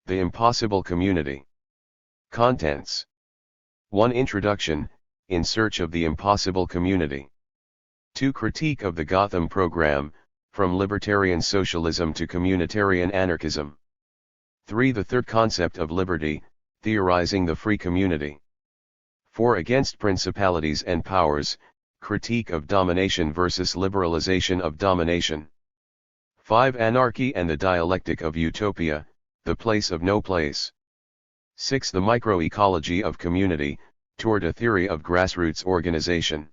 The Impossible Community. Contents. 1. Introduction, In Search of the Impossible Community. 2. Critique of the Gotham Program, From Libertarian Socialism to Communitarian Anarchism. 3. The Third Concept of Liberty, Theorizing the Free Community. 4. Against Principalities and Powers, Critique of Domination versus Liberalization of Domination. 5. Anarchy and the Dialectic of Utopia, The Place of No Place. 6. The Microecology of Community, Toward a Theory of Grassroots Organization.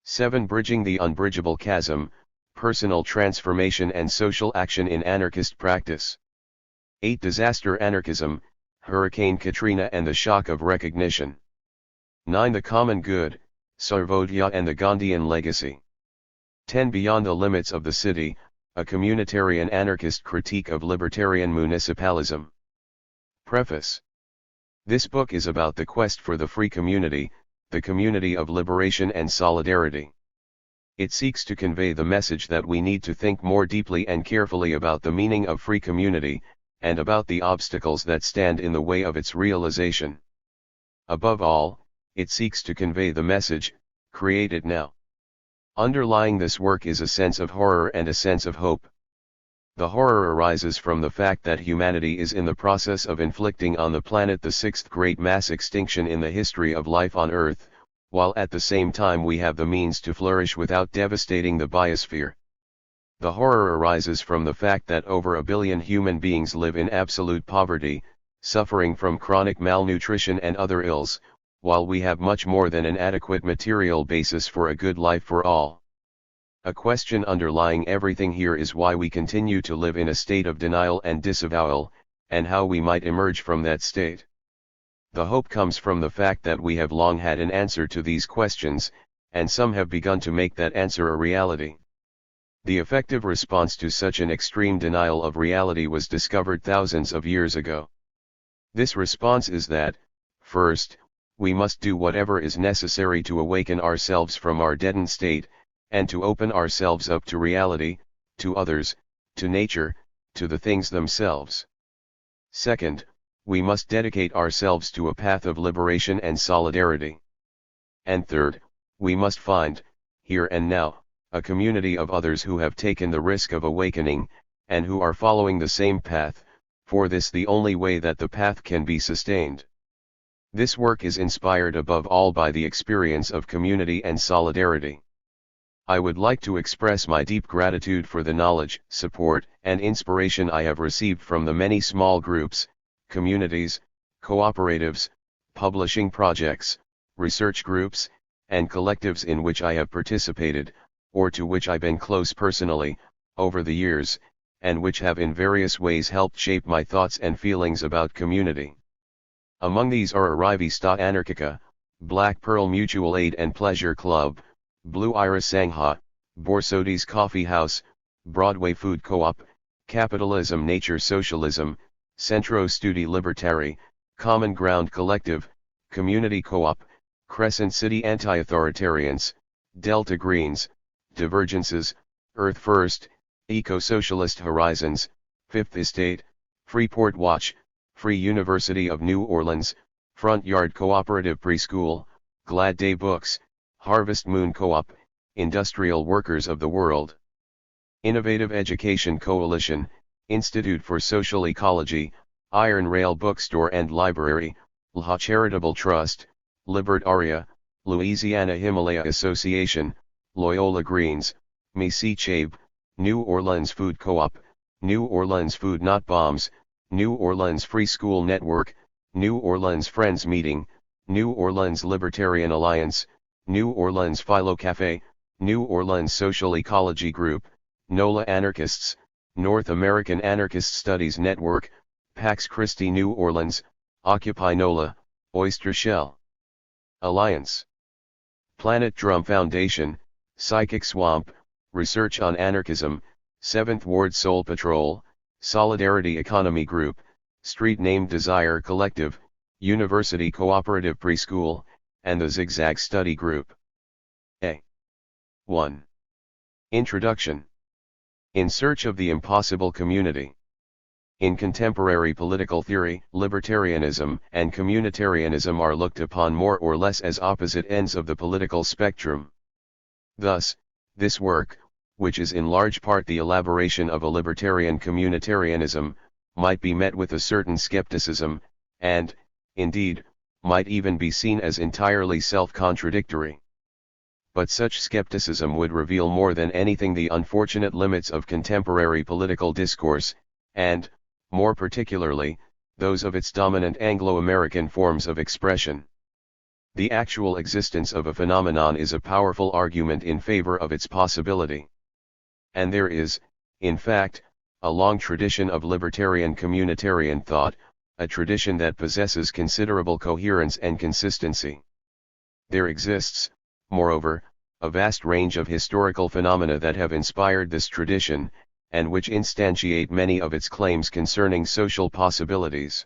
7. Bridging the Unbridgeable Chasm, Personal Transformation and Social Action in Anarchist Practice. 8. Disaster Anarchism, Hurricane Katrina and the Shock of Recognition. 9. The Common Good, Sarvodaya and the Gandhian Legacy. 10. Beyond the Limits of the City, A Communitarian Anarchist Critique of Libertarian Municipalism. Preface. This book is about the quest for the free community, the community of liberation and solidarity. It seeks to convey the message that we need to think more deeply and carefully about the meaning of free community, and about the obstacles that stand in the way of its realization. Above all, it seeks to convey the message, create it now. Underlying this work is a sense of horror and a sense of hope. The horror arises from the fact that humanity is in the process of inflicting on the planet the sixth great mass extinction in the history of life on Earth, while at the same time we have the means to flourish without devastating the biosphere. The horror arises from the fact that over 1 billion human beings live in absolute poverty, suffering from chronic malnutrition and other ills, while we have much more than an adequate material basis for a good life for all. A question underlying everything here is why we continue to live in a state of denial and disavowal, and how we might emerge from that state. The hope comes from the fact that we have long had an answer to these questions, and some have begun to make that answer a reality. The effective response to such an extreme denial of reality was discovered thousands of years ago. This response is that, first, we must do whatever is necessary to awaken ourselves from our deadened state, and to open ourselves up to reality, to others, to nature, to the things themselves. Second, we must dedicate ourselves to a path of liberation and solidarity. And third, we must find, here and now, a community of others who have taken the risk of awakening, and who are following the same path, for this the only way that the path can be sustained. This work is inspired above all by the experience of community and solidarity. I would like to express my deep gratitude for the knowledge, support, and inspiration I have received from the many small groups, communities, cooperatives, publishing projects, research groups, and collectives in which I have participated, or to which I've been close personally, over the years, and which have in various ways helped shape my thoughts and feelings about community. Among these are Arrivista Anarchica, Black Pearl Mutual Aid and Pleasure Club, Blue Iris Sangha, Borsodi's Coffee House, Broadway Food Co-op, Capitalism Nature Socialism, Centro Studi Libertari, Common Ground Collective, Community Co-op, Crescent City Anti-Authoritarians, Delta Greens, Divergences, Earth First, Eco-Socialist Horizons, Fifth Estate, Freeport Watch, Free University of New Orleans, Front Yard Cooperative Preschool, Glad Day Books, Harvest Moon Co-op, Industrial Workers of the World. Innovative Education Coalition, Institute for Social Ecology, Iron Rail Bookstore and Library, LHA Charitable Trust, Libertaria, Louisiana Himalaya Association, Loyola Greens, Missy Chabe, New Orleans Food Co-op, New Orleans Food Not Bombs, New Orleans Free School Network, New Orleans Friends Meeting, New Orleans Libertarian Alliance, New Orleans Philo Cafe, New Orleans Social Ecology Group, NOLA Anarchists, North American Anarchist Studies Network, Pax Christi New Orleans, Occupy NOLA, Oyster Shell Alliance, Planet Drum Foundation, Psychic Swamp, Research on Anarchism, 7th Ward Soul Patrol, Solidarity Economy Group, Street Named Desire Collective, University Cooperative Preschool, and the Zigzag Study Group. A. 1. Introduction. In Search of the Impossible Community. In contemporary political theory, libertarianism and communitarianism are looked upon more or less as opposite ends of the political spectrum. Thus, this work, which is in large part the elaboration of a libertarian communitarianism, might be met with a certain skepticism, and, indeed, might even be seen as entirely self-contradictory. But such skepticism would reveal more than anything the unfortunate limits of contemporary political discourse, and, more particularly, those of its dominant Anglo-American forms of expression. The actual existence of a phenomenon is a powerful argument in favor of its possibility. And there is, in fact, a long tradition of libertarian communitarian thought, a tradition that possesses considerable coherence and consistency. There exists, moreover, a vast range of historical phenomena that have inspired this tradition, and which instantiate many of its claims concerning social possibilities.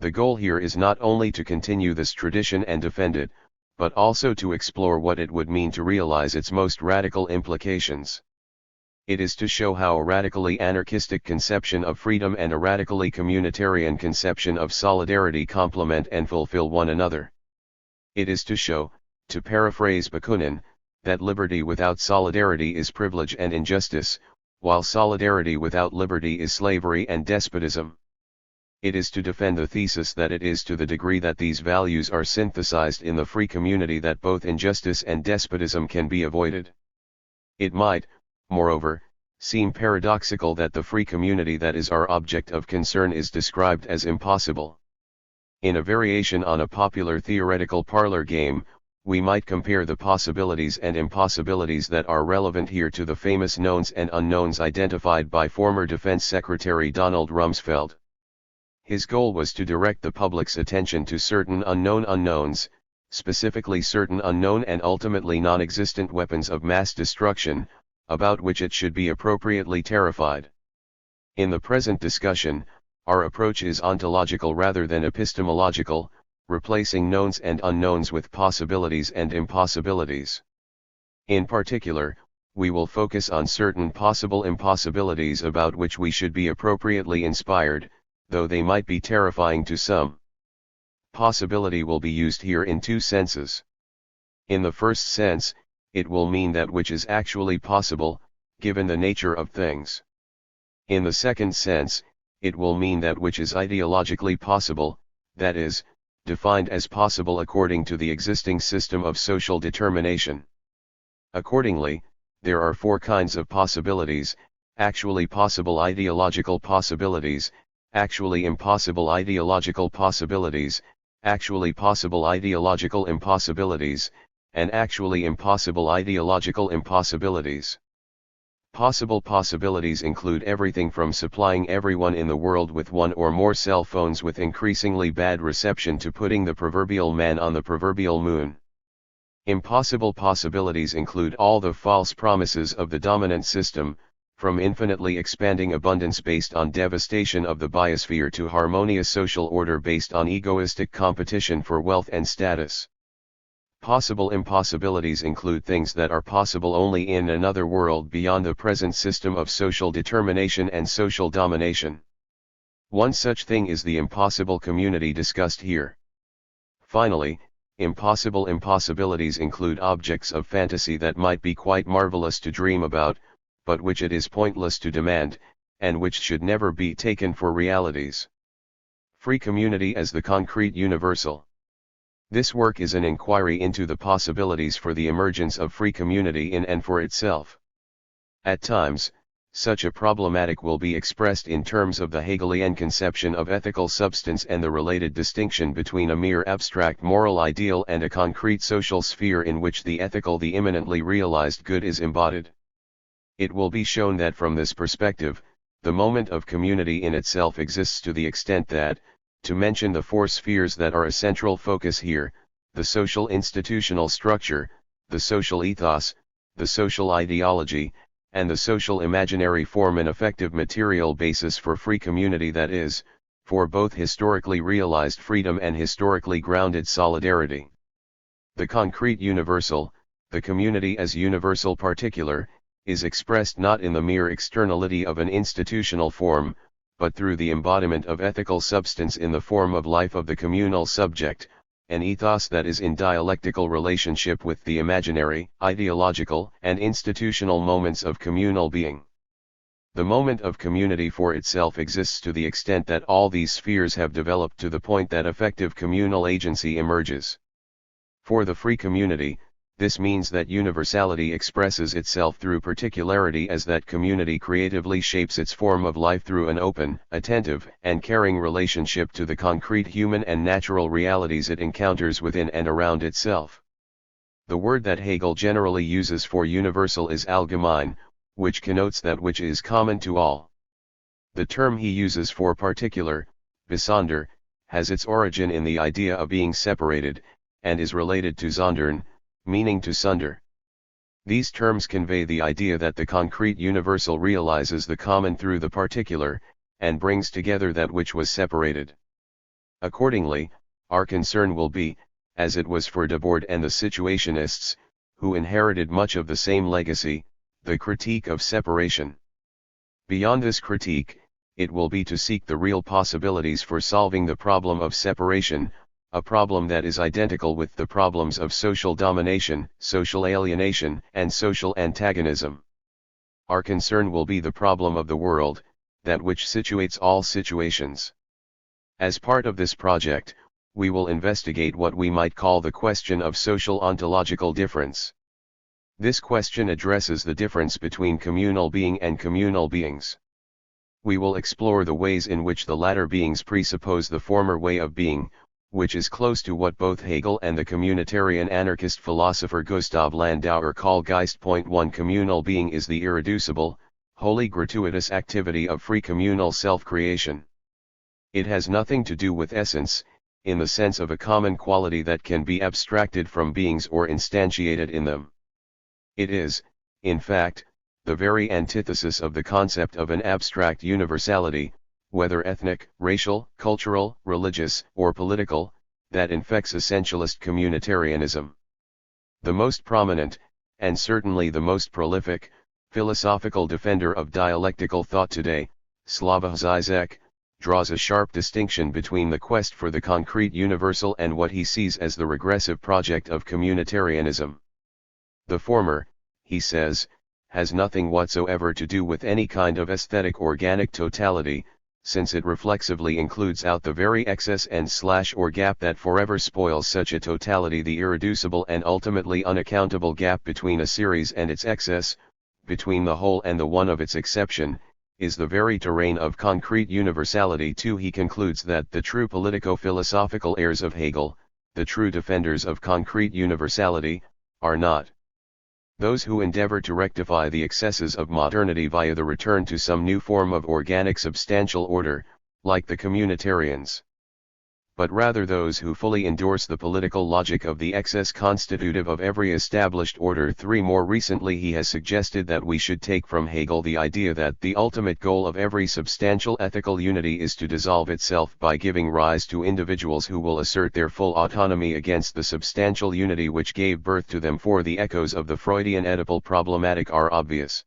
The goal here is not only to continue this tradition and defend it, but also to explore what it would mean to realize its most radical implications. It is to show how a radically anarchistic conception of freedom and a radically communitarian conception of solidarity complement and fulfill one another. It is to show, to paraphrase Bakunin, that liberty without solidarity is privilege and injustice, while solidarity without liberty is slavery and despotism. It is to defend the thesis that it is to the degree that these values are synthesized in the free community that both injustice and despotism can be avoided. It might, moreover, seem paradoxical that the free community that is our object of concern is described as impossible. In a variation on a popular theoretical parlor game, we might compare the possibilities and impossibilities that are relevant here to the famous knowns and unknowns identified by former Defense Secretary Donald Rumsfeld. His goal was to direct the public's attention to certain unknown unknowns, specifically certain unknown and ultimately non-existent weapons of mass destruction, about which it should be appropriately terrified. In the present discussion, our approach is ontological rather than epistemological, replacing knowns and unknowns with possibilities and impossibilities. In particular, we will focus on certain possible impossibilities about which we should be appropriately inspired, though they might be terrifying to some. Possibility will be used here in two senses. In the first sense, it will mean that which is actually possible, given the nature of things. In the second sense, it will mean that which is ideologically possible, that is, defined as possible according to the existing system of social determination. Accordingly, there are four kinds of possibilities: actually possible ideological possibilities, actually impossible ideological possibilities, actually possible ideological impossibilities, and actually impossible ideological impossibilities. Possible possibilities include everything from supplying everyone in the world with one or more cell phones with increasingly bad reception to putting the proverbial man on the proverbial moon. Impossible possibilities include all the false promises of the dominant system, from infinitely expanding abundance based on devastation of the biosphere to harmonious social order based on egoistic competition for wealth and status. Possible impossibilities include things that are possible only in another world beyond the present system of social determination and social domination. One such thing is the impossible community discussed here. Finally, impossible impossibilities include objects of fantasy that might be quite marvelous to dream about, but which it is pointless to demand, and which should never be taken for realities. Free community as the concrete universal. This work is an inquiry into the possibilities for the emergence of free community in and for itself. At times, such a problematic will be expressed in terms of the Hegelian conception of ethical substance and the related distinction between a mere abstract moral ideal and a concrete social sphere in which the ethical, the immanently realized good is embodied. It will be shown that from this perspective, the moment of community in itself exists to the extent that, to mention the four spheres that are a central focus here, the social institutional structure, the social ethos, the social ideology, and the social imaginary form an effective material basis for free community, that is, for both historically realized freedom and historically grounded solidarity. The concrete universal, the community as universal particular, is expressed not in the mere externality of an institutional form, but through the embodiment of ethical substance in the form of life of the communal subject, an ethos that is in dialectical relationship with the imaginary, ideological, and institutional moments of communal being. The moment of community for itself exists to the extent that all these spheres have developed to the point that effective communal agency emerges. For the free community, this means that universality expresses itself through particularity as that community creatively shapes its form of life through an open, attentive, and caring relationship to the concrete human and natural realities it encounters within and around itself. The word that Hegel generally uses for universal is allgemein, which connotes that which is common to all. The term he uses for particular, besonder, has its origin in the idea of being separated, and is related to sondern, meaning to sunder. These terms convey the idea that the concrete universal realizes the common through the particular, and brings together that which was separated. Accordingly, our concern will be, as it was for Debord and the situationists, who inherited much of the same legacy, the critique of separation. Beyond this critique, it will be to seek the real possibilities for solving the problem of separation, a problem that is identical with the problems of social domination, social alienation, and social antagonism. Our concern will be the problem of the world, that which situates all situations. As part of this project, we will investigate what we might call the question of social ontological difference. This question addresses the difference between communal being and communal beings. We will explore the ways in which the latter beings presuppose the former way of being, which is close to what both Hegel and the communitarian anarchist philosopher Gustav Landauer call Geist.1. Communal being is the irreducible, wholly gratuitous activity of free communal self-creation. It has nothing to do with essence, in the sense of a common quality that can be abstracted from beings or instantiated in them. It is, in fact, the very antithesis of the concept of an abstract universality, whether ethnic, racial, cultural, religious, or political, that infects essentialist communitarianism. The most prominent, and certainly the most prolific, philosophical defender of dialectical thought today, Slavoj Žižek, draws a sharp distinction between the quest for the concrete universal and what he sees as the regressive project of communitarianism. The former, he says, has nothing whatsoever to do with any kind of aesthetic organic totality, since it reflexively includes out the very excess and slash or gap that forever spoils such a totality. The irreducible and ultimately unaccountable gap between a series and its excess, between the whole and the one of its exception, is the very terrain of concrete universality too. He concludes that the true politico-philosophical heirs of Hegel, the true defenders of concrete universality, are not those who endeavor to rectify the excesses of modernity via the return to some new form of organic substantial order, like the communitarians, but rather those who fully endorse the political logic of the excess constitutive of every established order. 3. More recently he has suggested that we should take from Hegel the idea that the ultimate goal of every substantial ethical unity is to dissolve itself by giving rise to individuals who will assert their full autonomy against the substantial unity which gave birth to them. For the echoes of the Freudian Oedipal problematic are obvious.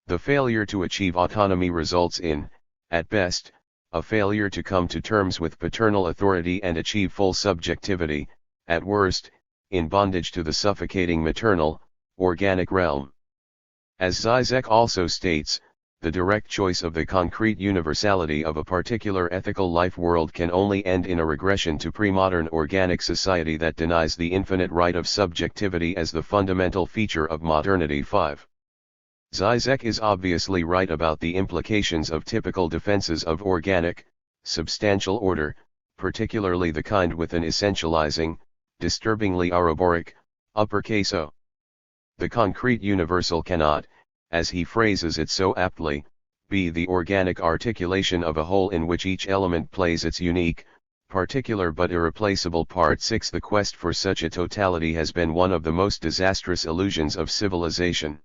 The failure to achieve autonomy results in, at best, a failure to come to terms with paternal authority and achieve full subjectivity, at worst, in bondage to the suffocating maternal, organic realm. As Žižek also states, the direct choice of the concrete universality of a particular ethical life world can only end in a regression to pre-modern organic society that denies the infinite right of subjectivity as the fundamental feature of modernity. 5. Žižek is obviously right about the implications of typical defenses of organic, substantial order, particularly the kind with an essentializing, disturbingly ouroboros, uppercase O. The concrete universal cannot, as he phrases it so aptly, be the organic articulation of a whole in which each element plays its unique, particular but irreplaceable part. 6. The quest for such a totality has been one of the most disastrous illusions of civilization.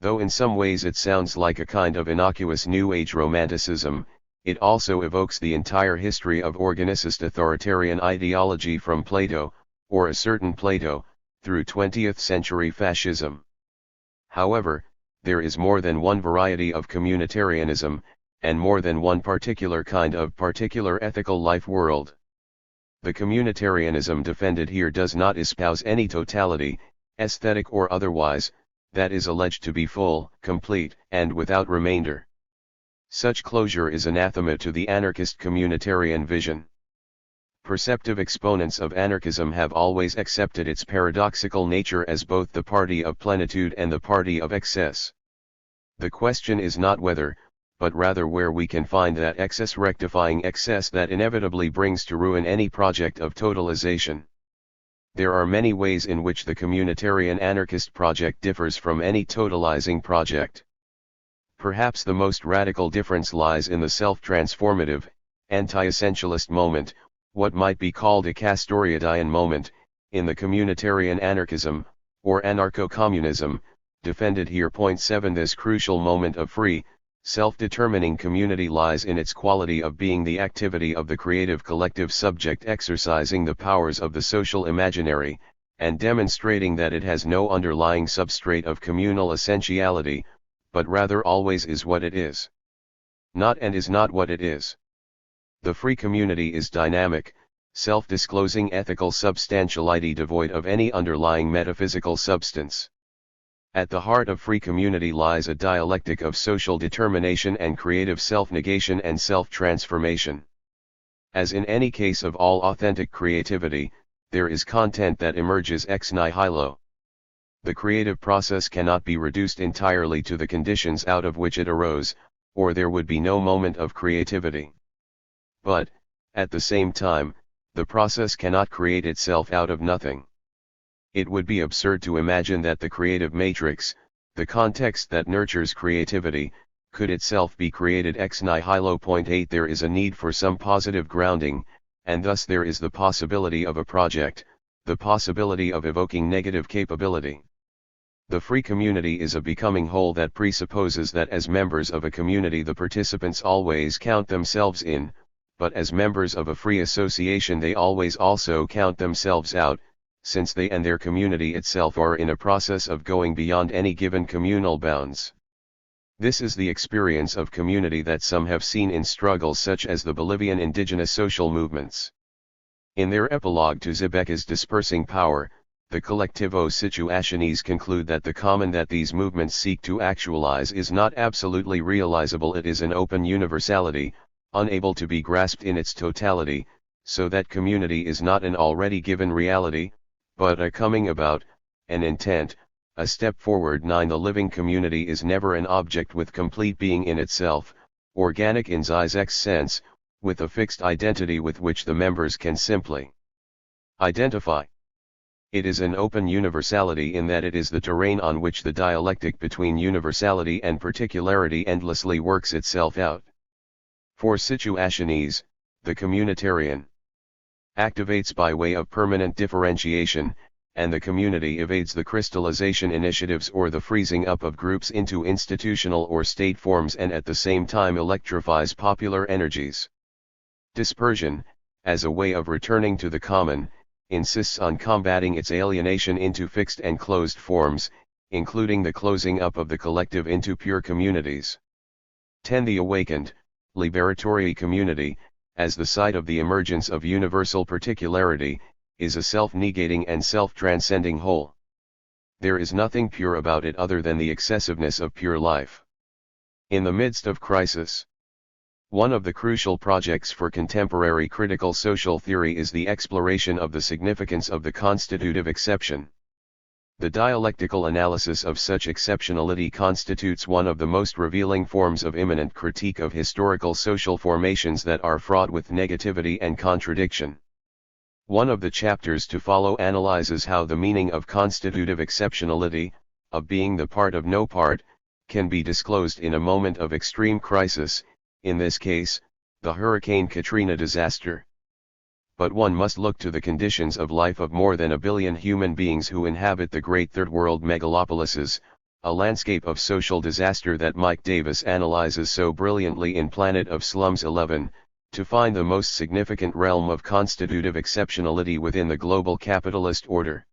Though in some ways it sounds like a kind of innocuous New Age romanticism, it also evokes the entire history of organicist authoritarian ideology from Plato, or a certain Plato, through 20th century fascism. However, there is more than one variety of communitarianism, and more than one particular kind of particular ethical life world. The communitarianism defended here does not espouse any totality, aesthetic or otherwise, that is alleged to be full, complete, and without remainder. Such closure is anathema to the anarchist communitarian vision. Perceptive exponents of anarchism have always accepted its paradoxical nature as both the party of plenitude and the party of excess. The question is not whether, but rather where we can find that excess rectifying excess that inevitably brings to ruin any project of totalization. There are many ways in which the communitarian anarchist project differs from any totalizing project. Perhaps the most radical difference lies in the self-transformative, anti-essentialist moment, what might be called a Castoriadian moment, in the communitarian anarchism, or anarcho-communism, defended here. 7 This crucial moment of free, self-determining community lies in its quality of being the activity of the creative collective subject exercising the powers of the social imaginary, and demonstrating that it has no underlying substrate of communal essentiality, but rather always is what it is. Not and is not what it is. The free community is dynamic, self-disclosing ethical substantiality devoid of any underlying metaphysical substance. At the heart of free community lies a dialectic of social determination and creative self-negation and self-transformation. As in any case of all authentic creativity, there is content that emerges ex nihilo. The creative process cannot be reduced entirely to the conditions out of which it arose, or there would be no moment of creativity. But, at the same time, the process cannot create itself out of nothing. It would be absurd to imagine that the creative matrix, the context that nurtures creativity, could itself be created ex nihilo. 8 There is a need for some positive grounding, and thus there is the possibility of a project, the possibility of evoking negative capability. The free community is a becoming whole that presupposes that as members of a community the participants always count themselves in, but as members of a free association they always also count themselves out, since they and their community itself are in a process of going beyond any given communal bounds. This is the experience of community that some have seen in struggles such as the Bolivian indigenous social movements. In their epilogue to Zibeka's dispersing power, the Collectivo Situaciones conclude that the common that these movements seek to actualize is not absolutely realizable. It is an open universality, unable to be grasped in its totality, so that community is not an already given reality, but a coming about, an intent, a step forward. 9 The living community is never an object with complete being in itself, organic in Zizek's sense, with a fixed identity with which the members can simply identify. It is an open universality in that it is the terrain on which the dialectic between universality and particularity endlessly works itself out. For Situaciones, the communitarian activates by way of permanent differentiation, and the community evades the crystallization initiatives or the freezing up of groups into institutional or state forms, and at the same time electrifies popular energies. Dispersion, as a way of returning to the common, insists on combating its alienation into fixed and closed forms, including the closing up of the collective into pure communities. 10 The awakened, liberatory community, as the site of the emergence of universal particularity, is a self-negating and self-transcending whole. There is nothing pure about it other than the excessiveness of pure life. In the midst of crisis, one of the crucial projects for contemporary critical social theory is the exploration of the significance of the constitutive exception. The dialectical analysis of such exceptionality constitutes one of the most revealing forms of immanent critique of historical social formations that are fraught with negativity and contradiction. One of the chapters to follow analyzes how the meaning of constitutive exceptionality, of being the part of no part, can be disclosed in a moment of extreme crisis, in this case, the Hurricane Katrina disaster. But one must look to the conditions of life of more than a billion human beings who inhabit the great third world megalopolises, a landscape of social disaster that Mike Davis analyzes so brilliantly in Planet of Slums 11, to find the most significant realm of constitutive exceptionality within the global capitalist order.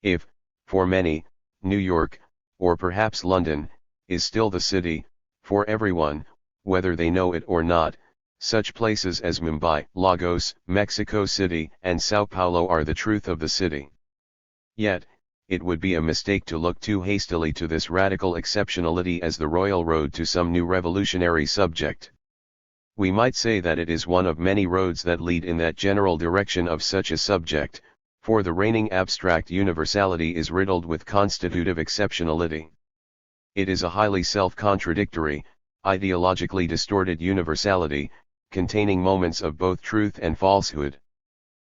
If, for many, New York, or perhaps London, is still the city, for everyone, whether they know it or not. Such places as Mumbai, Lagos, Mexico City, and Sao Paulo are the truth of the city. Yet, it would be a mistake to look too hastily to this radical exceptionality as the royal road to some new revolutionary subject. We might say that it is one of many roads that lead in that general direction of such a subject, for the reigning abstract universality is riddled with constitutive exceptionality. It is a highly self-contradictory, ideologically distorted universality, containing moments of both truth and falsehood.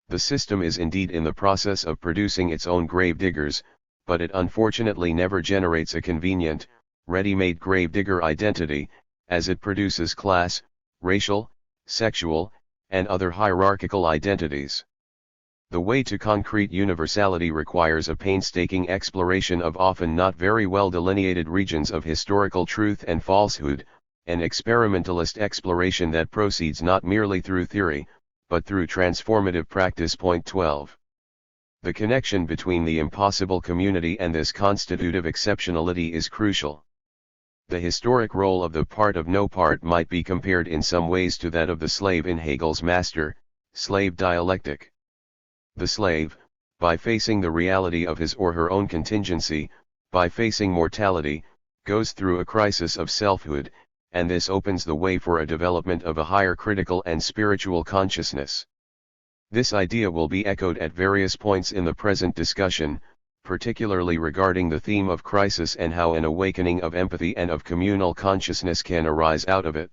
The system is indeed in the process of producing its own grave-diggers, but it unfortunately never generates a convenient, ready-made grave-digger identity, as it produces class, racial, sexual, and other hierarchical identities. The way to concrete universality requires a painstaking exploration of often not very well delineated regions of historical truth and falsehood, an experimentalist exploration that proceeds not merely through theory, but through transformative practice. Point 12. The connection between the impossible community and this constitutive exceptionality is crucial. The historic role of the part of no part might be compared in some ways to that of the slave in Hegel's master-slave dialectic. The slave, by facing the reality of his or her own contingency, by facing mortality, goes through a crisis of selfhood, and this opens the way for a development of a higher critical and spiritual consciousness. This idea will be echoed at various points in the present discussion, particularly regarding the theme of crisis and how an awakening of empathy and of communal consciousness can arise out of it.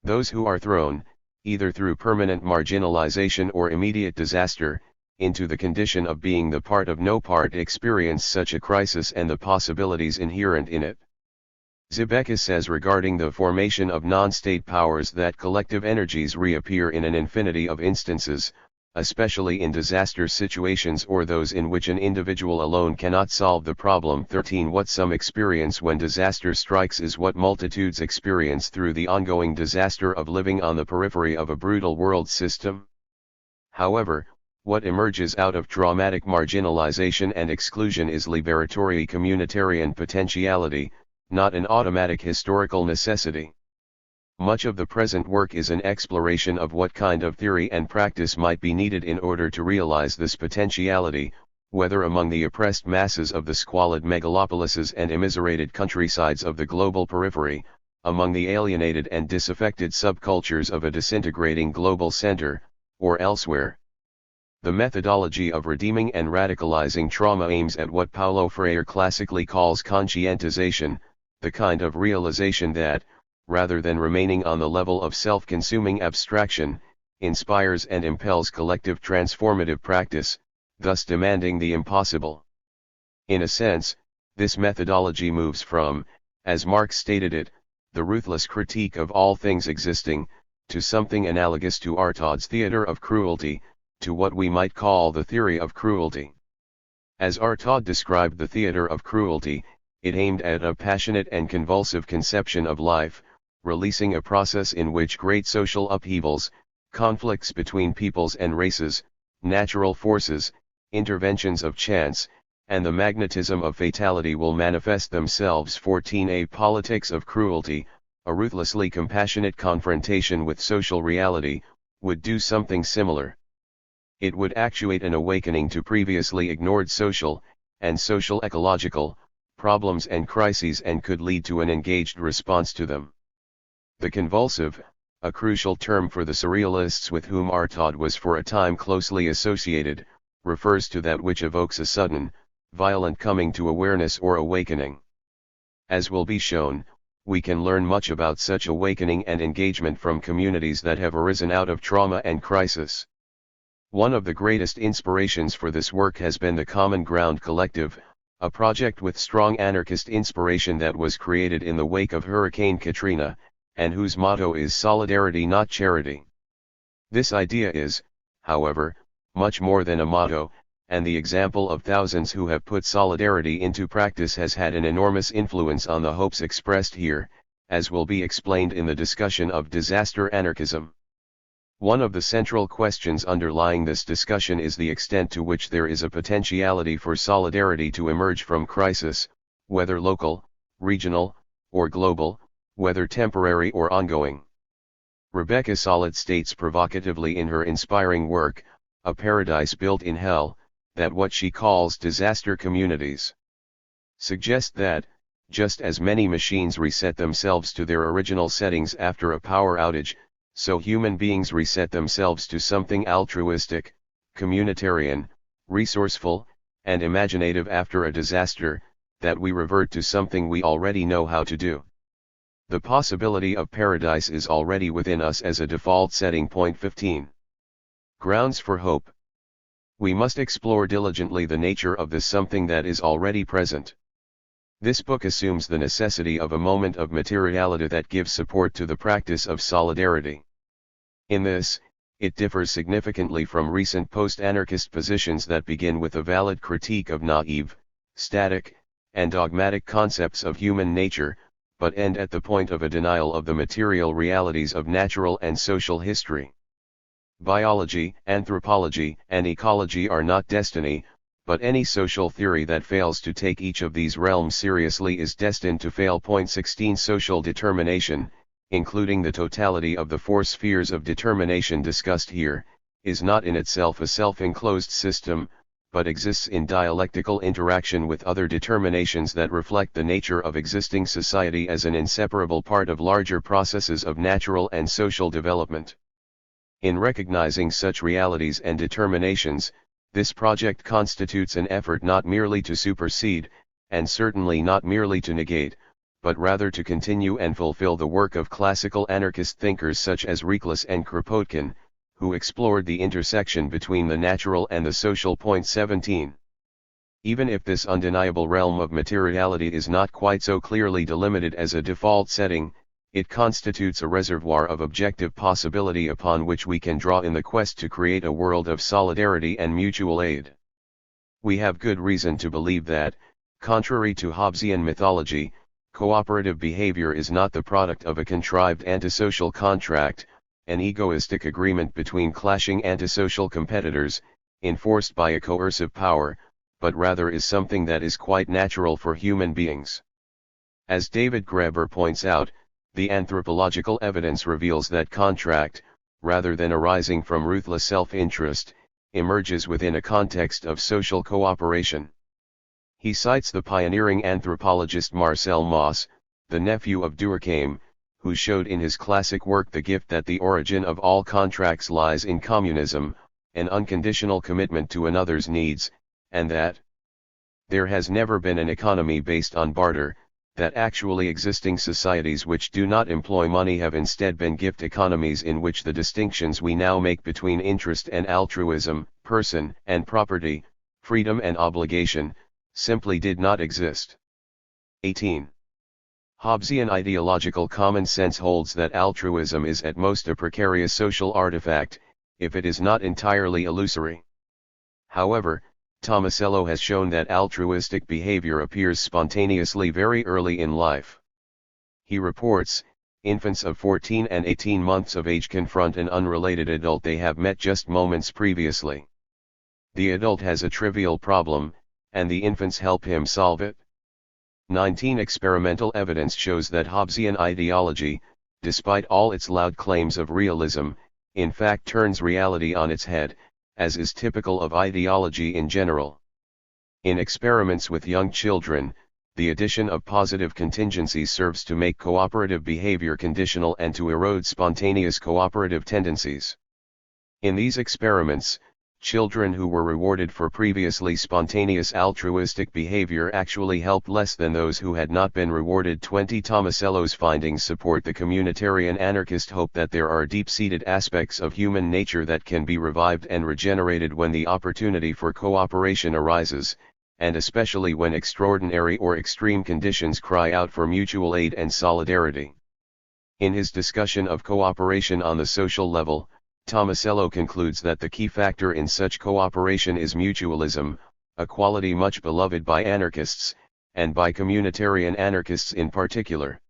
Those who are thrown, either through permanent marginalization or immediate disaster, into the condition of being the part of no part experience such a crisis and the possibilities inherent in it. Zibekis says regarding the formation of non-state powers that collective energies reappear in an infinity of instances, especially in disaster situations or those in which an individual alone cannot solve the problem. 13. What some experience when disaster strikes is what multitudes experience through the ongoing disaster of living on the periphery of a brutal world system. However, what emerges out of traumatic marginalization and exclusion is liberatory communitarian potentiality, not an automatic historical necessity. Much of the present work is an exploration of what kind of theory and practice might be needed in order to realize this potentiality, whether among the oppressed masses of the squalid megalopolises and immiserated countrysides of the global periphery, among the alienated and disaffected subcultures of a disintegrating global center, or elsewhere. The methodology of redeeming and radicalizing trauma aims at what Paulo Freire classically calls conscientization, the kind of realization that, rather than remaining on the level of self-consuming abstraction, inspires and impels collective transformative practice, thus demanding the impossible. In a sense, this methodology moves from, as Marx stated it, the ruthless critique of all things existing, to something analogous to Artaud's theater of cruelty, to what we might call the theory of cruelty. As Artaud described the theater of cruelty, it aimed at a passionate and convulsive conception of life, releasing a process in which great social upheavals, conflicts between peoples and races, natural forces, interventions of chance, and the magnetism of fatality will manifest themselves. 14. A politics of cruelty, a ruthlessly compassionate confrontation with social reality, would do something similar. It would actuate an awakening to previously ignored social, and social ecological, problems and crises and could lead to an engaged response to them. The convulsive, a crucial term for the surrealists with whom Artaud was for a time closely associated, refers to that which evokes a sudden, violent coming to awareness or awakening. As will be shown, we can learn much about such awakening and engagement from communities that have arisen out of trauma and crisis. One of the greatest inspirations for this work has been the Common Ground Collective, a project with strong anarchist inspiration that was created in the wake of Hurricane Katrina, and whose motto is solidarity not charity. This idea is, however, much more than a motto, and the example of thousands who have put solidarity into practice has had an enormous influence on the hopes expressed here, as will be explained in the discussion of disaster anarchism. One of the central questions underlying this discussion is the extent to which there is a potentiality for solidarity to emerge from crisis, whether local, regional, or global, whether temporary or ongoing. Rebecca Solid states provocatively in her inspiring work, A Paradise Built in Hell, that what she calls disaster communities suggest that, just as many machines reset themselves to their original settings after a power outage, so human beings reset themselves to something altruistic, communitarian, resourceful, and imaginative after a disaster, that we revert to something we already know how to do. The possibility of paradise is already within us as a default setting. Point 15. Grounds for hope. We must explore diligently the nature of this something that is already present. This book assumes the necessity of a moment of materiality that gives support to the practice of solidarity. In this, it differs significantly from recent post-anarchist positions that begin with a valid critique of naive, static, and dogmatic concepts of human nature, but end at the point of a denial of the material realities of natural and social history. Biology, anthropology, and ecology are not destiny, but any social theory that fails to take each of these realms seriously is destined to fail. Point 16. Social determination, including the totality of the four spheres of determination discussed here, is not in itself a self-enclosed system, but exists in dialectical interaction with other determinations that reflect the nature of existing society as an inseparable part of larger processes of natural and social development. In recognizing such realities and determinations, this project constitutes an effort not merely to supersede, and certainly not merely to negate, but rather to continue and fulfill the work of classical anarchist thinkers such as Reclus and Kropotkin, who explored the intersection between the natural and the social. Point 17. Even if this undeniable realm of materiality is not quite so clearly delimited as a default setting, it constitutes a reservoir of objective possibility upon which we can draw in the quest to create a world of solidarity and mutual aid. We have good reason to believe that, contrary to Hobbesian mythology, cooperative behavior is not the product of a contrived antisocial contract, an egoistic agreement between clashing antisocial competitors, enforced by a coercive power, but rather is something that is quite natural for human beings. As David Graeber points out, the anthropological evidence reveals that contract, rather than arising from ruthless self-interest, emerges within a context of social cooperation. He cites the pioneering anthropologist Marcel Mauss, the nephew of Durkheim, who showed in his classic work The Gift that the origin of all contracts lies in communism, an unconditional commitment to another's needs, and that there has never been an economy based on barter, that actually existing societies which do not employ money have instead been gift economies in which the distinctions we now make between interest and altruism, person and property, freedom and obligation, simply did not exist. 18. Hobbesian ideological common sense holds that altruism is at most a precarious social artifact, if it is not entirely illusory. However, Tomasello has shown that altruistic behavior appears spontaneously very early in life. He reports, infants of 14 and 18 months of age confront an unrelated adult they have met just moments previously. The adult has a trivial problem, and the infants help him solve it. 19. Experimental evidence shows that Hobbesian ideology, despite all its loud claims of realism, in fact turns reality on its head, as is typical of ideology in general. In experiments with young children, the addition of positive contingencies serves to make cooperative behavior conditional and to erode spontaneous cooperative tendencies. In these experiments, children who were rewarded for previously spontaneous altruistic behavior actually helped less than those who had not been rewarded. 20. Tomasello's findings support the communitarian anarchist hope that there are deep-seated aspects of human nature that can be revived and regenerated when the opportunity for cooperation arises, and especially when extraordinary or extreme conditions cry out for mutual aid and solidarity. In his discussion of cooperation on the social level, Tomasello concludes that the key factor in such cooperation is mutualism, a quality much beloved by anarchists, and by communitarian anarchists in particular.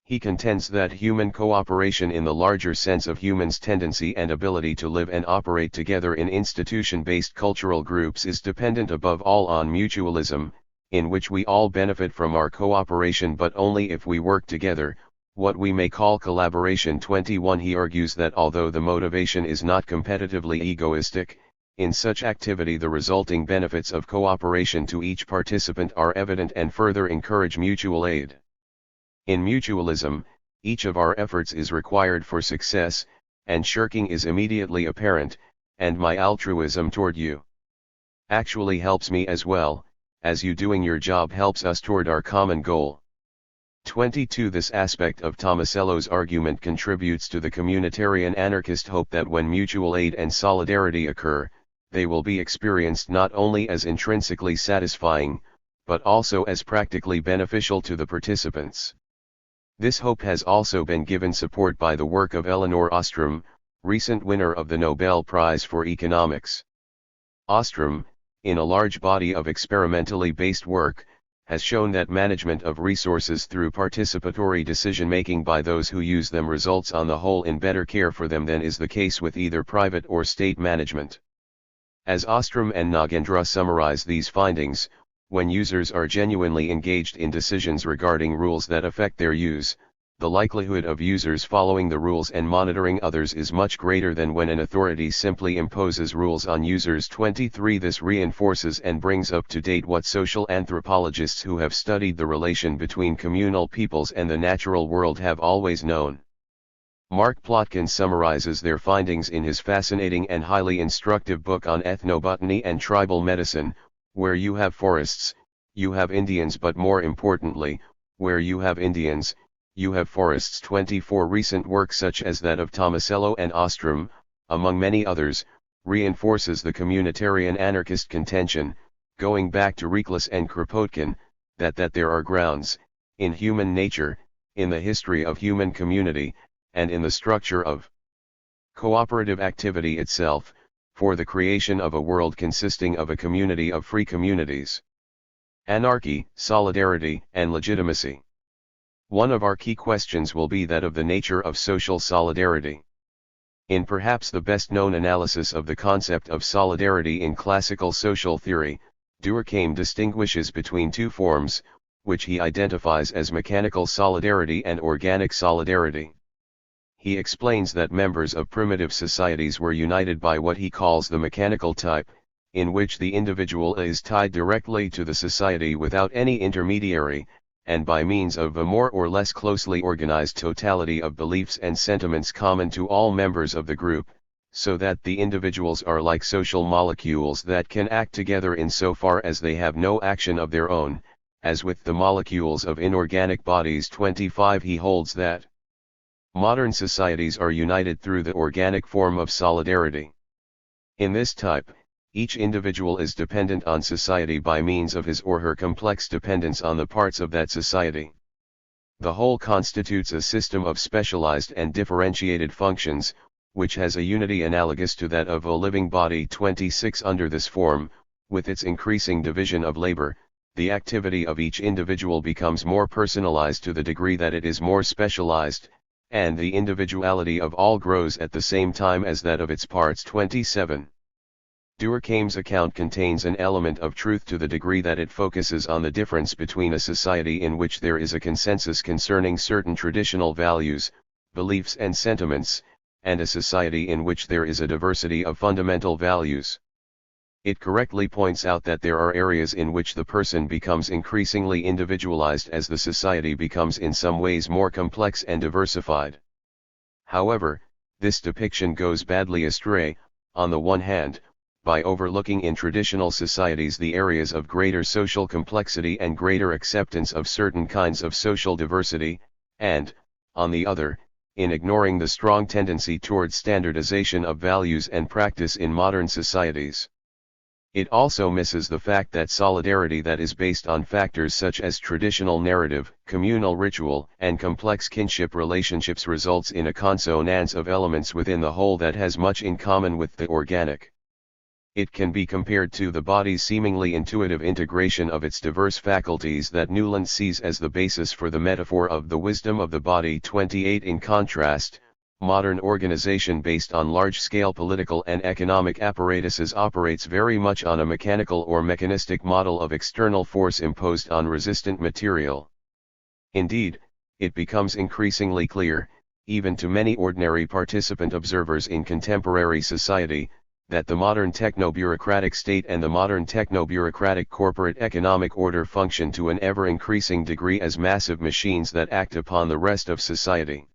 He contends that human cooperation in the larger sense of humans' tendency and ability to live and operate together in institution-based cultural groups is dependent above all on mutualism, in which we all benefit from our cooperation but only if we work together, what we may call collaboration. 21 He argues that although the motivation is not competitively egoistic, in such activity the resulting benefits of cooperation to each participant are evident and further encourage mutual aid. In mutualism, each of our efforts is required for success, and shirking is immediately apparent, and my altruism toward you actually helps me as well, as you doing your job helps us toward our common goal. 22 This aspect of Tomasello's argument contributes to the communitarian anarchist hope that when mutual aid and solidarity occur, they will be experienced not only as intrinsically satisfying, but also as practically beneficial to the participants. This hope has also been given support by the work of Elinor Ostrom, recent winner of the Nobel Prize for Economics. Ostrom, in a large body of experimentally based work, has shown that management of resources through participatory decision-making by those who use them results on the whole in better care for them than is the case with either private or state management. As Ostrom and Nagendra summarize these findings, when users are genuinely engaged in decisions regarding rules that affect their use, the likelihood of users following the rules and monitoring others is much greater than when an authority simply imposes rules on users. 23 This reinforces and brings up to date what social anthropologists who have studied the relation between communal peoples and the natural world have always known. Mark Plotkin summarizes their findings in his fascinating and highly instructive book on ethnobotany and tribal medicine. Where you have forests, you have Indians, but more importantly, where you have Indians, you have forests. 24 Recent work such as that of Tomasello and Ostrom, among many others, reinforces the communitarian anarchist contention, going back to Reckless and Kropotkin, that there are grounds, in human nature, in the history of human community, and in the structure of cooperative activity itself, for the creation of a world consisting of a community of free communities. Anarchy, solidarity, and legitimacy. One of our key questions will be that of the nature of social solidarity. In perhaps the best-known analysis of the concept of solidarity in classical social theory, Durkheim distinguishes between two forms, which he identifies as mechanical solidarity and organic solidarity. He explains that members of primitive societies were united by what he calls the mechanical type, in which the individual is tied directly to the society without any intermediary, and by means of a more or less closely organized totality of beliefs and sentiments common to all members of the group, so that the individuals are like social molecules that can act together insofar as they have no action of their own, as with the molecules of inorganic bodies. 25 He holds that modern societies are united through the organic form of solidarity. In this type, each individual is dependent on society by means of his or her complex dependence on the parts of that society. The whole constitutes a system of specialized and differentiated functions, which has a unity analogous to that of a living body. 26 Under this form, with its increasing division of labor, the activity of each individual becomes more personalized to the degree that it is more specialized, and the individuality of all grows at the same time as that of its parts. 27 Durkheim's account contains an element of truth to the degree that it focuses on the difference between a society in which there is a consensus concerning certain traditional values, beliefs and sentiments, and a society in which there is a diversity of fundamental values. It correctly points out that there are areas in which the person becomes increasingly individualized as the society becomes in some ways more complex and diversified. However, this depiction goes badly astray, on the one hand, by overlooking in traditional societies the areas of greater social complexity and greater acceptance of certain kinds of social diversity, and, on the other, in ignoring the strong tendency towards standardization of values and practice in modern societies. It also misses the fact that solidarity that is based on factors such as traditional narrative, communal ritual, and complex kinship relationships results in a consonance of elements within the whole that has much in common with the organic. It can be compared to the body's seemingly intuitive integration of its diverse faculties that Newland sees as the basis for the metaphor of the wisdom of the body. 28 In contrast, modern organization based on large-scale political and economic apparatuses operates very much on a mechanical or mechanistic model of external force imposed on resistant material. Indeed, it becomes increasingly clear, even to many ordinary participant observers in contemporary society, that the modern techno-bureaucratic state and the modern techno-bureaucratic corporate economic order function to an ever-increasing degree as massive machines that act upon the rest of society.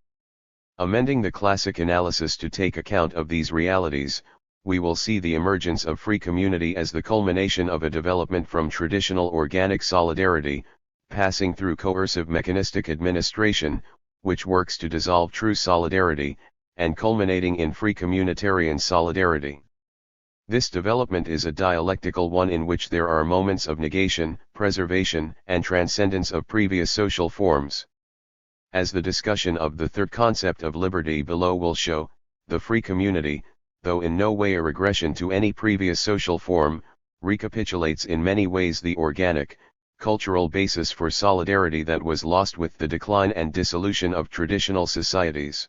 Amending the classic analysis to take account of these realities, we will see the emergence of free community as the culmination of a development from traditional organic solidarity, passing through coercive mechanistic administration, which works to dissolve true solidarity, and culminating in free communitarian solidarity. This development is a dialectical one in which there are moments of negation, preservation, and transcendence of previous social forms. As the discussion of the third concept of liberty below will show, the free community, though in no way a regression to any previous social form, recapitulates in many ways the organic, cultural basis for solidarity that was lost with the decline and dissolution of traditional societies.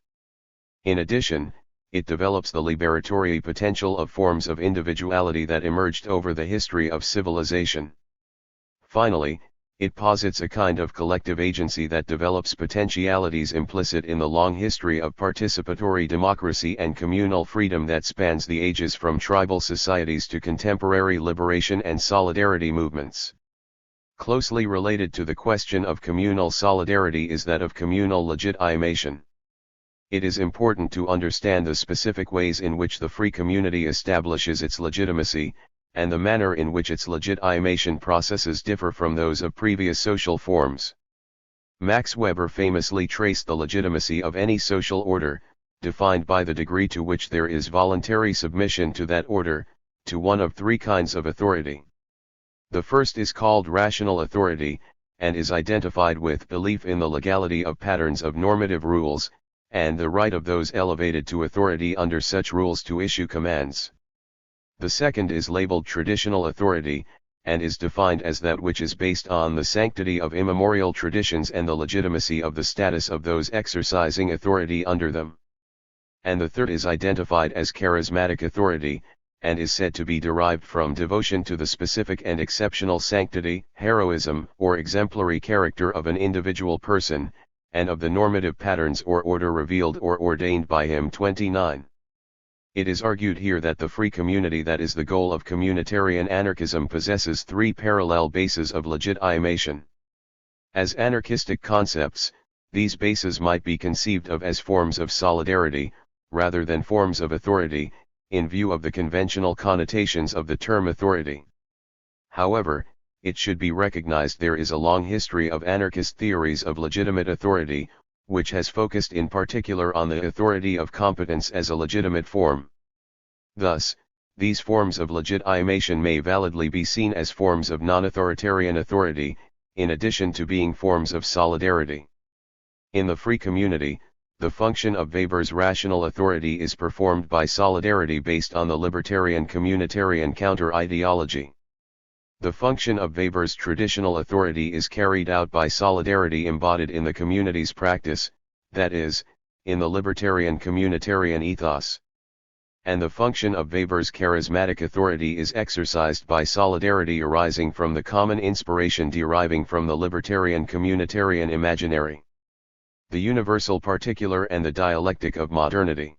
In addition, it develops the liberatory potential of forms of individuality that emerged over the history of civilization. Finally, it posits a kind of collective agency that develops potentialities implicit in the long history of participatory democracy and communal freedom that spans the ages from tribal societies to contemporary liberation and solidarity movements. Closely related to the question of communal solidarity is that of communal legitimation. It is important to understand the specific ways in which the free community establishes its legitimacy, and the manner in which its legitimation processes differ from those of previous social forms. Max Weber famously traced the legitimacy of any social order, defined by the degree to which there is voluntary submission to that order, to one of three kinds of authority. The first is called rational authority, and is identified with belief in the legality of patterns of normative rules, and the right of those elevated to authority under such rules to issue commands. The second is labeled traditional authority, and is defined as that which is based on the sanctity of immemorial traditions and the legitimacy of the status of those exercising authority under them. And the third is identified as charismatic authority, and is said to be derived from devotion to the specific and exceptional sanctity, heroism, or exemplary character of an individual person, and of the normative patterns or order revealed or ordained by him. 29. It is argued here that the free community that is the goal of communitarian anarchism possesses three parallel bases of legitimation. As anarchistic concepts, these bases might be conceived of as forms of solidarity, rather than forms of authority, in view of the conventional connotations of the term authority. However, it should be recognized there is a long history of anarchist theories of legitimate authority, which has focused in particular on the authority of competence as a legitimate form. Thus, these forms of legitimation may validly be seen as forms of non-authoritarian authority, in addition to being forms of solidarity. In the free community, the function of Weber's rational authority is performed by solidarity based on the libertarian communitarian counter-ideology. The function of Weber's traditional authority is carried out by solidarity embodied in the community's practice, that is, in the libertarian communitarian ethos. And the function of Weber's charismatic authority is exercised by solidarity arising from the common inspiration deriving from the libertarian communitarian imaginary. The universal particular and the dialectic of modernity.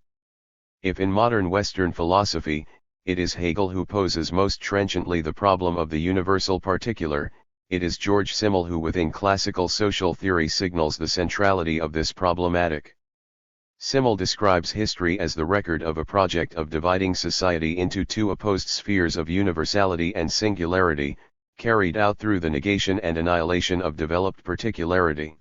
If in modern Western philosophy, it is Hegel who poses most trenchantly the problem of the universal particular, it is George Simmel who within classical social theory signals the centrality of this problematic. Simmel describes history as the record of a project of dividing society into two opposed spheres of universality and singularity, carried out through the negation and annihilation of developed particularity.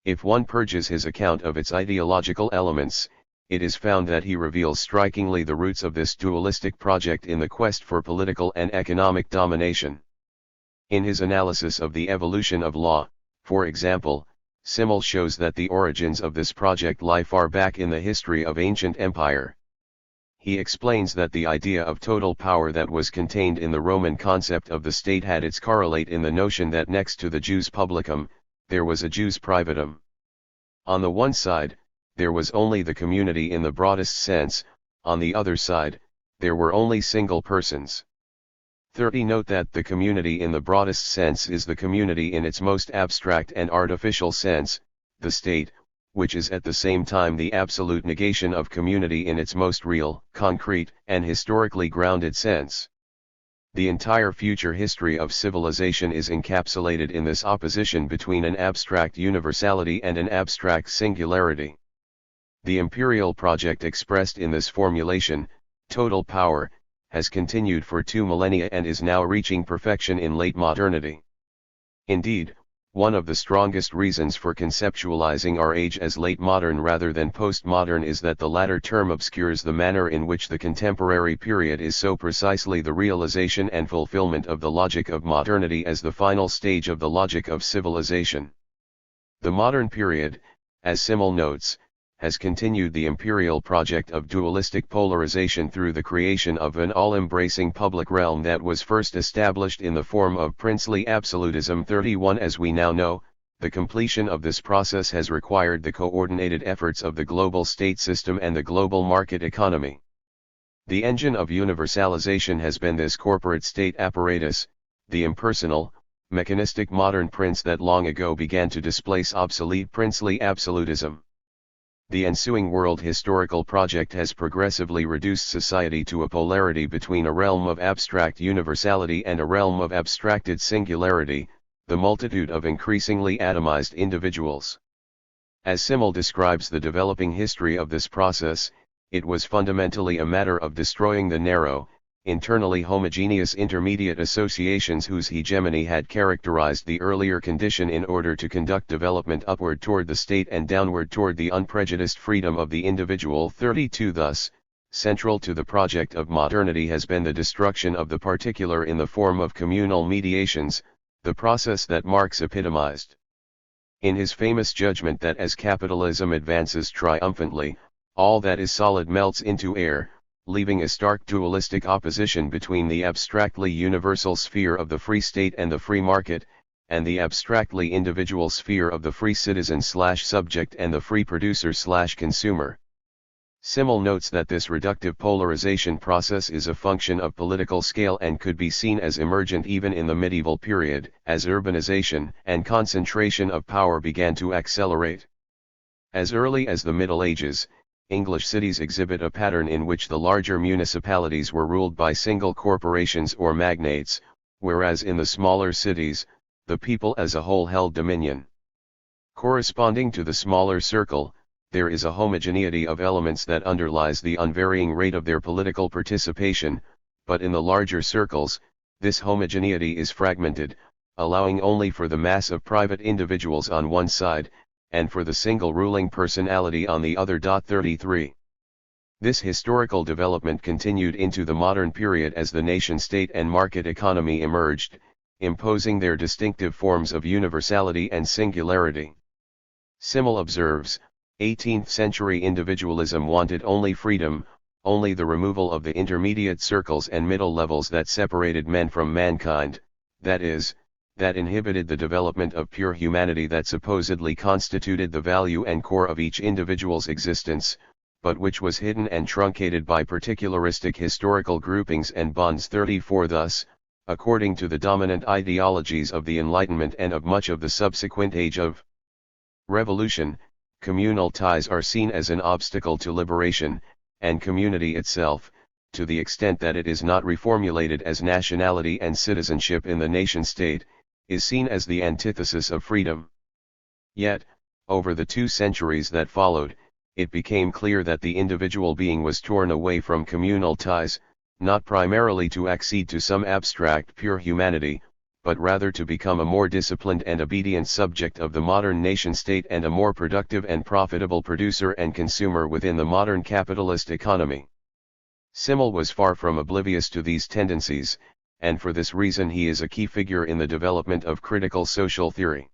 If one purges his account of its ideological elements, it is found that he reveals strikingly the roots of this dualistic project in the quest for political and economic domination. In his analysis of the evolution of law, for example, Simmel shows that the origins of this project lie far back in the history of ancient empire. He explains that the idea of total power that was contained in the Roman concept of the state had its correlate in the notion that next to the jus publicum, there was a jus privatum. On the one side, there was only the community in the broadest sense, on the other side, there were only single persons. 30. Note that the community in the broadest sense is the community in its most abstract and artificial sense, the state, which is at the same time the absolute negation of community in its most real, concrete, and historically grounded sense. The entire future history of civilization is encapsulated in this opposition between an abstract universality and an abstract singularity. The imperial project expressed in this formulation, total power, has continued for 2 millennia and is now reaching perfection in late modernity. Indeed, one of the strongest reasons for conceptualizing our age as late modern rather than postmodern is that the latter term obscures the manner in which the contemporary period is so precisely the realization and fulfillment of the logic of modernity as the final stage of the logic of civilization. The modern period, as Simmel notes, has continued the imperial project of dualistic polarization through the creation of an all-embracing public realm that was first established in the form of princely absolutism 31. As we now know, the completion of this process has required the coordinated efforts of the global state system and the global market economy. The engine of universalization has been this corporate state apparatus, the impersonal, mechanistic modern prince that long ago began to displace obsolete princely absolutism. The ensuing world historical project has progressively reduced society to a polarity between a realm of abstract universality and a realm of abstracted singularity, the multitude of increasingly atomized individuals. As Simmel describes the developing history of this process, it was fundamentally a matter of destroying the narrow, internally homogeneous intermediate associations whose hegemony had characterized the earlier condition in order to conduct development upward toward the state and downward toward the unprejudiced freedom of the individual. 32. Thus, central to the project of modernity has been the destruction of the particular in the form of communal mediations, the process that Marx epitomized. In his famous judgment that as capitalism advances triumphantly, all that is solid melts into air, leaving a stark dualistic opposition between the abstractly universal sphere of the free state and the free market, and the abstractly individual sphere of the free citizen/subject and the free producer/consumer. Simmel notes that this reductive polarization process is a function of political scale and could be seen as emergent even in the medieval period, as urbanization and concentration of power began to accelerate. As early as the Middle Ages, English cities exhibit a pattern in which the larger municipalities were ruled by single corporations or magnates, whereas in the smaller cities, the people as a whole held dominion. Corresponding to the smaller circle, there is a homogeneity of elements that underlies the unvarying rate of their political participation, but in the larger circles, this homogeneity is fragmented, allowing only for the mass of private individuals on one side, and for the single ruling personality on the other. 33. This historical development continued into the modern period as the nation-state and market economy emerged, imposing their distinctive forms of universality and singularity. Simmel observes, 18th century individualism wanted only freedom, only the removal of the intermediate circles and middle levels that separated men from mankind, that is, that inhibited the development of pure humanity that supposedly constituted the value and core of each individual's existence, but which was hidden and truncated by particularistic historical groupings and bonds. 34. Thus, according to the dominant ideologies of the Enlightenment and of much of the subsequent age of revolution, communal ties are seen as an obstacle to liberation, and community itself, to the extent that it is not reformulated as nationality and citizenship in the nation-state, is seen as the antithesis of freedom. Yet, over the 2 centuries that followed, it became clear that the individual being was torn away from communal ties, not primarily to accede to some abstract pure humanity, but rather to become a more disciplined and obedient subject of the modern nation-state and a more productive and profitable producer and consumer within the modern capitalist economy. Simmel was far from oblivious to these tendencies, and for this reason he is a key figure in the development of critical social theory.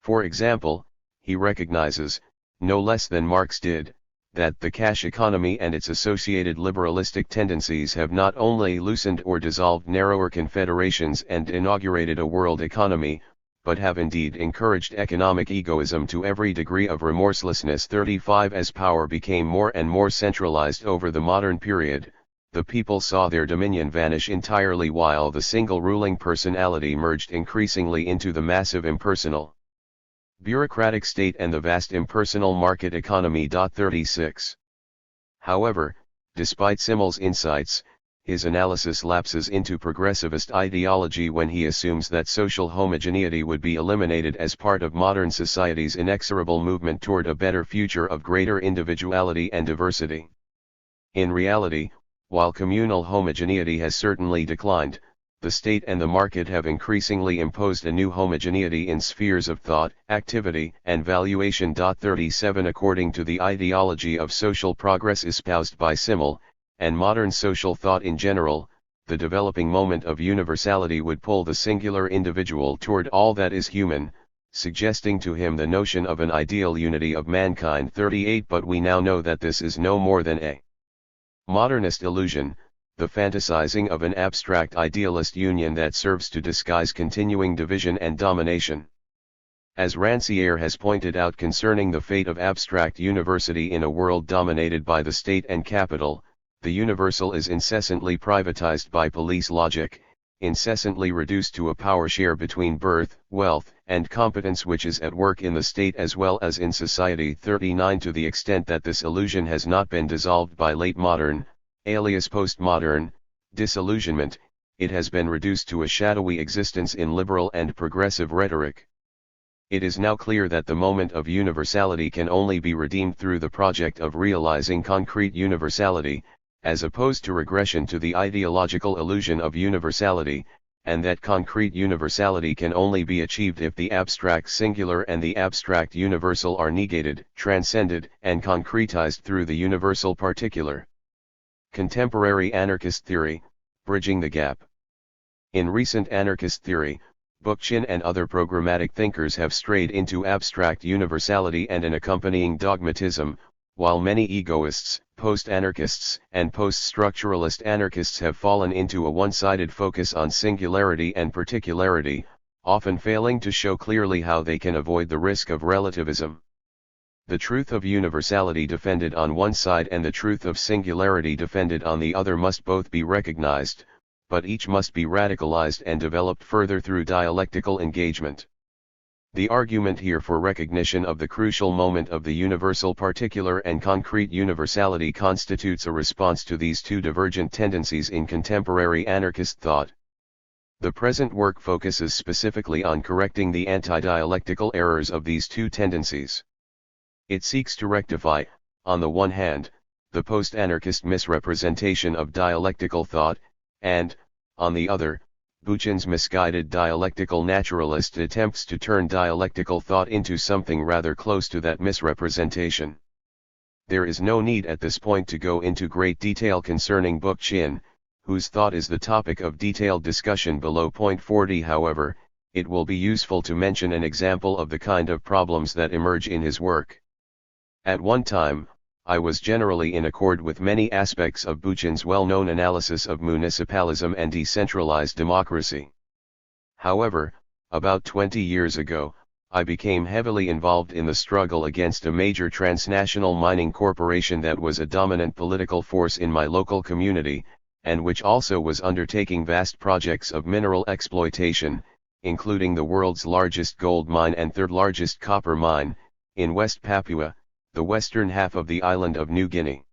For example, he recognizes, no less than Marx did, that the cash economy and its associated liberalistic tendencies have not only loosened or dissolved narrower confederations and inaugurated a world economy, but have indeed encouraged economic egoism to every degree of remorselessness. 35. As power became more and more centralized over the modern period, the people saw their dominion vanish entirely while the single ruling personality merged increasingly into the massive impersonal. Bureaucratic state and the vast impersonal market economy. 36. However, despite Simmel's insights, his analysis lapses into progressivist ideology when he assumes that social homogeneity would be eliminated as part of modern society's inexorable movement toward a better future of greater individuality and diversity. In reality, while communal homogeneity has certainly declined, the state and the market have increasingly imposed a new homogeneity in spheres of thought, activity, and valuation. 37 According to the ideology of social progress espoused by Simmel, and modern social thought in general, the developing moment of universality would pull the singular individual toward all that is human, suggesting to him the notion of an ideal unity of mankind. 38 But we now know that this is no more than a modernist illusion, the fantasizing of an abstract idealist union that serves to disguise continuing division and domination. As Rancière has pointed out concerning the fate of abstract university in a world dominated by the state and capital, the universal is incessantly privatized by police logic, incessantly reduced to a power share between birth, wealth, and competence which is at work in the state as well as in society. 39 To the extent that this illusion has not been dissolved by late modern, alias postmodern, disillusionment, it has been reduced to a shadowy existence in liberal and progressive rhetoric. It is now clear that the moment of universality can only be redeemed through the project of realizing concrete universality, as opposed to regression to the ideological illusion of universality, and that concrete universality can only be achieved if the abstract singular and the abstract universal are negated, transcended, and concretized through the universal particular. Contemporary anarchist theory, bridging the gap. In recent anarchist theory, Bookchin and other programmatic thinkers have strayed into abstract universality and an accompanying dogmatism, while many egoists, post-anarchists, and post-structuralist anarchists have fallen into a one-sided focus on singularity and particularity, often failing to show clearly how they can avoid the risk of relativism. The truth of universality defended on one side and the truth of singularity defended on the other must both be recognized, but each must be radicalized and developed further through dialectical engagement. The argument here for recognition of the crucial moment of the universal particular and concrete universality constitutes a response to these two divergent tendencies in contemporary anarchist thought. The present work focuses specifically on correcting the anti-dialectical errors of these two tendencies. It seeks to rectify, on the one hand, the post-anarchist misrepresentation of dialectical thought, and, on the other, Bookchin's misguided dialectical naturalist attempts to turn dialectical thought into something rather close to that misrepresentation. There is no need at this point to go into great detail concerning Bookchin, whose thought is the topic of detailed discussion below. Point 40. However, it will be useful to mention an example of the kind of problems that emerge in his work. At one time, I was generally in accord with many aspects of Bookchin's well-known analysis of municipalism and decentralized democracy. However, about 20 years ago, I became heavily involved in the struggle against a major transnational mining corporation that was a dominant political force in my local community, and which also was undertaking vast projects of mineral exploitation, including the world's largest gold mine and third largest copper mine, in West Papua, the western half of the island of New Guinea.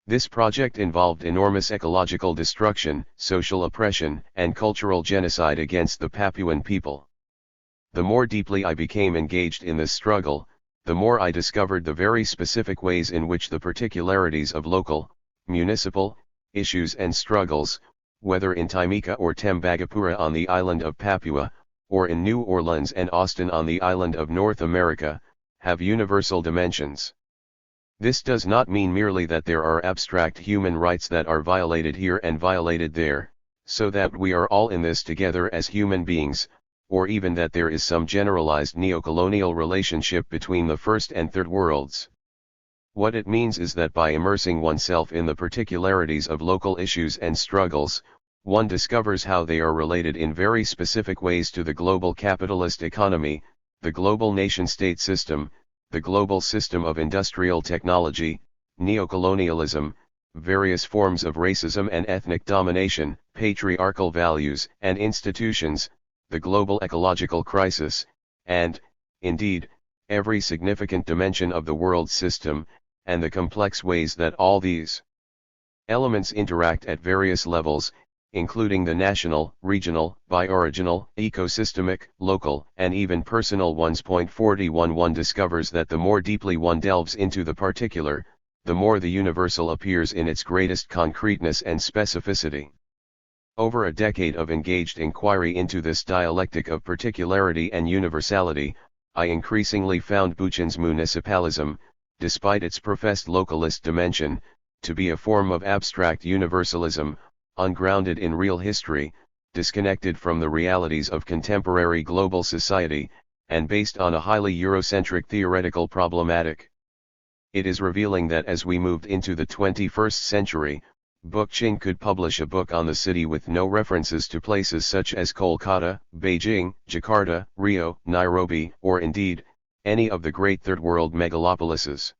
This project involved enormous ecological destruction, social oppression, and cultural genocide against the Papuan people. The more deeply I became engaged in this struggle, the more I discovered the very specific ways in which the particularities of local, municipal, issues and struggles, whether in Timika or Tembagapura on the island of Papua, or in New Orleans and Austin on the island of North America, have universal dimensions. This does not mean merely that there are abstract human rights that are violated here and violated there, so that we are all in this together as human beings, or even that there is some generalized neocolonial relationship between the first and third worlds. What it means is that by immersing oneself in the particularities of local issues and struggles, one discovers how they are related in very specific ways to the global capitalist economy, the global nation-state system, the global system of industrial technology, neocolonialism, various forms of racism and ethnic domination, patriarchal values and institutions, the global ecological crisis, and, indeed, every significant dimension of the world system, and the complex ways that all these elements interact at various levels, including the national, regional, bioregional, ecosystemic, local, and even personal ones. 41 One discovers that the more deeply one delves into the particular, the more the universal appears in its greatest concreteness and specificity. Over a decade of engaged inquiry into this dialectic of particularity and universality, I increasingly found Buchan's municipalism, despite its professed localist dimension, to be a form of abstract universalism, ungrounded in real history, disconnected from the realities of contemporary global society, and based on a highly Eurocentric theoretical problematic. It is revealing that as we moved into the 21st century, Buchan could publish a book on the city with no references to places such as Kolkata, Beijing, Jakarta, Rio, Nairobi, or indeed, any of the great Third World megalopolises.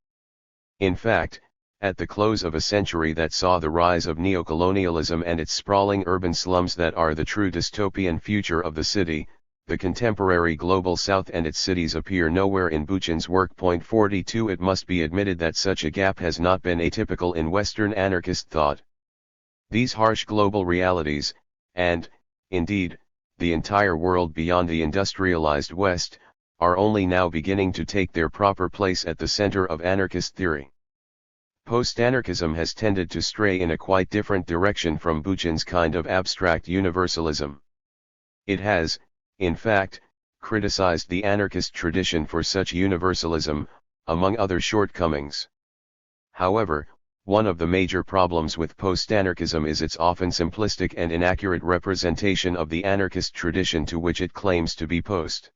In fact, at the close of a century that saw the rise of neocolonialism and its sprawling urban slums that are the true dystopian future of the city, the contemporary global south and its cities appear nowhere in Buchan's work. 42 It must be admitted that such a gap has not been atypical in Western anarchist thought. These harsh global realities, and, indeed, the entire world beyond the industrialized West, are only now beginning to take their proper place at the center of anarchist theory. Post-anarchism has tended to stray in a quite different direction from Buchan's kind of abstract universalism. It has, in fact, criticized the anarchist tradition for such universalism, among other shortcomings. However, one of the major problems with post-anarchism is its often simplistic and inaccurate representation of the anarchist tradition to which it claims to be post.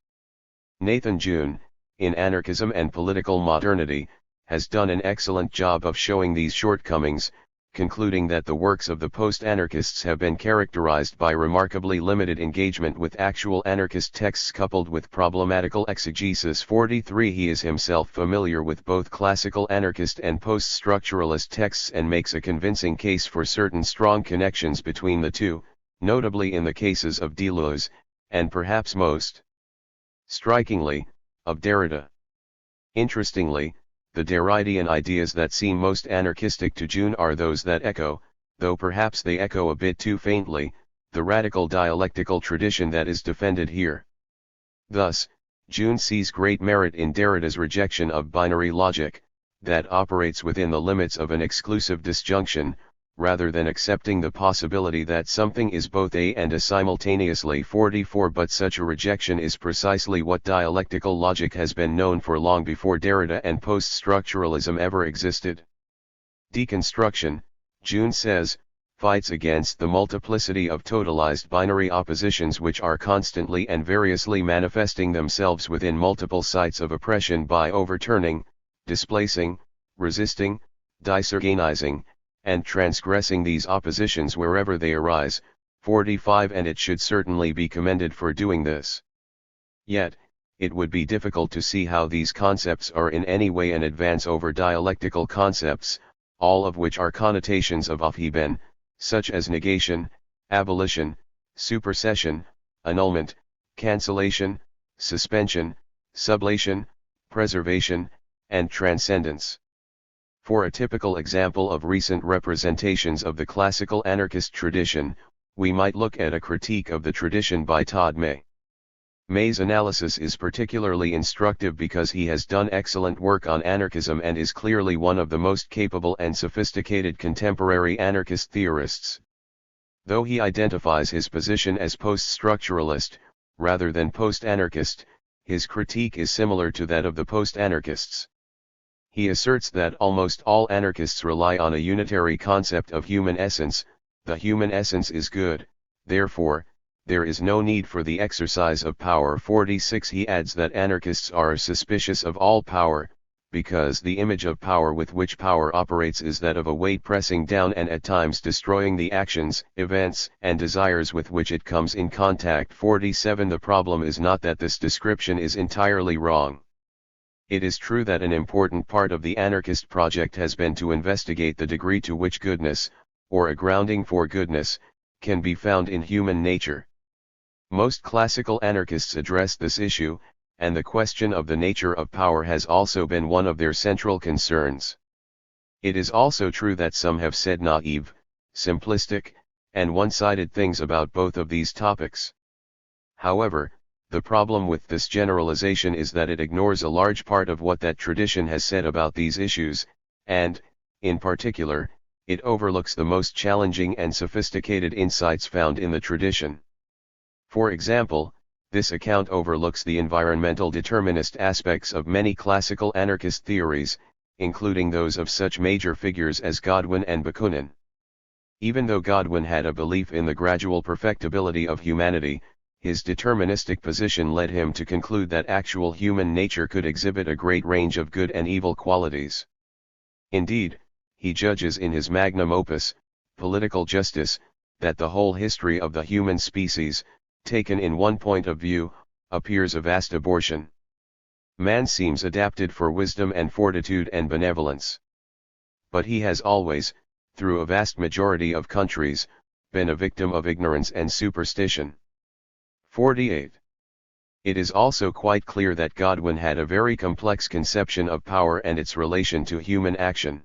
Nathan June, in Anarchism and Political Modernity, has done an excellent job of showing these shortcomings, concluding that the works of the post-anarchists have been characterized by remarkably limited engagement with actual anarchist texts coupled with problematical exegesis. 43 He is himself familiar with both classical anarchist and post-structuralist texts and makes a convincing case for certain strong connections between the two, notably in the cases of Deleuze, and perhaps most strikingly, of Derrida. Interestingly, the Derridean ideas that seem most anarchistic to June are those that echo, though perhaps they echo a bit too faintly, the radical dialectical tradition that is defended here. Thus, June sees great merit in Derrida's rejection of binary logic, that operates within the limits of an exclusive disjunction, rather than accepting the possibility that something is both a and a simultaneously. 44 But such a rejection is precisely what dialectical logic has been known for long before Derrida and post-structuralism ever existed. Deconstruction, June says, fights against the multiplicity of totalized binary oppositions which are constantly and variously manifesting themselves within multiple sites of oppression by overturning, displacing, resisting, disorganizing, and transgressing these oppositions wherever they arise. 45 And it should certainly be commended for doing this. Yet, it would be difficult to see how these concepts are in any way an advance over dialectical concepts, all of which are connotations of Aufheben, such as negation, abolition, supersession, annulment, cancellation, suspension, sublation, preservation, and transcendence. For a typical example of recent representations of the classical anarchist tradition, we might look at a critique of the tradition by Todd May. May's analysis is particularly instructive because he has done excellent work on anarchism and is clearly one of the most capable and sophisticated contemporary anarchist theorists. Though he identifies his position as post-structuralist, rather than post-anarchist, his critique is similar to that of the post-anarchists. He asserts that almost all anarchists rely on a unitary concept of human essence. The human essence is good, therefore, there is no need for the exercise of power. 46 He adds that anarchists are suspicious of all power, because the image of power with which power operates is that of a weight pressing down and at times destroying the actions, events, and desires with which it comes in contact. 47 The problem is not that this description is entirely wrong. It is true that an important part of the anarchist project has been to investigate the degree to which goodness, or a grounding for goodness, can be found in human nature. Most classical anarchists address this issue, and the question of the nature of power has also been one of their central concerns. It is also true that some have said naive, simplistic, and one-sided things about both of these topics. However, the problem with this generalization is that it ignores a large part of what that tradition has said about these issues, and, in particular, it overlooks the most challenging and sophisticated insights found in the tradition. For example, this account overlooks the environmental determinist aspects of many classical anarchist theories, including those of such major figures as Godwin and Bakunin. Even though Godwin had a belief in the gradual perfectibility of humanity, his deterministic position led him to conclude that actual human nature could exhibit a great range of good and evil qualities. Indeed, he judges in his magnum opus, Political Justice, that the whole history of the human species, taken in one point of view, appears a vast abortion. Man seems adapted for wisdom and fortitude and benevolence. But he has always, through a vast majority of countries, been a victim of ignorance and superstition. 48. It is also quite clear that Godwin had a very complex conception of power and its relation to human action.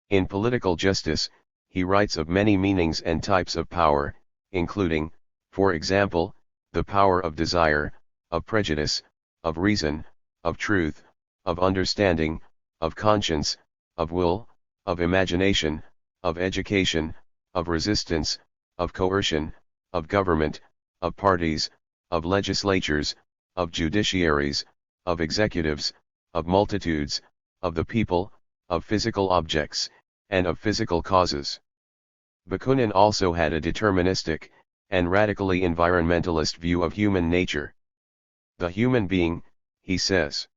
In Political Justice, he writes of many meanings and types of power, including, for example, the power of desire, of prejudice, of reason, of truth, of understanding, of conscience, of will, of imagination, of education, of resistance, of coercion, of government, of parties, of legislatures, of judiciaries, of executives, of multitudes, of the people, of physical objects, and of physical causes. Bakunin also had a deterministic, and radically environmentalist view of human nature. The human being, he says,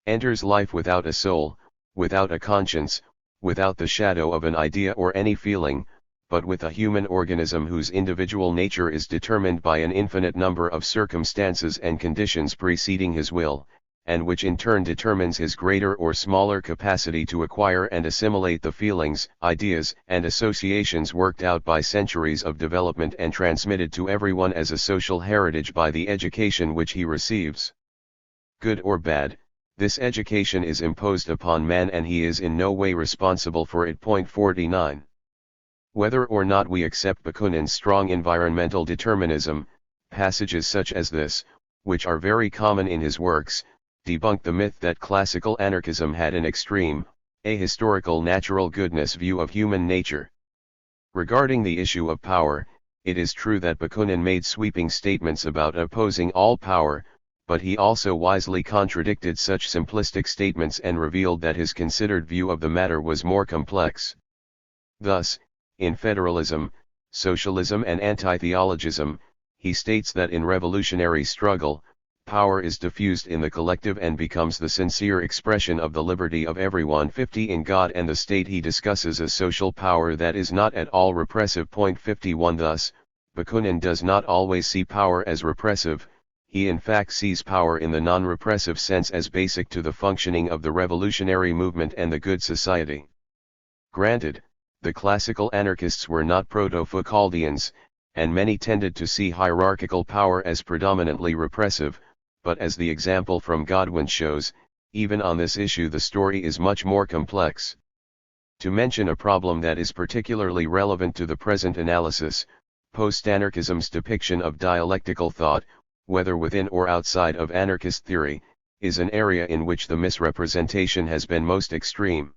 enters life without a soul, without a conscience, without the shadow of an idea or any feeling, but with a human organism whose individual nature is determined by an infinite number of circumstances and conditions preceding his will, and which in turn determines his greater or smaller capacity to acquire and assimilate the feelings, ideas, and associations worked out by centuries of development and transmitted to everyone as a social heritage by the education which he receives. Good or bad, this education is imposed upon man and he is in no way responsible for it. 49. Whether or not we accept Bakunin's strong environmental determinism, passages such as this, which are very common in his works, debunk the myth that classical anarchism had an extreme, ahistorical natural goodness view of human nature. Regarding the issue of power, it is true that Bakunin made sweeping statements about opposing all power, but he also wisely contradicted such simplistic statements and revealed that his considered view of the matter was more complex. Thus, in Federalism, Socialism and Anti-Theologism, he states that in revolutionary struggle, power is diffused in the collective and becomes the sincere expression of the liberty of everyone. 50. In God and the State he discusses a social power that is not at all repressive. 51. Thus, Bakunin does not always see power as repressive, he in fact sees power in the non-repressive sense as basic to the functioning of the revolutionary movement and the good society. Granted, the classical anarchists were not proto-Foucauldians, and many tended to see hierarchical power as predominantly repressive, but as the example from Godwin shows, even on this issue the story is much more complex. To mention a problem that is particularly relevant to the present analysis, post-anarchism's depiction of dialectical thought, whether within or outside of anarchist theory, is an area in which the misrepresentation has been most extreme.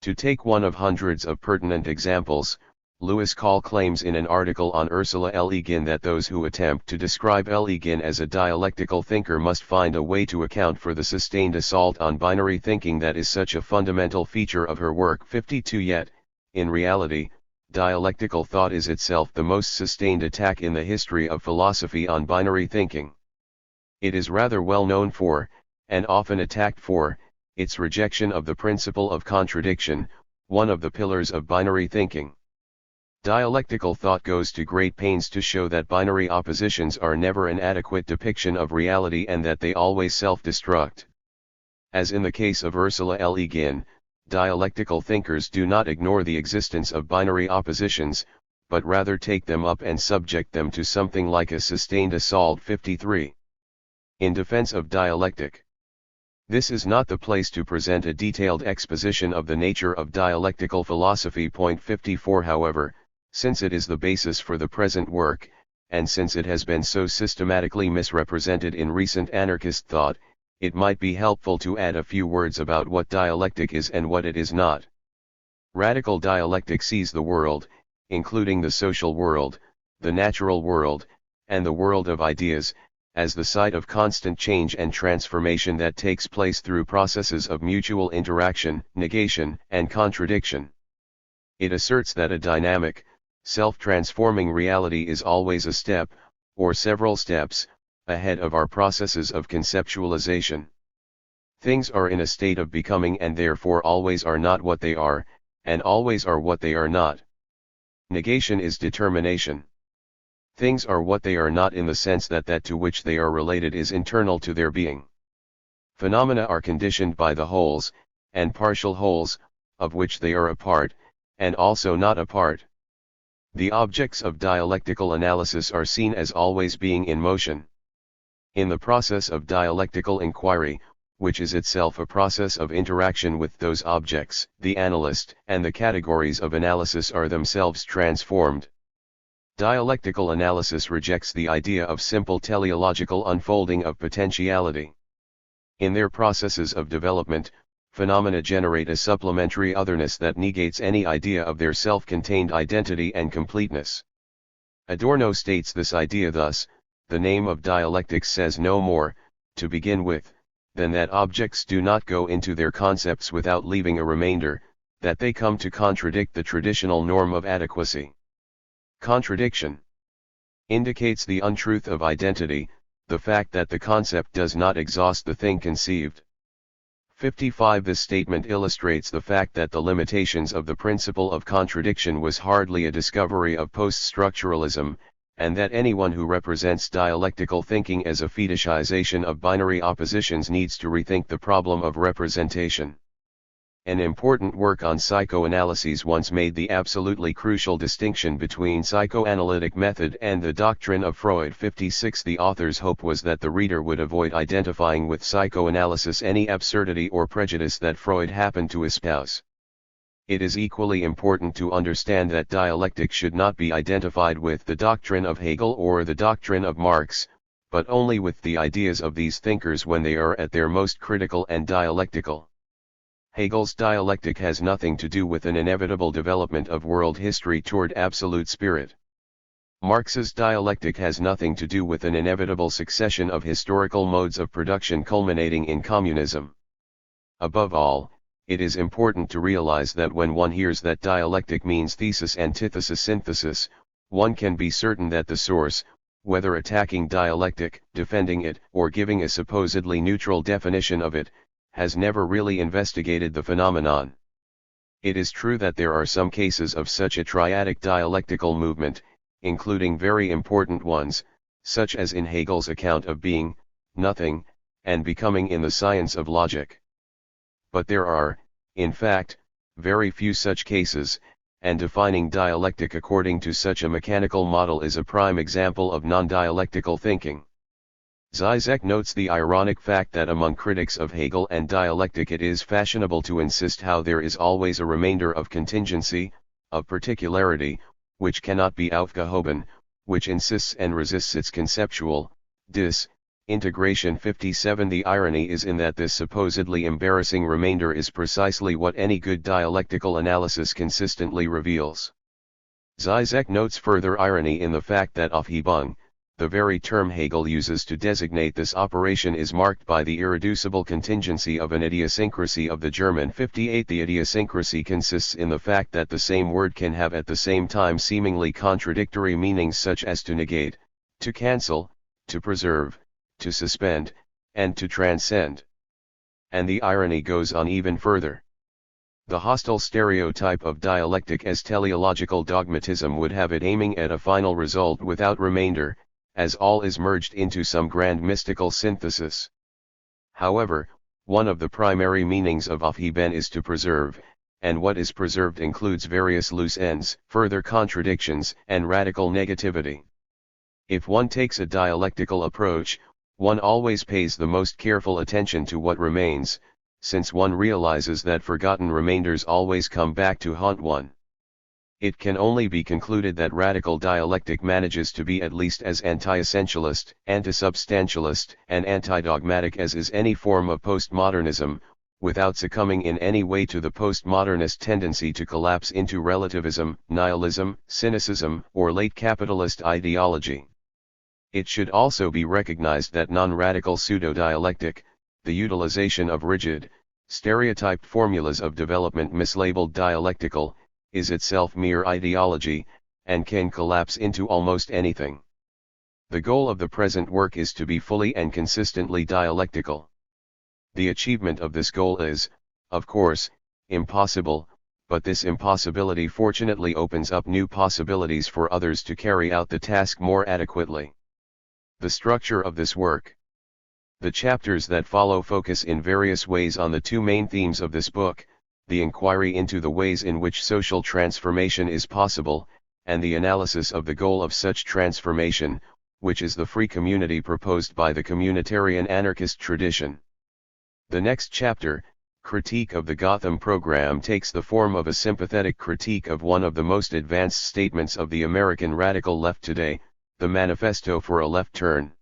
To take one of hundreds of pertinent examples, Lewis Call claims in an article on Ursula Le Guin that those who attempt to describe Le Guin as a dialectical thinker must find a way to account for the sustained assault on binary thinking that is such a fundamental feature of her work. 52. Yet, in reality, dialectical thought is itself the most sustained attack in the history of philosophy on binary thinking. It is rather well known for, and often attacked for, its rejection of the principle of contradiction, one of the pillars of binary thinking. Dialectical thought goes to great pains to show that binary oppositions are never an adequate depiction of reality and that they always self-destruct. As in the case of Ursula Le Guin, dialectical thinkers do not ignore the existence of binary oppositions, but rather take them up and subject them to something like a sustained assault. 53. In defense of dialectic. This is not the place to present a detailed exposition of the nature of dialectical philosophy. Point 54. However, since it is the basis for the present work, and since it has been so systematically misrepresented in recent anarchist thought, it might be helpful to add a few words about what dialectic is and what it is not. Radical dialectic sees the world, including the social world, the natural world, and the world of ideas, as the site of constant change and transformation that takes place through processes of mutual interaction, negation, and contradiction. It asserts that a dynamic, self-transforming reality is always a step, or several steps, ahead of our processes of conceptualization. Things are in a state of becoming and therefore always are not what they are, and always are what they are not. Negation is determination. Things are what they are not in the sense that that to which they are related is internal to their being. Phenomena are conditioned by the wholes, and partial wholes, of which they are a part, and also not a part. The objects of dialectical analysis are seen as always being in motion. In the process of dialectical inquiry, which is itself a process of interaction with those objects, the analyst and the categories of analysis are themselves transformed. Dialectical analysis rejects the idea of simple teleological unfolding of potentiality. In their processes of development, phenomena generate a supplementary otherness that negates any idea of their self-contained identity and completeness. Adorno states this idea thus: the name of dialectics says no more, to begin with, than that objects do not go into their concepts without leaving a remainder, that they come to contradict the traditional norm of adequacy. Contradiction indicates the untruth of identity, the fact that the concept does not exhaust the thing conceived. 55. This statement illustrates the fact that the limitations of the principle of contradiction was hardly a discovery of post-structuralism, and that anyone who represents dialectical thinking as a fetishization of binary oppositions needs to rethink the problem of representation. An important work on psychoanalyses once made the absolutely crucial distinction between psychoanalytic method and the doctrine of Freud. 56. The author's hope was that the reader would avoid identifying with psychoanalysis any absurdity or prejudice that Freud happened to espouse. It is equally important to understand that dialectic should not be identified with the doctrine of Hegel or the doctrine of Marx, but only with the ideas of these thinkers when they are at their most critical and dialectical. Hegel's dialectic has nothing to do with an inevitable development of world history toward absolute spirit. Marx's dialectic has nothing to do with an inevitable succession of historical modes of production culminating in communism. Above all, it is important to realize that when one hears that dialectic means thesis, antithesis, synthesis, one can be certain that the source, whether attacking dialectic, defending it, or giving a supposedly neutral definition of it, has never really investigated the phenomenon. It is true that there are some cases of such a triadic dialectical movement, including very important ones, such as in Hegel's account of being, nothing, and becoming in the science of logic. But there are, in fact, very few such cases, and defining dialectic according to such a mechanical model is a prime example of non-dialectical thinking. Zizek notes the ironic fact that among critics of Hegel and dialectic it is fashionable to insist how there is always a remainder of contingency, of particularity, which cannot be aufgehoben, which insists and resists its conceptual, integration. 57. The irony is in that this supposedly embarrassing remainder is precisely what any good dialectical analysis consistently reveals. Zizek notes further irony in the fact that Aufhebung, the very term Hegel uses to designate this operation, is marked by the irreducible contingency of an idiosyncrasy of the German. 58. The idiosyncrasy consists in the fact that the same word can have at the same time seemingly contradictory meanings such as to negate, to cancel, to preserve, to suspend, and to transcend. And the irony goes on even further. The hostile stereotype of dialectic as teleological dogmatism would have it aiming at a final result without remainder, as all is merged into some grand mystical synthesis. However, one of the primary meanings of Aufheben is to preserve, and what is preserved includes various loose ends, further contradictions, and radical negativity. If one takes a dialectical approach, One always pays the most careful attention to what remains, since one realizes that forgotten remainders always come back to haunt one. It can only be concluded that radical dialectic manages to be at least as anti-essentialist, anti-substantialist, and anti-dogmatic as is any form of postmodernism, without succumbing in any way to the postmodernist tendency to collapse into relativism, nihilism, cynicism, or late capitalist ideology. It should also be recognized that non-radical pseudo-dialectic, the utilization of rigid, stereotyped formulas of development mislabeled dialectical, is itself mere ideology, and can collapse into almost anything. The goal of the present work is to be fully and consistently dialectical. The achievement of this goal is, of course, impossible, but this impossibility fortunately opens up new possibilities for others to carry out the task more adequately. The structure of this work. The chapters that follow focus in various ways on the two main themes of this book, the inquiry into the ways in which social transformation is possible, and the analysis of the goal of such transformation, which is the free community proposed by the communitarian anarchist tradition. The next chapter, Critique of the Gotham Program, takes the form of a sympathetic critique of one of the most advanced statements of the American radical left today, the Manifesto for a Left Turn.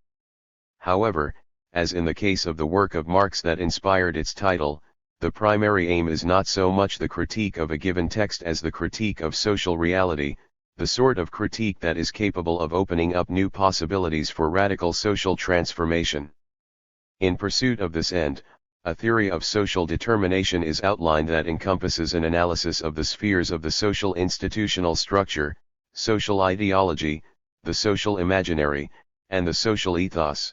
However, as in the case of the work of Marx that inspired its title, the primary aim is not so much the critique of a given text as the critique of social reality, the sort of critique that is capable of opening up new possibilities for radical social transformation. In pursuit of this end, a theory of social determination is outlined that encompasses an analysis of the spheres of the social institutional structure, social ideology, the social imaginary, and the social ethos.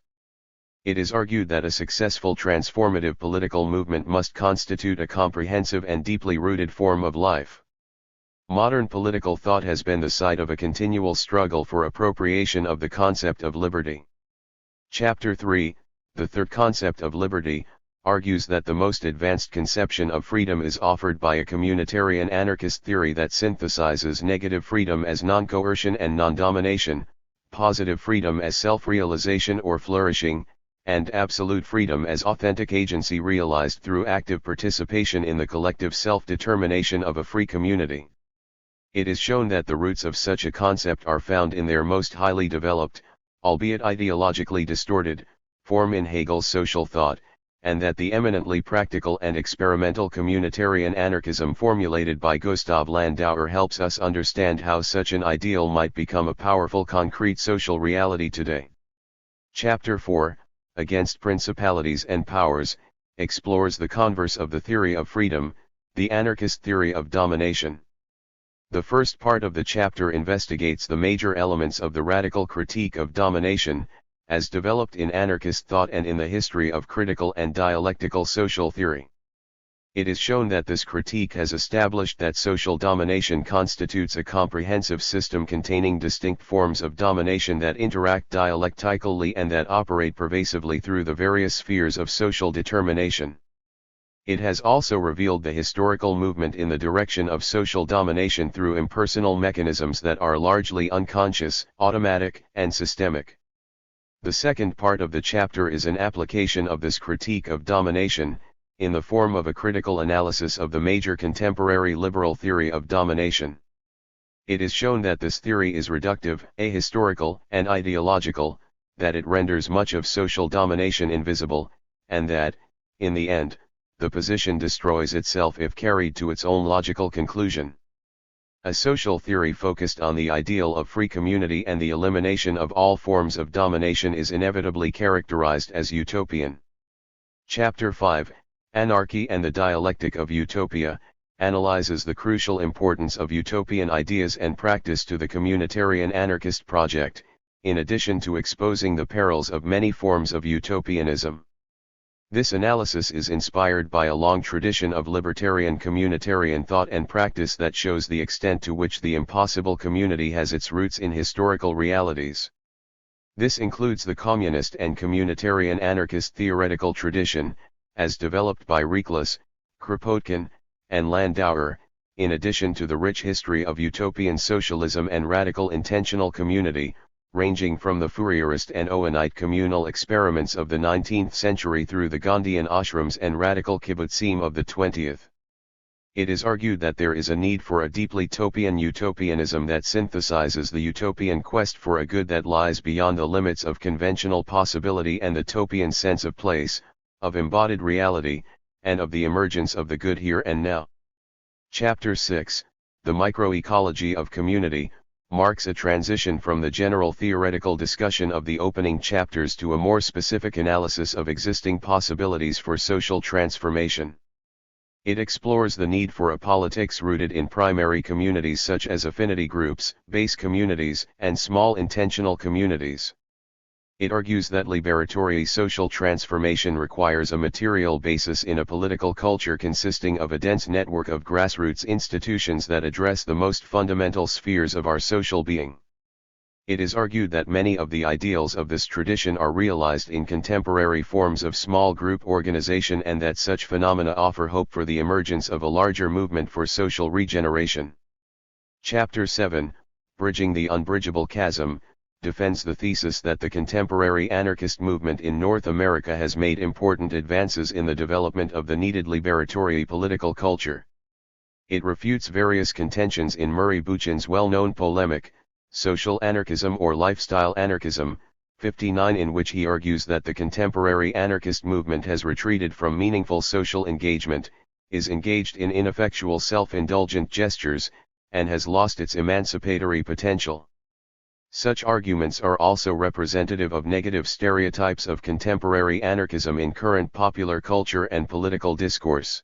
It is argued that a successful transformative political movement must constitute a comprehensive and deeply rooted form of life. Modern political thought has been the site of a continual struggle for appropriation of the concept of liberty. Chapter 3, the third concept of liberty, argues that the most advanced conception of freedom is offered by a communitarian anarchist theory that synthesizes negative freedom as non-coercion and non-domination, positive freedom as self-realization or flourishing, and absolute freedom as authentic agency realized through active participation in the collective self-determination of a free community. It is shown that the roots of such a concept are found in their most highly developed, albeit ideologically distorted, form in Hegel's social thought, and that the eminently practical and experimental communitarian anarchism formulated by Gustav Landauer helps us understand how such an ideal might become a powerful concrete social reality today. Chapter 4, Against Principalities and Powers, explores the converse of the theory of freedom, the anarchist theory of domination. The first part of the chapter investigates the major elements of the radical critique of domination, as developed in anarchist thought and in the history of critical and dialectical social theory. It is shown that this critique has established that social domination constitutes a comprehensive system containing distinct forms of domination that interact dialectically and that operate pervasively through the various spheres of social determination. It has also revealed the historical movement in the direction of social domination through impersonal mechanisms that are largely unconscious, automatic, and systemic. The second part of the chapter is an application of this critique of domination, in the form of a critical analysis of the major contemporary liberal theory of domination. It is shown that this theory is reductive, ahistorical, and ideological, that it renders much of social domination invisible, and that, in the end, the position destroys itself if carried to its own logical conclusion. A social theory focused on the ideal of free community and the elimination of all forms of domination is inevitably characterized as utopian. Chapter 5, Anarchy and the Dialectic of Utopia, analyzes the crucial importance of utopian ideas and practice to the communitarian anarchist project, in addition to exposing the perils of many forms of utopianism. This analysis is inspired by a long tradition of libertarian communitarian thought and practice that shows the extent to which the impossible community has its roots in historical realities. This includes the communist and communitarian anarchist theoretical tradition, as developed by Reclus, Kropotkin, and Landauer, in addition to the rich history of utopian socialism and radical intentional community, ranging from the Fourierist and Owenite communal experiments of the 19th century through the Gandhian ashrams and radical kibbutzim of the 20th. It is argued that there is a need for a deeply topian utopianism that synthesizes the utopian quest for a good that lies beyond the limits of conventional possibility and the topian sense of place, of embodied reality, and of the emergence of the good here and now. Chapter 6, The Microecology of Community, marks a transition from the general theoretical discussion of the opening chapters to a more specific analysis of existing possibilities for social transformation. It explores the need for a politics rooted in primary communities such as affinity groups, base communities, and small intentional communities. It argues that liberatory social transformation requires a material basis in a political culture consisting of a dense network of grassroots institutions that address the most fundamental spheres of our social being. It is argued that many of the ideals of this tradition are realized in contemporary forms of small group organization and that such phenomena offer hope for the emergence of a larger movement for social regeneration. Chapter 7, Bridging the Unbridgeable Chasm, defends the thesis that the contemporary anarchist movement in North America has made important advances in the development of the needed liberatory political culture. It refutes various contentions in Murray Boochin's well-known polemic, Social Anarchism or Lifestyle Anarchism, 59, in which he argues that the contemporary anarchist movement has retreated from meaningful social engagement, is engaged in ineffectual self-indulgent gestures, and has lost its emancipatory potential. Such arguments are also representative of negative stereotypes of contemporary anarchism in current popular culture and political discourse.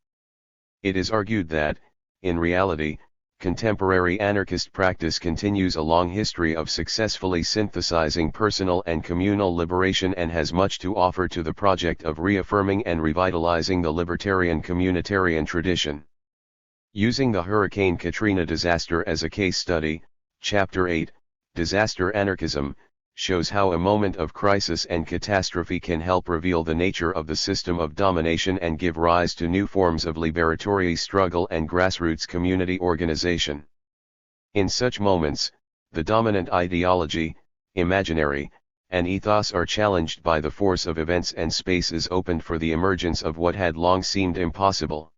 It is argued that, in reality, contemporary anarchist practice continues a long history of successfully synthesizing personal and communal liberation and has much to offer to the project of reaffirming and revitalizing the libertarian communitarian tradition. Using the Hurricane Katrina disaster as a case study, Chapter 8, Disaster Anarchism, shows how a moment of crisis and catastrophe can help reveal the nature of the system of domination and give rise to new forms of liberatory struggle and grassroots community organization. In such moments, the dominant ideology, imaginary, and ethos are challenged by the force of events and space is opened for the emergence of what had long seemed impossible.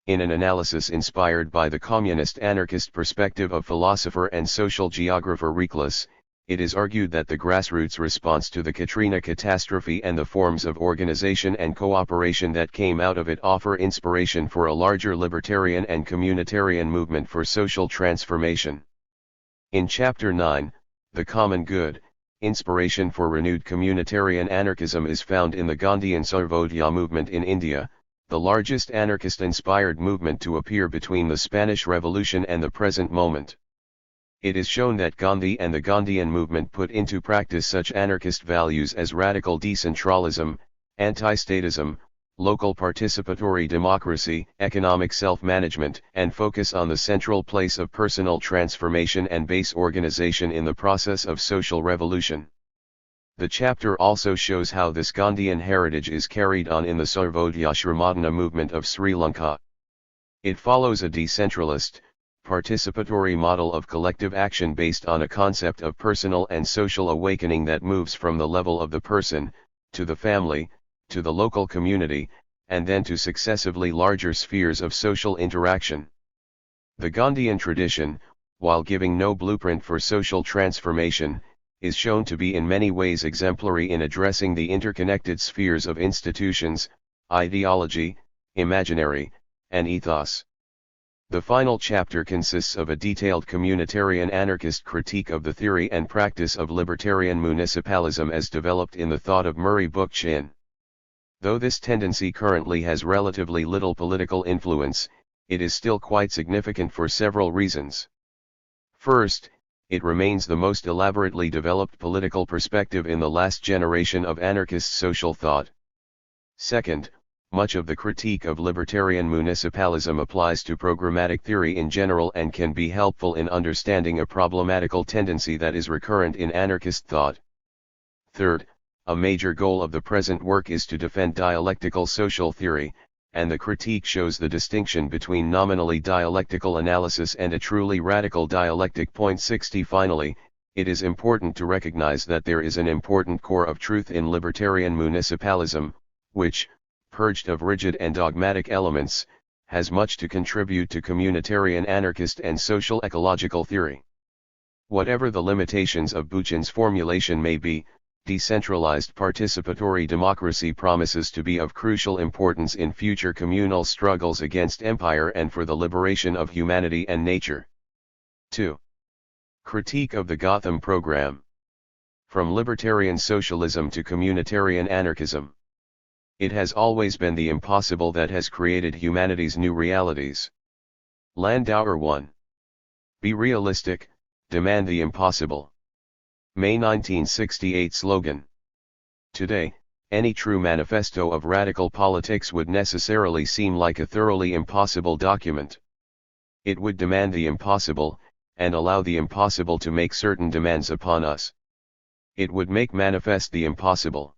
In an analysis inspired by the communist anarchist perspective of philosopher and social geographer Reclus, it is argued that the grassroots response to the Katrina catastrophe and the forms of organization and cooperation that came out of it offer inspiration for a larger libertarian and communitarian movement for social transformation. In Chapter 9, The Common Good, inspiration for renewed communitarian anarchism is found in the Gandhian Sarvodaya movement in India, the largest anarchist-inspired movement to appear between the Spanish Revolution and the present moment. It is shown that Gandhi and the Gandhian movement put into practice such anarchist values as radical decentralism, anti-statism, local participatory democracy, economic self-management, and focus on the central place of personal transformation and base organization in the process of social revolution. The chapter also shows how this Gandhian heritage is carried on in the Sarvodaya Shramadana movement of Sri Lanka. It follows a decentralist, participatory model of collective action based on a concept of personal and social awakening that moves from the level of the person, to the family, to the local community, and then to successively larger spheres of social interaction. The Gandhian tradition, while giving no blueprint for social transformation, is shown to be in many ways exemplary in addressing the interconnected spheres of institutions, ideology, imaginary, and ethos. The final chapter consists of a detailed communitarian anarchist critique of the theory and practice of libertarian municipalism as developed in the thought of Murray Boochin. Though this tendency currently has relatively little political influence, it is still quite significant for several reasons. First, it remains the most elaborately developed political perspective in the last generation of anarchist social thought. Second, much of the critique of libertarian municipalism applies to programmatic theory in general and can be helpful in understanding a problematical tendency that is recurrent in anarchist thought. Third, a major goal of the present work is to defend dialectical social theory, and the critique shows the distinction between nominally dialectical analysis and a truly radical dialectic. 60 Finally, it is important to recognize that there is an important core of truth in libertarian municipalism, which, purged of rigid and dogmatic elements, has much to contribute to communitarian anarchist and social ecological theory. Whatever the limitations of Buchan's formulation may be, decentralized participatory democracy promises to be of crucial importance in future communal struggles against empire and for the liberation of humanity and nature. 2. Critique of the Gotham Program. From libertarian socialism to communitarian anarchism. It has always been the impossible that has created humanity's new realities. Landauer 1. Be realistic, demand the impossible. May 1968 slogan. Today, any true manifesto of radical politics would necessarily seem like a thoroughly impossible document. It would demand the impossible, and allow the impossible to make certain demands upon us. It would make manifest the impossible.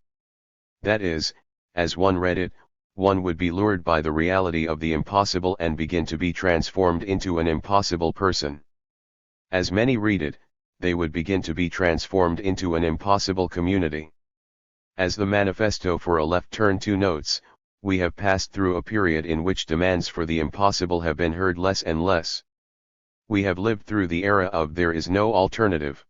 That is, as one read it, one would be lured by the reality of the impossible and begin to be transformed into an impossible person. As many read it, they would begin to be transformed into an impossible community. As the manifesto for a left turn to notes, we have passed through a period in which demands for the impossible have been heard less and less. We have lived through the era of there is no alternative.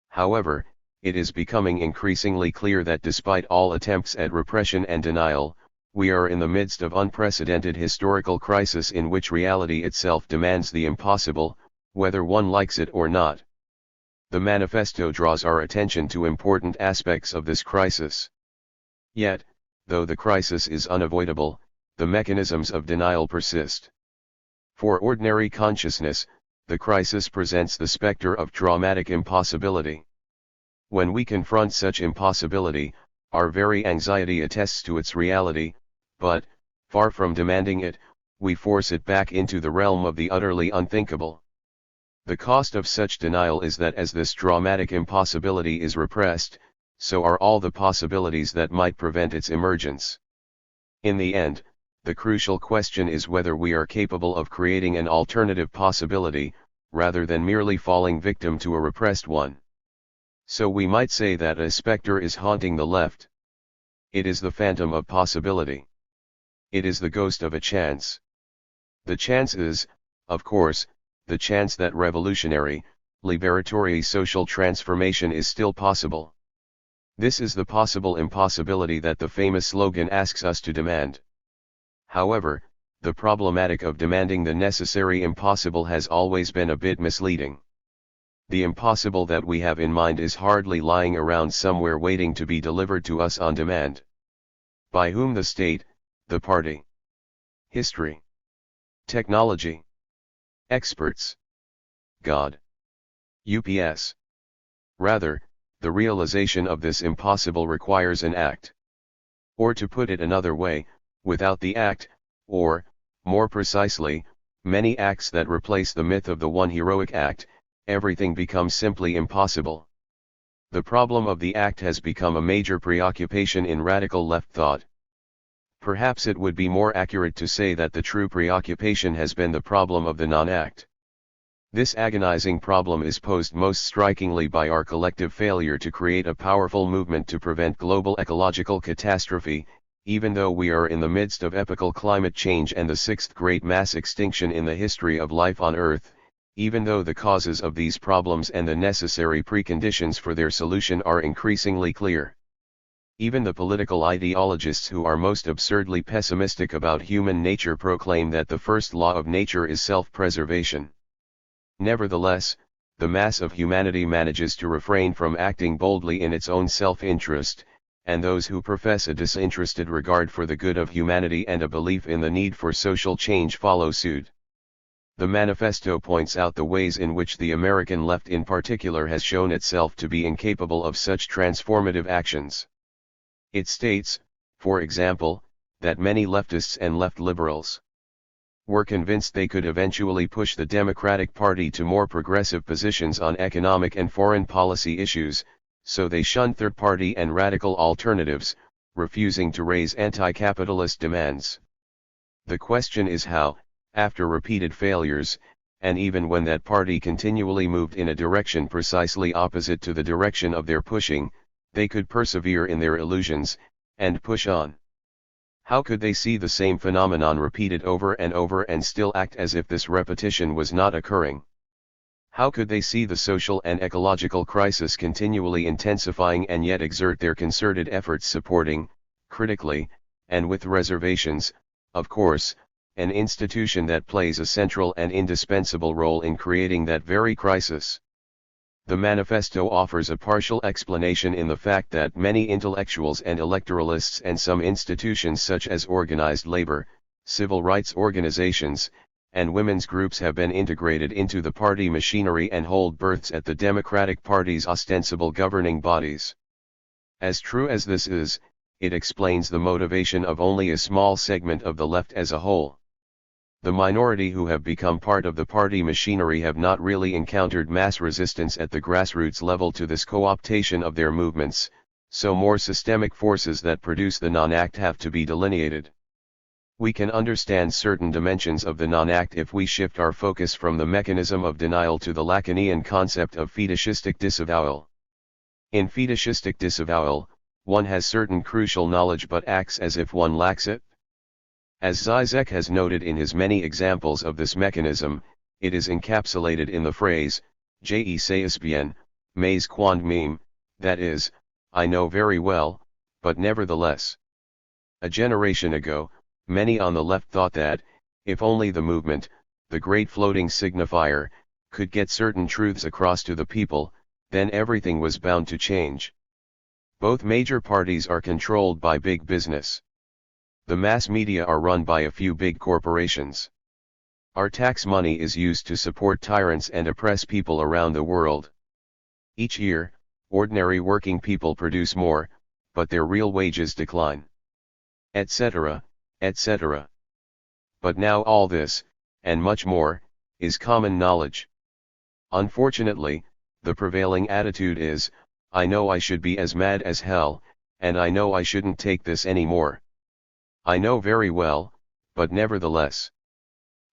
However, it is becoming increasingly clear that despite all attempts at repression and denial, we are in the midst of unprecedented historical crisis in which reality itself demands the impossible, whether one likes it or not. The manifesto draws our attention to important aspects of this crisis. Yet, though the crisis is unavoidable, the mechanisms of denial persist. For ordinary consciousness, the crisis presents the specter of dramatic impossibility. When we confront such impossibility, our very anxiety attests to its reality, but, far from demanding it, we force it back into the realm of the utterly unthinkable. The cost of such denial is that as this dramatic impossibility is repressed, so are all the possibilities that might prevent its emergence. In the end, the crucial question is whether we are capable of creating an alternative possibility, rather than merely falling victim to a repressed one. So we might say that a specter is haunting the left. It is the phantom of possibility. It is the ghost of a chance. The chance is, of course, the chance that revolutionary, liberatory social transformation is still possible. This is the possible impossibility that the famous slogan asks us to demand. However, the problematic of demanding the necessary impossible has always been a bit misleading. The impossible that we have in mind is hardly lying around somewhere waiting to be delivered to us on demand. By whom? The state, the party, history, technology, experts, God, UPS. Rather, the realization of this impossible requires an act. Or to put it another way, without the act, or, more precisely, many acts that replace the myth of the one heroic act, everything becomes simply impossible. The problem of the act has become a major preoccupation in radical left thought. Perhaps it would be more accurate to say that the true preoccupation has been the problem of the non-act. This agonizing problem is posed most strikingly by our collective failure to create a powerful movement to prevent global ecological catastrophe, even though we are in the midst of epochal climate change and the sixth great mass extinction in the history of life on Earth, even though the causes of these problems and the necessary preconditions for their solution are increasingly clear. Even the political ideologists who are most absurdly pessimistic about human nature proclaim that the first law of nature is self-preservation. Nevertheless, the mass of humanity manages to refrain from acting boldly in its own self-interest, and those who profess a disinterested regard for the good of humanity and a belief in the need for social change follow suit. The manifesto points out the ways in which the American left in particular has shown itself to be incapable of such transformative actions. It states, for example, that many leftists and left liberals were convinced they could eventually push the Democratic Party to more progressive positions on economic and foreign policy issues, so they shunned third-party and radical alternatives, refusing to raise anti-capitalist demands. The question is how, after repeated failures, and even when that party continually moved in a direction precisely opposite to the direction of their pushing, they could persevere in their illusions, and push on. How could they see the same phenomenon repeated over and over and still act as if this repetition was not occurring? How could they see the social and ecological crisis continually intensifying and yet exert their concerted efforts supporting, critically, and with reservations, of course, an institution that plays a central and indispensable role in creating that very crisis? The manifesto offers a partial explanation in the fact that many intellectuals and electoralists and some institutions such as organized labor, civil rights organizations, and women's groups have been integrated into the party machinery and hold berths at the Democratic Party's ostensible governing bodies. As true as this is, it explains the motivation of only a small segment of the left as a whole. The minority who have become part of the party machinery have not really encountered mass resistance at the grassroots level to this co-optation of their movements, so more systemic forces that produce the non-act have to be delineated. We can understand certain dimensions of the non-act if we shift our focus from the mechanism of denial to the Lacanian concept of fetishistic disavowal. In fetishistic disavowal, one has certain crucial knowledge but acts as if one lacks it. As Zizek has noted in his many examples of this mechanism, it is encapsulated in the phrase, Je sais bien, mais quand même, that is, I know very well, but nevertheless. A generation ago, many on the left thought that, if only the movement, the great floating signifier, could get certain truths across to the people, then everything was bound to change. Both major parties are controlled by big business. The mass media are run by a few big corporations. Our tax money is used to support tyrants and oppress people around the world. Each year, ordinary working people produce more, but their real wages decline. Etc., etc. But now all this, and much more, is common knowledge. Unfortunately, the prevailing attitude is, I know I should be as mad as hell, and I know I shouldn't take this anymore. I know very well, but nevertheless.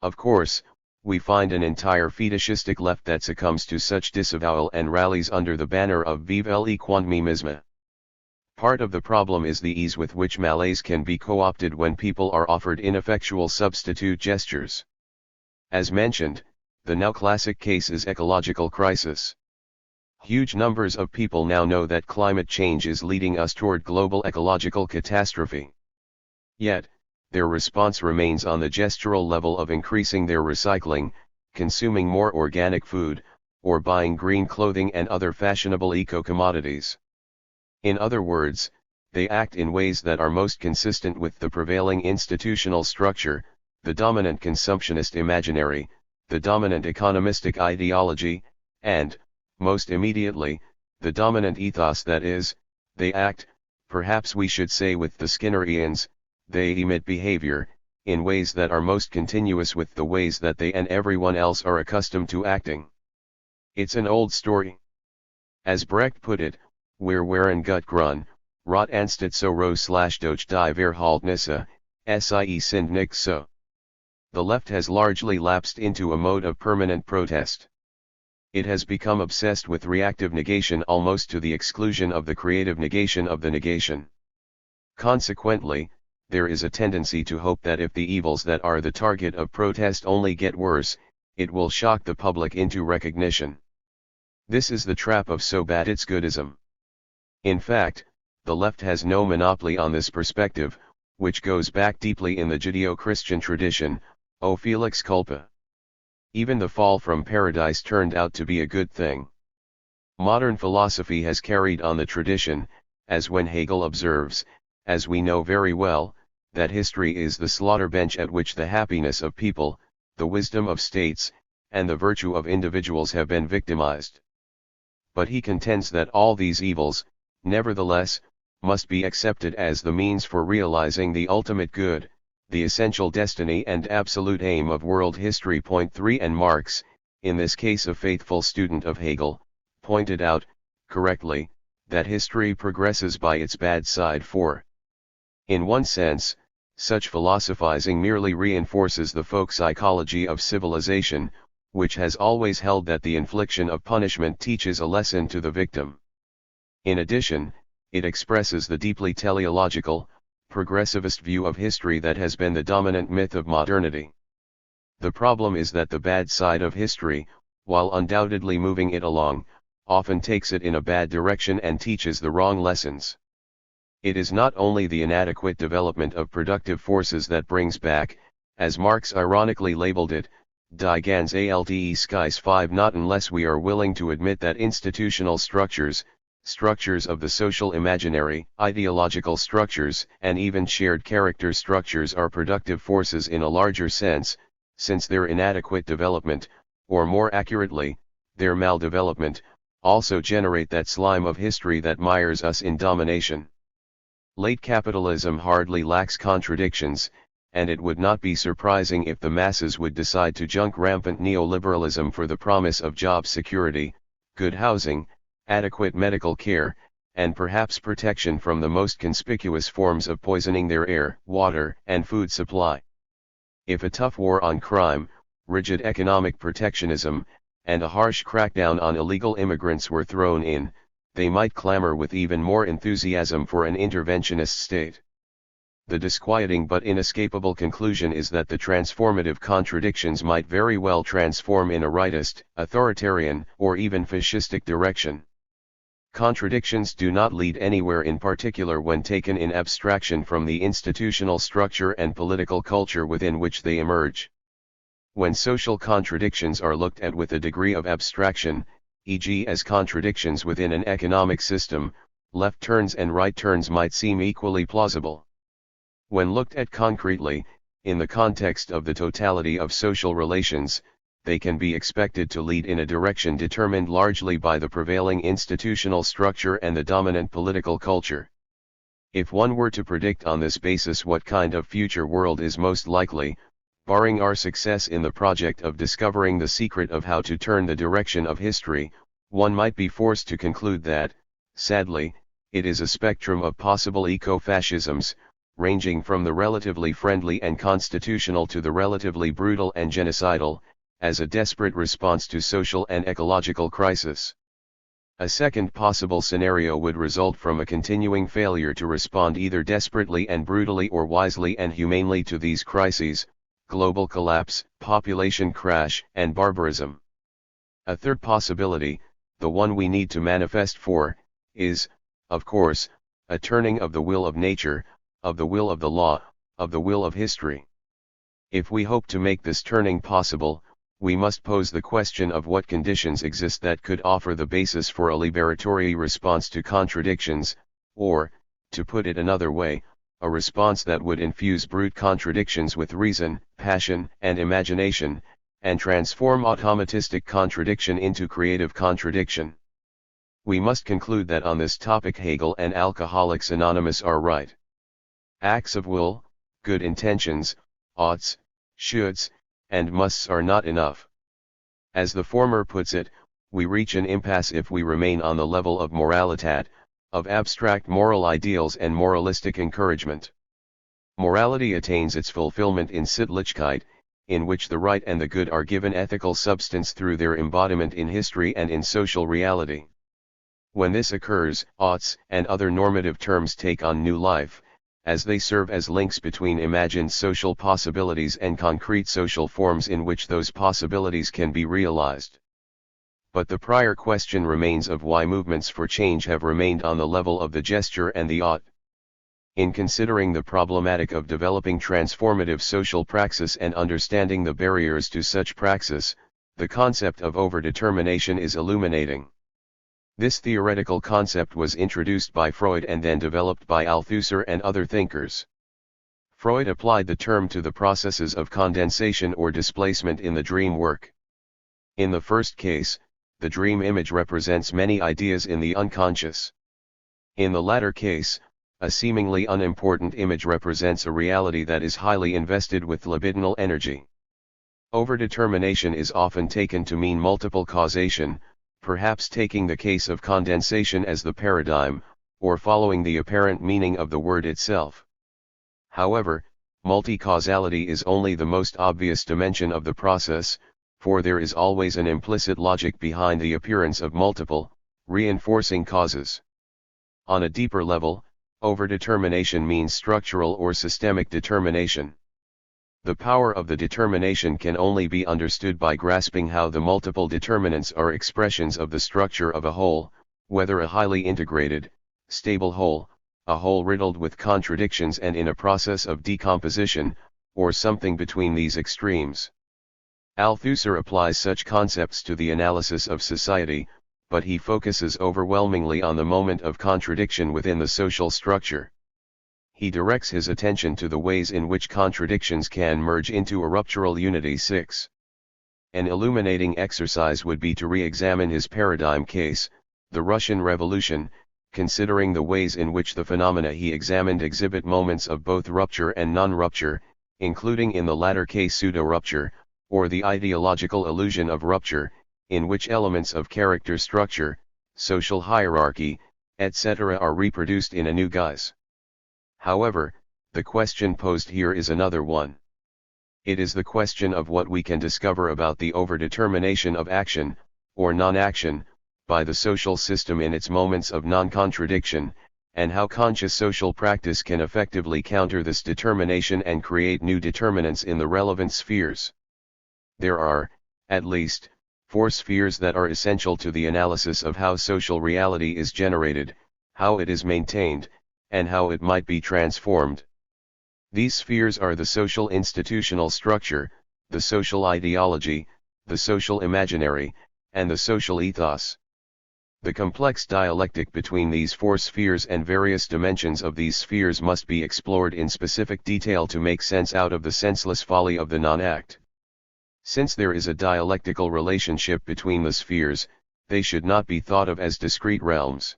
Of course, we find an entire fetishistic left that succumbs to such disavowal and rallies under the banner of Vive l'équantimisme. Part of the problem is the ease with which malaise can be co-opted when people are offered ineffectual substitute gestures. As mentioned, the now classic case is ecological crisis. Huge numbers of people now know that climate change is leading us toward global ecological catastrophe. Yet, their response remains on the gestural level of increasing their recycling, consuming more organic food, or buying green clothing and other fashionable eco-commodities. In other words, they act in ways that are most consistent with the prevailing institutional structure, the dominant consumptionist imaginary, the dominant economistic ideology, and, most immediately, the dominant ethos that is, they act, perhaps we should say with the Skinnerians, they emit behavior, in ways that are most continuous with the ways that they and everyone else are accustomed to acting. It's an old story. As Brecht put it, wir waren gut grun, rot anstatt so /durch die Verhaltnisse, sie sind nicht so. The left has largely lapsed into a mode of permanent protest. It has become obsessed with reactive negation almost to the exclusion of the creative negation of the negation. Consequently, there is a tendency to hope that if the evils that are the target of protest only get worse, it will shock the public into recognition. This is the trap of so bad it's goodism. In fact, the left has no monopoly on this perspective, which goes back deeply in the Judeo-Christian tradition, o felix culpa. Even the fall from paradise turned out to be a good thing. Modern philosophy has carried on the tradition, as when Hegel observes, as we know very well, that history is the slaughter bench at which the happiness of people, the wisdom of states, and the virtue of individuals have been victimized. But he contends that all these evils, nevertheless, must be accepted as the means for realizing the ultimate good, the essential destiny and absolute aim of world history. 3 And Marx, in this case a faithful student of Hegel, pointed out, correctly, that history progresses by its bad side for. In one sense, such philosophizing merely reinforces the folk psychology of civilization, which has always held that the infliction of punishment teaches a lesson to the victim. In addition, it expresses the deeply teleological, progressivist view of history that has been the dominant myth of modernity. The problem is that the bad side of history, while undoubtedly moving it along, often takes it in a bad direction and teaches the wrong lessons. It is not only the inadequate development of productive forces that brings back, as Marx ironically labeled it, die ganz alte skies 5, not unless we are willing to admit that institutional structures, structures of the social imaginary, ideological structures, and even shared character structures are productive forces in a larger sense, since their inadequate development, or more accurately, their maldevelopment, also generate that slime of history that mires us in domination. Late capitalism hardly lacks contradictions, and it would not be surprising if the masses would decide to junk rampant neoliberalism for the promise of job security, good housing, adequate medical care, and perhaps protection from the most conspicuous forms of poisoning their air, water, and food supply. If a tough war on crime, rigid economic protectionism, and a harsh crackdown on illegal immigrants were thrown in, they might clamor with even more enthusiasm for an interventionist state. The disquieting but inescapable conclusion is that the transformative contradictions might very well transform in a rightist, authoritarian, or even fascistic direction. Contradictions do not lead anywhere in particular when taken in abstraction from the institutional structure and political culture within which they emerge. When social contradictions are looked at with a degree of abstraction, e.g. as contradictions within an economic system, left turns and right turns might seem equally plausible. When looked at concretely, in the context of the totality of social relations, they can be expected to lead in a direction determined largely by the prevailing institutional structure and the dominant political culture. If one were to predict on this basis what kind of future world is most likely, barring our success in the project of discovering the secret of how to turn the direction of history, one might be forced to conclude that, sadly, it is a spectrum of possible eco-fascisms, ranging from the relatively friendly and constitutional to the relatively brutal and genocidal, as a desperate response to social and ecological crisis. A second possible scenario would result from a continuing failure to respond either desperately and brutally or wisely and humanely to these crises: global collapse, population crash, and barbarism. A third possibility, the one we need to manifest for, is, of course, a turning of the will of nature, of the will of the law, of the will of history. If we hope to make this turning possible, we must pose the question of what conditions exist that could offer the basis for a liberatory response to contradictions, or, to put it another way, a response that would infuse brute contradictions with reason, passion, and imagination, and transform automatistic contradiction into creative contradiction. We must conclude that on this topic Hegel and Alcoholics Anonymous are right. Acts of will, good intentions, oughts, shoulds, and musts are not enough. As the former puts it, we reach an impasse if we remain on the level of moralitat, of abstract moral ideals and moralistic encouragement. Morality attains its fulfillment in Sittlichkeit, in which the right and the good are given ethical substance through their embodiment in history and in social reality. When this occurs, oughts and other normative terms take on new life, as they serve as links between imagined social possibilities and concrete social forms in which those possibilities can be realized. But the prior question remains of why movements for change have remained on the level of the gesture and the ought. In considering the problematic of developing transformative social praxis and understanding the barriers to such praxis, the concept of overdetermination is illuminating. This theoretical concept was introduced by Freud and then developed by Althusser and other thinkers. Freud applied the term to the processes of condensation or displacement in the dream work. In the first case, the dream image represents many ideas in the unconscious. In the latter case, a seemingly unimportant image represents a reality that is highly invested with libidinal energy. Overdetermination is often taken to mean multiple causation, perhaps taking the case of condensation as the paradigm, or following the apparent meaning of the word itself. However, multi-causality is only the most obvious dimension of the process, for there is always an implicit logic behind the appearance of multiple, reinforcing causes. On a deeper level, overdetermination means structural or systemic determination. The power of the determination can only be understood by grasping how the multiple determinants are expressions of the structure of a whole, whether a highly integrated, stable whole, a whole riddled with contradictions and in a process of decomposition, or something between these extremes. Althusser applies such concepts to the analysis of society, but he focuses overwhelmingly on the moment of contradiction within the social structure. He directs his attention to the ways in which contradictions can merge into a ruptural unity. 6. An illuminating exercise would be to re-examine his paradigm case, the Russian Revolution, considering the ways in which the phenomena he examined exhibit moments of both rupture and non-rupture, including in the latter case pseudo-rupture, or the ideological illusion of rupture, in which elements of character structure, social hierarchy, etc. are reproduced in a new guise. However, the question posed here is another one. It is the question of what we can discover about the overdetermination of action, or non-action, by the social system in its moments of non-contradiction, and how conscious social practice can effectively counter this determination and create new determinants in the relevant spheres. There are, at least, 4 spheres that are essential to the analysis of how social reality is generated, how it is maintained, and how it might be transformed. These spheres are the social institutional structure, the social ideology, the social imaginary, and the social ethos. The complex dialectic between these 4 spheres and various dimensions of these spheres must be explored in specific detail to make sense out of the senseless folly of the non-act. Since there is a dialectical relationship between the spheres, they should not be thought of as discrete realms.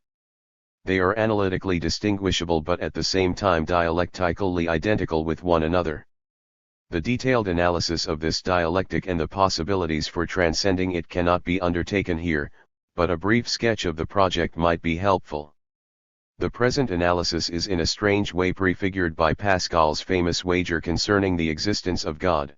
They are analytically distinguishable but at the same time dialectically identical with one another. The detailed analysis of this dialectic and the possibilities for transcending it cannot be undertaken here, but a brief sketch of the project might be helpful. The present analysis is in a strange way prefigured by Pascal's famous wager concerning the existence of God.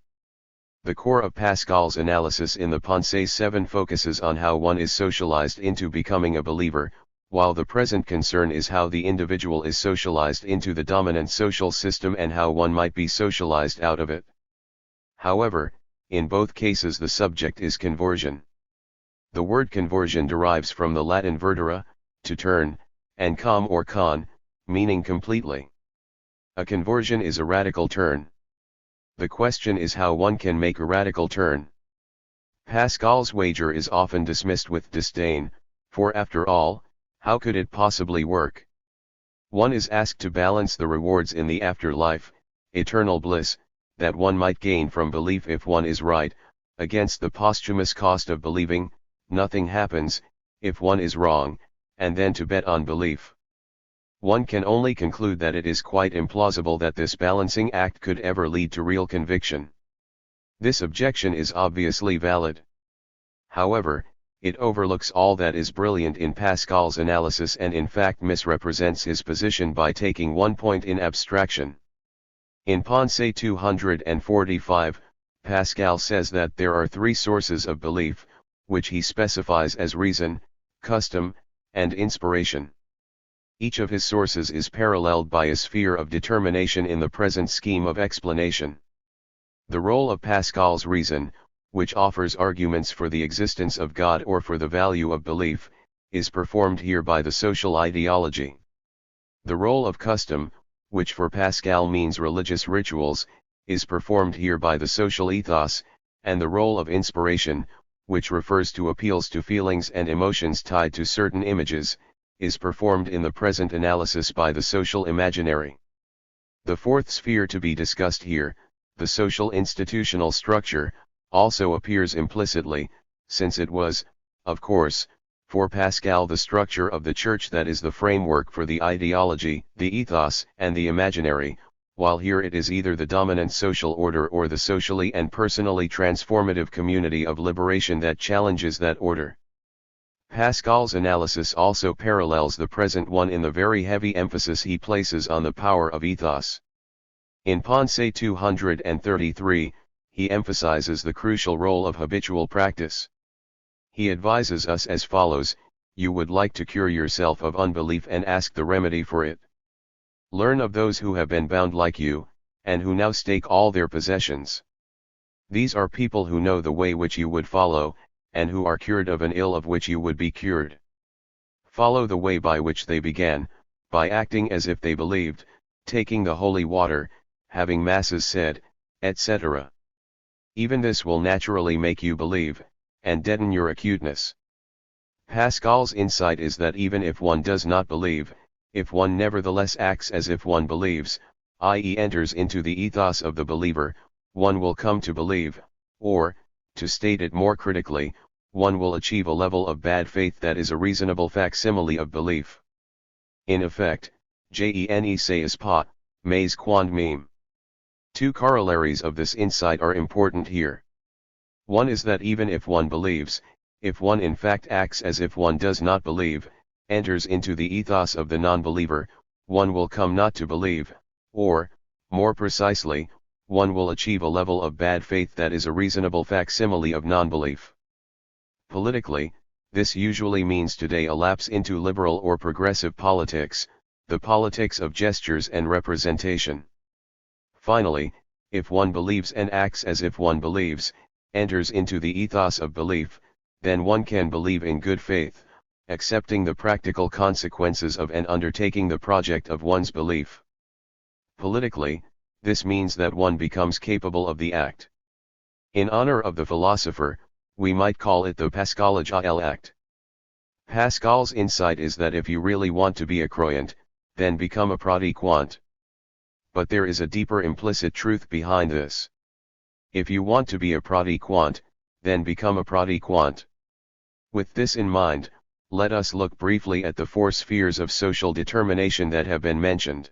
The core of Pascal's analysis in the Pensée 7 focuses on how one is socialized into becoming a believer, while the present concern is how the individual is socialized into the dominant social system and how one might be socialized out of it. However, in both cases the subject is conversion. The word conversion derives from the Latin vertere, to turn, and com or con, meaning completely. A conversion is a radical turn. The question is how one can make a radical turn. Pascal's wager is often dismissed with disdain, for after all, how could it possibly work? One is asked to balance the rewards in the afterlife, eternal bliss, that one might gain from belief if one is right, against the posthumous cost of believing, nothing happens, if one is wrong, and then to bet on belief. One can only conclude that it is quite implausible that this balancing act could ever lead to real conviction. This objection is obviously valid. However, it overlooks all that is brilliant in Pascal's analysis and in fact misrepresents his position by taking one point in abstraction. In Pensée 245, Pascal says that there are 3 sources of belief, which he specifies as reason, custom, and inspiration. Each of his sources is paralleled by a sphere of determination in the present scheme of explanation. The role of Pascal's reason, which offers arguments for the existence of God or for the value of belief, is performed here by the social ideology. The role of custom, which for Pascal means religious rituals, is performed here by the social ethos, and the role of inspiration, which refers to appeals to feelings and emotions tied to certain images, is performed in the present analysis by the social imaginary. The 4th sphere to be discussed here, the social institutional structure, also appears implicitly, since it was, of course, for Pascal the structure of the church that is the framework for the ideology, the ethos, and the imaginary, while here it is either the dominant social order or the socially and personally transformative community of liberation that challenges that order. Pascal's analysis also parallels the present one in the very heavy emphasis he places on the power of ethos. In Pensée 233, he emphasizes the crucial role of habitual practice. He advises us as follows: you would like to cure yourself of unbelief and ask the remedy for it. Learn of those who have been bound like you, and who now stake all their possessions. These are people who know the way which you would follow, and who are cured of an ill of which you would be cured. Follow the way by which they began, by acting as if they believed, taking the holy water, having masses said, etc. Even this will naturally make you believe, and deaden your acuteness. Pascal's insight is that even if one does not believe, if one nevertheless acts as if one believes, i.e. enters into the ethos of the believer, one will come to believe, or, to state it more critically, one will achieve a level of bad faith that is a reasonable facsimile of belief. In effect, gene sais pas, mais quand meme. Two corollaries of this insight are important here. One is that even if one believes, if one in fact acts as if one does not believe, enters into the ethos of the non-believer, one will come not to believe, or, more precisely, one will achieve a level of bad faith that is a reasonable facsimile of non-belief. Politically, this usually means today a lapse into liberal or progressive politics, the politics of gestures and representation. Finally, if one believes and acts as if one believes, enters into the ethos of belief, then one can believe in good faith, accepting the practical consequences of and undertaking the project of one's belief. Politically, this means that one becomes capable of the act. In honor of the philosopher, we might call it the Pascalogile act. Pascal's insight is that if you really want to be a croyant, then become a pratiquant. But there is a deeper implicit truth behind this. If you want to be a pratiquant, then become a pratiquant. With this in mind, let us look briefly at the four spheres of social determination that have been mentioned.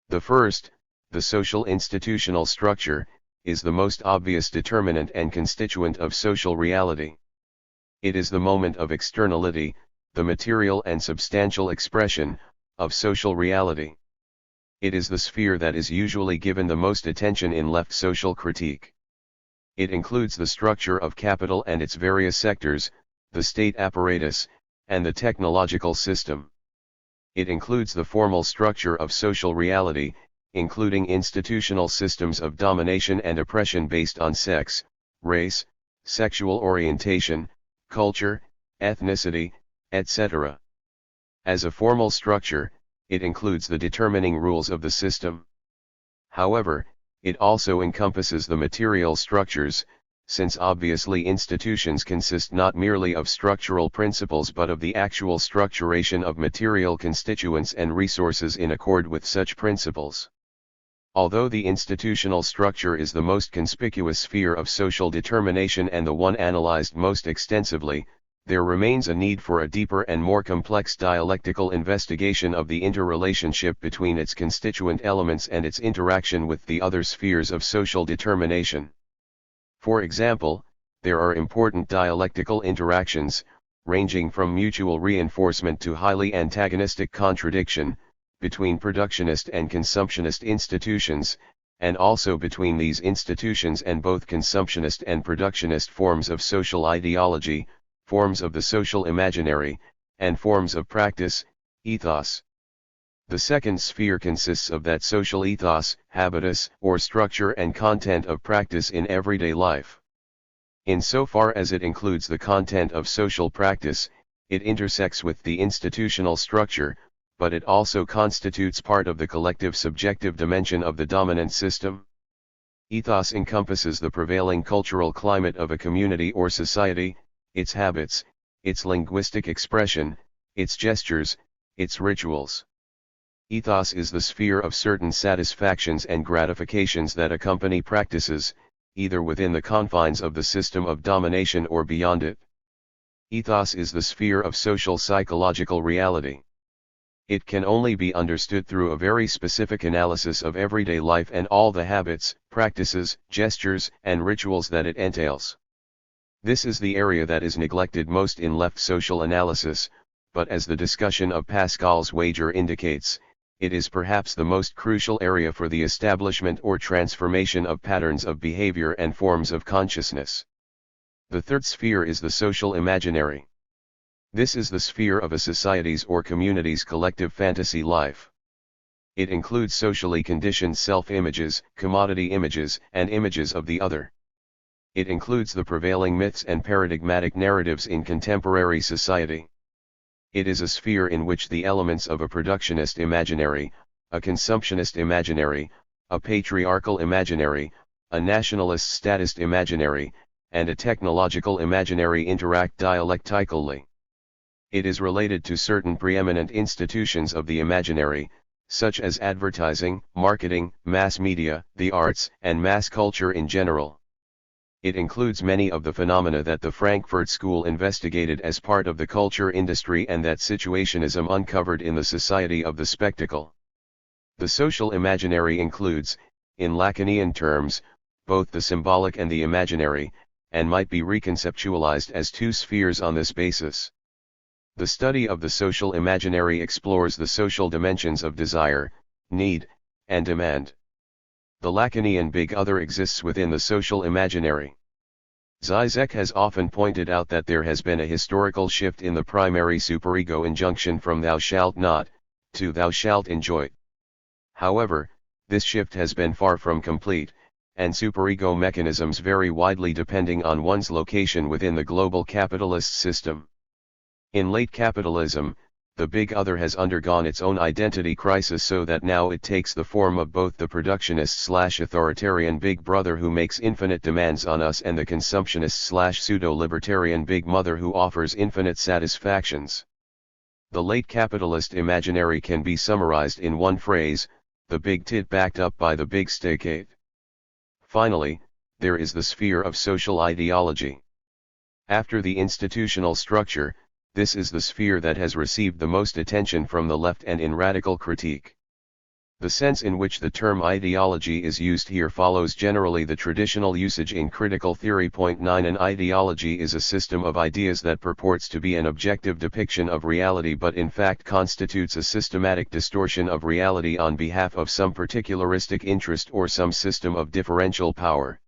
The first, the social institutional structure, is the most obvious determinant and constituent of social reality. It is the moment of externality, the material and substantial expression, of social reality. It is the sphere that is usually given the most attention in left social critique. It includes the structure of capital and its various sectors, the state apparatus, and the technological system. It includes the formal structure of social reality, including institutional systems of domination and oppression based on sex, race, sexual orientation, culture, ethnicity, etc. As a formal structure, it includes the determining rules of the system. However, it also encompasses the material structures, since obviously institutions consist not merely of structural principles but of the actual structuration of material constituents and resources in accord with such principles. Although the institutional structure is the most conspicuous sphere of social determination and the one analyzed most extensively, there remains a need for a deeper and more complex dialectical investigation of the interrelationship between its constituent elements and its interaction with the other spheres of social determination. For example, there are important dialectical interactions, ranging from mutual reinforcement to highly antagonistic contradiction, between productionist and consumptionist institutions, and also between these institutions and both consumptionist and productionist forms of social ideology, forms of the social imaginary, and forms of practice, ethos. The second sphere consists of that social ethos, habitus, or structure and content of practice in everyday life. Insofar as it includes the content of social practice, it intersects with the institutional structure, but it also constitutes part of the collective subjective dimension of the dominant system. Ethos encompasses the prevailing cultural climate of a community or society, its habits, its linguistic expression, its gestures, its rituals. Ethos is the sphere of certain satisfactions and gratifications that accompany practices, either within the confines of the system of domination or beyond it. Ethos is the sphere of social psychological reality. It can only be understood through a very specific analysis of everyday life and all the habits, practices, gestures, and rituals that it entails. This is the area that is neglected most in left social analysis, but as the discussion of Pascal's wager indicates, it is perhaps the most crucial area for the establishment or transformation of patterns of behavior and forms of consciousness. The third sphere is the social imaginary. This is the sphere of a society's or community's collective fantasy life. It includes socially conditioned self-images, commodity images, and images of the other. It includes the prevailing myths and paradigmatic narratives in contemporary society. It is a sphere in which the elements of a productionist imaginary, a consumptionist imaginary, a patriarchal imaginary, a nationalist statist imaginary, and a technological imaginary interact dialectically. It is related to certain preeminent institutions of the imaginary, such as advertising, marketing, mass media, the arts, and mass culture in general. It includes many of the phenomena that the Frankfurt School investigated as part of the culture industry and that situationism uncovered in the society of the spectacle. The social imaginary includes, in Lacanian terms, both the symbolic and the imaginary, and might be reconceptualized as two spheres on this basis. The study of the social imaginary explores the social dimensions of desire, need, and demand. The Lacanian big other exists within the social imaginary. Zizek has often pointed out that there has been a historical shift in the primary superego injunction from thou shalt not, to thou shalt enjoy. However, this shift has been far from complete, and superego mechanisms vary widely depending on one's location within the global capitalist system. In late capitalism, the big other has undergone its own identity crisis so that now it takes the form of both the productionist/authoritarian big brother who makes infinite demands on us and the consumptionist/pseudo-libertarian big mother who offers infinite satisfactions. The late capitalist imaginary can be summarized in one phrase: the big tit backed up by the big state. Finally, there is the sphere of social ideology. After the institutional structure, this is the sphere that has received the most attention from the left and in radical critique. The sense in which the term ideology is used here follows generally the traditional usage in critical theory. 9 An ideology is a system of ideas that purports to be an objective depiction of reality but in fact constitutes a systematic distortion of reality on behalf of some particularistic interest or some system of differential power.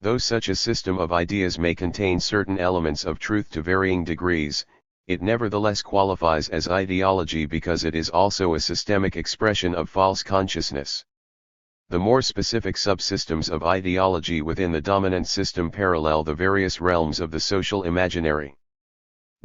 Though such a system of ideas may contain certain elements of truth to varying degrees, it nevertheless qualifies as ideology because it is also a systemic expression of false consciousness. The more specific subsystems of ideology within the dominant system parallel the various realms of the social imaginary.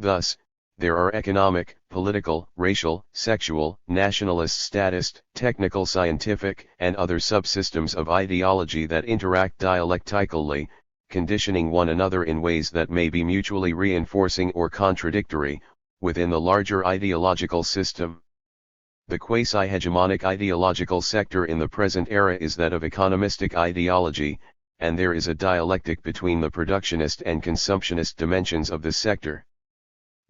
Thus, there are economic, political, racial, sexual, nationalist, statist, technical, scientific, and other subsystems of ideology that interact dialectically, conditioning one another in ways that may be mutually reinforcing or contradictory, within the larger ideological system. The quasi-hegemonic ideological sector in the present era is that of economistic ideology, and there is a dialectic between the productionist and consumptionist dimensions of this sector.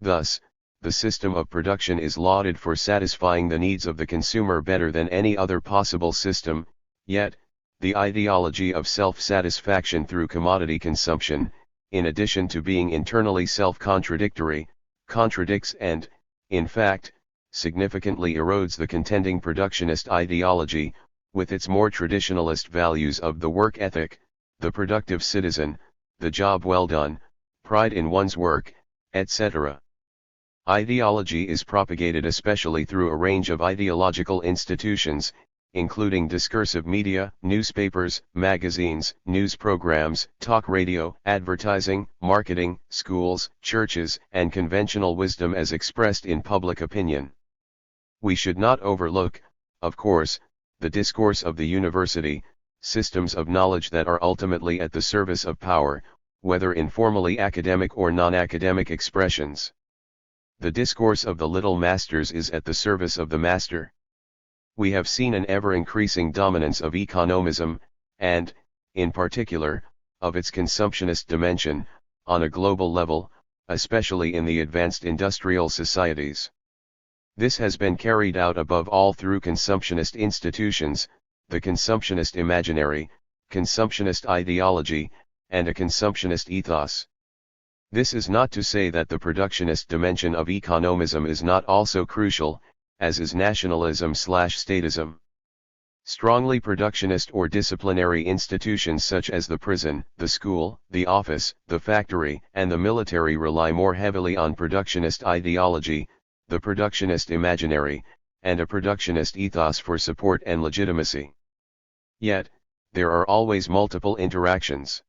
Thus, the system of production is lauded for satisfying the needs of the consumer better than any other possible system, yet, the ideology of self-satisfaction through commodity consumption, in addition to being internally self-contradictory, contradicts and, in fact, significantly erodes the contending productionist ideology, with its more traditionalist values of the work ethic, the productive citizen, the job well done, pride in one's work, etc. Ideology is propagated especially through a range of ideological institutions, including discursive media, newspapers, magazines, news programs, talk radio, advertising, marketing, schools, churches, and conventional wisdom as expressed in public opinion. We should not overlook, of course, the discourse of the university, systems of knowledge that are ultimately at the service of power, whether in formally academic or non-academic expressions. The discourse of the little masters is at the service of the master. We have seen an ever-increasing dominance of economism, and, in particular, of its consumptionist dimension, on a global level, especially in the advanced industrial societies. This has been carried out above all through consumptionist institutions, the consumptionist imaginary, consumptionist ideology, and a consumptionist ethos. This is not to say that the productionist dimension of economism is not also crucial, as is nationalism/statism. Strongly productionist or disciplinary institutions such as the prison, the school, the office, the factory, and the military rely more heavily on productionist ideology, the productionist imaginary, and a productionist ethos for support and legitimacy. Yet, there are always multiple interactions.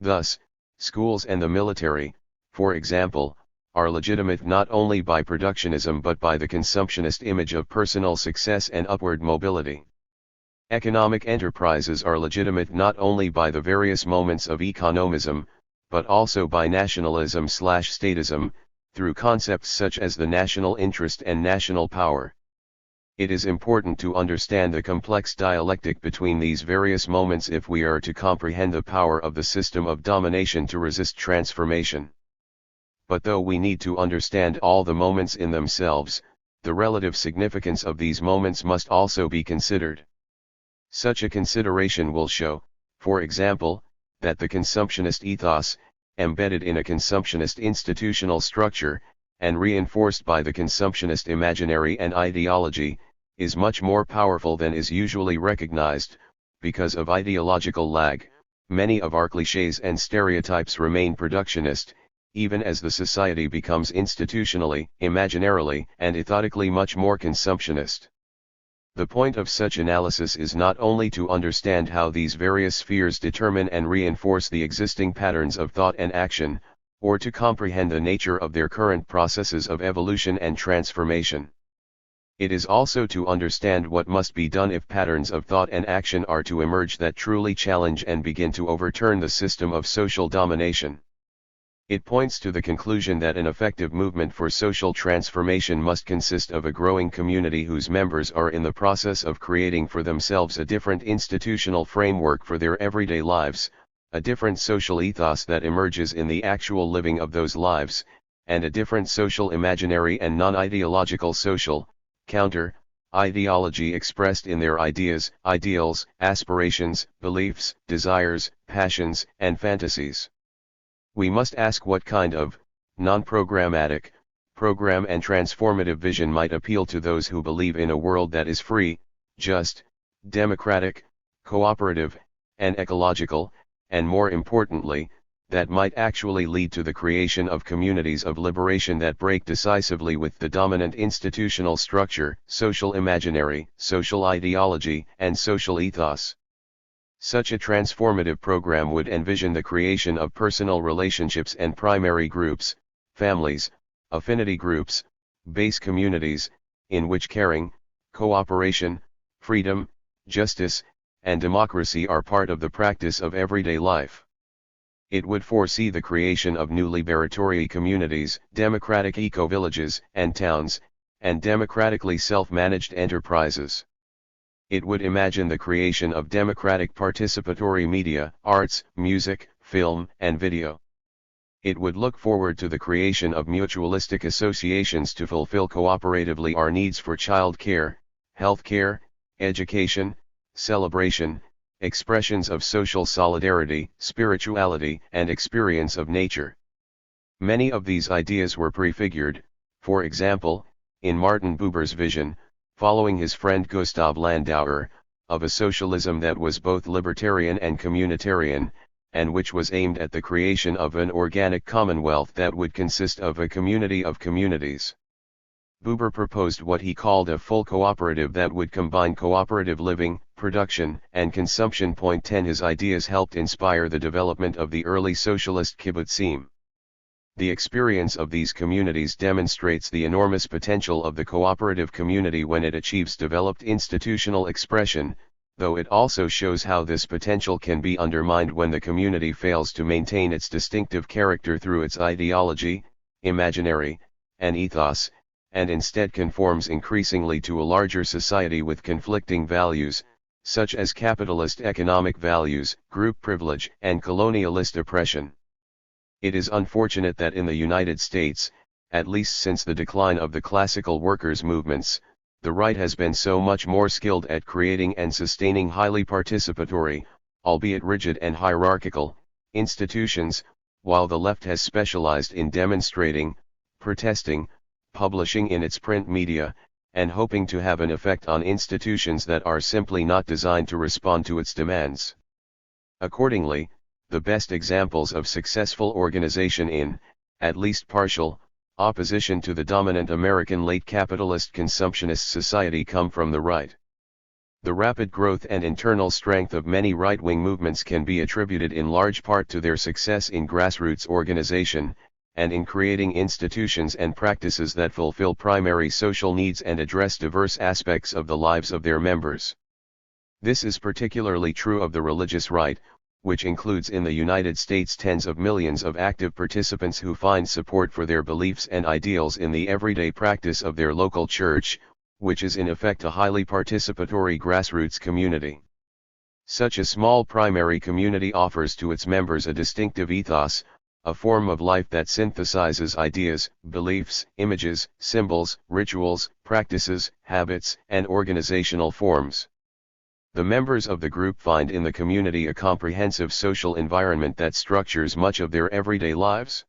Thus, schools and the military, for example, are legitimate not only by productionism but by the consumptionist image of personal success and upward mobility. Economic enterprises are legitimate not only by the various moments of economism, but also by nationalism/statism, through concepts such as the national interest and national power. It is important to understand the complex dialectic between these various moments if we are to comprehend the power of the system of domination to resist transformation. But though we need to understand all the moments in themselves, the relative significance of these moments must also be considered. Such a consideration will show, for example, that the consumptionist ethos, embedded in a consumptionist institutional structure, and reinforced by the consumptionist imaginary and ideology, is much more powerful than is usually recognized. Because of ideological lag, many of our clichés and stereotypes remain productionist, even as the society becomes institutionally, imaginarily, and ethodically much more consumptionist. The point of such analysis is not only to understand how these various spheres determine and reinforce the existing patterns of thought and action, or to comprehend the nature of their current processes of evolution and transformation. It is also to understand what must be done if patterns of thought and action are to emerge that truly challenge and begin to overturn the system of social domination. It points to the conclusion that an effective movement for social transformation must consist of a growing community whose members are in the process of creating for themselves a different institutional framework for their everyday lives, a different social ethos that emerges in the actual living of those lives, and a different social imaginary and non-ideological social, counter, ideology expressed in their ideas, ideals, aspirations, beliefs, desires, passions, and fantasies. We must ask what kind of, non-programmatic, program and transformative vision might appeal to those who believe in a world that is free, just, democratic, cooperative, and ecological, and more importantly, that might actually lead to the creation of communities of liberation that break decisively with the dominant institutional structure, social imaginary, social ideology, and social ethos. Such a transformative program would envision the creation of personal relationships and primary groups, families, affinity groups, base communities, in which caring, cooperation, freedom, justice, and democracy are part of the practice of everyday life. It would foresee the creation of new liberatory communities, democratic eco-villages and towns, and democratically self-managed enterprises. It would imagine the creation of democratic participatory media, arts, music, film, and video. It would look forward to the creation of mutualistic associations to fulfill cooperatively our needs for child care, health care, education, celebration, expressions of social solidarity, spirituality, and experience of nature. Many of these ideas were prefigured, for example, in Martin Buber's vision, following his friend Gustav Landauer, of a socialism that was both libertarian and communitarian, and which was aimed at the creation of an organic commonwealth that would consist of a community of communities. Buber proposed what he called a full cooperative that would combine cooperative living, production, and consumption. 10 His ideas helped inspire the development of the early socialist kibbutzim. The experience of these communities demonstrates the enormous potential of the cooperative community when it achieves developed institutional expression, though it also shows how this potential can be undermined when the community fails to maintain its distinctive character through its ideology, imaginary, and ethos, and instead conforms increasingly to a larger society with conflicting values, such as capitalist economic values, group privilege, and colonialist oppression. It is unfortunate that in the United States, at least since the decline of the classical workers' movements, the right has been so much more skilled at creating and sustaining highly participatory, albeit rigid and hierarchical, institutions, while the left has specialized in demonstrating, protesting, publishing in its print media, and hoping to have an effect on institutions that are simply not designed to respond to its demands. Accordingly, the best examples of successful organization in, at least partial, opposition to the dominant American late capitalist consumptionist society come from the right. The rapid growth and internal strength of many right-wing movements can be attributed in large part to their success in grassroots organization, and in creating institutions and practices that fulfill primary social needs and address diverse aspects of the lives of their members. This is particularly true of the religious right, which includes in the United States tens of millions of active participants who find support for their beliefs and ideals in the everyday practice of their local church, which is in effect a highly participatory grassroots community. Such a small primary community offers to its members a distinctive ethos, a form of life that synthesizes ideas, beliefs, images, symbols, rituals, practices, habits, and organizational forms. The members of the group find in the community a comprehensive social environment that structures much of their everyday lives.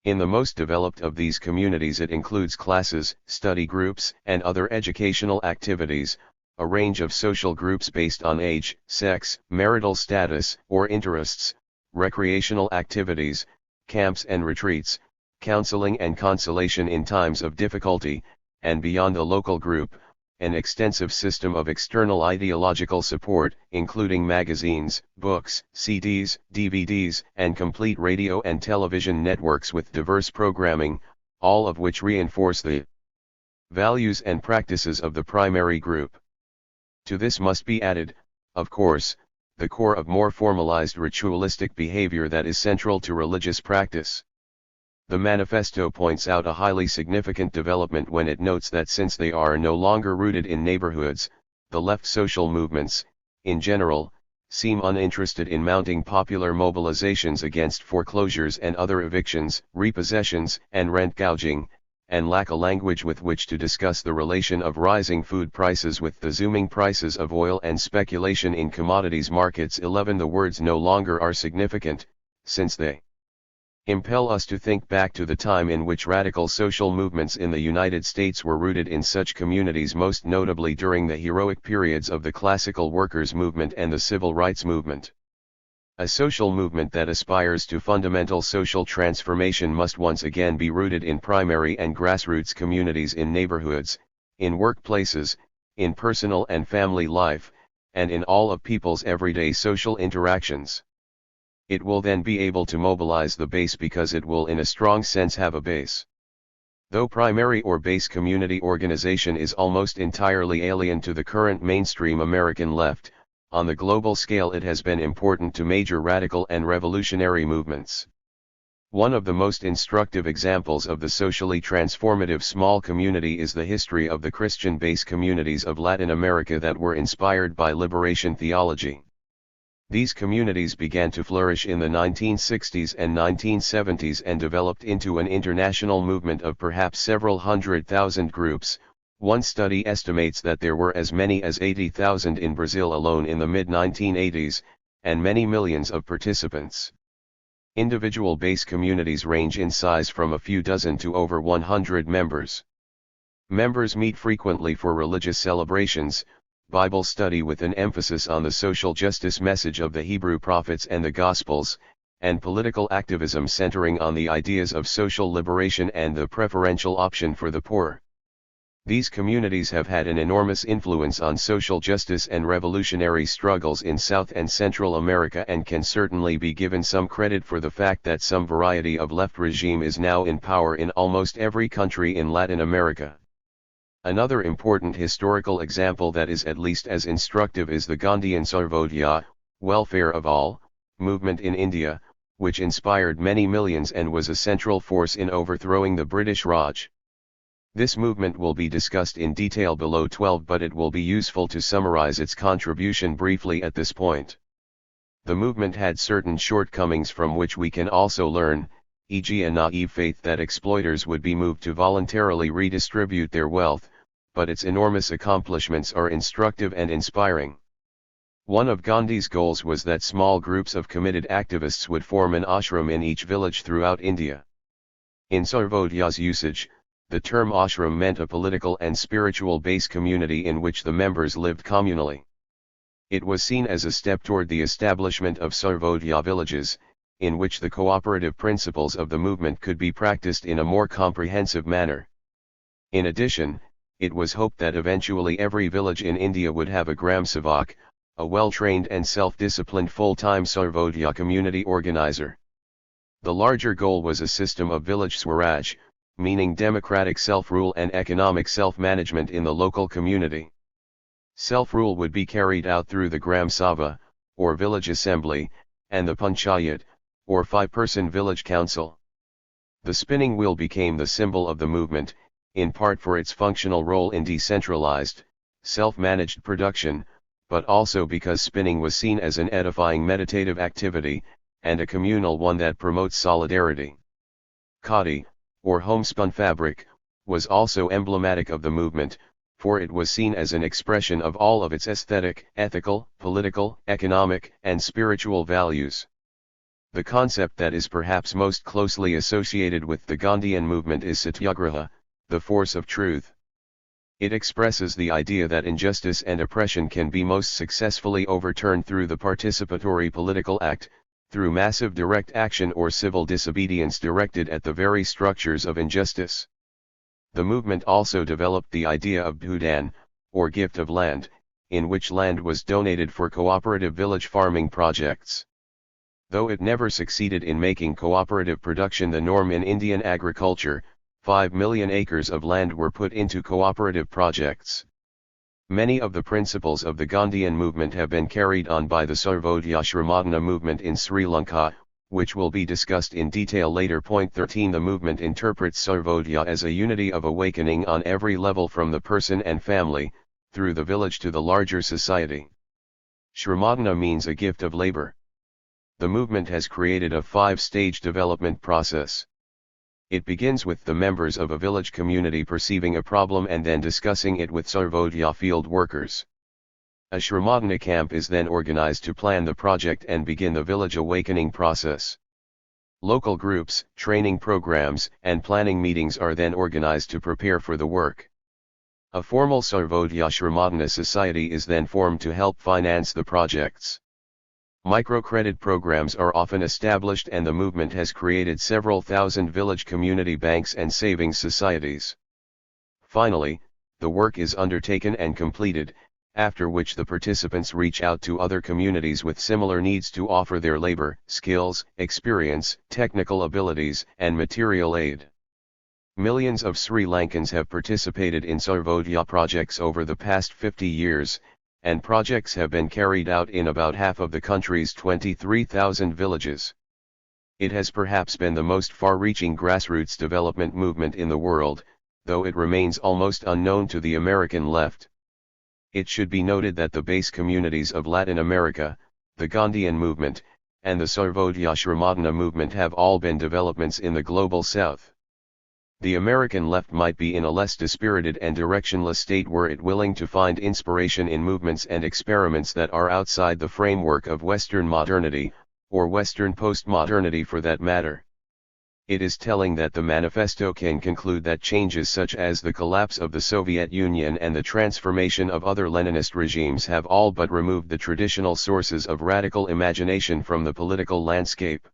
In the most developed of these communities it includes classes, study groups, and other educational activities, a range of social groups based on age, sex, marital status, or interests, recreational activities, camps and retreats, counseling and consolation in times of difficulty, and beyond a local group, an extensive system of external ideological support, including magazines, books, CDs, DVDs, and complete radio and television networks with diverse programming, all of which reinforce the values and practices of the primary group. To this must be added, of course, the core of more formalized ritualistic behavior that is central to religious practice. The manifesto points out a highly significant development when it notes that since they are no longer rooted in neighborhoods, the left social movements, in general, seem uninterested in mounting popular mobilizations against foreclosures and other evictions, repossessions, and rent gouging, and lack a language with which to discuss the relation of rising food prices with the zooming prices of oil and speculation in commodities markets. 11 The words no longer are significant, since they impel us to think back to the time in which radical social movements in the United States were rooted in such communities, most notably during the heroic periods of the classical workers' movement and the civil rights movement. A social movement that aspires to fundamental social transformation must once again be rooted in primary and grassroots communities, in neighborhoods, in workplaces, in personal and family life, and in all of people's everyday social interactions. It will then be able to mobilize the base because it will in a strong sense have a base. Though primary or base community organization is almost entirely alien to the current mainstream American left, on the global scale it has been important to major radical and revolutionary movements. One of the most instructive examples of the socially transformative small community is the history of the Christian base communities of Latin America that were inspired by liberation theology. These communities began to flourish in the 1960s and 1970s and developed into an international movement of perhaps several 100,000 groups. One study estimates that there were as many as 80,000 in Brazil alone in the mid-1980s, and many millions of participants. Individual base communities range in size from a few dozen to over 100 members. Members meet frequently for religious celebrations, Bible study with an emphasis on the social justice message of the Hebrew prophets and the Gospels, and political activism centering on the ideas of social liberation and the preferential option for the poor. These communities have had an enormous influence on social justice and revolutionary struggles in South and Central America, and can certainly be given some credit for the fact that some variety of left regime is now in power in almost every country in Latin America. Another important historical example that is at least as instructive is the Gandhian Sarvodaya, welfare of all, movement in India, which inspired many millions and was a central force in overthrowing the British Raj. This movement will be discussed in detail below 12, but it will be useful to summarize its contribution briefly at this point. The movement had certain shortcomings from which we can also learn, e.g. a naive faith that exploiters would be moved to voluntarily redistribute their wealth, but its enormous accomplishments are instructive and inspiring. One of Gandhi's goals was that small groups of committed activists would form an ashram in each village throughout India. In Sarvodaya's usage, The term ashram meant a political and spiritual base community in which the members lived communally. It was seen as a step toward the establishment of Sarvodaya villages, in which the cooperative principles of the movement could be practiced in a more comprehensive manner. In addition, it was hoped that eventually every village in India would have a Gram Sevak, a well-trained and self-disciplined full-time Sarvodaya community organizer. The larger goal was a system of village Swaraj, meaning democratic self-rule and economic self-management in the local community. Self-rule would be carried out through the Gram Sabha, or village assembly, and the Panchayat, or 5-person village council. The spinning wheel became the symbol of the movement, in part for its functional role in decentralized, self-managed production, but also because spinning was seen as an edifying meditative activity, and a communal one that promotes solidarity. Khadi, or homespun fabric, was also emblematic of the movement, for it was seen as an expression of all of its aesthetic, ethical, political, economic, and spiritual values. The concept that is perhaps most closely associated with the Gandhian movement is satyagraha, the force of truth. It expresses the idea that injustice and oppression can be most successfully overturned through the participatory political act, through massive direct action or civil disobedience directed at the very structures of injustice. The movement also developed the idea of bhudan, or gift of land, in which land was donated for cooperative village farming projects. Though it never succeeded in making cooperative production the norm in Indian agriculture, 5 million acres of land were put into cooperative projects. Many of the principles of the Gandhian movement have been carried on by the Sarvodaya Shramadana movement in Sri Lanka, which will be discussed in detail later. Point 13. The movement interprets Sarvodaya as a unity of awakening on every level, from the person and family, through the village to the larger society. Shramadana means a gift of labor. The movement has created a 5-stage development process. It begins with the members of a village community perceiving a problem and then discussing it with Sarvodaya field workers. A Shramadana camp is then organized to plan the project and begin the village awakening process. Local groups, training programs, and planning meetings are then organized to prepare for the work. A formal Sarvodaya Shramadana society is then formed to help finance the projects. Microcredit programs are often established, and the movement has created several thousand village community banks and savings societies. Finally, the work is undertaken and completed, after which the participants reach out to other communities with similar needs to offer their labor, skills, experience, technical abilities, and material aid. Millions of Sri Lankans have participated in Sarvodaya projects over the past 50 years, and projects have been carried out in about half of the country's 23,000 villages. It has perhaps been the most far-reaching grassroots development movement in the world, though it remains almost unknown to the American left. It should be noted that the base communities of Latin America, the Gandhian movement, and the Sarvodaya Shramadana movement have all been developments in the global south. The American left might be in a less dispirited and directionless state were it willing to find inspiration in movements and experiments that are outside the framework of Western modernity, or Western postmodernity for that matter. It is telling that the manifesto can conclude that changes such as the collapse of the Soviet Union and the transformation of other Leninist regimes have all but removed the traditional sources of radical imagination from the political landscape.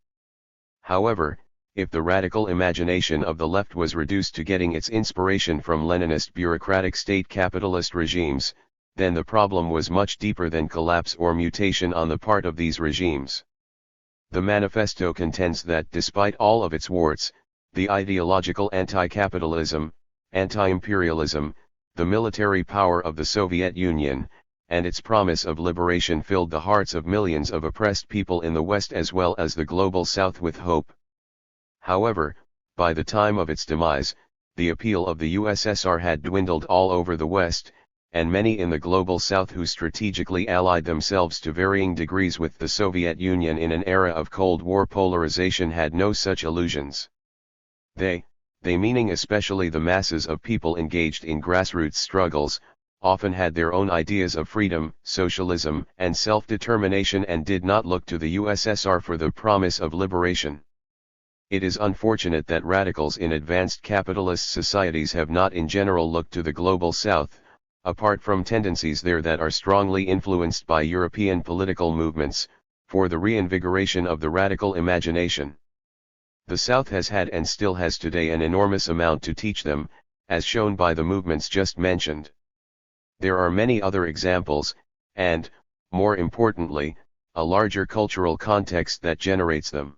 However, if the radical imagination of the left was reduced to getting its inspiration from Leninist bureaucratic state capitalist regimes, then the problem was much deeper than collapse or mutation on the part of these regimes. The manifesto contends that despite all of its warts, the ideological anti-capitalism, anti-imperialism, the military power of the Soviet Union, and its promise of liberation filled the hearts of millions of oppressed people in the West as well as the global South with hope. However, by the time of its demise, the appeal of the USSR had dwindled all over the West, and many in the global South who strategically allied themselves to varying degrees with the Soviet Union in an era of Cold War polarization had no such illusions. They meaning especially the masses of people engaged in grassroots struggles, often had their own ideas of freedom, socialism, and self-determination and did not look to the USSR for the promise of liberation. It is unfortunate that radicals in advanced capitalist societies have not in general looked to the global south, apart from tendencies there that are strongly influenced by European political movements, for the reinvigoration of the radical imagination. The South has had and still has today an enormous amount to teach them, as shown by the movements just mentioned. There are many other examples, and, more importantly, a larger cultural context that generates them.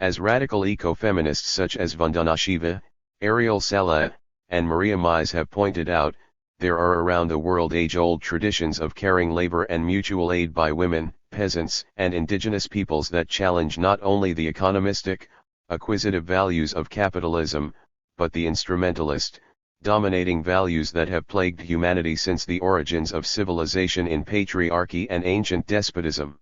As radical ecofeminists such as Vandana Shiva, Ariel Salah, and Maria Mies have pointed out, there are around the world age-old traditions of caring labor and mutual aid by women, peasants, and indigenous peoples that challenge not only the economistic, acquisitive values of capitalism, but the instrumentalist, dominating values that have plagued humanity since the origins of civilization in patriarchy and ancient despotism.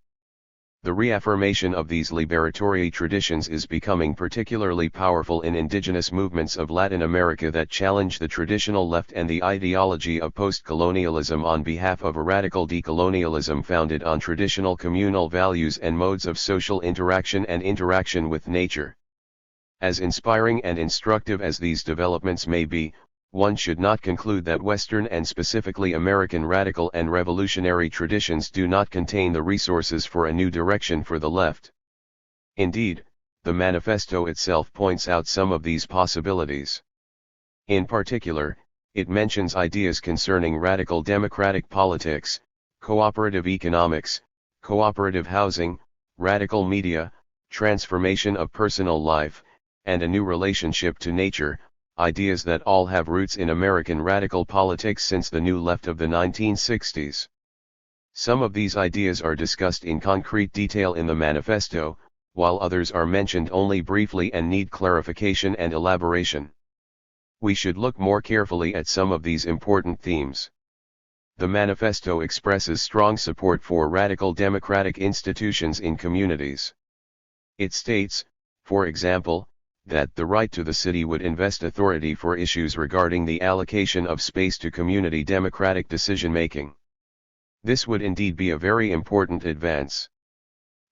The reaffirmation of these liberatory traditions is becoming particularly powerful in indigenous movements of Latin America that challenge the traditional left and the ideology of post-colonialism on behalf of a radical decolonialism founded on traditional communal values and modes of social interaction and interaction with nature. As inspiring and instructive as these developments may be, one should not conclude that Western and specifically American radical and revolutionary traditions do not contain the resources for a new direction for the left. Indeed, the manifesto itself points out some of these possibilities. In particular, it mentions ideas concerning radical democratic politics, cooperative economics, cooperative housing, radical media, transformation of personal life, and a new relationship to nature, ideas that all have roots in American radical politics since the New Left of the 1960s. Some of these ideas are discussed in concrete detail in the manifesto, while others are mentioned only briefly and need clarification and elaboration. We should look more carefully at some of these important themes. The manifesto expresses strong support for radical democratic institutions in communities. It states, for example, that the right to the city would invest authority for issues regarding the allocation of space to community democratic decision-making. This would indeed be a very important advance.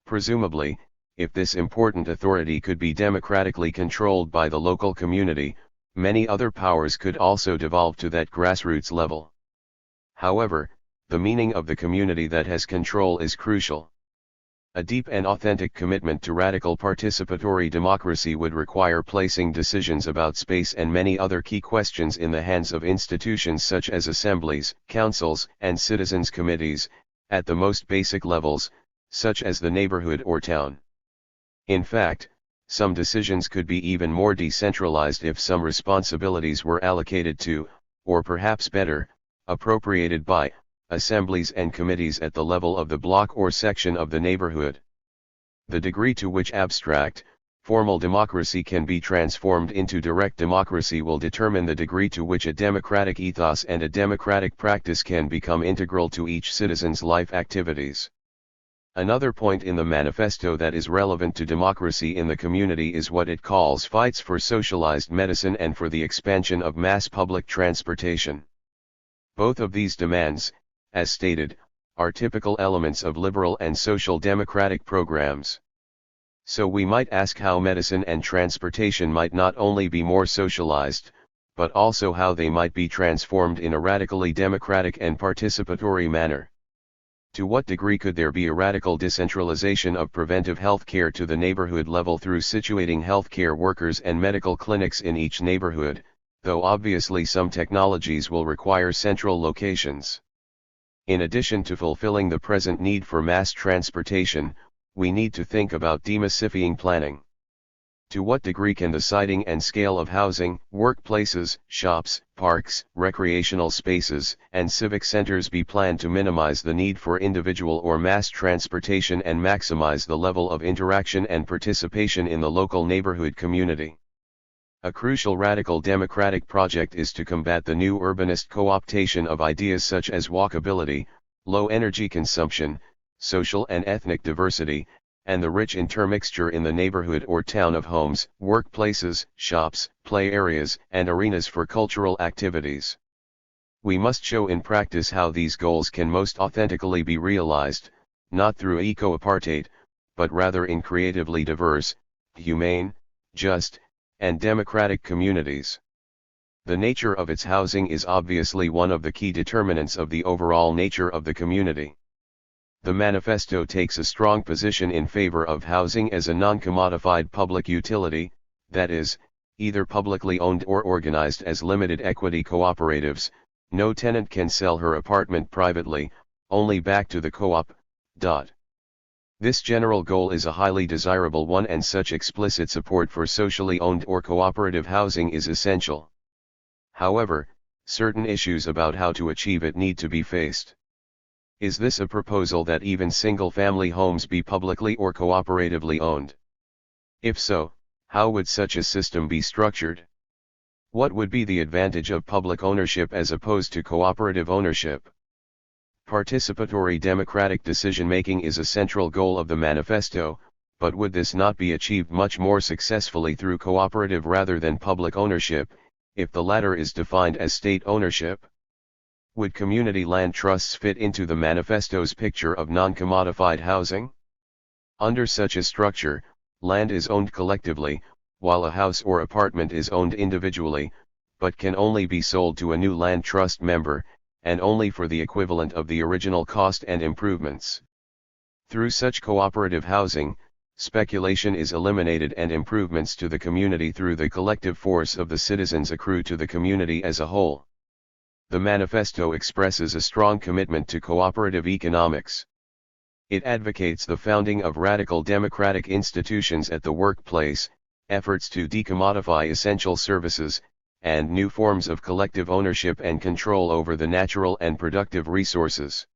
Presumably, if this important authority could be democratically controlled by the local community, many other powers could also devolve to that grassroots level. However, the meaning of the community that has control is crucial. A deep and authentic commitment to radical participatory democracy would require placing decisions about space and many other key questions in the hands of institutions such as assemblies, councils, and citizens' committees, at the most basic levels, such as the neighborhood or town. In fact, some decisions could be even more decentralized if some responsibilities were allocated to, or perhaps better, appropriated by, assemblies and committees at the level of the block or section of the neighborhood. The degree to which abstract, formal democracy can be transformed into direct democracy will determine the degree to which a democratic ethos and a democratic practice can become integral to each citizen's life activities. Another point in the manifesto that is relevant to democracy in the community is what it calls fights for socialized medicine and for the expansion of mass public transportation. Both of these demands, as stated, are typical elements of liberal and social democratic programs. So we might ask how medicine and transportation might not only be more socialized, but also how they might be transformed in a radically democratic and participatory manner. To what degree could there be a radical decentralization of preventive health care to the neighborhood level through situating healthcare workers and medical clinics in each neighborhood, though obviously some technologies will require central locations. In addition to fulfilling the present need for mass transportation, we need to think about demassifying planning. To what degree can the siting and scale of housing, workplaces, shops, parks, recreational spaces, and civic centers be planned to minimize the need for individual or mass transportation and maximize the level of interaction and participation in the local neighborhood community? A crucial radical democratic project is to combat the new urbanist co-optation of ideas such as walkability, low energy consumption, social and ethnic diversity, and the rich intermixture in the neighborhood or town of homes, workplaces, shops, play areas, and arenas for cultural activities. We must show in practice how these goals can most authentically be realized, not through eco-apartheid, but rather in creatively diverse, humane, just, and democratic communities. The nature of its housing is obviously one of the key determinants of the overall nature of the community. The manifesto takes a strong position in favor of housing as a non-commodified public utility, that is, either publicly owned or organized as limited equity cooperatives. No tenant can sell her apartment privately, only back to the co-op. This general goal is a highly desirable one, and such explicit support for socially owned or cooperative housing is essential. However, certain issues about how to achieve it need to be faced. Is this a proposal that even single-family homes be publicly or cooperatively owned? If so, how would such a system be structured? What would be the advantage of public ownership as opposed to cooperative ownership? Participatory democratic decision-making is a central goal of the manifesto, but would this not be achieved much more successfully through cooperative rather than public ownership, if the latter is defined as state ownership? Would community land trusts fit into the manifesto's picture of non-commodified housing? Under such a structure, land is owned collectively, while a house or apartment is owned individually, but can only be sold to a new land trust member, and only for the equivalent of the original cost and improvements. Through such cooperative housing, speculation is eliminated and improvements to the community through the collective force of the citizens accrue to the community as a whole. The manifesto expresses a strong commitment to cooperative economics. It advocates the founding of radical democratic institutions at the workplace, efforts to decommodify essential services, and new forms of collective ownership and control over the natural and productive resources.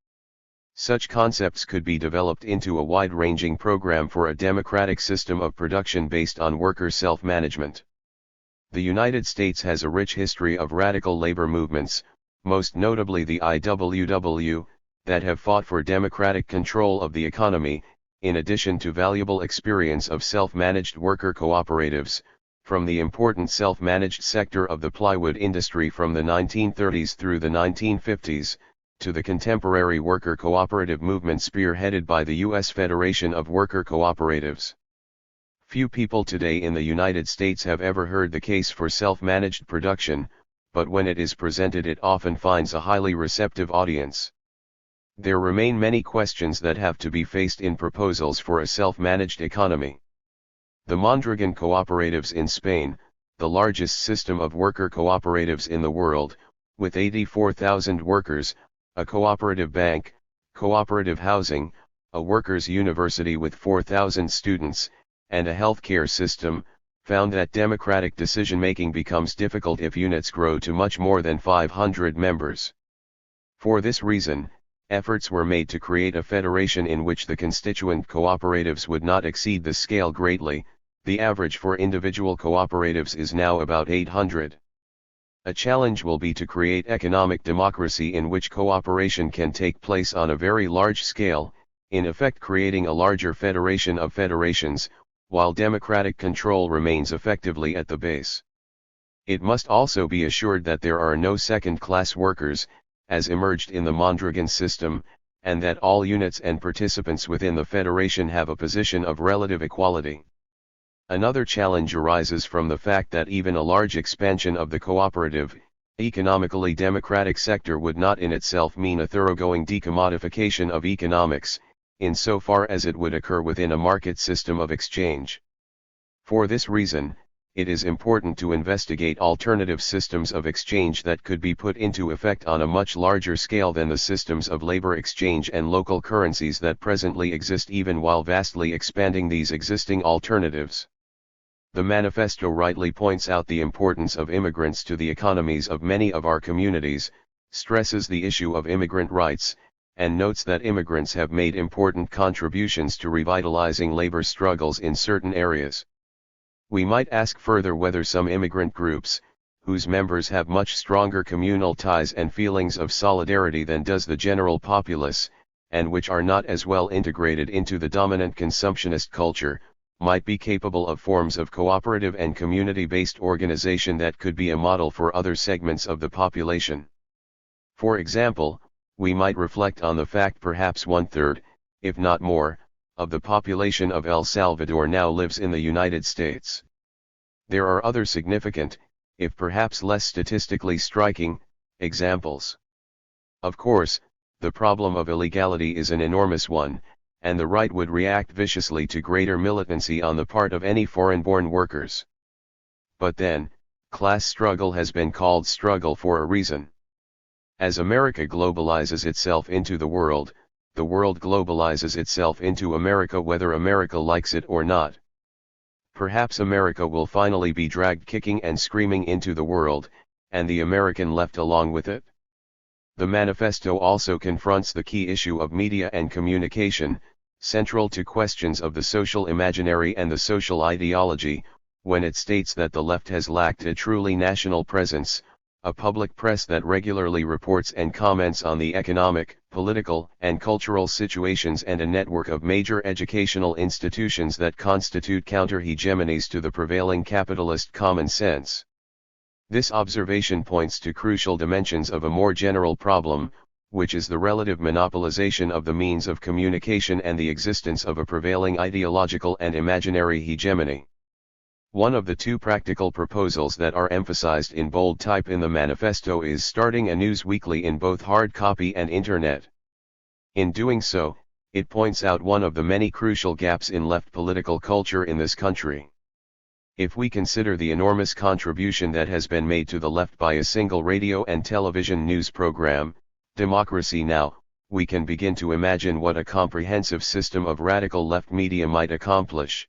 Such concepts could be developed into a wide-ranging program for a democratic system of production based on worker self-management. The United States has a rich history of radical labor movements, most notably the IWW, that have fought for democratic control of the economy, in addition to valuable experience of self-managed worker cooperatives, from the important self-managed sector of the plywood industry from the 1930s through the 1950s, to the contemporary worker cooperative movement spearheaded by the U.S. Federation of Worker Cooperatives. Few people today in the United States have ever heard the case for self-managed production, but when it is presented it often finds a highly receptive audience. There remain many questions that have to be faced in proposals for a self-managed economy. The Mondragon cooperatives in Spain, the largest system of worker cooperatives in the world, with 84,000 workers, a cooperative bank, cooperative housing, a workers' university with 4,000 students, and a healthcare system, found that democratic decision-making becomes difficult if units grow to much more than 500 members. For this reason, efforts were made to create a federation in which the constituent cooperatives would not exceed the scale greatly. The average for individual cooperatives is now about 800. A challenge will be to create economic democracy in which cooperation can take place on a very large scale, in effect creating a larger federation of federations, while democratic control remains effectively at the base. It must also be assured that there are no second-class workers, as emerged in the Mondragon system, and that all units and participants within the federation have a position of relative equality. Another challenge arises from the fact that even a large expansion of the cooperative, economically democratic sector would not in itself mean a thoroughgoing decommodification of economics, insofar as it would occur within a market system of exchange. For this reason, it is important to investigate alternative systems of exchange that could be put into effect on a much larger scale than the systems of labor exchange and local currencies that presently exist, even while vastly expanding these existing alternatives. The manifesto rightly points out the importance of immigrants to the economies of many of our communities, stresses the issue of immigrant rights, and notes that immigrants have made important contributions to revitalizing labor struggles in certain areas. We might ask further whether some immigrant groups, whose members have much stronger communal ties and feelings of solidarity than does the general populace, and which are not as well integrated into the dominant consumptionist culture, might be capable of forms of cooperative and community-based organization that could be a model for other segments of the population. For example, we might reflect on the fact perhaps 1/3, if not more, of the population of El Salvador now lives in the United States. There are other significant, if perhaps less statistically striking, examples. Of course, the problem of illegality is an enormous one, and the right would react viciously to greater militancy on the part of any foreign-born workers. But then, class struggle has been called struggle for a reason. As America globalizes itself into the world globalizes itself into America, whether America likes it or not. Perhaps America will finally be dragged kicking and screaming into the world, and the American left along with it. The manifesto also confronts the key issue of media and communication, central to questions of the social imaginary and the social ideology, when it states that the left has lacked a truly national presence, a public press that regularly reports and comments on the economic, political, and cultural situations, and a network of major educational institutions that constitute counter-hegemonies to the prevailing capitalist common sense. This observation points to crucial dimensions of a more general problem, which is the relative monopolization of the means of communication and the existence of a prevailing ideological and imaginary hegemony. One of the two practical proposals that are emphasized in bold type in the manifesto is starting a news weekly in both hard copy and internet. In doing so, it points out one of the many crucial gaps in left political culture in this country. If we consider the enormous contribution that has been made to the left by a single radio and television news program, Democracy Now!, we can begin to imagine what a comprehensive system of radical left media might accomplish.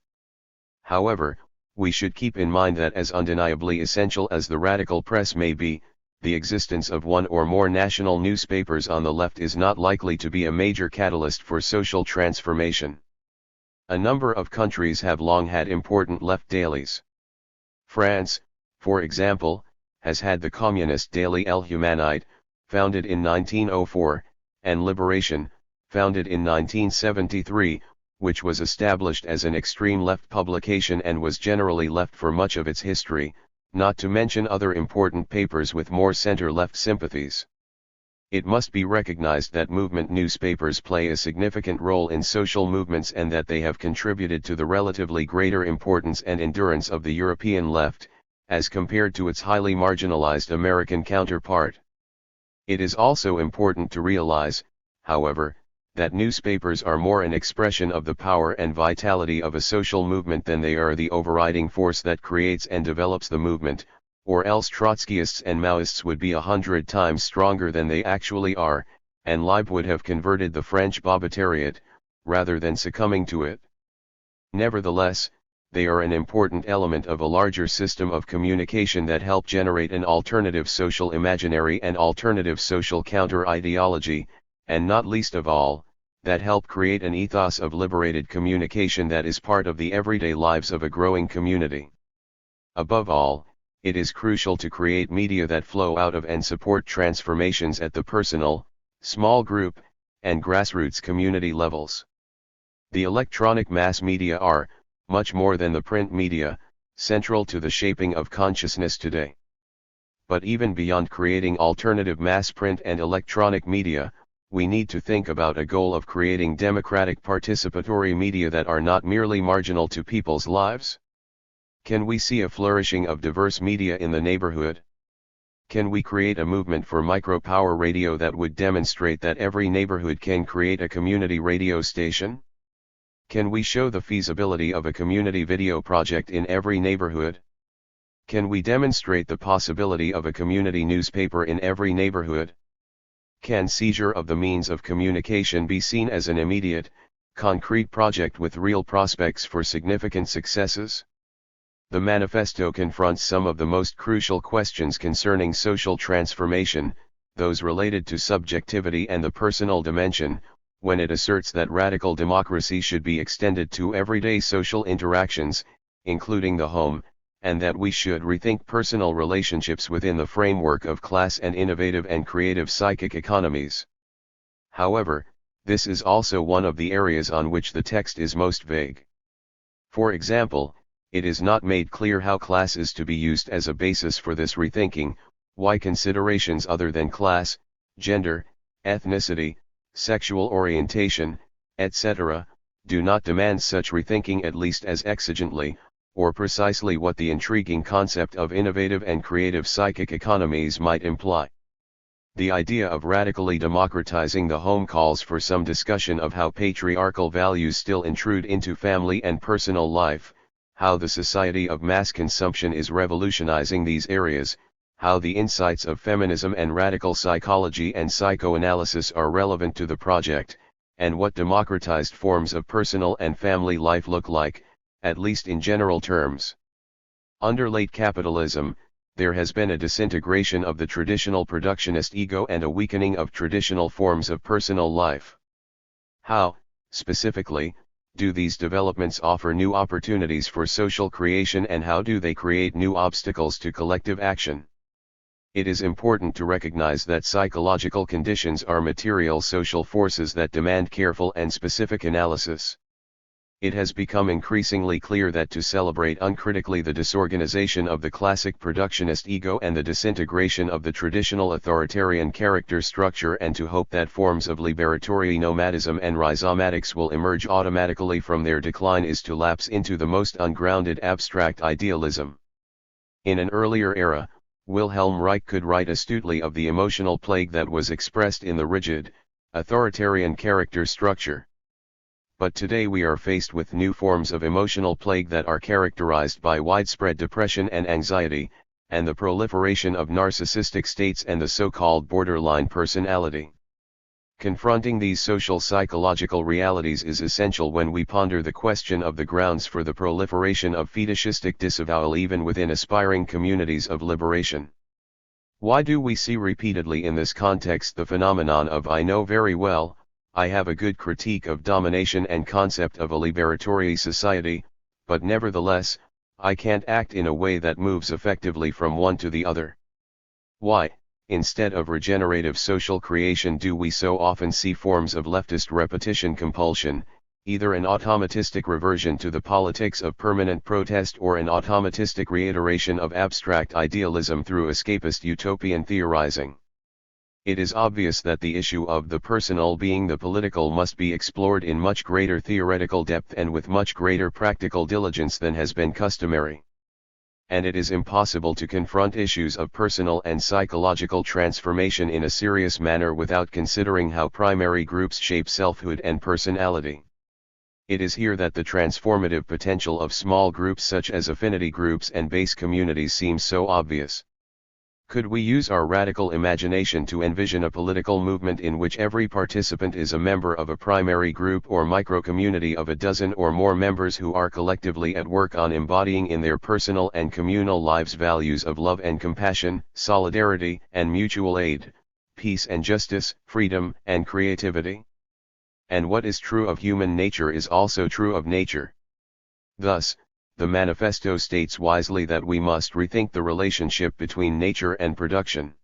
However, we should keep in mind that as undeniably essential as the radical press may be, the existence of one or more national newspapers on the left is not likely to be a major catalyst for social transformation. A number of countries have long had important left dailies. France, for example, has had the communist daily El Humanite, founded in 1904, and Liberation, founded in 1973, which was established as an extreme left publication and was generally left for much of its history, not to mention other important papers with more center-left sympathies. It must be recognized that movement newspapers play a significant role in social movements and that they have contributed to the relatively greater importance and endurance of the European left, as compared to its highly marginalized American counterpart. It is also important to realize, however, that newspapers are more an expression of the power and vitality of a social movement than they are the overriding force that creates and develops the movement, or else Trotskyists and Maoists would be 100 times stronger than they actually are, and Libe would have converted the French Bobetariat, rather than succumbing to it. Nevertheless, they are an important element of a larger system of communication that help generate an alternative social imaginary and alternative social counter-ideology, and not least of all, that help create an ethos of liberated communication that is part of the everyday lives of a growing community. Above all, it is crucial to create media that flow out of and support transformations at the personal, small group, and grassroots community levels. The electronic mass media are, much more than the print media, central to the shaping of consciousness today. But even beyond creating alternative mass print and electronic media, we need to think about a goal of creating democratic participatory media that are not merely marginal to people's lives. Can we see a flourishing of diverse media in the neighborhood? Can we create a movement for micropower radio that would demonstrate that every neighborhood can create a community radio station? Can we show the feasibility of a community video project in every neighborhood? Can we demonstrate the possibility of a community newspaper in every neighborhood? Can seizure of the means of communication be seen as an immediate, concrete project with real prospects for significant successes? The manifesto confronts some of the most crucial questions concerning social transformation, those related to subjectivity and the personal dimension, when it asserts that radical democracy should be extended to everyday social interactions, including the home, and that we should rethink personal relationships within the framework of class and innovative and creative psychic economies. However, this is also one of the areas on which the text is most vague. For example, it is not made clear how class is to be used as a basis for this rethinking, why considerations other than class, gender, ethnicity, sexual orientation, etc., do not demand such rethinking at least as exigently, or precisely what the intriguing concept of innovative and creative psychic economies might imply. The idea of radically democratizing the home calls for some discussion of how patriarchal values still intrude into family and personal life, how the society of mass consumption is revolutionizing these areas, how the insights of feminism and radical psychology and psychoanalysis are relevant to the project, and what democratized forms of personal and family life look like, at least in general terms. Under late capitalism, there has been a disintegration of the traditional productionist ego and a weakening of traditional forms of personal life. How, specifically, do these developments offer new opportunities for social creation, and how do they create new obstacles to collective action? It is important to recognize that psychological conditions are material social forces that demand careful and specific analysis. It has become increasingly clear that to celebrate uncritically the disorganization of the classic productionist ego and the disintegration of the traditional authoritarian character structure, and to hope that forms of liberatory nomadism and rhizomatics will emerge automatically from their decline, is to lapse into the most ungrounded abstract idealism. In an earlier era, Wilhelm Reich could write astutely of the emotional plague that was expressed in the rigid, authoritarian character structure. But today we are faced with new forms of emotional plague that are characterized by widespread depression and anxiety, and the proliferation of narcissistic states and the so-called borderline personality. Confronting these social psychological realities is essential when we ponder the question of the grounds for the proliferation of fetishistic disavowal even within aspiring communities of liberation. Why do we see repeatedly in this context the phenomenon of "I know very well, I have a good critique of domination and concept of a liberatory society, but nevertheless, I can't act in a way that moves effectively from one to the other"? Why, instead of regenerative social creation, do we so often see forms of leftist repetition compulsion, either an automatistic reversion to the politics of permanent protest or an automatistic reiteration of abstract idealism through escapist utopian theorizing? It is obvious that the issue of the personal being the political must be explored in much greater theoretical depth and with much greater practical diligence than has been customary. And it is impossible to confront issues of personal and psychological transformation in a serious manner without considering how primary groups shape selfhood and personality. It is here that the transformative potential of small groups such as affinity groups and base communities seems so obvious. Could we use our radical imagination to envision a political movement in which every participant is a member of a primary group or micro-community of a dozen or more members who are collectively at work on embodying in their personal and communal lives values of love and compassion, solidarity and mutual aid, peace and justice, freedom and creativity? And what is true of human nature is also true of nature. Thus, the manifesto states wisely that we must rethink the relationship between nature and production.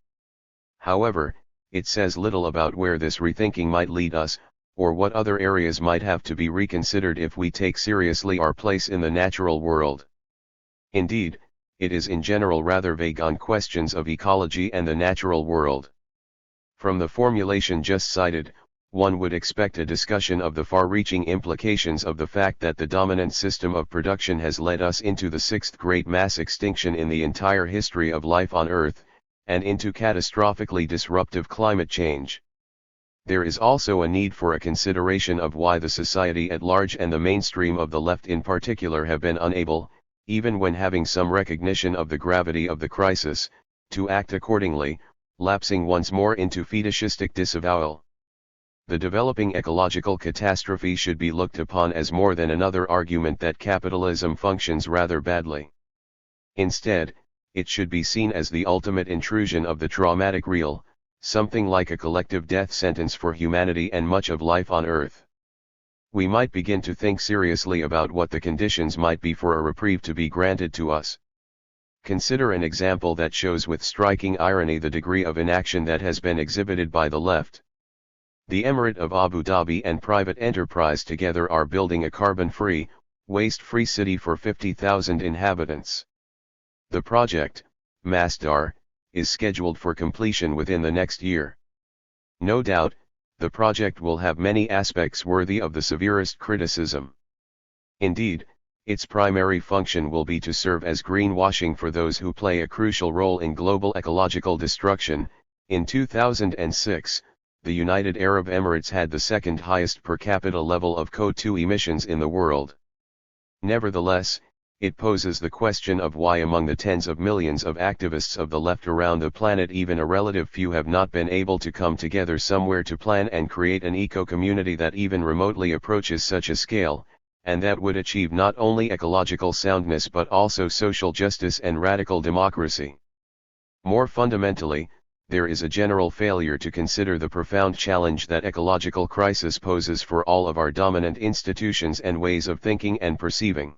However, it says little about where this rethinking might lead us, or what other areas might have to be reconsidered if we take seriously our place in the natural world. Indeed, it is in general rather vague on questions of ecology and the natural world. From the formulation just cited, one would expect a discussion of the far-reaching implications of the fact that the dominant system of production has led us into the sixth great mass extinction in the entire history of life on Earth, and into catastrophically disruptive climate change. There is also a need for a consideration of why the society at large and the mainstream of the left in particular have been unable, even when having some recognition of the gravity of the crisis, to act accordingly, lapsing once more into fetishistic disavowal. The developing ecological catastrophe should be looked upon as more than another argument that capitalism functions rather badly. Instead, it should be seen as the ultimate intrusion of the traumatic real, something like a collective death sentence for humanity and much of life on Earth. We might begin to think seriously about what the conditions might be for a reprieve to be granted to us. Consider an example that shows with striking irony the degree of inaction that has been exhibited by the left. The Emirate of Abu Dhabi and private enterprise together are building a carbon-free, waste-free city for 50,000 inhabitants. The project, Masdar, is scheduled for completion within the next year. No doubt, the project will have many aspects worthy of the severest criticism. Indeed, Its primary function will be to serve as greenwashing for those who play a crucial role in global ecological destruction. In 2006, the United Arab Emirates had the second highest per capita level of CO2 emissions in the world. Nevertheless, it poses the question of why among the tens of millions of activists of the left around the planet even a relative few have not been able to come together somewhere to plan and create an eco-community that even remotely approaches such a scale, and that would achieve not only ecological soundness but also social justice and radical democracy. More fundamentally, there is a general failure to consider the profound challenge that ecological crisis poses for all of our dominant institutions and ways of thinking and perceiving.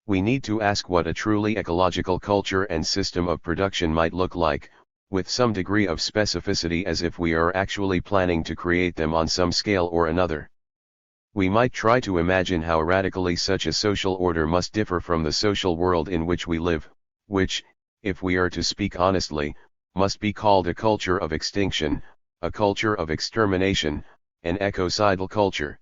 We need to ask what a truly ecological culture and system of production might look like, with some degree of specificity, as if we are actually planning to create them on some scale or another. We might try to imagine how radically such a social order must differ from the social world in which we live, which, if we are to speak honestly, must be called a culture of extinction, a culture of extermination, an ecocidal culture.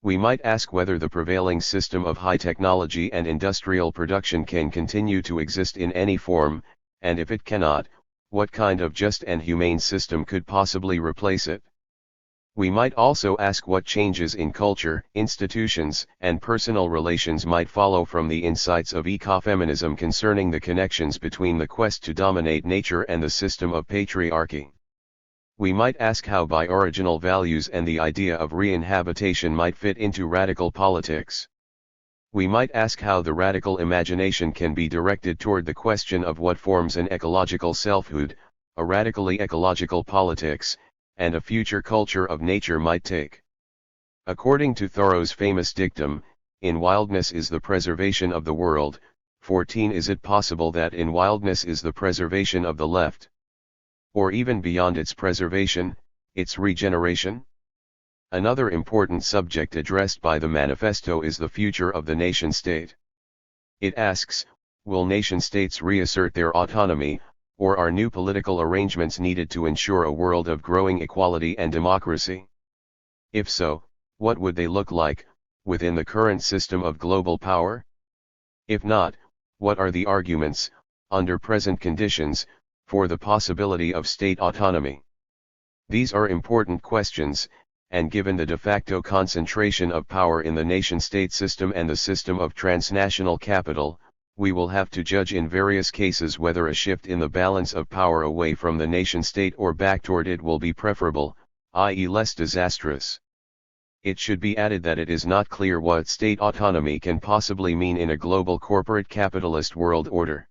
We might ask whether the prevailing system of high technology and industrial production can continue to exist in any form, and if it cannot, what kind of just and humane system could possibly replace it? We might also ask what changes in culture, institutions, and personal relations might follow from the insights of ecofeminism concerning the connections between the quest to dominate nature and the system of patriarchy. We might ask how bi-original values and the idea of re-inhabitation might fit into radical politics. We might ask how the radical imagination can be directed toward the question of what forms an ecological selfhood, a radically ecological politics, and a future culture of nature might take. According to Thoreau's famous dictum, in wildness is the preservation of the world. 14 Is it possible that in wildness is the preservation of the left? Or even beyond its preservation, its regeneration? Another important subject addressed by the manifesto is the future of the nation-state. It asks, will nation-states reassert their autonomy, or are new political arrangements needed to ensure a world of growing equality and democracy? If so, what would they look like, within the current system of global power? If not, what are the arguments, under present conditions, for the possibility of state autonomy? These are important questions, and given the de facto concentration of power in the nation-state system and the system of transnational capital, we will have to judge in various cases whether a shift in the balance of power away from the nation-state or back toward it will be preferable, i.e. less disastrous. It should be added that it is not clear what state autonomy can possibly mean in a global corporate capitalist world order.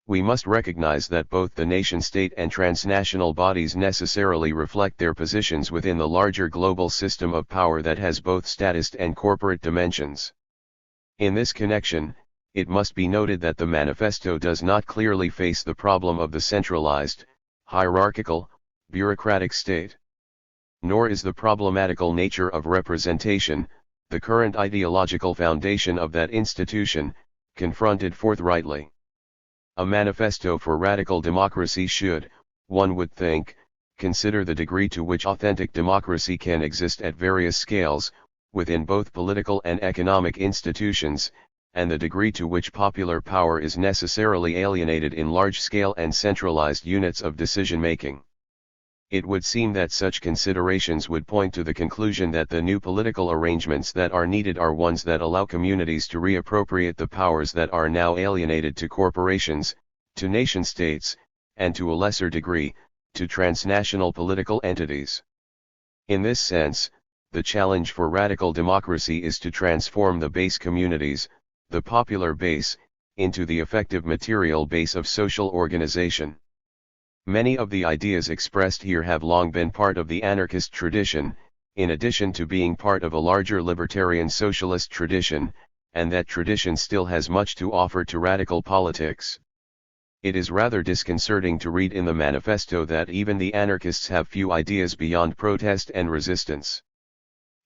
We must recognize that both the nation-state and transnational bodies necessarily reflect their positions within the larger global system of power that has both statist and corporate dimensions. In this connection, it must be noted that the manifesto does not clearly face the problem of the centralized, hierarchical, bureaucratic state. Nor is the problematical nature of representation, the current ideological foundation of that institution, confronted forthrightly. A manifesto for radical democracy should, one would think, consider the degree to which authentic democracy can exist at various scales, within both political and economic institutions, and the degree to which popular power is necessarily alienated in large-scale and centralized units of decision-making. It would seem that such considerations would point to the conclusion that the new political arrangements that are needed are ones that allow communities to reappropriate the powers that are now alienated to corporations, to nation-states, and to a lesser degree, to transnational political entities. In this sense, the challenge for radical democracy is to transform the base communities, the popular base, into the effective material base of social organization. Many of the ideas expressed here have long been part of the anarchist tradition, in addition to being part of a larger libertarian socialist tradition, and that tradition still has much to offer to radical politics. It is rather disconcerting to read in the manifesto that even the anarchists have few ideas beyond protest and resistance.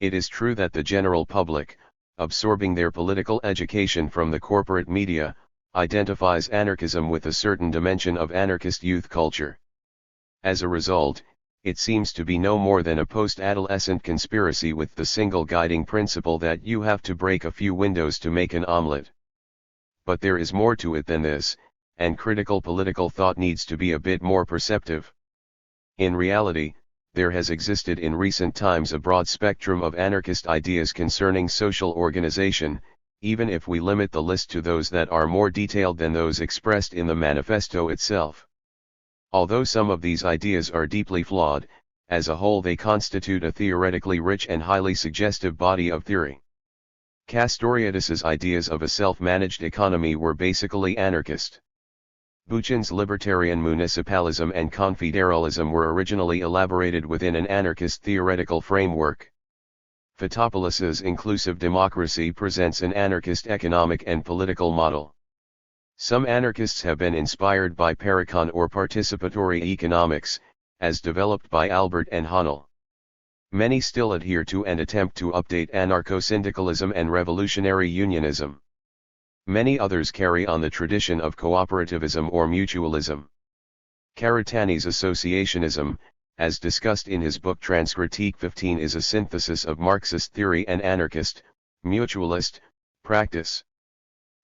It is true that the general public, absorbing their political education from the corporate media, identifies anarchism with a certain dimension of anarchist youth culture. As a result, it seems to be no more than a post-adolescent conspiracy with the single guiding principle that you have to break a few windows to make an omelet. But there is more to it than this, and critical political thought needs to be a bit more perceptive. In reality, there has existed in recent times a broad spectrum of anarchist ideas concerning social organization, even if we limit the list to those that are more detailed than those expressed in the manifesto itself. Although some of these ideas are deeply flawed, as a whole they constitute a theoretically rich and highly suggestive body of theory. Castoriadis's ideas of a self-managed economy were basically anarchist. Buchan's libertarian municipalism and confederalism were originally elaborated within an anarchist theoretical framework. Fotopoulos' inclusive democracy presents an anarchist economic and political model. Some anarchists have been inspired by Paracon or participatory economics, as developed by Albert and Hahnel. Many still adhere to and attempt to update anarcho-syndicalism and revolutionary unionism. Many others carry on the tradition of cooperativism or mutualism. Karatani's associationism, as discussed in his book Transcritique 15, is a synthesis of Marxist theory and anarchist, mutualist, practice.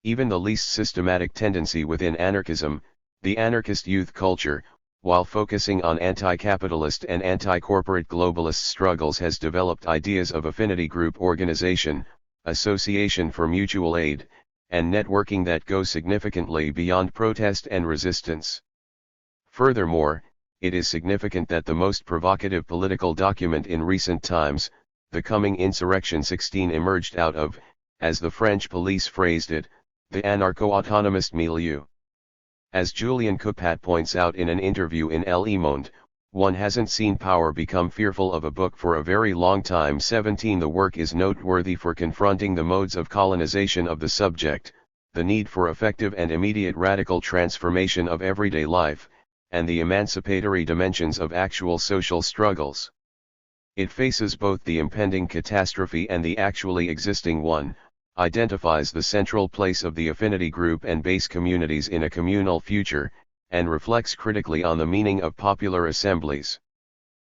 Even the least systematic tendency within anarchism, the anarchist youth culture, while focusing on anti-capitalist and anti-corporate globalist struggles, has developed ideas of affinity group organization, association for mutual aid, and networking that go significantly beyond protest and resistance. Furthermore, it is significant that the most provocative political document in recent times, the Coming Insurrection 16, emerged out of, as the French police phrased it, the anarcho-autonomist milieu. As Julien Coupat points out in an interview in Le Monde, one hasn't seen power become fearful of a book for a very long time. 17 The work is noteworthy for confronting the modes of colonization of the subject, the need for effective and immediate radical transformation of everyday life, and the emancipatory dimensions of actual social struggles. It faces both the impending catastrophe and the actually existing one, identifies the central place of the affinity group and base communities in a communal future, and reflects critically on the meaning of popular assemblies.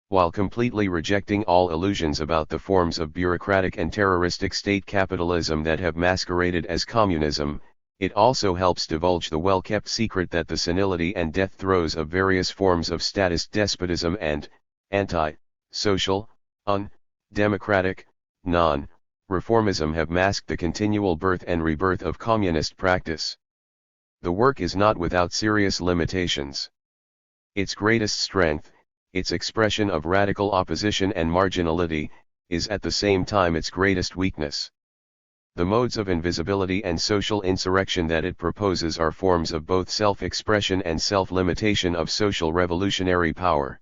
While completely rejecting all illusions about the forms of bureaucratic and terroristic state capitalism that have masqueraded as communism, it also helps divulge the well-kept secret that the senility and death throes of various forms of statist despotism and anti-social, undemocratic, non-reformism have masked the continual birth and rebirth of communist practice. The work is not without serious limitations. Its greatest strength, its expression of radical opposition and marginality, is at the same time its greatest weakness. The modes of invisibility and social insurrection that it proposes are forms of both self-expression and self-limitation of social revolutionary power.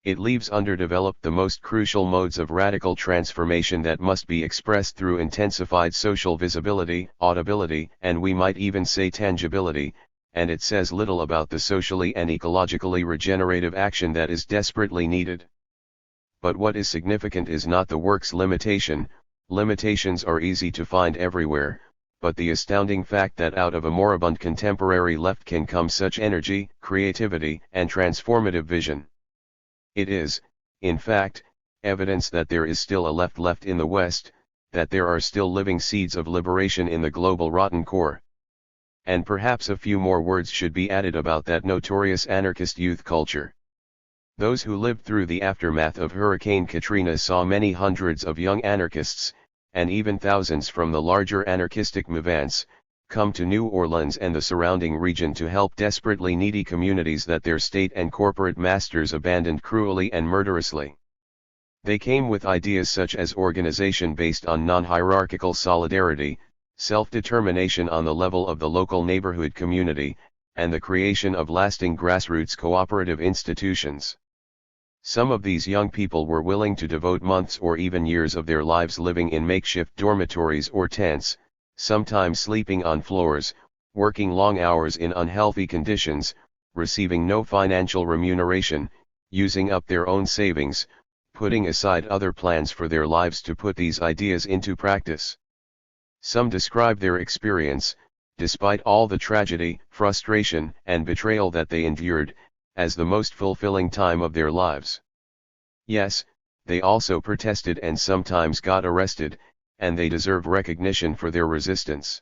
It leaves underdeveloped the most crucial modes of radical transformation that must be expressed through intensified social visibility, audibility, and we might even say tangibility, and it says little about the socially and ecologically regenerative action that is desperately needed. But what is significant is not the work's limitation. Limitations are easy to find everywhere, but the astounding fact that out of a moribund contemporary left can come such energy, creativity, and transformative vision. It is, in fact, evidence that there is still a left in the West, that there are still living seeds of liberation in the global rotten core. And perhaps a few more words should be added about that notorious anarchist youth culture. Those who lived through the aftermath of Hurricane Katrina saw many hundreds of young anarchists, and even thousands from the larger anarchistic movements, come to New Orleans and the surrounding region to help desperately needy communities that their state and corporate masters abandoned cruelly and murderously. They came with ideas such as organization based on non-hierarchical solidarity, self-determination on the level of the local neighborhood community, and the creation of lasting grassroots cooperative institutions. Some of these young people were willing to devote months or even years of their lives living in makeshift dormitories or tents, sometimes sleeping on floors, working long hours in unhealthy conditions, receiving no financial remuneration, using up their own savings, putting aside other plans for their lives to put these ideas into practice. Some describe their experience, despite all the tragedy, frustration, and betrayal that they endured, as the most fulfilling time of their lives. Yes, they also protested and sometimes got arrested, and they deserve recognition for their resistance.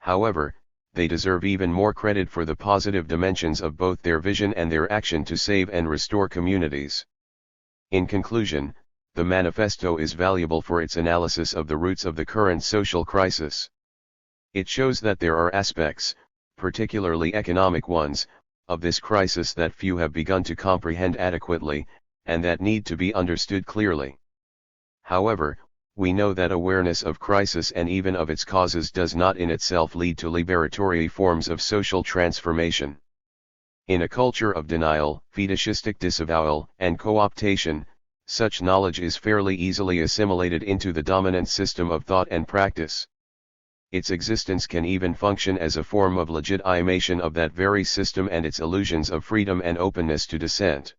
However, they deserve even more credit for the positive dimensions of both their vision and their action to save and restore communities. In conclusion, the manifesto is valuable for its analysis of the roots of the current social crisis. It shows that there are aspects, particularly economic ones, of this crisis that few have begun to comprehend adequately, and that need to be understood clearly. However, we know that awareness of crisis and even of its causes does not in itself lead to liberatory forms of social transformation. In a culture of denial, fetishistic disavowal, and co-optation, such knowledge is fairly easily assimilated into the dominant system of thought and practice. Its existence can even function as a form of legitimation of that very system and its illusions of freedom and openness to dissent.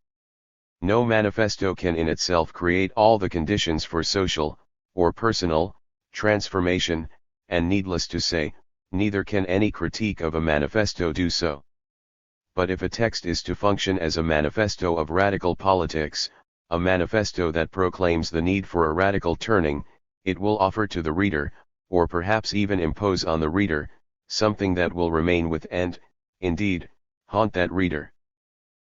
No manifesto can in itself create all the conditions for social, or personal, transformation, and needless to say, neither can any critique of a manifesto do so. But if a text is to function as a manifesto of radical politics, a manifesto that proclaims the need for a radical turning, it will offer to the reader, or perhaps even impose on the reader, something that will remain with and, indeed, haunt that reader.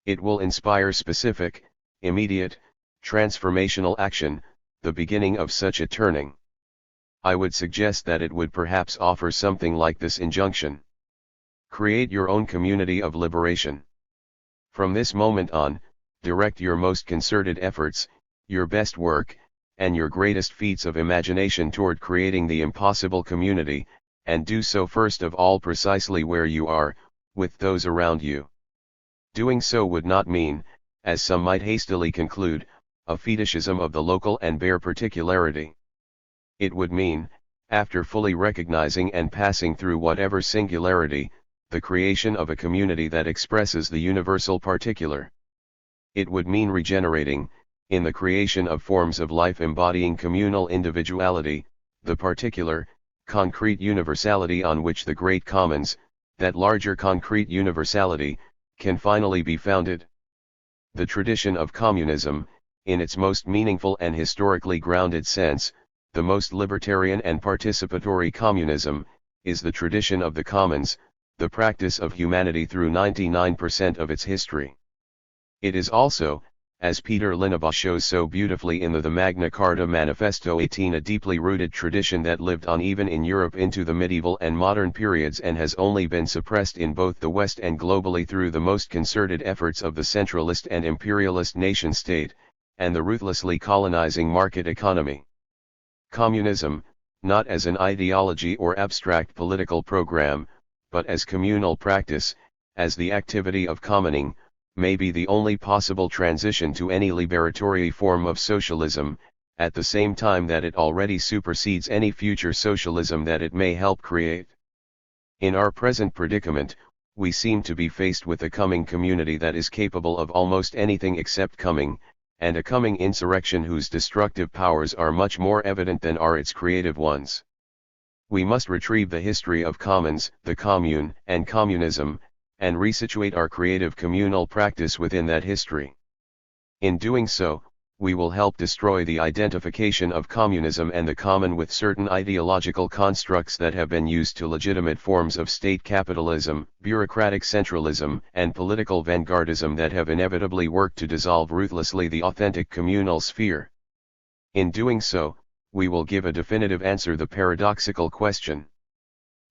It will inspire specific, immediate, transformational action, the beginning of such a turning. I would suggest that it would perhaps offer something like this injunction. Create your own community of liberation. From this moment on, direct your most concerted efforts, your best work, and your greatest feats of imagination toward creating the impossible community, and do so first of all precisely where you are, with those around you. Doing so would not mean, as some might hastily conclude, a fetishism of the local and bare particularity. It would mean, after fully recognizing and passing through whatever singularity, the creation of a community that expresses the universal particular. It would mean regenerating, in the creation of forms of life embodying communal individuality, the particular, concrete universality on which the great commons, that larger concrete universality, can finally be founded. The tradition of communism, in its most meaningful and historically grounded sense, the most libertarian and participatory communism, is the tradition of the commons, the practice of humanity through 99% of its history. It is also, as Peter Linnebaugh shows so beautifully in the Magna Carta Manifesto 18, a deeply rooted tradition that lived on even in Europe into the medieval and modern periods and has only been suppressed in both the West and globally through the most concerted efforts of the centralist and imperialist nation-state, and the ruthlessly colonizing market economy. Communism, not as an ideology or abstract political program, but as communal practice, as the activity of commoning, may be the only possible transition to any liberatory form of socialism, at the same time that it already supersedes any future socialism that it may help create. In our present predicament, we seem to be faced with a coming community that is capable of almost anything except coming, and a coming insurrection whose destructive powers are much more evident than are its creative ones. We must retrieve the history of commons, the commune, and communism, and resituate our creative communal practice within that history. In doing so, we will help destroy the identification of communism and the common with certain ideological constructs that have been used to legitimate forms of state capitalism, bureaucratic centralism, and political vanguardism that have inevitably worked to dissolve ruthlessly the authentic communal sphere. In doing so, we will give a definitive answer to the paradoxical question: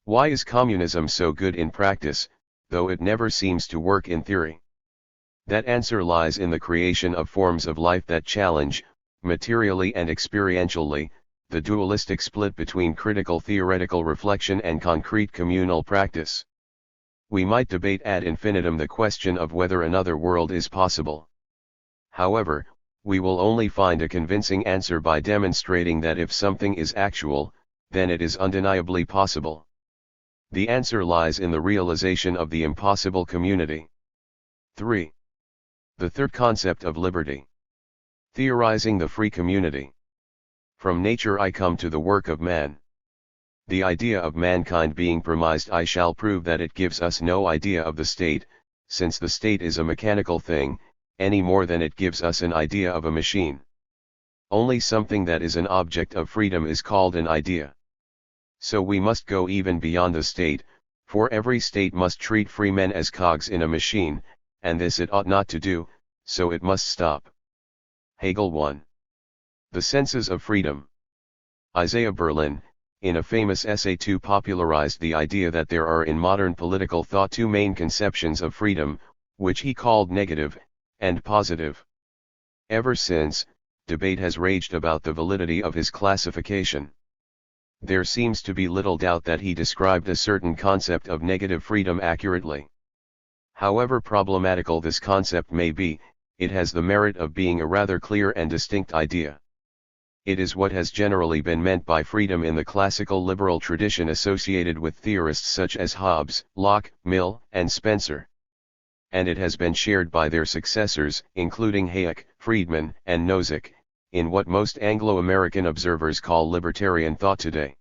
why is communism so good in practice, though it never seems to work in theory? That answer lies in the creation of forms of life that challenge, materially and experientially, the dualistic split between critical theoretical reflection and concrete communal practice. We might debate ad infinitum the question of whether another world is possible. However, we will only find a convincing answer by demonstrating that if something is actual, then it is undeniably possible. The answer lies in the realization of the impossible community. 3. The third concept of liberty. Theorizing the free community. From nature I come to the work of man. The idea of mankind being premised I shall prove that it gives us no idea of the state, since the state is a mechanical thing, any more than it gives us an idea of a machine. Only something that is an object of freedom is called an idea. So we must go even beyond the state, for every state must treat free men as cogs in a machine, and this it ought not to do, so it must stop. Hegel 1. The Senses of Freedom. Isaiah Berlin, in a famous essay popularized the idea that there are in modern political thought two main conceptions of freedom, which he called negative and positive. Ever since, debate has raged about the validity of his classification. There seems to be little doubt that he described a certain concept of negative freedom accurately. However problematical this concept may be, it has the merit of being a rather clear and distinct idea. It is what has generally been meant by freedom in the classical liberal tradition associated with theorists such as Hobbes, Locke, Mill, and Spencer. And it has been shared by their successors, including Hayek, Friedman, and Nozick, in what most Anglo-American observers call libertarian thought today.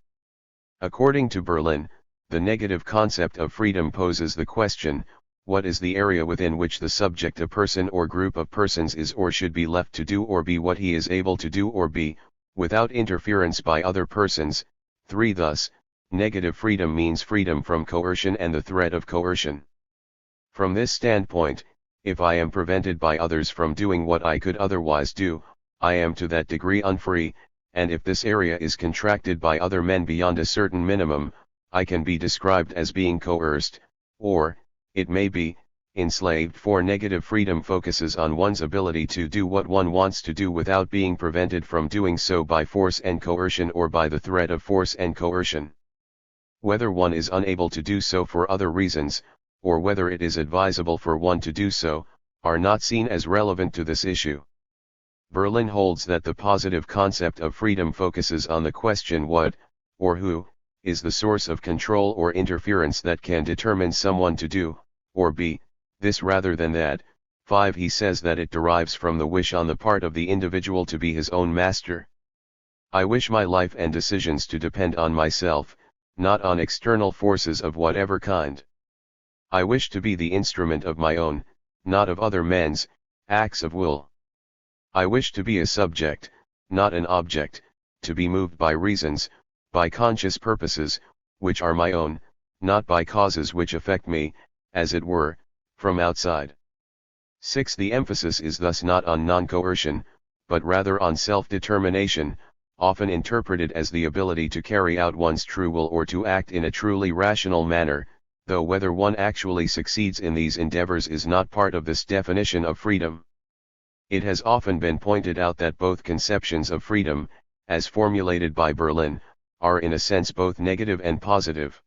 According to Berlin, the negative concept of freedom poses the question, what is the area within which the subject, a person or group of persons, is or should be left to do or be what he is able to do or be, without interference by other persons. 3. Thus, negative freedom means freedom from coercion and the threat of coercion. From this standpoint, if I am prevented by others from doing what I could otherwise do, I am to that degree unfree, and if this area is contracted by other men beyond a certain minimum, I can be described as being coerced, or, it may be, enslaved, for negative freedom focuses on one's ability to do what one wants to do without being prevented from doing so by force and coercion or by the threat of force and coercion. Whether one is unable to do so for other reasons, or whether it is advisable for one to do so, are not seen as relevant to this issue. Berlin holds that the positive concept of freedom focuses on the question what, or who, is the source of control or interference that can determine someone to do, or be, this rather than that. 5. He says that it derives from the wish on the part of the individual to be his own master. I wish my life and decisions to depend on myself, not on external forces of whatever kind. I wish to be the instrument of my own, not of other men's, acts of will. I wish to be a subject, not an object, to be moved by reasons, by conscious purposes, which are my own, not by causes which affect me, as it were, from outside. 6. The emphasis is thus not on non-coercion, but rather on self-determination, often interpreted as the ability to carry out one's true will or to act in a truly rational manner, though whether one actually succeeds in these endeavors is not part of this definition of freedom. It has often been pointed out that both conceptions of freedom, as formulated by Berlin, are in a sense both negative and positive.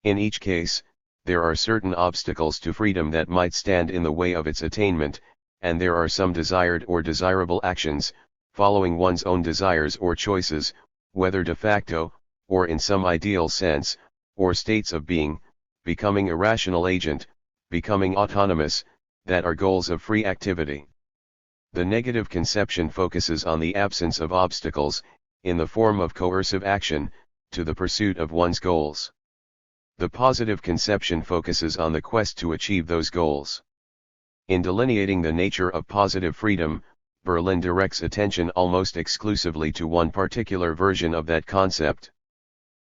In each case, there are certain obstacles to freedom that might stand in the way of its attainment, and there are some desired or desirable actions, following one's own desires or choices, whether de facto, or in some ideal sense, or states of being, becoming a rational agent, becoming autonomous, that are goals of free activity. The negative conception focuses on the absence of obstacles, in the form of coercive action, to the pursuit of one's goals. The positive conception focuses on the quest to achieve those goals. In delineating the nature of positive freedom, Berlin directs attention almost exclusively to one particular version of that concept.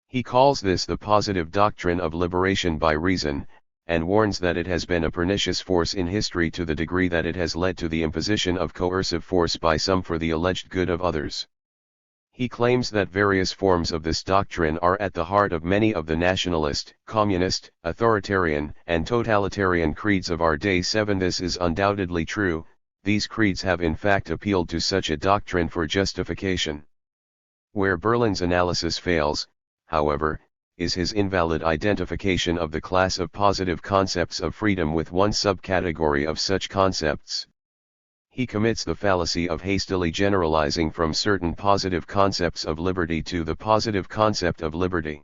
He calls this the positive doctrine of liberation by reason, and warns that it has been a pernicious force in history to the degree that it has led to the imposition of coercive force by some for the alleged good of others. He claims that various forms of this doctrine are at the heart of many of the nationalist, communist, authoritarian, and totalitarian creeds of our day. 7. This is undoubtedly true. These creeds have in fact appealed to such a doctrine for justification. Where Berlin's analysis fails, however, is his invalid identification of the class of positive concepts of freedom with one subcategory of such concepts. He commits the fallacy of hastily generalizing from certain positive concepts of liberty to the positive concept of liberty.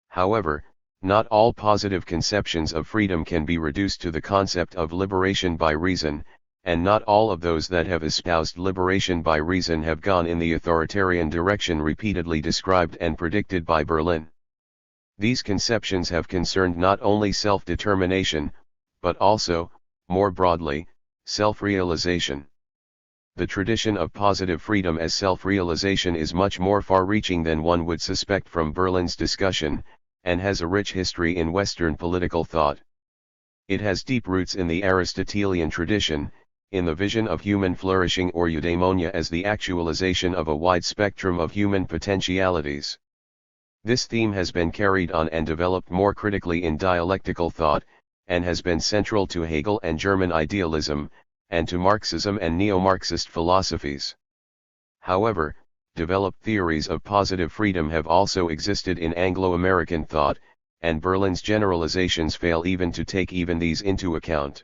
However, not all positive conceptions of freedom can be reduced to the concept of liberation by reason, and not all of those that have espoused liberation by reason have gone in the authoritarian direction repeatedly described and predicted by Berlin. These conceptions have concerned not only self-determination, but also, more broadly, Self-realization. The tradition of positive freedom as self-realization is much more far-reaching than one would suspect from Berlin's discussion, and has a rich history in Western political thought. It has deep roots in the Aristotelian tradition, in the vision of human flourishing or eudaimonia as the actualization of a wide spectrum of human potentialities. This theme has been carried on and developed more critically in dialectical thought, and has been central to Hegel and German idealism, and to Marxism and neo-Marxist philosophies. However, developed theories of positive freedom have also existed in Anglo-American thought, and Berlin's generalizations fail even to take even these into account.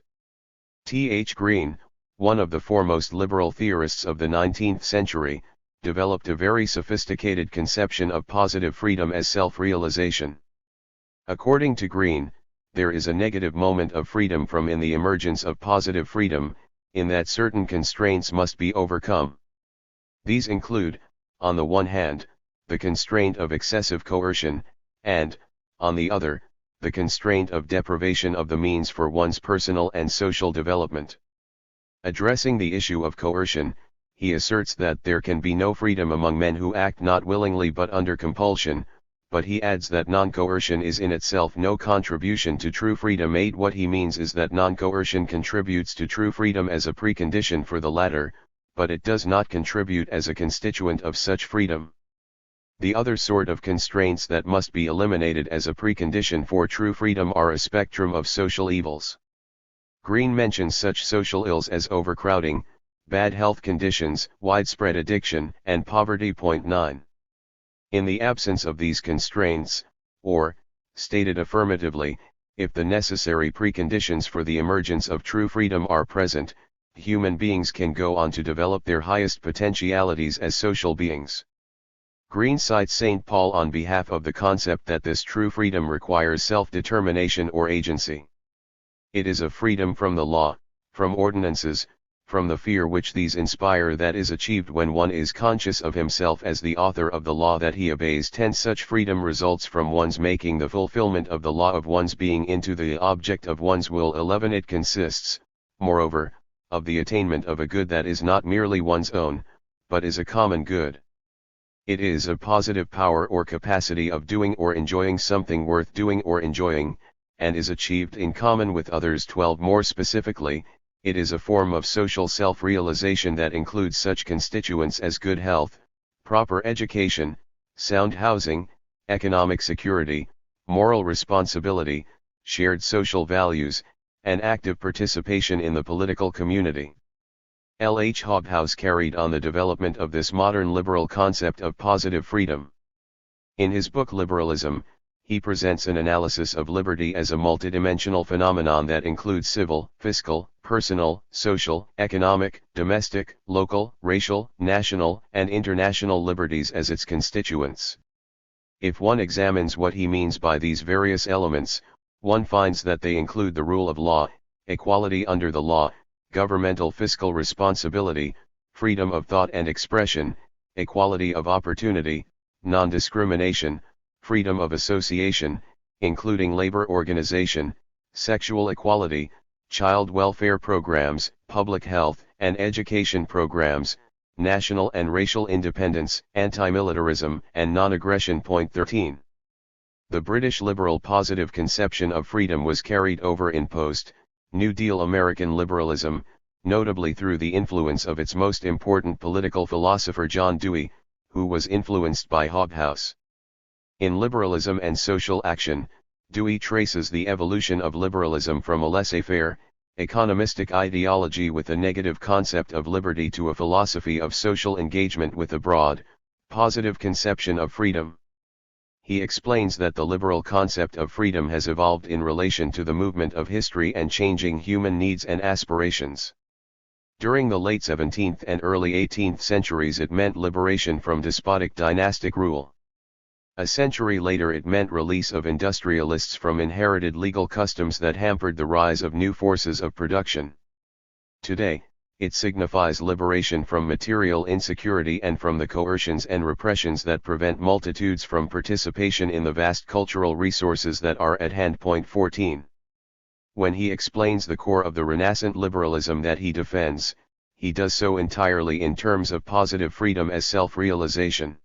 T.H. Green, one of the foremost liberal theorists of the 19th century, developed a very sophisticated conception of positive freedom as self-realization. According to Green, there is a negative moment of freedom from in the emergence of positive freedom, in that certain constraints must be overcome. These include, on the one hand, the constraint of excessive coercion, and, on the other, the constraint of deprivation of the means for one's personal and social development. Addressing the issue of coercion, he asserts that there can be no freedom among men who act not willingly but under compulsion, but he adds that non-coercion is in itself no contribution to true freedom. What he means is that non-coercion contributes to true freedom as a precondition for the latter, but it does not contribute as a constituent of such freedom. The other sort of constraints that must be eliminated as a precondition for true freedom are a spectrum of social evils. Green mentions such social ills as overcrowding, bad health conditions, widespread addiction, and poverty. 9. In the absence of these constraints, or, stated affirmatively, if the necessary preconditions for the emergence of true freedom are present, human beings can go on to develop their highest potentialities as social beings. Green cites St. Paul on behalf of the concept that this true freedom requires self-determination or agency. It is a freedom from the law, from ordinances, from the fear which these inspire that is achieved when one is conscious of himself as the author of the law that he obeys. 10. Such freedom results from one's making the fulfillment of the law of one's being into the object of one's will. 11. It consists, moreover, of the attainment of a good that is not merely one's own, but is a common good. It is a positive power or capacity of doing or enjoying something worth doing or enjoying, and is achieved in common with others. 12. More specifically, it is a form of social self-realization that includes such constituents as good health, proper education, sound housing, economic security, moral responsibility, shared social values, and active participation in the political community. L. H. Hobhouse carried on the development of this modern liberal concept of positive freedom. In his book Liberalism, he presents an analysis of liberty as a multidimensional phenomenon that includes civil, fiscal, personal, social, economic, domestic, local, racial, national, and international liberties as its constituents. If one examines what he means by these various elements, one finds that they include the rule of law, equality under the law, governmental fiscal responsibility, freedom of thought and expression, equality of opportunity, non-discrimination, freedom of association, including labor organization, sexual equality, child welfare programs, public health and education programs, national and racial independence, anti-militarism, and non-aggression. 13. The British liberal positive conception of freedom was carried over in post-New Deal American liberalism, notably through the influence of its most important political philosopher John Dewey, who was influenced by Hobhouse. In Liberalism and Social Action, Dewey traces the evolution of liberalism from a laissez-faire, economistic ideology with a negative concept of liberty to a philosophy of social engagement with a broad, positive conception of freedom. He explains that the liberal concept of freedom has evolved in relation to the movement of history and changing human needs and aspirations. During the late 17th and early 18th centuries it meant liberation from despotic dynastic rule. A century later it meant release of industrialists from inherited legal customs that hampered the rise of new forces of production. Today, it signifies liberation from material insecurity and from the coercions and repressions that prevent multitudes from participation in the vast cultural resources that are at hand. 14. When he explains the core of the renascent liberalism that he defends, he does so entirely in terms of positive freedom as self-realization.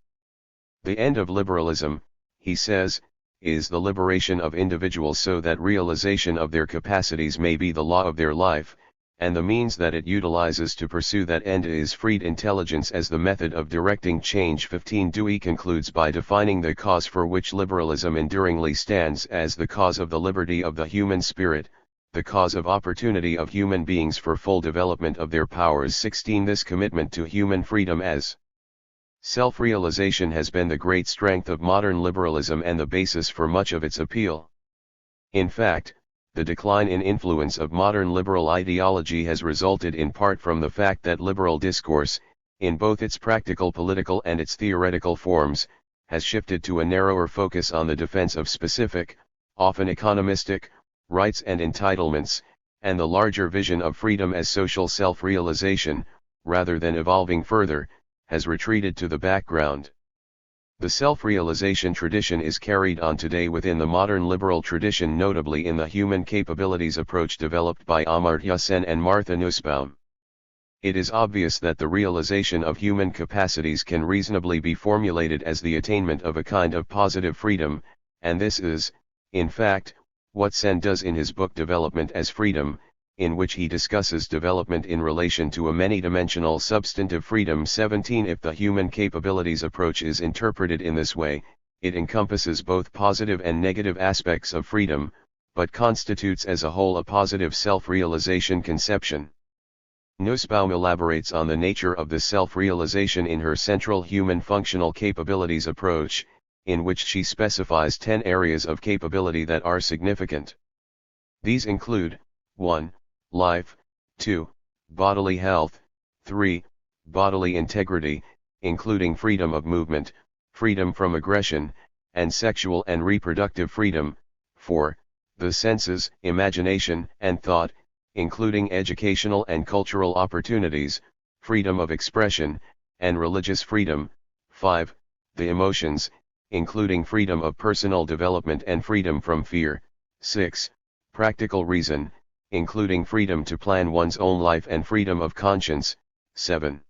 The end of liberalism, he says, is the liberation of individuals so that realization of their capacities may be the law of their life, and the means that it utilizes to pursue that end is freed intelligence as the method of directing change. 15 Dewey concludes by defining the cause for which liberalism enduringly stands as the cause of the liberty of the human spirit, the cause of opportunity of human beings for full development of their powers. 16 This commitment to human freedom as self-realization has been the great strength of modern liberalism and the basis for much of its appeal. In fact, the decline in influence of modern liberal ideology has resulted in part from the fact that liberal discourse, in both its practical political and its theoretical forms, has shifted to a narrower focus on the defense of specific, often economistic, rights and entitlements, and the larger vision of freedom as social self-realization, rather than evolving further, has retreated to the background. The self-realization tradition is carried on today within the modern liberal tradition, notably in the human capabilities approach developed by Amartya Sen and Martha Nussbaum. It is obvious that the realization of human capacities can reasonably be formulated as the attainment of a kind of positive freedom, and this is, in fact, what Sen does in his book Development as Freedom, in which he discusses development in relation to a many-dimensional substantive freedom. 17 If the human capabilities approach is interpreted in this way, it encompasses both positive and negative aspects of freedom, but constitutes as a whole a positive self-realization conception. Nussbaum elaborates on the nature of this self-realization in her Central Human Functional Capabilities approach, in which she specifies 10 areas of capability that are significant. These include 1. Life, 2. Bodily health, 3. Bodily integrity, including freedom of movement, freedom from aggression, and sexual and reproductive freedom, 4. The senses, imagination, and thought, including educational and cultural opportunities, freedom of expression, and religious freedom, 5. The emotions, including freedom of personal development and freedom from fear, 6. Practical reason, including freedom to plan one's own life and freedom of conscience, 7.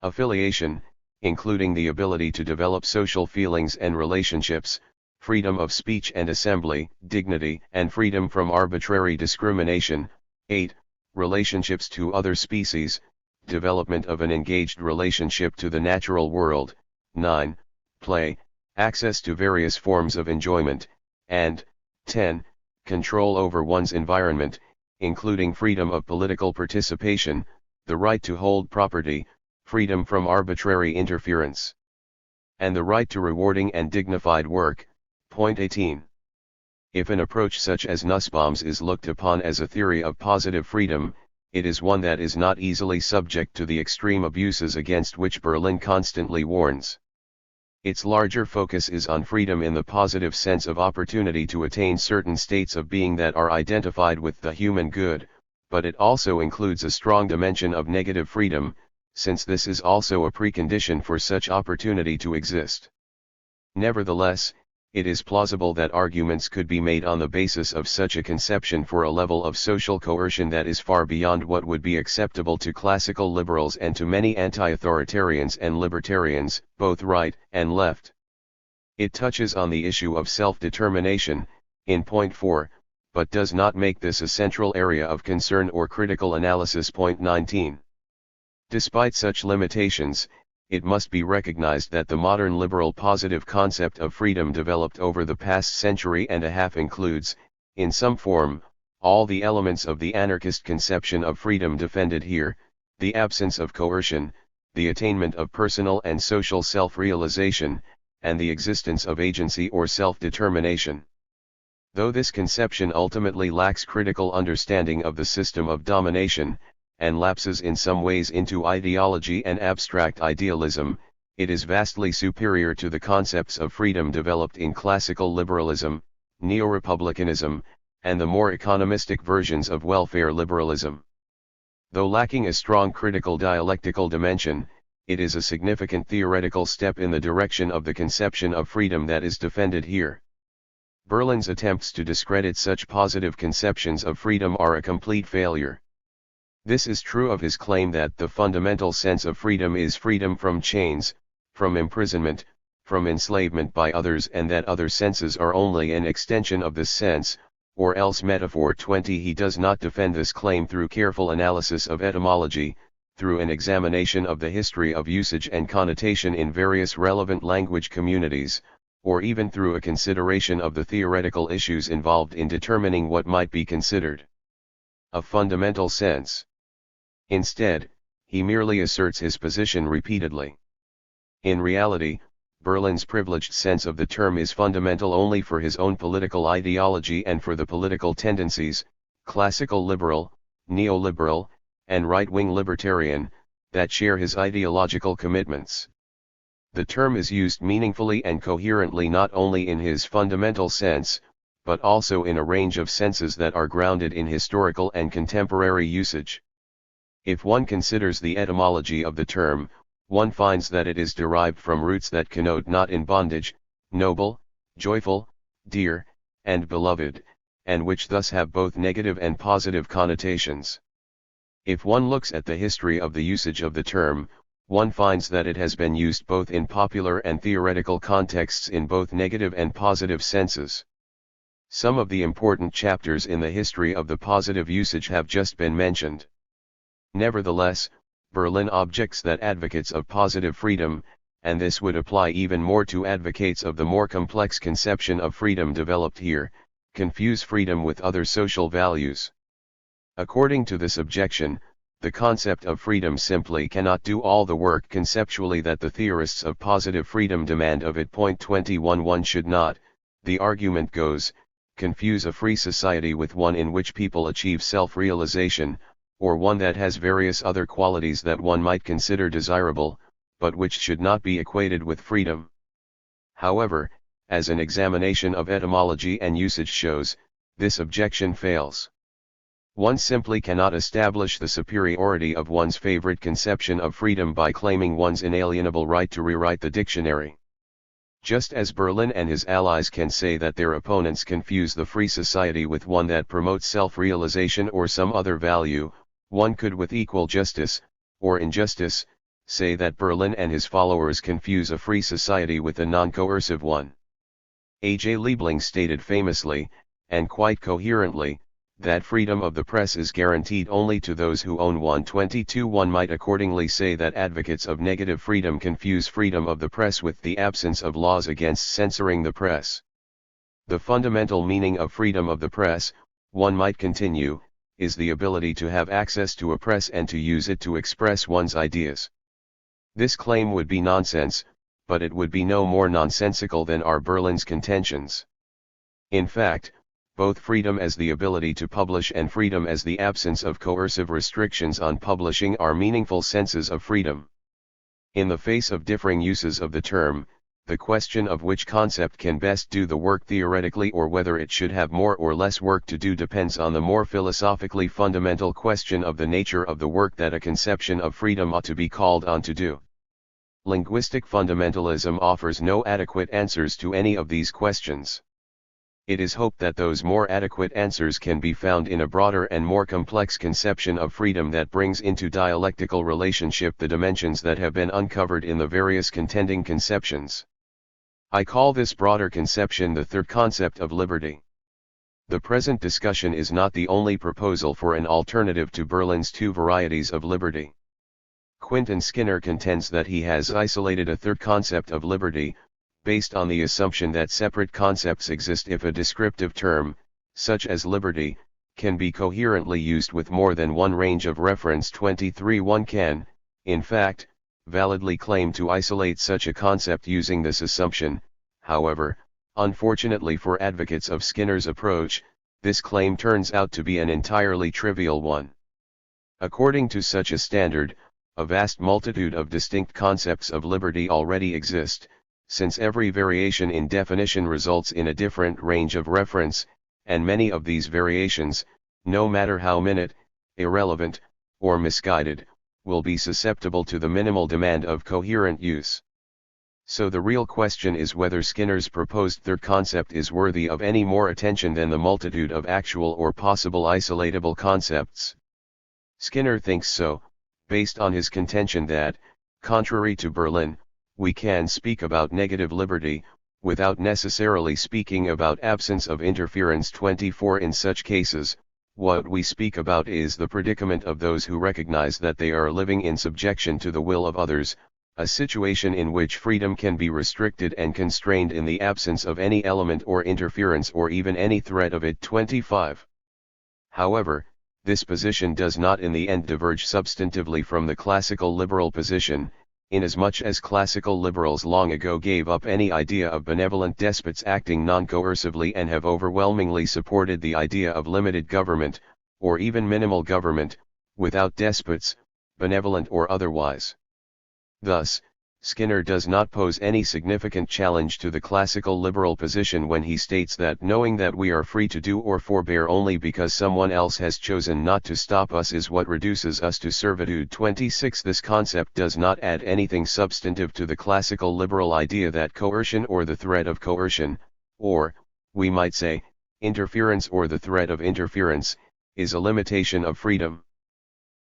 Affiliation, including the ability to develop social feelings and relationships, freedom of speech and assembly, dignity and freedom from arbitrary discrimination, 8. Relationships to other species, development of an engaged relationship to the natural world, 9. Play, access to various forms of enjoyment, and 10. Control over one's environment, including freedom of political participation, the right to hold property, freedom from arbitrary interference, and the right to rewarding and dignified work. Point 18. If an approach such as Nussbaum's is looked upon as a theory of positive freedom, it is one that is not easily subject to the extreme abuses against which Berlin constantly warns. Its larger focus is on freedom in the positive sense of opportunity to attain certain states of being that are identified with the human good, but it also includes a strong dimension of negative freedom, since this is also a precondition for such opportunity to exist. Nevertheless, it is plausible that arguments could be made on the basis of such a conception for a level of social coercion that is far beyond what would be acceptable to classical liberals and to many anti-authoritarians and libertarians, both right and left. It touches on the issue of self-determination, in point 4, but does not make this a central area of concern or critical analysis. Point 19. Despite such limitations, it must be recognized that the modern liberal positive concept of freedom developed over the past century and a half includes, in some form, all the elements of the anarchist conception of freedom defended here: the absence of coercion, the attainment of personal and social self-realization, and the existence of agency or self-determination. Though this conception ultimately lacks critical understanding of the system of domination, and lapses in some ways into ideology and abstract idealism, it is vastly superior to the concepts of freedom developed in classical liberalism, neo-republicanism, and the more economistic versions of welfare liberalism. Though lacking a strong critical dialectical dimension, it is a significant theoretical step in the direction of the conception of freedom that is defended here. Berlin's attempts to discredit such positive conceptions of freedom are a complete failure. This is true of his claim that the fundamental sense of freedom is freedom from chains, from imprisonment, from enslavement by others, and that other senses are only an extension of this sense, or else metaphor 20. He does not defend this claim through careful analysis of etymology, through an examination of the history of usage and connotation in various relevant language communities, or even through a consideration of the theoretical issues involved in determining what might be considered a fundamental sense. Instead, he merely asserts his position repeatedly. In reality, Berlin's privileged sense of the term is fundamental only for his own political ideology and for the political tendencies, classical liberal, neoliberal, and right-wing libertarian, that share his ideological commitments. The term is used meaningfully and coherently not only in his fundamental sense, but also in a range of senses that are grounded in historical and contemporary usage. If one considers the etymology of the term, one finds that it is derived from roots that connote not in bondage, noble, joyful, dear, and beloved, and which thus have both negative and positive connotations. If one looks at the history of the usage of the term, one finds that it has been used both in popular and theoretical contexts in both negative and positive senses. Some of the important chapters in the history of the positive usage have just been mentioned. Nevertheless, Berlin objects that advocates of positive freedom, and this would apply even more to advocates of the more complex conception of freedom developed here, confuse freedom with other social values. According to this objection, the concept of freedom simply cannot do all the work conceptually that the theorists of positive freedom demand of it. 21. One should not, the argument goes, confuse a free society with one in which people achieve self-realization, or one that has various other qualities that one might consider desirable, but which should not be equated with freedom. However, as an examination of etymology and usage shows, this objection fails. One simply cannot establish the superiority of one's favorite conception of freedom by claiming one's inalienable right to rewrite the dictionary. Just as Berlin and his allies can say that their opponents confuse the free society with one that promotes self-realization or some other value, one could with equal justice, or injustice, say that Berlin and his followers confuse a free society with a non-coercive one. A. J. Liebling stated famously, and quite coherently, that freedom of the press is guaranteed only to those who own one. 22. One might accordingly say that advocates of negative freedom confuse freedom of the press with the absence of laws against censoring the press. The fundamental meaning of freedom of the press, one might continue, is the ability to have access to a press and to use it to express one's ideas. This claim would be nonsense, but it would be no more nonsensical than are Berlin's contentions. In fact, both freedom as the ability to publish and freedom as the absence of coercive restrictions on publishing are meaningful senses of freedom. In the face of differing uses of the term, the question of which concept can best do the work theoretically or whether it should have more or less work to do depends on the more philosophically fundamental question of the nature of the work that a conception of freedom ought to be called on to do. Linguistic fundamentalism offers no adequate answers to any of these questions. It is hoped that those more adequate answers can be found in a broader and more complex conception of freedom that brings into dialectical relationship the dimensions that have been uncovered in the various contending conceptions. I call this broader conception the third concept of liberty. The present discussion is not the only proposal for an alternative to Berlin's two varieties of liberty. Quentin Skinner contends that he has isolated a third concept of liberty, based on the assumption that separate concepts exist if a descriptive term, such as liberty, can be coherently used with more than one range of reference. 23. One can, in fact, validly claim to isolate such a concept using this assumption. However, unfortunately for advocates of Skinner's approach, this claim turns out to be an entirely trivial one. According to such a standard, a vast multitude of distinct concepts of liberty already exist, since every variation in definition results in a different range of reference, and many of these variations, no matter how minute, irrelevant, or misguided, will be susceptible to the minimal demand of coherent use. So the real question is whether Skinner's proposed third concept is worthy of any more attention than the multitude of actual or possible isolatable concepts. Skinner thinks so, based on his contention that, contrary to Berlin, we can speak about negative liberty, without necessarily speaking about absence of interference. 24 In such cases, what we speak about is the predicament of those who recognize that they are living in subjection to the will of others, a situation in which freedom can be restricted and constrained in the absence of any element or interference or even any threat of it. 25. However, this position does not in the end diverge substantively from the classical liberal position, inasmuch as classical liberals long ago gave up any idea of benevolent despots acting non-coercively and have overwhelmingly supported the idea of limited government, or even minimal government, without despots, benevolent or otherwise. Thus, Skinner does not pose any significant challenge to the classical liberal position when he states that knowing that we are free to do or forbear only because someone else has chosen not to stop us is what reduces us to servitude. 26 This concept does not add anything substantive to the classical liberal idea that coercion or the threat of coercion, or, we might say, interference or the threat of interference, is a limitation of freedom.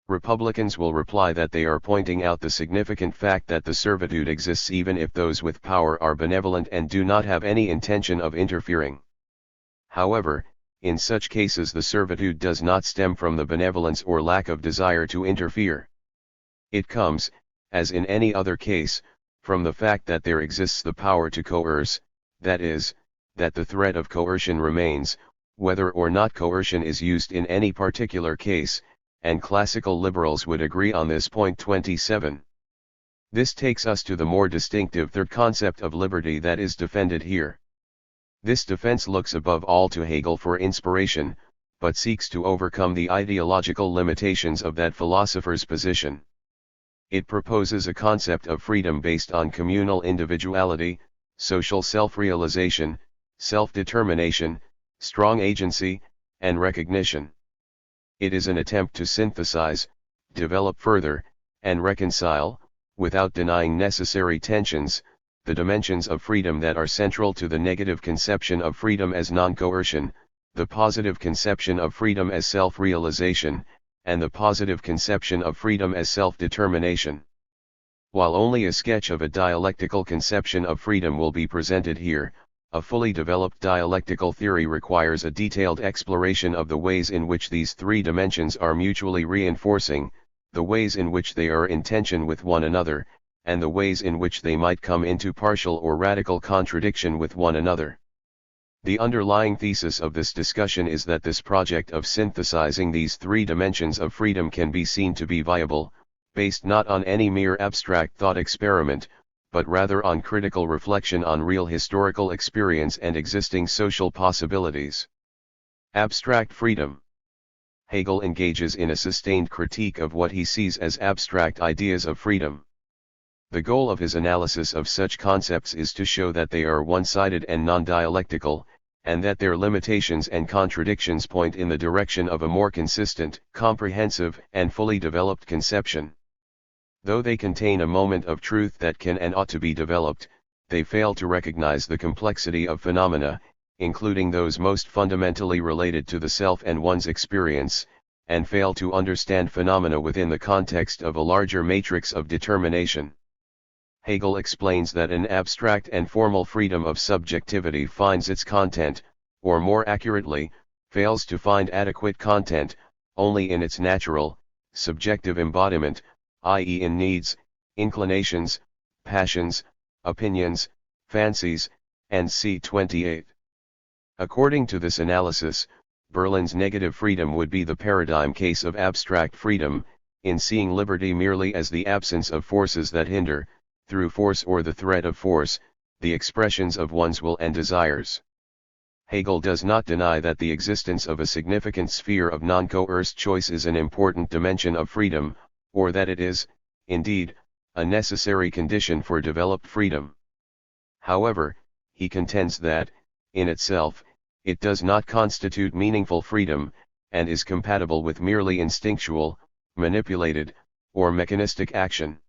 Republicans will reply that they are pointing out the significant fact that the servitude exists even if those with power are benevolent and do not have any intention of interfering. However, in such cases the servitude does not stem from the benevolence or lack of desire to interfere. It comes, as in any other case, from the fact that there exists the power to coerce, that is, that the threat of coercion remains, whether or not coercion is used in any particular case, and classical liberals would agree on this point. 27. This takes us to the more distinctive third concept of liberty that is defended here. This defense looks above all to Hegel for inspiration, but seeks to overcome the ideological limitations of that philosopher's position. It proposes a concept of freedom based on communal individuality, social self-realization, self-determination, strong agency, and recognition. It is an attempt to synthesize, develop further, and reconcile, without denying necessary tensions, the dimensions of freedom that are central to the negative conception of freedom as non-coercion, the positive conception of freedom as self-realization, and the positive conception of freedom as self-determination. While only a sketch of a dialectical conception of freedom will be presented here, a fully developed dialectical theory requires a detailed exploration of the ways in which these three dimensions are mutually reinforcing, the ways in which they are in tension with one another, and the ways in which they might come into partial or radical contradiction with one another. The underlying thesis of this discussion is that this project of synthesizing these three dimensions of freedom can be seen to be viable, based not on any mere abstract thought experiment, but rather on critical reflection on real historical experience and existing social possibilities. Abstract freedom. Hegel engages in a sustained critique of what he sees as abstract ideas of freedom. The goal of his analysis of such concepts is to show that they are one-sided and non-dialectical, and that their limitations and contradictions point in the direction of a more consistent, comprehensive, and fully developed conception. Though they contain a moment of truth that can and ought to be developed, they fail to recognize the complexity of phenomena, including those most fundamentally related to the self and one's experience, and fail to understand phenomena within the context of a larger matrix of determination. Hegel explains that an abstract and formal freedom of subjectivity finds its content, or more accurately, fails to find adequate content, only in its natural, subjective embodiment, i.e. in needs, inclinations, passions, opinions, fancies, and c. 28. According to this analysis, Berlin's negative freedom would be the paradigm case of abstract freedom, in seeing liberty merely as the absence of forces that hinder, through force or the threat of force, the expressions of one's will and desires. Hegel does not deny that the existence of a significant sphere of non-coerced choice is an important dimension of freedom, or that it is, indeed, a necessary condition for developed freedom. However, he contends that, in itself, it does not constitute meaningful freedom, and is compatible with merely instinctual, manipulated, or mechanistic action.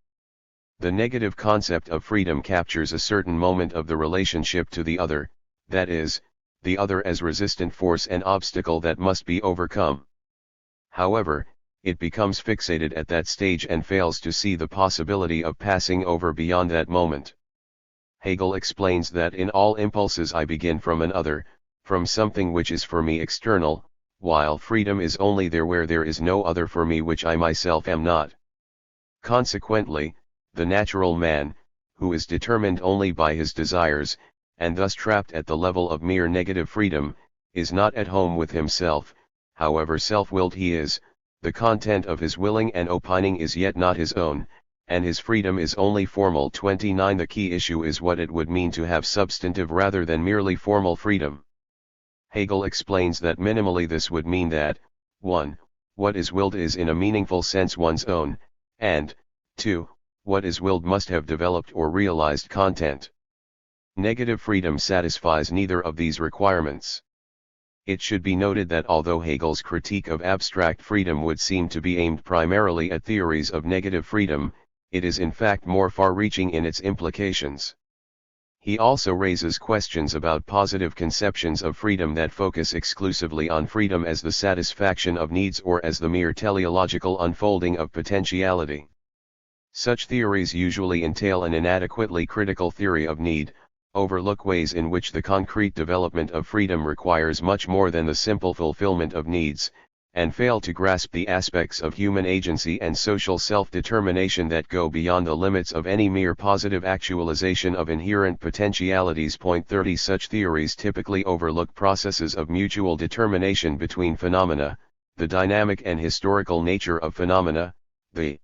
The negative concept of freedom captures a certain moment of the relationship to the other, that is, the other as resistant force and obstacle that must be overcome. However, it becomes fixated at that stage and fails to see the possibility of passing over beyond that moment. Hegel explains that in all impulses I begin from an other, from something which is for me external, while freedom is only there where there is no other for me which I myself am not. Consequently, the natural man, who is determined only by his desires, and thus trapped at the level of mere negative freedom, is not at home with himself, however self-willed he is. The content of his willing and opining is yet not his own, and his freedom is only formal. 29 The key issue is what it would mean to have substantive rather than merely formal freedom. Hegel explains that minimally this would mean that, 1. What is willed is in a meaningful sense one's own, and, 2. What is willed must have developed or realized content. Negative freedom satisfies neither of these requirements. It should be noted that although Hegel's critique of abstract freedom would seem to be aimed primarily at theories of negative freedom, it is in fact more far-reaching in its implications. He also raises questions about positive conceptions of freedom that focus exclusively on freedom as the satisfaction of needs or as the mere teleological unfolding of potentiality. Such theories usually entail an inadequately critical theory of need, overlook ways in which the concrete development of freedom requires much more than the simple fulfillment of needs, and fail to grasp the aspects of human agency and social self-determination that go beyond the limits of any mere positive actualization of inherent potentialities. 30 Such theories typically overlook processes of mutual determination between phenomena, the dynamic and historical nature of phenomena, the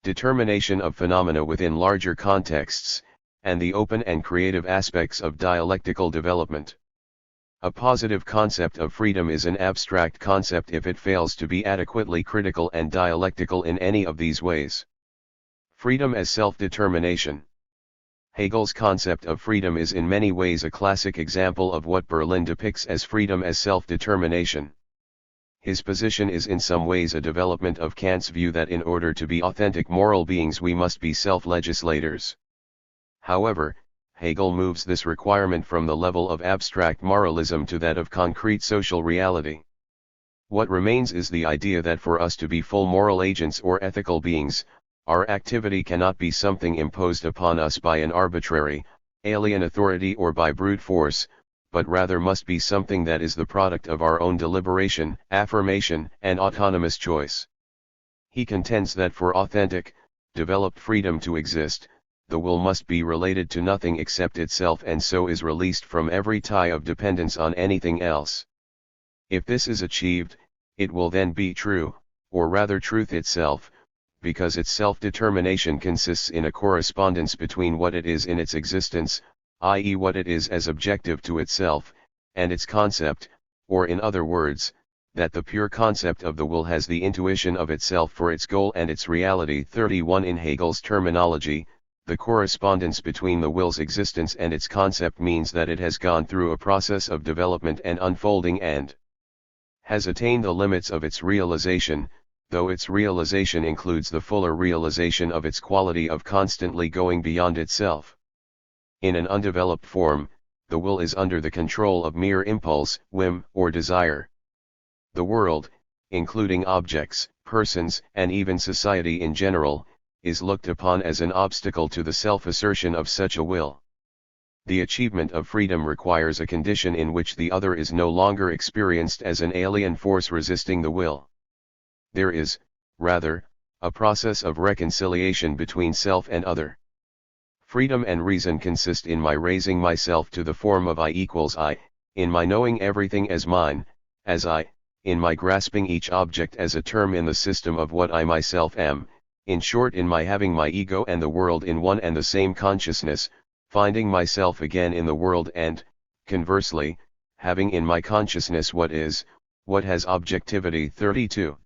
determination of phenomena within larger contexts, and the open and creative aspects of dialectical development. A positive concept of freedom is an abstract concept if it fails to be adequately critical and dialectical in any of these ways. Freedom as self-determination. Hegel's concept of freedom is in many ways a classic example of what Berlin depicts as freedom as self-determination. His position is in some ways a development of Kant's view that in order to be authentic moral beings we must be self-legislators. However, Hegel moves this requirement from the level of abstract moralism to that of concrete social reality. What remains is the idea that for us to be full moral agents or ethical beings, our activity cannot be something imposed upon us by an arbitrary, alien authority or by brute force, but rather must be something that is the product of our own deliberation, affirmation, and autonomous choice. He contends that for authentic, developed freedom to exist, the will must be related to nothing except itself and so is released from every tie of dependence on anything else. If this is achieved, it will then be true, or rather truth itself, because its self-determination consists in a correspondence between what it is in its existence, i.e. what it is as objective to itself, and its concept, or in other words, that the pure concept of the will has the intuition of itself for its goal and its reality. 31 In Hegel's terminology, the correspondence between the will's existence and its concept means that it has gone through a process of development and unfolding and has attained the limits of its realization, though its realization includes the fuller realization of its quality of constantly going beyond itself. In an undeveloped form, the will is under the control of mere impulse, whim, or desire. The world, including objects, persons, and even society in general, is looked upon as an obstacle to the self-assertion of such a will. The achievement of freedom requires a condition in which the other is no longer experienced as an alien force resisting the will. There is, rather, a process of reconciliation between self and other. Freedom and reason consist in my raising myself to the form of I equals I, in my knowing everything as mine, as I, in my grasping each object as a term in the system of what I myself am, in short in my having my ego and the world in one and the same consciousness, finding myself again in the world and, conversely, having in my consciousness what has objectivity. 32.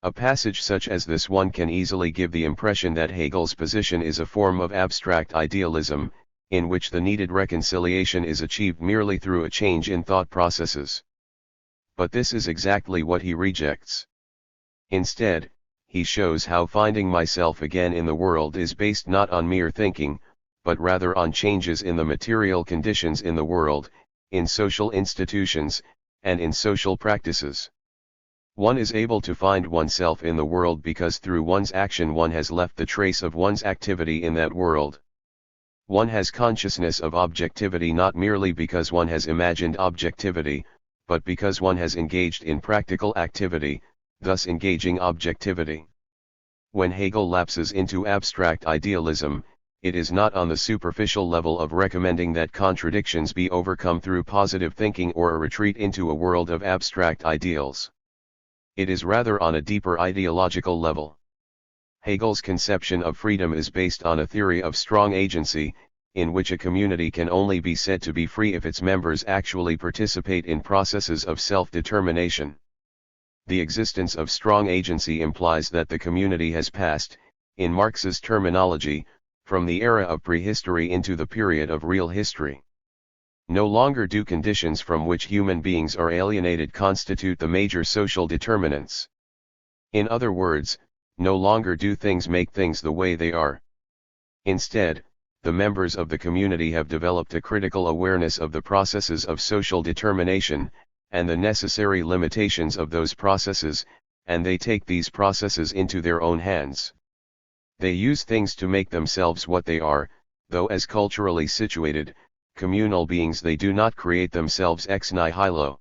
A passage such as this one can easily give the impression that Hegel's position is a form of abstract idealism, in which the needed reconciliation is achieved merely through a change in thought processes. But this is exactly what he rejects. Instead, he shows how finding myself again in the world is based not on mere thinking, but rather on changes in the material conditions in the world, in social institutions, and in social practices. One is able to find oneself in the world because through one's action one has left the trace of one's activity in that world. One has consciousness of objectivity not merely because one has imagined objectivity, but because one has engaged in practical activity, thus engaging objectivity. When Hegel lapses into abstract idealism, it is not on the superficial level of recommending that contradictions be overcome through positive thinking or a retreat into a world of abstract ideals. It is rather on a deeper ideological level. Hegel's conception of freedom is based on a theory of strong agency, in which a community can only be said to be free if its members actually participate in processes of self-determination. The existence of strong agency implies that the community has passed, in Marx's terminology, from the era of prehistory into the period of real history. No longer do conditions from which human beings are alienated constitute the major social determinants. In other words, no longer do things make things the way they are. Instead, the members of the community have developed a critical awareness of the processes of social determination, and the necessary limitations of those processes, and they take these processes into their own hands. They use things to make themselves what they are, though as culturally situated, communal beings they do not create themselves ex nihilo.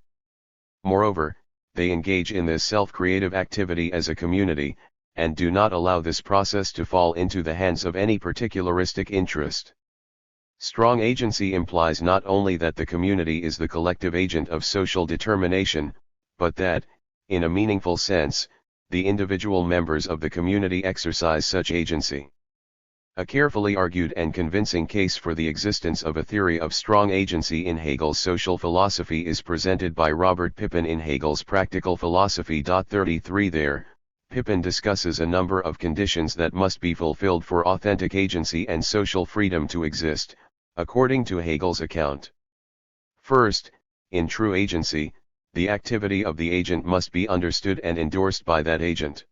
Moreover, they engage in this self-creative activity as a community, and do not allow this process to fall into the hands of any particularistic interest. Strong agency implies not only that the community is the collective agent of social determination, but that, in a meaningful sense, the individual members of the community exercise such agency. A carefully argued and convincing case for the existence of a theory of strong agency in Hegel's social philosophy is presented by Robert Pippin in Hegel's Practical Philosophy. 33 There, Pippin discusses a number of conditions that must be fulfilled for authentic agency and social freedom to exist, according to Hegel's account. First, in true agency, the activity of the agent must be understood and endorsed by that agent.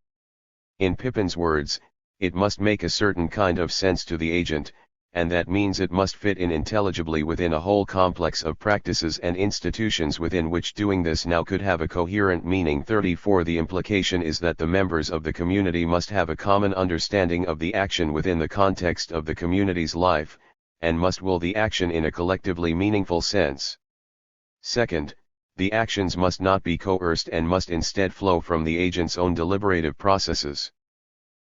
In Pippin's words, it must make a certain kind of sense to the agent, and that means it must fit in intelligibly within a whole complex of practices and institutions within which doing this now could have a coherent meaning. 34 The implication is that the members of the community must have a common understanding of the action within the context of the community's life, and must will the action in a collectively meaningful sense. Second, the actions must not be coerced and must instead flow from the agent's own deliberative processes.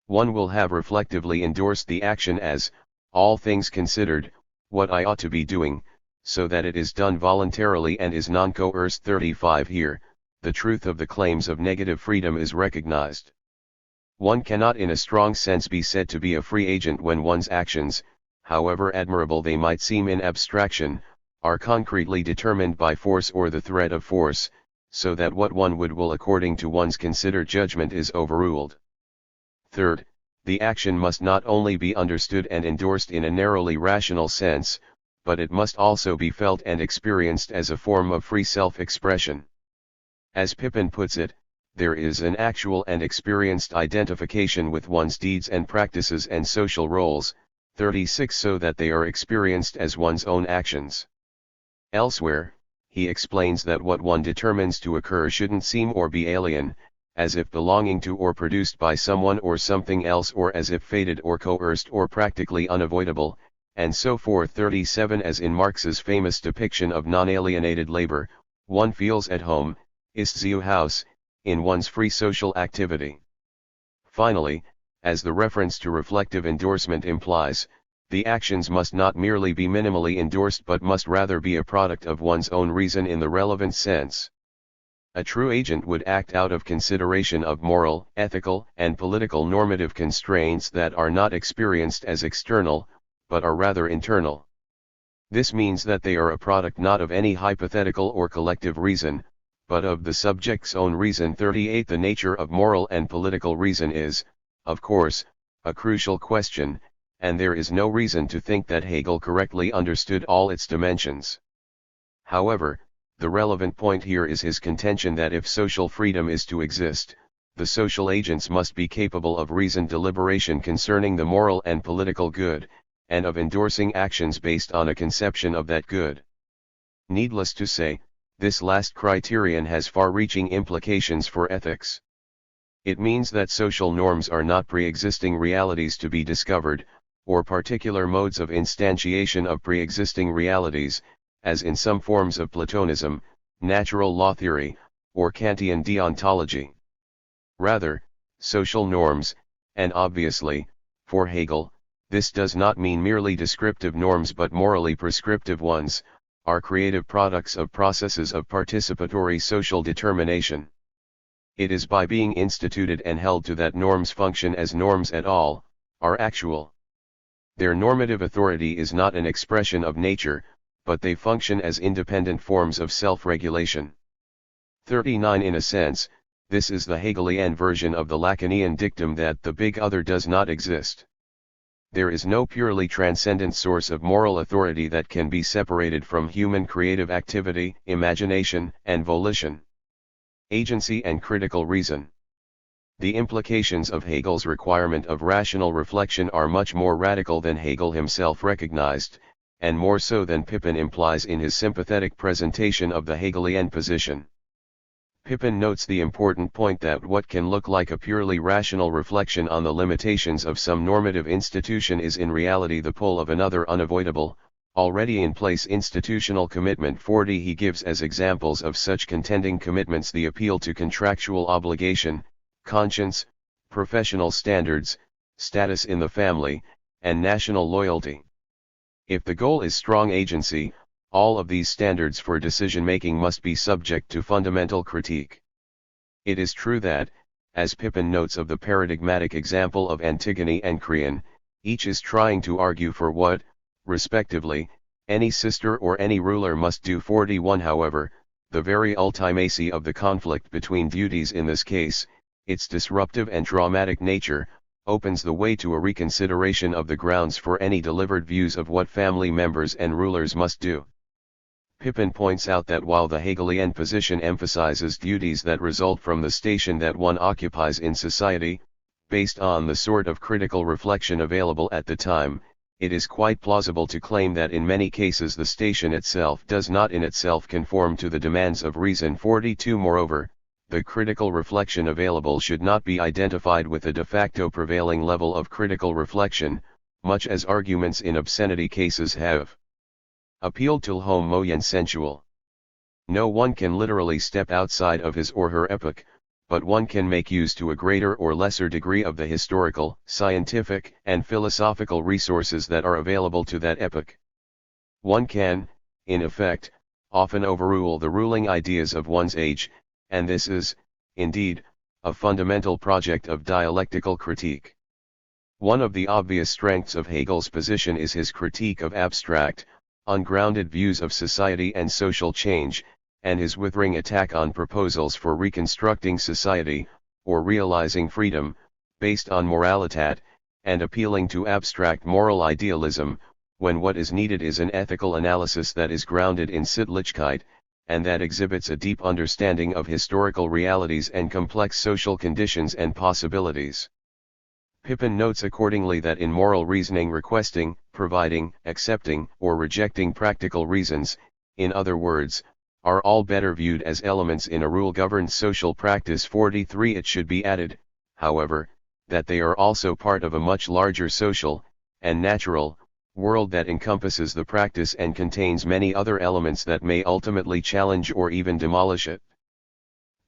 One will have reflectively endorsed the action as, all things considered, what I ought to be doing, so that it is done voluntarily and is non-coerced. 35 Here, the truth of the claims of negative freedom is recognized. One cannot in a strong sense be said to be a free agent when one's actions, however admirable they might seem in abstraction, are concretely determined by force or the threat of force, so that what one would will according to one's considered judgment is overruled. Third, the action must not only be understood and endorsed in a narrowly rational sense, but it must also be felt and experienced as a form of free self-expression. As Pippin puts it, there is an actual and experienced identification with one's deeds and practices and social roles. 36 So that they are experienced as one's own actions. Elsewhere, he explains that what one determines to occur shouldn't seem or be alien, as if belonging to or produced by someone or something else, or as if fated or coerced or practically unavoidable, and so forth. 37 As in Marx's famous depiction of non-alienated labor, one feels at home, ist zu Hause, in one's free social activity. Finally, as the reference to reflective endorsement implies, the actions must not merely be minimally endorsed but must rather be a product of one's own reason in the relevant sense. A true agent would act out of consideration of moral, ethical, and political normative constraints that are not experienced as external, but are rather internal. This means that they are a product not of any hypothetical or collective reason, but of the subject's own reason. 38 The nature of moral and political reason is, of course, a crucial question, and there is no reason to think that Hegel correctly understood all its dimensions. However, the relevant point here is his contention that if social freedom is to exist, the social agents must be capable of reasoned deliberation concerning the moral and political good, and of endorsing actions based on a conception of that good. Needless to say, this last criterion has far-reaching implications for ethics. It means that social norms are not pre-existing realities to be discovered, or particular modes of instantiation of pre-existing realities, as in some forms of Platonism, natural law theory, or Kantian deontology. Rather, social norms, and obviously, for Hegel, this does not mean merely descriptive norms but morally prescriptive ones, are creative products of processes of participatory social determination. It is by being instituted and held to that norms function as norms at all, are actual. Their normative authority is not an expression of nature, but they function as independent forms of self-regulation. 39 In a sense, this is the Hegelian version of the Lacanian dictum that the big other does not exist. There is no purely transcendent source of moral authority that can be separated from human creative activity, imagination, and volition. Agency and critical reason. The implications of Hegel's requirement of rational reflection are much more radical than Hegel himself recognized, and more so than Pippin implies in his sympathetic presentation of the Hegelian position. Pippin notes the important point that what can look like a purely rational reflection on the limitations of some normative institution is in reality the pull of another unavoidable, already in place institutional commitment. 40 He gives as examples of such contending commitments the appeal to contractual obligation, conscience, professional standards, status in the family, and national loyalty. If the goal is strong agency, all of these standards for decision-making must be subject to fundamental critique. It is true that, as Pippin notes of the paradigmatic example of Antigone and Creon, each is trying to argue for what, respectively, any sister or any ruler must do. 41 However, the very ultimacy of the conflict between duties in this case, its disruptive and dramatic nature, opens the way to a reconsideration of the grounds for any delivered views of what family members and rulers must do. Pippin points out that while the Hegelian position emphasizes duties that result from the station that one occupies in society, based on the sort of critical reflection available at the time, it is quite plausible to claim that in many cases the station itself does not in itself conform to the demands of reason. 42 Moreover, the critical reflection available should not be identified with a de facto prevailing level of critical reflection, much as arguments in obscenity cases have appealed to l'homme sensual. No one can literally step outside of his or her epoch, but one can make use to a greater or lesser degree of the historical, scientific, and philosophical resources that are available to that epoch. One can, in effect, often overrule the ruling ideas of one's age, and this is, indeed, a fundamental project of dialectical critique. One of the obvious strengths of Hegel's position is his critique of abstract, ungrounded views of society and social change, and his withering attack on proposals for reconstructing society, or realizing freedom, based on moralitat, and appealing to abstract moral idealism, when what is needed is an ethical analysis that is grounded in Sittlichkeit, and that exhibits a deep understanding of historical realities and complex social conditions and possibilities. Pippin notes accordingly that in moral reasoning requesting, providing, accepting, or rejecting practical reasons, in other words, are all better viewed as elements in a rule-governed social practice. 43 It should be added, however, that they are also part of a much larger social, and natural, world that encompasses the practice and contains many other elements that may ultimately challenge or even demolish it.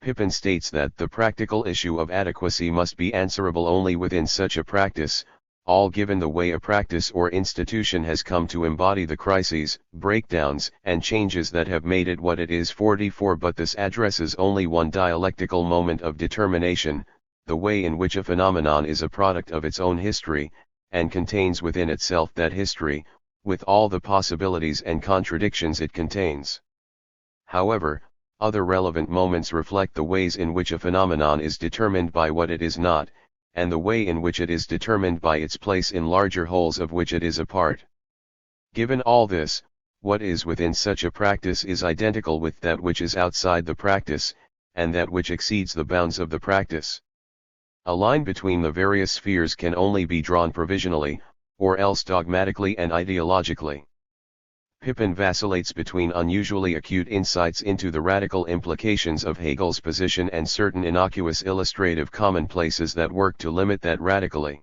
Pippin states that the practical issue of adequacy must be answerable only within such a practice, all given the way a practice or institution has come to embody the crises, breakdowns, and changes that have made it what it is. 44 But this addresses only one dialectical moment of determination, the way in which a phenomenon is a product of its own history, and contains within itself that history, with all the possibilities and contradictions it contains. However, other relevant moments reflect the ways in which a phenomenon is determined by what it is not, and the way in which it is determined by its place in larger wholes of which it is a part. Given all this, what is within such a practice is identical with that which is outside the practice, and that which exceeds the bounds of the practice. A line between the various spheres can only be drawn provisionally, or else dogmatically and ideologically. Pippin vacillates between unusually acute insights into the radical implications of Hegel's position and certain innocuous illustrative commonplaces that work to limit that radically.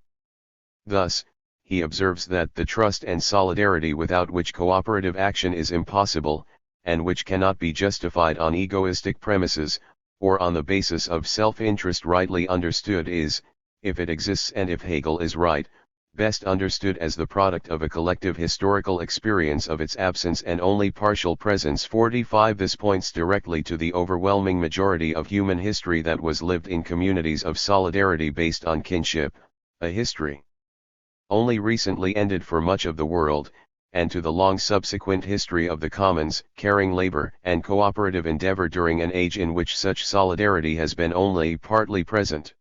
Thus, he observes that the trust and solidarity without which cooperative action is impossible, and which cannot be justified on egoistic premises, or on the basis of self-interest rightly understood is, if it exists and if Hegel is right, best understood as the product of a collective historical experience of its absence and only partial presence. 45 This points directly to the overwhelming majority of human history that was lived in communities of solidarity based on kinship, a history only recently ended for much of the world, and to the long subsequent history of the commons, caring labor and cooperative endeavor during an age in which such solidarity has been only partly present.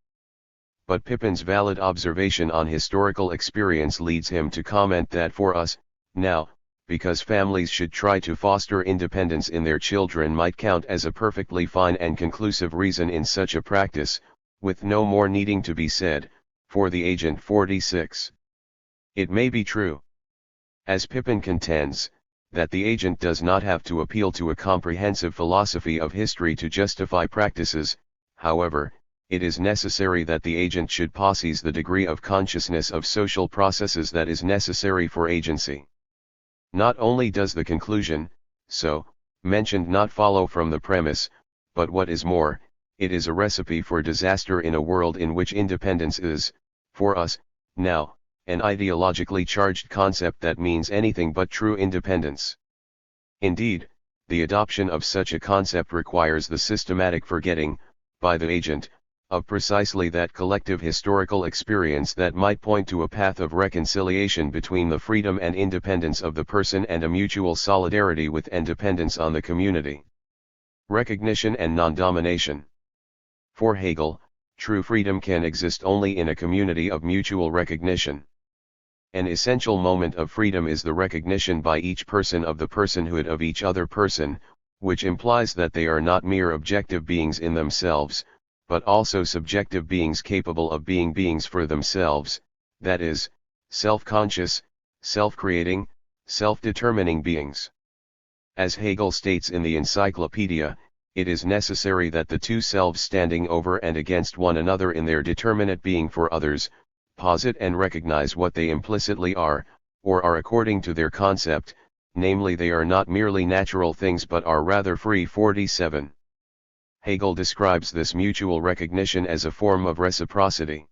But Pippin's valid observation on historical experience leads him to comment that for us, now, because families should try to foster independence in their children might count as a perfectly fine and conclusive reason in such a practice, with no more needing to be said, for the agent. 46. It may be true, as Pippin contends, that the agent does not have to appeal to a comprehensive philosophy of history to justify practices. However, it is necessary that the agent should possess the degree of consciousness of social processes that is necessary for agency. Not only does the conclusion, so mentioned, not follow from the premise, but what is more, it is a recipe for disaster in a world in which independence is, for us, now, an ideologically charged concept that means anything but true independence. Indeed, the adoption of such a concept requires the systematic forgetting, by the agent, of precisely that collective historical experience that might point to a path of reconciliation between the freedom and independence of the person and a mutual solidarity with and dependence on the community. Recognition and non-domination. For Hegel, true freedom can exist only in a community of mutual recognition. An essential moment of freedom is the recognition by each person of the personhood of each other person, which implies that they are not mere objective beings in themselves, but also subjective beings capable of being beings for themselves, that is, self-conscious, self-creating, self-determining beings. As Hegel states in the Encyclopedia, it is necessary that the two selves standing over and against one another in their determinate being for others, posit and recognize what they implicitly are, or are according to their concept, namely they are not merely natural things but are rather free. 47. Hegel describes this mutual recognition as a form of reciprocity.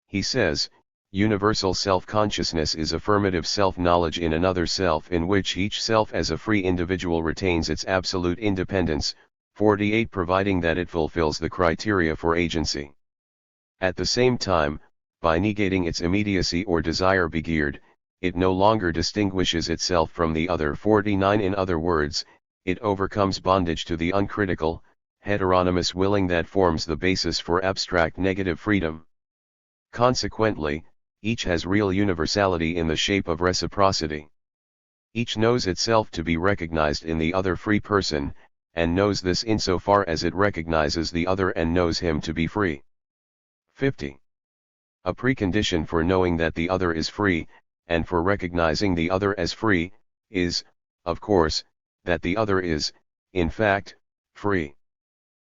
He says, universal self-consciousness is affirmative self-knowledge in another self in which each self as a free individual retains its absolute independence. 48 Providing that it fulfills the criteria for agency. At the same time, by negating its immediacy or desire begeared, it no longer distinguishes itself from the other. 49 In other words, it overcomes bondage to the uncritical, heteronymous willing that forms the basis for abstract negative freedom. Consequently, each has real universality in the shape of reciprocity. Each knows itself to be recognized in the other free person, and knows this insofar as it recognizes the other and knows him to be free. 50. A precondition for knowing that the other is free, and for recognizing the other as free, is, of course, that the other is, in fact, free.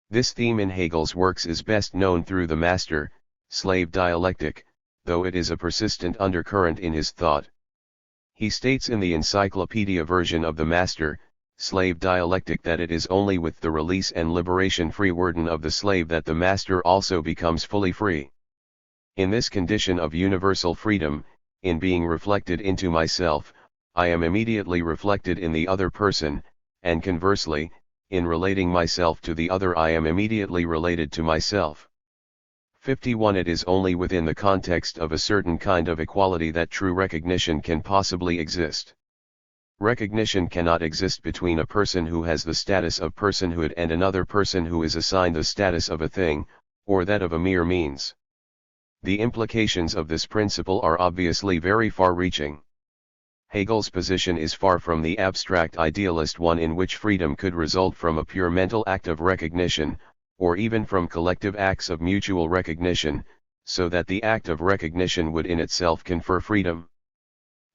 This theme in Hegel's works is best known through the master-slave dialectic, though it is a persistent undercurrent in his thought. He states in the Encyclopedia version of the master-slave dialectic that it is only with the release and liberation freewerden of the slave that the master also becomes fully free. In this condition of universal freedom, in being reflected into myself, I am immediately reflected in the other person, and conversely, in relating myself to the other I am immediately related to myself. 51 It is only within the context of a certain kind of equality that true recognition can possibly exist. Recognition cannot exist between a person who has the status of personhood and another person who is assigned the status of a thing, or that of a mere means. The implications of this principle are obviously very far-reaching. Hegel's position is far from the abstract idealist one in which freedom could result from a pure mental act of recognition, or even from collective acts of mutual recognition, so that the act of recognition would in itself confer freedom.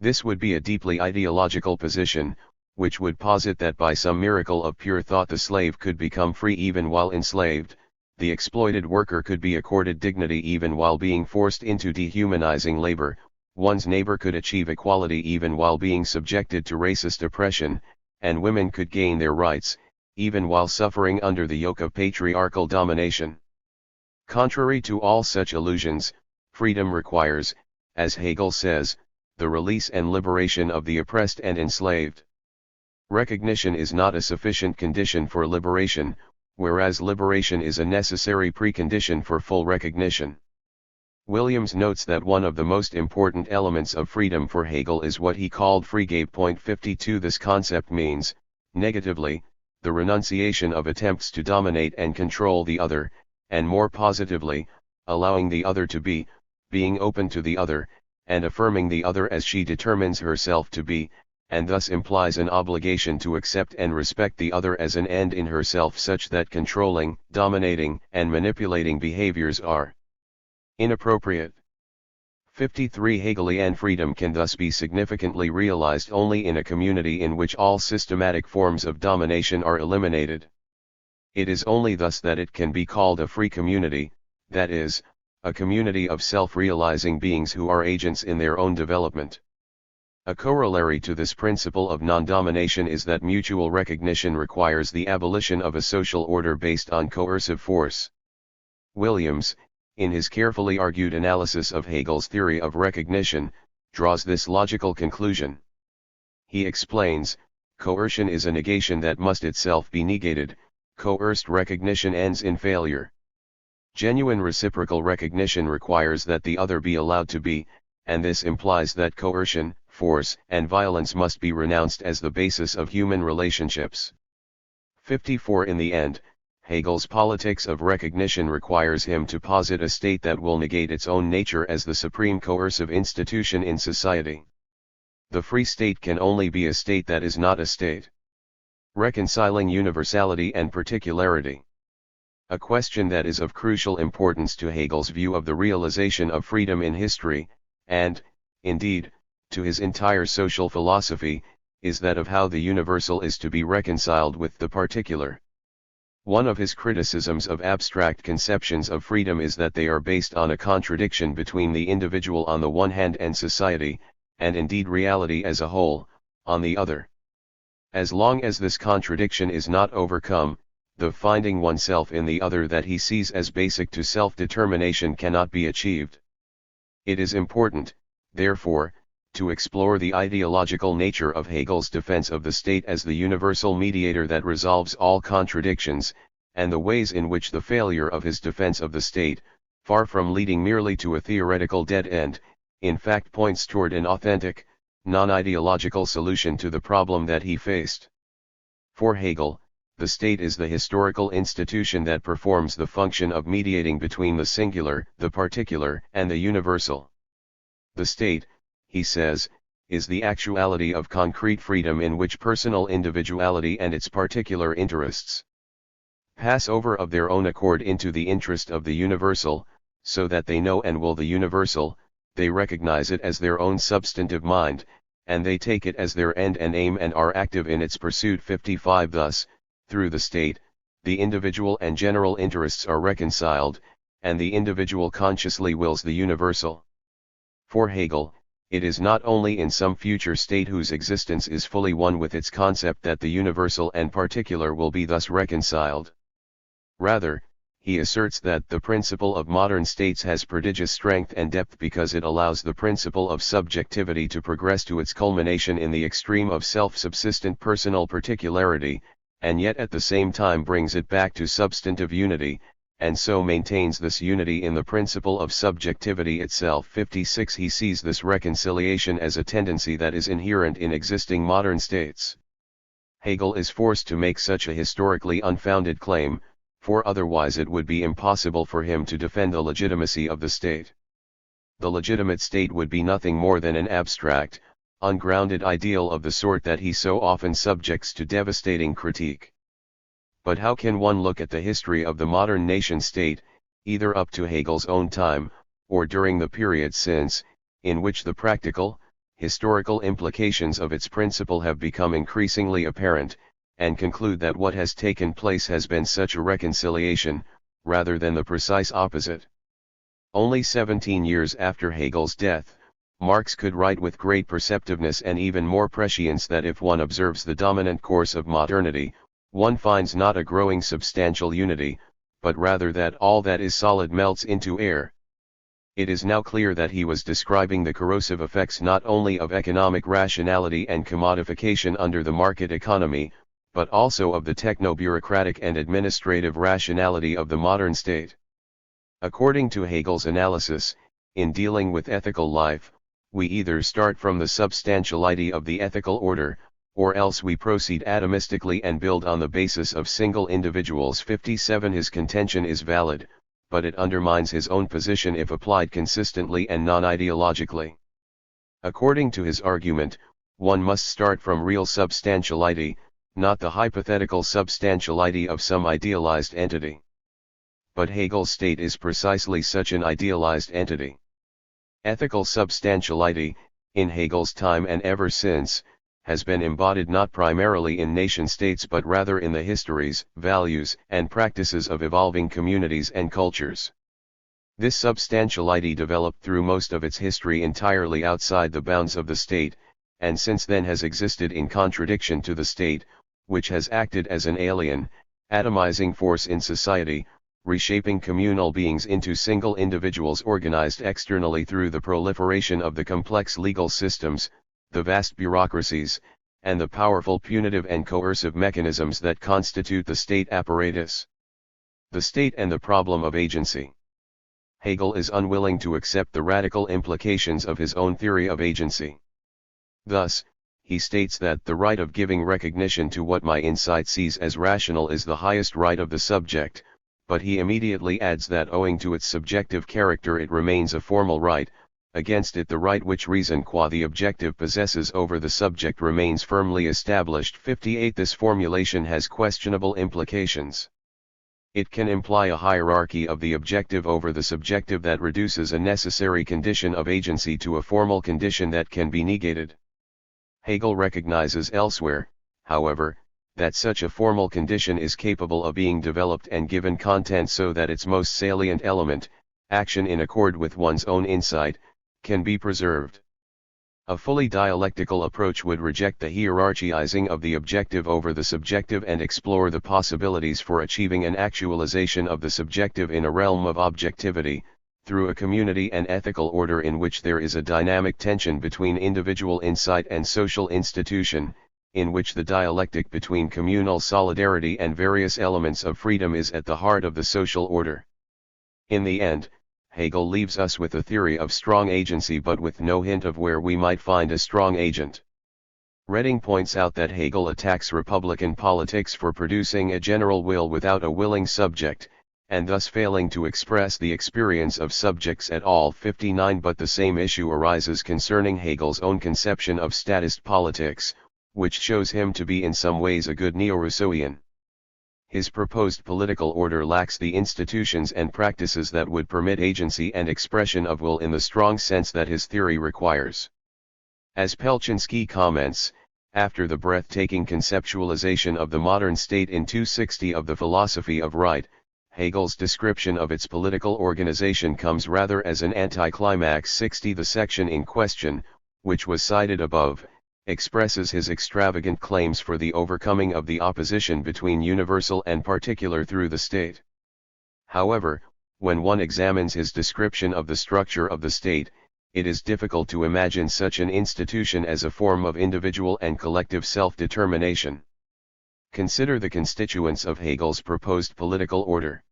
This would be a deeply ideological position, which would posit that by some miracle of pure thought the slave could become free even while enslaved, the exploited worker could be accorded dignity even while being forced into dehumanizing labor, one's neighbor could achieve equality even while being subjected to racist oppression, and women could gain their rights, even while suffering under the yoke of patriarchal domination. Contrary to all such illusions, freedom requires, as Hegel says, the release and liberation of the oppressed and enslaved. Recognition is not a sufficient condition for liberation, whereas liberation is a necessary precondition for full recognition. Williams notes that one of the most important elements of freedom for Hegel is what he called Freigabe. 52. This concept means, negatively, the renunciation of attempts to dominate and control the other, and more positively, allowing the other to be, being open to the other, and affirming the other as she determines herself to be, and thus implies an obligation to accept and respect the other as an end in herself such that controlling, dominating, and manipulating behaviors are inappropriate. 53. Hegelian freedom can thus be significantly realized only in a community in which all systematic forms of domination are eliminated. It is only thus that it can be called a free community, that is, a community of self-realizing beings who are agents in their own development. A corollary to this principle of non-domination is that mutual recognition requires the abolition of a social order based on coercive force. Williams, in his carefully argued analysis of Hegel's theory of recognition, draws this logical conclusion. He explains, coercion is a negation that must itself be negated, coerced recognition ends in failure. Genuine reciprocal recognition requires that the other be allowed to be, and this implies that coercion, force, and violence must be renounced as the basis of human relationships. 54. In the end, Hegel's politics of recognition requires him to posit a state that will negate its own nature as the supreme coercive institution in society. The free state can only be a state that is not a state. Reconciling universality and particularity. A question that is of crucial importance to Hegel's view of the realization of freedom in history, and, indeed, to his entire social philosophy, is that of how the universal is to be reconciled with the particular. One of his criticisms of abstract conceptions of freedom is that they are based on a contradiction between the individual on the one hand and society, and indeed reality as a whole, on the other. As long as this contradiction is not overcome, the finding oneself in the other that he sees as basic to self-determination cannot be achieved. It is important, therefore, to explore the ideological nature of Hegel's defense of the state as the universal mediator that resolves all contradictions, and the ways in which the failure of his defense of the state, far from leading merely to a theoretical dead end, in fact points toward an authentic, non-ideological solution to the problem that he faced. For Hegel, the state is the historical institution that performs the function of mediating between the singular, the particular, and the universal. The state, he says, is the actuality of concrete freedom in which personal individuality and its particular interests pass over of their own accord into the interest of the universal, so that they know and will the universal, they recognize it as their own substantive mind, and they take it as their end and aim and are active in its pursuit. 55. Thus, through the state, the individual and general interests are reconciled, and the individual consciously wills the universal. For Hegel, it is not only in some future state whose existence is fully one with its concept that the universal and particular will be thus reconciled. Rather, he asserts that the principle of modern states has prodigious strength and depth because it allows the principle of subjectivity to progress to its culmination in the extreme of self-subsistent personal particularity, and yet at the same time brings it back to substantive unity, and so maintains this unity in the principle of subjectivity itself. 56. He sees this reconciliation as a tendency that is inherent in existing modern states. Hegel is forced to make such a historically unfounded claim, for otherwise it would be impossible for him to defend the legitimacy of the state. The legitimate state would be nothing more than an abstract, ungrounded ideal of the sort that he so often subjects to devastating critique. But how can one look at the history of the modern nation-state, either up to Hegel's own time, or during the period since, in which the practical, historical implications of its principle have become increasingly apparent, and conclude that what has taken place has been such a reconciliation, rather than the precise opposite. Only 17 years after Hegel's death, Marx could write with great perceptiveness and even more prescience that if one observes the dominant course of modernity, one finds not a growing substantial unity, but rather that all that is solid melts into air. It is now clear that he was describing the corrosive effects not only of economic rationality and commodification under the market economy, but also of the techno-bureaucratic and administrative rationality of the modern state. According to Hegel's analysis, in dealing with ethical life, we either start from the substantiality of the ethical order, or else we proceed atomistically and build on the basis of single individuals. 57 His contention is valid, but it undermines his own position if applied consistently and non-ideologically. According to his argument, one must start from real substantiality, not the hypothetical substantiality of some idealized entity. But Hegel's state is precisely such an idealized entity. Ethical substantiality, in Hegel's time and ever since, has been embodied not primarily in nation-states but rather in the histories, values, and practices of evolving communities and cultures. This substantiality developed through most of its history entirely outside the bounds of the state, and since then has existed in contradiction to the state, which has acted as an alien, atomizing force in society, reshaping communal beings into single individuals organized externally through the proliferation of the complex legal systems, the vast bureaucracies, and the powerful punitive and coercive mechanisms that constitute the state apparatus. The state and the problem of agency. Hegel is unwilling to accept the radical implications of his own theory of agency. Thus, he states that the right of giving recognition to what my insight sees as rational is the highest right of the subject, but he immediately adds that owing to its subjective character it remains a formal right. Against it the right which reason qua the objective possesses over the subject remains firmly established. 58 This formulation has questionable implications. It can imply a hierarchy of the objective over the subjective that reduces a necessary condition of agency to a formal condition that can be negated. Hegel recognizes elsewhere, however, that such a formal condition is capable of being developed and given content so that its most salient element, action in accord with one's own insight, can be preserved. A fully dialectical approach would reject the hierarchizing of the objective over the subjective and explore the possibilities for achieving an actualization of the subjective in a realm of objectivity, through a community and ethical order in which there is a dynamic tension between individual insight and social institution, in which the dialectic between communal solidarity and various elements of freedom is at the heart of the social order. In the end, Hegel leaves us with a theory of strong agency but with no hint of where we might find a strong agent. Redding points out that Hegel attacks republican politics for producing a general will without a willing subject, and thus failing to express the experience of subjects at all. 59 But the same issue arises concerning Hegel's own conception of statist politics, which shows him to be in some ways a good neo-Rousseauian. His proposed political order lacks the institutions and practices that would permit agency and expression of will in the strong sense that his theory requires. As Pelchinski comments, after the breathtaking conceptualization of the modern state in 260 of the Philosophy of Right, Hegel's description of its political organization comes rather as an anticlimax. 60 The section in question, which was cited above, expresses his extravagant claims for the overcoming of the opposition between universal and particular through the state. However, when one examines his description of the structure of the state, it is difficult to imagine such an institution as a form of individual and collective self-determination. Consider the constituents of Hegel's proposed political order.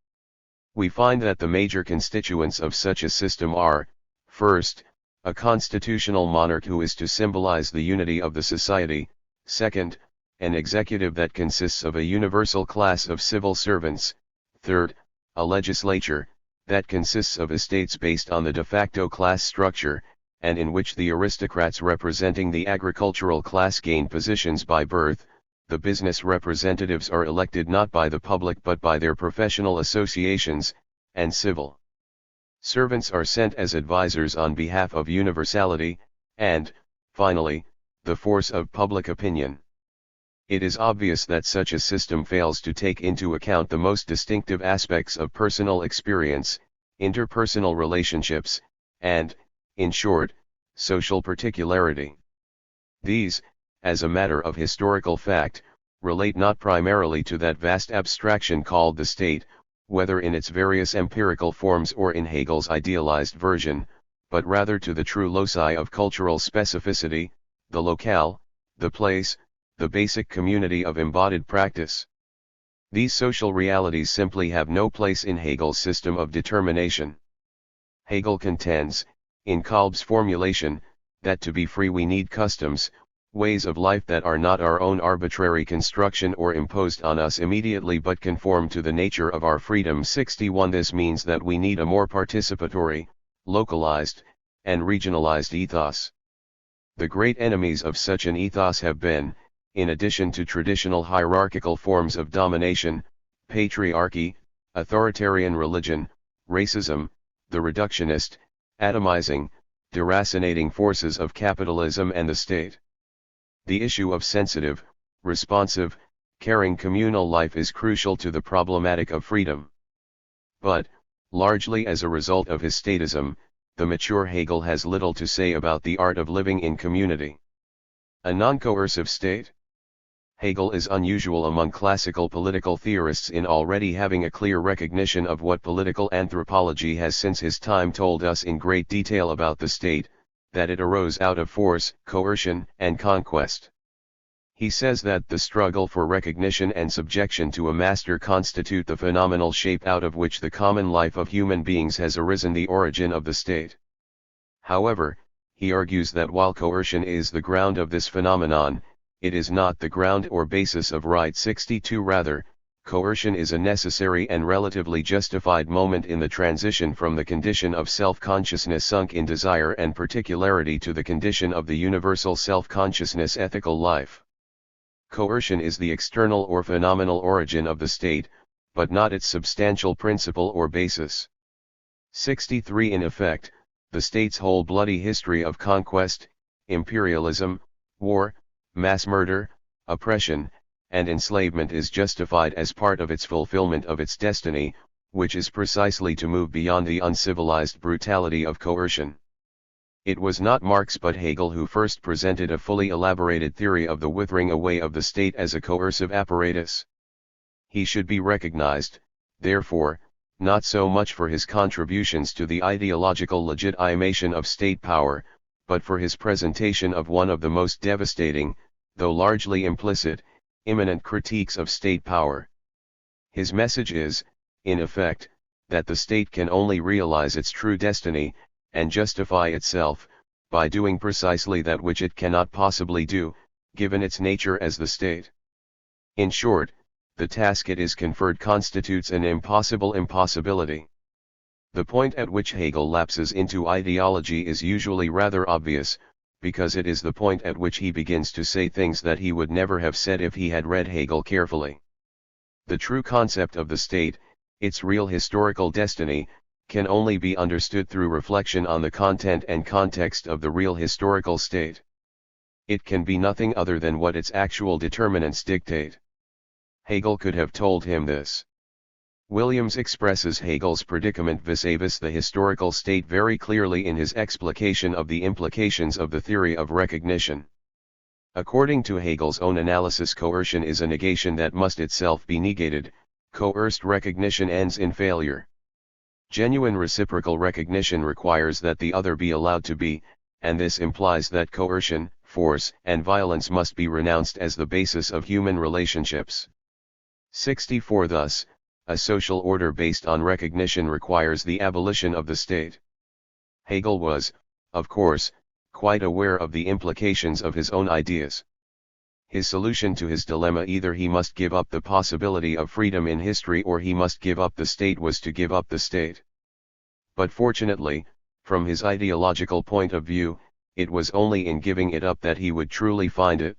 We find that the major constituents of such a system are, first, a constitutional monarch who is to symbolize the unity of the society, second, an executive that consists of a universal class of civil servants, third, a legislature, that consists of estates based on the de facto class structure, and in which the aristocrats representing the agricultural class gain positions by birth. The business representatives are elected not by the public but by their professional associations, and civil Servants are sent as advisors on behalf of universality, and, finally, the force of public opinion. It is obvious that such a system fails to take into account the most distinctive aspects of personal experience, interpersonal relationships, and, in short, social particularity. These, as a matter of historical fact, relate not primarily to that vast abstraction called the state, whether in its various empirical forms or in Hegel's idealized version, but rather to the true loci of cultural specificity, the locale, the place, the basic community of embodied practice. These social realities simply have no place in Hegel's system of determination. Hegel contends, in Kalb's formulation, that to be free we need customs, ways of life that are not our own arbitrary construction or imposed on us immediately but conform to the nature of our freedom. 61 This means that we need a more participatory, localized, and regionalized ethos. The great enemies of such an ethos have been, in addition to traditional hierarchical forms of domination, patriarchy, authoritarian religion, racism, the reductionist, atomizing, deracinating forces of capitalism and the state. The issue of sensitive, responsive, caring communal life is crucial to the problematic of freedom. But, largely as a result of his statism, the mature Hegel has little to say about the art of living in community. A non-coercive state? Hegel is unusual among classical political theorists in already having a clear recognition of what political anthropology has since his time told us in great detail about the state, that it arose out of force, coercion, and conquest. He says that the struggle for recognition and subjection to a master constitute the phenomenal shape out of which the common life of human beings has arisen, the origin of the state. However, he argues that while coercion is the ground of this phenomenon, it is not the ground or basis of right. 62 Rather, coercion is a necessary and relatively justified moment in the transition from the condition of self-consciousness sunk in desire and particularity to the condition of the universal self-consciousness ethical life. Coercion is the external or phenomenal origin of the state, but not its substantial principle or basis. 63 In effect, the state's whole bloody history of conquest, imperialism, war, mass murder, oppression, and enslavement is justified as part of its fulfillment of its destiny, which is precisely to move beyond the uncivilized brutality of coercion. It was not Marx but Hegel who first presented a fully elaborated theory of the withering away of the state as a coercive apparatus. He should be recognized, therefore, not so much for his contributions to the ideological legitimation of state power, but for his presentation of one of the most devastating, though largely implicit, immanent critiques of state power. His message is, in effect, that the state can only realize its true destiny, and justify itself, by doing precisely that which it cannot possibly do, given its nature as the state. In short, the task it is conferred constitutes an impossible impossibility. The point at which Hegel lapses into ideology is usually rather obvious, because it is the point at which he begins to say things that he would never have said if he had read Hegel carefully. The true concept of the state, its real historical destiny, can only be understood through reflection on the content and context of the real historical state. It can be nothing other than what its actual determinants dictate. Hegel could have told him this. Williams expresses Hegel's predicament vis-a-vis the historical state very clearly in his explication of the implications of the theory of recognition. According to Hegel's own analysis, coercion is a negation that must itself be negated. Coerced recognition ends in failure. Genuine reciprocal recognition requires that the other be allowed to be, and this implies that coercion, force, and violence must be renounced as the basis of human relationships. 64 Thus, a social order based on recognition requires the abolition of the state. Hegel was, of course, quite aware of the implications of his own ideas. His solution to his dilemma, either he must give up the possibility of freedom in history or he must give up the state, was to give up the state. But fortunately, from his ideological point of view, it was only in giving it up that he would truly find it.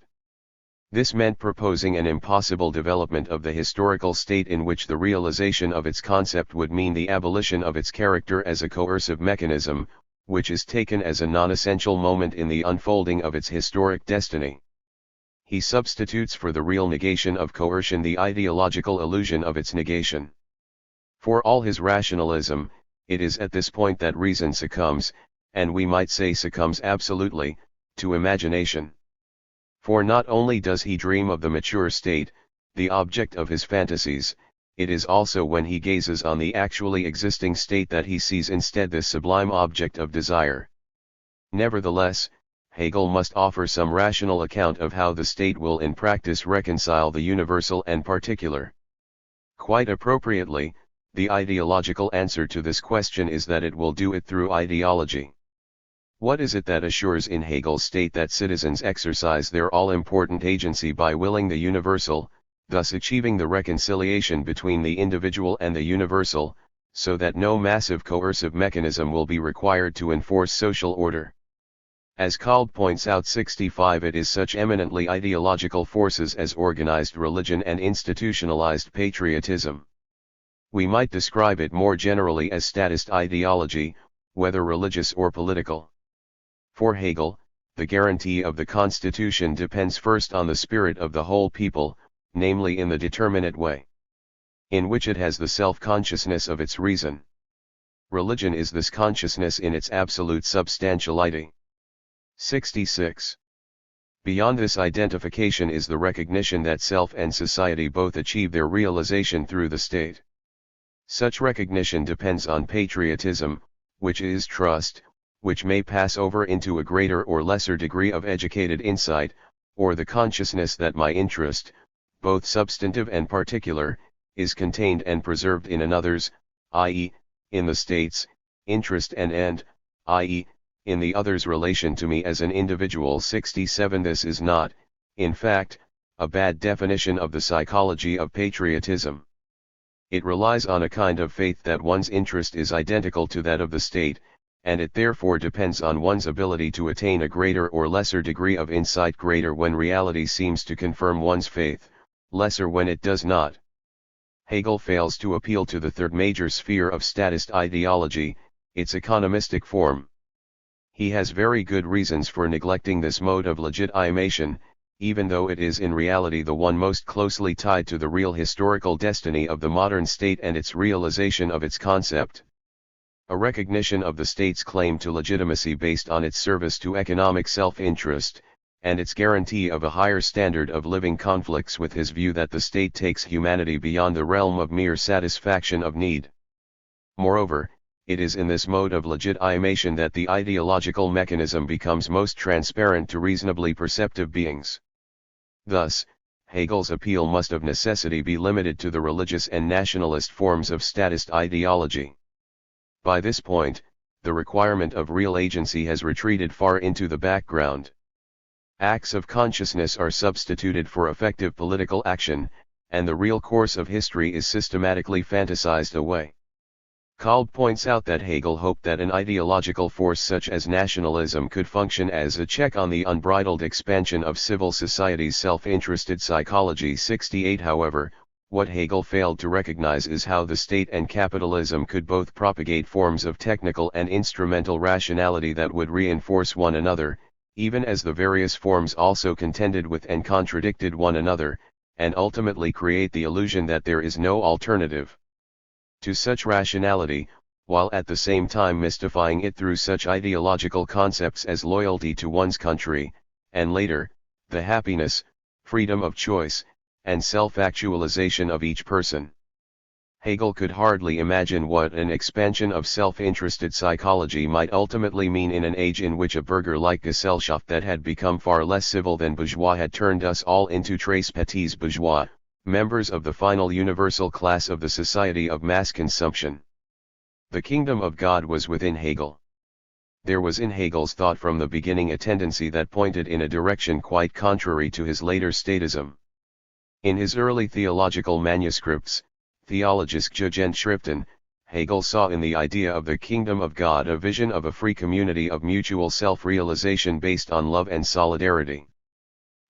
This meant proposing an impossible development of the historical state in which the realization of its concept would mean the abolition of its character as a coercive mechanism, which is taken as a non-essential moment in the unfolding of its historic destiny. He substitutes for the real negation of coercion the ideological illusion of its negation. For all his rationalism, it is at this point that reason succumbs, and we might say succumbs absolutely, to imagination. For not only does he dream of the mature state, the object of his fantasies, it is also when he gazes on the actually existing state that he sees instead this sublime object of desire. Nevertheless, Hegel must offer some rational account of how the state will in practice reconcile the universal and particular. Quite appropriately, the ideological answer to this question is that it will do it through ideology. What is it that assures in Hegel's state that citizens exercise their all-important agency by willing the universal, thus achieving the reconciliation between the individual and the universal, so that no massive coercive mechanism will be required to enforce social order? As Kalb points out 65, it is such eminently ideological forces as organized religion and institutionalized patriotism. We might describe it more generally as statist ideology, whether religious or political. For Hegel, the guarantee of the Constitution depends first on the spirit of the whole people, namely in the determinate way in which it has the self-consciousness of its reason. Religion is this consciousness in its absolute substantiality. 66. Beyond this identification is the recognition that self and society both achieve their realization through the state. Such recognition depends on patriotism, which is trust, which may pass over into a greater or lesser degree of educated insight, or the consciousness that my interest, both substantive and particular, is contained and preserved in another's, i.e., in the state's, interest and end, i.e., in the other's relation to me as an individual. 67. This is not, in fact, a bad definition of the psychology of patriotism. It relies on a kind of faith that one's interest is identical to that of the state, and it therefore depends on one's ability to attain a greater or lesser degree of insight, greater when reality seems to confirm one's faith, lesser when it does not. Hegel fails to appeal to the third major sphere of statist ideology, its economistic form. He has very good reasons for neglecting this mode of legitimation, even though it is in reality the one most closely tied to the real historical destiny of the modern state and its realization of its concept. A recognition of the state's claim to legitimacy based on its service to economic self-interest, and its guarantee of a higher standard of living conflicts with his view that the state takes humanity beyond the realm of mere satisfaction of need. Moreover, it is in this mode of legitimation that the ideological mechanism becomes most transparent to reasonably perceptive beings. Thus, Hegel's appeal must of necessity be limited to the religious and nationalist forms of statist ideology. By this point, the requirement of real agency has retreated far into the background. Acts of consciousness are substituted for effective political action, and the real course of history is systematically fantasized away. Kalb points out that Hegel hoped that an ideological force such as nationalism could function as a check on the unbridled expansion of civil society's self-interested psychology. 68. However, what Hegel failed to recognize is how the state and capitalism could both propagate forms of technical and instrumental rationality that would reinforce one another, even as the various forms also contended with and contradicted one another, and ultimately create the illusion that there is no alternative to such rationality, while at the same time mystifying it through such ideological concepts as loyalty to one's country, and later, the happiness, freedom of choice, and self-actualization of each person. Hegel could hardly imagine what an expansion of self-interested psychology might ultimately mean in an age in which a burger-like Gesellschaft that had become far less civil than bourgeois had turned us all into tres petits bourgeois, members of the final universal class of the society of mass consumption. The kingdom of God was within Hegel. There was in Hegel's thought from the beginning a tendency that pointed in a direction quite contrary to his later statism. In his early theological manuscripts, Theologische Jugendschriften, Hegel saw in the idea of the kingdom of God a vision of a free community of mutual self-realization based on love and solidarity.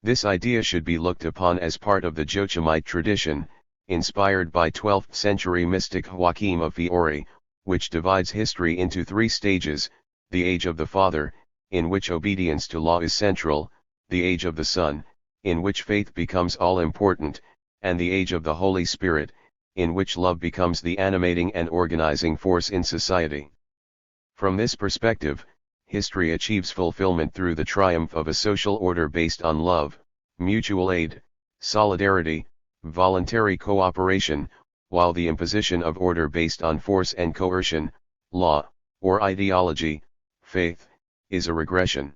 This idea should be looked upon as part of the Joachimite tradition, inspired by 12th century mystic Joachim of Fiore, which divides history into three stages: the age of the Father, in which obedience to law is central; the age of the Son, in which faith becomes all-important; and the age of the Holy Spirit, in which love becomes the animating and organizing force in society. From this perspective, history achieves fulfillment through the triumph of a social order based on love, mutual aid, solidarity, voluntary cooperation, while the imposition of order based on force and coercion, law, or ideology, faith, is a regression.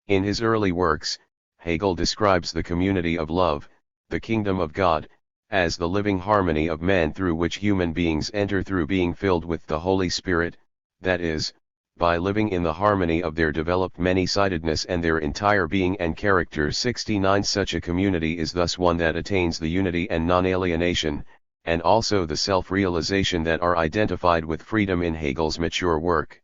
In his early works, Hegel describes the community of love, the kingdom of God, as the living harmony of man through which human beings enter through being filled with the Holy Spirit, that is, by living in the harmony of their developed many-sidedness and their entire being and character. 69 Such a community is thus one that attains the unity and non-alienation, and also the self-realization that are identified with freedom in Hegel's mature work.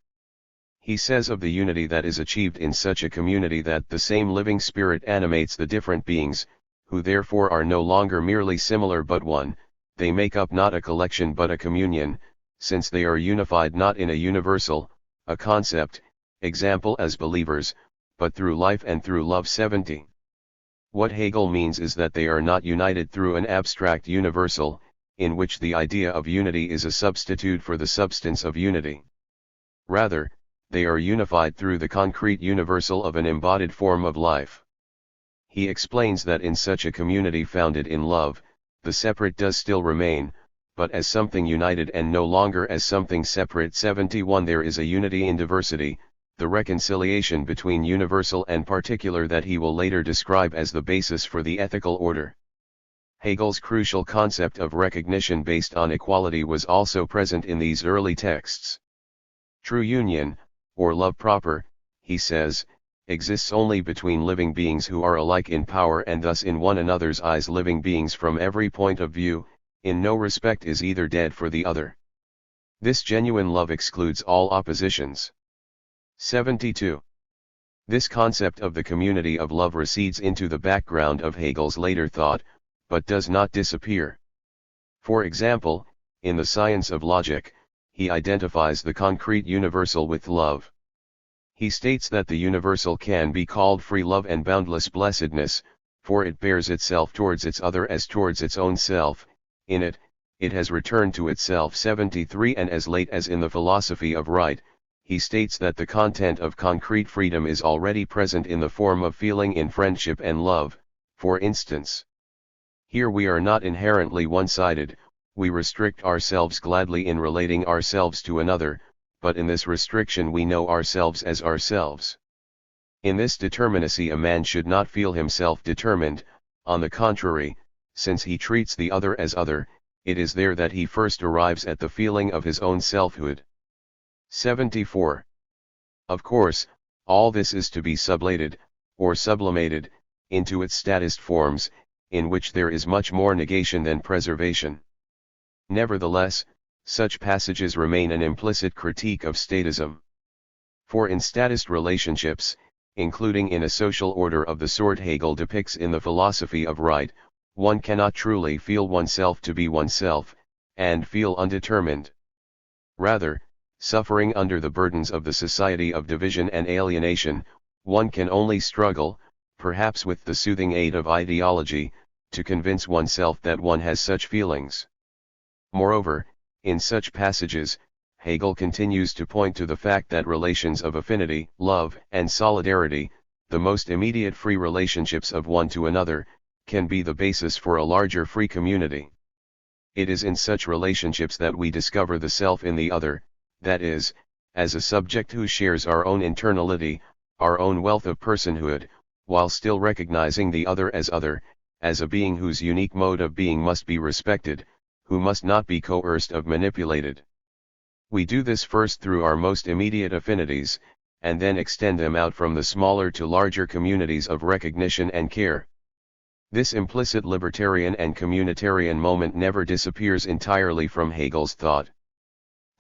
He says of the unity that is achieved in such a community that the same living spirit animates the different beings, who therefore are no longer merely similar but one; they make up not a collection but a communion, since they are unified not in a universal, a concept, example as believers, but through life and through love. 70. What Hegel means is that they are not united through an abstract universal, in which the idea of unity is a substitute for the substance of unity. Rather, they are unified through the concrete universal of an embodied form of life. He explains that in such a community founded in love, the separate does still remain, but as something united and no longer as something separate. 71 There is a unity in diversity, the reconciliation between universal and particular that he will later describe as the basis for the ethical order. Hegel's crucial concept of recognition based on equality was also present in these early texts. True union, or love proper, he says, exists only between living beings who are alike in power and thus in one another's eyes living beings from every point of view, in no respect is either dead for the other. This genuine love excludes all oppositions. 72. This concept of the community of love recedes into the background of Hegel's later thought, but does not disappear. For example, in the science of logic, he identifies the concrete universal with love. He states that the universal can be called free love and boundless blessedness, for it bears itself towards its other as towards its own self; in it, it has returned to itself. 73 And as late as in the philosophy of right, he states that the content of concrete freedom is already present in the form of feeling in friendship and love, for instance. Here we are not inherently one-sided, we restrict ourselves gladly in relating ourselves to another, but in this restriction we know ourselves as ourselves. In this determinacy a man should not feel himself determined, on the contrary, since he treats the other as other, it is there that he first arrives at the feeling of his own selfhood. 74. Of course, all this is to be sublated, or sublimated, into its statist forms, in which there is much more negation than preservation. Nevertheless, such passages remain an implicit critique of statism. For in statist relationships, including in a social order of the sort Hegel depicts in the philosophy of right, one cannot truly feel oneself to be oneself, and feel undetermined. Rather, suffering under the burdens of the society of division and alienation, one can only struggle, perhaps with the soothing aid of ideology, to convince oneself that one has such feelings. Moreover, in such passages, Hegel continues to point to the fact that relations of affinity, love, and solidarity, the most immediate free relationships of one to another, can be the basis for a larger free community. It is in such relationships that we discover the self in the other, that is, as a subject who shares our own internality, our own wealth of personhood, while still recognizing the other, as a being whose unique mode of being must be respected, who must not be coerced or manipulated. We do this first through our most immediate affinities, and then extend them out from the smaller to larger communities of recognition and care. This implicit libertarian and communitarian moment never disappears entirely from Hegel's thought.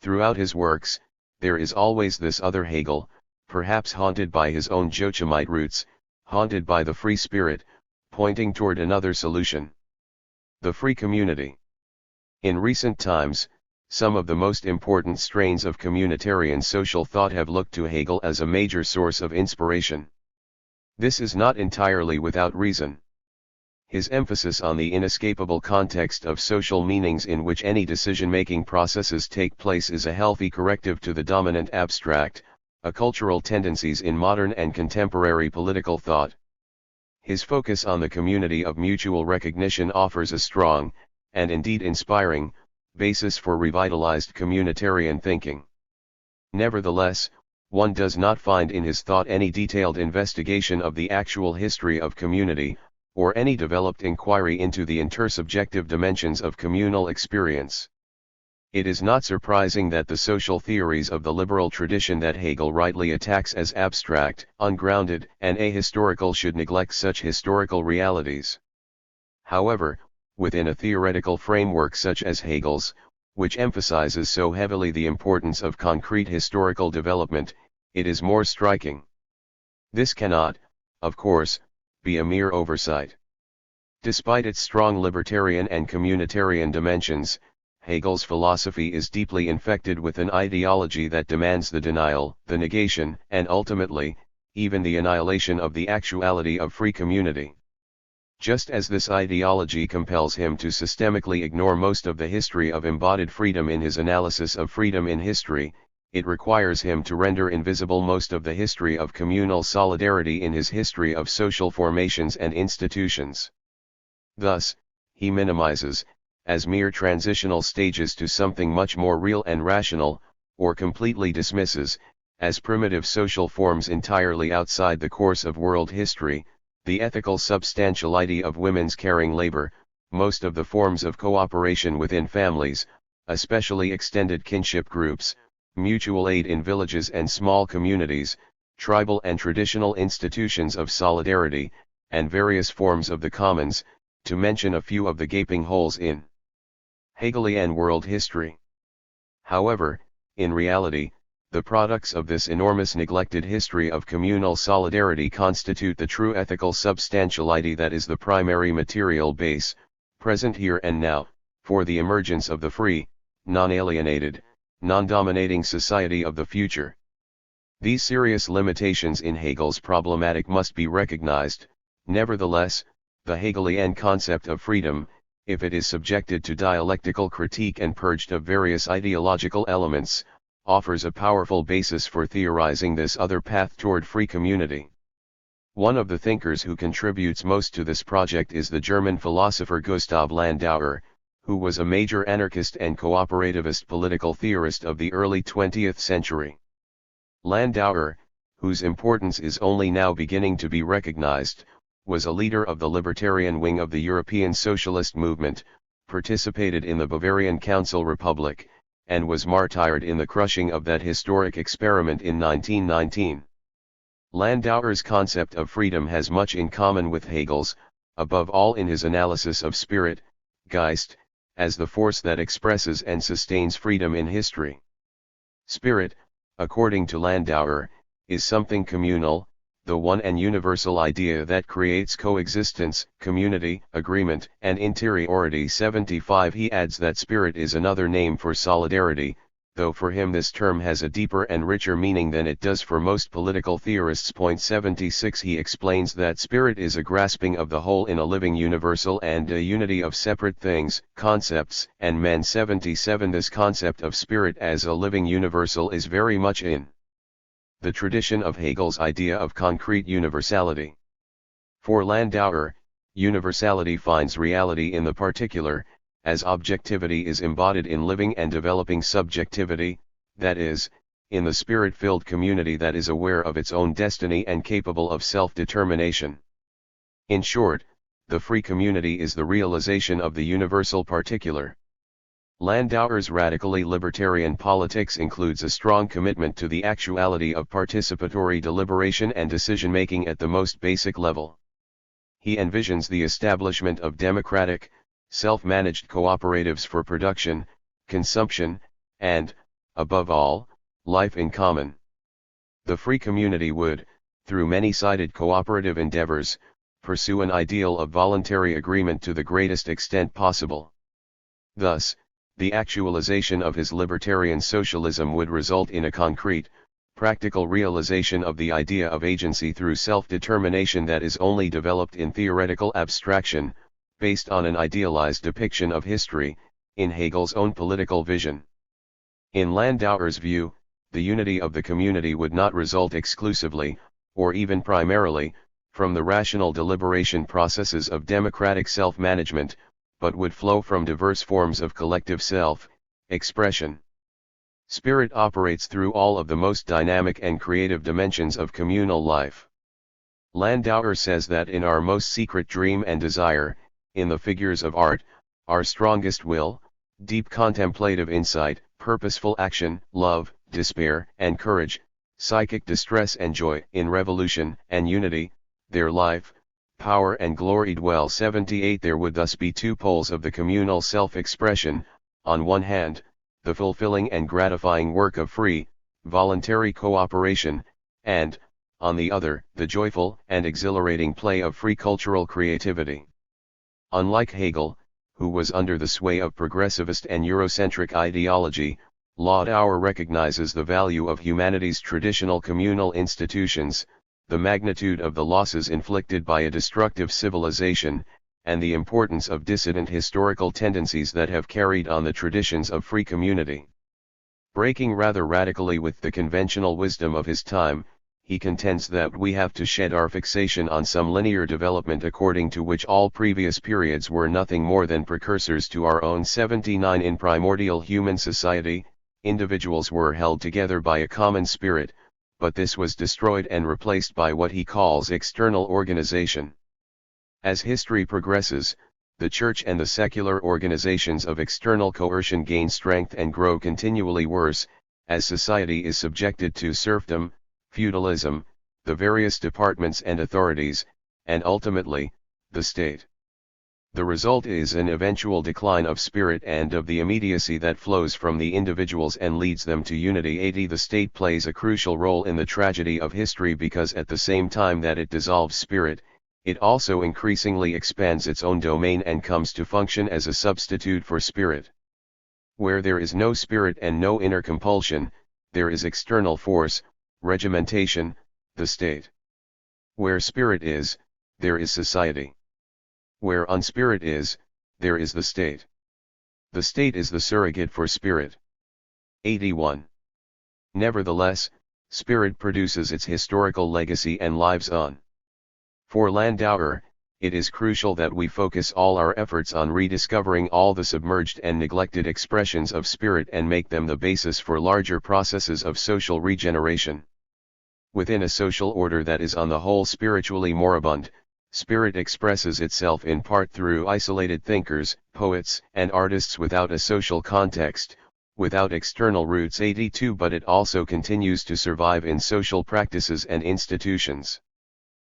Throughout his works, there is always this other Hegel, perhaps haunted by his own Joachimite roots, haunted by the free spirit, pointing toward another solution. The free community. In recent times, some of the most important strains of communitarian social thought have looked to Hegel as a major source of inspiration. This is not entirely without reason. His emphasis on the inescapable context of social meanings in which any decision-making processes take place is a healthy corrective to the dominant abstract, cultural tendencies in modern and contemporary political thought. His focus on the community of mutual recognition offers a strong, and indeed inspiring, basis for revitalized communitarian thinking. Nevertheless, one does not find in his thought any detailed investigation of the actual history of community, or any developed inquiry into the intersubjective dimensions of communal experience. It is not surprising that the social theories of the liberal tradition that Hegel rightly attacks as abstract, ungrounded, and ahistorical should neglect such historical realities. However, within a theoretical framework such as Hegel's, which emphasizes so heavily the importance of concrete historical development, it is more striking. This cannot, of course, be a mere oversight. Despite its strong libertarian and communitarian dimensions, Hegel's philosophy is deeply infected with an ideology that demands the denial, the negation, and ultimately, even the annihilation of the actuality of free community. Just as this ideology compels him to systemically ignore most of the history of embodied freedom in his analysis of freedom in history, it requires him to render invisible most of the history of communal solidarity in his history of social formations and institutions. Thus, he minimizes, as mere transitional stages to something much more real and rational, or completely dismisses, as primitive social forms entirely outside the course of world history, the ethical substantiality of women's caring labor, most of the forms of cooperation within families, especially extended kinship groups, mutual aid in villages and small communities, tribal and traditional institutions of solidarity, and various forms of the commons, to mention a few of the gaping holes in Hegelian world history. However, in reality, the products of this enormous neglected history of communal solidarity constitute the true ethical substantiality that is the primary material base, present here and now, for the emergence of the free, non-alienated, non-dominating society of the future. These serious limitations in Hegel's problematic must be recognized. Nevertheless, the Hegelian concept of freedom, if it is subjected to dialectical critique and purged of various ideological elements, offers a powerful basis for theorizing this other path toward free community. One of the thinkers who contributes most to this project is the German philosopher Gustav Landauer, who was a major anarchist and cooperativist political theorist of the early 20th century. Landauer, whose importance is only now beginning to be recognized, was a leader of the libertarian wing of the European socialist movement, participated in the Bavarian Council Republic, and was martyred in the crushing of that historic experiment in 1919. Landauer's concept of freedom has much in common with Hegel's, above all in his analysis of spirit, Geist, as the force that expresses and sustains freedom in history. Spirit, according to Landauer, is something communal, the one and universal idea that creates coexistence, community, agreement, and interiority. 75 He adds that spirit is another name for solidarity, though for him this term has a deeper and richer meaning than it does for most political theorists. 76 He explains that spirit is a grasping of the whole in a living universal and a unity of separate things, concepts, and men. 77 This concept of spirit as a living universal is very much in the tradition of Hegel's idea of concrete universality. For Landauer, universality finds reality in the particular, as objectivity is embodied in living and developing subjectivity, that is, in the spirit-filled community that is aware of its own destiny and capable of self-determination. In short, the free community is the realization of the universal particular. Landauer's radically libertarian politics includes a strong commitment to the actuality of participatory deliberation and decision-making at the most basic level. He envisions the establishment of democratic, self-managed cooperatives for production, consumption, and, above all, life in common. The free community would, through many-sided cooperative endeavors, pursue an ideal of voluntary agreement to the greatest extent possible. Thus, the actualization of his libertarian socialism would result in a concrete, practical realization of the idea of agency through self-determination that is only developed in theoretical abstraction, based on an idealized depiction of history, in Hegel's own political vision. In Landauer's view, the unity of the community would not result exclusively, or even primarily, from the rational deliberation processes of democratic self-management, but would flow from diverse forms of collective self-expression. Spirit operates through all of the most dynamic and creative dimensions of communal life. Landauer says that in our most secret dream and desire, in the figures of art, our strongest will, deep contemplative insight, purposeful action, love, despair, and courage, psychic distress and joy, in revolution and unity, their life, power and glory dwell. 78 There would thus be two poles of the communal self-expression, on one hand, the fulfilling and gratifying work of free, voluntary cooperation, and, on the other, the joyful and exhilarating play of free cultural creativity. Unlike Hegel, who was under the sway of progressivist and Eurocentric ideology, Landauer recognizes the value of humanity's traditional communal institutions, the magnitude of the losses inflicted by a destructive civilization, and the importance of dissident historical tendencies that have carried on the traditions of free community. Breaking rather radically with the conventional wisdom of his time, he contends that we have to shed our fixation on some linear development according to which all previous periods were nothing more than precursors to our own. 79 In primordial human society, individuals were held together by a common spirit, but this was destroyed and replaced by what he calls external organization. As history progresses, the church and the secular organizations of external coercion gain strength and grow continually worse, as society is subjected to serfdom, feudalism, the various departments and authorities, and ultimately, the state. The result is an eventual decline of spirit and of the immediacy that flows from the individuals and leads them to unity. 80 The state plays a crucial role in the tragedy of history because at the same time that it dissolves spirit, it also increasingly expands its own domain and comes to function as a substitute for spirit. Where there is no spirit and no inner compulsion, there is external force, regimentation, the state. Where spirit is, there is society. Where unspirit is, there is the state. The state is the surrogate for spirit. 81. Nevertheless, spirit produces its historical legacy and lives on. For Landauer, it is crucial that we focus all our efforts on rediscovering all the submerged and neglected expressions of spirit and make them the basis for larger processes of social regeneration. Within a social order that is on the whole spiritually moribund, spirit expresses itself in part through isolated thinkers, poets, and artists without a social context, without external roots. 82 But it also continues to survive in social practices and institutions.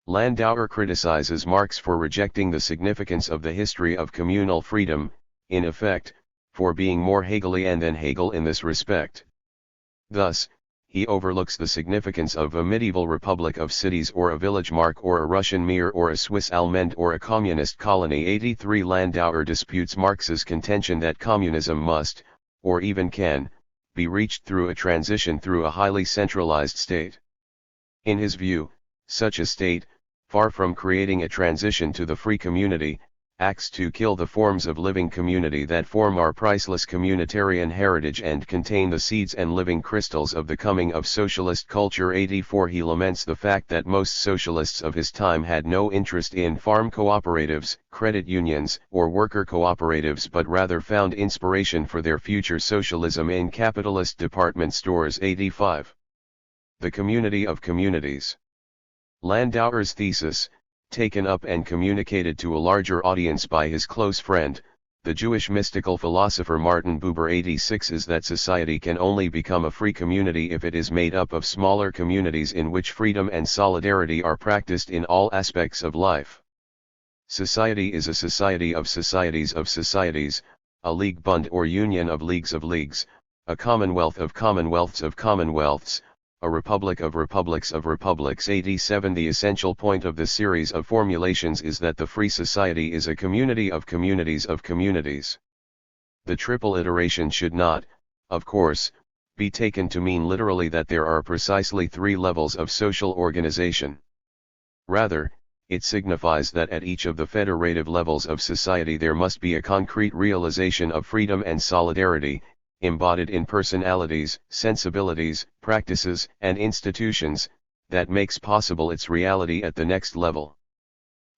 Landauer criticizes Marx for rejecting the significance of the history of communal freedom, in effect, for being more Hegelian than Hegel in this respect. Thus, he overlooks the significance of a medieval republic of cities or a village mark or a Russian mir or a Swiss Allmende or a communist colony. 83 Landauer disputes Marx's contention that communism must, or even can, be reached through a transition through a highly centralized state. In his view, such a state, far from creating a transition to the free community, acts to kill the forms of living community that form our priceless communitarian heritage and contain the seeds and living crystals of the coming of socialist culture. 84 He laments the fact that most socialists of his time had no interest in farm cooperatives, credit unions, or worker cooperatives but rather found inspiration for their future socialism in capitalist department stores. 85 The community of communities. Landauer's thesis, taken up and communicated to a larger audience by his close friend, the Jewish mystical philosopher Martin Buber. 86 is that society can only become a free community if it is made up of smaller communities in which freedom and solidarity are practiced in all aspects of life. Society is a society of societies, a league bund or union of leagues, a commonwealth of commonwealths, A Republic of Republics of Republics 87. The essential point of this series of formulations is that the free society is a community of communities of communities. The triple iteration should not, of course, be taken to mean literally that there are precisely 3 levels of social organization. Rather, it signifies that at each of the federative levels of society there must be a concrete realization of freedom and solidarity, embodied in personalities, sensibilities, practices, and institutions, that makes possible its reality at the next level.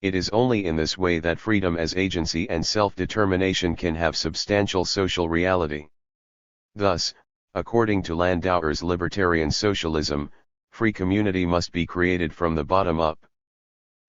It is only in this way that freedom as agency and self-determination can have substantial social reality. Thus, according to Landauer's libertarian socialism, free community must be created from the bottom up.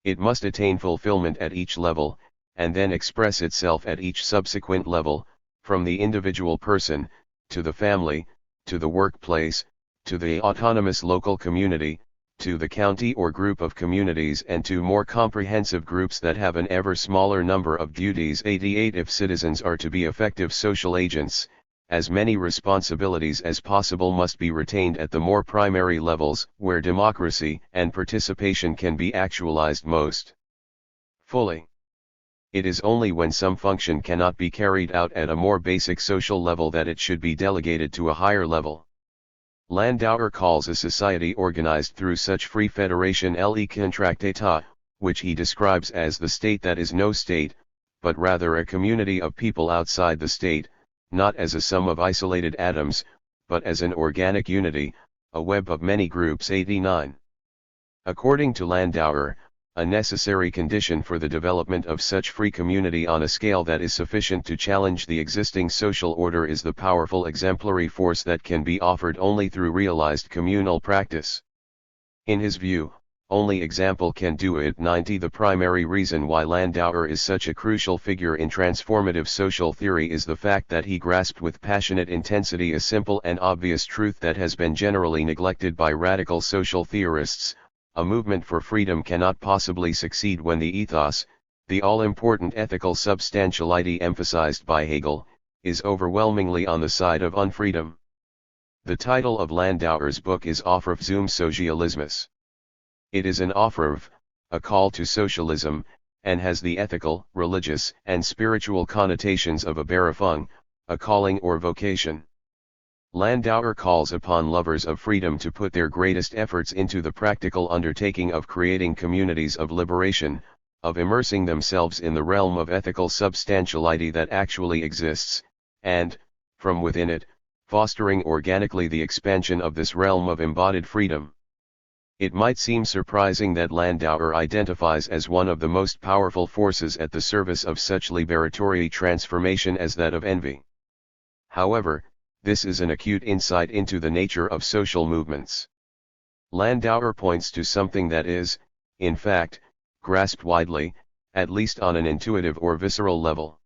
It must attain fulfillment at each level, and then express itself at each subsequent level, from the individual person, to the family, to the workplace, to the autonomous local community, to the county or group of communities, and to more comprehensive groups that have an ever smaller number of duties. 88. If citizens are to be effective social agents, as many responsibilities as possible must be retained at the more primary levels, where democracy and participation can be actualized most fully. It is only when some function cannot be carried out at a more basic social level that it should be delegated to a higher level. Landauer calls a society organized through such free federation le contract d'état, which he describes as the state that is no state, but rather a community of people outside the state, not as a sum of isolated atoms, but as an organic unity, a web of many groups. 89. According to Landauer, a necessary condition for the development of such free community on a scale that is sufficient to challenge the existing social order is the powerful exemplary force that can be offered only through realized communal practice. In his view, only example can do it. 90. The primary reason why Landauer is such a crucial figure in transformative social theory is the fact that he grasped with passionate intensity a simple and obvious truth that has been generally neglected by radical social theorists: a movement for freedom cannot possibly succeed when the ethos, the all-important ethical substantiality emphasized by Hegel, is overwhelmingly on the side of unfreedom. The title of Landauer's book is Aufruf zum Sozialismus. It is an aufruf, a call to socialism, and has the ethical, religious, and spiritual connotations of a Berufung, a calling or vocation. Landauer calls upon lovers of freedom to put their greatest efforts into the practical undertaking of creating communities of liberation, of immersing themselves in the realm of ethical substantiality that actually exists, and, from within it, fostering organically the expansion of this realm of embodied freedom. It might seem surprising that Landauer identifies as one of the most powerful forces at the service of such liberatory transformation as that of envy. However, this is an acute insight into the nature of social movements. Landauer points to something that is, in fact, grasped widely, at least on an intuitive or visceral level.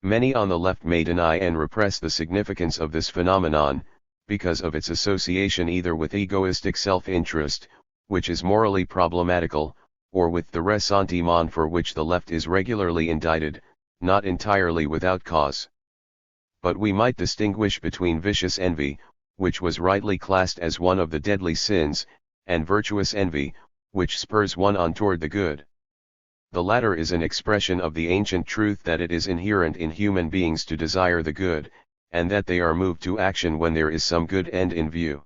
Many on the left may deny and repress the significance of this phenomenon, because of its association either with egoistic self-interest, which is morally problematical, or with the ressentiment for which the left is regularly indicted, not entirely without cause. But we might distinguish between vicious envy, which was rightly classed as one of the deadly sins, and virtuous envy, which spurs one on toward the good. The latter is an expression of the ancient truth that it is inherent in human beings to desire the good, and that they are moved to action when there is some good end in view.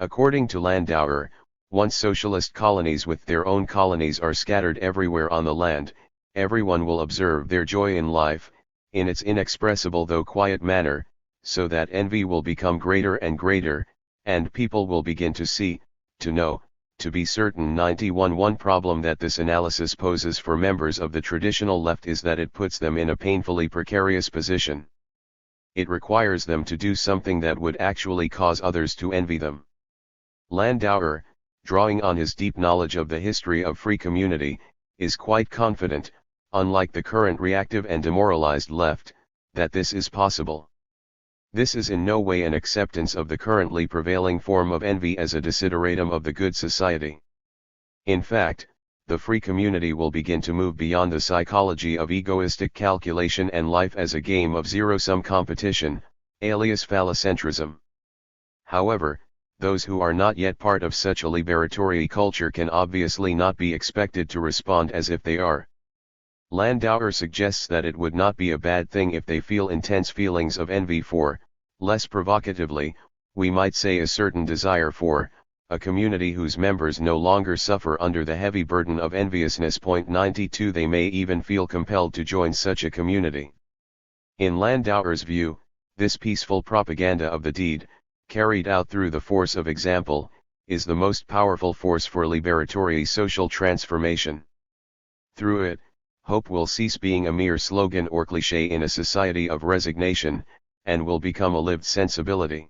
According to Landauer, once socialist colonies with their own colonies are scattered everywhere on the land, everyone will observe their joy in life, in its inexpressible though quiet manner, so that envy will become greater and greater, and people will begin to see, to know, to be certain. 91. One problem that this analysis poses for members of the traditional left is that it puts them in a painfully precarious position. It requires them to do something that would actually cause others to envy them. Landauer, drawing on his deep knowledge of the history of free community, is quite confident, unlike the current reactive and demoralized left, that this is possible. This is in no way an acceptance of the currently prevailing form of envy as a desideratum of the good society. In fact, the free community will begin to move beyond the psychology of egoistic calculation and life as a game of zero-sum competition, alias phallocentrism. However, those who are not yet part of such a liberatory culture can obviously not be expected to respond as if they are. Landauer suggests that it would not be a bad thing if they feel intense feelings of envy for, less provocatively, we might say a certain desire for, a community whose members no longer suffer under the heavy burden of enviousness. 92 They may even feel compelled to join such a community. In Landauer's view, this peaceful propaganda of the deed, carried out through the force of example, is the most powerful force for liberatory social transformation. Through it, hope will cease being a mere slogan or cliché in a society of resignation, and will become a lived sensibility.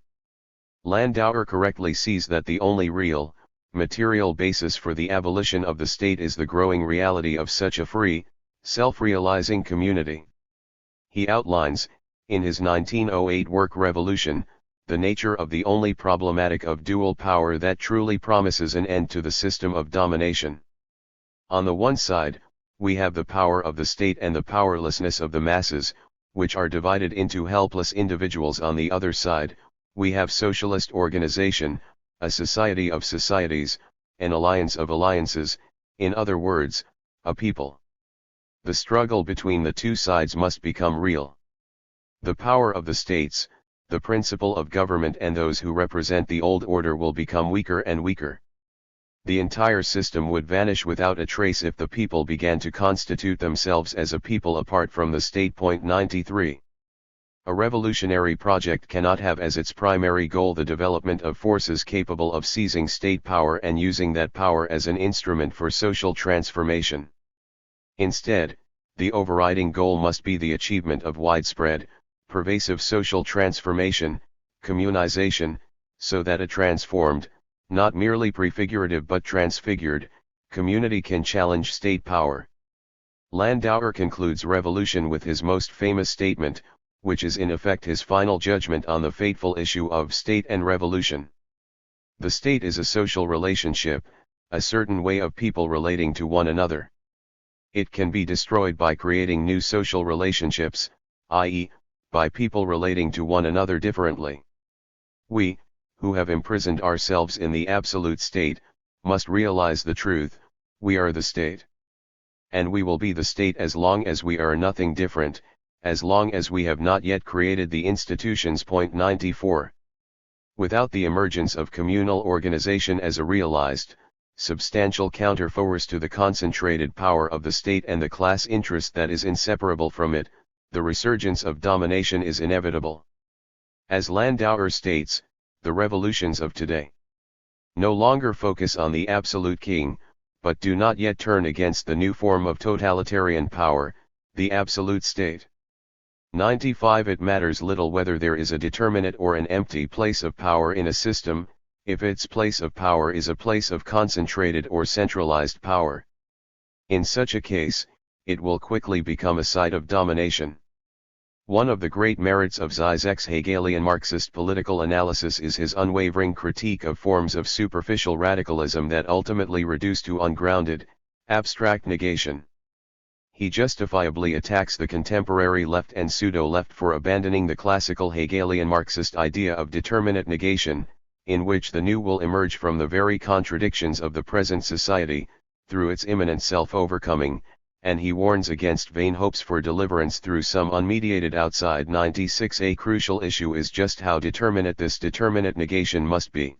Landauer correctly sees that the only real, material basis for the abolition of the state is the growing reality of such a free, self-realizing community. He outlines, in his 1908 work Revolution, the nature of the only problematic of dual power that truly promises an end to the system of domination. On the one side, we have the power of the state and the powerlessness of the masses, which are divided into helpless individuals. On the other side, we have socialist organization, a society of societies, an alliance of alliances, in other words, a people. The struggle between the two sides must become real. The power of the states, the principle of government and those who represent the old order will become weaker and weaker. The entire system would vanish without a trace if the people began to constitute themselves as a people apart from the state. 93. A revolutionary project cannot have as its primary goal the development of forces capable of seizing state power and using that power as an instrument for social transformation. Instead, the overriding goal must be the achievement of widespread, pervasive social transformation, communization, so that a transformed, not merely prefigurative but transfigured, community can challenge state power. Landauer concludes Revolution with his most famous statement, which is in effect his final judgment on the fateful issue of state and revolution. The state is a social relationship, a certain way of people relating to one another. It can be destroyed by creating new social relationships, i.e., by people relating to one another differently. We, who have imprisoned ourselves in the absolute state, must realize the truth: we are the state. And we will be the state as long as we are nothing different, as long as we have not yet created the institutions. 94. Without the emergence of communal organization as a realized, substantial counterforce to the concentrated power of the state and the class interest that is inseparable from it, the resurgence of domination is inevitable. As Landauer states, the revolutions of today no longer focus on the absolute king, but do not yet turn against the new form of totalitarian power, the absolute state. 95. It matters little whether there is a determinate or an empty place of power in a system, if its place of power is a place of concentrated or centralized power. In such a case, it will quickly become a site of domination. One of the great merits of Zizek's Hegelian Marxist political analysis is his unwavering critique of forms of superficial radicalism that ultimately reduce to ungrounded, abstract negation. He justifiably attacks the contemporary left and pseudo-left for abandoning the classical Hegelian Marxist idea of determinate negation, in which the new will emerge from the very contradictions of the present society, through its imminent self-overcoming, and he warns against vain hopes for deliverance through some unmediated outside. 96. A crucial issue is just how determinate this determinate negation must be.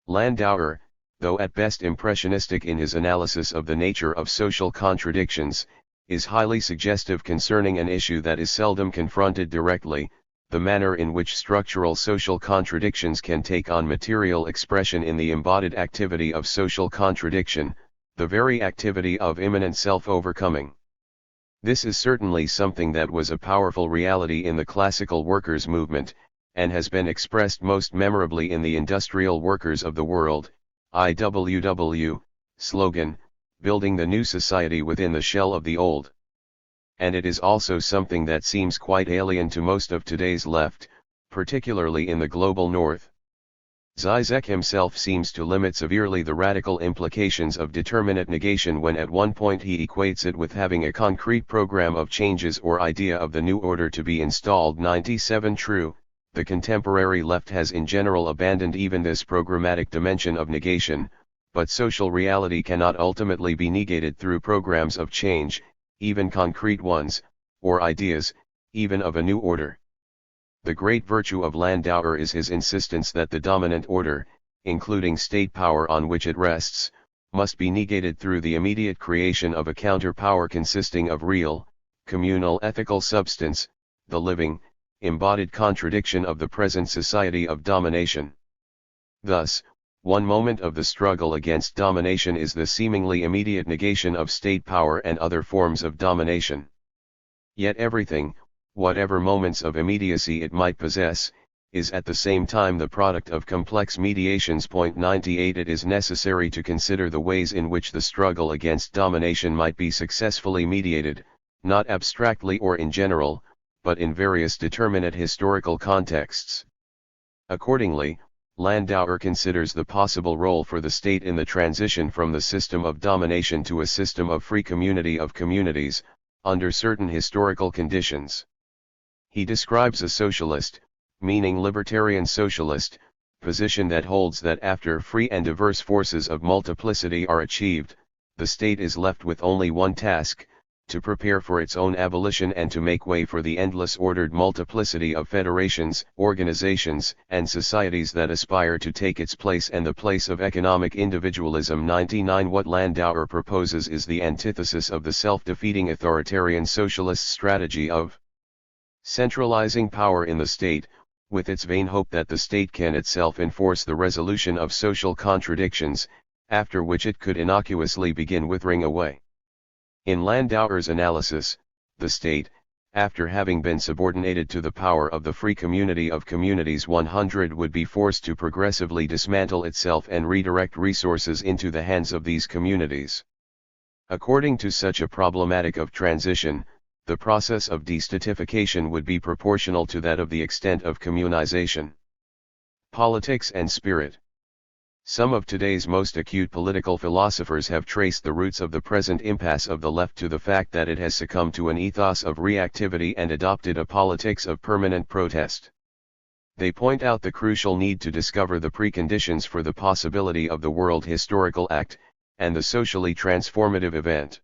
Landauer, though at best impressionistic in his analysis of the nature of social contradictions, is highly suggestive concerning an issue that is seldom confronted directly, the manner in which structural social contradictions can take on material expression in the embodied activity of social contradiction, the very activity of immanent self-overcoming. This is certainly something that was a powerful reality in the classical workers' movement, and has been expressed most memorably in the Industrial Workers of the World, IWW, slogan, building the new society within the shell of the old. And it is also something that seems quite alien to most of today's left, particularly in the global north. Zizek himself seems to limit severely the radical implications of determinate negation when at one point he equates it with having a concrete program of changes or idea of the new order to be installed. 97. True, The contemporary left has in general abandoned even this programmatic dimension of negation, but social reality cannot ultimately be negated through programs of change, even concrete ones, or ideas, even of a new order. The great virtue of Landauer is his insistence that the dominant order, including state power on which it rests, must be negated through the immediate creation of a counterpower consisting of real, communal ethical substance, the living, embodied contradiction of the present society of domination. Thus, one moment of the struggle against domination is the seemingly immediate negation of state power and other forms of domination. Yet everything, whatever moments of immediacy it might possess, is at the same time the product of complex mediations. 98 It is necessary to consider the ways in which the struggle against domination might be successfully mediated, not abstractly or in general, but in various determinate historical contexts. Accordingly, Landauer considers the possible role for the state in the transition from the system of domination to a system of free community of communities, under certain historical conditions. He describes a socialist, meaning libertarian socialist, position that holds that after free and diverse forces of multiplicity are achieved, the state is left with only one task, to prepare for its own abolition and to make way for the endless ordered multiplicity of federations, organizations, and societies that aspire to take its place and the place of economic individualism. 99 What Landauer proposes is the antithesis of the self-defeating authoritarian socialist strategy of centralizing power in the state, with its vain hope that the state can itself enforce the resolution of social contradictions, after which it could innocuously begin withering away. In Landauer's analysis, the state, after having been subordinated to the power of the free community of communities 100 would be forced to progressively dismantle itself and redirect resources into the hands of these communities. According to such a problematic of transition, the process of destatification would be proportional to that of the extent of communization. Politics and spirit. Some of today's most acute political philosophers have traced the roots of the present impasse of the left to the fact that it has succumbed to an ethos of reactivity and adopted a politics of permanent protest. They point out the crucial need to discover the preconditions for the possibility of the world historical act, and the socially transformative event.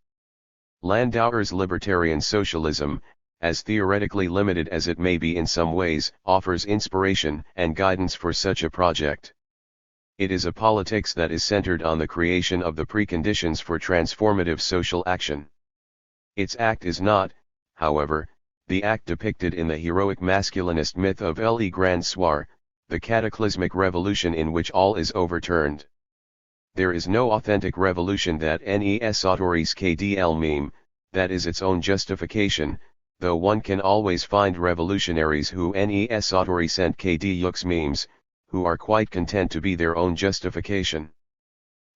Landauer's libertarian socialism, as theoretically limited as it may be in some ways, offers inspiration and guidance for such a project. It is a politics that is centered on the creation of the preconditions for transformative social action. Its act is not, however, the act depicted in the heroic masculinist myth of Le Grand Soir, the cataclysmic revolution in which all is overturned. There is no authentic revolution that nes autoris KDL meme, that is its own justification, though one can always find revolutionaries who nes autoris and KD memes, who are quite content to be their own justification.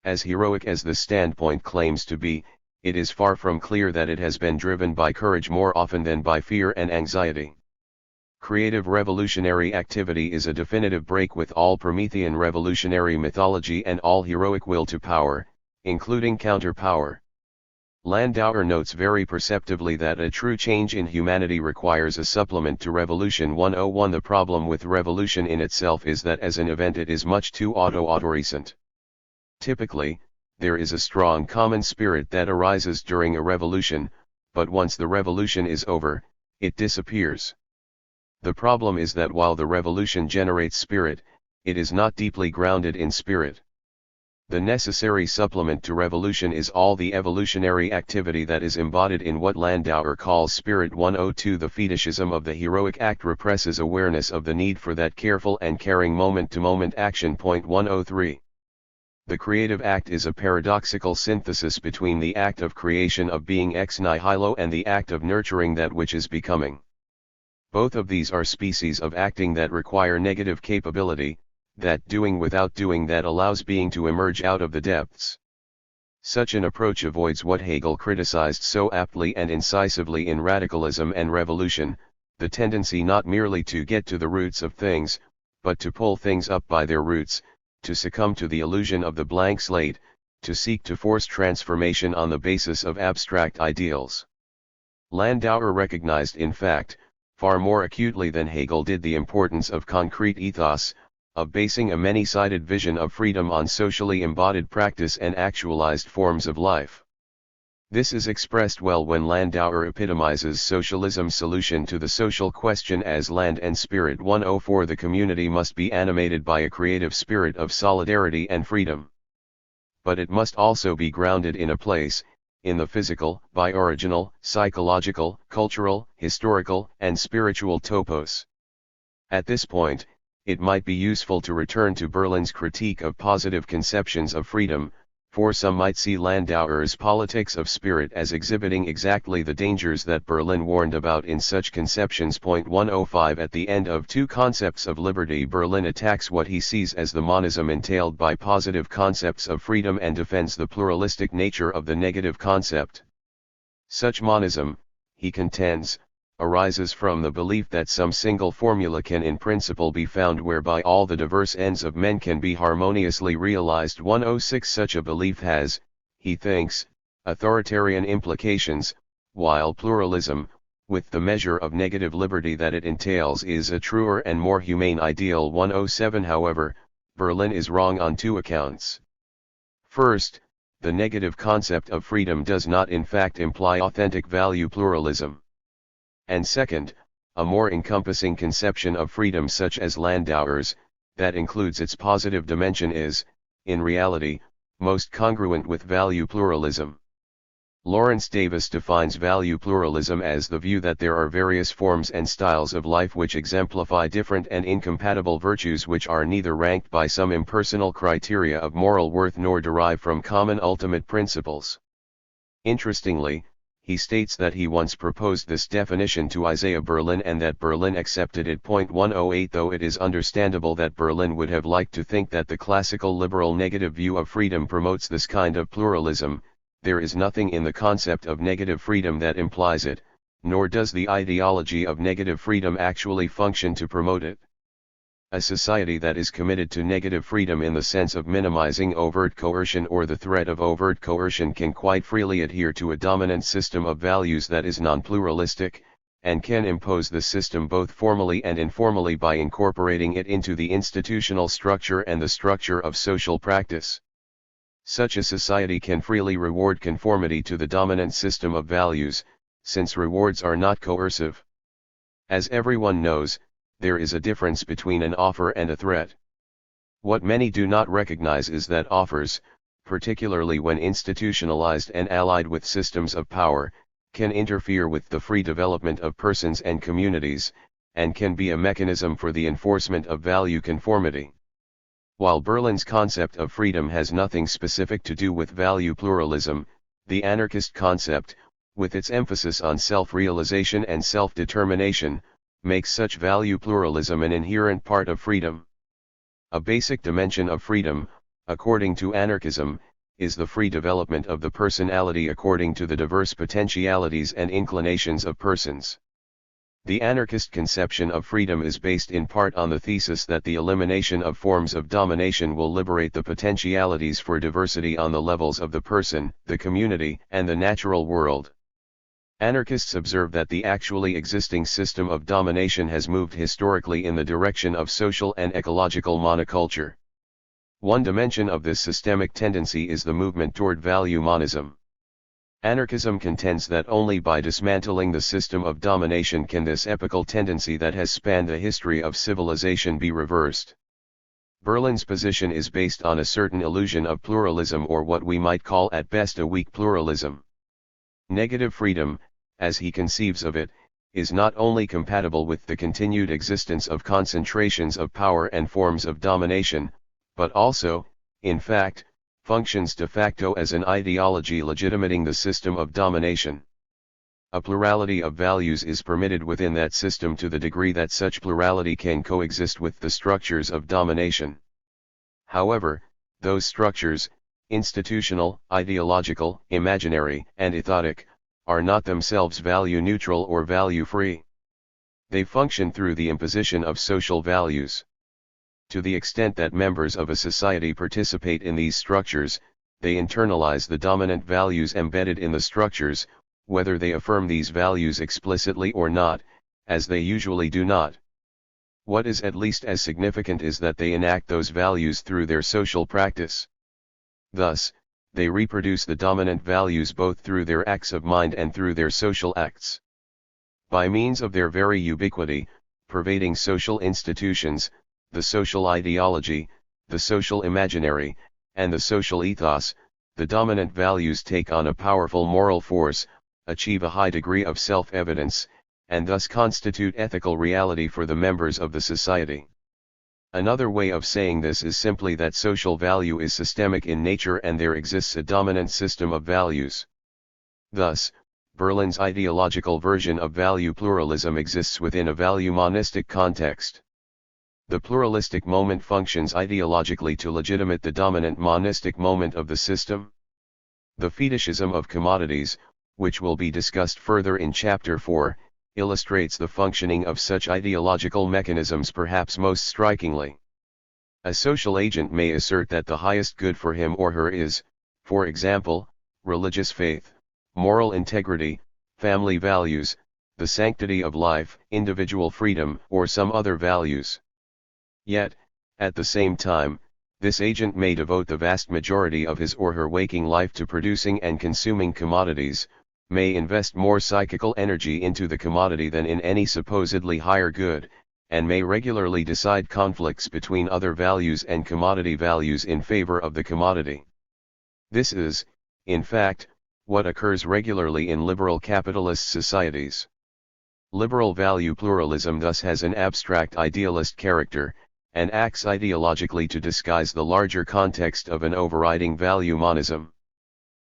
As heroic as this standpoint claims to be, it is far from clear that it has been driven by courage more often than by fear and anxiety. Creative revolutionary activity is a definitive break with all Promethean revolutionary mythology and all heroic will to power, including counterpower. Landauer notes very perceptively that a true change in humanity requires a supplement to revolution. 101 The problem with revolution in itself is that as an event it is much too auto-autorecent. Typically, there is a strong common spirit that arises during a revolution, but once the revolution is over, it disappears. The problem is that while the revolution generates spirit, it is not deeply grounded in spirit. The necessary supplement to revolution is all the evolutionary activity that is embodied in what Landauer calls spirit. 102 The fetishism of the heroic act represses awareness of the need for that careful and caring moment-to-moment action. 103 The creative act is a paradoxical synthesis between the act of creation of being ex nihilo and the act of nurturing that which is becoming. Both of these are species of acting that require negative capability, that doing without doing that allows being to emerge out of the depths. Such an approach avoids what Hegel criticized so aptly and incisively in Radicalism and Revolution, the tendency not merely to get to the roots of things, but to pull things up by their roots, to succumb to the illusion of the blank slate, to seek to force transformation on the basis of abstract ideals. Landauer recognized in fact, far more acutely than Hegel did, the importance of concrete ethos, of basing a many-sided vision of freedom on socially embodied practice and actualized forms of life. This is expressed well when Landauer epitomizes socialism's solution to the social question as land and spirit. 104 The community must be animated by a creative spirit of solidarity and freedom. But it must also be grounded in a place, in the physical, bi-original, psychological, cultural, historical, and spiritual topos. At this point, it might be useful to return to Berlin's critique of positive conceptions of freedom, for some might see Landauer's politics of spirit as exhibiting exactly the dangers that Berlin warned about in such conceptions. 105 At the end of two concepts of liberty, Berlin attacks what he sees as the monism entailed by positive concepts of freedom and defends the pluralistic nature of the negative concept. Such monism, he contends, arises from the belief that some single formula can in principle be found whereby all the diverse ends of men can be harmoniously realized. 106 Such a belief has, he thinks, authoritarian implications, while pluralism, with the measure of negative liberty that it entails, is a truer and more humane ideal. 107 However, Berlin is wrong on two accounts. First, the negative concept of freedom does not in fact imply authentic value pluralism. And second, a more encompassing conception of freedom such as Landauer's, that includes its positive dimension is, in reality, most congruent with value pluralism. Lawrence Davis defines value pluralism as the view that there are various forms and styles of life which exemplify different and incompatible virtues which are neither ranked by some impersonal criteria of moral worth nor derive from common ultimate principles. Interestingly, he states that he once proposed this definition to Isaiah Berlin and that Berlin accepted it. 108 Though it is understandable that Berlin would have liked to think that the classical liberal negative view of freedom promotes this kind of pluralism, there is nothing in the concept of negative freedom that implies it, nor does the ideology of negative freedom actually function to promote it. A society that is committed to negative freedom in the sense of minimizing overt coercion or the threat of overt coercion can quite freely adhere to a dominant system of values that is non-pluralistic, and can impose the system both formally and informally by incorporating it into the institutional structure and the structure of social practice. Such a society can freely reward conformity to the dominant system of values, since rewards are not coercive. As everyone knows, there is a difference between an offer and a threat. What many do not recognize is that offers, particularly when institutionalized and allied with systems of power, can interfere with the free development of persons and communities, and can be a mechanism for the enforcement of value conformity. While Berlin's concept of freedom has nothing specific to do with value pluralism, the anarchist concept, with its emphasis on self-realization and self-determination, makes such value pluralism an inherent part of freedom. A basic dimension of freedom, according to anarchism, is the free development of the personality according to the diverse potentialities and inclinations of persons. The anarchist conception of freedom is based in part on the thesis that the elimination of forms of domination will liberate the potentialities for diversity on the levels of the person, the community, and the natural world. Anarchists observe that the actually existing system of domination has moved historically in the direction of social and ecological monoculture. One dimension of this systemic tendency is the movement toward value monism. Anarchism contends that only by dismantling the system of domination can this epochal tendency that has spanned the history of civilization be reversed. Berlin's position is based on a certain illusion of pluralism, or what we might call at best a weak pluralism. Negative freedom, as he conceives of it, is not only compatible with the continued existence of concentrations of power and forms of domination, but also, in fact, functions de facto as an ideology legitimating the system of domination. A plurality of values is permitted within that system to the degree that such plurality can coexist with the structures of domination. However, those structures, institutional, ideological, imaginary, and ethotic, are not themselves value neutral or value free. They function through the imposition of social values. To the extent that members of a society participate in these structures, they internalize the dominant values embedded in the structures, whether they affirm these values explicitly or not, as they usually do not. What is at least as significant is that they enact those values through their social practice. Thus, they reproduce the dominant values both through their acts of mind and through their social acts. By means of their very ubiquity, pervading social institutions, the social ideology, the social imaginary, and the social ethos, the dominant values take on a powerful moral force, achieve a high degree of self-evidence, and thus constitute ethical reality for the members of the society. Another way of saying this is simply that social value is systemic in nature and there exists a dominant system of values. Thus, Berlin's ideological version of value pluralism exists within a value monistic context. The pluralistic moment functions ideologically to legitimate the dominant monistic moment of the system. The fetishism of commodities, which will be discussed further in Chapter 4, illustrates the functioning of such ideological mechanisms perhaps most strikingly. A social agent may assert that the highest good for him or her is, for example, religious faith, moral integrity, family values, the sanctity of life, individual freedom, or some other values. Yet, at the same time, this agent may devote the vast majority of his or her waking life to producing and consuming commodities, may invest more psychical energy into the commodity than in any supposedly higher good, and may regularly decide conflicts between other values and commodity values in favor of the commodity. This is, in fact, what occurs regularly in liberal capitalist societies. Liberal value pluralism thus has an abstract idealist character, and acts ideologically to disguise the larger context of an overriding value monism.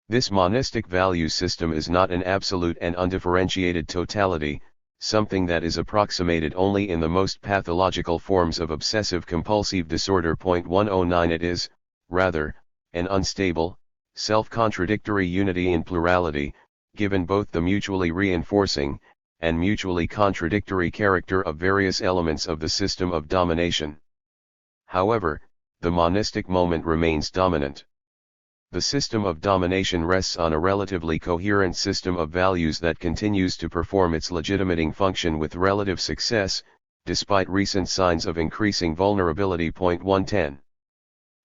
This monistic value system is not an absolute and undifferentiated totality, something that is approximated only in the most pathological forms of obsessive-compulsive disorder. 109 It is, rather, an unstable, self-contradictory unity in plurality, given both the mutually reinforcing, and mutually contradictory character of various elements of the system of domination. However, the monistic moment remains dominant. The system of domination rests on a relatively coherent system of values that continues to perform its legitimating function with relative success, despite recent signs of increasing vulnerability. 110.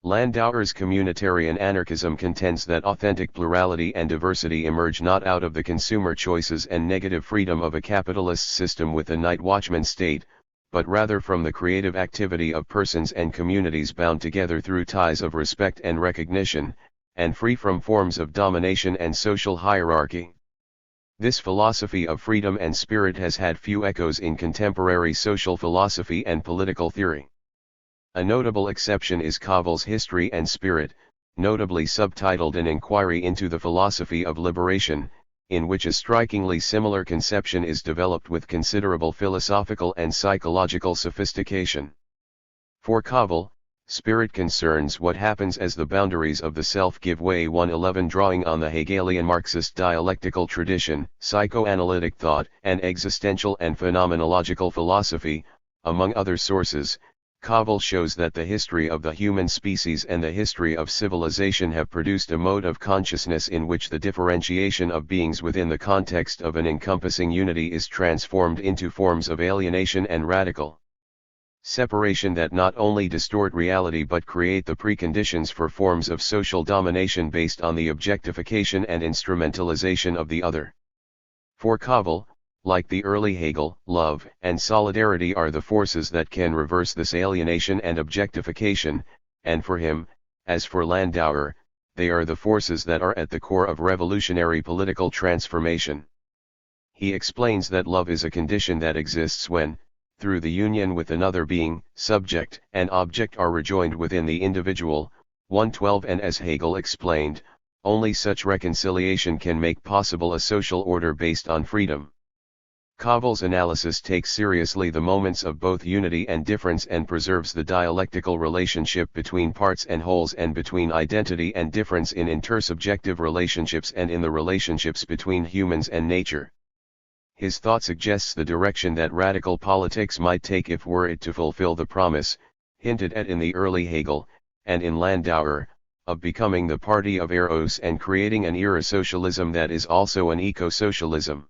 Landauer's communitarian anarchism contends that authentic plurality and diversity emerge not out of the consumer choices and negative freedom of a capitalist system with a night watchman state, but rather from the creative activity of persons and communities bound together through ties of respect and recognition, and free from forms of domination and social hierarchy. This philosophy of freedom and spirit has had few echoes in contemporary social philosophy and political theory. A notable exception is Kavel's History and Spirit, notably subtitled An Inquiry into the Philosophy of Liberation, in which a strikingly similar conception is developed with considerable philosophical and psychological sophistication. For Kavel, spirit concerns what happens as the boundaries of the self give way. 111 Drawing on the Hegelian Marxist dialectical tradition, psychoanalytic thought, and existential and phenomenological philosophy, among other sources, Kavel shows that the history of the human species and the history of civilization have produced a mode of consciousness in which the differentiation of beings within the context of an encompassing unity is transformed into forms of alienation and radical separation that not only distort reality but create the preconditions for forms of social domination based on the objectification and instrumentalization of the other. For Kavel, like the early Hegel, love and solidarity are the forces that can reverse this alienation and objectification, and for him, as for Landauer, they are the forces that are at the core of revolutionary political transformation. He explains that love is a condition that exists when, through the union with another being, subject and object are rejoined within the individual. 112 And as Hegel explained, only such reconciliation can make possible a social order based on freedom. Kavel's analysis takes seriously the moments of both unity and difference and preserves the dialectical relationship between parts and wholes and between identity and difference in intersubjective relationships and in the relationships between humans and nature. His thought suggests the direction that radical politics might take if were it to fulfill the promise, hinted at in the early Hegel, and in Landauer, of becoming the party of Eros and creating an era socialism that is also an eco-socialism.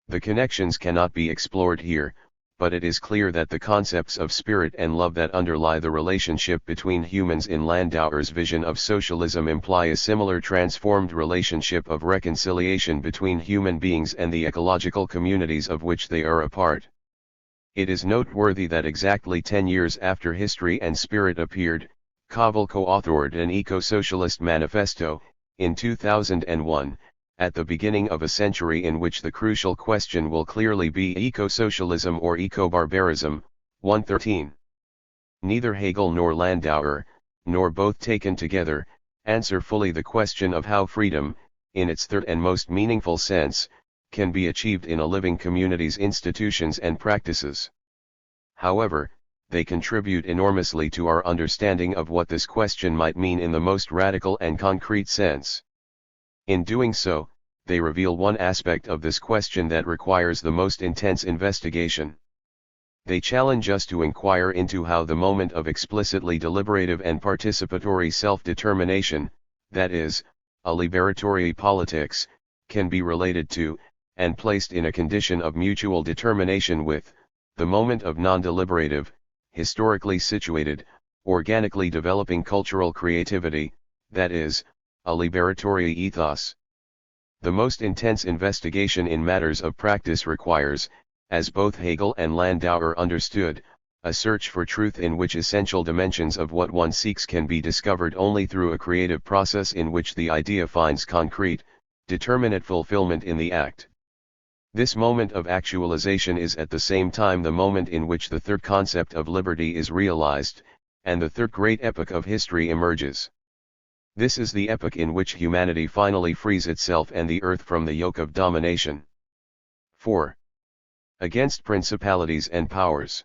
The connections cannot be explored here, but it is clear that the concepts of spirit and love that underlie the relationship between humans in Landauer's vision of socialism imply a similar transformed relationship of reconciliation between human beings and the ecological communities of which they are a part. It is noteworthy that exactly 10 years after History and Spirit appeared, Koval co-authored an eco-socialist manifesto, in 2001, at the beginning of a century in which the crucial question will clearly be eco-socialism or eco-barbarism. 113. Neither Hegel nor Landauer, nor both taken together, answer fully the question of how freedom, in its third and most meaningful sense, can be achieved in a living community's institutions and practices. However, they contribute enormously to our understanding of what this question might mean in the most radical and concrete sense. In doing so, they reveal one aspect of this question that requires the most intense investigation. They challenge us to inquire into how the moment of explicitly deliberative and participatory self-determination, that is, a liberatory politics, can be related to, and placed in a condition of mutual determination with, the moment of non-deliberative, historically situated, organically developing cultural creativity, that is, a liberatory ethos. The most intense investigation in matters of practice requires, as both Hegel and Landauer understood, a search for truth in which essential dimensions of what one seeks can be discovered only through a creative process in which the idea finds concrete, determinate fulfillment in the act. This moment of actualization is at the same time the moment in which the third concept of liberty is realized, and the third great epoch of history emerges. This is the epoch in which humanity finally frees itself and the earth from the yoke of domination. 4. Against principalities and powers.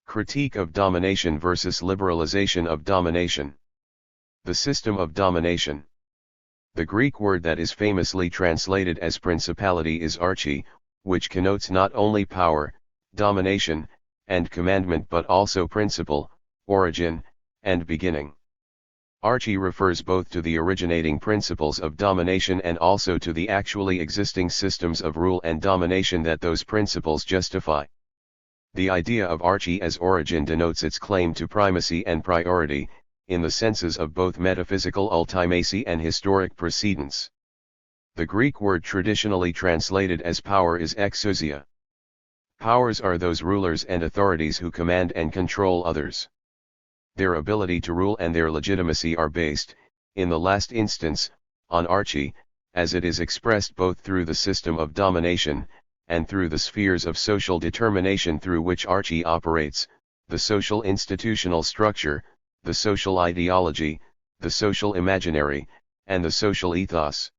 Critique of domination versus liberalization of domination. The system of domination. The Greek word that is famously translated as principality is archi, which connotes not only power, domination, and commandment but also principle, origin, and beginning. Archi refers both to the originating principles of domination and also to the actually existing systems of rule and domination that those principles justify. The idea of archi as origin denotes its claim to primacy and priority, in the senses of both metaphysical ultimacy and historic precedence. The Greek word traditionally translated as power is exousia. Powers are those rulers and authorities who command and control others. Their ability to rule and their legitimacy are based, in the last instance, on archi, as it is expressed both through the system of domination, and through the spheres of social determination through which archi operates, the social institutional structure, the social ideology, the social imaginary, and the social ethos.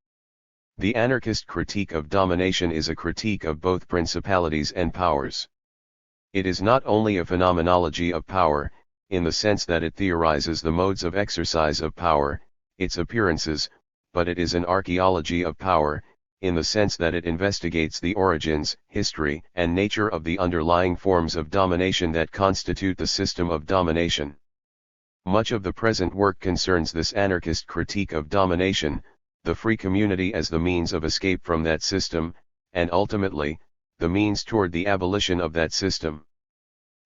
The anarchist critique of domination is a critique of both principalities and powers. It is not only a phenomenology of power, in the sense that it theorizes the modes of exercise of power, its appearances, but it is an archaeology of power, in the sense that it investigates the origins, history, and nature of the underlying forms of domination that constitute the system of domination. Much of the present work concerns this anarchist critique of domination, the free community as the means of escape from that system, and ultimately, the means toward the abolition of that system.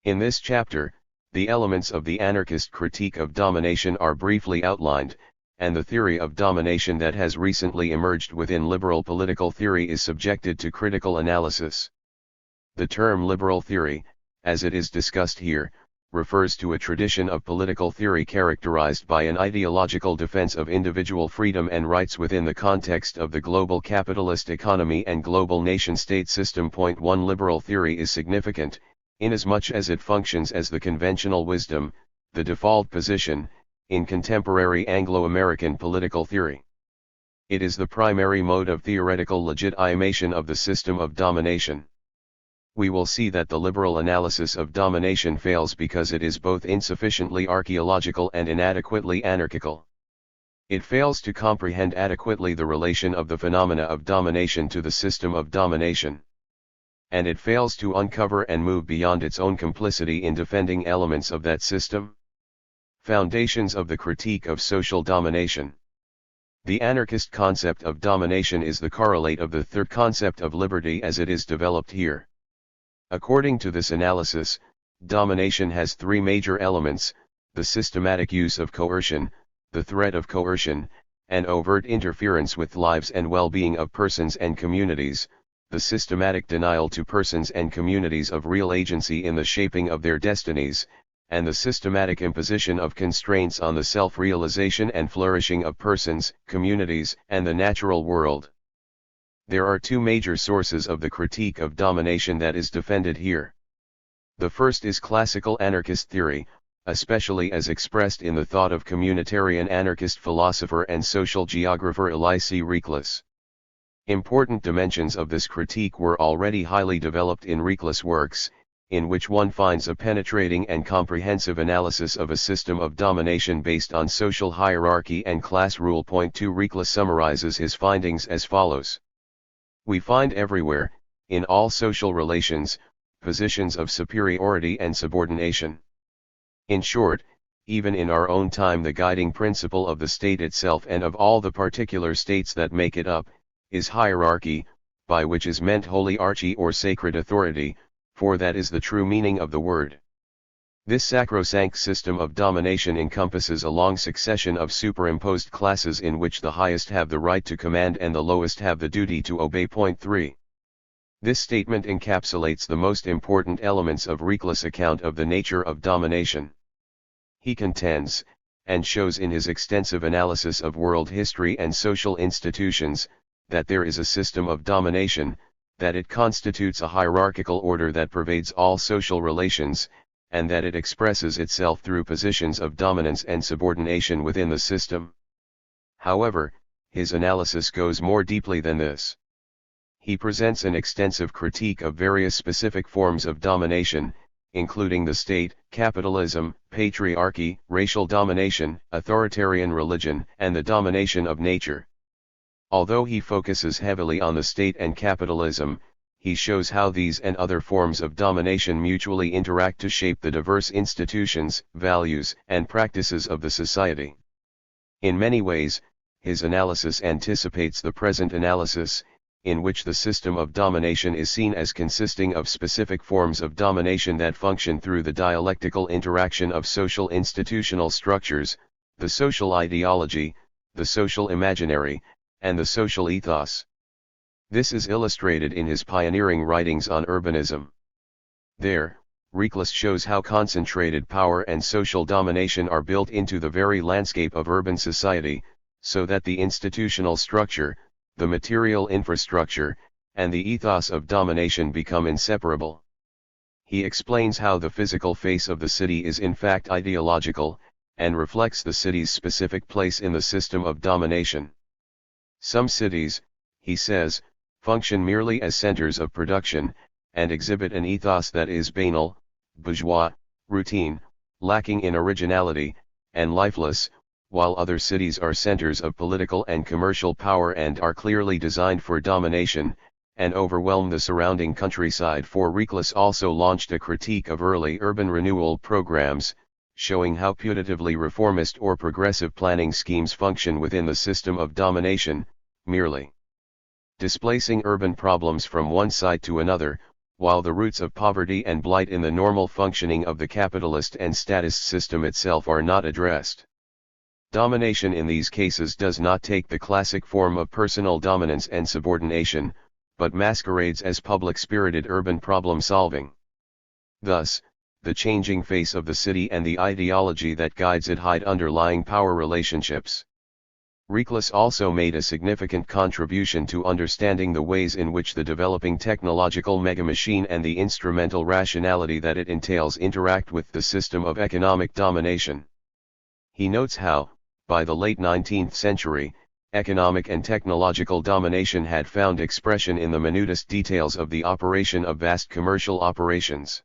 In this chapter, the elements of the anarchist critique of domination are briefly outlined, and the theory of domination that has recently emerged within liberal political theory is subjected to critical analysis. The term liberal theory, as it is discussed here, refers to a tradition of political theory characterized by an ideological defense of individual freedom and rights within the context of the global capitalist economy and global nation-state system. 1 Liberal theory is significant, inasmuch as it functions as the conventional wisdom, the default position, in contemporary Anglo-American political theory. It is the primary mode of theoretical legitimation of the system of domination. We will see that the liberal analysis of domination fails because it is both insufficiently archaeological and inadequately anarchical. It fails to comprehend adequately the relation of the phenomena of domination to the system of domination. And it fails to uncover and move beyond its own complicity in defending elements of that system. Foundations of the critique of social domination. The anarchist concept of domination is the correlate of the third concept of liberty as it is developed here. According to this analysis, domination has three major elements: the systematic use of coercion, the threat of coercion, and overt interference with lives and well-being of persons and communities, the systematic denial to persons and communities of real agency in the shaping of their destinies, and the systematic imposition of constraints on the self-realization and flourishing of persons, communities, and the natural world. There are two major sources of the critique of domination that is defended here. The first is classical anarchist theory, especially as expressed in the thought of communitarian anarchist philosopher and social geographer Elisee Reclus. Important dimensions of this critique were already highly developed in Reclus' works, in which one finds a penetrating and comprehensive analysis of a system of domination based on social hierarchy and class rule. Point 2 Reclus summarizes his findings as follows. We find everywhere, in all social relations, positions of superiority and subordination. In short, even in our own time the guiding principle of the state itself and of all the particular states that make it up, is hierarchy, by which is meant holyarchy or sacred authority, for that is the true meaning of the word. This sacrosanct system of domination encompasses a long succession of superimposed classes in which the highest have the right to command and the lowest have the duty to obey. Point 3. This statement encapsulates the most important elements of Reclus' account of the nature of domination. He contends, and shows in his extensive analysis of world history and social institutions, that there is a system of domination, that it constitutes a hierarchical order that pervades all social relations, and that it expresses itself through positions of dominance and subordination within the system. However, his analysis goes more deeply than this. He presents an extensive critique of various specific forms of domination, including the state, capitalism, patriarchy, racial domination, authoritarian religion, and the domination of nature. Although he focuses heavily on the state and capitalism, he shows how these and other forms of domination mutually interact to shape the diverse institutions, values, and practices of the society. In many ways, his analysis anticipates the present analysis, in which the system of domination is seen as consisting of specific forms of domination that function through the dialectical interaction of social institutional structures, the social ideology, the social imaginary, and the social ethos. This is illustrated in his pioneering writings on urbanism. There, Reclus shows how concentrated power and social domination are built into the very landscape of urban society, so that the institutional structure, the material infrastructure, and the ethos of domination become inseparable. He explains how the physical face of the city is in fact ideological, and reflects the city's specific place in the system of domination. Some cities, he says, function merely as centers of production, and exhibit an ethos that is banal, bourgeois, routine, lacking in originality, and lifeless, while other cities are centers of political and commercial power and are clearly designed for domination, and overwhelm the surrounding countryside. For Reclus also launched a critique of early urban renewal programs, showing how putatively reformist or progressive planning schemes function within the system of domination, merely displacing urban problems from one side to another, while the roots of poverty and blight in the normal functioning of the capitalist and statist system itself are not addressed. Domination in these cases does not take the classic form of personal dominance and subordination, but masquerades as public-spirited urban problem-solving. Thus, the changing face of the city and the ideology that guides it hide underlying power relationships. Reclus also made a significant contribution to understanding the ways in which the developing technological megamachine and the instrumental rationality that it entails interact with the system of economic domination. He notes how, by the late 19th century, economic and technological domination had found expression in the minutest details of the operation of vast commercial operations.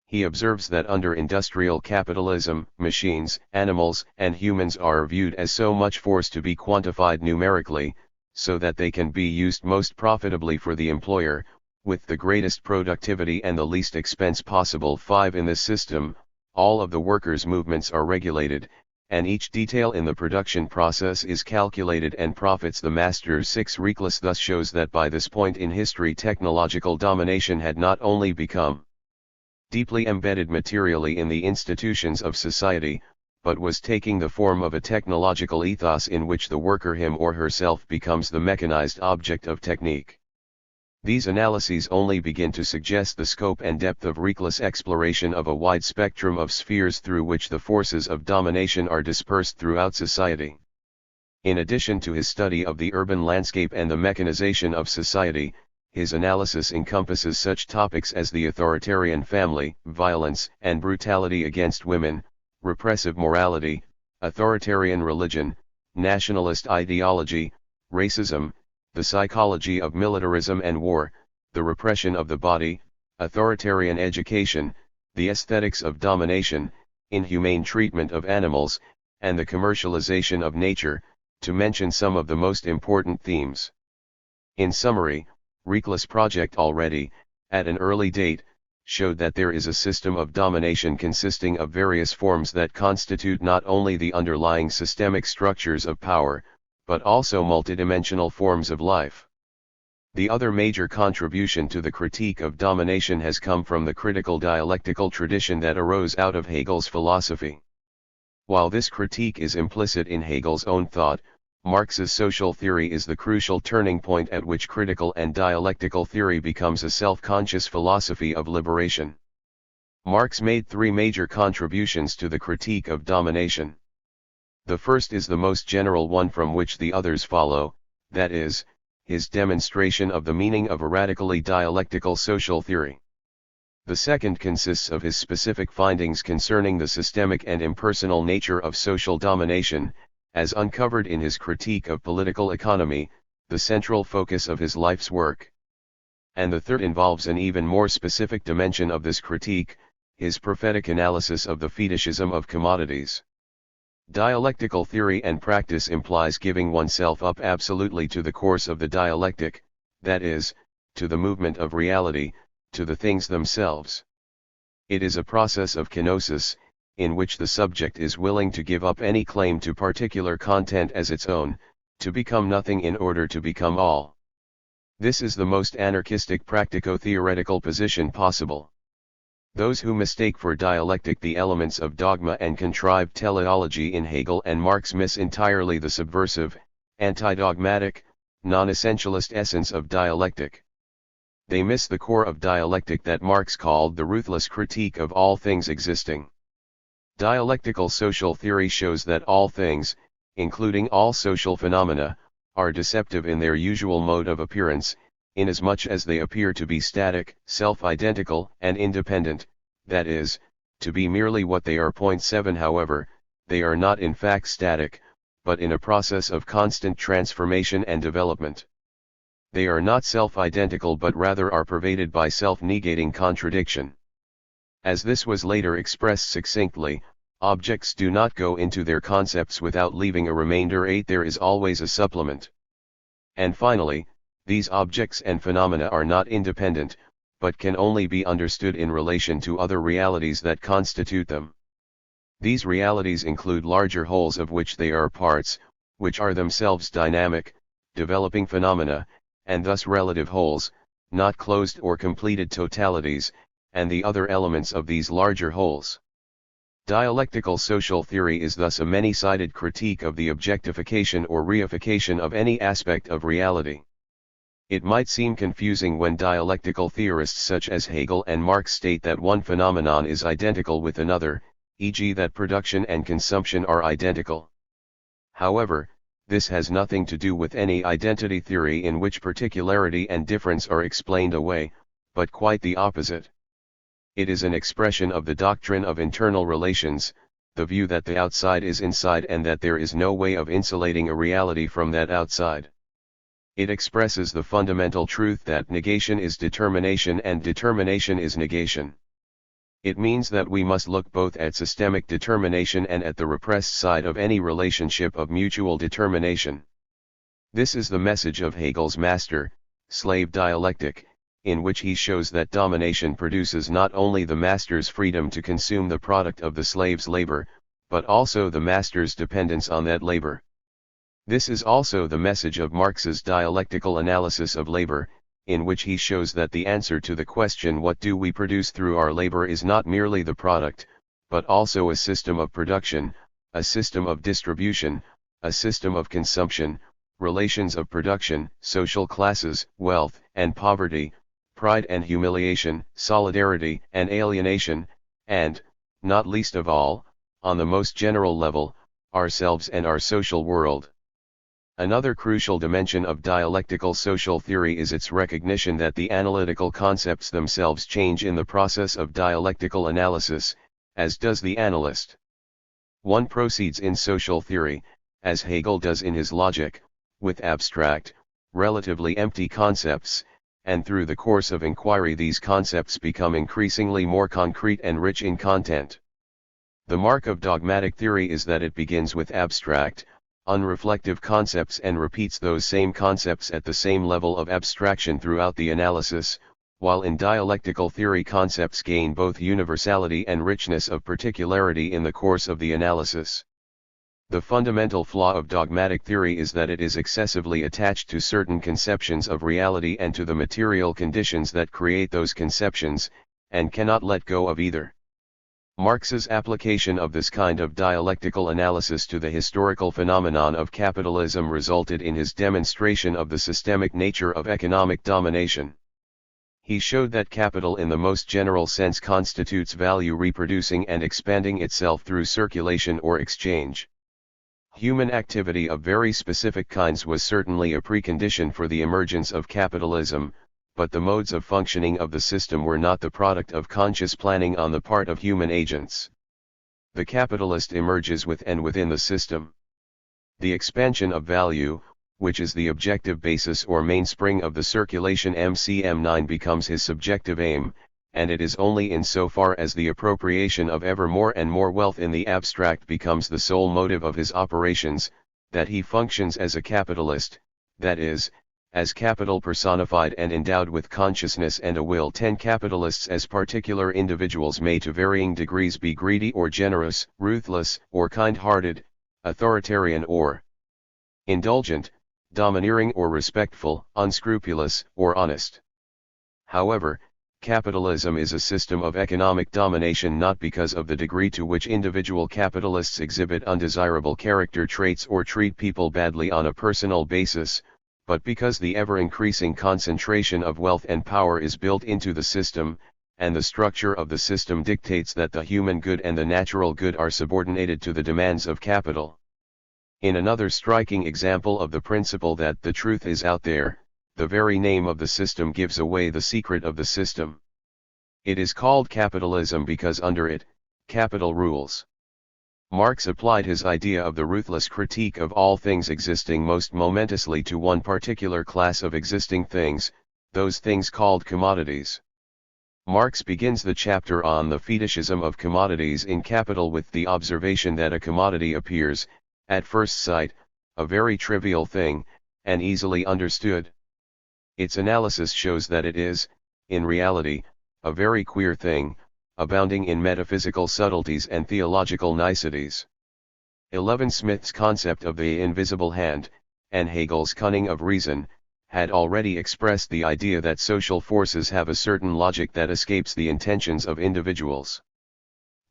He observes that under industrial capitalism, machines, animals, and humans are viewed as so much force to be quantified numerically, so that they can be used most profitably for the employer, with the greatest productivity and the least expense possible. 5. In this system, all of the workers' movements are regulated, and each detail in the production process is calculated and profits the master's 6 reckless. Thus shows that by this point in history technological domination had not only become deeply embedded materially in the institutions of society, but was taking the form of a technological ethos in which the worker him or herself becomes the mechanized object of technique. These analyses only begin to suggest the scope and depth of reckless exploration of a wide spectrum of spheres through which the forces of domination are dispersed throughout society. In addition to his study of the urban landscape and the mechanization of society, his analysis encompasses such topics as the authoritarian family, violence and brutality against women, repressive morality, authoritarian religion, nationalist ideology, racism, the psychology of militarism and war, the repression of the body, authoritarian education, the aesthetics of domination, inhumane treatment of animals, and the commercialization of nature, to mention some of the most important themes. In summary, Reckless Project already, at an early date, showed that there is a system of domination consisting of various forms that constitute not only the underlying systemic structures of power, but also multidimensional forms of life. The other major contribution to the critique of domination has come from the critical dialectical tradition that arose out of Hegel's philosophy. While this critique is implicit in Hegel's own thought, Marx's social theory is the crucial turning point at which critical and dialectical theory becomes a self-conscious philosophy of liberation. Marx made 3 major contributions to the critique of domination. The first is the most general one from which the others follow, that is, his demonstration of the meaning of a radically dialectical social theory. The second consists of his specific findings concerning the systemic and impersonal nature of social domination, as uncovered in his critique of political economy, the central focus of his life's work. And the third involves an even more specific dimension of this critique, his prophetic analysis of the fetishism of commodities. Dialectical theory and practice implies giving oneself up absolutely to the course of the dialectic, that is, to the movement of reality, to the things themselves. It is a process of kenosis, in which the subject is willing to give up any claim to particular content as its own, to become nothing in order to become all. This is the most anarchistic practico-theoretical position possible. Those who mistake for dialectic the elements of dogma and contrived teleology in Hegel and Marx miss entirely the subversive, anti-dogmatic, non-essentialist essence of dialectic. They miss the core of dialectic that Marx called the ruthless critique of all things existing. Dialectical social theory shows that all things, including all social phenomena, are deceptive in their usual mode of appearance, inasmuch as they appear to be static, self-identical, and independent, that is, to be merely what they are. 7 However, they are not in fact static, but in a process of constant transformation and development. They are not self-identical but rather are pervaded by self-negating contradiction. As this was later expressed succinctly, objects do not go into their concepts without leaving a remainder. 8 There is always a supplement. And finally, these objects and phenomena are not independent, but can only be understood in relation to other realities that constitute them. These realities include larger wholes of which they are parts, which are themselves dynamic, developing phenomena, and thus relative wholes, not closed or completed totalities, and the other elements of these larger wholes. Dialectical social theory is thus a many-sided critique of the objectification or reification of any aspect of reality. It might seem confusing when dialectical theorists such as Hegel and Marx state that one phenomenon is identical with another, e.g. that production and consumption are identical. However, this has nothing to do with any identity theory in which particularity and difference are explained away, but quite the opposite. It is an expression of the doctrine of internal relations, the view that the outside is inside and that there is no way of insulating a reality from that outside. It expresses the fundamental truth that negation is determination and determination is negation. It means that we must look both at systemic determination and at the repressed side of any relationship of mutual determination. This is the message of Hegel's master-slave dialectic, in which he shows that domination produces not only the master's freedom to consume the product of the slave's labor, but also the master's dependence on that labor. This is also the message of Marx's dialectical analysis of labor, in which he shows that the answer to the question what do we produce through our labor is not merely the product, but also a system of production, a system of distribution, a system of consumption, relations of production, social classes, wealth and poverty, pride and humiliation, solidarity and alienation, and, not least of all, on the most general level, ourselves and our social world. Another crucial dimension of dialectical social theory is its recognition that the analytical concepts themselves change in the process of dialectical analysis, as does the analyst. One proceeds in social theory, as Hegel does in his Logic, with abstract, relatively empty concepts, and through the course of inquiry these concepts become increasingly more concrete and rich in content. The mark of dogmatic theory is that it begins with abstract, unreflective concepts and repeats those same concepts at the same level of abstraction throughout the analysis, while in dialectical theory concepts gain both universality and richness of particularity in the course of the analysis. The fundamental flaw of dogmatic theory is that it is excessively attached to certain conceptions of reality and to the material conditions that create those conceptions, and cannot let go of either. Marx's application of this kind of dialectical analysis to the historical phenomenon of capitalism resulted in his demonstration of the systemic nature of economic domination. He showed that capital in the most general sense constitutes value reproducing and expanding itself through circulation or exchange. Human activity of very specific kinds was certainly a precondition for the emergence of capitalism, but the modes of functioning of the system were not the product of conscious planning on the part of human agents. The capitalist emerges with and within the system. The expansion of value, which is the objective basis or mainspring of the circulation MCM9 becomes his subjective aim, and it is only in so far as the appropriation of ever more and more wealth in the abstract becomes the sole motive of his operations, that he functions as a capitalist, that is, as capital personified and endowed with consciousness and a will. 10 Capitalists as particular individuals may to varying degrees be greedy or generous, ruthless or kind-hearted, authoritarian or indulgent, domineering or respectful, unscrupulous or honest. However, capitalism is a system of economic domination not because of the degree to which individual capitalists exhibit undesirable character traits or treat people badly on a personal basis, but because the ever-increasing concentration of wealth and power is built into the system, and the structure of the system dictates that the human good and the natural good are subordinated to the demands of capital. In another striking example of the principle that the truth is out there, the very name of the system gives away the secret of the system. It is called capitalism because under it, capital rules. Marx applied his idea of the ruthless critique of all things existing most momentously to one particular class of existing things, those things called commodities. Marx begins the chapter on the fetishism of commodities in Capital with the observation that a commodity appears, at first sight, a very trivial thing, and easily understood. Its analysis shows that it is, in reality, a very queer thing, abounding in metaphysical subtleties and theological niceties. 11 Smith's concept of the invisible hand, and Hegel's cunning of reason, had already expressed the idea that social forces have a certain logic that escapes the intentions of individuals.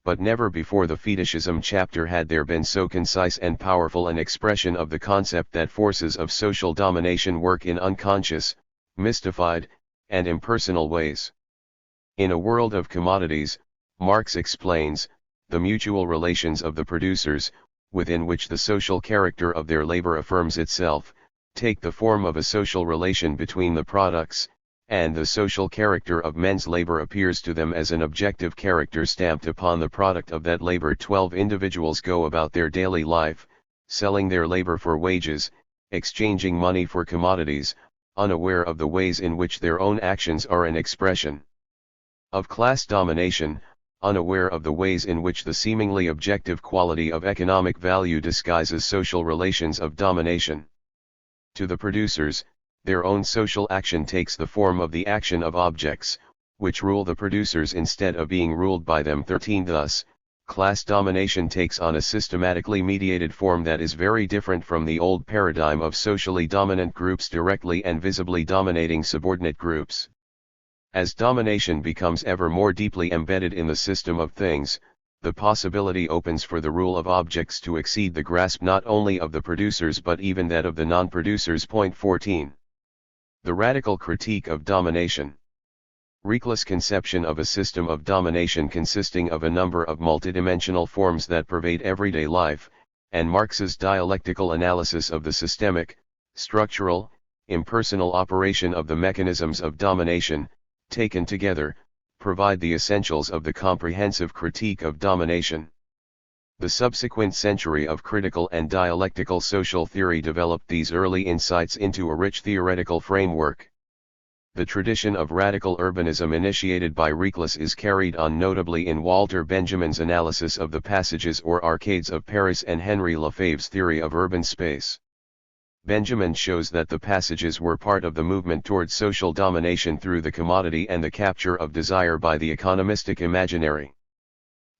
But never before the fetishism chapter had there been so concise and powerful an expression of the concept that forces of social domination work in unconscious, mystified, and impersonal ways. In A World of Commodities, Marx explains, the mutual relations of the producers, within which the social character of their labor affirms itself, take the form of a social relation between the products, and the social character of men's labor appears to them as an objective character stamped upon the product of that labor. 12 Individuals go about their daily life, selling their labor for wages, exchanging money for commodities, unaware of the ways in which their own actions are an expression of class domination, unaware of the ways in which the seemingly objective quality of economic value disguises social relations of domination. To the producers, their own social action takes the form of the action of objects, which rule the producers instead of being ruled by them. 13 Thus, class domination takes on a systematically mediated form that is very different from the old paradigm of socially dominant groups directly and visibly dominating subordinate groups. As domination becomes ever more deeply embedded in the system of things, the possibility opens for the rule of objects to exceed the grasp not only of the producers but even that of the non-producers. Point 14. The radical critique of domination. Reckless conception of a system of domination consisting of a number of multidimensional forms that pervade everyday life, and Marx's dialectical analysis of the systemic, structural, impersonal operation of the mechanisms of domination, taken together, provide the essentials of the comprehensive critique of domination. The subsequent century of critical and dialectical social theory developed these early insights into a rich theoretical framework. The tradition of radical urbanism initiated by Reclus is carried on notably in Walter Benjamin's analysis of the passages or arcades of Paris and Henry Lefebvre's theory of urban space. Benjamin shows that the passages were part of the movement towards social domination through the commodity and the capture of desire by the economistic imaginary.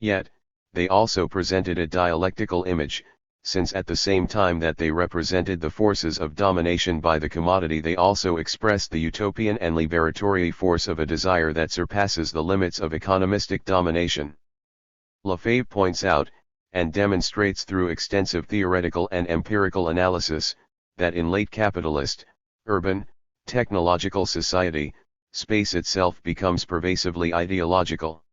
Yet, they also presented a dialectical image, since at the same time that they represented the forces of domination by the commodity they also expressed the utopian and liberatory force of a desire that surpasses the limits of economistic domination. Lefebvre points out, and demonstrates through extensive theoretical and empirical analysis, that in late capitalist, urban, technological society, space itself becomes pervasively ideological.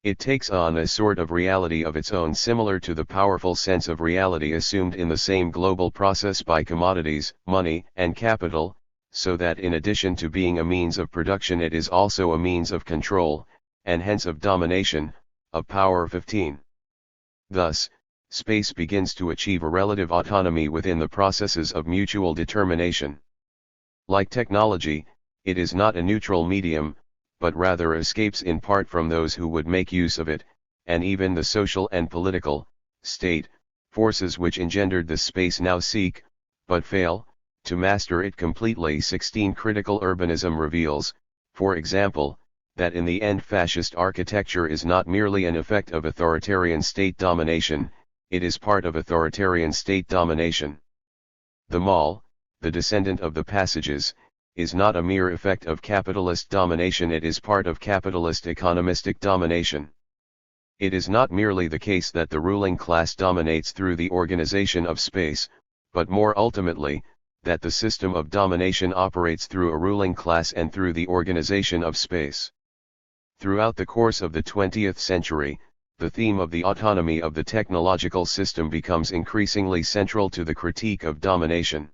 It takes on a sort of reality of its own similar to the powerful sense of reality assumed in the same global process by commodities, money, and capital, so that in addition to being a means of production it is also a means of control, and hence of domination, of power. 15. Thus, space begins to achieve a relative autonomy within the processes of mutual determination. Like technology, it is not a neutral medium, but rather escapes in part from those who would make use of it, and even the social and political, state, forces which engendered this space now seek, but fail, to master it completely. 16. Critical urbanism reveals, for example, that in the end fascist architecture is not merely an effect of authoritarian state domination, it is part of authoritarian state domination. The mall, the descendant of the passages, is not a mere effect of capitalist domination, it is part of capitalist economistic domination. It is not merely the case that the ruling class dominates through the organization of space, but more ultimately, that the system of domination operates through a ruling class and through the organization of space. Throughout the course of the 20th century, the theme of the autonomy of the technological system becomes increasingly central to the critique of domination.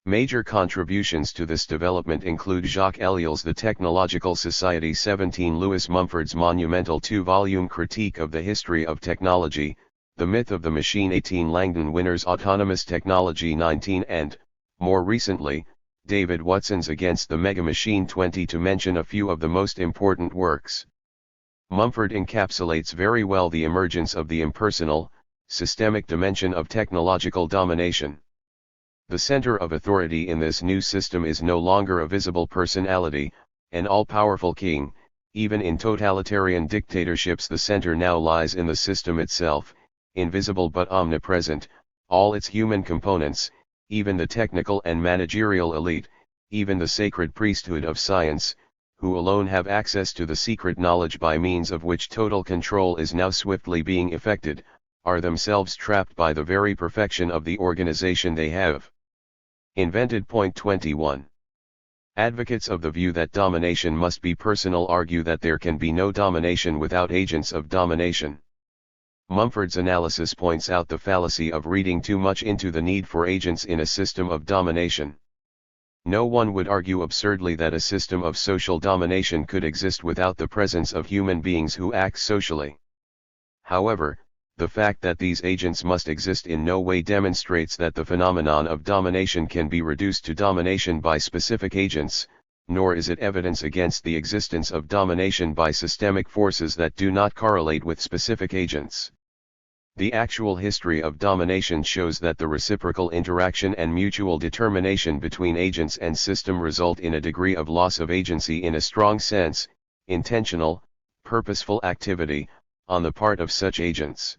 Major contributions to this development include Jacques Ellul's The Technological Society 17, Lewis Mumford's monumental two-volume critique of the history of technology, The Myth of the Machine 18, Langdon Winner's Autonomous Technology 19, and, more recently, David Watson's Against the Mega Machine 20, to mention a few of the most important works. Mumford encapsulates very well the emergence of the impersonal, systemic dimension of technological domination. The center of authority in this new system is no longer a visible personality, an all-powerful king. Even in totalitarian dictatorships the center now lies in the system itself, invisible but omnipresent, all its human components, even the technical and managerial elite, even the sacred priesthood of science, who alone have access to the secret knowledge by means of which total control is now swiftly being effected, are themselves trapped by the very perfection of the organization they have invented. Point 21. Advocates of the view that domination must be personal argue that there can be no domination without agents of domination. Mumford's analysis points out the fallacy of reading too much into the need for agents in a system of domination. No one would argue absurdly that a system of social domination could exist without the presence of human beings who act socially. However, the fact that these agents must exist in no way demonstrates that the phenomenon of domination can be reduced to domination by specific agents, nor is it evidence against the existence of domination by systemic forces that do not correlate with specific agents. The actual history of domination shows that the reciprocal interaction and mutual determination between agents and system result in a degree of loss of agency in a strong sense, intentional, purposeful activity, on the part of such agents.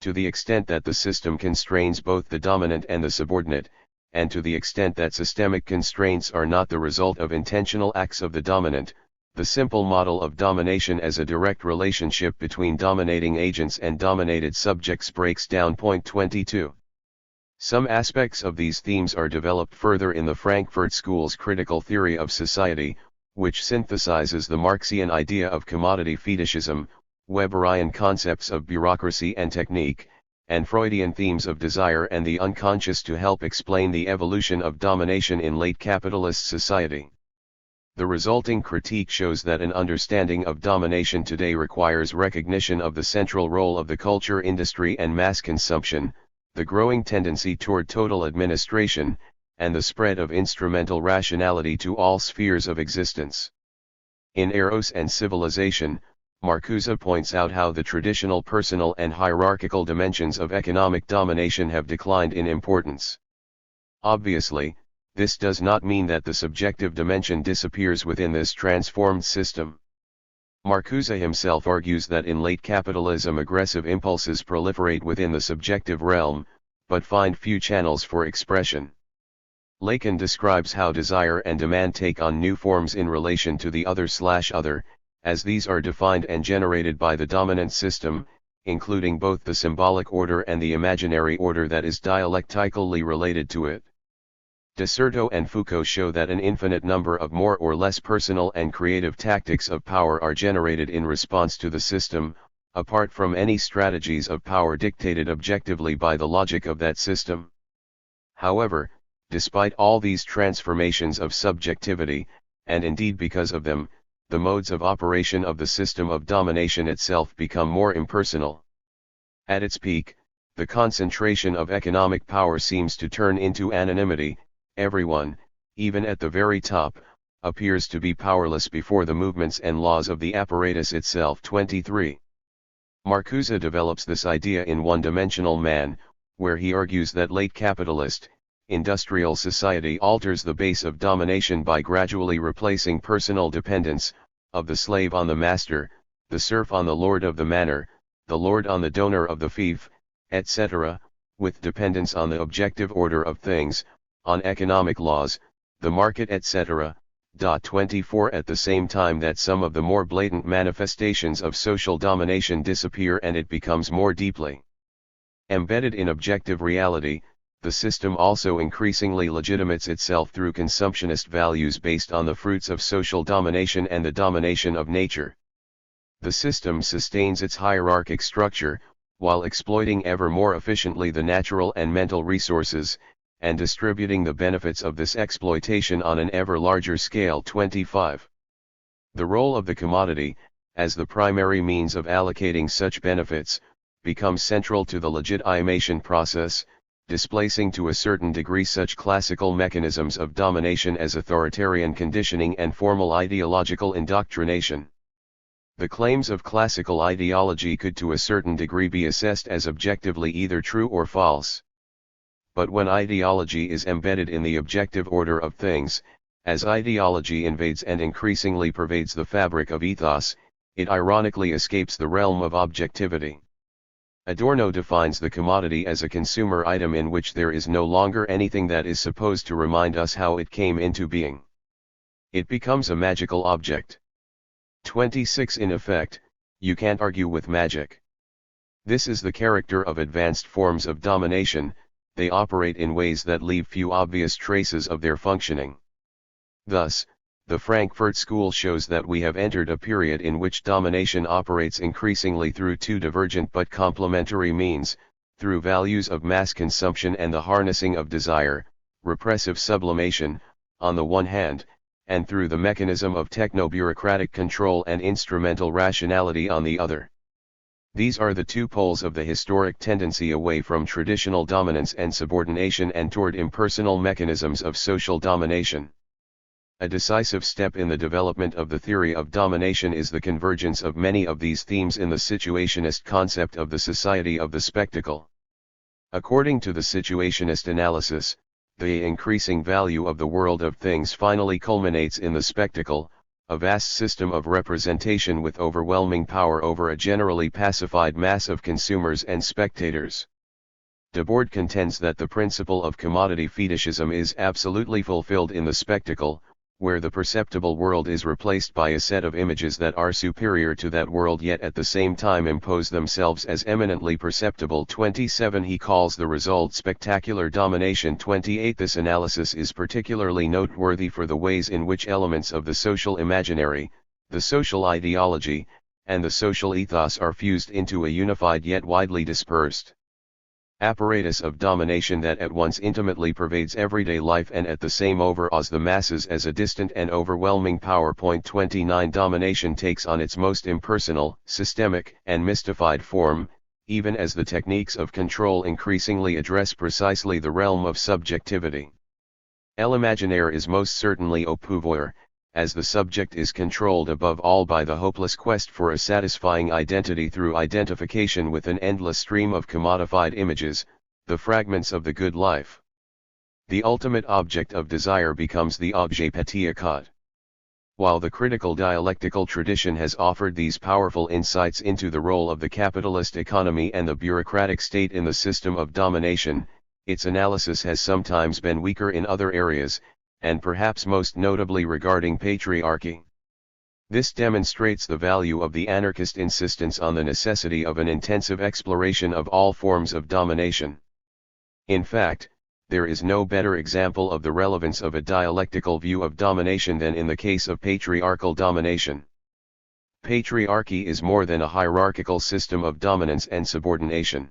To the extent that the system constrains both the dominant and the subordinate, and to the extent that systemic constraints are not the result of intentional acts of the dominant, the simple model of domination as a direct relationship between dominating agents and dominated subjects breaks down. Point 22. Some aspects of these themes are developed further in the Frankfurt School's critical theory of society, which synthesizes the Marxian idea of commodity fetishism, Weberian concepts of bureaucracy and technique, and Freudian themes of desire and the unconscious to help explain the evolution of domination in late capitalist society. The resulting critique shows that an understanding of domination today requires recognition of the central role of the culture industry and mass consumption, the growing tendency toward total administration, and the spread of instrumental rationality to all spheres of existence. In Eros and Civilization, Marcuse points out how the traditional personal and hierarchical dimensions of economic domination have declined in importance. Obviously, this does not mean that the subjective dimension disappears within this transformed system. Marcuse himself argues that in late capitalism aggressive impulses proliferate within the subjective realm, but find few channels for expression. Lacan describes how desire and demand take on new forms in relation to the other/other, as these are defined and generated by the dominant system, including both the symbolic order and the imaginary order that is dialectically related to it. Desserto and Foucault show that an infinite number of more or less personal and creative tactics of power are generated in response to the system, apart from any strategies of power dictated objectively by the logic of that system. However, despite all these transformations of subjectivity, and indeed because of them, the modes of operation of the system of domination itself become more impersonal. At its peak, the concentration of economic power seems to turn into anonymity. Everyone, even at the very top, appears to be powerless before the movements and laws of the apparatus itself. 23. Marcuse develops this idea in One-Dimensional Man, where he argues that late capitalist, industrial society alters the base of domination by gradually replacing personal dependence, of the slave on the master, the serf on the lord of the manor, the lord on the donor of the fief, etc., with dependence on the objective order of things, on economic laws, the market, etc. 24. At the same time that some of the more blatant manifestations of social domination disappear and it becomes more deeply embedded in objective reality, the system also increasingly legitimates itself through consumptionist values based on the fruits of social domination and the domination of nature. The system sustains its hierarchic structure, while exploiting ever more efficiently the natural and mental resources, and distributing the benefits of this exploitation on an ever larger scale. 25. The role of the commodity, as the primary means of allocating such benefits, becomes central to the legitimation process, displacing to a certain degree such classical mechanisms of domination as authoritarian conditioning and formal ideological indoctrination. The claims of classical ideology could to a certain degree be assessed as objectively either true or false. But when ideology is embedded in the objective order of things, as ideology invades and increasingly pervades the fabric of ethos, it ironically escapes the realm of objectivity. Adorno defines the commodity as a consumer item in which there is no longer anything that is supposed to remind us how it came into being. It becomes a magical object. 26. In effect, you can't argue with magic. This is the character of advanced forms of domination. They operate in ways that leave few obvious traces of their functioning. Thus, the Frankfurt School shows that we have entered a period in which domination operates increasingly through two divergent but complementary means, through values of mass consumption and the harnessing of desire, repressive sublimation, on the one hand, and through the mechanism of techno-bureaucratic control and instrumental rationality on the other. These are the two poles of the historic tendency away from traditional dominance and subordination and toward impersonal mechanisms of social domination. A decisive step in the development of the theory of domination is the convergence of many of these themes in the situationist concept of the society of the spectacle. According to the situationist analysis, the increasing value of the world of things finally culminates in the spectacle, a vast system of representation with overwhelming power over a generally pacified mass of consumers and spectators. Debord contends that the principle of commodity fetishism is absolutely fulfilled in the spectacle, where the perceptible world is replaced by a set of images that are superior to that world yet at the same time impose themselves as eminently perceptible. 27 He calls the result spectacular domination. 28 This analysis is particularly noteworthy for the ways in which elements of the social imaginary, the social ideology, and the social ethos are fused into a unified yet widely dispersed apparatus of domination that at once intimately pervades everyday life and at the same overawes the masses as a distant and overwhelming power. 29 Domination takes on its most impersonal, systemic, and mystified form, even as the techniques of control increasingly address precisely the realm of subjectivity. L'imaginaire is most certainly au pouvoir, as the subject is controlled above all by the hopeless quest for a satisfying identity through identification with an endless stream of commodified images, the fragments of the good life. The ultimate object of desire becomes the objet pétrifié. While the critical dialectical tradition has offered these powerful insights into the role of the capitalist economy and the bureaucratic state in the system of domination, its analysis has sometimes been weaker in other areas, and perhaps most notably regarding patriarchy. This demonstrates the value of the anarchist insistence on the necessity of an intensive exploration of all forms of domination. In fact, there is no better example of the relevance of a dialectical view of domination than in the case of patriarchal domination. Patriarchy is more than a hierarchical system of dominance and subordination.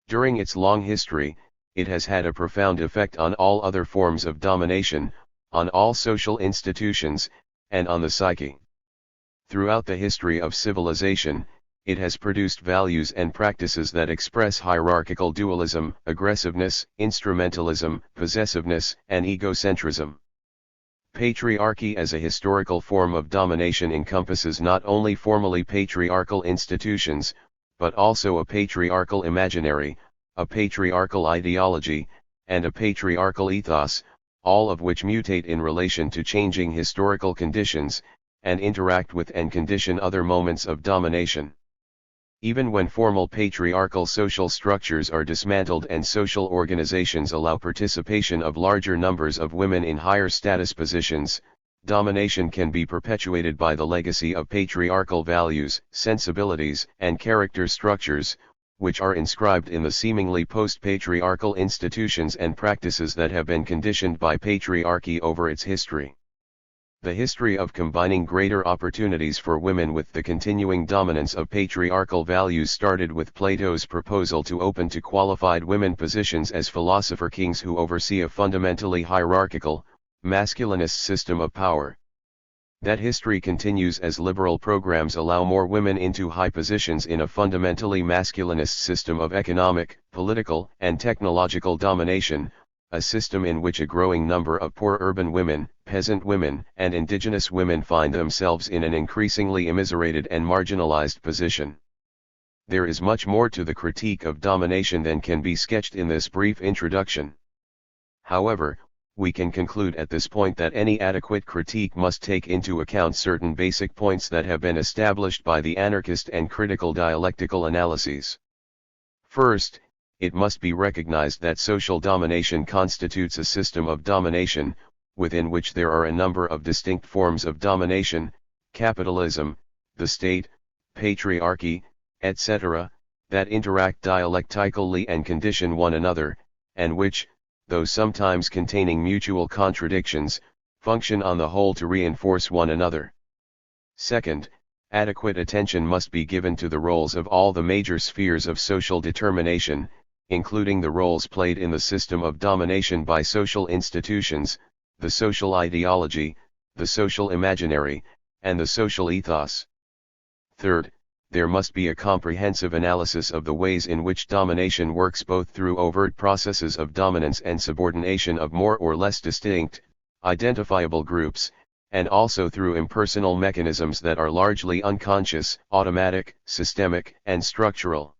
During its long history, it has had a profound effect on all other forms of domination, on all social institutions, and on the psyche. Throughout the history of civilization, it has produced values and practices that express hierarchical dualism, aggressiveness, instrumentalism, possessiveness, and egocentrism. Patriarchy as a historical form of domination encompasses not only formally patriarchal institutions, but also a patriarchal imaginary, a patriarchal ideology, and a patriarchal ethos, all of which mutate in relation to changing historical conditions, and interact with and condition other moments of domination. Even when formal patriarchal social structures are dismantled and social organizations allow participation of larger numbers of women in higher status positions, domination can be perpetuated by the legacy of patriarchal values, sensibilities, and character structures, which are inscribed in the seemingly post-patriarchal institutions and practices that have been conditioned by patriarchy over its history. The history of combining greater opportunities for women with the continuing dominance of patriarchal values started with Plato's proposal to open to qualified women positions as philosopher kings who oversee a fundamentally hierarchical, masculinist system of power. That history continues as liberal programs allow more women into high positions in a fundamentally masculinist system of economic, political, and technological domination, a system in which a growing number of poor urban women, peasant women, and indigenous women find themselves in an increasingly immiserated and marginalized position. There is much more to the critique of domination than can be sketched in this brief introduction. However, we can conclude at this point that any adequate critique must take into account certain basic points that have been established by the anarchist and critical dialectical analyses. First, it must be recognized that social domination constitutes a system of domination, within which there are a number of distinct forms of domination: capitalism, the state, patriarchy, etc., that interact dialectically and condition one another, and which, though sometimes containing mutual contradictions, function on the whole to reinforce one another. Second, adequate attention must be given to the roles of all the major spheres of social determination, including the roles played in the system of domination by social institutions, the social ideology, the social imaginary, and the social ethos. Third, there must be a comprehensive analysis of the ways in which domination works both through overt processes of dominance and subordination of more or less distinct, identifiable groups, and also through impersonal mechanisms that are largely unconscious, automatic, systemic, and structural.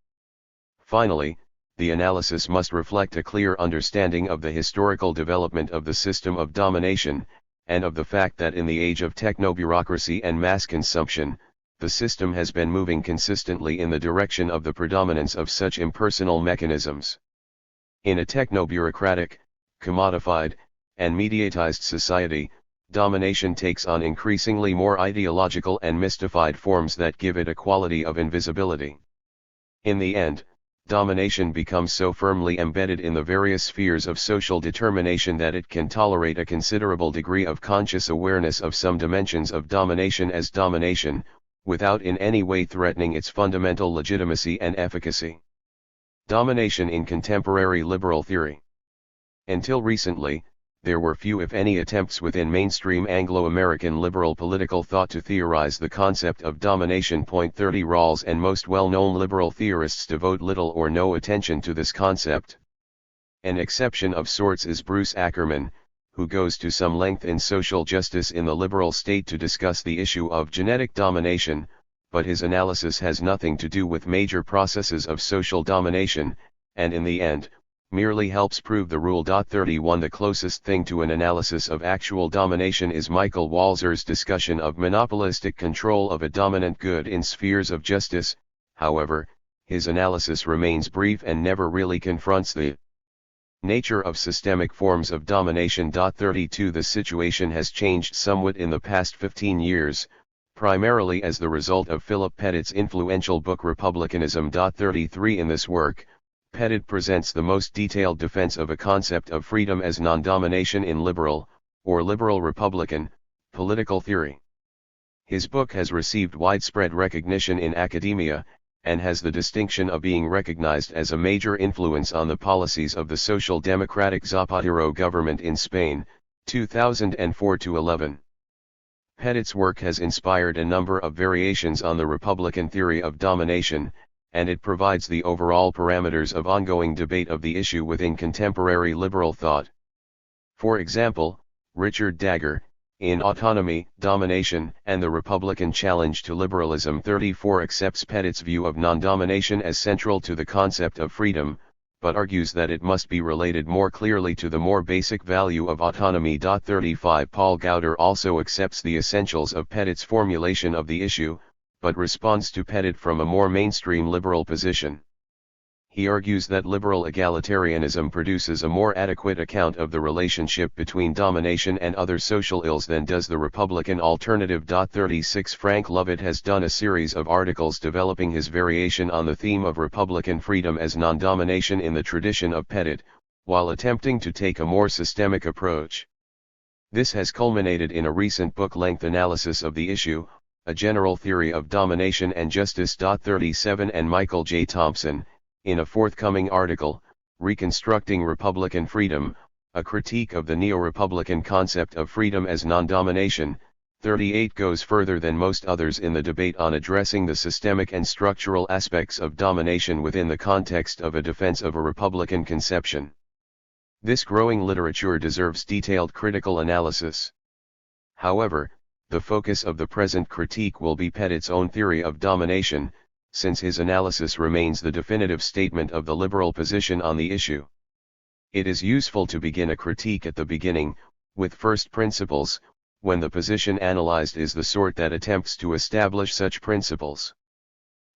Finally, the analysis must reflect a clear understanding of the historical development of the system of domination, and of the fact that in the age of techno-bureaucracy and mass consumption, the system has been moving consistently in the direction of the predominance of such impersonal mechanisms. In a techno-bureaucratic, commodified, and mediatized society, domination takes on increasingly more ideological and mystified forms that give it a quality of invisibility. In the end, domination becomes so firmly embedded in the various spheres of social determination that it can tolerate a considerable degree of conscious awareness of some dimensions of domination as domination, without in any way threatening its fundamental legitimacy and efficacy. Domination in contemporary liberal theory. Until recently, there were few if any attempts within mainstream Anglo-American liberal political thought to theorize the concept of domination. 30 Rawls and most well-known liberal theorists devote little or no attention to this concept. An exception of sorts is Bruce Ackerman, who goes to some length in Social Justice in the Liberal State to discuss the issue of genetic domination, but his analysis has nothing to do with major processes of social domination, and in the end, merely helps prove the rule. 31 The closest thing to an analysis of actual domination is Michael Walzer's discussion of monopolistic control of a dominant good in spheres of justice. However, his analysis remains brief and never really confronts the nature of systemic forms of domination. 32 The situation has changed somewhat in the past 15 years, primarily as the result of Philip Pettit's influential book Republicanism. 33 In this work, Pettit presents the most detailed defense of a concept of freedom as non-domination in liberal, or liberal Republican, political theory. His book has received widespread recognition in academia, and has the distinction of being recognized as a major influence on the policies of the Social Democratic Zapatero government in Spain, 2004-11. Pettit's work has inspired a number of variations on the Republican theory of domination, and it provides the overall parameters of ongoing debate of the issue within contemporary liberal thought. For example, Richard Dagger, in Autonomy, Domination, and the Republican Challenge to Liberalism 34 accepts Pettit's view of non-domination as central to the concept of freedom, but argues that it must be related more clearly to the more basic value of autonomy. 35 Paul Gauder also accepts the essentials of Pettit's formulation of the issue, but responds to Pettit from a more mainstream liberal position. He argues that liberal egalitarianism produces a more adequate account of the relationship between domination and other social ills than does the Republican alternative. 36 Frank Lovett has done a series of articles developing his variation on the theme of Republican freedom as non-domination in the tradition of Pettit, while attempting to take a more systemic approach. This has culminated in a recent book-length analysis of the issue, A General Theory of Domination and Justice. 37 And Michael J. Thompson, in a forthcoming article, Reconstructing Republican Freedom, a critique of the neo-Republican concept of freedom as non-domination, 38 goes further than most others in the debate on addressing the systemic and structural aspects of domination within the context of a defense of a Republican conception. This growing literature deserves detailed critical analysis. However, the focus of the present critique will be Pettit's own theory of domination, since his analysis remains the definitive statement of the liberal position on the issue. It is useful to begin a critique at the beginning, with first principles, when the position analyzed is the sort that attempts to establish such principles.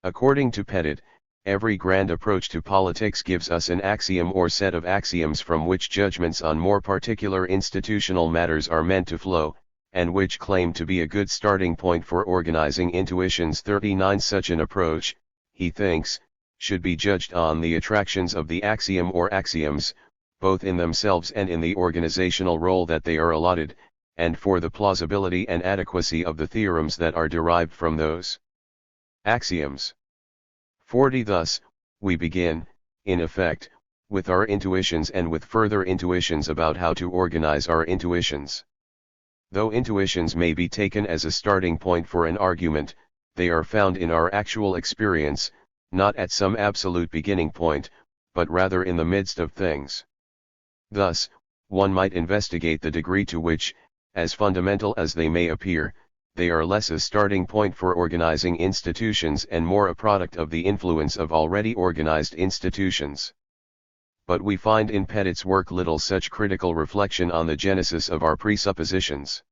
According to Pettit, every grand approach to politics gives us an axiom or set of axioms from which judgments on more particular institutional matters are meant to flow, and which claim to be a good starting point for organizing intuitions. 39 Such an approach, he thinks, should be judged on the attractions of the axiom or axioms, both in themselves and in the organizational role that they are allotted, and for the plausibility and adequacy of the theorems that are derived from those axioms. 40 Thus, we begin, in effect, with our intuitions and with further intuitions about how to organize our intuitions. Though intuitions may be taken as a starting point for an argument, they are found in our actual experience, not at some absolute beginning point, but rather in the midst of things. Thus, one might investigate the degree to which, as fundamental as they may appear, they are less a starting point for organizing institutions and more a product of the influence of already organized institutions. but we find in Petit's work little such critical reflection on the genesis of our presuppositions.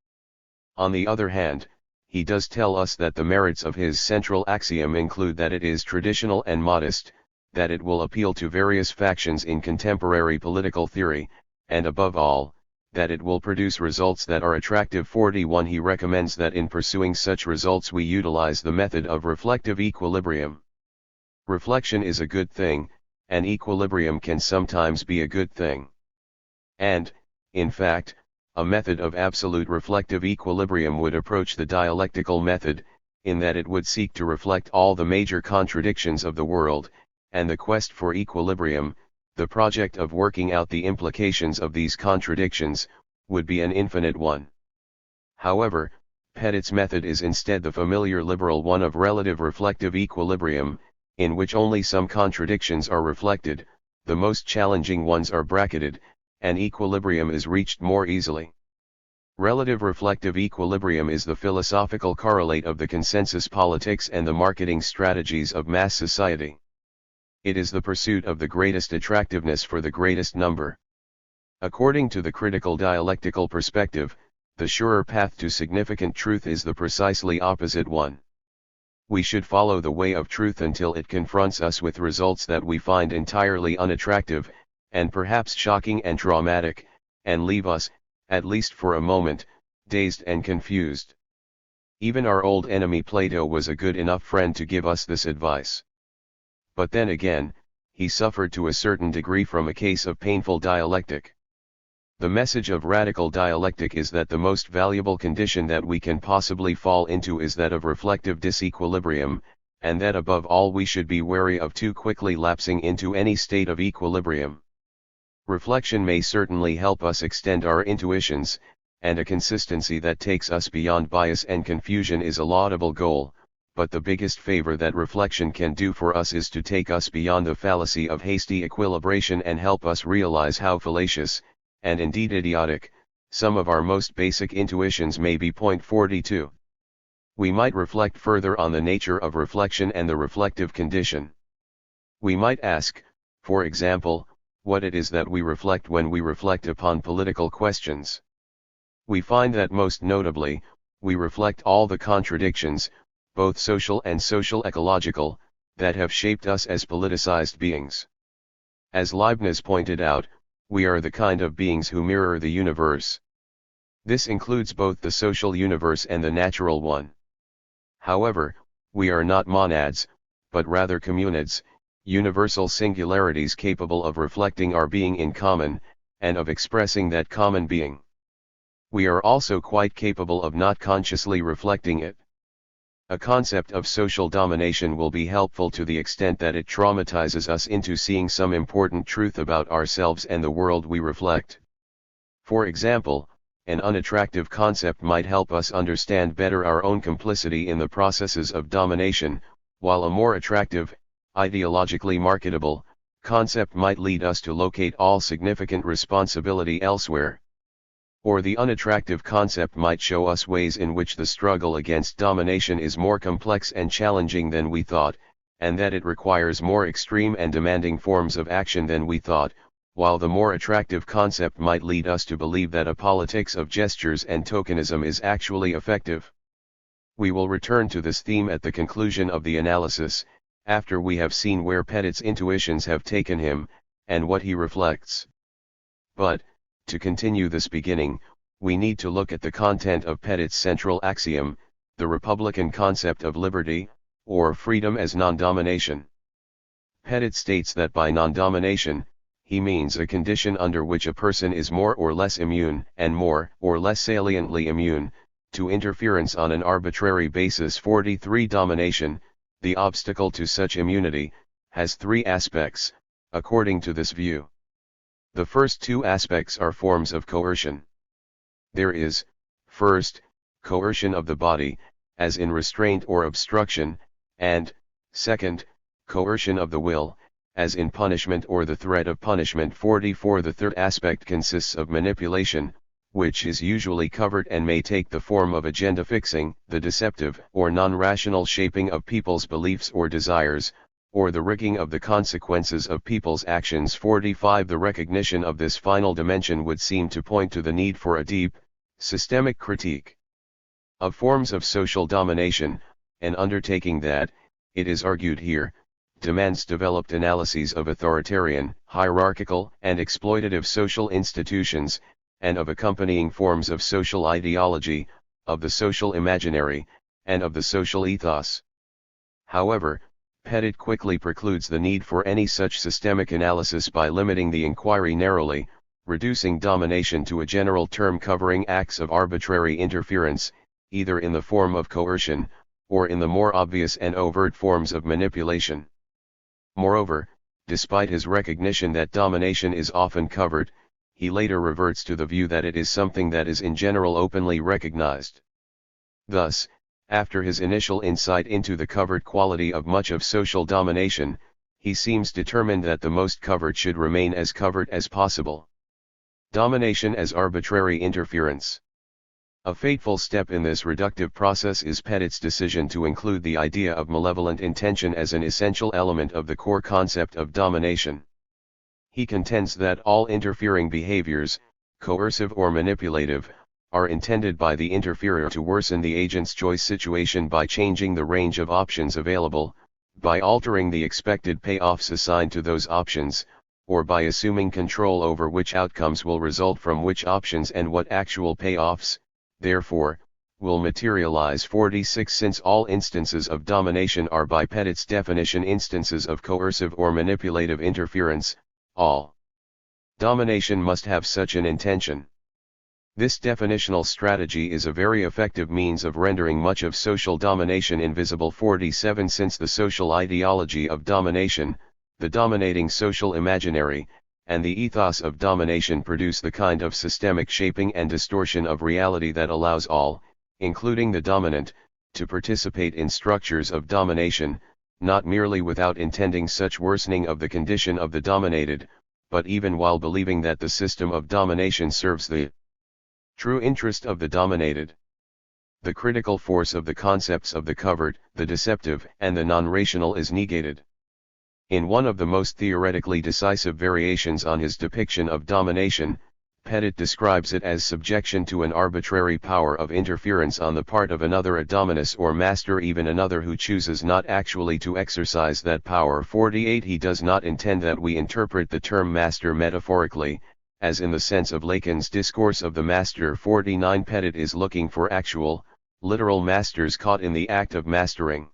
On the other hand, he does tell us that the merits of his central axiom include that it is traditional and modest, that it will appeal to various factions in contemporary political theory, and above all, that it will produce results that are attractive. 41 He recommends that in pursuing such results we utilize the method of reflective equilibrium. Reflection is a good thing, and equilibrium can sometimes be a good thing. And, in fact, a method of absolute reflective equilibrium would approach the dialectical method, in that it would seek to reflect all the major contradictions of the world, and the quest for equilibrium, the project of working out the implications of these contradictions, would be an infinite one. However, Petit's method is instead the familiar liberal one of relative reflective equilibrium, in which only some contradictions are reflected, the most challenging ones are bracketed, and equilibrium is reached more easily. Relative reflective equilibrium is the philosophical correlate of the consensus politics and the marketing strategies of mass society. It is the pursuit of the greatest attractiveness for the greatest number. According to the critical dialectical perspective, the surer path to significant truth is the precisely opposite one. We should follow the way of truth until it confronts us with results that we find entirely unattractive, and perhaps shocking and traumatic, and leave us, at least for a moment, dazed and confused. Even our old enemy Plato was a good enough friend to give us this advice. But then again, he suffered to a certain degree from a case of painful dialectic. The message of radical dialectic is that the most valuable condition that we can possibly fall into is that of reflective disequilibrium, and that above all we should be wary of too quickly lapsing into any state of equilibrium. Reflection may certainly help us extend our intuitions, and a consistency that takes us beyond bias and confusion is a laudable goal, but the biggest favor that reflection can do for us is to take us beyond the fallacy of hasty equilibration and help us realize how fallacious, and indeed idiotic, some of our most basic intuitions may be. 42. We might reflect further on the nature of reflection and the reflective condition. We might ask, for example, what it is that we reflect when we reflect upon political questions. We find that most notably, we reflect all the contradictions, both social and social-ecological, that have shaped us as politicized beings. As Leibniz pointed out, we are the kind of beings who mirror the universe. This includes both the social universe and the natural one. However, we are not monads, but rather communids, universal singularities capable of reflecting our being in common, and of expressing that common being. We are also quite capable of not consciously reflecting it. A concept of social domination will be helpful to the extent that it traumatizes us into seeing some important truth about ourselves and the world we reflect. For example, an unattractive concept might help us understand better our own complicity in the processes of domination, while a more attractive, ideologically marketable, concept might lead us to locate all significant responsibility elsewhere. Or the unattractive concept might show us ways in which the struggle against domination is more complex and challenging than we thought, and that it requires more extreme and demanding forms of action than we thought, while the more attractive concept might lead us to believe that a politics of gestures and tokenism is actually effective. We will return to this theme at the conclusion of the analysis, after we have seen where Petit's intuitions have taken him, and what he reflects. But, to continue this beginning, we need to look at the content of Petit's central axiom, the Republican concept of liberty, or freedom as non-domination. Petit states that by non-domination, he means a condition under which a person is more or less immune, and more or less saliently immune, to interference on an arbitrary basis. 43 Domination, the obstacle to such immunity, has three aspects, according to this view. The first two aspects are forms of coercion. There is, first, coercion of the body, as in restraint or obstruction, and, second, coercion of the will, as in punishment or the threat of punishment. 44 The third aspect consists of manipulation, which is usually covert and may take the form of agenda fixing, the deceptive or non-rational shaping of people's beliefs or desires, or the rigging of the consequences of people's actions. 45. The recognition of this final dimension would seem to point to the need for a deep, systemic critique of forms of social domination, an undertaking that, it is argued here, demands developed analyses of authoritarian, hierarchical, and exploitative social institutions, and of accompanying forms of social ideology, of the social imaginary, and of the social ethos. However, Pettit quickly precludes the need for any such systemic analysis by limiting the inquiry narrowly, reducing domination to a general term covering acts of arbitrary interference, either in the form of coercion, or in the more obvious and overt forms of manipulation. Moreover, despite his recognition that domination is often covered, he later reverts to the view that it is something that is in general openly recognized. Thus, after his initial insight into the covert quality of much of social domination, he seems determined that the most covert should remain as covert as possible. Domination as arbitrary interference. A fateful step in this reductive process is Pettit's decision to include the idea of malevolent intention as an essential element of the core concept of domination. He contends that all interfering behaviors, coercive or manipulative, are intended by the interferer to worsen the agent's choice situation by changing the range of options available, by altering the expected payoffs assigned to those options, or by assuming control over which outcomes will result from which options and what actual payoffs, therefore, will materialize. 46. Since all instances of domination are by Pettit's definition instances of coercive or manipulative interference, all domination must have such an intention. This definitional strategy is a very effective means of rendering much of social domination invisible. 47. Since the social ideology of domination, the dominating social imaginary, and the ethos of domination produce the kind of systemic shaping and distortion of reality that allows all, including the dominant, to participate in structures of domination, not merely without intending such worsening of the condition of the dominated, but even while believing that the system of domination serves the true interest of the dominated. The critical force of the concepts of the covert, the deceptive, and the non-rational is negated. In one of the most theoretically decisive variations on his depiction of domination, Pettit describes it as subjection to an arbitrary power of interference on the part of another, a dominus or master, even another who chooses not actually to exercise that power. 48. He does not intend that we interpret the term master metaphorically, as in the sense of Lacan's discourse of the master. 49. Pettit is looking for actual, literal masters caught in the act of mastering.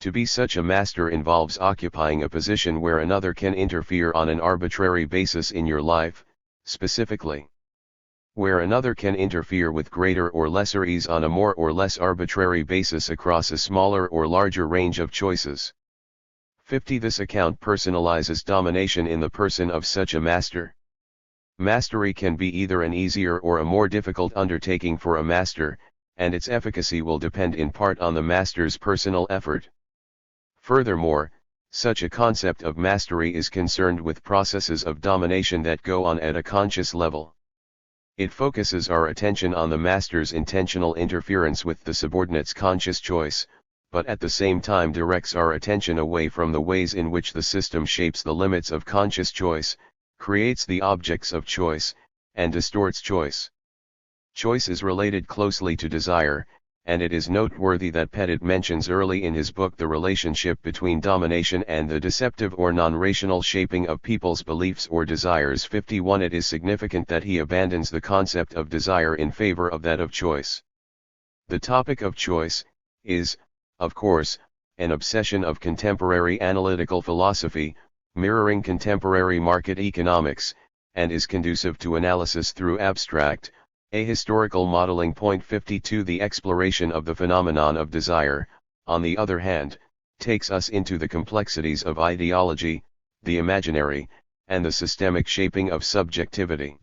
To be such a master involves occupying a position where another can interfere on an arbitrary basis in your life, specifically, where another can interfere with greater or lesser ease on a more or less arbitrary basis across a smaller or larger range of choices. 50. This account personalizes domination in the person of such a master. Mastery can be either an easier or a more difficult undertaking for a master, and its efficacy will depend in part on the master's personal effort. Furthermore, such a concept of mastery is concerned with processes of domination that go on at a conscious level. It focuses our attention on the master's intentional interference with the subordinate's conscious choice, but at the same time directs our attention away from the ways in which the system shapes the limits of conscious choice, creates the objects of choice, and distorts choice. Choice is related closely to desire, and it is noteworthy that Pettit mentions early in his book the relationship between domination and the deceptive or non-rational shaping of people's beliefs or desires. 51. It is significant that he abandons the concept of desire in favor of that of choice. The topic of choice is, of course, an obsession of contemporary analytical philosophy, mirroring contemporary market economics, and is conducive to analysis through abstract, ahistorical modeling. 52. The exploration of the phenomenon of desire, on the other hand, takes us into the complexities of ideology, the imaginary, and the systemic shaping of subjectivity.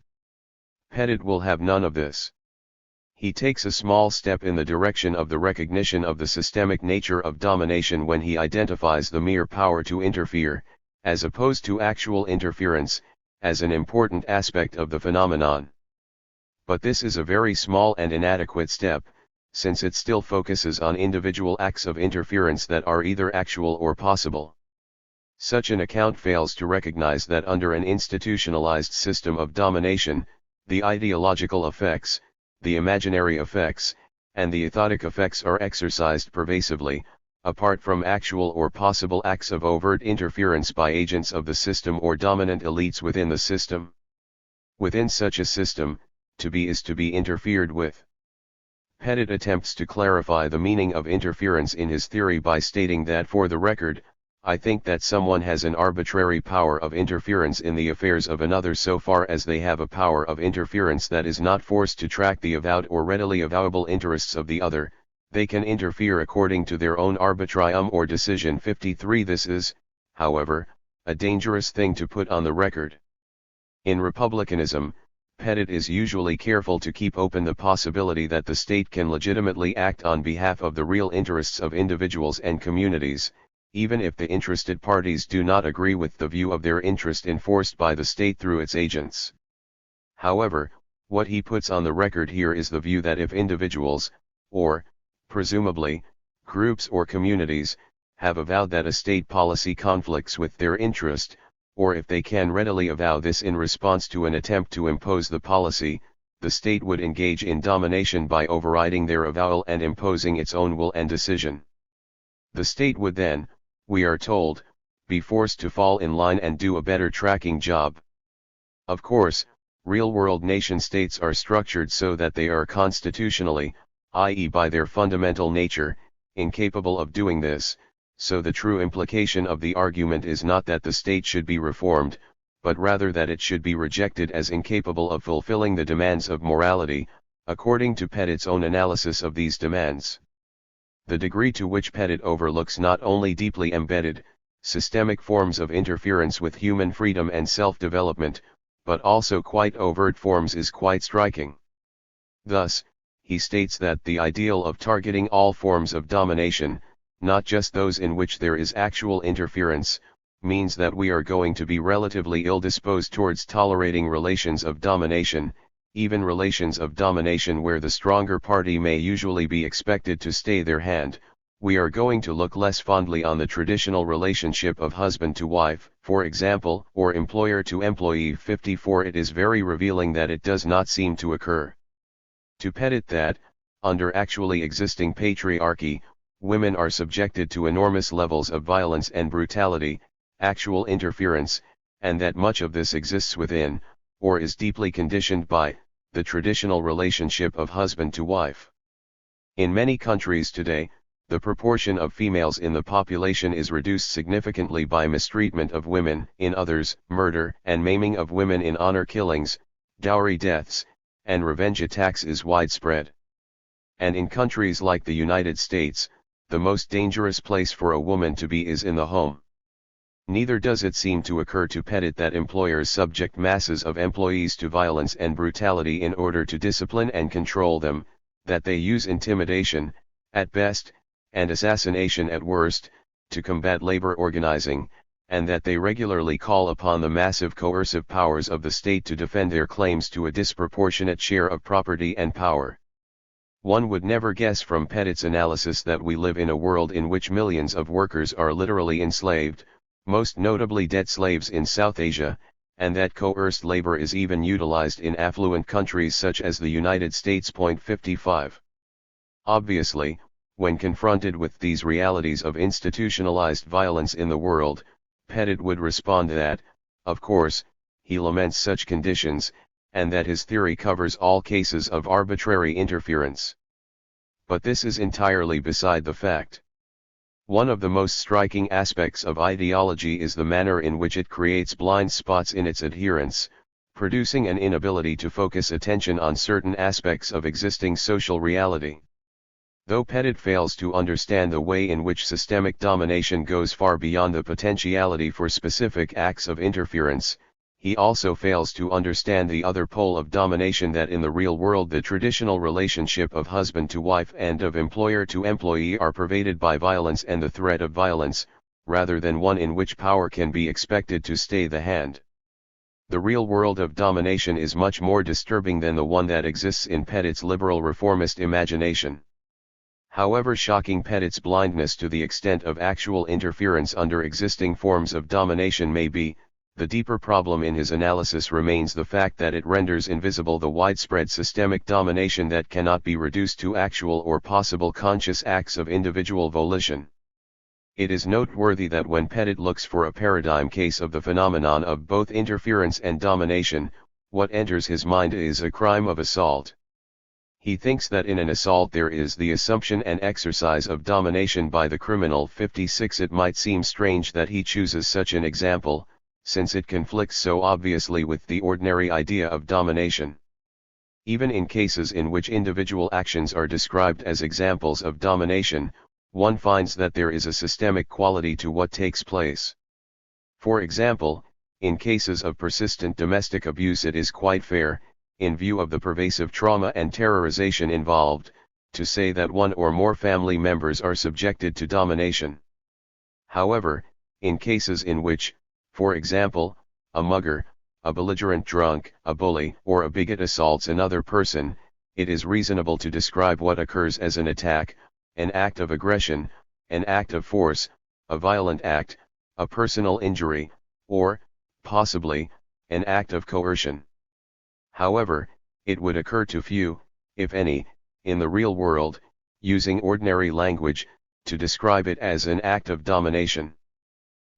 Pettit will have none of this. He takes a small step in the direction of the recognition of the systemic nature of domination when he identifies the mere power to interfere, as opposed to actual interference, as an important aspect of the phenomenon. But this is a very small and inadequate step, since it still focuses on individual acts of interference that are either actual or possible. Such an account fails to recognize that under an institutionalized system of domination, the ideological effects, the imaginary effects, and the ethotic effects are exercised pervasively, apart from actual or possible acts of overt interference by agents of the system or dominant elites within the system. Within such a system, to be is to be interfered with. Pettit attempts to clarify the meaning of interference in his theory by stating that, for the record, I think that someone has an arbitrary power of interference in the affairs of another so far as they have a power of interference that is not forced to track the avowed or readily avowable interests of the other. They can interfere according to their own arbitrium or decision. 53. This is, however, a dangerous thing to put on the record. In republicanism, Pettit is usually careful to keep open the possibility that the state can legitimately act on behalf of the real interests of individuals and communities, even if the interested parties do not agree with the view of their interest enforced by the state through its agents. However, what he puts on the record here is the view that if individuals, or, presumably, groups or communities, have avowed that a state policy conflicts with their interest, or if they can readily avow this in response to an attempt to impose the policy, the state would engage in domination by overriding their avowal and imposing its own will and decision. The state would then, we are told, be forced to fall in line and do a better tracking job. Of course, real-world nation-states are structured so that they are constitutionally, i.e. by their fundamental nature, incapable of doing this, so the true implication of the argument is not that the state should be reformed, but rather that it should be rejected as incapable of fulfilling the demands of morality, according to Pettit's own analysis of these demands. The degree to which Pettit overlooks not only deeply embedded, systemic forms of interference with human freedom and self-development, but also quite overt forms is quite striking. Thus, he states that the ideal of targeting all forms of domination, not just those in which there is actual interference, means that we are going to be relatively ill-disposed towards tolerating relations of domination, even relations of domination where the stronger party may usually be expected to stay their hand. We are going to look less fondly on the traditional relationship of husband to wife, for example, or employer to employee. 54. It is very revealing that it does not seem to occur to Pettit that, under actually existing patriarchy, women are subjected to enormous levels of violence and brutality, actual interference, and that much of this exists within, or is deeply conditioned by, the traditional relationship of husband to wife. In many countries today, the proportion of females in the population is reduced significantly by mistreatment of women, in others, murder and maiming of women in honor killings, dowry deaths, and revenge attacks is widespread. And in countries like the United States, the most dangerous place for a woman to be is in the home. Neither does it seem to occur to Pettit that employers subject masses of employees to violence and brutality in order to discipline and control them, that they use intimidation, at best, and assassination at worst, to combat labor organizing, and that they regularly call upon the massive coercive powers of the state to defend their claims to a disproportionate share of property and power. One would never guess from Pettit's analysis that we live in a world in which millions of workers are literally enslaved, most notably debt slaves in South Asia, and that coerced labor is even utilized in affluent countries such as the United States. 55. Obviously, when confronted with these realities of institutionalized violence in the world, Pettit would respond that, of course, he laments such conditions, and that his theory covers all cases of arbitrary interference. But this is entirely beside the fact. One of the most striking aspects of ideology is the manner in which it creates blind spots in its adherents, producing an inability to focus attention on certain aspects of existing social reality. Though Pettit fails to understand the way in which systemic domination goes far beyond the potentiality for specific acts of interference, he also fails to understand the other pole of domination, that in the real world the traditional relationship of husband to wife and of employer to employee are pervaded by violence and the threat of violence, rather than one in which power can be expected to stay the hand. The real world of domination is much more disturbing than the one that exists in Pettit's liberal reformist imagination. However shocking Petit's blindness to the extent of actual interference under existing forms of domination may be, the deeper problem in his analysis remains the fact that it renders invisible the widespread systemic domination that cannot be reduced to actual or possible conscious acts of individual volition. It is noteworthy that when Petit looks for a paradigm case of the phenomenon of both interference and domination, what enters his mind is a crime of assault. He thinks that in an assault there is the assumption and exercise of domination by the criminal. 56. It might seem strange that he chooses such an example, since it conflicts so obviously with the ordinary idea of domination. Even in cases in which individual actions are described as examples of domination, one finds that there is a systemic quality to what takes place. For example, in cases of persistent domestic abuse it is quite fair, in view of the pervasive trauma and terrorization involved, to say that one or more family members are subjected to domination. However, in cases in which, for example, a mugger, a belligerent drunk, a bully, or a bigot assaults another person, it is reasonable to describe what occurs as an attack, an act of aggression, an act of force, a violent act, a personal injury, or, possibly, an act of coercion. However, it would occur to few, if any, in the real world, using ordinary language, to describe it as an act of domination.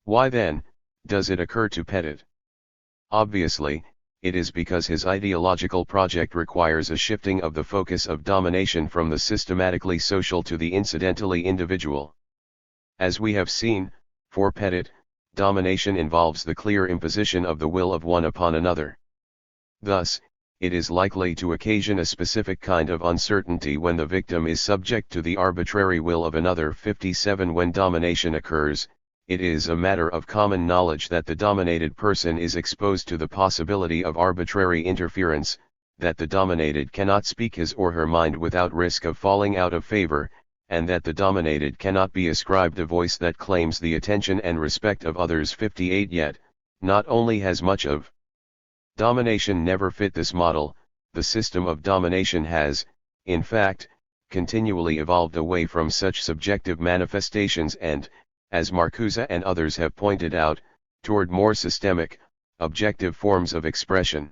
Why then, does it occur to Petit? Obviously, it is because his ideological project requires a shifting of the focus of domination from the systematically social to the incidentally individual. As we have seen, for Petit, domination involves the clear imposition of the will of one upon another. Thus, it is likely to occasion a specific kind of uncertainty when the victim is subject to the arbitrary will of another. 57. When domination occurs, it is a matter of common knowledge that the dominated person is exposed to the possibility of arbitrary interference, that the dominated cannot speak his or her mind without risk of falling out of favor, and that the dominated cannot be ascribed a voice that claims the attention and respect of others. 58. Yet, not only has much of domination never fit this model, the system of domination has, in fact, continually evolved away from such subjective manifestations and, as Marcuse and others have pointed out, toward more systemic, objective forms of expression.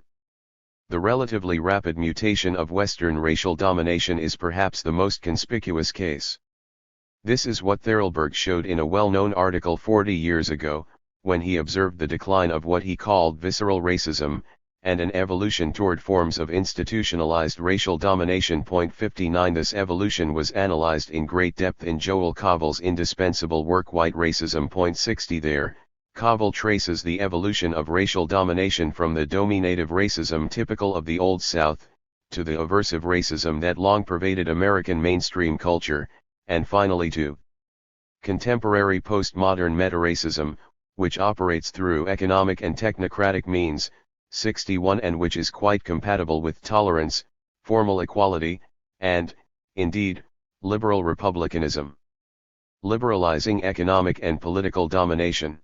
The relatively rapid mutation of Western racial domination is perhaps the most conspicuous case. This is what Therelberg showed in a well-known article 40 years ago, when he observed the decline of what he called visceral racism, and an evolution toward forms of institutionalized racial domination. 59. This evolution was analyzed in great depth in Joel Covell's indispensable work White Racism. 60. There, Covell traces the evolution of racial domination from the dominative racism typical of the Old South, to the aversive racism that long pervaded American mainstream culture, and finally to contemporary postmodern meta-racism, which operates through economic and technocratic means. 61. And which is quite compatible with tolerance, formal equality, and, indeed, liberal republicanism. Liberalizing economic and political domination.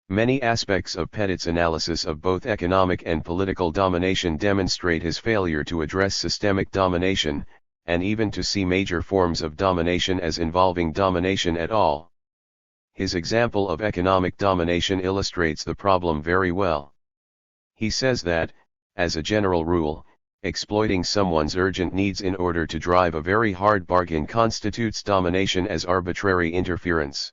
Many aspects of Petit's analysis of both economic and political domination demonstrate his failure to address systemic domination, and even to see major forms of domination as involving domination at all. His example of economic domination illustrates the problem very well. He says that, as a general rule, exploiting someone's urgent needs in order to drive a very hard bargain constitutes domination as arbitrary interference.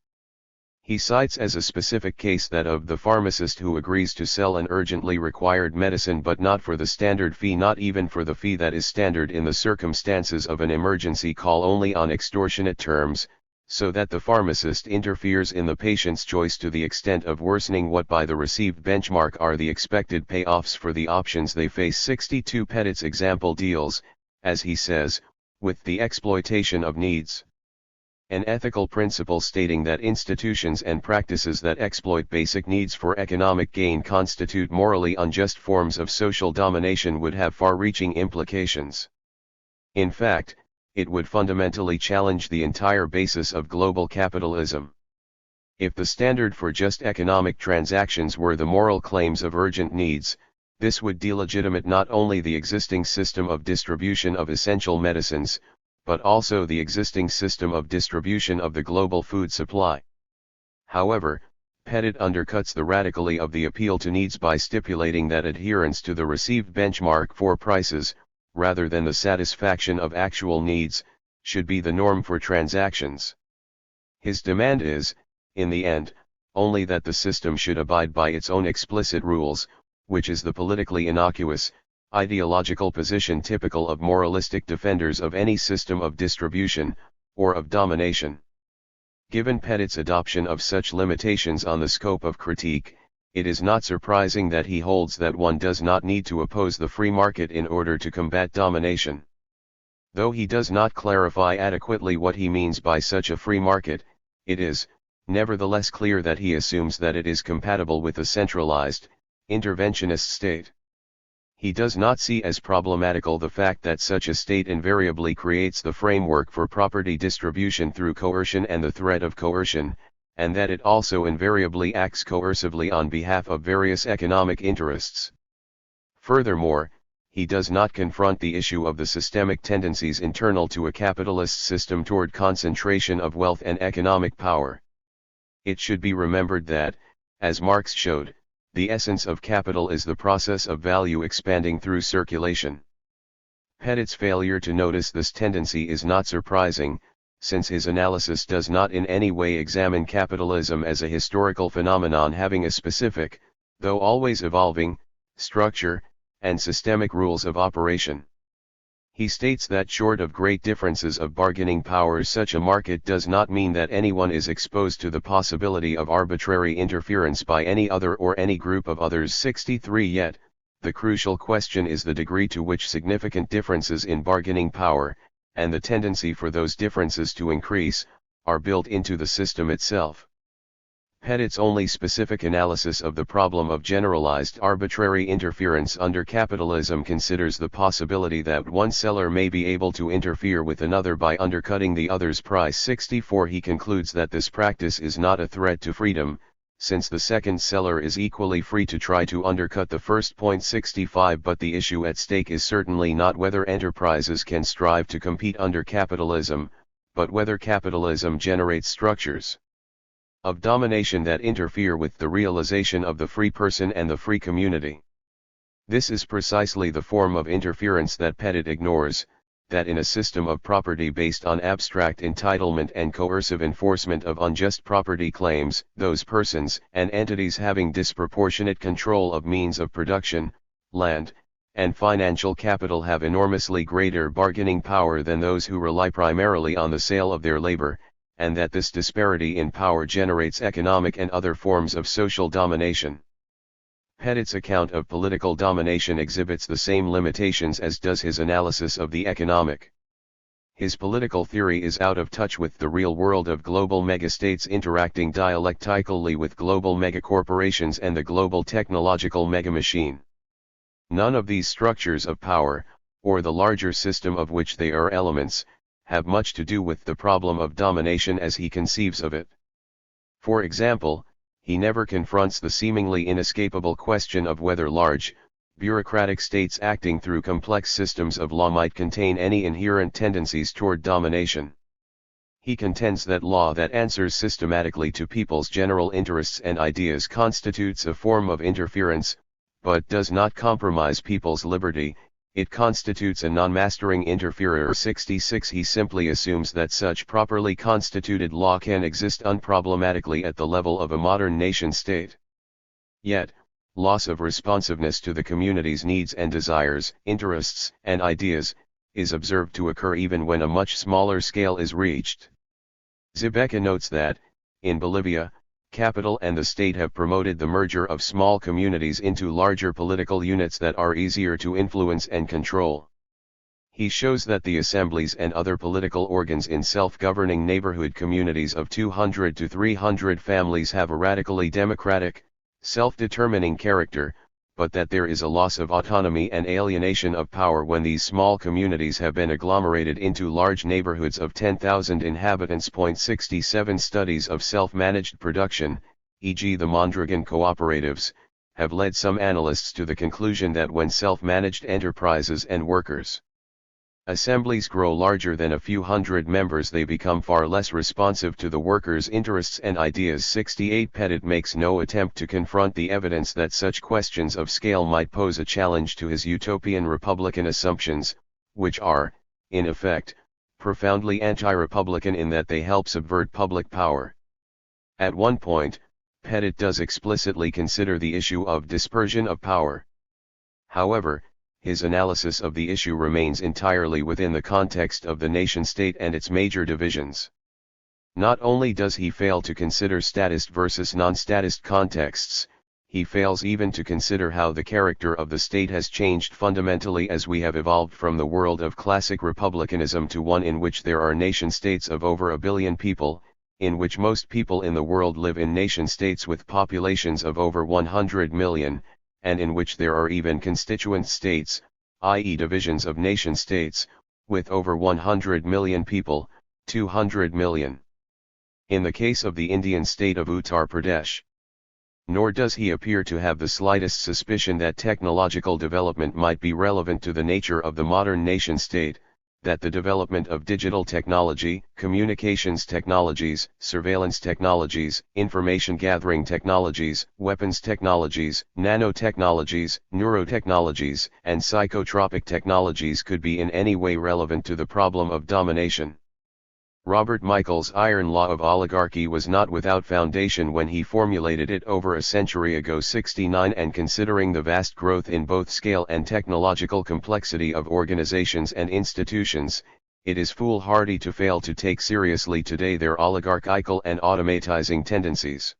He cites as a specific case that of the pharmacist who agrees to sell an urgently required medicine but not for the standard fee, not even for the fee that is standard in the circumstances of an emergency call, only on extortionate terms, so that the pharmacist interferes in the patient's choice to the extent of worsening what by the received benchmark are the expected payoffs for the options they face. 62. Petit's example deals, as he says, with the exploitation of needs. An ethical principle stating that institutions and practices that exploit basic needs for economic gain constitute morally unjust forms of social domination would have far-reaching implications. In fact, it would fundamentally challenge the entire basis of global capitalism. If the standard for just economic transactions were the moral claims of urgent needs, this would delegitimate not only the existing system of distribution of essential medicines, but also the existing system of distribution of the global food supply. However, Pettit undercuts the radically of the appeal to needs by stipulating that adherence to the received benchmark for prices, rather than the satisfaction of actual needs, should be the norm for transactions. His demand is, in the end, only that the system should abide by its own explicit rules, which is the politically innocuous, ideological position typical of moralistic defenders of any system of distribution, or of domination. Given Pettit's adoption of such limitations on the scope of critique, it is not surprising that he holds that one does not need to oppose the free market in order to combat domination. Though he does not clarify adequately what he means by such a free market, it is, nevertheless, clear that he assumes that it is compatible with a centralized, interventionist state. He does not see as problematical the fact that such a state invariably creates the framework for property distribution through coercion and the threat of coercion, and that it also invariably acts coercively on behalf of various economic interests. Furthermore, he does not confront the issue of the systemic tendencies internal to a capitalist system toward concentration of wealth and economic power. It should be remembered that, as Marx showed, the essence of capital is the process of value expanding through circulation. Pettit's failure to notice this tendency is not surprising, since his analysis does not in any way examine capitalism as a historical phenomenon having a specific, though always evolving, structure, and systemic rules of operation. He states that short of great differences of bargaining power, such a market does not mean that anyone is exposed to the possibility of arbitrary interference by any other or any group of others. 63 Yet, the crucial question is the degree to which significant differences in bargaining power, and the tendency for those differences to increase, are built into the system itself. Pettit's only specific analysis of the problem of generalized arbitrary interference under capitalism considers the possibility that one seller may be able to interfere with another by undercutting the other's price. 64 He concludes that this practice is not a threat to freedom, since the second seller is equally free to try to undercut the first. 65 But the issue at stake is certainly not whether enterprises can strive to compete under capitalism, but whether capitalism generates structures of domination that interfere with the realization of the free person and the free community. This is precisely the form of interference that Pettit ignores, that in a system of property based on abstract entitlement and coercive enforcement of unjust property claims, those persons and entities having disproportionate control of means of production, land, and financial capital have enormously greater bargaining power than those who rely primarily on the sale of their labor, and that this disparity in power generates economic and other forms of social domination. Pettit's account of political domination exhibits the same limitations as does his analysis of the economic. His political theory is out of touch with the real world of global megastates interacting dialectically with global megacorporations and the global technological megamachine. None of these structures of power, or the larger system of which they are elements, have much to do with the problem of domination as he conceives of it. For example, he never confronts the seemingly inescapable question of whether large, bureaucratic states acting through complex systems of law might contain any inherent tendencies toward domination. He contends that law that answers systematically to people's general interests and ideas constitutes a form of interference, but does not compromise people's liberty. It constitutes a non-mastering interferer. 66 He simply assumes that such properly constituted law can exist unproblematically at the level of a modern nation-state. Yet, loss of responsiveness to the community's needs and desires, interests, and ideas, is observed to occur even when a much smaller scale is reached. Zibecca notes that, in Bolivia, capital and the state have promoted the merger of small communities into larger political units that are easier to influence and control. He shows that the assemblies and other political organs in self-governing neighborhood communities of 200 to 300 families have a radically democratic, self-determining character, but that there is a loss of autonomy and alienation of power when these small communities have been agglomerated into large neighborhoods of 10,000 inhabitants. 67 Studies of self-managed production, e.g. the Mondragon cooperatives, have led some analysts to the conclusion that when self-managed enterprises and workers Assemblies grow larger than a few hundred members, they become far less responsive to the workers' interests and ideas. 68 Pettit makes no attempt to confront the evidence that such questions of scale might pose a challenge to his utopian republican assumptions, which are, in effect, profoundly anti-republican in that they help subvert public power. At one point, Pettit does explicitly consider the issue of dispersion of power. However, his analysis of the issue remains entirely within the context of the nation-state and its major divisions. Not only does he fail to consider statist versus non-statist contexts, he fails even to consider how the character of the state has changed fundamentally as we have evolved from the world of classic republicanism to one in which there are nation-states of over a billion people, in which most people in the world live in nation-states with populations of over 100 million, and in which there are even constituent states, i.e. divisions of nation-states, with over 100 million people, 200 million. In the case of the Indian state of Uttar Pradesh. Nor does he appear to have the slightest suspicion that technological development might be relevant to the nature of the modern nation-state, that the development of digital technology, communications technologies, surveillance technologies, information gathering technologies, weapons technologies, nanotechnologies, neurotechnologies, and psychotropic technologies could be in any way relevant to the problem of domination. Robert Michael's iron law of oligarchy was not without foundation when he formulated it over a century ago. 69 And considering the vast growth in both scale and technological complexity of organizations and institutions, it is foolhardy to fail to take seriously today their oligarchical and automatizing tendencies.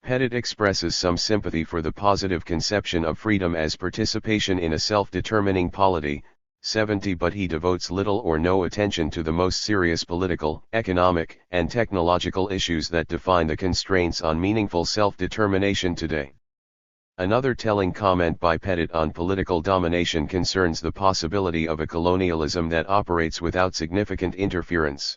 Pettit expresses some sympathy for the positive conception of freedom as participation in a self-determining polity, 70 but he devotes little or no attention to the most serious political, economic, and technological issues that define the constraints on meaningful self-determination today. Another telling comment by Pettit on political domination concerns the possibility of a colonialism that operates without significant interference.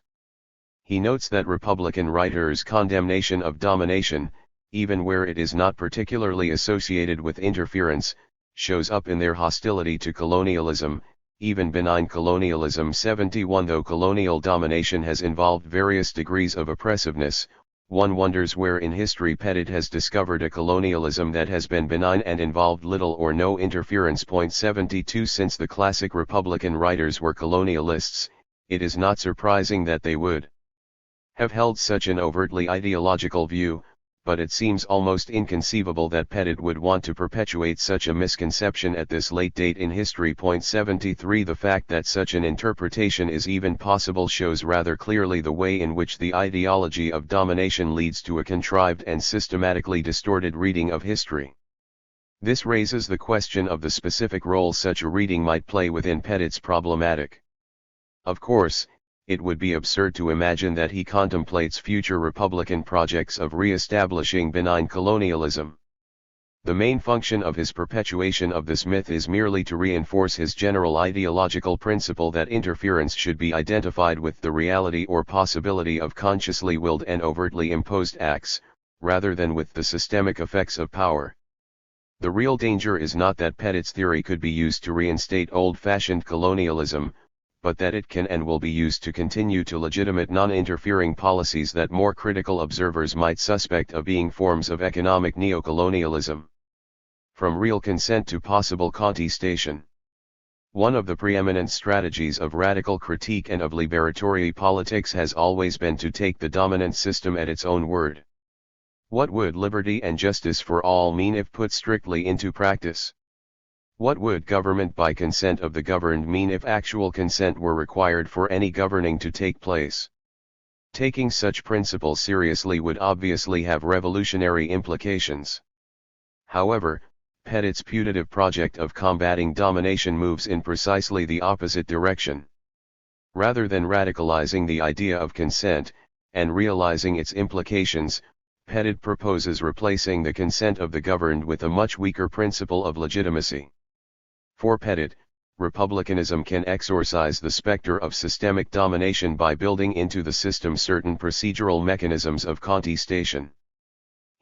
He notes that Republican writers' condemnation of domination, even where it is not particularly associated with interference, shows up in their hostility to colonialism, even benign colonialism. 71 Though colonial domination has involved various degrees of oppressiveness, one wonders where in history Pettit has discovered a colonialism that has been benign and involved little or no interference. 72 Since the classic Republican writers were colonialists, it is not surprising that they would have held such an overtly ideological view, but it seems almost inconceivable that Pettit would want to perpetuate such a misconception at this late date in history. 73 The fact that such an interpretation is even possible shows rather clearly the way in which the ideology of domination leads to a contrived and systematically distorted reading of history. This raises the question of the specific role such a reading might play within Pettit's problematic. Of course, it would be absurd to imagine that he contemplates future Republican projects of re-establishing benign colonialism. The main function of his perpetuation of this myth is merely to reinforce his general ideological principle that interference should be identified with the reality or possibility of consciously willed and overtly imposed acts, rather than with the systemic effects of power. The real danger is not that Pettit's theory could be used to reinstate old-fashioned colonialism, but that it can and will be used to continue to legitimate non-interfering policies that more critical observers might suspect of being forms of economic neocolonialism. From real consent to possible contestation. One of the preeminent strategies of radical critique and of liberatory politics has always been to take the dominant system at its own word. What would liberty and justice for all mean if put strictly into practice? What would government by consent of the governed mean if actual consent were required for any governing to take place? Taking such principles seriously would obviously have revolutionary implications. However, Pettit's putative project of combating domination moves in precisely the opposite direction. Rather than radicalizing the idea of consent, and realizing its implications, Pettit proposes replacing the consent of the governed with a much weaker principle of legitimacy. For Pettit, republicanism can exorcise the specter of systemic domination by building into the system certain procedural mechanisms of contestation.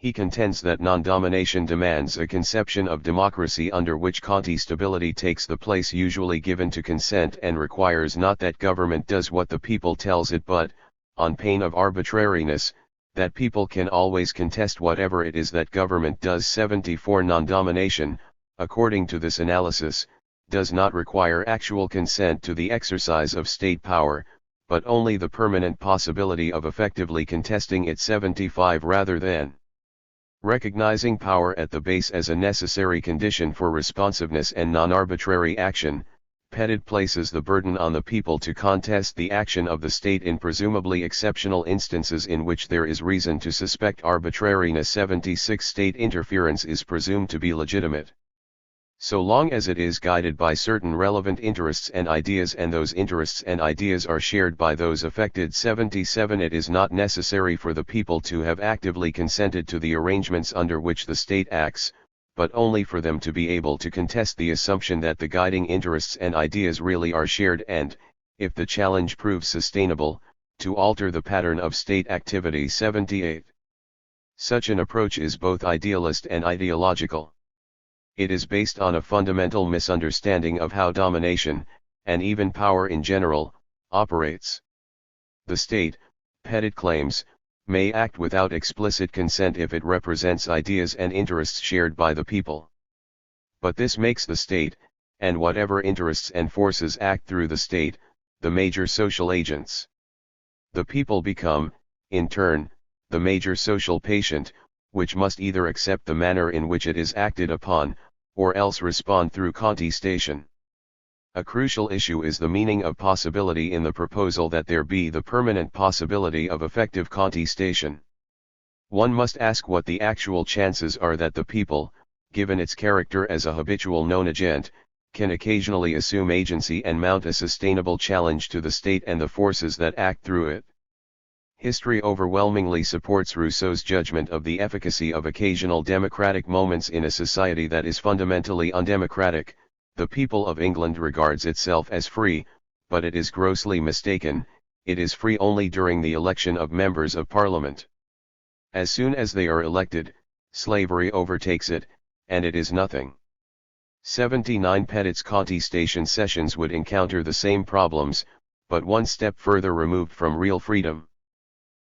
He contends that non-domination demands a conception of democracy under which contestability takes the place usually given to consent and requires not that government does what the people tells it but, on pain of arbitrariness, that people can always contest whatever it is that government does. 74 Non-domination, according to this analysis, does not require actual consent to the exercise of state power, but only the permanent possibility of effectively contesting it. 75 Rather than recognizing power at the base as a necessary condition for responsiveness and non-arbitrary action, Pettit places the burden on the people to contest the action of the state in presumably exceptional instances in which there is reason to suspect arbitrariness. 76 State interference is presumed to be legitimate, so long as it is guided by certain relevant interests and ideas, and those interests and ideas are shared by those affected. 77 It is not necessary for the people to have actively consented to the arrangements under which the state acts, but only for them to be able to contest the assumption that the guiding interests and ideas really are shared and, if the challenge proves sustainable, to alter the pattern of state activity. 78 Such an approach is both idealist and ideological. It is based on a fundamental misunderstanding of how domination, and even power in general, operates. The state, Pettit claims, may act without explicit consent if it represents ideas and interests shared by the people. But this makes the state, and whatever interests and forces act through the state, the major social agents. The people become, in turn, the major social patient, which must either accept the manner in which it is acted upon, or else respond through contestation. A crucial issue is the meaning of possibility in the proposal that there be the permanent possibility of effective contestation. One must ask what the actual chances are that the people, given its character as a habitual known agent, can occasionally assume agency and mount a sustainable challenge to the state and the forces that act through it. History overwhelmingly supports Rousseau's judgment of the efficacy of occasional democratic moments in a society that is fundamentally undemocratic. The people of England regards itself as free, but it is grossly mistaken. It is free only during the election of members of Parliament. As soon as they are elected, slavery overtakes it, and it is nothing. 79 Pettit's contestation sessions would encounter the same problems, but one step further removed from real freedom.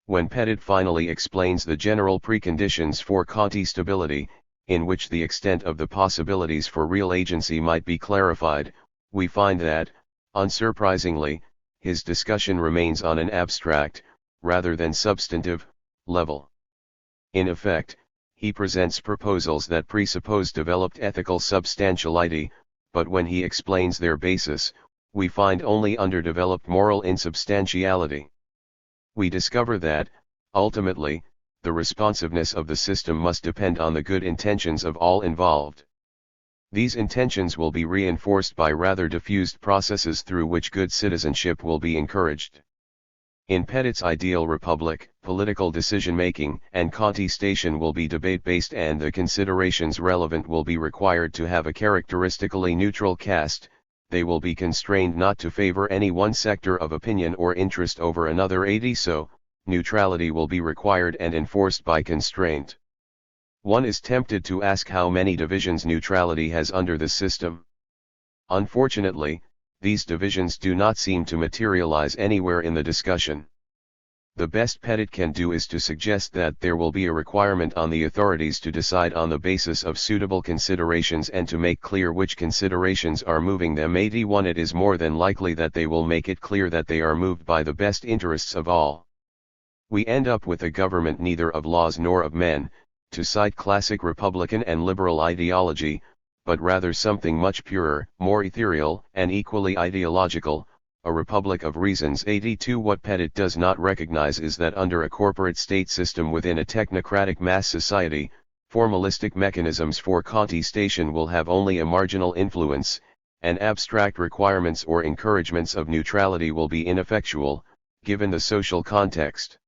When Pettit finally explains the general preconditions for contestability, in which the extent of the possibilities for real agency might be clarified, we find that, unsurprisingly, his discussion remains on an abstract, rather than substantive, level. In effect, he presents proposals that presuppose developed ethical substantiality, but when he explains their basis, we find only underdeveloped moral insubstantiality. We discover that, ultimately, the responsiveness of the system must depend on the good intentions of all involved. These intentions will be reinforced by rather diffused processes through which good citizenship will be encouraged. In Pettit's ideal republic, political decision-making and contestation will be debate-based, and the considerations relevant will be required to have a characteristically neutral cast. They will be constrained not to favor any one sector of opinion or interest over another. 80 So, neutrality will be required and enforced by constraint. One is tempted to ask how many divisions neutrality has under the system. Unfortunately, these divisions do not seem to materialize anywhere in the discussion. The best Pettit can do is to suggest that there will be a requirement on the authorities to decide on the basis of suitable considerations and to make clear which considerations are moving them. 81 It is more than likely that they will make it clear that they are moved by the best interests of all. We end up with a government neither of laws nor of men, to cite classic Republican and liberal ideology, but rather something much purer, more ethereal, and equally ideological, a republic of reasons. 82 What Pettit does not recognize is that under a corporate state system within a technocratic mass society, formalistic mechanisms for contestation will have only a marginal influence, and abstract requirements or encouragements of neutrality will be ineffectual, given the social context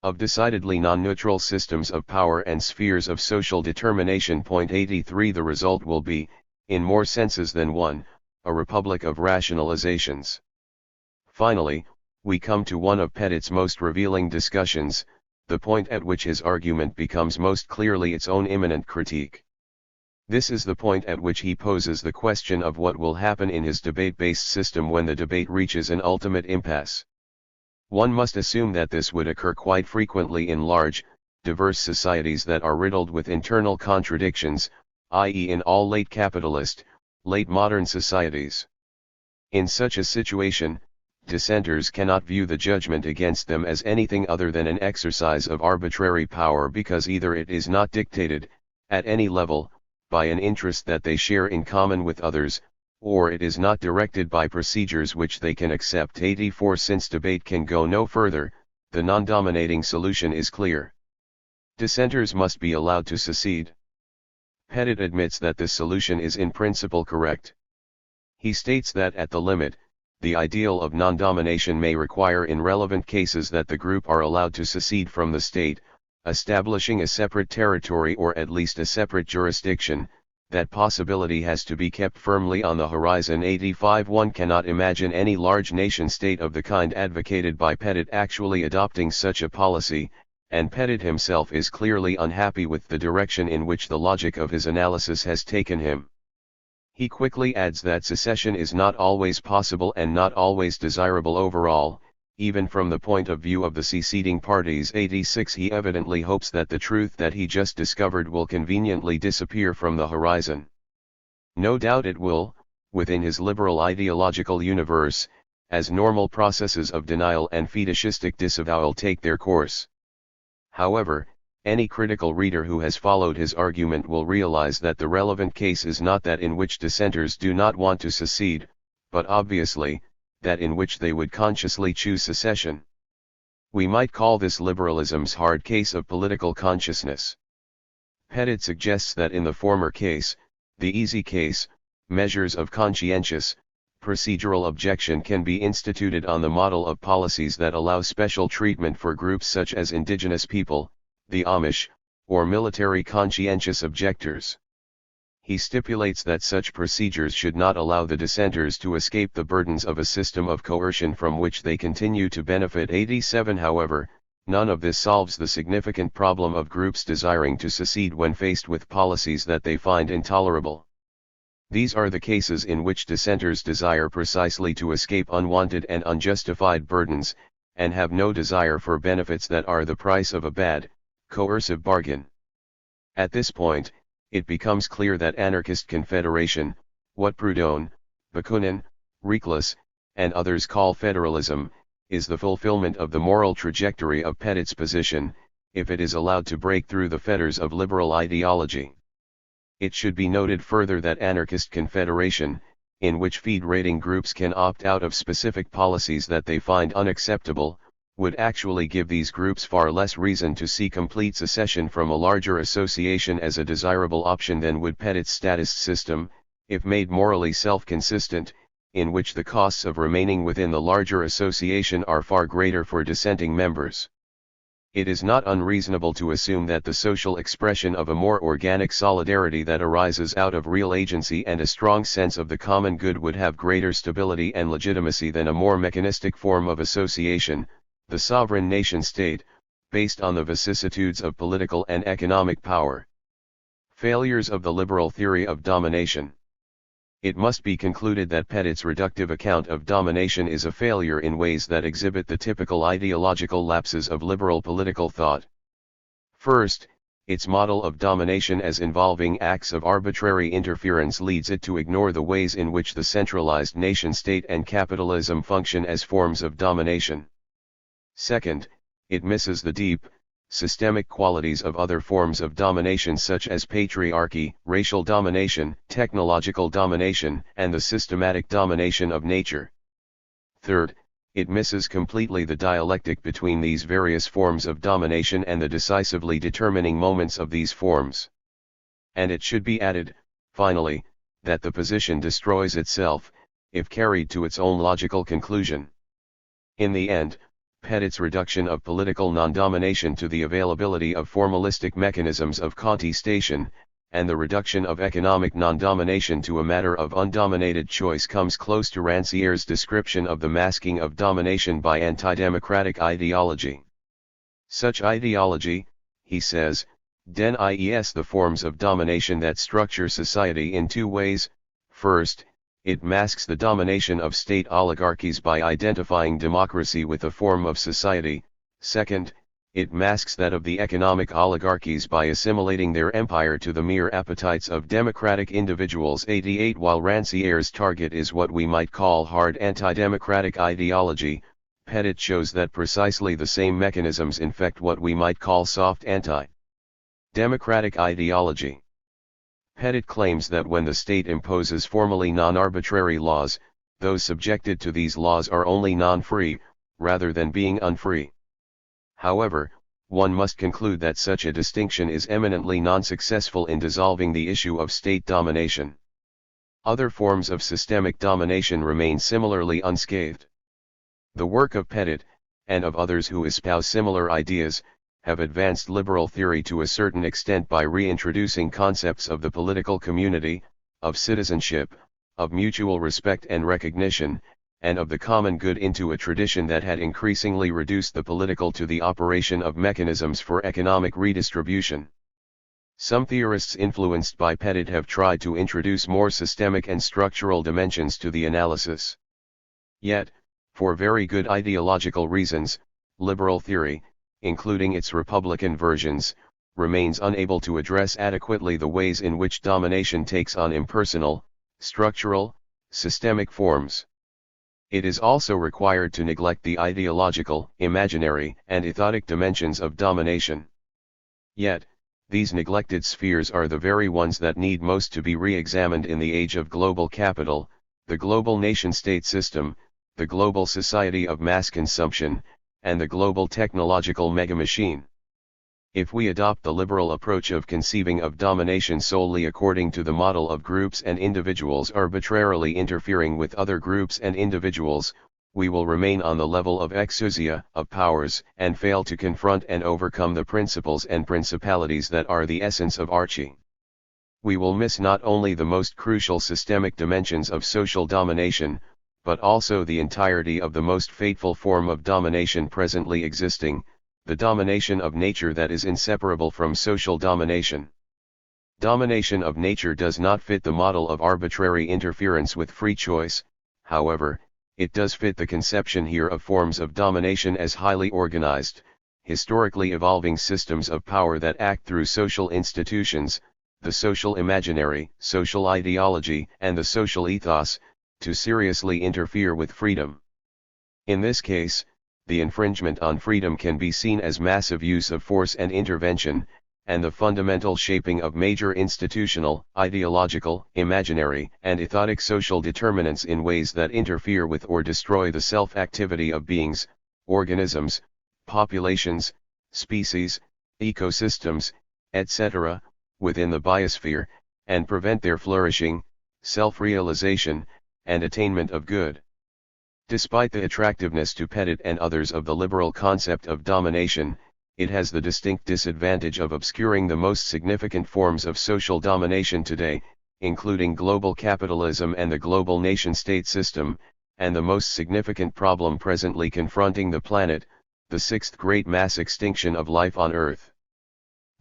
of decidedly non-neutral systems of power and spheres of social determination. 83 The result will be, in more senses than one, a republic of rationalizations. Finally, we come to one of Pettit's most revealing discussions, the point at which his argument becomes most clearly its own immanent critique. This is the point at which he poses the question of what will happen in his debate-based system when the debate reaches an ultimate impasse. One must assume that this would occur quite frequently in large, diverse societies that are riddled with internal contradictions, i.e. in all late capitalist, late modern societies. In such a situation, dissenters cannot view the judgment against them as anything other than an exercise of arbitrary power, because either it is not dictated, at any level, by an interest that they share in common with others, or it is not directed by procedures which they can accept. 84 Since debate can go no further, the non-dominating solution is clear. Dissenters must be allowed to secede. Pettit admits that this solution is in principle correct. He states that at the limit, the ideal of non-domination may require in relevant cases that the group are allowed to secede from the state, establishing a separate territory or at least a separate jurisdiction. That possibility has to be kept firmly on the horizon. 85 One cannot imagine any large nation-state of the kind advocated by Pettit actually adopting such a policy, and Pettit himself is clearly unhappy with the direction in which the logic of his analysis has taken him. He quickly adds that secession is not always possible and not always desirable overall, even from the point of view of the seceding parties. 86 He evidently hopes that the truth that he just discovered will conveniently disappear from the horizon. No doubt it will, within his liberal ideological universe, as normal processes of denial and fetishistic disavowal take their course. However, any critical reader who has followed his argument will realize that the relevant case is not that in which dissenters do not want to secede, but obviously, that in which they would consciously choose secession. We might call this liberalism's hard case of political consciousness. Pettit suggests that in the former case, the easy case, measures of conscientious, procedural objection can be instituted on the model of policies that allow special treatment for groups such as indigenous people, the Amish, or military conscientious objectors. He stipulates that such procedures should not allow the dissenters to escape the burdens of a system of coercion from which they continue to benefit. 87 However, none of this solves the significant problem of groups desiring to secede when faced with policies that they find intolerable. These are the cases in which dissenters desire precisely to escape unwanted and unjustified burdens, and have no desire for benefits that are the price of a bad, coercive bargain. At this point, it becomes clear that anarchist confederation, what Proudhon, Bakunin, Reclus, and others call federalism, is the fulfillment of the moral trajectory of Pettit's position, if it is allowed to break through the fetters of liberal ideology. It should be noted further that anarchist confederation, in which feed-rating groups can opt out of specific policies that they find unacceptable, would actually give these groups far less reason to see complete secession from a larger association as a desirable option than would Pettit's statist system, if made morally self-consistent, in which the costs of remaining within the larger association are far greater for dissenting members. It is not unreasonable to assume that the social expression of a more organic solidarity that arises out of real agency and a strong sense of the common good would have greater stability and legitimacy than a more mechanistic form of association, the sovereign nation-state, based on the vicissitudes of political and economic power. Failures of the liberal theory of domination. It must be concluded that Pettit's reductive account of domination is a failure in ways that exhibit the typical ideological lapses of liberal political thought. First, its model of domination as involving acts of arbitrary interference leads it to ignore the ways in which the centralized nation-state and capitalism function as forms of domination. Second, it misses the deep, systemic qualities of other forms of domination such as patriarchy, racial domination, technological domination, and the systematic domination of nature. Third, it misses completely the dialectic between these various forms of domination and the decisively determining moments of these forms. And it should be added, finally, that the position destroys itself, if carried to its own logical conclusion. In the end, Pettit's reduction of political non-domination to the availability of formalistic mechanisms of contestation, and the reduction of economic non-domination to a matter of undominated choice comes close to Rancière's description of the masking of domination by anti-democratic ideology. Such ideology, he says, denies the forms of domination that structure society in two ways. First, it masks the domination of state oligarchies by identifying democracy with a form of society. Second, it masks that of the economic oligarchies by assimilating their empire to the mere appetites of democratic individuals. 88 While Rancière's target is what we might call hard anti-democratic ideology, Petit shows that precisely the same mechanisms infect what we might call soft anti-democratic ideology. Petit claims that when the state imposes formally non-arbitrary laws, those subjected to these laws are only non-free, rather than being unfree. However, one must conclude that such a distinction is eminently non-successful in dissolving the issue of state domination. Other forms of systemic domination remain similarly unscathed. The work of Petit, and of others who espouse similar ideas, have advanced liberal theory to a certain extent by reintroducing concepts of the political community, of citizenship, of mutual respect and recognition, and of the common good into a tradition that had increasingly reduced the political to the operation of mechanisms for economic redistribution. Some theorists influenced by Petit have tried to introduce more systemic and structural dimensions to the analysis. Yet, for very good ideological reasons, liberal theory, including its Republican versions, remains unable to address adequately the ways in which domination takes on impersonal, structural, systemic forms. It is also required to neglect the ideological, imaginary, and ethodic dimensions of domination. Yet, these neglected spheres are the very ones that need most to be re-examined in the age of global capital, the global nation-state system, the global society of mass consumption, and the global technological megamachine. If we adopt the liberal approach of conceiving of domination solely according to the model of groups and individuals arbitrarily interfering with other groups and individuals, we will remain on the level of exousia, of powers, and fail to confront and overcome the principles and principalities that are the essence of archi. We will miss not only the most crucial systemic dimensions of social domination, but also the entirety of the most fateful form of domination presently existing, the domination of nature that is inseparable from social domination. Domination of nature does not fit the model of arbitrary interference with free choice, however, it does fit the conception here of forms of domination as highly organized, historically evolving systems of power that act through social institutions, the social imaginary, social ideology, and the social ethos, to seriously interfere with freedom. In this case, the infringement on freedom can be seen as massive use of force and intervention, and the fundamental shaping of major institutional, ideological, imaginary, and ethodic social determinants in ways that interfere with or destroy the self-activity of beings, organisms, populations, species, ecosystems, etc., within the biosphere, and prevent their flourishing, self-realization, and attainment of good. Despite the attractiveness to Petit and others of the liberal concept of domination, it has the distinct disadvantage of obscuring the most significant forms of social domination today, including global capitalism and the global nation-state system, and the most significant problem presently confronting the planet, the sixth great mass extinction of life on Earth.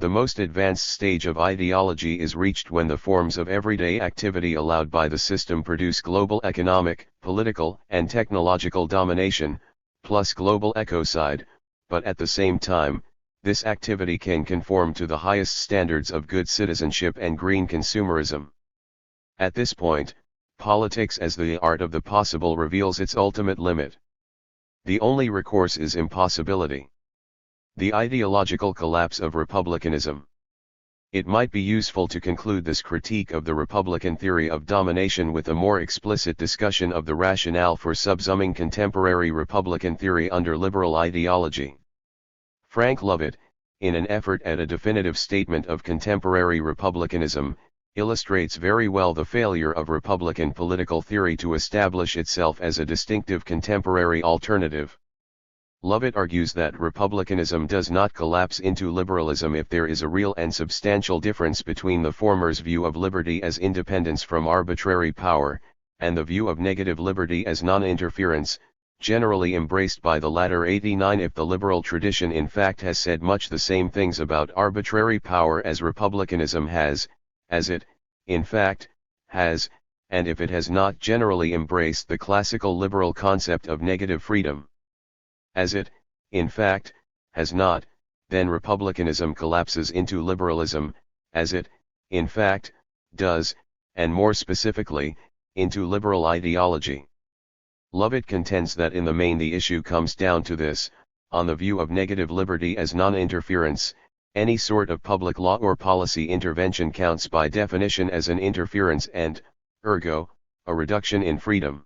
The most advanced stage of ideology is reached when the forms of everyday activity allowed by the system produce global economic, political, and technological domination, plus global ecocide, but at the same time, this activity can conform to the highest standards of good citizenship and green consumerism. At this point, politics as the art of the possible reveals its ultimate limit. The only recourse is impossibility. The ideological collapse of republicanism. It might be useful to conclude this critique of the Republican theory of domination with a more explicit discussion of the rationale for subsuming contemporary Republican theory under liberal ideology. Frank Lovett, in an effort at a definitive statement of contemporary republicanism, illustrates very well the failure of Republican political theory to establish itself as a distinctive contemporary alternative. Lovett argues that republicanism does not collapse into liberalism if there is a real and substantial difference between the former's view of liberty as independence from arbitrary power, and the view of negative liberty as non-interference, generally embraced by the latter. 89 If the liberal tradition in fact has said much the same things about arbitrary power as republicanism has, as it, in fact, has, and if it has not generally embraced the classical liberal concept of negative freedom, as it, in fact, has not, then republicanism collapses into liberalism, as it, in fact, does, and more specifically, into liberal ideology. Lovett contends that in the main the issue comes down to this: on the view of negative liberty as non-interference, any sort of public law or policy intervention counts by definition as an interference and, ergo, a reduction in freedom.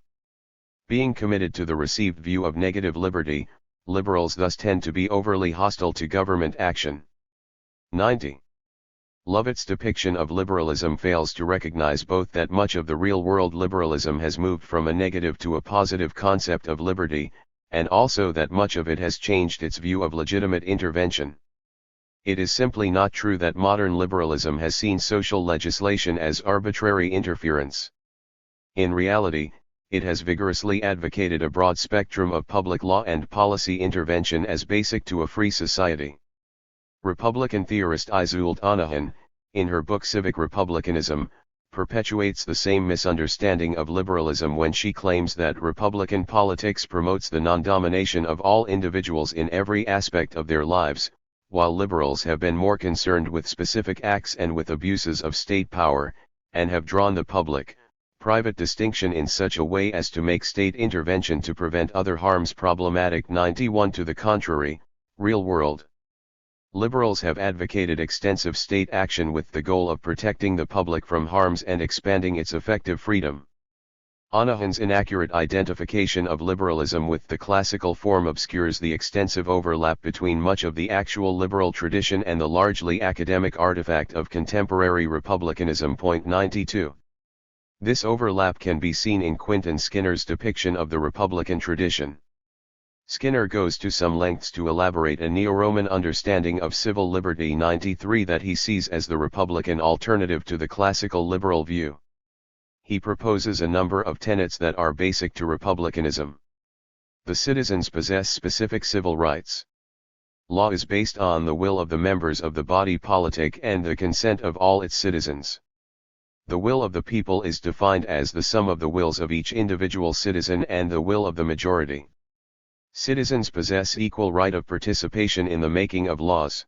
Being committed to the received view of negative liberty, liberals thus tend to be overly hostile to government action. 90. Lovett's depiction of liberalism fails to recognize both that much of the real-world liberalism has moved from a negative to a positive concept of liberty, and also that much of it has changed its view of legitimate intervention. It is simply not true that modern liberalism has seen social legislation as arbitrary interference. In reality, it has vigorously advocated a broad spectrum of public law and policy intervention as basic to a free society. Republican theorist Isolde Anahan, in her book Civic Republicanism, perpetuates the same misunderstanding of liberalism when she claims that Republican politics promotes the non-domination of all individuals in every aspect of their lives, while liberals have been more concerned with specific acts and with abuses of state power, and have drawn the public-private distinction in such a way as to make state intervention to prevent other harms problematic. 91 To the contrary, real world liberals have advocated extensive state action with the goal of protecting the public from harms and expanding its effective freedom. Anahan's inaccurate identification of liberalism with the classical form obscures the extensive overlap between much of the actual liberal tradition and the largely academic artifact of contemporary republicanism. 92. This overlap can be seen in Quentin Skinner's depiction of the Republican tradition. Skinner goes to some lengths to elaborate a neo-Roman understanding of civil liberty. 93 That he sees as the Republican alternative to the classical liberal view. He proposes a number of tenets that are basic to republicanism. The citizens possess specific civil rights. Law is based on the will of the members of the body politic and the consent of all its citizens. The will of the people is defined as the sum of the wills of each individual citizen and the will of the majority. Citizens possess equal right of participation in the making of laws.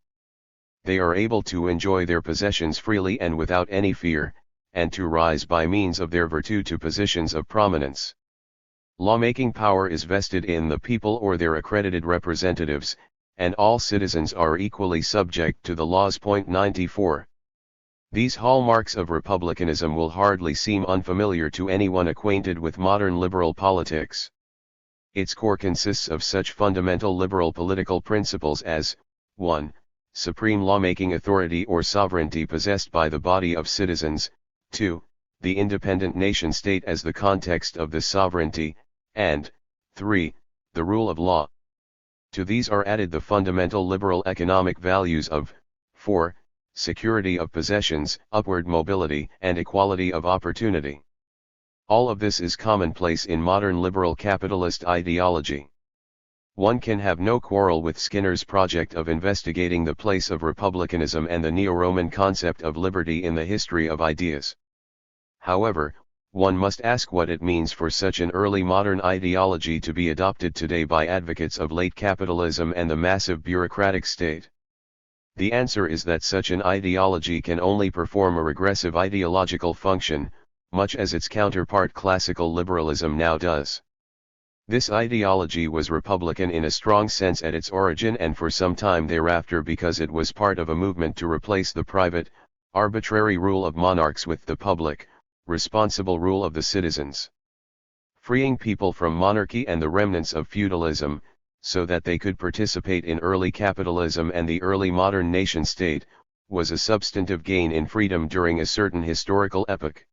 They are able to enjoy their possessions freely and without any fear, and to rise by means of their virtue to positions of prominence. Lawmaking power is vested in the people or their accredited representatives, and all citizens are equally subject to the laws. 94. These hallmarks of republicanism will hardly seem unfamiliar to anyone acquainted with modern liberal politics. Its core consists of such fundamental liberal political principles as, 1. Supreme lawmaking authority or sovereignty possessed by the body of citizens, 2. The independent nation-state as the context of this sovereignty, and, 3. The rule of law. To these are added the fundamental liberal economic values of, 4. Security of possessions, upward mobility, and equality of opportunity. All of this is commonplace in modern liberal capitalist ideology. One can have no quarrel with Skinner's project of investigating the place of republicanism and the neo-Roman concept of liberty in the history of ideas. However, one must ask what it means for such an early modern ideology to be adopted today by advocates of late capitalism and the massive bureaucratic state. The answer is that such an ideology can only perform a regressive ideological function, much as its counterpart classical liberalism now does. This ideology was republican in a strong sense at its origin and for some time thereafter because it was part of a movement to replace the private, arbitrary rule of monarchs with the public, responsible rule of the citizens. Freeing people from monarchy and the remnants of feudalism, so that they could participate in early capitalism and the early modern nation-state, was a substantive gain in freedom during a certain historical epoch.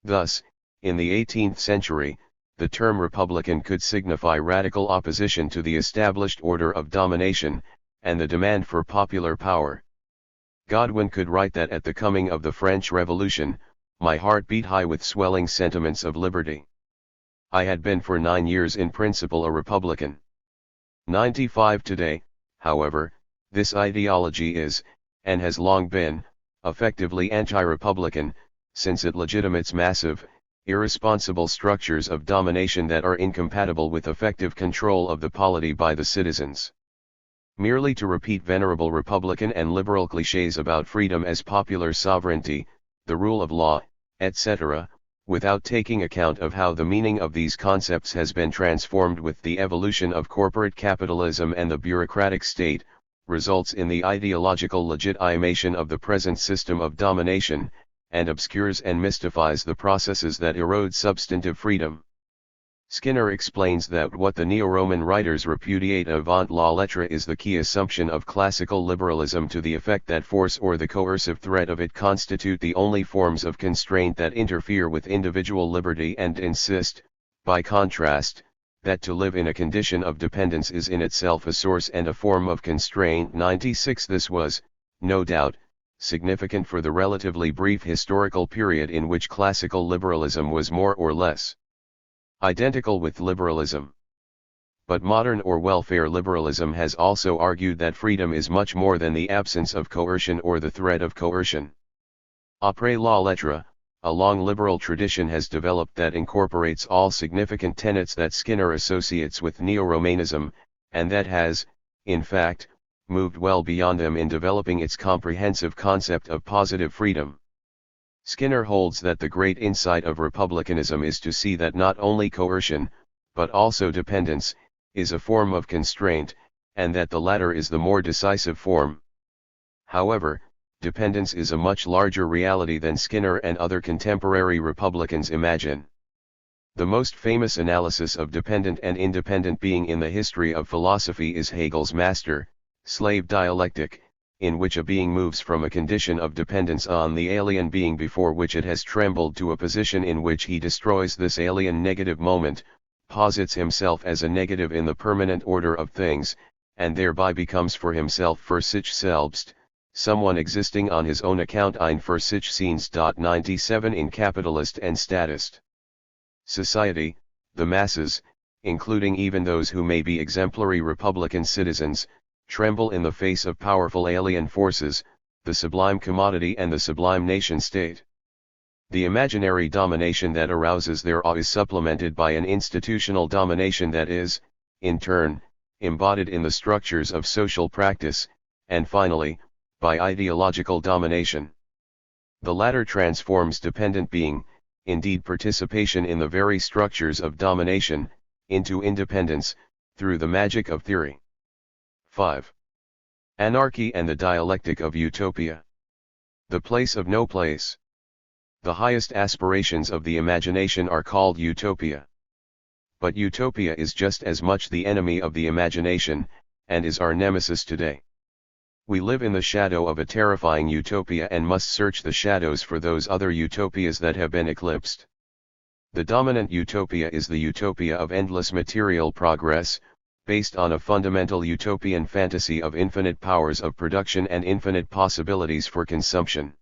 Thus, in the 18th century, the term republican could signify radical opposition to the established order of domination, and the demand for popular power. Godwin could write that at the coming of the French Revolution, my heart beat high with swelling sentiments of liberty. I had been for 9 years in principle a Republican. 95 today, however, this ideology is, and has long been, effectively anti-Republican, since it legitimates massive, irresponsible structures of domination that are incompatible with effective control of the polity by the citizens. Merely to repeat venerable Republican and liberal clichés about freedom as popular sovereignty, the rule of law, etc., without taking account of how the meaning of these concepts has been transformed with the evolution of corporate capitalism and the bureaucratic state, results in the ideological legitimation of the present system of domination, and obscures and mystifies the processes that erode substantive freedom. Skinner explains that what the neo-Roman writers repudiate avant la lettre is the key assumption of classical liberalism to the effect that force or the coercive threat of it constitute the only forms of constraint that interfere with individual liberty, and insist, by contrast, that to live in a condition of dependence is in itself a source and a form of constraint. 96 This was, no doubt, significant for the relatively brief historical period in which classical liberalism was more or less identical with liberalism. But modern or welfare liberalism has also argued that freedom is much more than the absence of coercion or the threat of coercion. Après la lettre, a long liberal tradition has developed that incorporates all significant tenets that Skinner associates with neo-Romanism, and that has, in fact, moved well beyond them in developing its comprehensive concept of positive freedom. Skinner holds that the great insight of republicanism is to see that not only coercion, but also dependence, is a form of constraint, and that the latter is the more decisive form. However, dependence is a much larger reality than Skinner and other contemporary Republicans imagine. The most famous analysis of dependent and independent being in the history of philosophy is Hegel's master-slave dialectic, in which a being moves from a condition of dependence on the alien being before which it has trembled to a position in which he destroys this alien negative moment, posits himself as a negative in the permanent order of things, and thereby becomes for himself für sich selbst, someone existing on his own account ein für sich Scenes. 97 In capitalist and statist society, the masses, including even those who may be exemplary Republican citizens, tremble in the face of powerful alien forces, the sublime commodity and the sublime nation-state. The imaginary domination that arouses their awe is supplemented by an institutional domination that is, in turn, embodied in the structures of social practice, and finally, by ideological domination. The latter transforms dependent being, indeed participation in the very structures of domination, into independence, through the magic of theory. 5. Anarchy and the dialectic of utopia. The place of no place. The highest aspirations of the imagination are called utopia. But utopia is just as much the enemy of the imagination, and is our nemesis today. We live in the shadow of a terrifying utopia and must search the shadows for those other utopias that have been eclipsed. The dominant utopia is the utopia of endless material progress, based on a fundamental utopian fantasy of infinite powers of production and infinite possibilities for consumption.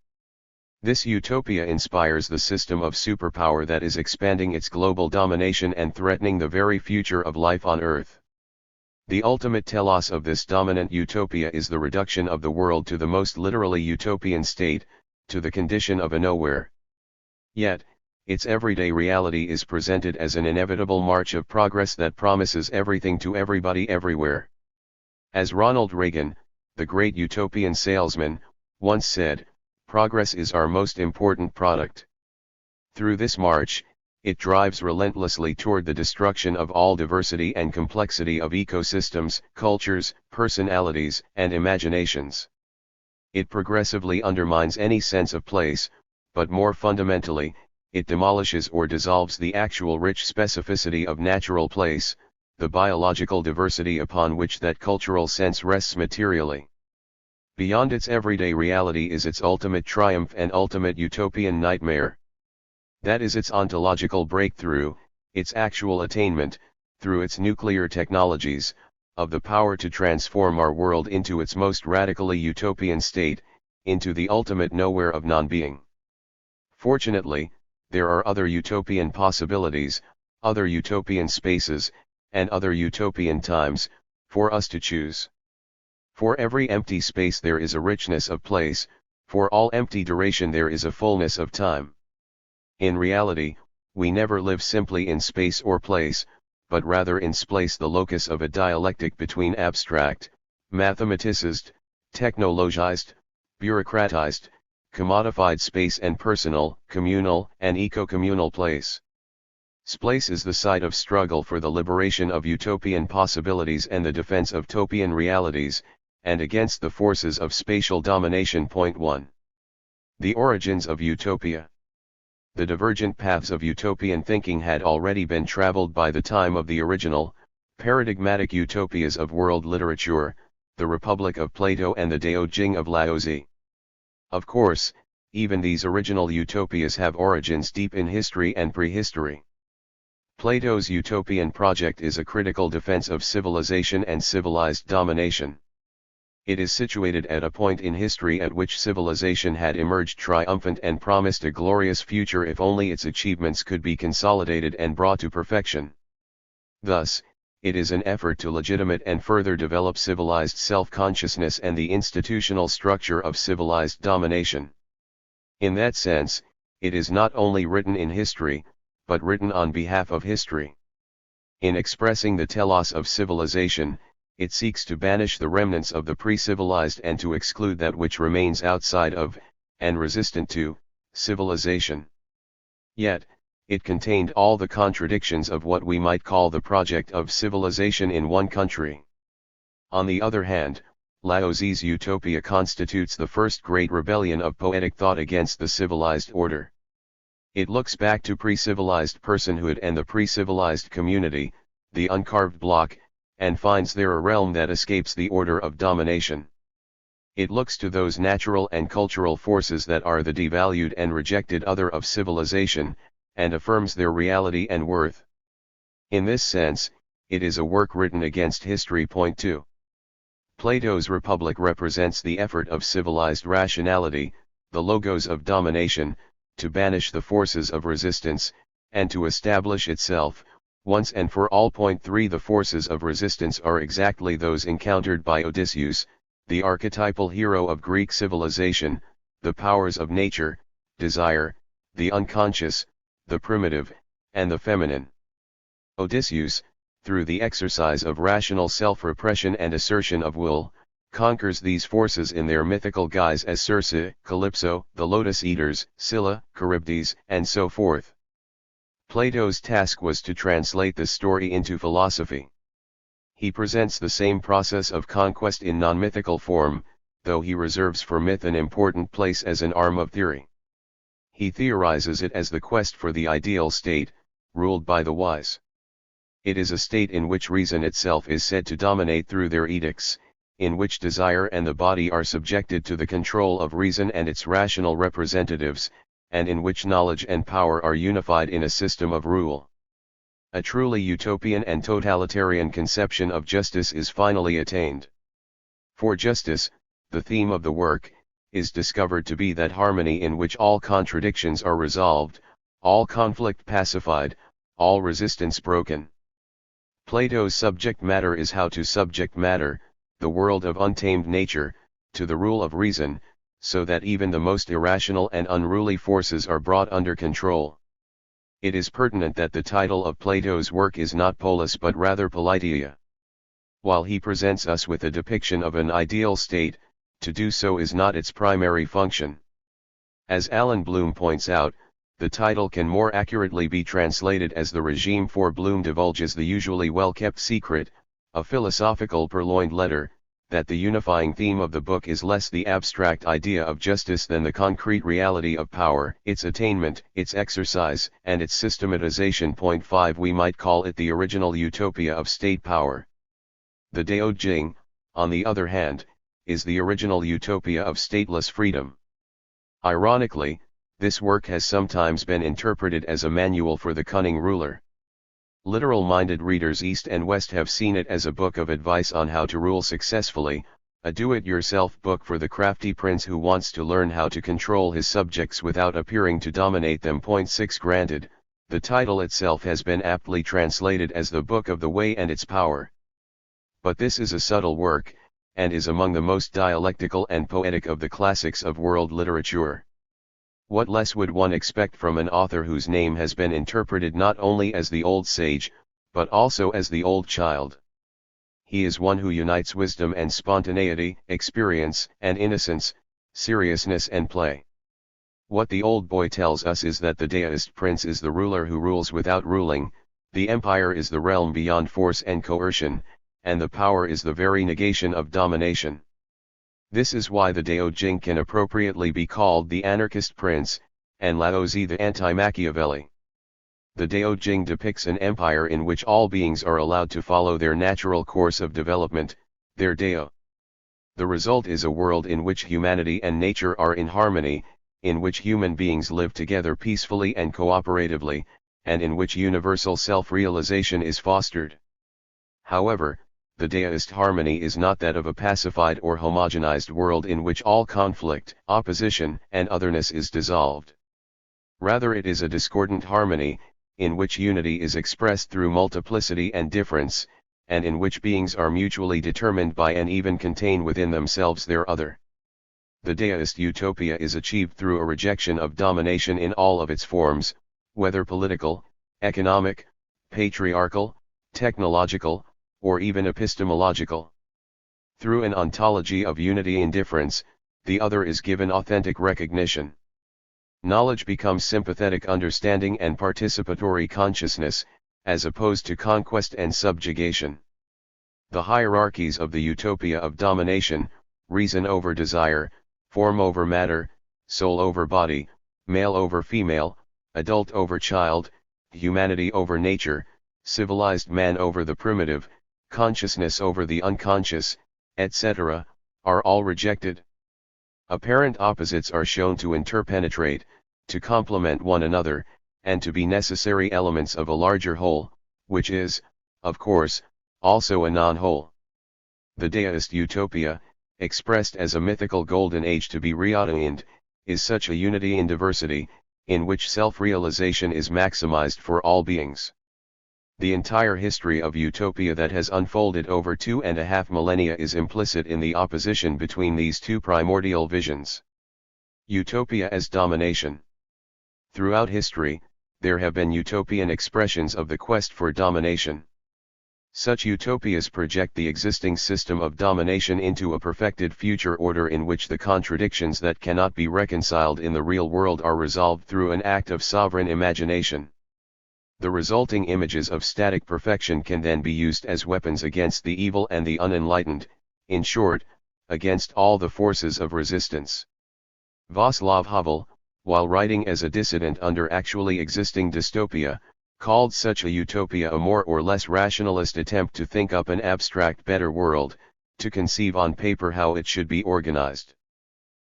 This utopia inspires the system of superpower that is expanding its global domination and threatening the very future of life on Earth. The ultimate telos of this dominant utopia is the reduction of the world to the most literally utopian state, to the condition of a nowhere. Yet, its everyday reality is presented as an inevitable march of progress that promises everything to everybody everywhere. As Ronald Reagan, the great utopian salesman, once said, progress is our most important product. Through this march, it drives relentlessly toward the destruction of all diversity and complexity of ecosystems, cultures, personalities, and imaginations. It progressively undermines any sense of place, but more fundamentally, it demolishes or dissolves the actual rich specificity of natural place, the biological diversity upon which that cultural sense rests materially. Beyond its everyday reality is its ultimate triumph and ultimate utopian nightmare. That is its ontological breakthrough, its actual attainment, through its nuclear technologies, of the power to transform our world into its most radically utopian state, into the ultimate nowhere of non-being. Fortunately, there are other utopian possibilities, other utopian spaces, and other utopian times, for us to choose. For every empty space there is a richness of place, for all empty duration there is a fullness of time. In reality, we never live simply in space or place, but rather in space, the locus of a dialectic between abstract, mathematicized, technologized, bureaucratized, commodified space and personal, communal, and eco-communal place. Space is the site of struggle for the liberation of utopian possibilities and the defense of topian realities, and against the forces of spatial domination. Point 1. The origins of utopia. The divergent paths of utopian thinking had already been traveled by the time of the original, paradigmatic utopias of world literature, the Republic of Plato and the Dao Jing of Laozi. Of course, even these original utopias have origins deep in history and prehistory. Plato's utopian project is a critical defense of civilization and civilized domination. It is situated at a point in history at which civilization had emerged triumphant and promised a glorious future if only its achievements could be consolidated and brought to perfection. Thus, it is an effort to legitimate and further develop civilized self-consciousness and the institutional structure of civilized domination. In that sense, it is not only written in history, but written on behalf of history. In expressing the telos of civilization, it seeks to banish the remnants of the pre-civilized and to exclude that which remains outside of, and resistant to, civilization. Yet, it contained all the contradictions of what we might call the project of civilization in one country. On the other hand, Laozi's utopia constitutes the first great rebellion of poetic thought against the civilized order. It looks back to pre-civilized personhood and the pre-civilized community, the uncarved block, and finds there a realm that escapes the order of domination. It looks to those natural and cultural forces that are the devalued and rejected other of civilization, and affirms their reality and worth. In this sense, it is a work written against history. Point 2. Plato's Republic represents the effort of civilized rationality, the logos of domination, to banish the forces of resistance, and to establish itself, once and for all. Point 3. The forces of resistance are exactly those encountered by Odysseus, the archetypal hero of Greek civilization, the powers of nature, desire, the unconscious, the primitive, and the feminine. Odysseus, through the exercise of rational self-repression and assertion of will, conquers these forces in their mythical guise as Circe, Calypso, the Lotus Eaters, Scylla, Charybdis, and so forth. Plato's task was to translate this story into philosophy. He presents the same process of conquest in non-mythical form, though he reserves for myth an important place as an arm of theory. He theorizes it as the quest for the ideal state, ruled by the wise. It is a state in which reason itself is said to dominate through their edicts, in which desire and the body are subjected to the control of reason and its rational representatives, and in which knowledge and power are unified in a system of rule. A truly utopian and totalitarian conception of justice is finally attained. For justice, the theme of the work, is discovered to be that harmony in which all contradictions are resolved, all conflict pacified, all resistance broken. Plato's subject matter is how to subject matter, the world of untamed nature, to the rule of reason, so that even the most irrational and unruly forces are brought under control. It is pertinent that the title of Plato's work is not Polis but rather Politeia. While he presents us with a depiction of an ideal state, to do so is not its primary function. As Alan Bloom points out, the title can more accurately be translated as the regime, for Bloom divulges the usually well-kept secret, a philosophical purloined letter, that the unifying theme of the book is less the abstract idea of justice than the concrete reality of power, its attainment, its exercise, and its systematization. Point 5. We might call it the original utopia of state power. The Dao Jing, on the other hand, is the original utopia of stateless freedom. Ironically, this work has sometimes been interpreted as a manual for the cunning ruler. Literal-minded readers east and west have seen it as a book of advice on how to rule successfully, a do-it-yourself book for the crafty prince who wants to learn how to control his subjects without appearing to dominate them. Point 6. Granted, The title itself has been aptly translated as the Book of the Way and its Power. But this is a subtle work, and is among the most dialectical and poetic of the classics of world literature. What less would one expect from an author whose name has been interpreted not only as the old sage, but also as the old child? He is one who unites wisdom and spontaneity, experience and innocence, seriousness and play. What the old boy tells us is that the deist prince is the ruler who rules without ruling, the empire is the realm beyond force and coercion, and the power is the very negation of domination. This is why the Dao Jing can appropriately be called the anarchist prince, and Laozi the anti-Machiavelli. The Dao Jing depicts an empire in which all beings are allowed to follow their natural course of development, their Dao. The result is a world in which humanity and nature are in harmony, in which human beings live together peacefully and cooperatively, and in which universal self-realization is fostered. However, the Daoist harmony is not that of a pacified or homogenized world in which all conflict, opposition, and otherness is dissolved. Rather, it is a discordant harmony, in which unity is expressed through multiplicity and difference, and in which beings are mutually determined by and even contain within themselves their other. The Daoist utopia is achieved through a rejection of domination in all of its forms, whether political, economic, patriarchal, technological, or even epistemological. Through an ontology of unity in difference, the other is given authentic recognition. Knowledge becomes sympathetic understanding and participatory consciousness, as opposed to conquest and subjugation. The hierarchies of the utopia of domination, reason over desire, form over matter, soul over body, male over female, adult over child, humanity over nature, civilized man over the primitive, consciousness over the unconscious, etc., are all rejected. Apparent opposites are shown to interpenetrate, to complement one another, and to be necessary elements of a larger whole, which is, of course, also a non-whole. The Daoist utopia, expressed as a mythical golden age to be reattained, is such a unity in diversity, in which self-realization is maximized for all beings. The entire history of utopia that has unfolded over 2.5 millennia is implicit in the opposition between these two primordial visions. Utopia as domination. Throughout history, there have been utopian expressions of the quest for domination. Such utopias project the existing system of domination into a perfected future order in which the contradictions that cannot be reconciled in the real world are resolved through an act of sovereign imagination. The resulting images of static perfection can then be used as weapons against the evil and the unenlightened, in short, against all the forces of resistance. Václav Havel, while writing as a dissident under actually existing dystopia, called such a utopia a more or less rationalist attempt to think up an abstract better world, to conceive on paper how it should be organized.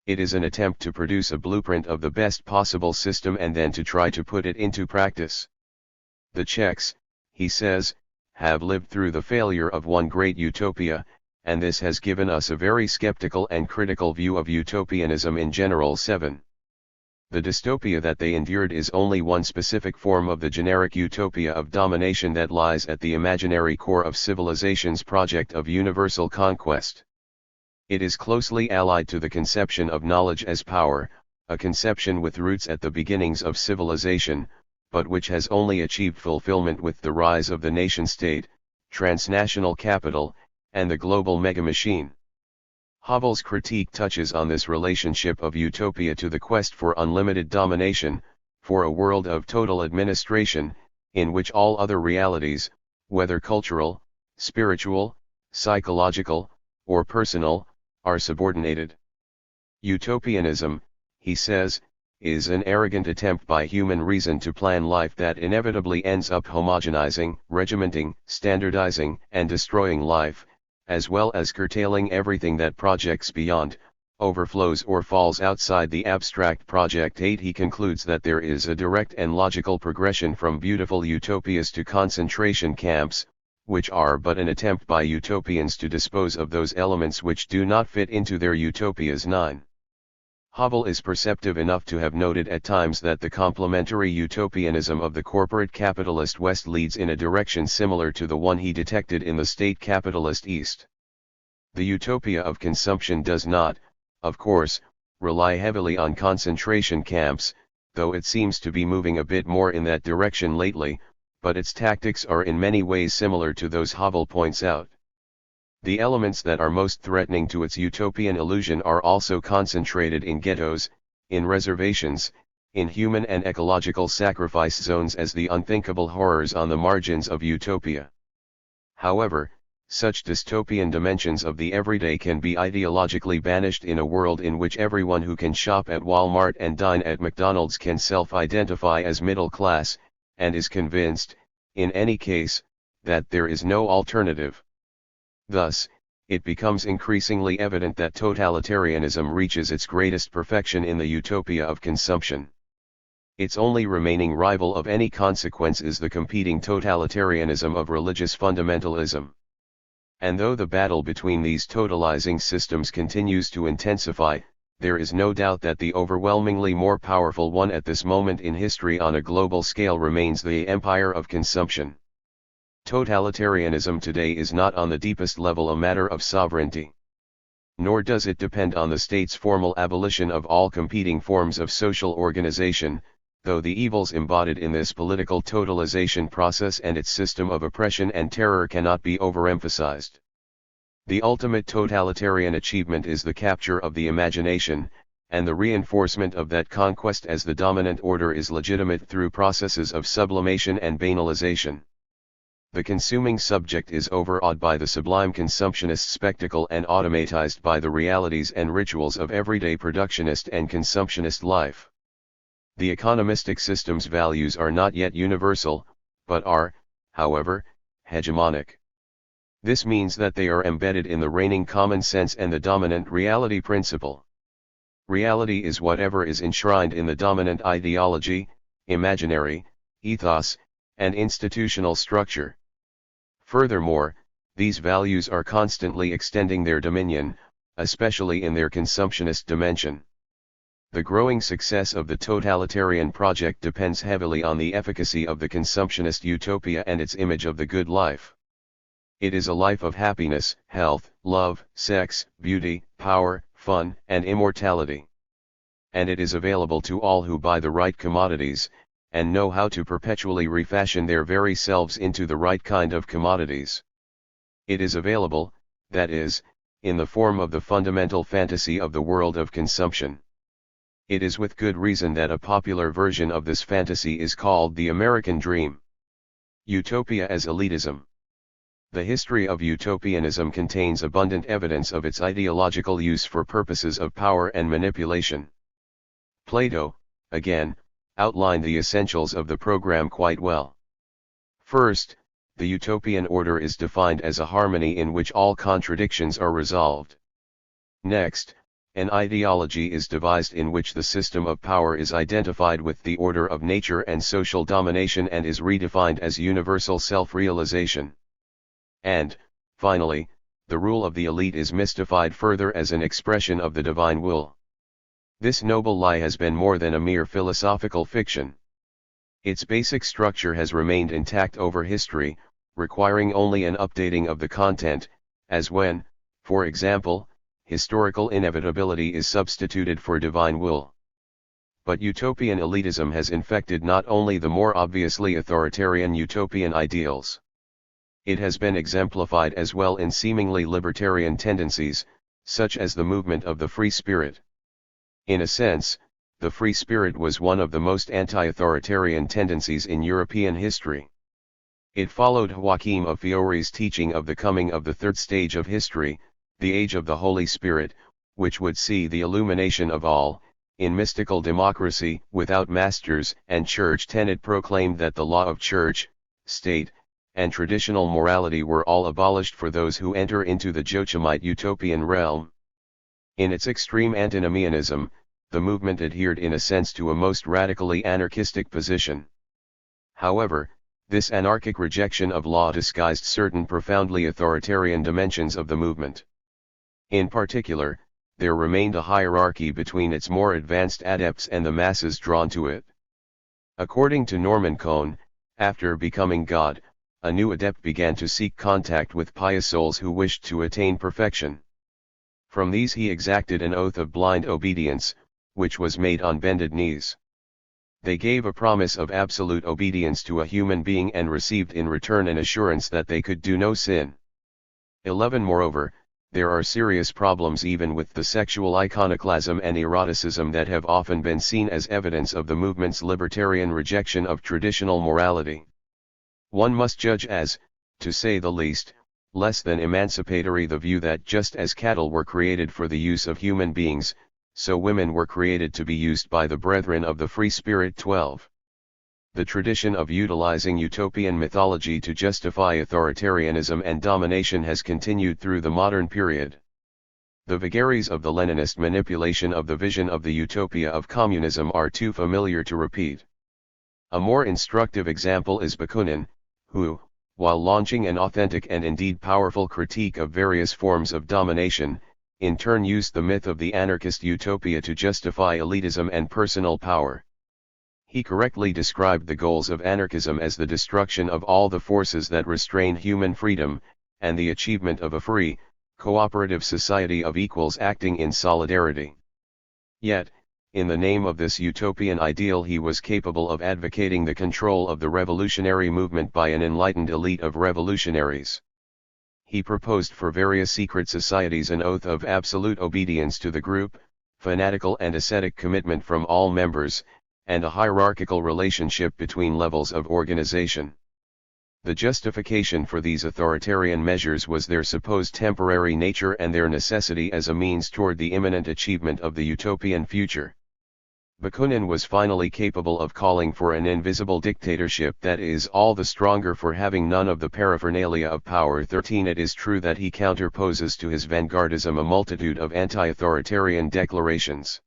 It is an attempt to produce a blueprint of the best possible system and then to try to put it into practice. The Czechs, he says, have lived through the failure of one great utopia, and this has given us a very skeptical and critical view of utopianism in general. 7. The dystopia that they endured is only one specific form of the generic utopia of domination that lies at the imaginary core of civilization's project of universal conquest. It is closely allied to the conception of knowledge as power, a conception with roots at the beginnings of civilization, but which has only achieved fulfillment with the rise of the nation-state, transnational capital, and the global mega-machine. Havel's critique touches on this relationship of utopia to the quest for unlimited domination, for a world of total administration, in which all other realities, whether cultural, spiritual, psychological, or personal, are subordinated. Utopianism, he says, is an arrogant attempt by human reason to plan life that inevitably ends up homogenizing, regimenting, standardizing, and destroying life, as well as curtailing everything that projects beyond, overflows or falls outside the abstract project. 8. He concludes that there is a direct and logical progression from beautiful utopias to concentration camps, which are but an attempt by utopians to dispose of those elements which do not fit into their utopias. 9. Havel is perceptive enough to have noted at times that the complementary utopianism of the corporate capitalist West leads in a direction similar to the one he detected in the state capitalist East. The utopia of consumption does not, of course, rely heavily on concentration camps, though it seems to be moving a bit more in that direction lately, but its tactics are in many ways similar to those Havel points out. The elements that are most threatening to its utopian illusion are also concentrated in ghettos, in reservations, in human and ecological sacrifice zones as the unthinkable horrors on the margins of utopia. However, such dystopian dimensions of the everyday can be ideologically banished in a world in which everyone who can shop at Walmart and dine at McDonald's can self-identify as middle class, and is convinced, in any case, that there is no alternative. Thus, it becomes increasingly evident that totalitarianism reaches its greatest perfection in the utopia of consumption. Its only remaining rival of any consequence is the competing totalitarianism of religious fundamentalism. And though the battle between these totalizing systems continues to intensify, there is no doubt that the overwhelmingly more powerful one at this moment in history on a global scale remains the empire of consumption. Totalitarianism today is not on the deepest level a matter of sovereignty. Nor does it depend on the state's formal abolition of all competing forms of social organization, though the evils embodied in this political totalization process and its system of oppression and terror cannot be overemphasized. The ultimate totalitarian achievement is the capture of the imagination, and the reinforcement of that conquest as the dominant order is legitimate through processes of sublimation and banalization. The consuming subject is overawed by the sublime consumptionist spectacle and automatized by the realities and rituals of everyday productionist and consumptionist life. The economistic system's values are not yet universal, but are, however, hegemonic. This means that they are embedded in the reigning common sense and the dominant reality principle. Reality is whatever is enshrined in the dominant ideology, imaginary, ethos, and institutional structure. Furthermore, these values are constantly extending their dominion, especially in their consumptionist dimension. The growing success of the totalitarian project depends heavily on the efficacy of the consumptionist utopia and its image of the good life. It is a life of happiness, health, love, sex, beauty, power, fun, and immortality. And it is available to all who buy the right commodities, and know how to perpetually refashion their very selves into the right kind of commodities. It is available, that is, in the form of the fundamental fantasy of the world of consumption. It is with good reason that a popular version of this fantasy is called the American Dream. Utopia as elitism. The history of utopianism contains abundant evidence of its ideological use for purposes of power and manipulation. Plato, again, outlined the essentials of the program quite well. First, the utopian order is defined as a harmony in which all contradictions are resolved. Next, an ideology is devised in which the system of power is identified with the order of nature and social domination and is redefined as universal self-realization. And, finally, the rule of the elite is mystified further as an expression of the divine will. This noble lie has been more than a mere philosophical fiction. Its basic structure has remained intact over history, requiring only an updating of the content, as when, for example, historical inevitability is substituted for divine will. But utopian elitism has infected not only the more obviously authoritarian utopian ideals. It has been exemplified as well in seemingly libertarian tendencies, such as the movement of the free spirit. In a sense, the free spirit was one of the most anti-authoritarian tendencies in European history. It followed Joachim of Fiore's teaching of the coming of the third stage of history, the age of the Holy Spirit, which would see the illumination of all. In mystical democracy, without masters and church tenet proclaimed that the law of church, state, and traditional morality were all abolished for those who enter into the Joachimite utopian realm. In its extreme antinomianism, the movement adhered in a sense to a most radically anarchistic position. However, this anarchic rejection of law disguised certain profoundly authoritarian dimensions of the movement. In particular, there remained a hierarchy between its more advanced adepts and the masses drawn to it. According to Norman Cohn, after becoming God, a new adept began to seek contact with pious souls who wished to attain perfection. From these he exacted an oath of blind obedience, which was made on bended knees. They gave a promise of absolute obedience to a human being and received in return an assurance that they could do no sin. 11. Moreover, there are serious problems even with the sexual iconoclasm and eroticism that have often been seen as evidence of the movement's libertarian rejection of traditional morality. One must judge as, to say the least, less than emancipatory the view that just as cattle were created for the use of human beings, so women were created to be used by the brethren of the free spirit. 12. The tradition of utilizing utopian mythology to justify authoritarianism and domination has continued through the modern period. The vagaries of the Leninist manipulation of the vision of the utopia of communism are too familiar to repeat. A more instructive example is Bakunin, who, while launching an authentic and indeed powerful critique of various forms of domination, in turn used the myth of the anarchist utopia to justify elitism and personal power. He correctly described the goals of anarchism as the destruction of all the forces that restrain human freedom, and the achievement of a free, cooperative society of equals acting in solidarity. Yet, in the name of this utopian ideal he was capable of advocating the control of the revolutionary movement by an enlightened elite of revolutionaries. He proposed for various secret societies an oath of absolute obedience to the group, fanatical and ascetic commitment from all members, and a hierarchical relationship between levels of organization. The justification for these authoritarian measures was their supposed temporary nature and their necessity as a means toward the imminent achievement of the utopian future. Bakunin was finally capable of calling for an invisible dictatorship that is all the stronger for having none of the paraphernalia of power. 13. It is true that he counterposes to his vanguardism a multitude of anti-authoritarian declarations.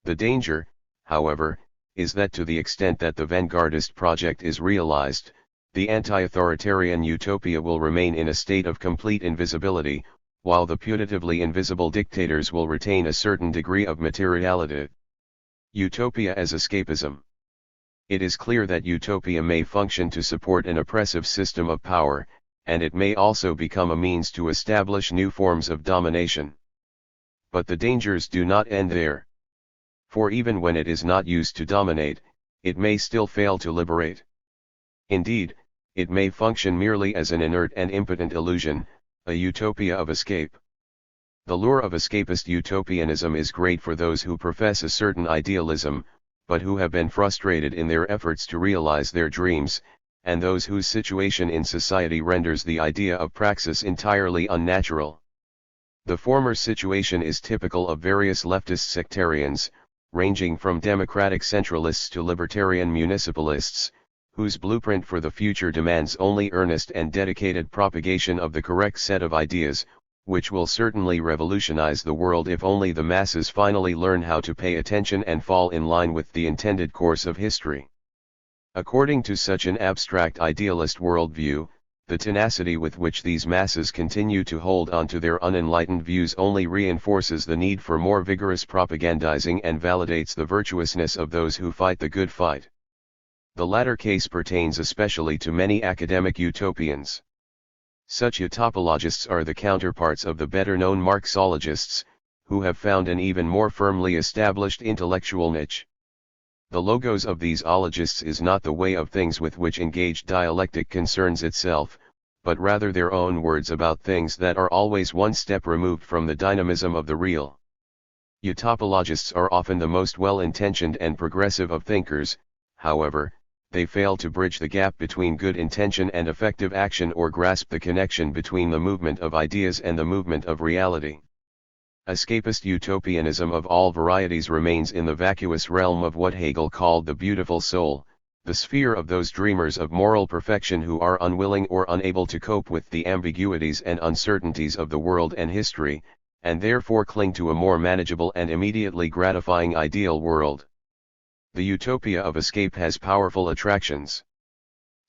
The danger, however, is that to the extent that the vanguardist project is realized, the anti-authoritarian utopia will remain in a state of complete invisibility, while the putatively invisible dictators will retain a certain degree of materiality. Utopia as escapism. It is clear that utopia may function to support an oppressive system of power, and it may also become a means to establish new forms of domination. But the dangers do not end there. For even when it is not used to dominate, it may still fail to liberate. Indeed, it may function merely as an inert and impotent illusion, a utopia of escape. The lure of escapist utopianism is great for those who profess a certain idealism, but who have been frustrated in their efforts to realize their dreams, and those whose situation in society renders the idea of praxis entirely unnatural. The former situation is typical of various leftist sectarians, ranging from democratic centralists to libertarian municipalists, whose blueprint for the future demands only earnest and dedicated propagation of the correct set of ideas, which will certainly revolutionize the world if only the masses finally learn how to pay attention and fall in line with the intended course of history. According to such an abstract idealist worldview, the tenacity with which these masses continue to hold on to their unenlightened views only reinforces the need for more vigorous propagandizing and validates the virtuousness of those who fight the good fight. The latter case pertains especially to many academic utopians. Such utopologists are the counterparts of the better-known Marxologists, who have found an even more firmly established intellectual niche. The logos of these ologists is not the way of things with which engaged dialectic concerns itself, but rather their own words about things that are always one step removed from the dynamism of the real. Utopologists are often the most well-intentioned and progressive of thinkers, however, they fail to bridge the gap between good intention and effective action or grasp the connection between the movement of ideas and the movement of reality. Escapist utopianism of all varieties remains in the vacuous realm of what Hegel called the beautiful soul, the sphere of those dreamers of moral perfection who are unwilling or unable to cope with the ambiguities and uncertainties of the world and history, and therefore cling to a more manageable and immediately gratifying ideal world. The utopia of escape has powerful attractions.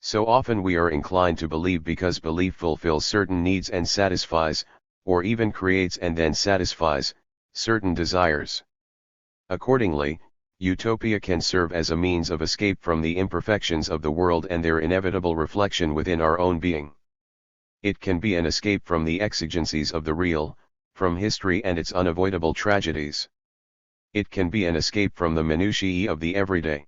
So often we are inclined to believe because belief fulfills certain needs and satisfies, or even creates and then satisfies, certain desires. Accordingly, utopia can serve as a means of escape from the imperfections of the world and their inevitable reflection within our own being. It can be an escape from the exigencies of the real, from history and its unavoidable tragedies. It can be an escape from the minutiae of the everyday.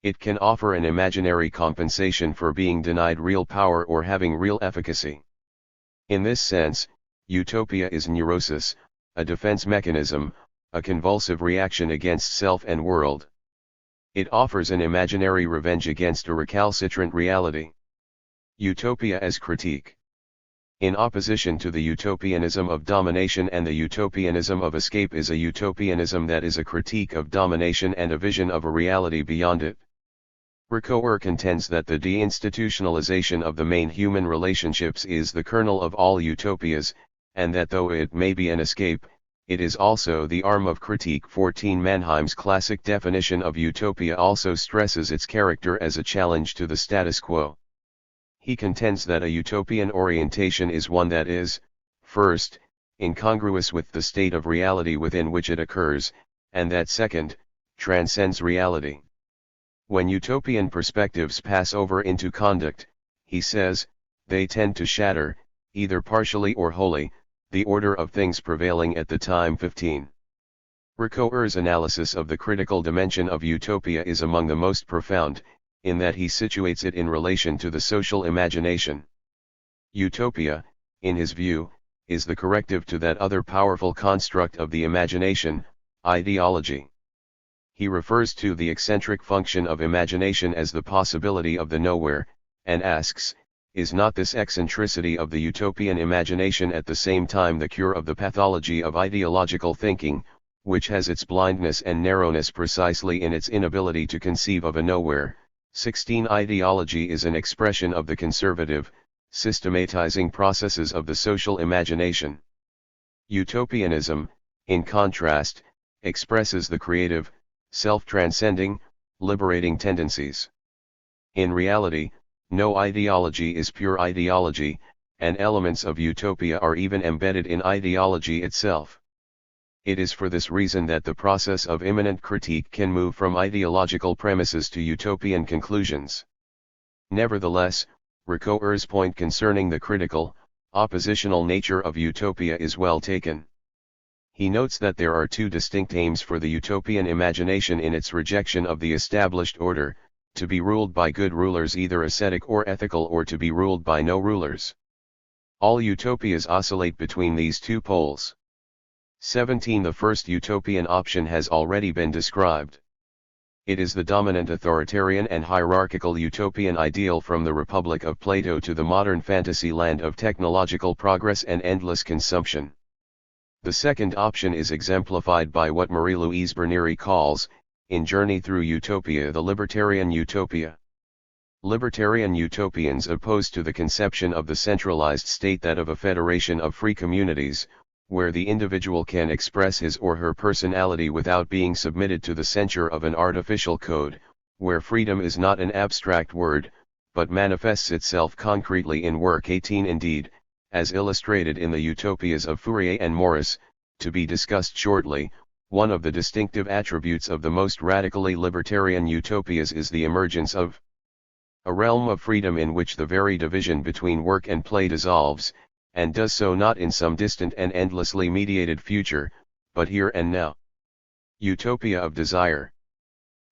It can offer an imaginary compensation for being denied real power or having real efficacy. In this sense, utopia is neurosis, a defense mechanism, a convulsive reaction against self and world. It offers an imaginary revenge against a recalcitrant reality. Utopia as critique. In opposition to the utopianism of domination and the utopianism of escape is a utopianism that is a critique of domination and a vision of a reality beyond it. Ricoeur contends that the deinstitutionalization of the main human relationships is the kernel of all utopias, and that though it may be an escape, it is also the arm of critique. 14 Mannheim's classic definition of utopia also stresses its character as a challenge to the status quo. He contends that a utopian orientation is one that is, first, incongruous with the state of reality within which it occurs, and that second, transcends reality. When utopian perspectives pass over into conduct, he says, they tend to shatter, either partially or wholly, the order of things prevailing at the time. 15. Ricoeur's analysis of the critical dimension of utopia is among the most profound, in that he situates it in relation to the social imagination. Utopia, in his view, is the corrective to that other powerful construct of the imagination, ideology. He refers to the eccentric function of imagination as the possibility of the nowhere, and asks, is not this eccentricity of the utopian imagination at the same time the cure of the pathology of ideological thinking, which has its blindness and narrowness precisely in its inability to conceive of a nowhere? 16. Ideology is an expression of the conservative, systematizing processes of the social imagination. Utopianism, in contrast, expresses the creative, self-transcending, liberating tendencies. In reality, no ideology is pure ideology, and elements of utopia are even embedded in ideology itself. It is for this reason that the process of immanent critique can move from ideological premises to utopian conclusions. Nevertheless, Ricoeur's point concerning the critical, oppositional nature of utopia is well taken. He notes that there are two distinct aims for the utopian imagination in its rejection of the established order: to be ruled by good rulers, either ascetic or ethical, or to be ruled by no rulers. All utopias oscillate between these two poles. 17. The first utopian option has already been described. It is the dominant authoritarian and hierarchical utopian ideal from the Republic of Plato to the modern fantasy land of technological progress and endless consumption. The second option is exemplified by what Marie-Louise Bernieri calls, in Journey Through Utopia, the libertarian utopia. Libertarian utopians oppose to the conception of the centralized state that of a federation of free communities, where the individual can express his or her personality without being submitted to the censure of an artificial code, where freedom is not an abstract word, but manifests itself concretely in work. 18. Indeed, as illustrated in the utopias of Fourier and Morris, to be discussed shortly, one of the distinctive attributes of the most radically libertarian utopias is the emergence of a realm of freedom in which the very division between work and play dissolves, and does so not in some distant and endlessly mediated future, but here and now. Utopia of desire.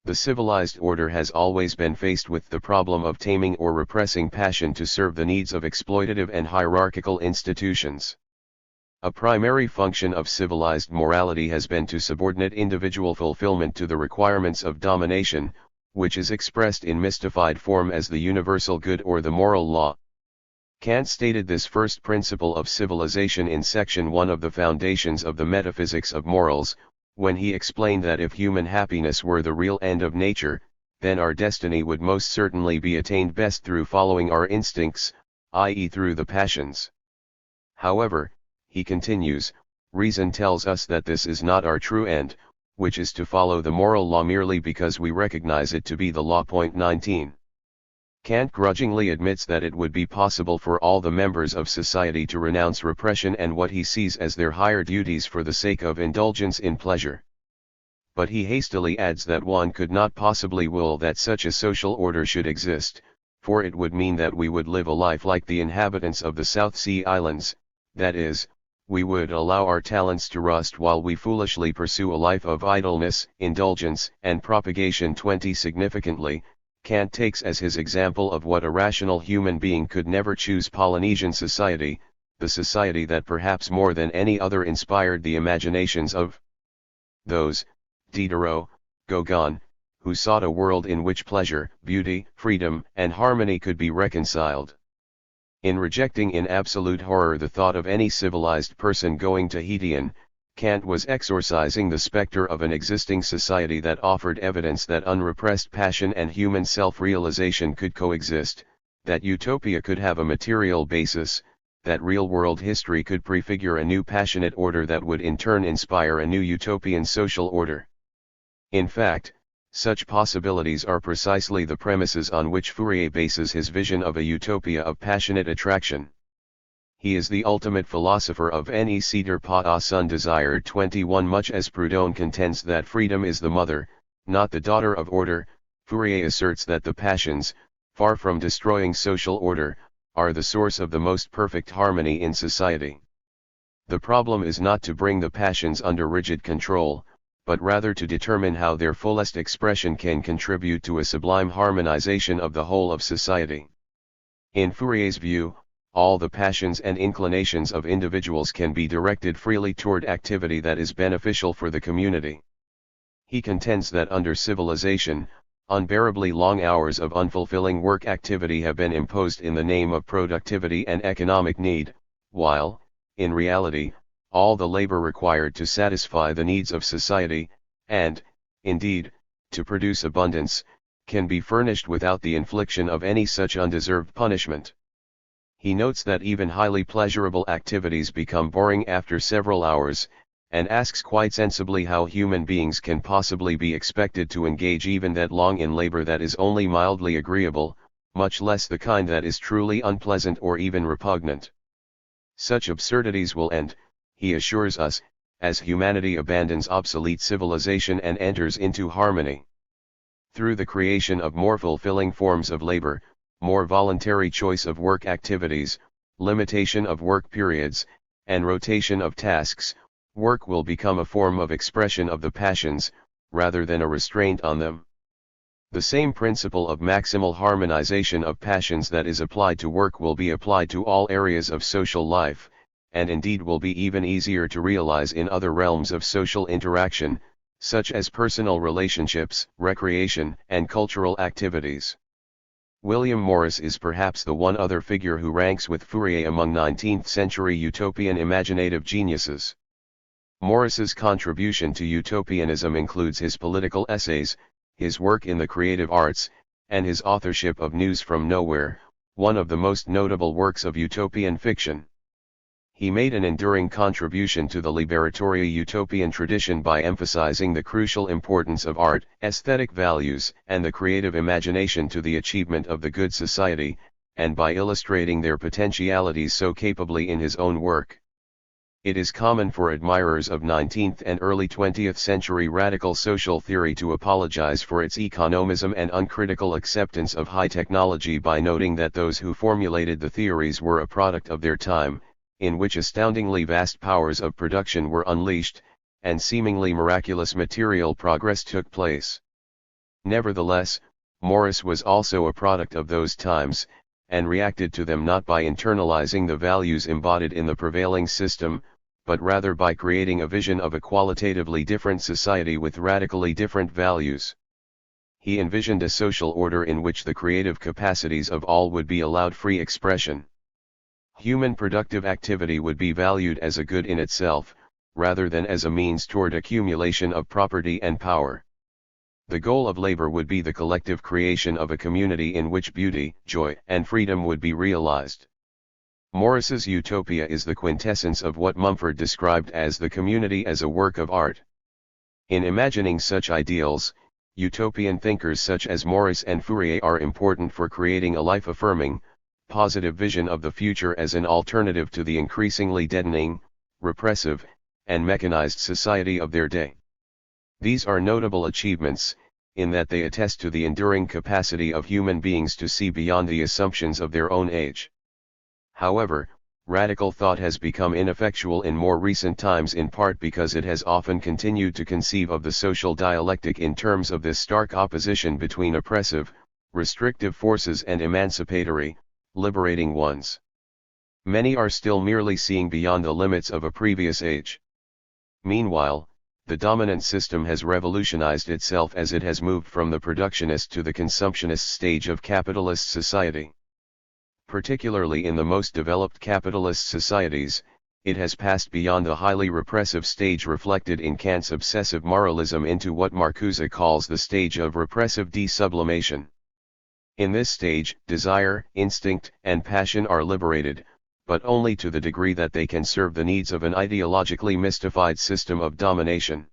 The civilized order has always been faced with the problem of taming or repressing passion to serve the needs of exploitative and hierarchical institutions. A primary function of civilized morality has been to subordinate individual fulfillment to the requirements of domination, which is expressed in mystified form as the universal good or the moral law. Kant stated this first principle of civilization in Section 1 of the Foundations of the Metaphysics of Morals, when he explained that if human happiness were the real end of nature, then our destiny would most certainly be attained best through following our instincts, i.e. through the passions. However, he continues, reason tells us that this is not our true end, which is to follow the moral law merely because we recognize it to be the law. 19. Kant grudgingly admits that it would be possible for all the members of society to renounce repression and what he sees as their higher duties for the sake of indulgence in pleasure. But he hastily adds that one could not possibly will that such a social order should exist, for it would mean that we would live a life like the inhabitants of the South Sea Islands, that is, we would allow our talents to rust while we foolishly pursue a life of idleness, indulgence, and propagation. 20 Significantly, Kant takes as his example of what a rational human being could never choose Polynesian society, the society that perhaps more than any other inspired the imaginations of those, Diderot, Gauguin, who sought a world in which pleasure, beauty, freedom, and harmony could be reconciled. In rejecting in absolute horror the thought of any civilized person going to Haitian, Kant was exorcising the specter of an existing society that offered evidence that unrepressed passion and human self-realization could coexist, that utopia could have a material basis, that real-world history could prefigure a new passionate order that would in turn inspire a new utopian social order. In fact, such possibilities are precisely the premises on which Fourier bases his vision of a utopia of passionate attraction. He is the ultimate philosopher of ne citer pas à son désir. 21 Much as Proudhon contends that freedom is the mother, not the daughter of order, Fourier asserts that the passions, far from destroying social order, are the source of the most perfect harmony in society. The problem is not to bring the passions under rigid control, but rather to determine how their fullest expression can contribute to a sublime harmonization of the whole of society. In Fourier's view, all the passions and inclinations of individuals can be directed freely toward activity that is beneficial for the community. He contends that under civilization, unbearably long hours of unfulfilling work activity have been imposed in the name of productivity and economic need, while, in reality, all the labor required to satisfy the needs of society, and, indeed, to produce abundance, can be furnished without the infliction of any such undeserved punishment. He notes that even highly pleasurable activities become boring after several hours, and asks quite sensibly how human beings can possibly be expected to engage even that long in labor that is only mildly agreeable, much less the kind that is truly unpleasant or even repugnant. Such absurdities will end, he assures us, as humanity abandons obsolete civilization and enters into harmony. Through the creation of more fulfilling forms of labor, more voluntary choice of work activities, limitation of work periods, and rotation of tasks, work will become a form of expression of the passions, rather than a restraint on them. The same principle of maximal harmonization of passions that is applied to work will be applied to all areas of social life, and indeed will be even easier to realize in other realms of social interaction, such as personal relationships, recreation, and cultural activities. William Morris is perhaps the one other figure who ranks with Fourier among 19th-century utopian imaginative geniuses. Morris's contribution to utopianism includes his political essays, his work in the creative arts, and his authorship of News from Nowhere, one of the most notable works of utopian fiction. He made an enduring contribution to the liberatory utopian tradition by emphasizing the crucial importance of art, aesthetic values, and the creative imagination to the achievement of the good society, and by illustrating their potentialities so capably in his own work. It is common for admirers of 19th and early 20th century radical social theory to apologize for its economism and uncritical acceptance of high technology by noting that those who formulated the theories were a product of their time, in which astoundingly vast powers of production were unleashed, and seemingly miraculous material progress took place. Nevertheless, Morris was also a product of those times, and reacted to them not by internalizing the values embodied in the prevailing system, but rather by creating a vision of a qualitatively different society with radically different values. He envisioned a social order in which the creative capacities of all would be allowed free expression. Human productive activity would be valued as a good in itself, rather than as a means toward accumulation of property and power. The goal of labor would be the collective creation of a community in which beauty, joy, and freedom would be realized. Morris's utopia is the quintessence of what Mumford described as the community as a work of art. In imagining such ideals, utopian thinkers such as Morris and Fourier are important for creating a life-affirming, positive vision of the future as an alternative to the increasingly deadening, repressive, and mechanized society of their day. These are notable achievements, in that they attest to the enduring capacity of human beings to see beyond the assumptions of their own age. However, radical thought has become ineffectual in more recent times, in part because it has often continued to conceive of the social dialectic in terms of this stark opposition between oppressive, restrictive forces and emancipatory, liberating ones. Many are still merely seeing beyond the limits of a previous age. Meanwhile, the dominant system has revolutionized itself as it has moved from the productionist to the consumptionist stage of capitalist society. Particularly in the most developed capitalist societies, it has passed beyond the highly repressive stage reflected in Kant's obsessive moralism into what Marcuse calls the stage of repressive desublimation. In this stage, desire, instinct, and passion are liberated, but only to the degree that they can serve the needs of an ideologically mystified system of domination.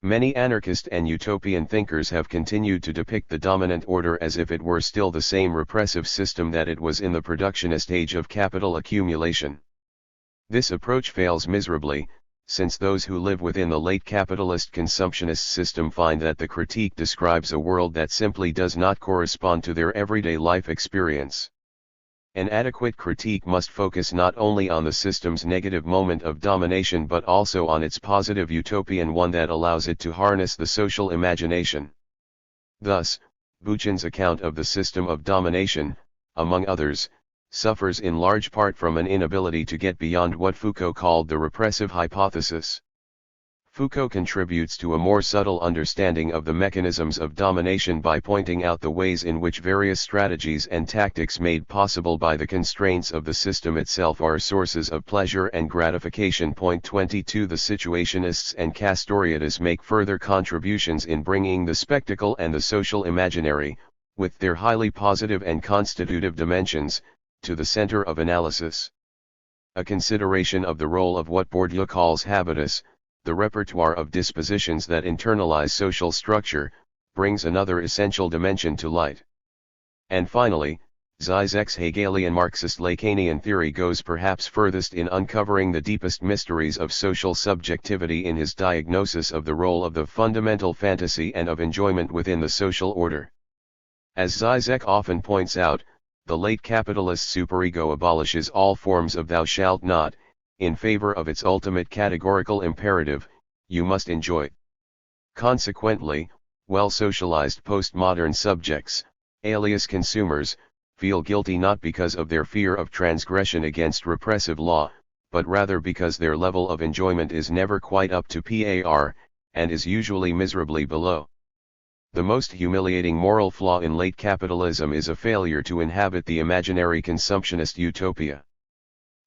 Many anarchist and utopian thinkers have continued to depict the dominant order as if it were still the same repressive system that it was in the productionist age of capital accumulation. This approach fails miserably, since those who live within the late capitalist consumptionist system find that the critique describes a world that simply does not correspond to their everyday life experience. An adequate critique must focus not only on the system's negative moment of domination but also on its positive utopian one that allows it to harness the social imagination. Thus, Buchan's account of the system of domination, among others, suffers in large part from an inability to get beyond what Foucault called the repressive hypothesis. Foucault contributes to a more subtle understanding of the mechanisms of domination by pointing out the ways in which various strategies and tactics made possible by the constraints of the system itself are sources of pleasure and gratification. Point 22 The situationists and Castoriadis make further contributions in bringing the spectacle and the social imaginary, with their highly positive and constitutive dimensions, to the center of analysis. A consideration of the role of what Bourdieu calls habitus, the repertoire of dispositions that internalize social structure, brings another essential dimension to light. And finally, Zizek's Hegelian Marxist Lacanian theory goes perhaps furthest in uncovering the deepest mysteries of social subjectivity in his diagnosis of the role of the fundamental fantasy and of enjoyment within the social order. As Zizek often points out, the late capitalist superego abolishes all forms of thou shalt not, in favor of its ultimate categorical imperative, you must enjoy. Consequently, well-socialized postmodern subjects, alias consumers, feel guilty not because of their fear of transgression against repressive law, but rather because their level of enjoyment is never quite up to par, and is usually miserably below. The most humiliating moral flaw in late capitalism is a failure to inhabit the imaginary consumptionist utopia.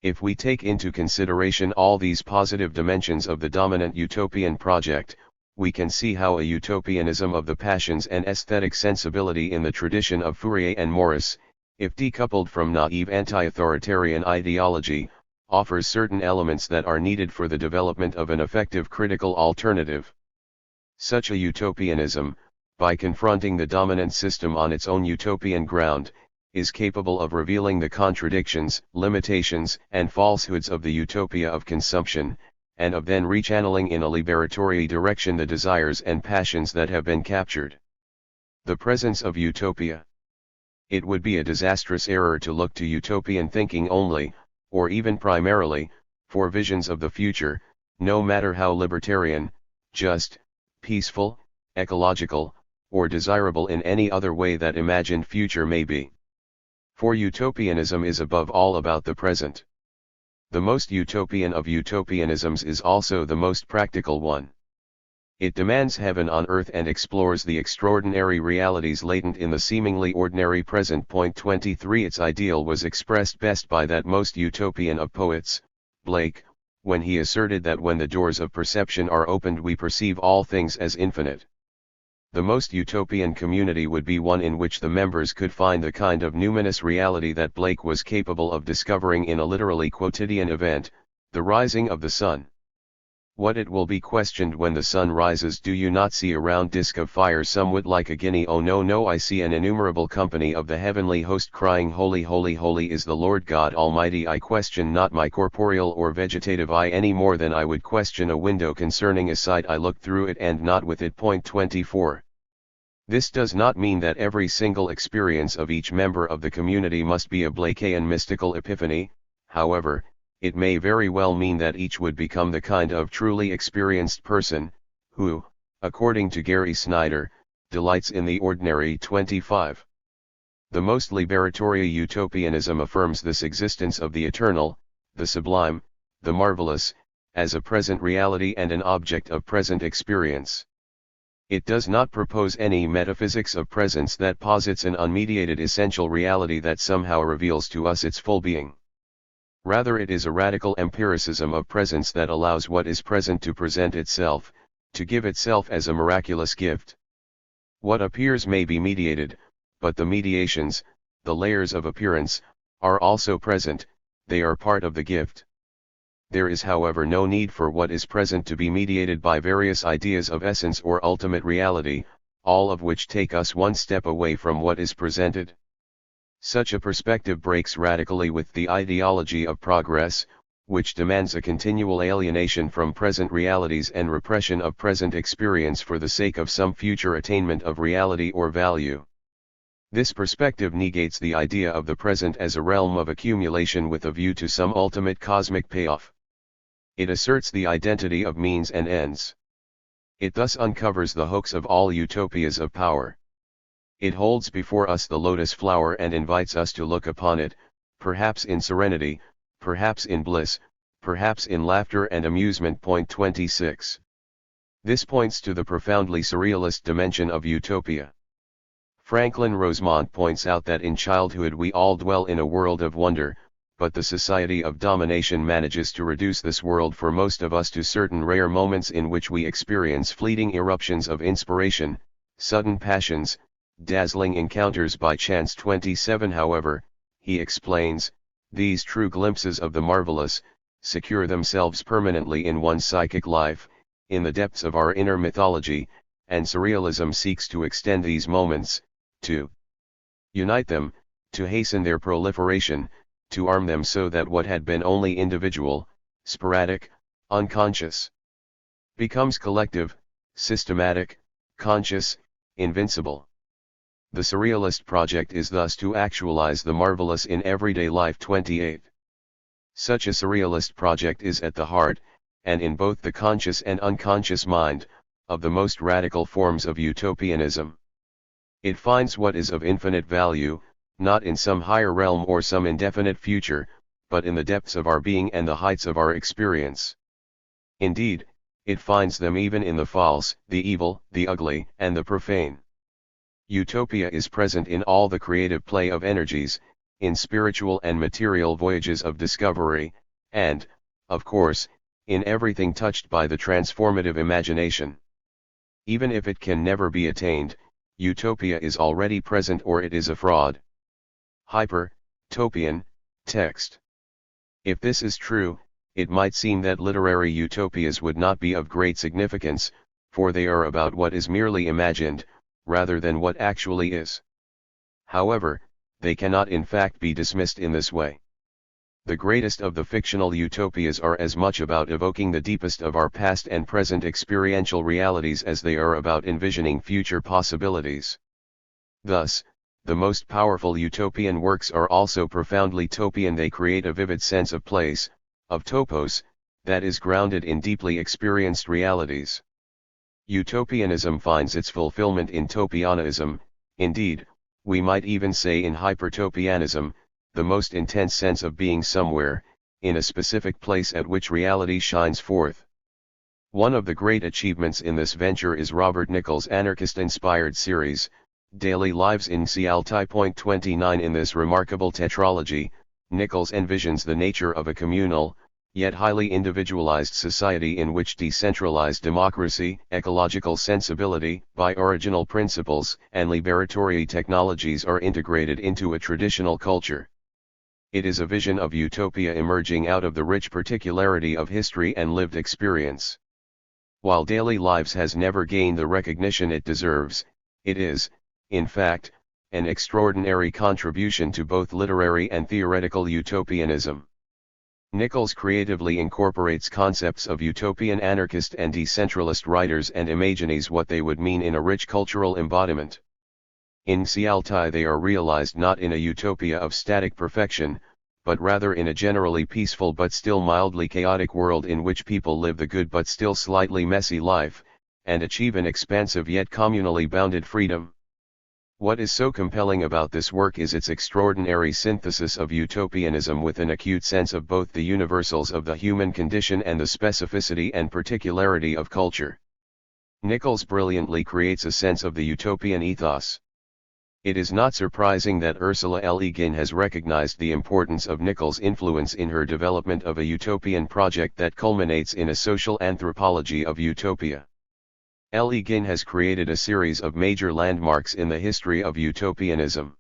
If we take into consideration all these positive dimensions of the dominant utopian project, we can see how a utopianism of the passions and aesthetic sensibility in the tradition of Fourier and Morris, if decoupled from naive anti-authoritarian ideology, offers certain elements that are needed for the development of an effective critical alternative. Such a utopianism, by confronting the dominant system on its own utopian ground, is capable of revealing the contradictions, limitations, and falsehoods of the utopia of consumption, and of then rechanneling in a liberatory direction the desires and passions that have been captured. The presence of utopia. It would be a disastrous error to look to utopian thinking only, or even primarily, for visions of the future, no matter how libertarian, just, peaceful, ecological, or desirable in any other way that imagined future may be. For utopianism is above all about the present. The most utopian of utopianisms is also the most practical one. It demands heaven on earth and explores the extraordinary realities latent in the seemingly ordinary present. Point 23 Its ideal was expressed best by that most utopian of poets, Blake, when he asserted that when the doors of perception are opened we perceive all things as infinite. The most utopian community would be one in which the members could find the kind of numinous reality that Blake was capable of discovering in a literally quotidian event, the rising of the sun. What it will be questioned when the sun rises. Do you not see a round disk of fire somewhat like a guinea? Oh no no, I see an innumerable company of the heavenly host crying, Holy holy holy is the Lord God Almighty. I question not my corporeal or vegetative eye any more than I would question a window concerning a sight I look through it and not with it. 24. This does not mean that every single experience of each member of the community must be a Blakean mystical epiphany. However, it may very well mean that each would become the kind of truly experienced person, who, according to Gary Snyder, delights in the ordinary. 25. The most liberatory utopianism affirms this existence of the eternal, the sublime, the marvelous, as a present reality and an object of present experience. It does not propose any metaphysics of presence that posits an unmediated essential reality that somehow reveals to us its full being. Rather, it is a radical empiricism of presence that allows what is present to present itself, to give itself as a miraculous gift. What appears may be mediated, but the mediations, the layers of appearance, are also present, they are part of the gift. There is, however, no need for what is present to be mediated by various ideas of essence or ultimate reality, all of which take us one step away from what is presented. Such a perspective breaks radically with the ideology of progress, which demands a continual alienation from present realities and repression of present experience for the sake of some future attainment of reality or value. This perspective negates the idea of the present as a realm of accumulation with a view to some ultimate cosmic payoff. It asserts the identity of means and ends. It thus uncovers the hoax of all utopias of power. It holds before us the lotus flower and invites us to look upon it, perhaps in serenity, perhaps in bliss, perhaps in laughter and amusement. 26. This points to the profoundly surrealist dimension of utopia. Franklin Rosemont points out that in childhood we all dwell in a world of wonder, but the society of domination manages to reduce this world for most of us to certain rare moments in which we experience fleeting eruptions of inspiration, sudden passions, dazzling encounters by chance. 27. However, he explains, these true glimpses of the marvelous, secure themselves permanently in one's psychic life, in the depths of our inner mythology, and surrealism seeks to extend these moments, to unite them, to hasten their proliferation, to arm them so that what had been only individual, sporadic, unconscious, becomes collective, systematic, conscious, invincible. The surrealist project is thus to actualize the marvelous in everyday life. 28. Such a surrealist project is at the heart, and in both the conscious and unconscious mind, of the most radical forms of utopianism. It finds what is of infinite value, not in some higher realm or some indefinite future, but in the depths of our being and the heights of our experience. Indeed, it finds them even in the false, the evil, the ugly, and the profane. Utopia is present in all the creative play of energies, in spiritual and material voyages of discovery, and, of course, in everything touched by the transformative imagination. Even if it can never be attained, utopia is already present or it is a fraud. Topian, text. If this is true, it might seem that literary utopias would not be of great significance, for they are about what is merely imagined, rather than what actually is. However, they cannot in fact be dismissed in this way. The greatest of the fictional utopias are as much about evoking the deepest of our past and present experiential realities as they are about envisioning future possibilities. Thus, the most powerful utopian works are also profoundly topian. They create a vivid sense of place, of topos, that is grounded in deeply experienced realities. Utopianism finds its fulfillment in topianism, indeed, we might even say in hypertopianism, the most intense sense of being somewhere, in a specific place at which reality shines forth. One of the great achievements in this venture is Robert Nichols' anarchist-inspired series, Daily Lives in Seattle. 29. In this remarkable tetralogy, Nichols envisions the nature of a communal, yet highly individualized society in which decentralized democracy, ecological sensibility, bi-original principles, and liberatory technologies are integrated into a traditional culture. It is a vision of utopia emerging out of the rich particularity of history and lived experience. While daily lives has never gained the recognition it deserves, it is, in fact, an extraordinary contribution to both literary and theoretical utopianism. Nichols creatively incorporates concepts of utopian anarchist and decentralist writers and imagines what they would mean in a rich cultural embodiment. In Cialtai they are realized not in a utopia of static perfection, but rather in a generally peaceful but still mildly chaotic world in which people live the good but still slightly messy life, and achieve an expansive yet communally bounded freedom. What is so compelling about this work is its extraordinary synthesis of utopianism with an acute sense of both the universals of the human condition and the specificity and particularity of culture. Nichols brilliantly creates a sense of the utopian ethos. It is not surprising that Ursula Le Guin has recognized the importance of Nichols' influence in her development of a utopian project that culminates in a social anthropology of utopia. Le Guin has created a series of major landmarks in the history of utopianism.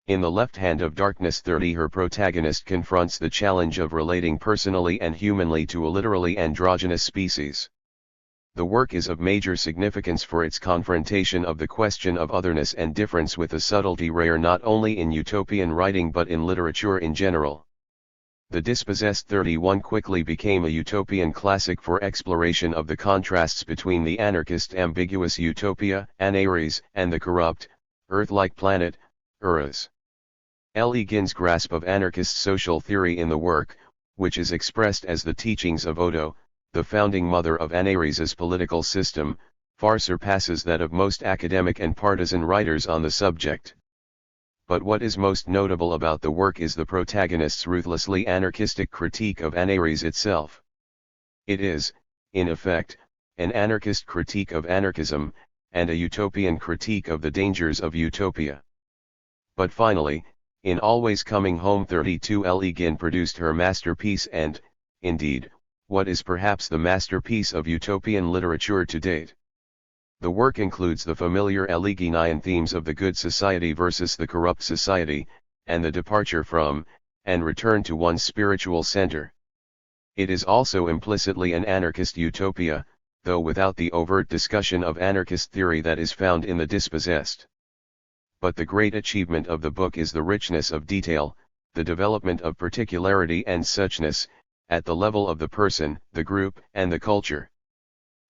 In The Left Hand of Darkness 30, her protagonist confronts the challenge of relating personally and humanly to a literally androgynous species. The work is of major significance for its confrontation of the question of otherness and difference with a subtlety rare not only in utopian writing but in literature in general. The Dispossessed 31 quickly became a utopian classic for exploration of the contrasts between the anarchist ambiguous utopia, Anares, and the corrupt, Earth-like planet, Uras. Le Guin's grasp of anarchist social theory in the work, which is expressed as the teachings of Odo, the founding mother of Anares' political system, far surpasses that of most academic and partisan writers on the subject. But what is most notable about the work is the protagonist's ruthlessly anarchistic critique of Anares itself. It is, in effect, an anarchist critique of anarchism, and a utopian critique of the dangers of utopia. But finally, in Always Coming Home 32 Le Guin produced her masterpiece and, indeed, what is perhaps the masterpiece of utopian literature to date. The work includes the familiar Le Guinian themes of the good society versus the corrupt society, and the departure from, and return to one's spiritual center. It is also implicitly an anarchist utopia, though without the overt discussion of anarchist theory that is found in The Dispossessed. But the great achievement of the book is the richness of detail, the development of particularity and suchness, at the level of the person, the group, and the culture.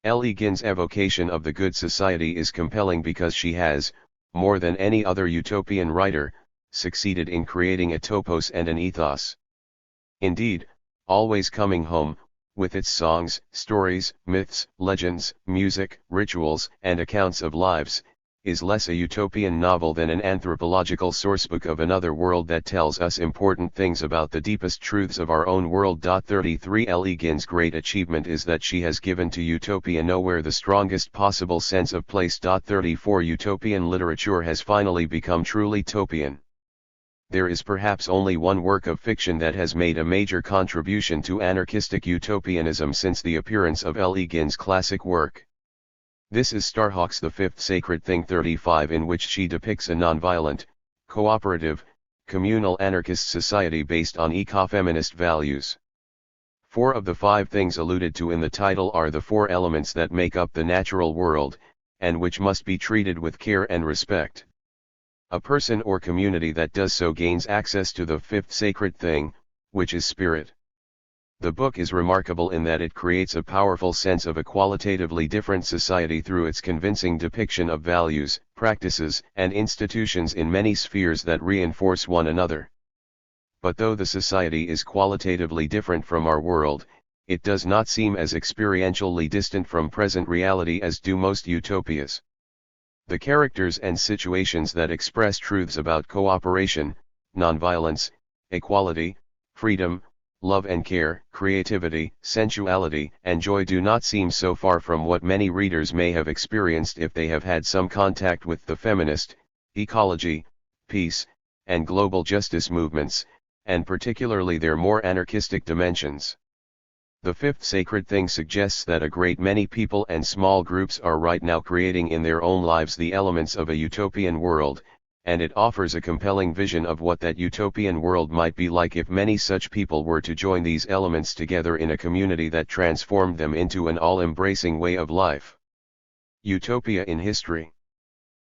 Le Guin's evocation of the good society is compelling because she has, more than any other utopian writer, succeeded in creating a topos and an ethos. Indeed, Always Coming Home, with its songs, stories, myths, legends, music, rituals, and accounts of lives, is less a utopian novel than an anthropological sourcebook of another world that tells us important things about the deepest truths of our own world. 33 Le Guin's great achievement is that she has given to utopia nowhere the strongest possible sense of place. 34 Utopian literature has finally become truly topian. There is perhaps only one work of fiction that has made a major contribution to anarchistic utopianism since the appearance of Le Guin's classic work. This is Starhawk's The Fifth Sacred Thing 35, in which she depicts a nonviolent, cooperative, communal anarchist society based on ecofeminist values. 4 of the 5 things alluded to in the title are the 4 elements that make up the natural world, and which must be treated with care and respect. A person or community that does so gains access to the fifth sacred thing, which is spirit. The book is remarkable in that it creates a powerful sense of a qualitatively different society through its convincing depiction of values, practices, and institutions in many spheres that reinforce one another. But though the society is qualitatively different from our world, it does not seem as experientially distant from present reality as do most utopias. The characters and situations that express truths about cooperation, nonviolence, equality, freedom, love and care, creativity, sensuality, and joy do not seem so far from what many readers may have experienced if they have had some contact with the feminist, ecology, peace, and global justice movements, and particularly their more anarchistic dimensions. The fifth sacred thing suggests that a great many people and small groups are right now creating in their own lives the elements of a utopian world, and it offers a compelling vision of what that utopian world might be like if many such people were to join these elements together in a community that transformed them into an all-embracing way of life. Utopia in history.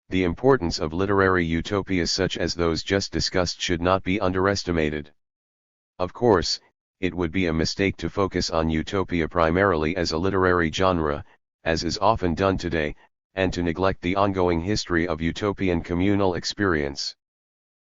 The importance of literary utopias such as those just discussed should not be underestimated. Of course, it would be a mistake to focus on utopia primarily as a literary genre, as is often done today, and to neglect the ongoing history of utopian communal experience.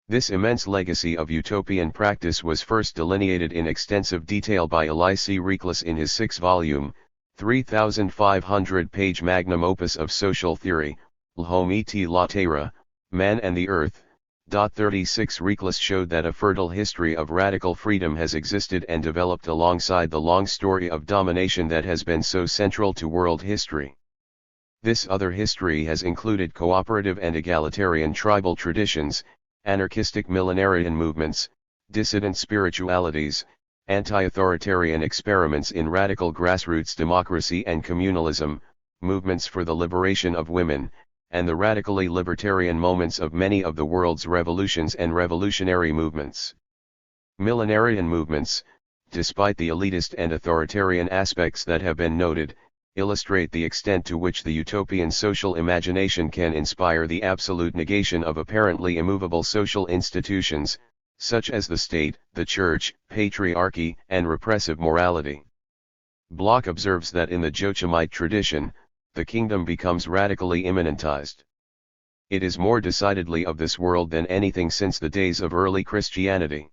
This immense legacy of utopian practice was first delineated in extensive detail by Elie C. Reclus in his 6-volume, 3,500-page magnum opus of social theory, L'Homme et la Terre, Man and the Earth. 36 Reclus showed that a fertile history of radical freedom has existed and developed alongside the long story of domination that has been so central to world history. This other history has included cooperative and egalitarian tribal traditions, anarchistic millenarian movements, dissident spiritualities, anti-authoritarian experiments in radical grassroots democracy and communalism, movements for the liberation of women, and the radically libertarian moments of many of the world's revolutions and revolutionary movements. Millenarian movements, despite the elitist and authoritarian aspects that have been noted, illustrate the extent to which the utopian social imagination can inspire the absolute negation of apparently immovable social institutions, such as the state, the church, patriarchy, and repressive morality. Bloch observes that in the Joachimite tradition, the kingdom becomes radically immanentized. It is more decidedly of this world than anything since the days of early Christianity.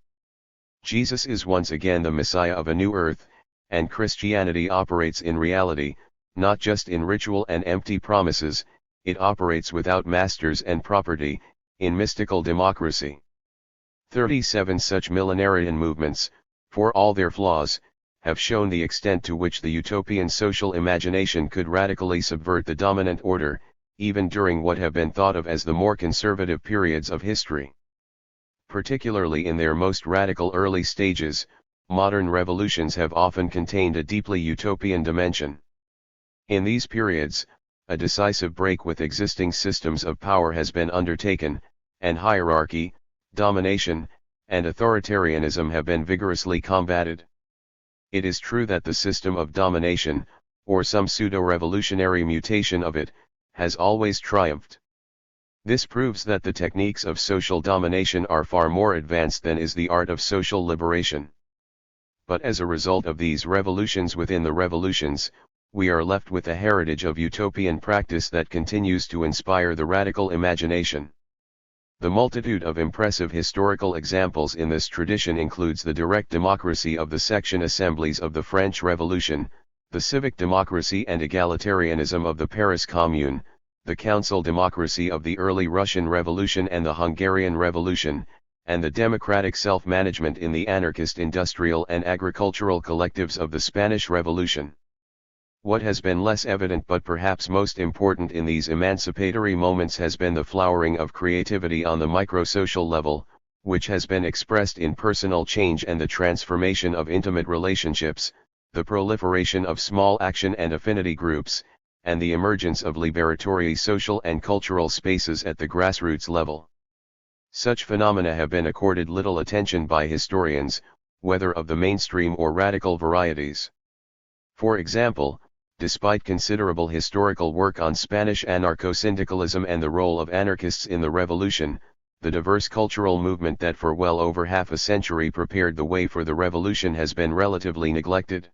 Jesus is once again the Messiah of a new earth, and Christianity operates in reality, not just in ritual and empty promises, it operates without masters and property, in mystical democracy. 37 such millenarian movements, for all their flaws, have shown the extent to which the utopian social imagination could radically subvert the dominant order, even during what have been thought of as the more conservative periods of history. Particularly in their most radical early stages, modern revolutions have often contained a deeply utopian dimension. In these periods, a decisive break with existing systems of power has been undertaken, and hierarchy, domination, and authoritarianism have been vigorously combated. It is true that the system of domination, or some pseudo-revolutionary mutation of it, has always triumphed. This proves that the techniques of social domination are far more advanced than is the art of social liberation. But as a result of these revolutions within the revolutions, we are left with a heritage of utopian practice that continues to inspire the radical imagination. The multitude of impressive historical examples in this tradition includes the direct democracy of the section assemblies of the French Revolution, the civic democracy and egalitarianism of the Paris Commune, the council democracy of the early Russian Revolution and the Hungarian Revolution, and the democratic self-management in the anarchist industrial and agricultural collectives of the Spanish Revolution. What has been less evident but perhaps most important in these emancipatory moments has been the flowering of creativity on the microsocial level, which has been expressed in personal change and the transformation of intimate relationships, the proliferation of small action and affinity groups, and the emergence of liberatory social and cultural spaces at the grassroots level. Such phenomena have been accorded little attention by historians, whether of the mainstream or radical varieties. For example, despite considerable historical work on Spanish anarcho-syndicalism and the role of anarchists in the revolution, the diverse cultural movement that for well over half a century prepared the way for the revolution has been relatively neglected.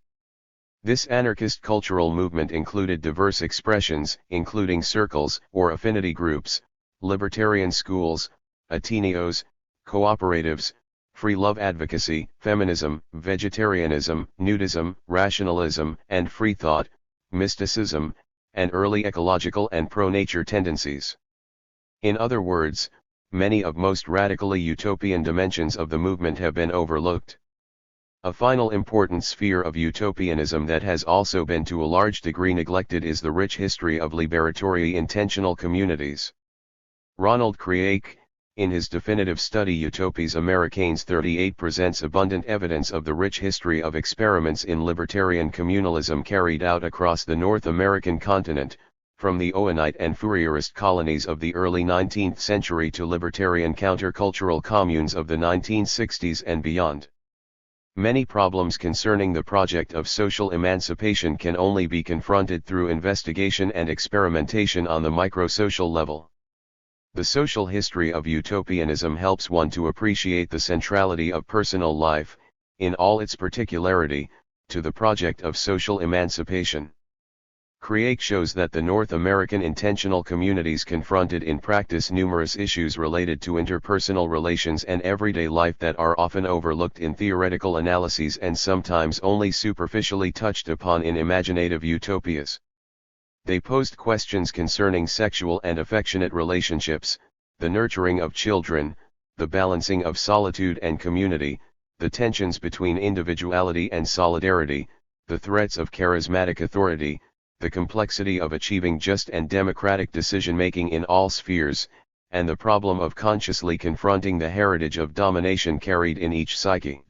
This anarchist cultural movement included diverse expressions, including circles or affinity groups, libertarian schools, Ateneos, cooperatives, free love advocacy, feminism, vegetarianism, nudism, rationalism and free thought, mysticism, and early ecological and pro-nature tendencies. In other words, many of most radically utopian dimensions of the movement have been overlooked. A final important sphere of utopianism that has also been to a large degree neglected is the rich history of liberatory intentional communities. Ronald Creake, in his definitive study Utopies Américaines 38 presents abundant evidence of the rich history of experiments in libertarian communalism carried out across the North American continent, from the Owenite and Fourierist colonies of the early 19th century to libertarian countercultural communes of the 1960s and beyond. Many problems concerning the project of social emancipation can only be confronted through investigation and experimentation on the microsocial level. The social history of utopianism helps one to appreciate the centrality of personal life, in all its particularity, to the project of social emancipation. Craik shows that the North American intentional communities confronted in practice numerous issues related to interpersonal relations and everyday life that are often overlooked in theoretical analyses and sometimes only superficially touched upon in imaginative utopias. They posed questions concerning sexual and affectionate relationships, the nurturing of children, the balancing of solitude and community, the tensions between individuality and solidarity, the threats of charismatic authority, the complexity of achieving just and democratic decision-making in all spheres, and the problem of consciously confronting the heritage of domination carried in each psyche.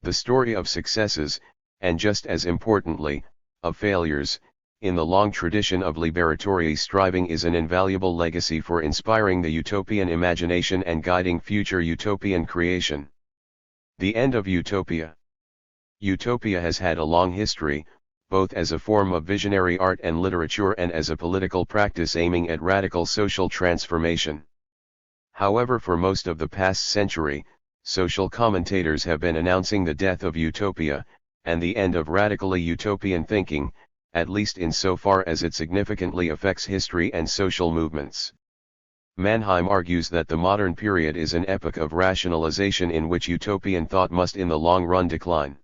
The story of successes, and just as importantly, of failures, in the long tradition of liberatory striving is an invaluable legacy for inspiring the utopian imagination and guiding future utopian creation. The end of utopia. Utopia has had a long history, both as a form of visionary art and literature and as a political practice aiming at radical social transformation. However, for most of the past century, social commentators have been announcing the death of utopia, and the end of radically utopian thinking, at least insofar as it significantly affects history and social movements. Mannheim argues that the modern period is an epoch of rationalization in which utopian thought must in the long run decline.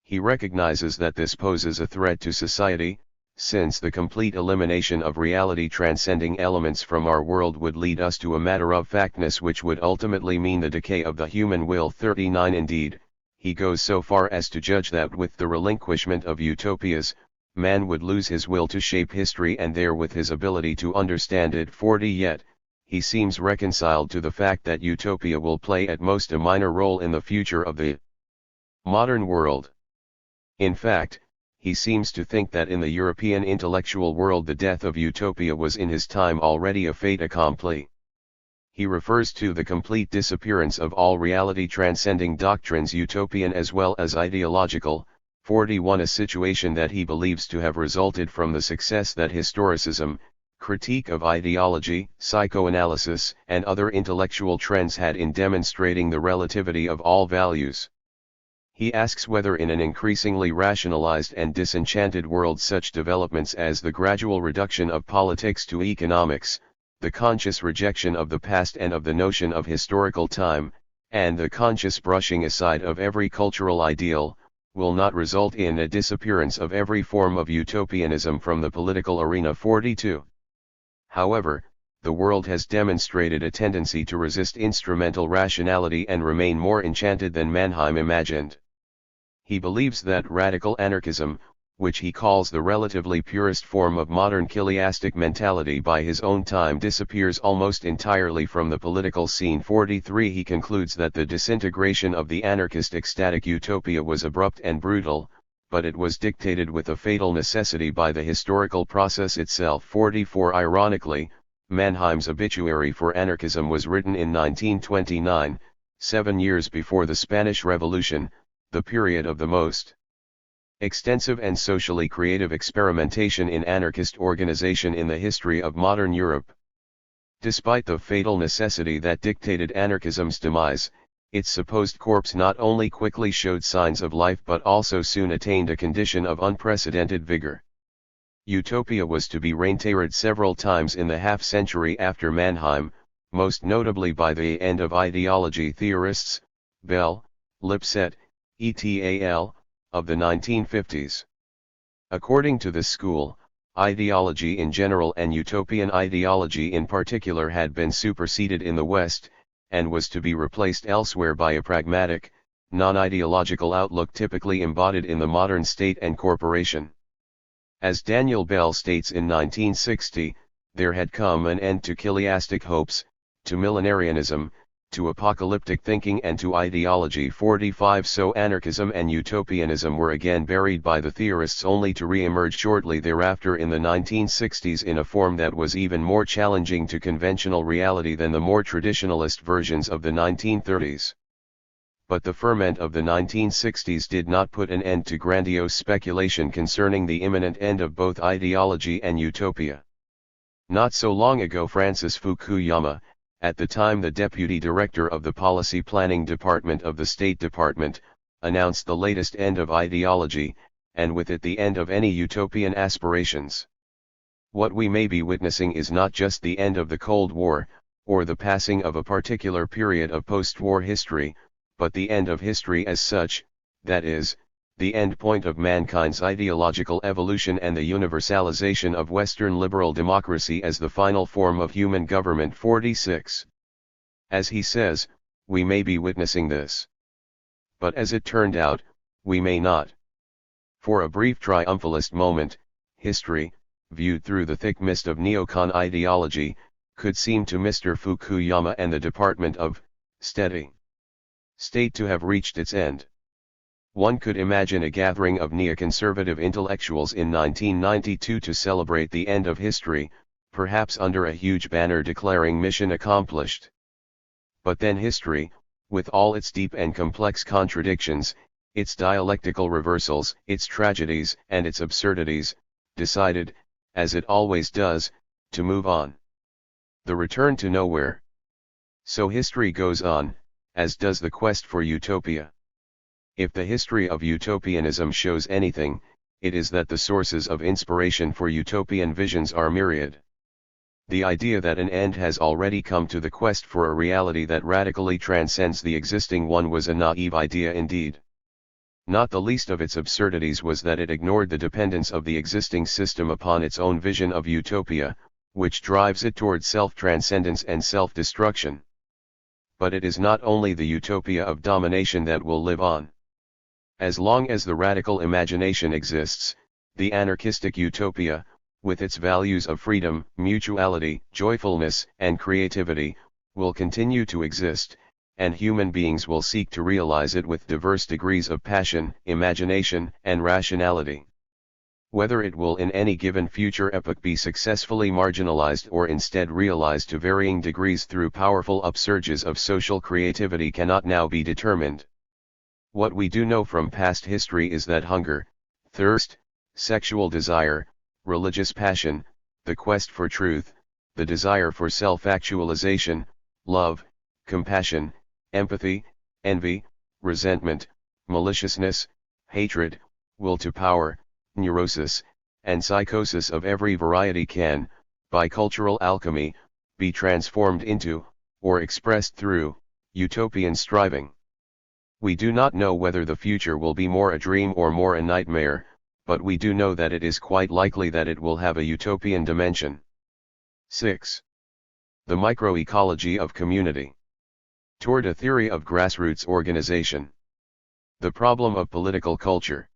He recognizes that this poses a threat to society, since the complete elimination of reality-transcending elements from our world would lead us to a matter-of-factness which would ultimately mean the decay of the human will. 39 Indeed, he goes so far as to judge that with the relinquishment of utopias, man would lose his will to shape history and therewith his ability to understand it. 40 Yet, he seems reconciled to the fact that utopia will play at most a minor role in the future of the modern world. In fact, he seems to think that in the European intellectual world the death of utopia was in his time already a fait accompli. He refers to the complete disappearance of all reality-transcending doctrines, utopian as well as ideological. 41 A situation that he believes to have resulted from the success that historicism, critique of ideology, psychoanalysis, and other intellectual trends had in demonstrating the relativity of all values. He asks whether in an increasingly rationalized and disenchanted world such developments as the gradual reduction of politics to economics, the conscious rejection of the past and of the notion of historical time, and the conscious brushing aside of every cultural ideal, will not result in a disappearance of every form of utopianism from the political arena. 42. However, the world has demonstrated a tendency to resist instrumental rationality and remain more enchanted than Mannheim imagined. He believes that radical anarchism, which he calls the relatively purest form of modern chiliastic mentality by his own time, disappears almost entirely from the political scene. 43 He concludes that the disintegration of the anarchist ecstatic utopia was abrupt and brutal, but it was dictated with a fatal necessity by the historical process itself. 44 Ironically, Mannheim's obituary for anarchism was written in 1929, 7 years before the Spanish Revolution, the period of the most extensive and socially creative experimentation in anarchist organization in the history of modern Europe. Despite the fatal necessity that dictated anarchism's demise, its supposed corpse not only quickly showed signs of life but also soon attained a condition of unprecedented vigor. Utopia was to be reinterred several times in the half-century after Mannheim, most notably by the end of ideology theorists, Bell, Lipset, et.al., of the 1950s. According to this school, ideology in general and utopian ideology in particular had been superseded in the West, and was to be replaced elsewhere by a pragmatic, non-ideological outlook typically embodied in the modern state and corporation. As Daniel Bell states in 1960, there had come an end to chiliastic hopes, to millenarianism, to apocalyptic thinking and to ideology. 45 So anarchism and utopianism were again buried by the theorists, only to re-emerge shortly thereafter in the 1960s in a form that was even more challenging to conventional reality than the more traditionalist versions of the 1930s. But the ferment of the 1960s did not put an end to grandiose speculation concerning the imminent end of both ideology and utopia. Not so long ago, Francis Fukuyama, at the time the deputy director of the Policy Planning Department of the State Department, announced the latest end of ideology, and with it the end of any utopian aspirations. What we may be witnessing is not just the end of the Cold War, or the passing of a particular period of post-war history, but the end of history as such, that is, the end point of mankind's ideological evolution and the universalization of Western liberal democracy as the final form of human government. 46. As he says, we may be witnessing this. But as it turned out, we may not. For a brief triumphalist moment, history, viewed through the thick mist of neocon ideology, could seem to Mr. Fukuyama and the Department of Steady State to have reached its end. One could imagine a gathering of neoconservative intellectuals in 1992 to celebrate the end of history, perhaps under a huge banner declaring mission accomplished. But then history, with all its deep and complex contradictions, its dialectical reversals, its tragedies and its absurdities, decided, as it always does, to move on. The return to nowhere. So history goes on, as does the quest for utopia. If the history of utopianism shows anything, it is that the sources of inspiration for utopian visions are myriad. The idea that an end has already come to the quest for a reality that radically transcends the existing one was a naive idea indeed. Not the least of its absurdities was that it ignored the dependence of the existing system upon its own vision of utopia, which drives it toward self-transcendence and self-destruction. But it is not only the utopia of domination that will live on. As long as the radical imagination exists, the anarchistic utopia, with its values of freedom, mutuality, joyfulness, and creativity, will continue to exist, and human beings will seek to realize it with diverse degrees of passion, imagination, and rationality. Whether it will in any given future epoch be successfully marginalized or instead realized to varying degrees through powerful upsurges of social creativity cannot now be determined. What we do know from past history is that hunger, thirst, sexual desire, religious passion, the quest for truth, the desire for self-actualization, love, compassion, empathy, envy, resentment, maliciousness, hatred, will to power, neurosis, and psychosis of every variety can, by cultural alchemy, be transformed into, or expressed through, utopian striving. We do not know whether the future will be more a dream or more a nightmare, but we do know that it is quite likely that it will have a utopian dimension. 6. The microecology of community. Toward a theory of grassroots organization. The problem of political culture.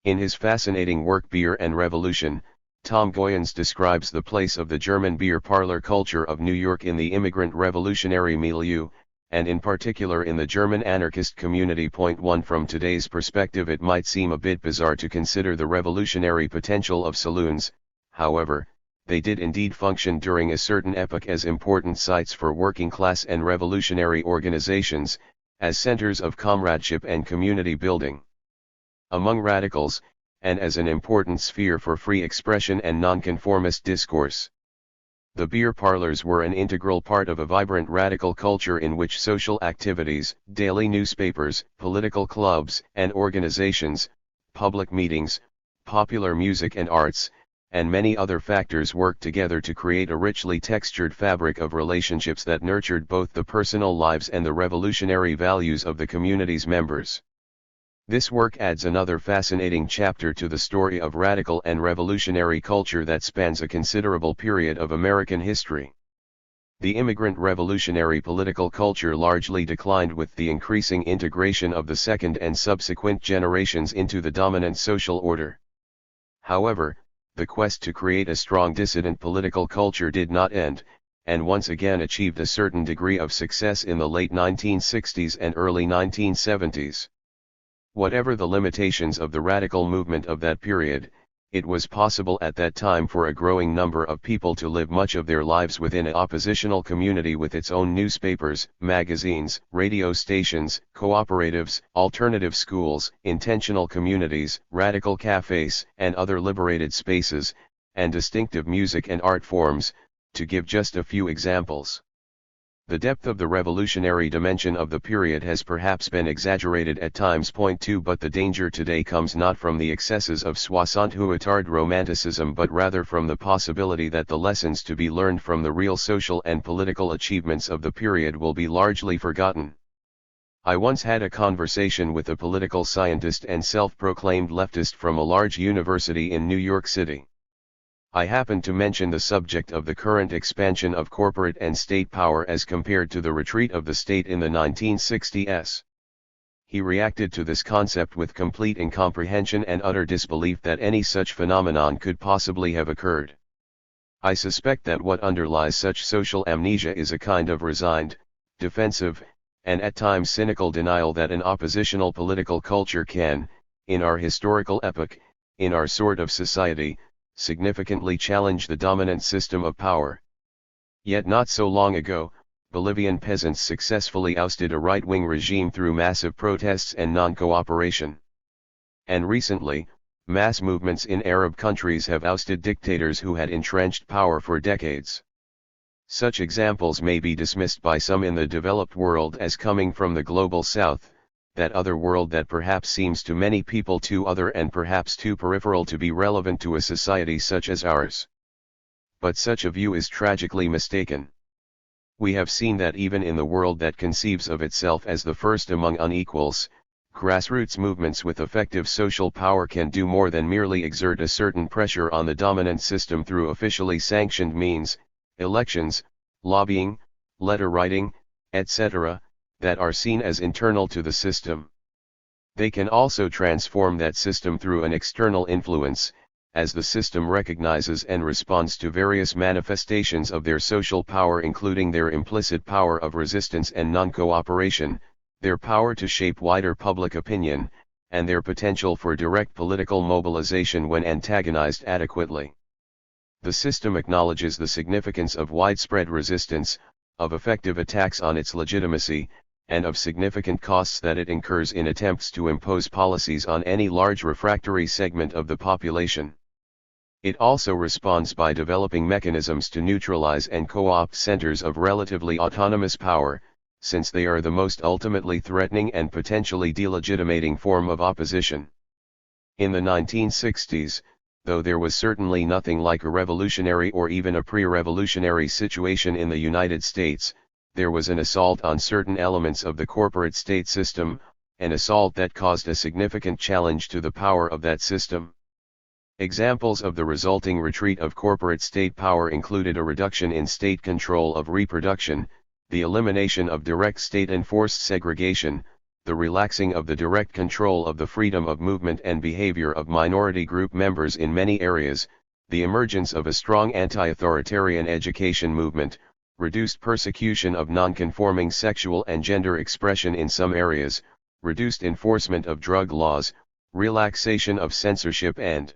In his fascinating work Beer and Revolution, Tom Goyens describes the place of the German beer parlor culture of New York in the immigrant revolutionary milieu, and in particular in the German anarchist community. 1 From today's perspective it might seem a bit bizarre to consider the revolutionary potential of saloons, however, they did indeed function during a certain epoch as important sites for working class and revolutionary organizations, as centers of comradeship and community building. Among radicals, and as an important sphere for free expression and nonconformist discourse. The beer parlors were an integral part of a vibrant radical culture in which social activities, daily newspapers, political clubs and organizations, public meetings, popular music and arts, and many other factors worked together to create a richly textured fabric of relationships that nurtured both the personal lives and the revolutionary values of the community's members. This work adds another fascinating chapter to the story of radical and revolutionary culture that spans a considerable period of American history. The immigrant revolutionary political culture largely declined with the increasing integration of the second and subsequent generations into the dominant social order. However, the quest to create a strong dissident political culture did not end, and once again achieved a certain degree of success in the late 1960s and early 1970s. Whatever the limitations of the radical movement of that period, it was possible at that time for a growing number of people to live much of their lives within an oppositional community with its own newspapers, magazines, radio stations, cooperatives, alternative schools, intentional communities, radical cafes, and other liberated spaces, and distinctive music and art forms, to give just a few examples. The depth of the revolutionary dimension of the period has perhaps been exaggerated at times. Point 2 But the danger today comes not from the excesses of soixante-huitard romanticism but rather from the possibility that the lessons to be learned from the real social and political achievements of the period will be largely forgotten. I once had a conversation with a political scientist and self-proclaimed leftist from a large university in New York City. I happened to mention the subject of the current expansion of corporate and state power as compared to the retreat of the state in the 1960s. He reacted to this concept with complete incomprehension and utter disbelief that any such phenomenon could possibly have occurred. I suspect that what underlies such social amnesia is a kind of resigned, defensive, and at times cynical denial that an oppositional political culture can, in our historical epoch, in our sort of society, significantly challenge the dominant system of power. Yet not so long ago, Bolivian peasants successfully ousted a right-wing regime through massive protests and non-cooperation. And recently, mass movements in Arab countries have ousted dictators who had entrenched power for decades. Such examples may be dismissed by some in the developed world as coming from the global south, that other world that perhaps seems to many people too other and perhaps too peripheral to be relevant to a society such as ours. But such a view is tragically mistaken. We have seen that even in the world that conceives of itself as the first among unequals, grassroots movements with effective social power can do more than merely exert a certain pressure on the dominant system through officially sanctioned means, elections, lobbying, letter writing, etc., that are seen as internal to the system. They can also transform that system through an external influence, as the system recognizes and responds to various manifestations of their social power, including their implicit power of resistance and non-cooperation, their power to shape wider public opinion, and their potential for direct political mobilization when antagonized adequately. The system acknowledges the significance of widespread resistance, of effective attacks on its legitimacy, and of significant costs that it incurs in attempts to impose policies on any large refractory segment of the population. It also responds by developing mechanisms to neutralize and co-opt centers of relatively autonomous power, since they are the most ultimately threatening and potentially delegitimating form of opposition. In the 1960s, though there was certainly nothing like a revolutionary or even a pre-revolutionary situation in the United States, there was an assault on certain elements of the corporate state system, an assault that caused a significant challenge to the power of that system. Examples of the resulting retreat of corporate state power included a reduction in state control of reproduction, the elimination of direct state-enforced segregation, the relaxing of the direct control of the freedom of movement and behavior of minority group members in many areas, the emergence of a strong anti-authoritarian education movement, reduced persecution of non-conforming sexual and gender expression in some areas, reduced enforcement of drug laws, relaxation of censorship and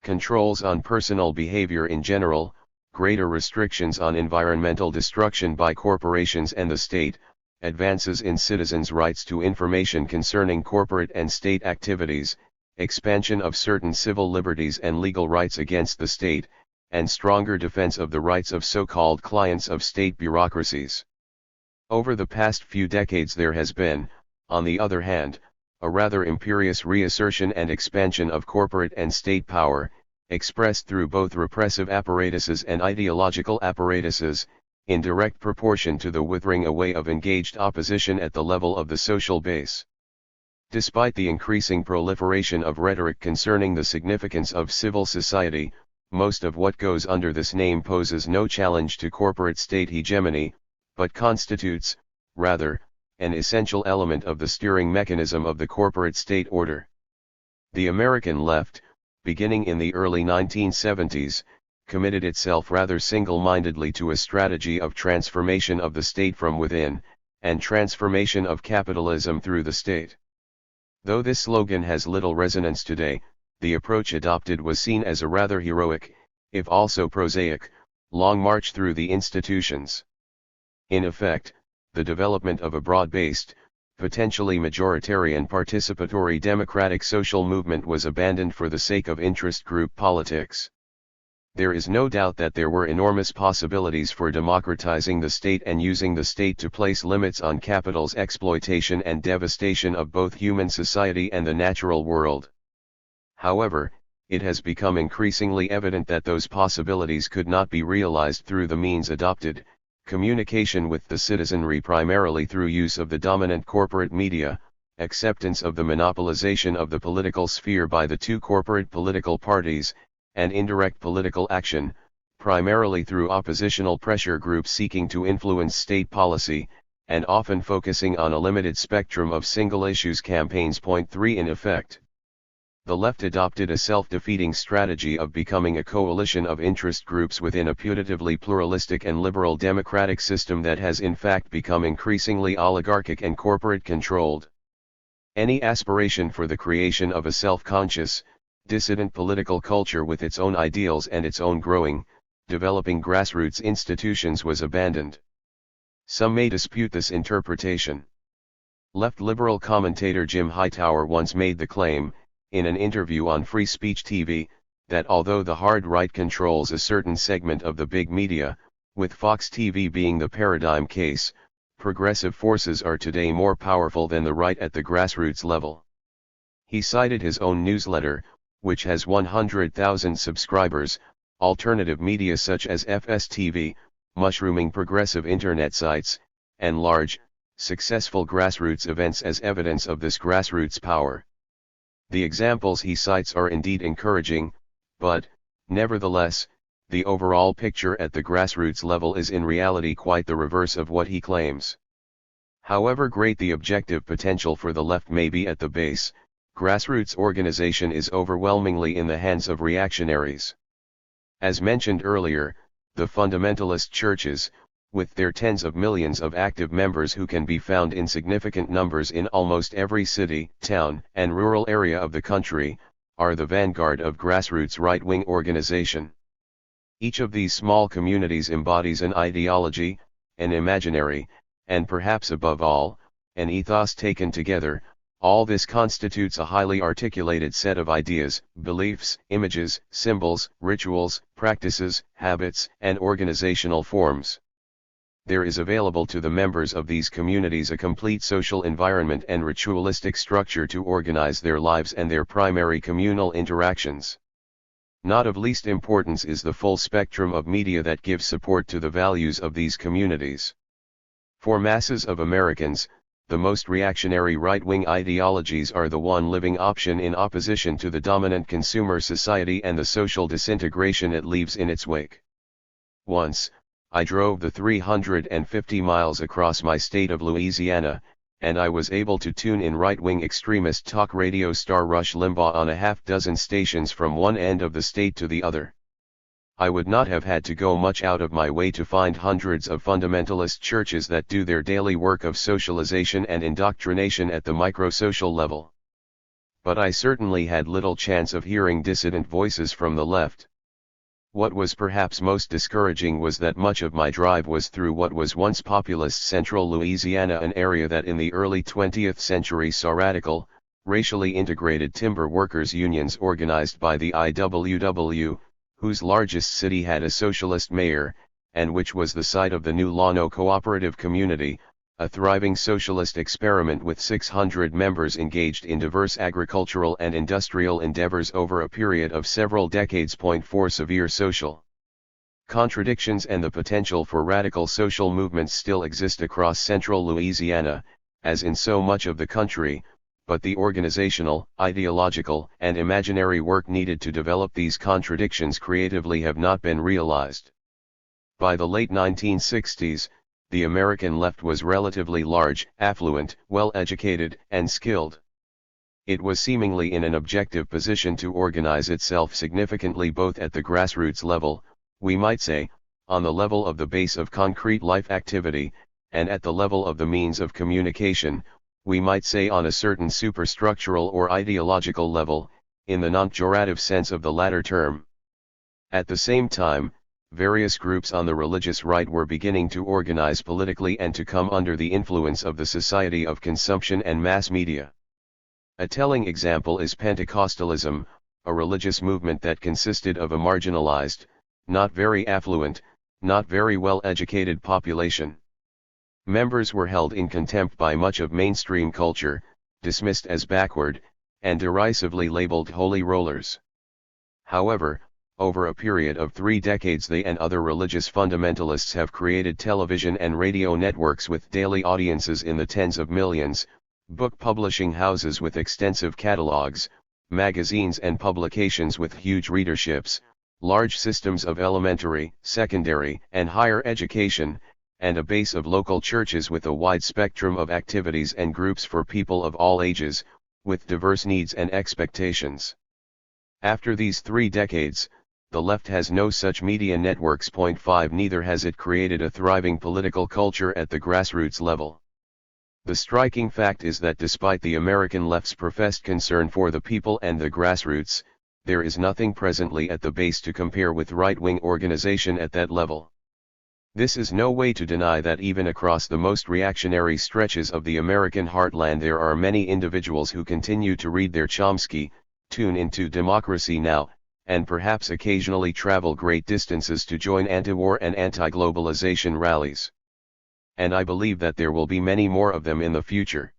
controls on personal behavior in general, greater restrictions on environmental destruction by corporations and the state, advances in citizens' rights to information concerning corporate and state activities, expansion of certain civil liberties and legal rights against the state, and stronger defense of the rights of so-called clients of state bureaucracies. Over the past few decades there has been, on the other hand, a rather imperious reassertion and expansion of corporate and state power, expressed through both repressive apparatuses and ideological apparatuses, in direct proportion to the withering away of engaged opposition at the level of the social base. Despite the increasing proliferation of rhetoric concerning the significance of civil society, most of what goes under this name poses no challenge to corporate state hegemony, but constitutes, rather, an essential element of the steering mechanism of the corporate state order. The American left, beginning in the early 1970s, committed itself rather single-mindedly to a strategy of transformation of the state from within, and transformation of capitalism through the state. Though this slogan has little resonance today, the approach adopted was seen as a rather heroic, if also prosaic, long march through the institutions. In effect, the development of a broad-based, potentially majoritarian participatory democratic social movement was abandoned for the sake of interest group politics. There is no doubt that there were enormous possibilities for democratizing the state and using the state to place limits on capital's exploitation and devastation of both human society and the natural world. However, it has become increasingly evident that those possibilities could not be realized through the means adopted: communication with the citizenry primarily through use of the dominant corporate media, acceptance of the monopolization of the political sphere by the two corporate political parties, and indirect political action, primarily through oppositional pressure groups seeking to influence state policy, and often focusing on a limited spectrum of single issues campaigns. Point 3. In effect, the left adopted a self-defeating strategy of becoming a coalition of interest groups within a putatively pluralistic and liberal democratic system that has in fact become increasingly oligarchic and corporate-controlled. Any aspiration for the creation of a self-conscious, dissident political culture with its own ideals and its own growing, developing grassroots institutions was abandoned. Some may dispute this interpretation. Left liberal commentator Jim Hightower once made the claim, in an interview on Free Speech TV, that although the hard right controls a certain segment of the big media, with Fox TV being the paradigm case, progressive forces are today more powerful than the right at the grassroots level. He cited his own newsletter, which has 100,000 subscribers, alternative media such as FSTV, mushrooming progressive internet sites, and large, successful grassroots events as evidence of this grassroots power. The examples he cites are indeed encouraging, but, nevertheless, the overall picture at the grassroots level is in reality quite the reverse of what he claims. However great the objective potential for the left may be at the base, grassroots organization is overwhelmingly in the hands of reactionaries. As mentioned earlier, the fundamentalist churches, with their tens of millions of active members who can be found in significant numbers in almost every city, town, and rural area of the country, are the vanguard of grassroots right-wing organization. Each of these small communities embodies an ideology, an imaginary, and perhaps above all, an ethos taken together. All this constitutes a highly articulated set of ideas, beliefs, images, symbols, rituals, practices, habits, and organizational forms. There is available to the members of these communities a complete social environment and ritualistic structure to organize their lives and their primary communal interactions. Not of least importance is the full spectrum of media that gives support to the values of these communities. For masses of Americans, the most reactionary right-wing ideologies are the one living option in opposition to the dominant consumer society and the social disintegration it leaves in its wake. Once, I drove the 350 miles across my state of Louisiana, and I was able to tune in right-wing extremist talk radio star Rush Limbaugh on a half-dozen stations from one end of the state to the other. I would not have had to go much out of my way to find hundreds of fundamentalist churches that do their daily work of socialization and indoctrination at the microsocial level. But I certainly had little chance of hearing dissident voices from the left. What was perhaps most discouraging was that much of my drive was through what was once populous central Louisiana, an area that in the early 20th century saw radical, racially integrated timber workers' unions organized by the IWW, whose largest city had a socialist mayor, and which was the site of the New Lano Cooperative Community, a thriving socialist experiment with 600 members engaged in diverse agricultural and industrial endeavors over a period of several decades. 4 Severe social contradictions and the potential for radical social movements still exist across central Louisiana, as in so much of the country, but the organizational, ideological, and imaginary work needed to develop these contradictions creatively have not been realized. By the late 1960s, the American left was relatively large, affluent, well-educated, and skilled. It was seemingly in an objective position to organize itself significantly both at the grassroots level, we might say, on the level of the base of concrete life activity, and at the level of the means of communication, we might say on a certain superstructural or ideological level, in the non-pejorative sense of the latter term. At the same time, various groups on the religious right were beginning to organize politically and to come under the influence of the society of consumption and mass media. A telling example is Pentecostalism, a religious movement that consisted of a marginalized, not very affluent, not very well-educated population. Members were held in contempt by much of mainstream culture, dismissed as backward, and derisively labeled holy rollers. However, over a period of 3 decades they and other religious fundamentalists have created television and radio networks with daily audiences in the tens of millions, book publishing houses with extensive catalogs, magazines and publications with huge readerships, large systems of elementary, secondary, and higher education, and a base of local churches with a wide spectrum of activities and groups for people of all ages, with diverse needs and expectations. After these 3 decades, the left has no such media networks. 5 Neither has it created a thriving political culture at the grassroots level. The striking fact is that despite the American left's professed concern for the people and the grassroots, there is nothing presently at the base to compare with right-wing organization at that level. This is no way to deny that even across the most reactionary stretches of the American heartland there are many individuals who continue to read their Chomsky, tune into Democracy Now!, and perhaps occasionally travel great distances to join anti-war and anti-globalization rallies. And I believe that there will be many more of them in the future.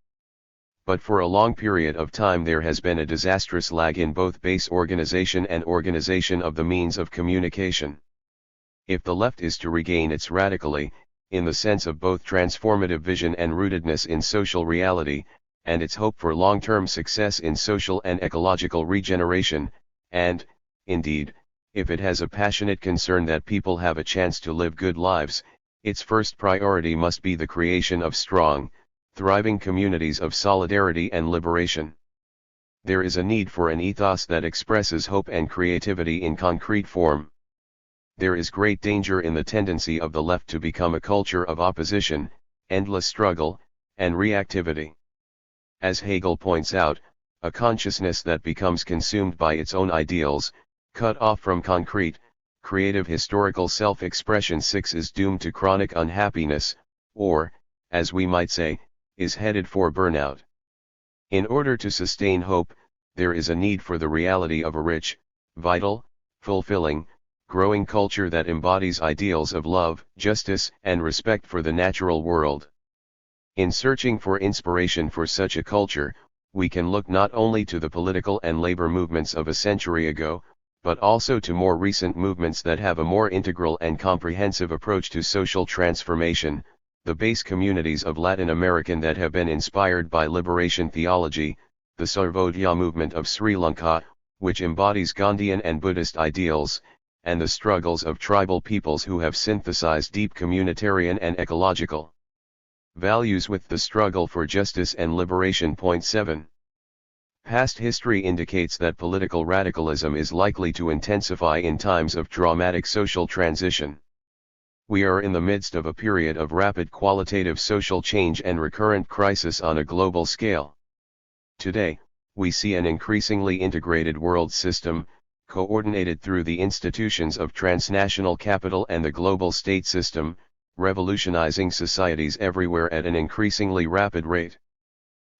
But for a long period of time there has been a disastrous lag in both base organization and organization of the means of communication. If the left is to regain its radically, in the sense of both transformative vision and rootedness in social reality, and its hope for long-term success in social and ecological regeneration, and, indeed, if it has a passionate concern that people have a chance to live good lives, its first priority must be the creation of strong, thriving communities of solidarity and liberation. There is a need for an ethos that expresses hope and creativity in concrete form. There is great danger in the tendency of the left to become a culture of opposition, endless struggle, and reactivity. As Hegel points out, a consciousness that becomes consumed by its own ideals, cut off from concrete, creative historical self-expression 6 is doomed to chronic unhappiness, or, as we might say, is headed for burnout. In order to sustain hope, there is a need for the reality of a rich, vital, fulfilling, growing culture that embodies ideals of love, justice, and respect for the natural world. In searching for inspiration for such a culture, we can look not only to the political and labor movements of a century ago, but also to more recent movements that have a more integral and comprehensive approach to social transformation, the base communities of Latin America that have been inspired by liberation theology, the Sarvodaya movement of Sri Lanka, which embodies Gandhian and Buddhist ideals, and the struggles of tribal peoples who have synthesized deep communitarian and ecological values with the struggle for justice and liberation. 7. Past history indicates that political radicalism is likely to intensify in times of dramatic social transition. We are in the midst of a period of rapid qualitative social change and recurrent crisis on a global scale. Today, we see an increasingly integrated world system, coordinated through the institutions of transnational capital and the global state system, revolutionizing societies everywhere at an increasingly rapid rate.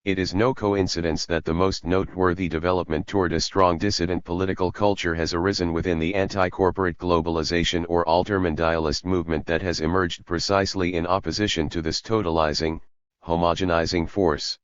It is no coincidence that the most noteworthy development toward a strong dissident political culture has arisen within the anti-corporate globalization or altermondialist movement that has emerged precisely in opposition to this totalizing, homogenizing force.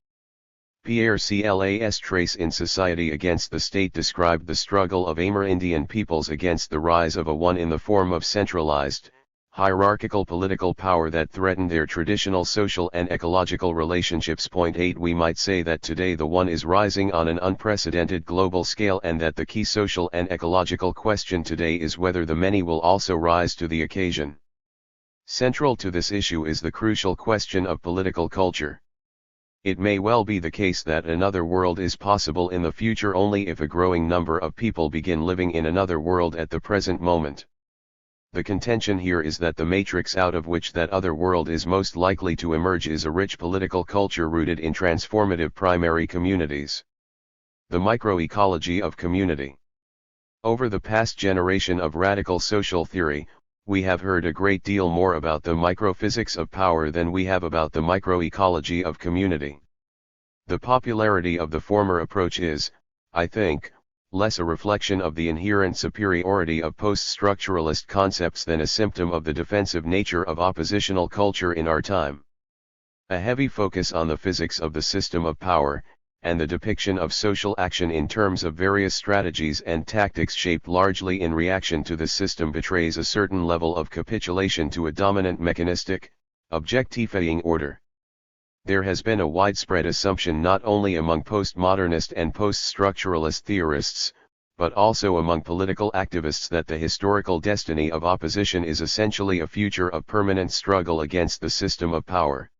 Pierre Clas Trace in Society Against the State described the struggle of Amerindian peoples against the rise of a one in the form of centralized, hierarchical political power that threatened their traditional social and ecological relationships. 8 We might say that today the one is rising on an unprecedented global scale and that the key social and ecological question today is whether the many will also rise to the occasion. Central to this issue is the crucial question of political culture. It may well be the case that another world is possible in the future only if a growing number of people begin living in another world at the present moment. The contention here is that the matrix out of which that other world is most likely to emerge is a rich political culture rooted in transformative primary communities. The microecology of community. Over the past generation of radical social theory, we have heard a great deal more about the microphysics of power than we have about the microecology of community. The popularity of the former approach is, I think, less a reflection of the inherent superiority of post-structuralist concepts than a symptom of the defensive nature of oppositional culture in our time. A heavy focus on the physics of the system of power, and the depiction of social action in terms of various strategies and tactics shaped largely in reaction to the system betrays a certain level of capitulation to a dominant mechanistic, objectifying order. There has been a widespread assumption not only among postmodernist and post-structuralist theorists, but also among political activists that the historical destiny of opposition is essentially a future of permanent struggle against the system of power.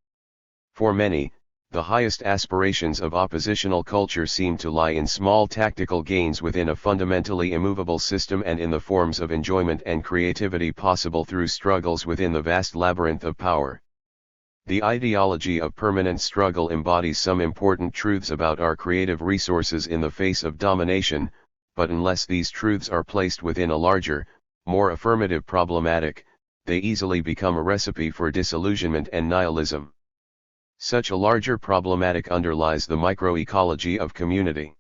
For many, the highest aspirations of oppositional culture seem to lie in small tactical gains within a fundamentally immovable system and in the forms of enjoyment and creativity possible through struggles within the vast labyrinth of power. The ideology of permanent struggle embodies some important truths about our creative resources in the face of domination, but unless these truths are placed within a larger, more affirmative problematic, they easily become a recipe for disillusionment and nihilism. Such a larger problematic underlies the microecology of community.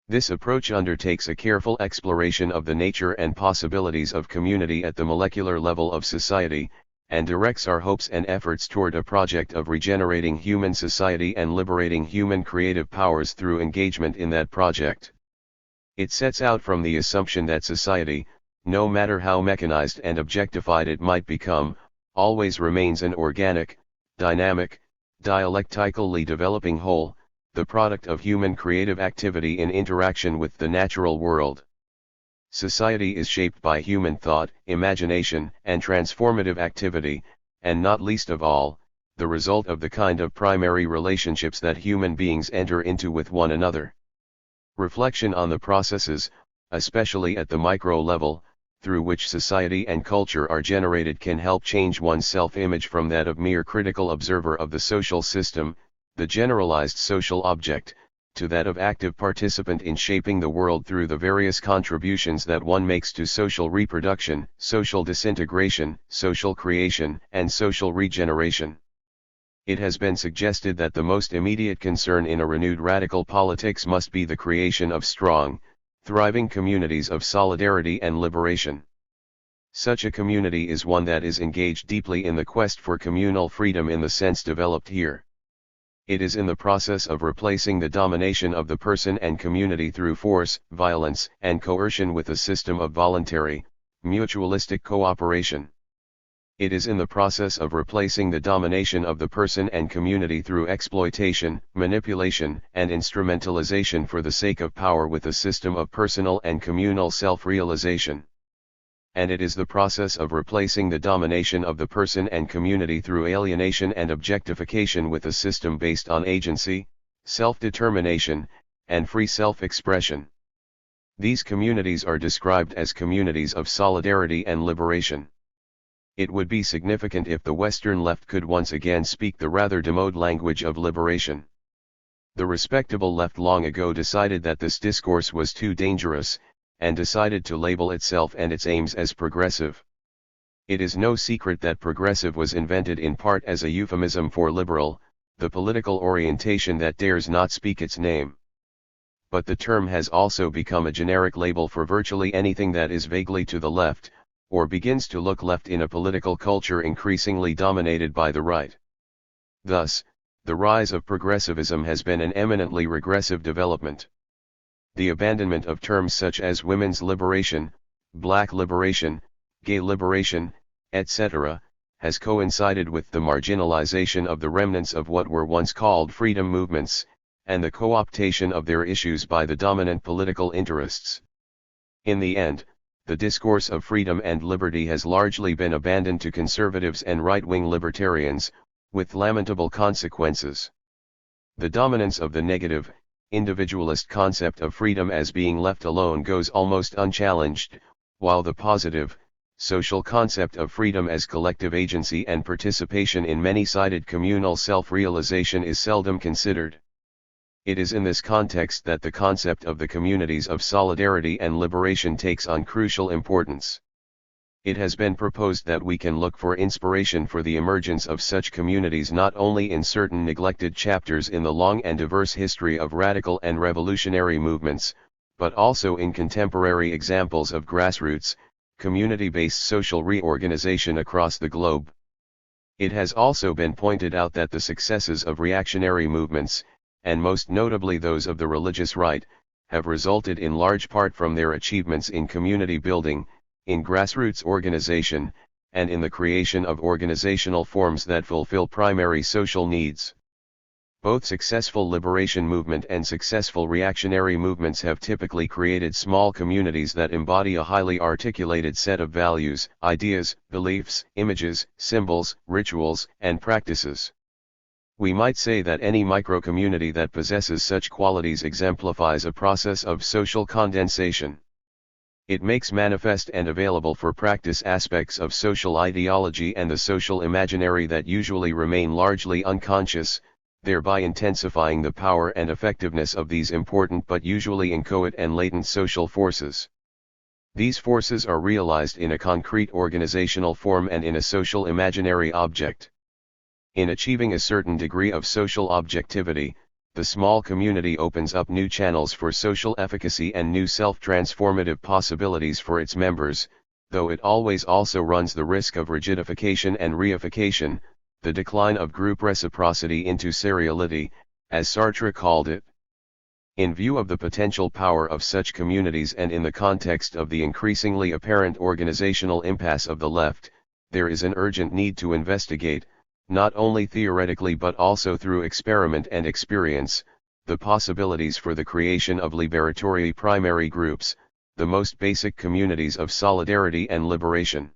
This approach undertakes a careful exploration of the nature and possibilities of community at the molecular level of society, and directs our hopes and efforts toward a project of regenerating human society and liberating human creative powers through engagement in that project. It sets out from the assumption that society, no matter how mechanized and objectified it might become, always remains an organic, dynamic, dialectically developing whole, the product of human creative activity in interaction with the natural world. Society is shaped by human thought, imagination, and transformative activity, and not least of all, the result of the kind of primary relationships that human beings enter into with one another. Reflection on the processes, especially at the micro level, through which society and culture are generated can help change one's self-image from that of mere critical observer of the social system, the generalized social object, to that of active participant in shaping the world through the various contributions that one makes to social reproduction, social disintegration, social creation, and social regeneration. It has been suggested that the most immediate concern in a renewed radical politics must be the creation of strong, thriving communities of solidarity and liberation. Such a community is one that is engaged deeply in the quest for communal freedom in the sense developed here. It is in the process of replacing the domination of the person and community through force, violence, and coercion with a system of voluntary, mutualistic cooperation. It is in the process of replacing the domination of the person and community through exploitation, manipulation, and instrumentalization for the sake of power with a system of personal and communal self-realization. And it is the process of replacing the domination of the person and community through alienation and objectification with a system based on agency, self-determination, and free self-expression. These communities are described as communities of solidarity and liberation. It would be significant if the Western left could once again speak the rather demode language of liberation. The respectable left long ago decided that this discourse was too dangerous, and decided to label itself and its aims as progressive. It is no secret that progressive was invented in part as a euphemism for liberal, the political orientation that dares not speak its name. But the term has also become a generic label for virtually anything that is vaguely to the left, or begins to look left in a political culture increasingly dominated by the right. Thus, the rise of progressivism has been an eminently regressive development. The abandonment of terms such as women's liberation, black liberation, gay liberation, etc., has coincided with the marginalization of the remnants of what were once called freedom movements, and the co-optation of their issues by the dominant political interests. In the end, the discourse of freedom and liberty has largely been abandoned to conservatives and right-wing libertarians, with lamentable consequences. The dominance of the negative, individualist concept of freedom as being left alone goes almost unchallenged, while the positive, social concept of freedom as collective agency and participation in many-sided communal self-realization is seldom considered. It is in this context that the concept of the communities of solidarity and liberation takes on crucial importance. It has been proposed that we can look for inspiration for the emergence of such communities not only in certain neglected chapters in the long and diverse history of radical and revolutionary movements, but also in contemporary examples of grassroots, community-based social reorganization across the globe. It has also been pointed out that the successes of reactionary movements, and most notably those of the religious right, have resulted in large part from their achievements in community building, in grassroots organization, and in the creation of organizational forms that fulfill primary social needs. Both successful liberation movement and successful reactionary movements have typically created small communities that embody a highly articulated set of values, ideas, beliefs, images, symbols, rituals, and practices. We might say that any micro-community that possesses such qualities exemplifies a process of social condensation. It makes manifest and available for practice aspects of social ideology and the social imaginary that usually remain largely unconscious, thereby intensifying the power and effectiveness of these important but usually inchoate and latent social forces. These forces are realized in a concrete organizational form and in a social imaginary object. In achieving a certain degree of social objectivity, the small community opens up new channels for social efficacy and new self-transformative possibilities for its members, though it always also runs the risk of rigidification and reification, the decline of group reciprocity into seriality, as Sartre called it. In view of the potential power of such communities and in the context of the increasingly apparent organizational impasse of the left, there is an urgent need to investigate, not only theoretically but also through experiment and experience, the possibilities for the creation of liberatory primary groups, the most basic communities of solidarity and liberation.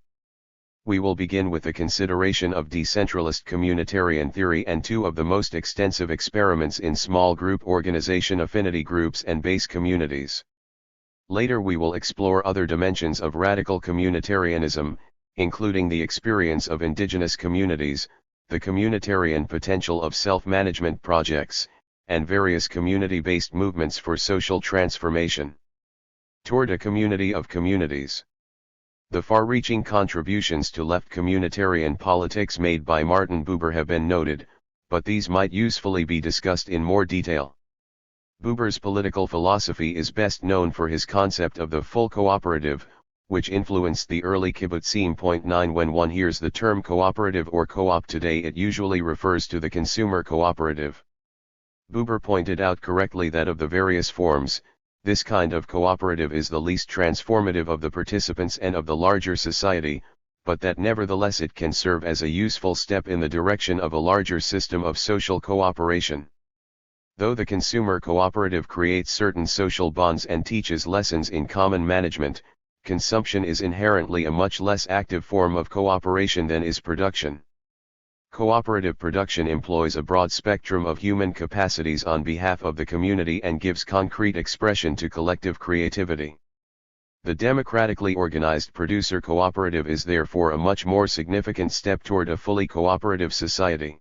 We will begin with the consideration of decentralist communitarian theory and two of the most extensive experiments in small group organization affinity groups and base communities. Later we will explore other dimensions of radical communitarianism, including the experience of indigenous communities, the communitarian potential of self-management projects, and various community-based movements for social transformation. Toward a community of communities. The far-reaching contributions to left communitarian politics made by Martin Buber have been noted, but these might usefully be discussed in more detail. Buber's political philosophy is best known for his concept of the full cooperative, which influenced the early kibbutzim. 9 When one hears the term cooperative or co-op today, it usually refers to the consumer cooperative. Buber pointed out correctly that of the various forms, this kind of cooperative is the least transformative of the participants and of the larger society, but that nevertheless it can serve as a useful step in the direction of a larger system of social cooperation. Though the consumer cooperative creates certain social bonds and teaches lessons in common management, consumption is inherently a much less active form of cooperation than is production. Cooperative production employs a broad spectrum of human capacities on behalf of the community and gives concrete expression to collective creativity. The democratically organized producer cooperative is therefore a much more significant step toward a fully cooperative society.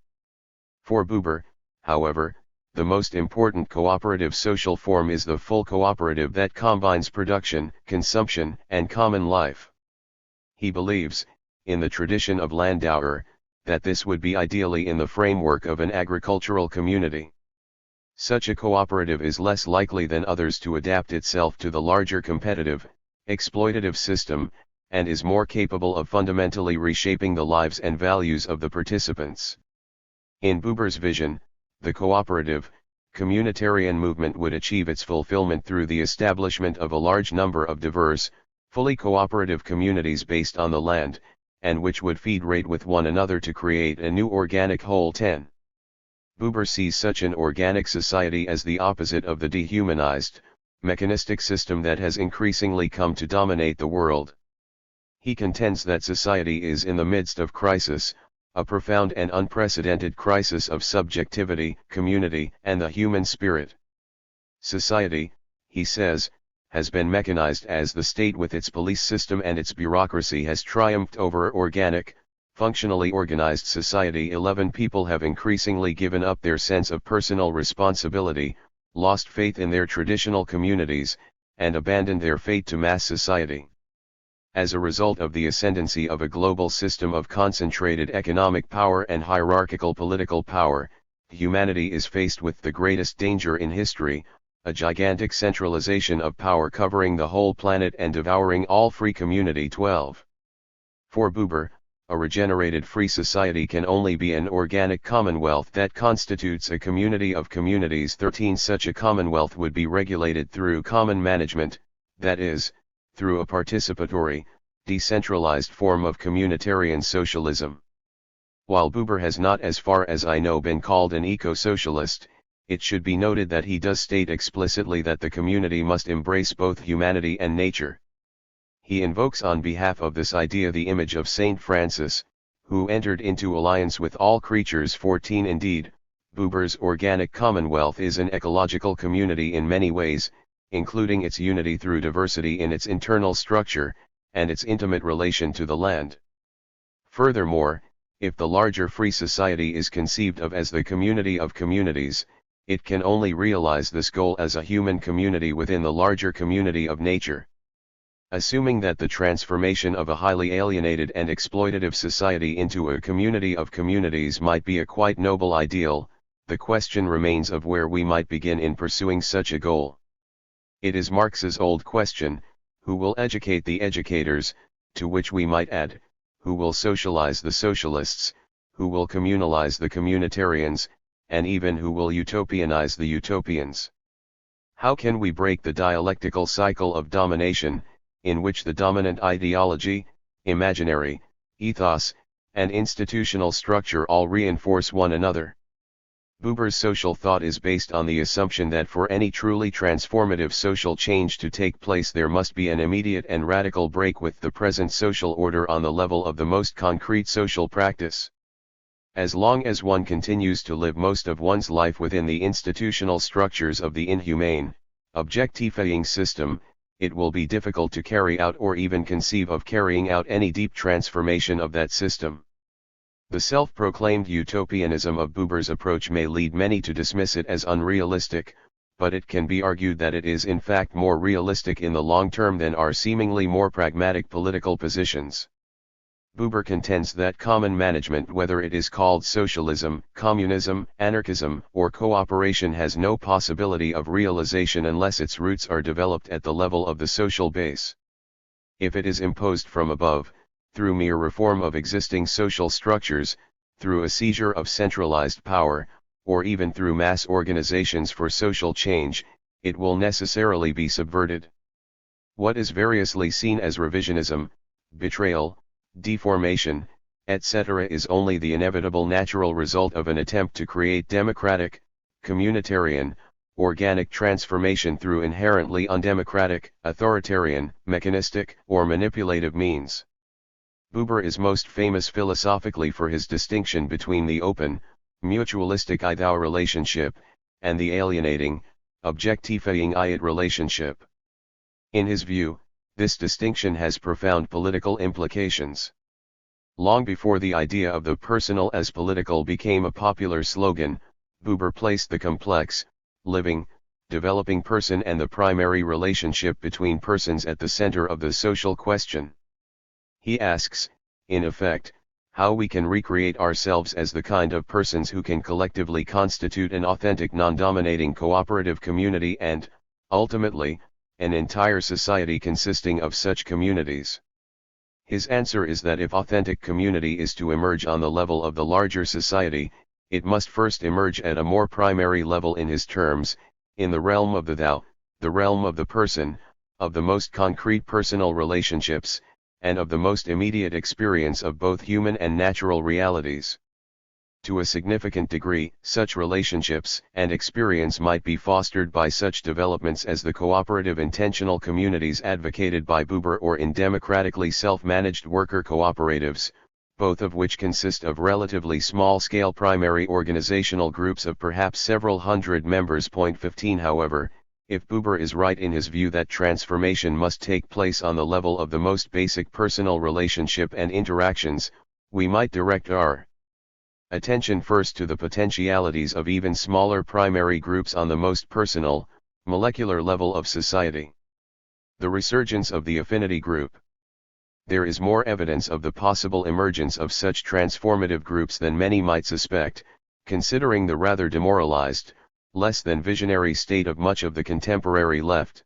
For Buber, however, the most important cooperative social form is the full cooperative that combines production, consumption, and common life. He believes, in the tradition of Landauer, that this would be ideally in the framework of an agricultural community. Such a cooperative is less likely than others to adapt itself to the larger competitive, exploitative system, and is more capable of fundamentally reshaping the lives and values of the participants. In Buber's vision, the cooperative, communitarian movement would achieve its fulfillment through the establishment of a large number of diverse, fully cooperative communities based on the land, and which would federate with one another to create a new organic whole. 10. Buber sees such an organic society as the opposite of the dehumanized, mechanistic system that has increasingly come to dominate the world. He contends that society is in the midst of crisis, a profound and unprecedented crisis of subjectivity, community, and the human spirit. Society, he says, has been mechanized as the state with its police system and its bureaucracy has triumphed over organic, functionally organized society. 11 People have increasingly given up their sense of personal responsibility, lost faith in their traditional communities, and abandoned their fate to mass society. As a result of the ascendancy of a global system of concentrated economic power and hierarchical political power, humanity is faced with the greatest danger in history, a gigantic centralization of power covering the whole planet and devouring all free community. 12. For Buber, a regenerated free society can only be an organic commonwealth that constitutes a community of communities. 13. Such a commonwealth would be regulated through common management, that is, through a participatory, decentralized form of communitarian socialism. While Buber has not, as far as I know, been called an eco-socialist, it should be noted that he does state explicitly that the community must embrace both humanity and nature. He invokes on behalf of this idea the image of Saint Francis, who entered into alliance with all creatures. 14. Indeed, Buber's organic commonwealth is an ecological community in many ways, including its unity through diversity in its internal structure, and its intimate relation to the land. Furthermore, if the larger free society is conceived of as the community of communities, it can only realize this goal as a human community within the larger community of nature. Assuming that the transformation of a highly alienated and exploitative society into a community of communities might be a quite noble ideal, the question remains of where we might begin in pursuing such a goal. It is Marx's old question: who will educate the educators, to which we might add, who will socialize the socialists, who will communalize the communitarians, and even who will utopianize the utopians? How can we break the dialectical cycle of domination, in which the dominant ideology, imaginary, ethos, and institutional structure all reinforce one another? Buber's social thought is based on the assumption that for any truly transformative social change to take place there must be an immediate and radical break with the present social order on the level of the most concrete social practice. As long as one continues to live most of one's life within the institutional structures of the inhumane, objectifying system, it will be difficult to carry out or even conceive of carrying out any deep transformation of that system. The self-proclaimed utopianism of Buber's approach may lead many to dismiss it as unrealistic, but it can be argued that it is in fact more realistic in the long term than are seemingly more pragmatic political positions. Buber contends that common management, whether it is called socialism, communism, anarchism, or cooperation, has no possibility of realization unless its roots are developed at the level of the social base. If it is imposed from above, through mere reform of existing social structures, through a seizure of centralized power, or even through mass organizations for social change, it will necessarily be subverted. What is variously seen as revisionism, betrayal, deformation, etc. is only the inevitable natural result of an attempt to create democratic, communitarian, organic transformation through inherently undemocratic, authoritarian, mechanistic, or manipulative means. Buber is most famous philosophically for his distinction between the open, mutualistic I-thou relationship, and the alienating, objectifying I-it relationship. In his view, this distinction has profound political implications. Long before the idea of the personal as political became a popular slogan, Buber placed the complex, living, developing person and the primary relationship between persons at the center of the social question. He asks, in effect, how we can recreate ourselves as the kind of persons who can collectively constitute an authentic non-dominating cooperative community and, ultimately, an entire society consisting of such communities. His answer is that if authentic community is to emerge on the level of the larger society, it must first emerge at a more primary level in his terms, in the realm of the thou, the realm of the person, of the most concrete personal relationships, and of the most immediate experience of both human and natural realities. To a significant degree, such relationships and experience might be fostered by such developments as the cooperative intentional communities advocated by Buber or in democratically self-managed worker cooperatives, both of which consist of relatively small-scale primary organizational groups of perhaps several hundred members. 15 However, If Buber is right in his view that transformation must take place on the level of the most basic personal relationship and interactions, we might direct our attention first to the potentialities of even smaller primary groups on the most personal, molecular level of society. The resurgence of the affinity group. There is more evidence of the possible emergence of such transformative groups than many might suspect, considering the rather demoralized, less than visionary state of much of the contemporary left.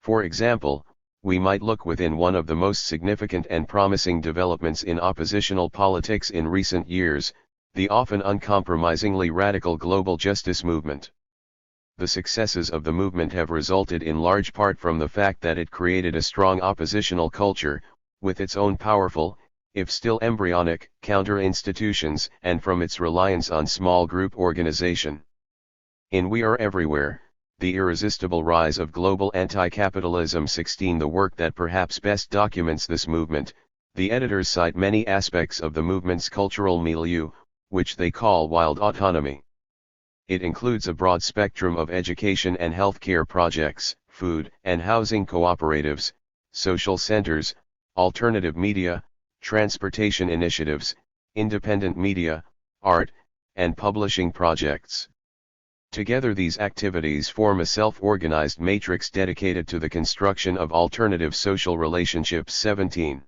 For example, we might look within one of the most significant and promising developments in oppositional politics in recent years, the often uncompromisingly radical global justice movement. The successes of the movement have resulted in large part from the fact that it created a strong oppositional culture, with its own powerful, if still embryonic, counter-institutions, and from its reliance on small group organization. In We Are Everywhere, The Irresistible Rise of Global Anti-Capitalism 16, the work that perhaps best documents this movement, the editors cite many aspects of the movement's cultural milieu, which they call wild autonomy. It includes a broad spectrum of education and healthcare projects, food and housing cooperatives, social centers, alternative media, transportation initiatives, independent media, art, and publishing projects. Together these activities form a self-organized matrix dedicated to the construction of alternative social relationships. 17.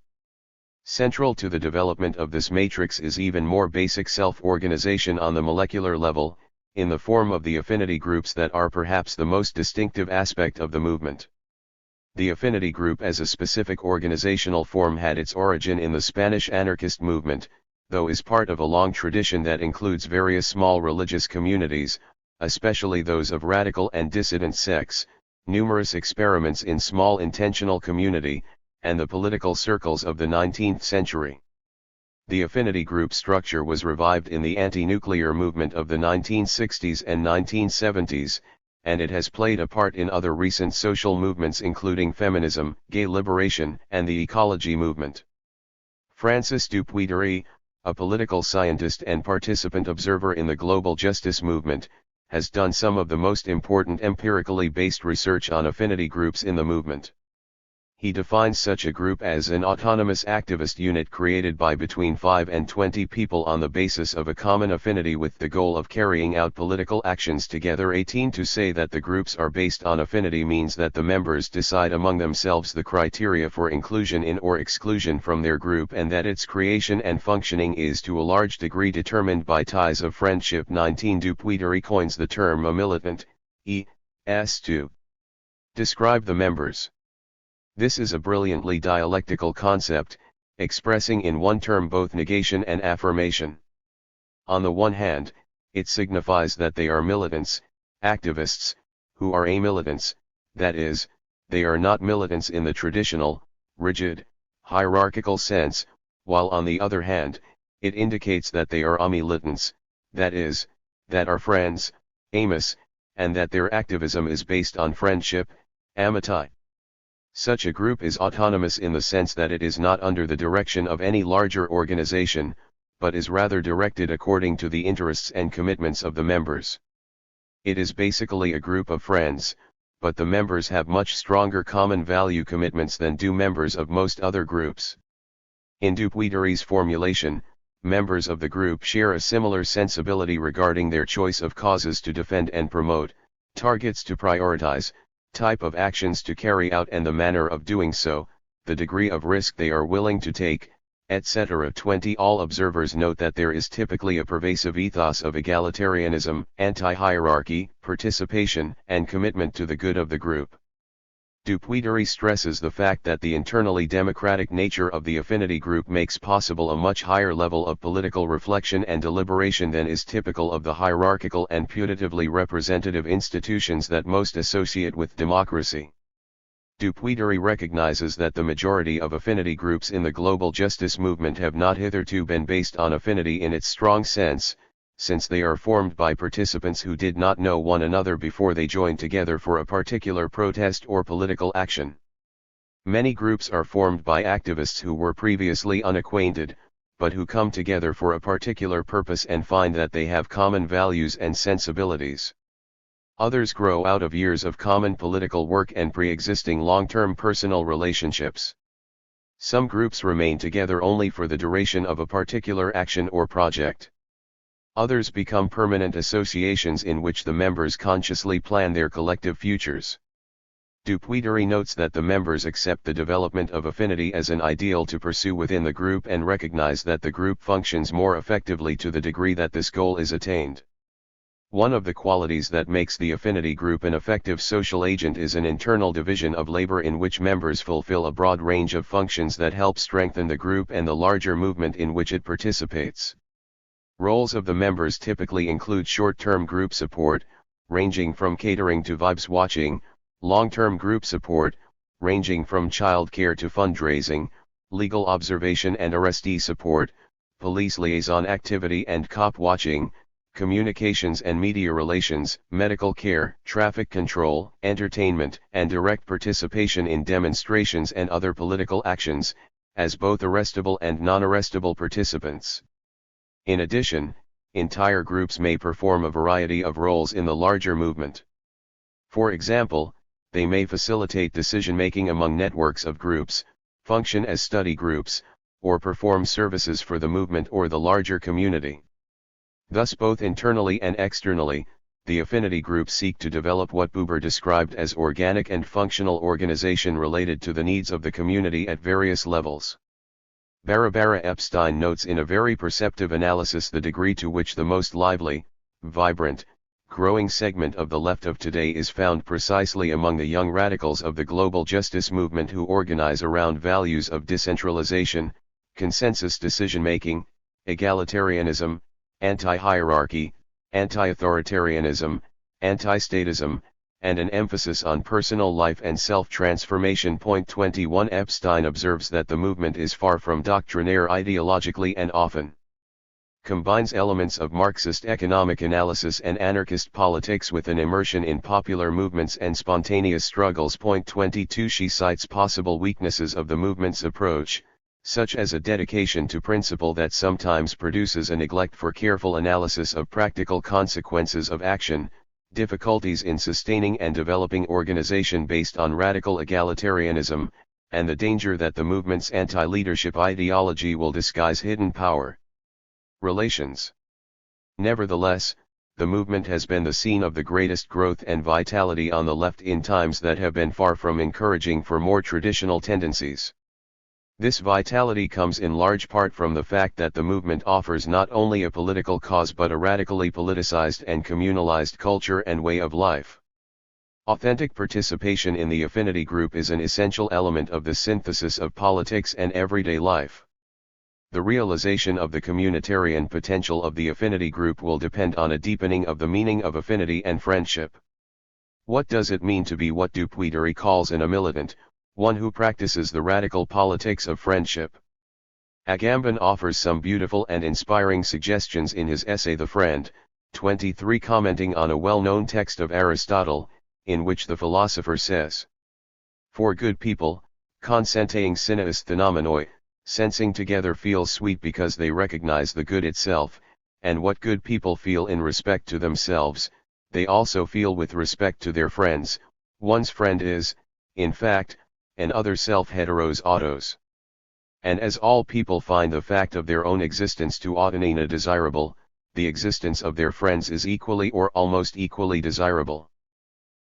Central to the development of this matrix is even more basic self-organization on the molecular level, in the form of the affinity groups that are perhaps the most distinctive aspect of the movement. The affinity group as a specific organizational form had its origin in the Spanish anarchist movement, though is part of a long tradition that includes various small religious communities, especially those of radical and dissident sects, numerous experiments in small intentional community, and the political circles of the 19th century. The affinity group structure was revived in the anti-nuclear movement of the 1960s and 1970s, and it has played a part in other recent social movements including feminism, gay liberation, and the ecology movement. Francis Dupuy-Dury, a political scientist and participant observer in the global justice movement, has done some of the most important empirically based research on affinity groups in the movement. He defines such a group as an autonomous activist unit created by between 5 and 20 people on the basis of a common affinity with the goal of carrying out political actions together. 18. To say that the groups are based on affinity means that the members decide among themselves the criteria for inclusion in or exclusion from their group, and that its creation and functioning is to a large degree determined by ties of friendship. 19. Dupuy-Dury coins the term a militant, to describe the members. This is a brilliantly dialectical concept, expressing in one term both negation and affirmation. On the one hand, it signifies that they are militants, activists, who are amilitants, that is, they are not militants in the traditional, rigid, hierarchical sense, while on the other hand, it indicates that they are amilitants, that is, that are friends, amos, and that their activism is based on friendship, amity. Such a group is autonomous in the sense that it is not under the direction of any larger organization, but is rather directed according to the interests and commitments of the members. It is basically a group of friends, but the members have much stronger common value commitments than do members of most other groups. In Dupuy-Dury's formulation, members of the group share a similar sensibility regarding their choice of causes to defend and promote, targets to prioritize, type of actions to carry out and the manner of doing so, the degree of risk they are willing to take, etc. 20. All observers note that there is typically a pervasive ethos of egalitarianism, anti-hierarchy, participation, and commitment to the good of the group. Dupuy-Dury stresses the fact that the internally democratic nature of the affinity group makes possible a much higher level of political reflection and deliberation than is typical of the hierarchical and putatively representative institutions that most associate with democracy. Dupuy-Dury recognizes that the majority of affinity groups in the global justice movement have not hitherto been based on affinity in its strong sense, since they are formed by participants who did not know one another before they joined together for a particular protest or political action. Many groups are formed by activists who were previously unacquainted, but who come together for a particular purpose and find that they have common values and sensibilities. Others grow out of years of common political work and pre-existing long-term personal relationships. Some groups remain together only for the duration of a particular action or project. Others become permanent associations in which the members consciously plan their collective futures. Dupuy notes that the members accept the development of affinity as an ideal to pursue within the group and recognize that the group functions more effectively to the degree that this goal is attained. One of the qualities that makes the affinity group an effective social agent is an internal division of labor in which members fulfill a broad range of functions that help strengthen the group and the larger movement in which it participates. Roles of the members typically include short-term group support, ranging from catering to vibes watching, long-term group support, ranging from child care to fundraising, legal observation and arrestee support, police liaison activity and cop watching, communications and media relations, medical care, traffic control, entertainment, and direct participation in demonstrations and other political actions, as both arrestable and non-arrestable participants. In addition, entire groups may perform a variety of roles in the larger movement. For example, they may facilitate decision-making among networks of groups, function as study groups, or perform services for the movement or the larger community. Thus, both internally and externally, the affinity groups seek to develop what Buber described as organic and functional organization related to the needs of the community at various levels. Barbara Epstein notes in a very perceptive analysis the degree to which the most lively, vibrant, growing segment of the left of today is found precisely among the young radicals of the global justice movement who organize around values of decentralization, consensus decision-making, egalitarianism, anti-hierarchy, anti-authoritarianism, anti-statism, and an emphasis on personal life and self-transformation. 21 Epstein observes that the movement is far from doctrinaire ideologically and often combines elements of Marxist economic analysis and anarchist politics with an immersion in popular movements and spontaneous struggles. 22 She cites possible weaknesses of the movement's approach, such as a dedication to principle that sometimes produces a neglect for careful analysis of practical consequences of action, difficulties in sustaining and developing organization based on radical egalitarianism, and the danger that the movement's anti-leadership ideology will disguise hidden power. Relations. Nevertheless, the movement has been the scene of the greatest growth and vitality on the left in times that have been far from encouraging for more traditional tendencies. This vitality comes in large part from the fact that the movement offers not only a political cause but a radically politicized and communalized culture and way of life. Authentic participation in the affinity group is an essential element of the synthesis of politics and everyday life. The realization of the communitarian potential of the affinity group will depend on a deepening of the meaning of affinity and friendship. What does it mean to be what Dupuy calls a militant, one who practices the radical politics of friendship? Agamben offers some beautiful and inspiring suggestions in his essay The Friend, 23, commenting on a well-known text of Aristotle, in which the philosopher says, "For good people, consentating sinaeus phenomenoi, sensing together feels sweet because they recognize the good itself, and what good people feel in respect to themselves, they also feel with respect to their friends. One's friend is, in fact, an other self heteros autos. And as all people find the fact of their own existence to autonina desirable, the existence of their friends is equally or almost equally desirable.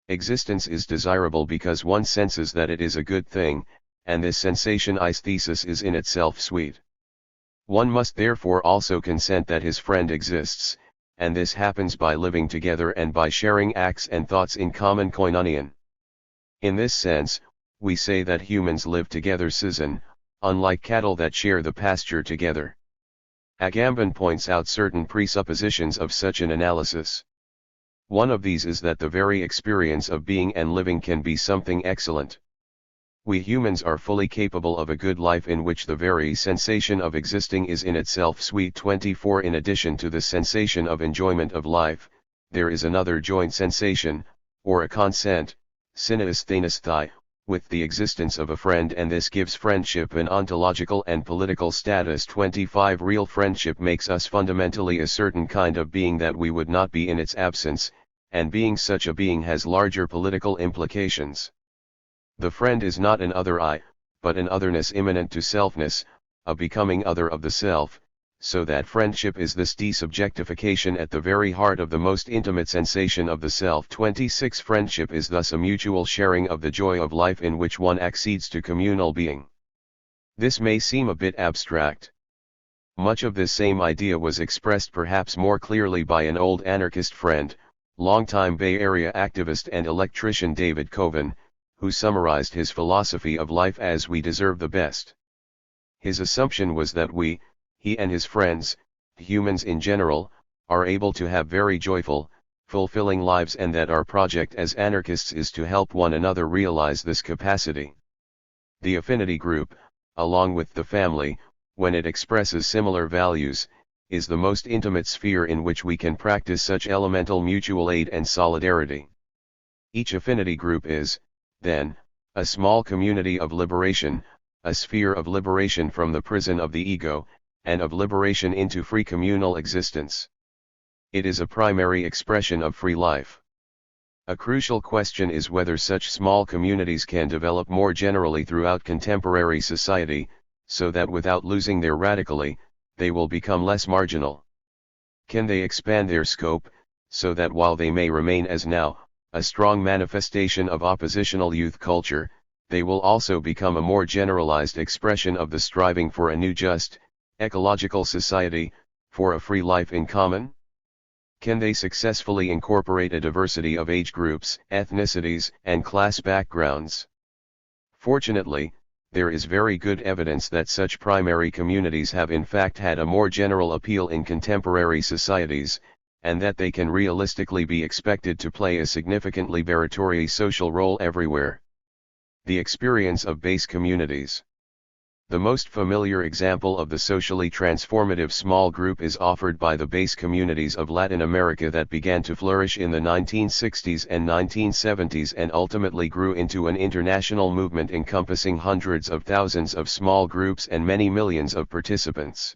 Existence is desirable because one senses that it is a good thing, and this sensation aesthesis is in itself sweet. One must therefore also consent that his friend exists, and this happens by living together and by sharing acts and thoughts in common koinonion. In this sense, we say that humans live together seisin, unlike cattle that share the pasture together." Agamben points out certain presuppositions of such an analysis. One of these is that the very experience of being and living can be something excellent. We humans are fully capable of a good life in which the very sensation of existing is in itself sweet. 24 In addition to the sensation of enjoyment of life, there is another joint sensation, or a consent, sinaeus thanesthai, with the existence of a friend, and this gives friendship an ontological and political status. 25 Real friendship makes us fundamentally a certain kind of being that we would not be in its absence, and being such a being has larger political implications. The friend is not an other I, but an otherness immanent to selfness, a becoming other of the self, so that friendship is this desubjectification at the very heart of the most intimate sensation of the self. 26 Friendship is thus a mutual sharing of the joy of life in which one accedes to communal being. This may seem a bit abstract. Much of this same idea was expressed perhaps more clearly by an old anarchist friend, longtime Bay Area activist and electrician David Coven, who summarized his philosophy of life as "we deserve the best." His assumption was that we, he and his friends, humans in general, are able to have very joyful, fulfilling lives, and that our project as anarchists is to help one another realize this capacity. The affinity group, along with the family, when it expresses similar values, is the most intimate sphere in which we can practice such elemental mutual aid and solidarity. Each affinity group is, then, a small community of liberation, a sphere of liberation from the prison of the ego, and of liberation into free communal existence. It is a primary expression of free life. A crucial question is whether such small communities can develop more generally throughout contemporary society, so that without losing their radically, they will become less marginal. Can they expand their scope, so that while they may remain as now, a strong manifestation of oppositional youth culture, they will also become a more generalized expression of the striving for a new just, ecological society, for a free life in common? Can they successfully incorporate a diversity of age groups, ethnicities, and class backgrounds? Fortunately, there is very good evidence that such primary communities have in fact had a more general appeal in contemporary societies, and that they can realistically be expected to play a significant liberatory social role everywhere. The experience of base communities. The most familiar example of the socially transformative small group is offered by the base communities of Latin America that began to flourish in the 1960s and 1970s and ultimately grew into an international movement encompassing hundreds of thousands of small groups and many millions of participants.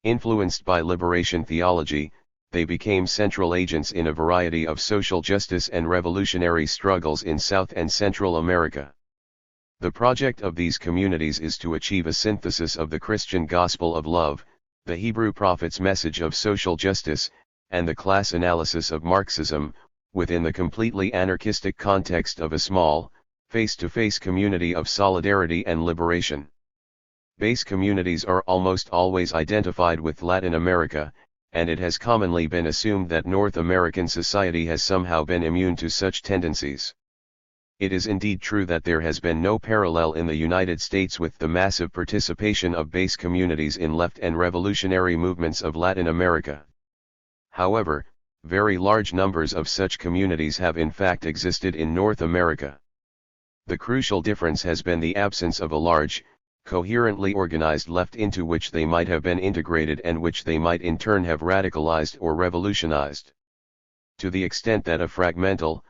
Influenced by liberation theology, they became central agents in a variety of social justice and revolutionary struggles in South and Central America. The project of these communities is to achieve a synthesis of the Christian gospel of love, the Hebrew prophet's message of social justice, and the class analysis of Marxism, within the completely anarchistic context of a small, face-to-face community of solidarity and liberation. Base communities are almost always identified with Latin America, and it has commonly been assumed that North American society has somehow been immune to such tendencies. It is indeed true that there has been no parallel in the United States with the massive participation of base communities in left and revolutionary movements of Latin America. However, very large numbers of such communities have in fact existed in North America. The crucial difference has been the absence of a large, coherently organized left into which they might have been integrated and which they might in turn have radicalized or revolutionized. To the extent that a fragmental,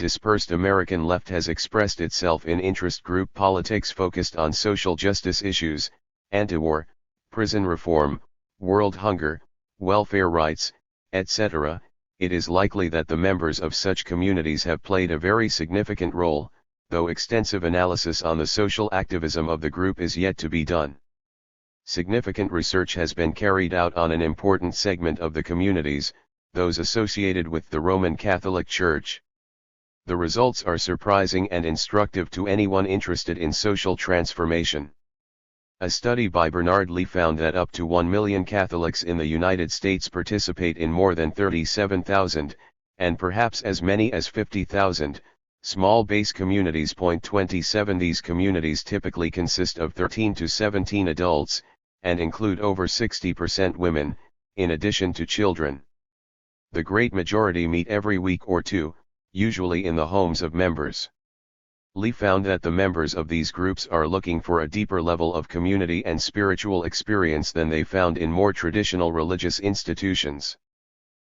dispersed American left has expressed itself in interest group politics focused on social justice issues, anti-war, prison reform, world hunger, welfare rights, etc., it is likely that the members of such communities have played a very significant role, though extensive analysis on the social activism of the group is yet to be done. Significant research has been carried out on an important segment of the communities, those associated with the Roman Catholic Church. The results are surprising and instructive to anyone interested in social transformation. A study by Bernard Lee found that up to 1 million Catholics in the United States participate in more than 37,000, and perhaps as many as 50,000, small base communities. 27 These communities typically consist of 13 to 17 adults, and include over 60% women, in addition to children. The great majority meet every week or two, usually in the homes of members. Lee found that the members of these groups are looking for a deeper level of community and spiritual experience than they found in more traditional religious institutions.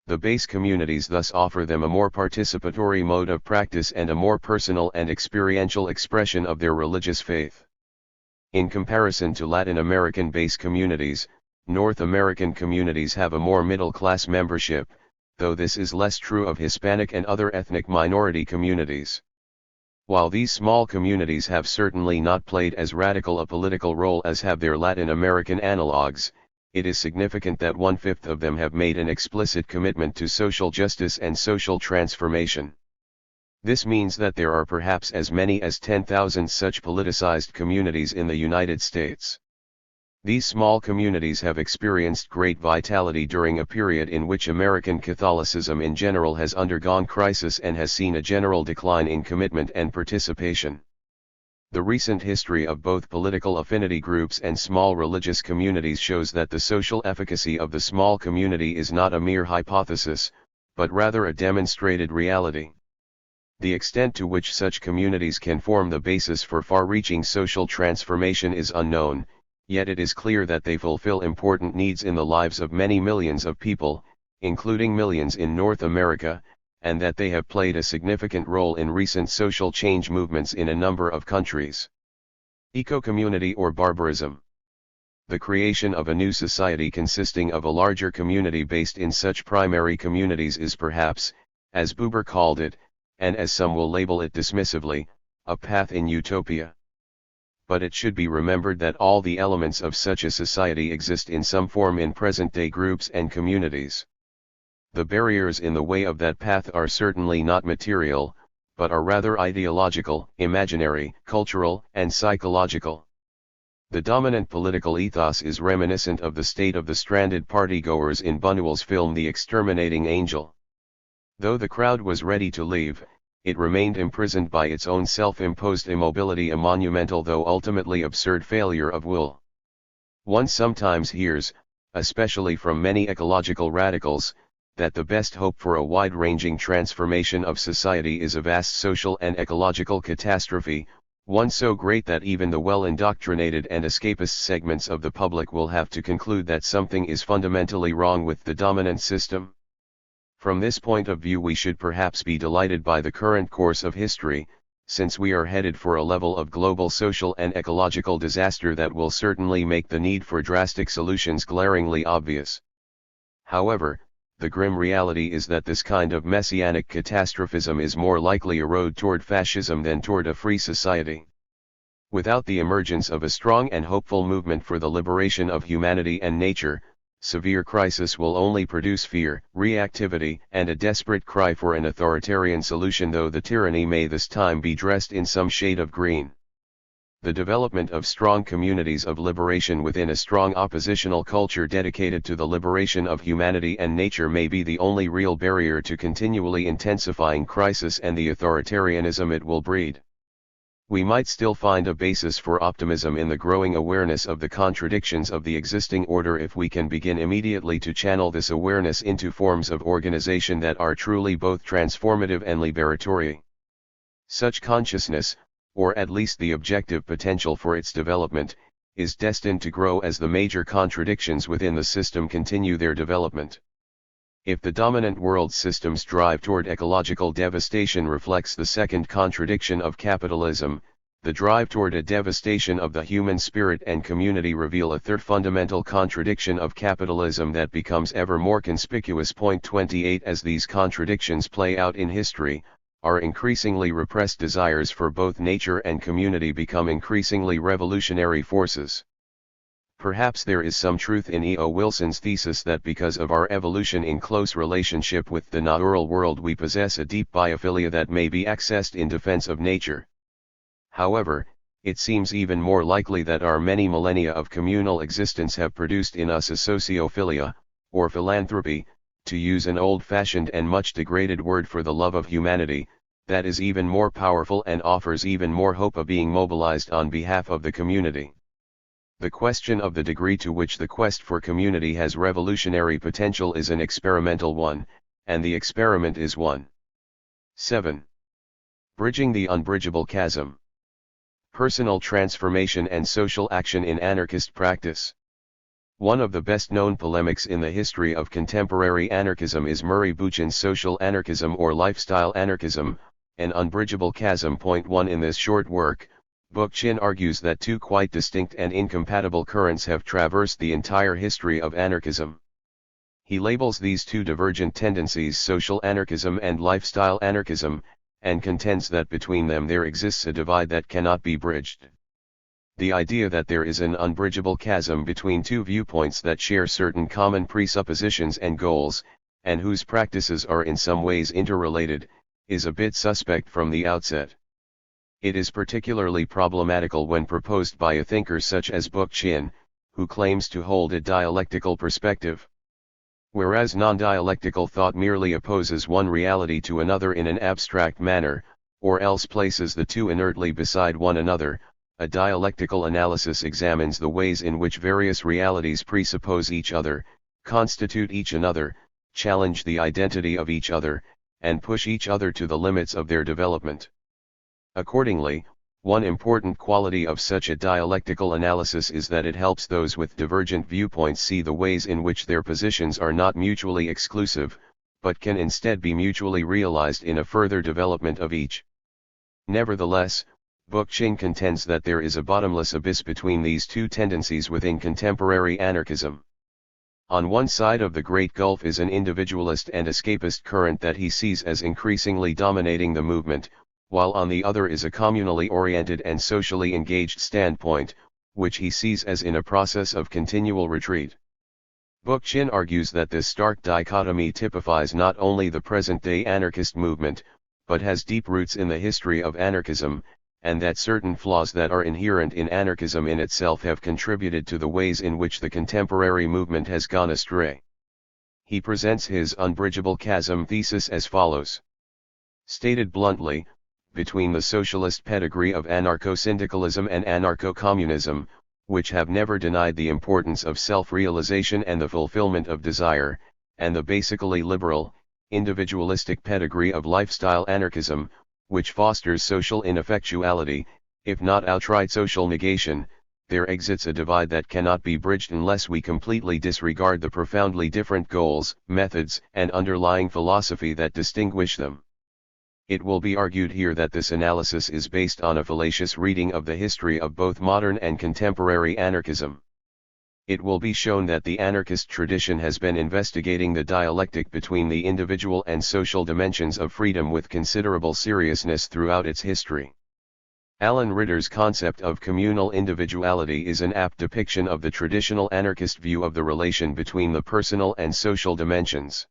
The base communities thus offer them a more participatory mode of practice and a more personal and experiential expression of their religious faith. In comparison to Latin American base communities, North American communities have a more middle-class membership, though this is less true of Hispanic and other ethnic minority communities. While these small communities have certainly not played as radical a political role as have their Latin American analogues, it is significant that 1/5 of them have made an explicit commitment to social justice and social transformation. This means that there are perhaps as many as 10,000 such politicized communities in the United States. These small communities have experienced great vitality during a period in which American Catholicism in general has undergone crisis and has seen a general decline in commitment and participation. The recent history of both political affinity groups and small religious communities shows that the social efficacy of the small community is not a mere hypothesis, but rather a demonstrated reality. The extent to which such communities can form the basis for far-reaching social transformation is unknown, yet it is clear that they fulfill important needs in the lives of many millions of people, including millions in North America, and that they have played a significant role in recent social change movements in a number of countries. Eco-community or barbarism. The creation of a new society consisting of a larger community based in such primary communities is perhaps, as Buber called it, and as some will label it dismissively, a path in utopia. But it should be remembered that all the elements of such a society exist in some form in present-day groups and communities. The barriers in the way of that path are certainly not material, but are rather ideological, imaginary, cultural, and psychological. The dominant political ethos is reminiscent of the state of the stranded partygoers in Buñuel's film The Exterminating Angel. Though the crowd was ready to leave, it remained imprisoned by its own self-imposed immobility, a monumental though ultimately absurd failure of will. One sometimes hears, especially from many ecological radicals, that the best hope for a wide-ranging transformation of society is a vast social and ecological catastrophe, one so great that even the well-indoctrinated and escapist segments of the public will have to conclude that something is fundamentally wrong with the dominant system. From this point of view, we should perhaps be delighted by the current course of history, since we are headed for a level of global social and ecological disaster that will certainly make the need for drastic solutions glaringly obvious. However, the grim reality is that this kind of messianic catastrophism is more likely a road toward fascism than toward a free society. Without the emergence of a strong and hopeful movement for the liberation of humanity and nature, severe crisis will only produce fear, reactivity, and a desperate cry for an authoritarian solution, though the tyranny may this time be dressed in some shade of green. The development of strong communities of liberation within a strong oppositional culture dedicated to the liberation of humanity and nature may be the only real barrier to continually intensifying crisis and the authoritarianism it will breed. We might still find a basis for optimism in the growing awareness of the contradictions of the existing order if we can begin immediately to channel this awareness into forms of organization that are truly both transformative and liberatory. Such consciousness, or at least the objective potential for its development, is destined to grow as the major contradictions within the system continue their development. If the dominant world system's drive toward ecological devastation reflects the second contradiction of capitalism, the drive toward a devastation of the human spirit and community reveal a third fundamental contradiction of capitalism that becomes ever more conspicuous. Point 28. As these contradictions play out in history, our increasingly repressed desires for both nature and community become increasingly revolutionary forces. Perhaps there is some truth in E. O. Wilson's thesis that because of our evolution in close relationship with the natural world we possess a deep biophilia that may be accessed in defense of nature. However, it seems even more likely that our many millennia of communal existence have produced in us a sociophilia, or philanthropy, to use an old-fashioned and much degraded word for the love of humanity, that is even more powerful and offers even more hope of being mobilized on behalf of the community. The question of the degree to which the quest for community has revolutionary potential is an experimental one, and the experiment is one. 7. Bridging the unbridgeable chasm. Personal transformation and social action in anarchist practice. One of the best-known polemics in the history of contemporary anarchism is Murray Boochin's social anarchism or lifestyle anarchism, an unbridgeable chasm. Point 1. In this short work, Bookchin argues that two quite distinct and incompatible currents have traversed the entire history of anarchism. He labels these two divergent tendencies social anarchism and lifestyle anarchism, and contends that between them there exists a divide that cannot be bridged. The idea that there is an unbridgeable chasm between two viewpoints that share certain common presuppositions and goals, and whose practices are in some ways interrelated, is a bit suspect from the outset. It is particularly problematical when proposed by a thinker such as Bookchin, who claims to hold a dialectical perspective. Whereas non-dialectical thought merely opposes one reality to another in an abstract manner, or else places the two inertly beside one another, a dialectical analysis examines the ways in which various realities presuppose each other, constitute each another, challenge the identity of each other, and push each other to the limits of their development. Accordingly, one important quality of such a dialectical analysis is that it helps those with divergent viewpoints see the ways in which their positions are not mutually exclusive, but can instead be mutually realized in a further development of each. Nevertheless, Bookchin contends that there is a bottomless abyss between these two tendencies within contemporary anarchism. On one side of the great gulf is an individualist and escapist current that he sees as increasingly dominating the movement, while on the other is a communally oriented and socially engaged standpoint, which he sees as in a process of continual retreat. Bookchin argues that this stark dichotomy typifies not only the present-day anarchist movement, but has deep roots in the history of anarchism, and that certain flaws that are inherent in anarchism in itself have contributed to the ways in which the contemporary movement has gone astray. He presents his unbridgeable chasm thesis as follows. Stated bluntly, between the socialist pedigree of anarcho-syndicalism and anarcho-communism, which have never denied the importance of self-realization and the fulfillment of desire, and the basically liberal, individualistic pedigree of lifestyle anarchism, which fosters social ineffectuality, if not outright social negation, there exists a divide that cannot be bridged unless we completely disregard the profoundly different goals, methods, and underlying philosophy that distinguish them. It will be argued here that this analysis is based on a fallacious reading of the history of both modern and contemporary anarchism. It will be shown that the anarchist tradition has been investigating the dialectic between the individual and social dimensions of freedom with considerable seriousness throughout its history. Alan Ritter's concept of communal individuality is an apt depiction of the traditional anarchist view of the relation between the personal and social dimensions.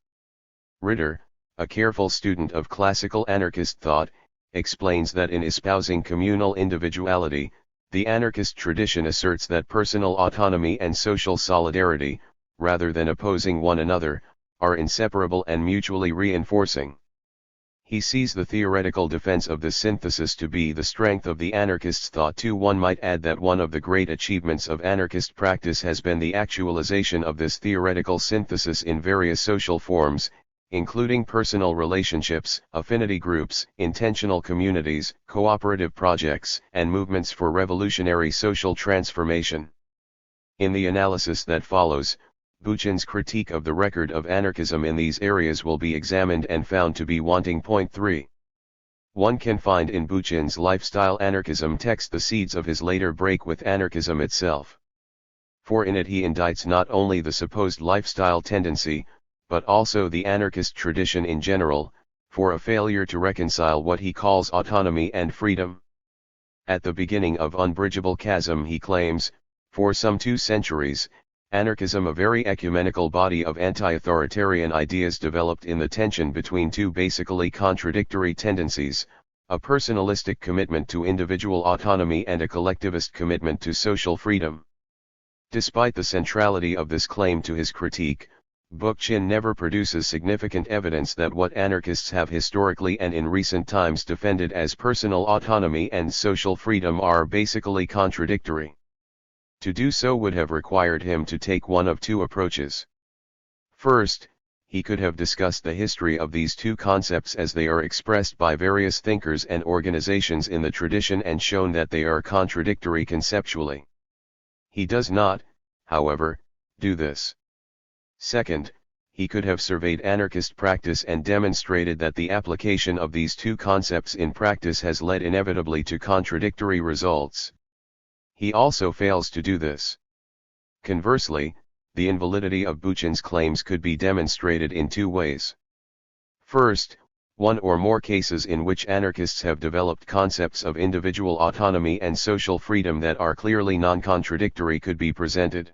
Ritter, a careful student of classical anarchist thought, explains that in espousing communal individuality, the anarchist tradition asserts that personal autonomy and social solidarity, rather than opposing one another, are inseparable and mutually reinforcing. He sees the theoretical defense of this synthesis to be the strength of the anarchist's thought too. One might add that one of the great achievements of anarchist practice has been the actualization of this theoretical synthesis in various social forms, including personal relationships, affinity groups, intentional communities, cooperative projects, and movements for revolutionary social transformation. In the analysis that follows, Bookchin's critique of the record of anarchism in these areas will be examined and found to be wanting. Point 3. One can find in Bookchin's lifestyle anarchism text the seeds of his later break with anarchism itself. For in it he indicts not only the supposed lifestyle tendency, but also the anarchist tradition in general, for a failure to reconcile what he calls autonomy and freedom. At the beginning of Unbridgeable Chasm he claims, for some 2 centuries, anarchism, a very ecumenical body of anti-authoritarian ideas, developed in the tension between 2 basically contradictory tendencies, a personalistic commitment to individual autonomy and a collectivist commitment to social freedom. Despite the centrality of this claim to his critique, Bookchin never produces significant evidence that what anarchists have historically and in recent times defended as personal autonomy and social freedom are basically contradictory. To do so would have required him to take one of 2 approaches. First, he could have discussed the history of these 2 concepts as they are expressed by various thinkers and organizations in the tradition and shown that they are contradictory conceptually. He does not, however, do this. Second, he could have surveyed anarchist practice and demonstrated that the application of these 2 concepts in practice has led inevitably to contradictory results. He also fails to do this. Conversely, the invalidity of Buchan's claims could be demonstrated in two ways. First, one or more cases in which anarchists have developed concepts of individual autonomy and social freedom that are clearly non-contradictory could be presented.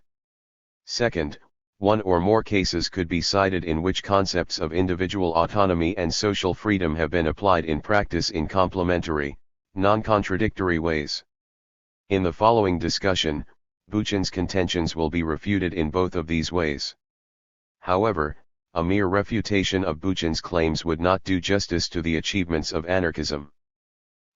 Second, one or more cases could be cited in which concepts of individual autonomy and social freedom have been applied in practice in complementary, non-contradictory ways. In the following discussion, Buchan's contentions will be refuted in both of these ways. However, a mere refutation of Buchan's claims would not do justice to the achievements of anarchism.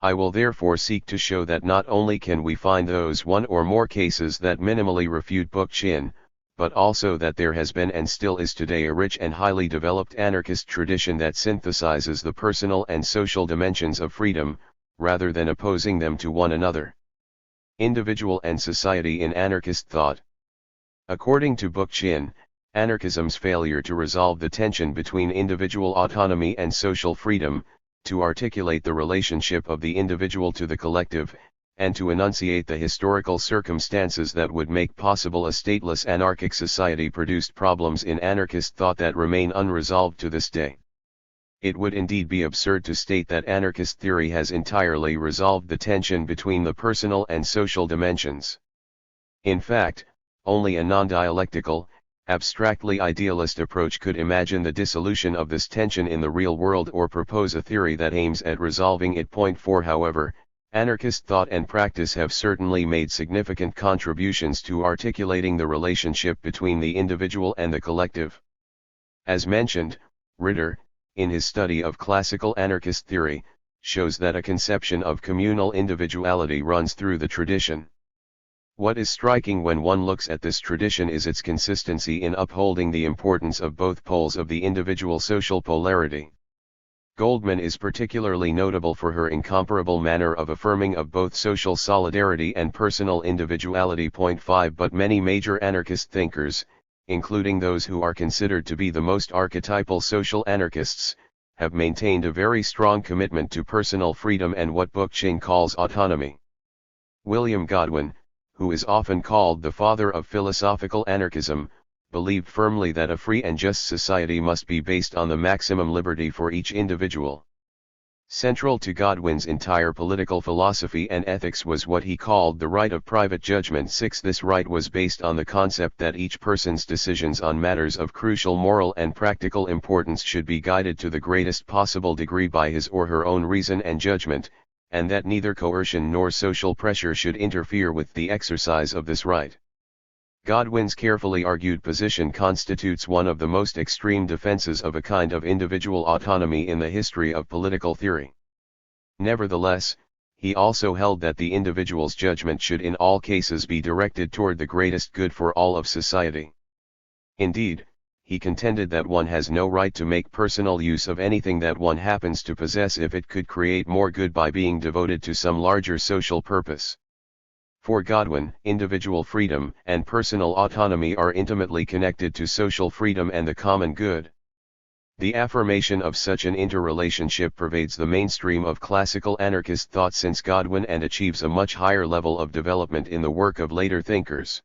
I will therefore seek to show that not only can we find those one or more cases that minimally refute Buchan, but also that there has been and still is today a rich and highly developed anarchist tradition that synthesizes the personal and social dimensions of freedom, rather than opposing them to one another. Individual and society in anarchist thought. According to Buchan, anarchism's failure to resolve the tension between individual autonomy and social freedom, to articulate the relationship of the individual to the collective, and to enunciate the historical circumstances that would make possible a stateless anarchic society produced problems in anarchist thought that remain unresolved to this day. It would indeed be absurd to state that anarchist theory has entirely resolved the tension between the personal and social dimensions. In fact, only a non-dialectical, abstractly idealist approach could imagine the dissolution of this tension in the real world or propose a theory that aims at resolving it. Point 4. However, anarchist thought and practice have certainly made significant contributions to articulating the relationship between the individual and the collective. As mentioned, Ritter, in his study of classical anarchist theory, shows that a conception of communal individuality runs through the tradition. What is striking when one looks at this tradition is its consistency in upholding the importance of both poles of the individual social polarity. Goldman is particularly notable for her incomparable manner of affirming of both social solidarity and personal individuality. Point 5. But many major anarchist thinkers, including those who are considered to be the most archetypal social anarchists, have maintained a very strong commitment to personal freedom and what Buchan calls autonomy. William Godwin, who is often called the father of philosophical anarchism, believed firmly that a free and just society must be based on the maximum liberty for each individual. Central to Godwin's entire political philosophy and ethics was what he called the right of private judgment. 6. This right was based on the concept that each person's decisions on matters of crucial moral and practical importance should be guided to the greatest possible degree by his or her own reason and judgment, and that neither coercion nor social pressure should interfere with the exercise of this right. Godwin's carefully argued position constitutes one of the most extreme defenses of a kind of individual autonomy in the history of political theory. Nevertheless, he also held that the individual's judgment should in all cases be directed toward the greatest good for all of society. Indeed, he contended that one has no right to make personal use of anything that one happens to possess if it could create more good by being devoted to some larger social purpose. For Godwin, individual freedom and personal autonomy are intimately connected to social freedom and the common good. The affirmation of such an interrelationship pervades the mainstream of classical anarchist thought since Godwin and achieves a much higher level of development in the work of later thinkers.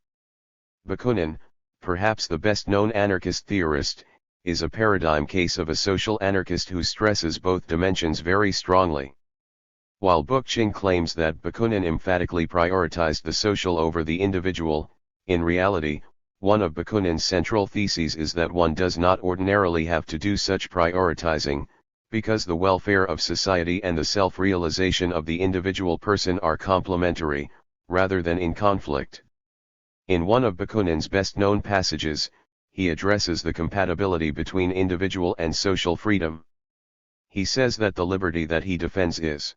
Bakunin, perhaps the best-known anarchist theorist, is a paradigm case of a social anarchist who stresses both dimensions very strongly. While Buchan claims that Bakunin emphatically prioritized the social over the individual, in reality, one of Bakunin's central theses is that one does not ordinarily have to do such prioritizing, because the welfare of society and the self-realization of the individual person are complementary, rather than in conflict. In one of Bakunin's best-known passages, he addresses the compatibility between individual and social freedom. He says that the liberty that he defends is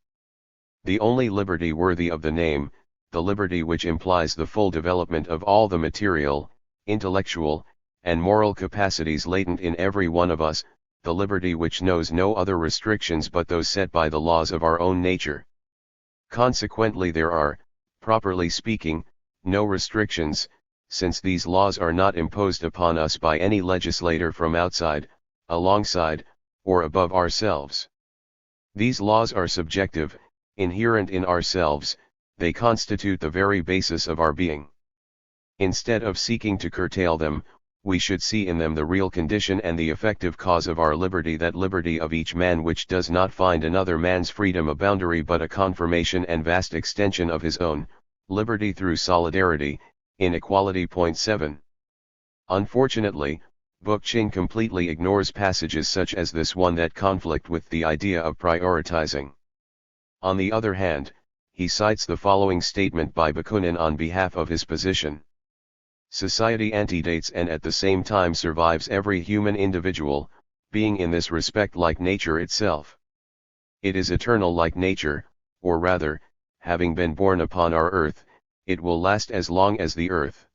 the only liberty worthy of the name, the liberty which implies the full development of all the material, intellectual, and moral capacities latent in every one of us, the liberty which knows no other restrictions but those set by the laws of our own nature. Consequently there are, properly speaking, no restrictions, since these laws are not imposed upon us by any legislator from outside, alongside, or above ourselves. These laws are subjective, inherent in ourselves, they constitute the very basis of our being. Instead of seeking to curtail them, we should see in them the real condition and the effective cause of our liberty, that liberty of each man which does not find another man's freedom a boundary but a confirmation and vast extension of his own, liberty through solidarity, in equality. 7. Unfortunately, Bookchin completely ignores passages such as this one that conflict with the idea of prioritizing. On the other hand, he cites the following statement by Bakunin on behalf of his position. Society antedates and at the same time survives every human individual, being in this respect like nature itself. It is eternal like nature, or rather, having been born upon our earth, it will last as long as the earth.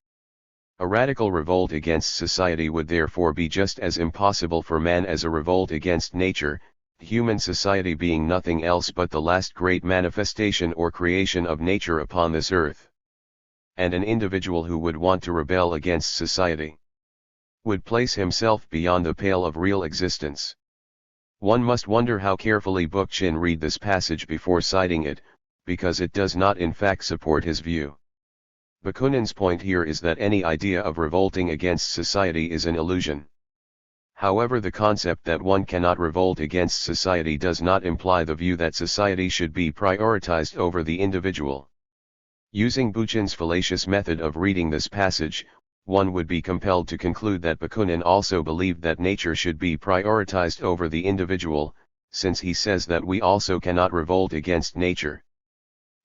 A radical revolt against society would therefore be just as impossible for man as a revolt against nature, human society being nothing else but the last great manifestation or creation of nature upon this earth. And an individual who would want to rebel against society would place himself beyond the pale of real existence. One must wonder how carefully Bookchin read this passage before citing it, because it does not in fact support his view. Bakunin's point here is that any idea of revolting against society is an illusion. However, the concept that one cannot revolt against society does not imply the view that society should be prioritized over the individual. Using Bookchin's fallacious method of reading this passage, one would be compelled to conclude that Bakunin also believed that nature should be prioritized over the individual, since he says that we also cannot revolt against nature.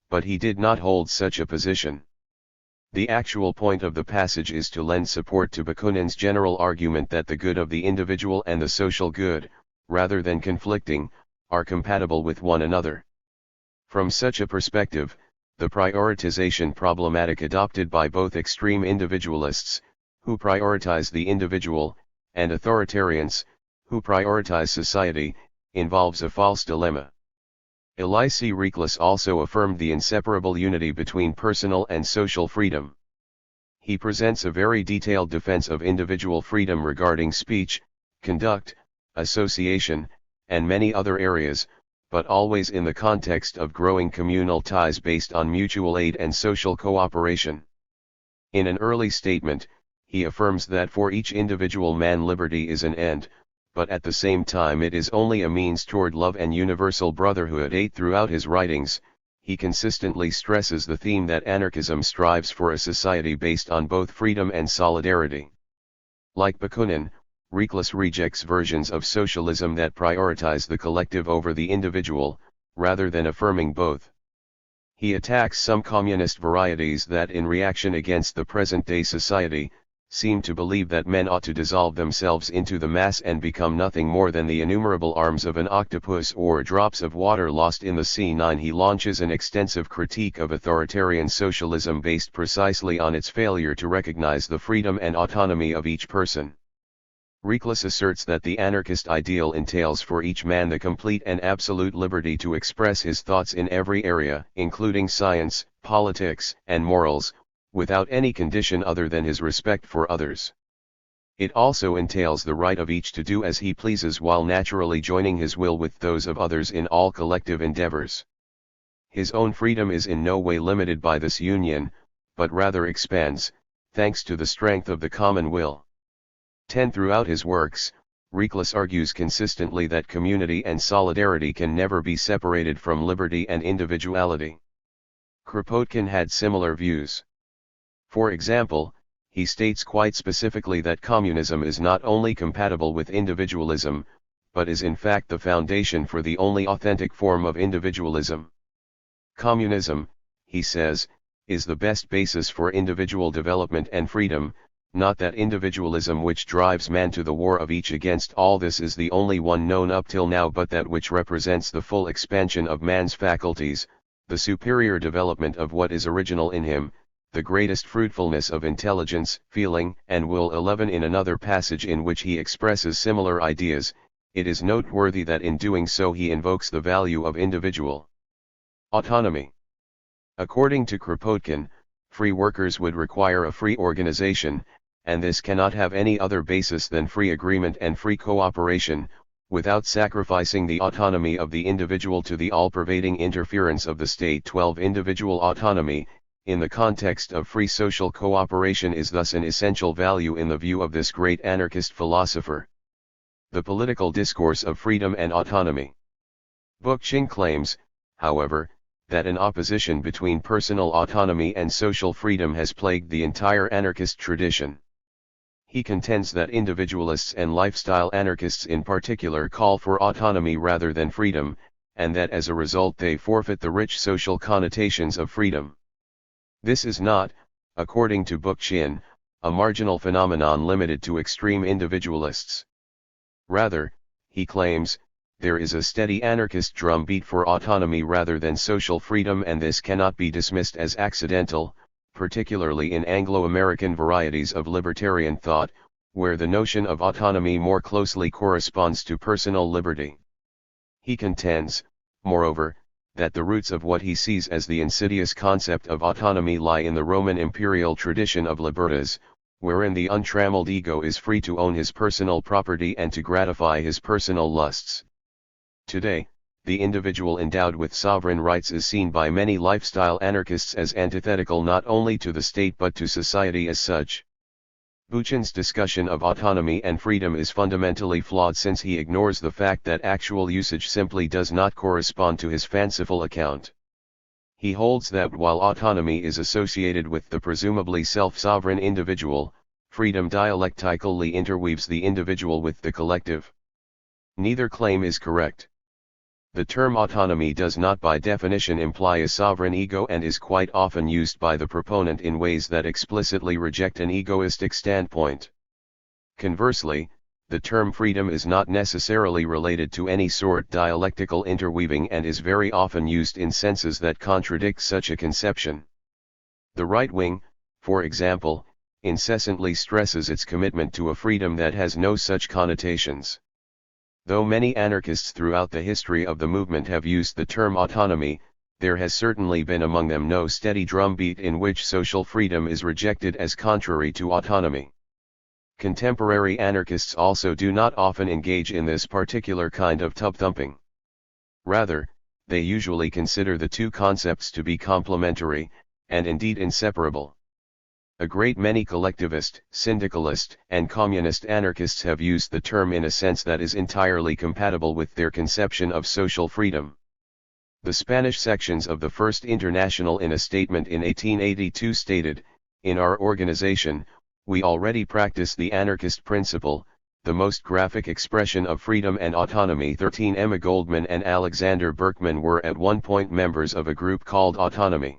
But he did not hold such a position. The actual point of the passage is to lend support to Bakunin's general argument that the good of the individual and the social good, rather than conflicting, are compatible with one another. From such a perspective, the prioritization problematic adopted by both extreme individualists, who prioritize the individual, and authoritarians, who prioritize society, involves a false dilemma. Elisee Reclus also affirmed the inseparable unity between personal and social freedom. He presents a very detailed defense of individual freedom regarding speech, conduct, association, and many other areas, but always in the context of growing communal ties based on mutual aid and social cooperation. In an early statement, he affirms that for each individual man liberty is an end, but at the same time it is only a means toward love and universal brotherhood. Throughout his writings, he consistently stresses the theme that anarchism strives for a society based on both freedom and solidarity. Like Bakunin, Reclus rejects versions of socialism that prioritize the collective over the individual, rather than affirming both. He attacks some communist varieties that, in reaction against the present-day society, seem to believe that men ought to dissolve themselves into the mass and become nothing more than the innumerable arms of an octopus or drops of water lost in the sea. 9. He launches an extensive critique of authoritarian socialism based precisely on its failure to recognize the freedom and autonomy of each person. Reclus asserts that the anarchist ideal entails for each man the complete and absolute liberty to express his thoughts in every area, including science, politics, and morals, without any condition other than his respect for others. It also entails the right of each to do as he pleases while naturally joining his will with those of others in all collective endeavors. His own freedom is in no way limited by this union, but rather expands, thanks to the strength of the common will. 10. Throughout his works, Reclus argues consistently that community and solidarity can never be separated from liberty and individuality. Kropotkin had similar views. For example, he states quite specifically that communism is not only compatible with individualism, but is in fact the foundation for the only authentic form of individualism. Communism, he says, is the best basis for individual development and freedom, not that individualism which drives man to the war of each against all. This is the only one known up till now, but that which represents the full expansion of man's faculties, the superior development of what is original in him, the greatest fruitfulness of intelligence, feeling, and will. 11. In another passage in which he expresses similar ideas, it is noteworthy that in doing so he invokes the value of individual autonomy. According to Kropotkin, free workers would require a free organization, and this cannot have any other basis than free agreement and free cooperation, without sacrificing the autonomy of the individual to the all-pervading interference of the state. 12. Individual autonomy, in the context of free social cooperation is thus an essential value in the view of this great anarchist philosopher. The political discourse of freedom and autonomy. Bookchin claims, however, that an opposition between personal autonomy and social freedom has plagued the entire anarchist tradition. He contends that individualists and lifestyle anarchists in particular call for autonomy rather than freedom, and that as a result they forfeit the rich social connotations of freedom. This is not, according to Bookchin, a marginal phenomenon limited to extreme individualists. Rather, he claims, there is a steady anarchist drumbeat for autonomy rather than social freedom, and this cannot be dismissed as accidental, particularly in Anglo-American varieties of libertarian thought, where the notion of autonomy more closely corresponds to personal liberty. He contends, moreover, that the roots of what he sees as the insidious concept of autonomy lie in the Roman imperial tradition of libertas, wherein the untrammeled ego is free to own his personal property and to gratify his personal lusts. Today, the individual endowed with sovereign rights is seen by many lifestyle anarchists as antithetical not only to the state but to society as such. Bookchin's discussion of autonomy and freedom is fundamentally flawed since he ignores the fact that actual usage simply does not correspond to his fanciful account. He holds that while autonomy is associated with the presumably self-sovereign individual, freedom dialectically interweaves the individual with the collective. Neither claim is correct. The term autonomy does not by definition imply a sovereign ego and is quite often used by the proponent in ways that explicitly reject an egoistic standpoint. Conversely, the term freedom is not necessarily related to any sort dialectical interweaving and is very often used in senses that contradict such a conception. The right wing, for example, incessantly stresses its commitment to a freedom that has no such connotations. Though many anarchists throughout the history of the movement have used the term autonomy, there has certainly been among them no steady drumbeat in which social freedom is rejected as contrary to autonomy. Contemporary anarchists also do not often engage in this particular kind of tub-thumping. Rather, they usually consider the two concepts to be complementary, and indeed inseparable. A great many collectivist, syndicalist, and communist anarchists have used the term in a sense that is entirely compatible with their conception of social freedom. The Spanish sections of the First International in a statement in 1882 stated, "In our organization, we already practice the anarchist principle, the most graphic expression of freedom and autonomy." 13 Emma Goldman and Alexander Berkman were at one point members of a group called Autonomy.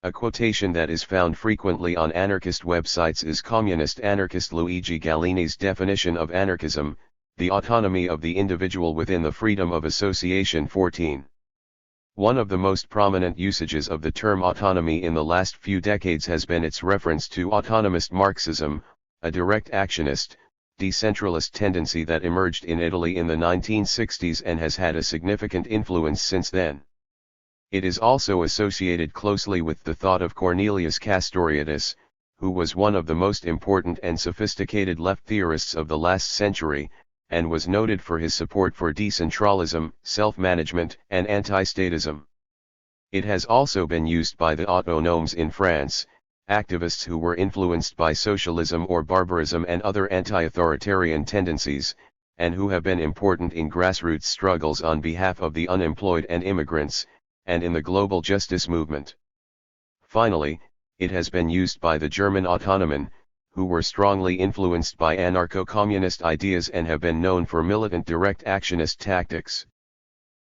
A quotation that is found frequently on anarchist websites is communist anarchist Luigi Gallini's definition of anarchism, the autonomy of the individual within the freedom of association. 14. One of the most prominent usages of the term autonomy in the last few decades has been its reference to autonomist Marxism, a direct actionist, decentralist tendency that emerged in Italy in the 1960s and has had a significant influence since then. It is also associated closely with the thought of Cornelius Castoriadis, who was one of the most important and sophisticated left theorists of the last century, and was noted for his support for decentralism, self-management, and anti-statism. It has also been used by the autonomes in France, activists who were influenced by socialism or barbarism and other anti-authoritarian tendencies, and who have been important in grassroots struggles on behalf of the unemployed and immigrants, and in the global justice movement. Finally, it has been used by the German Autonomen, who were strongly influenced by anarcho-communist ideas and have been known for militant direct actionist tactics.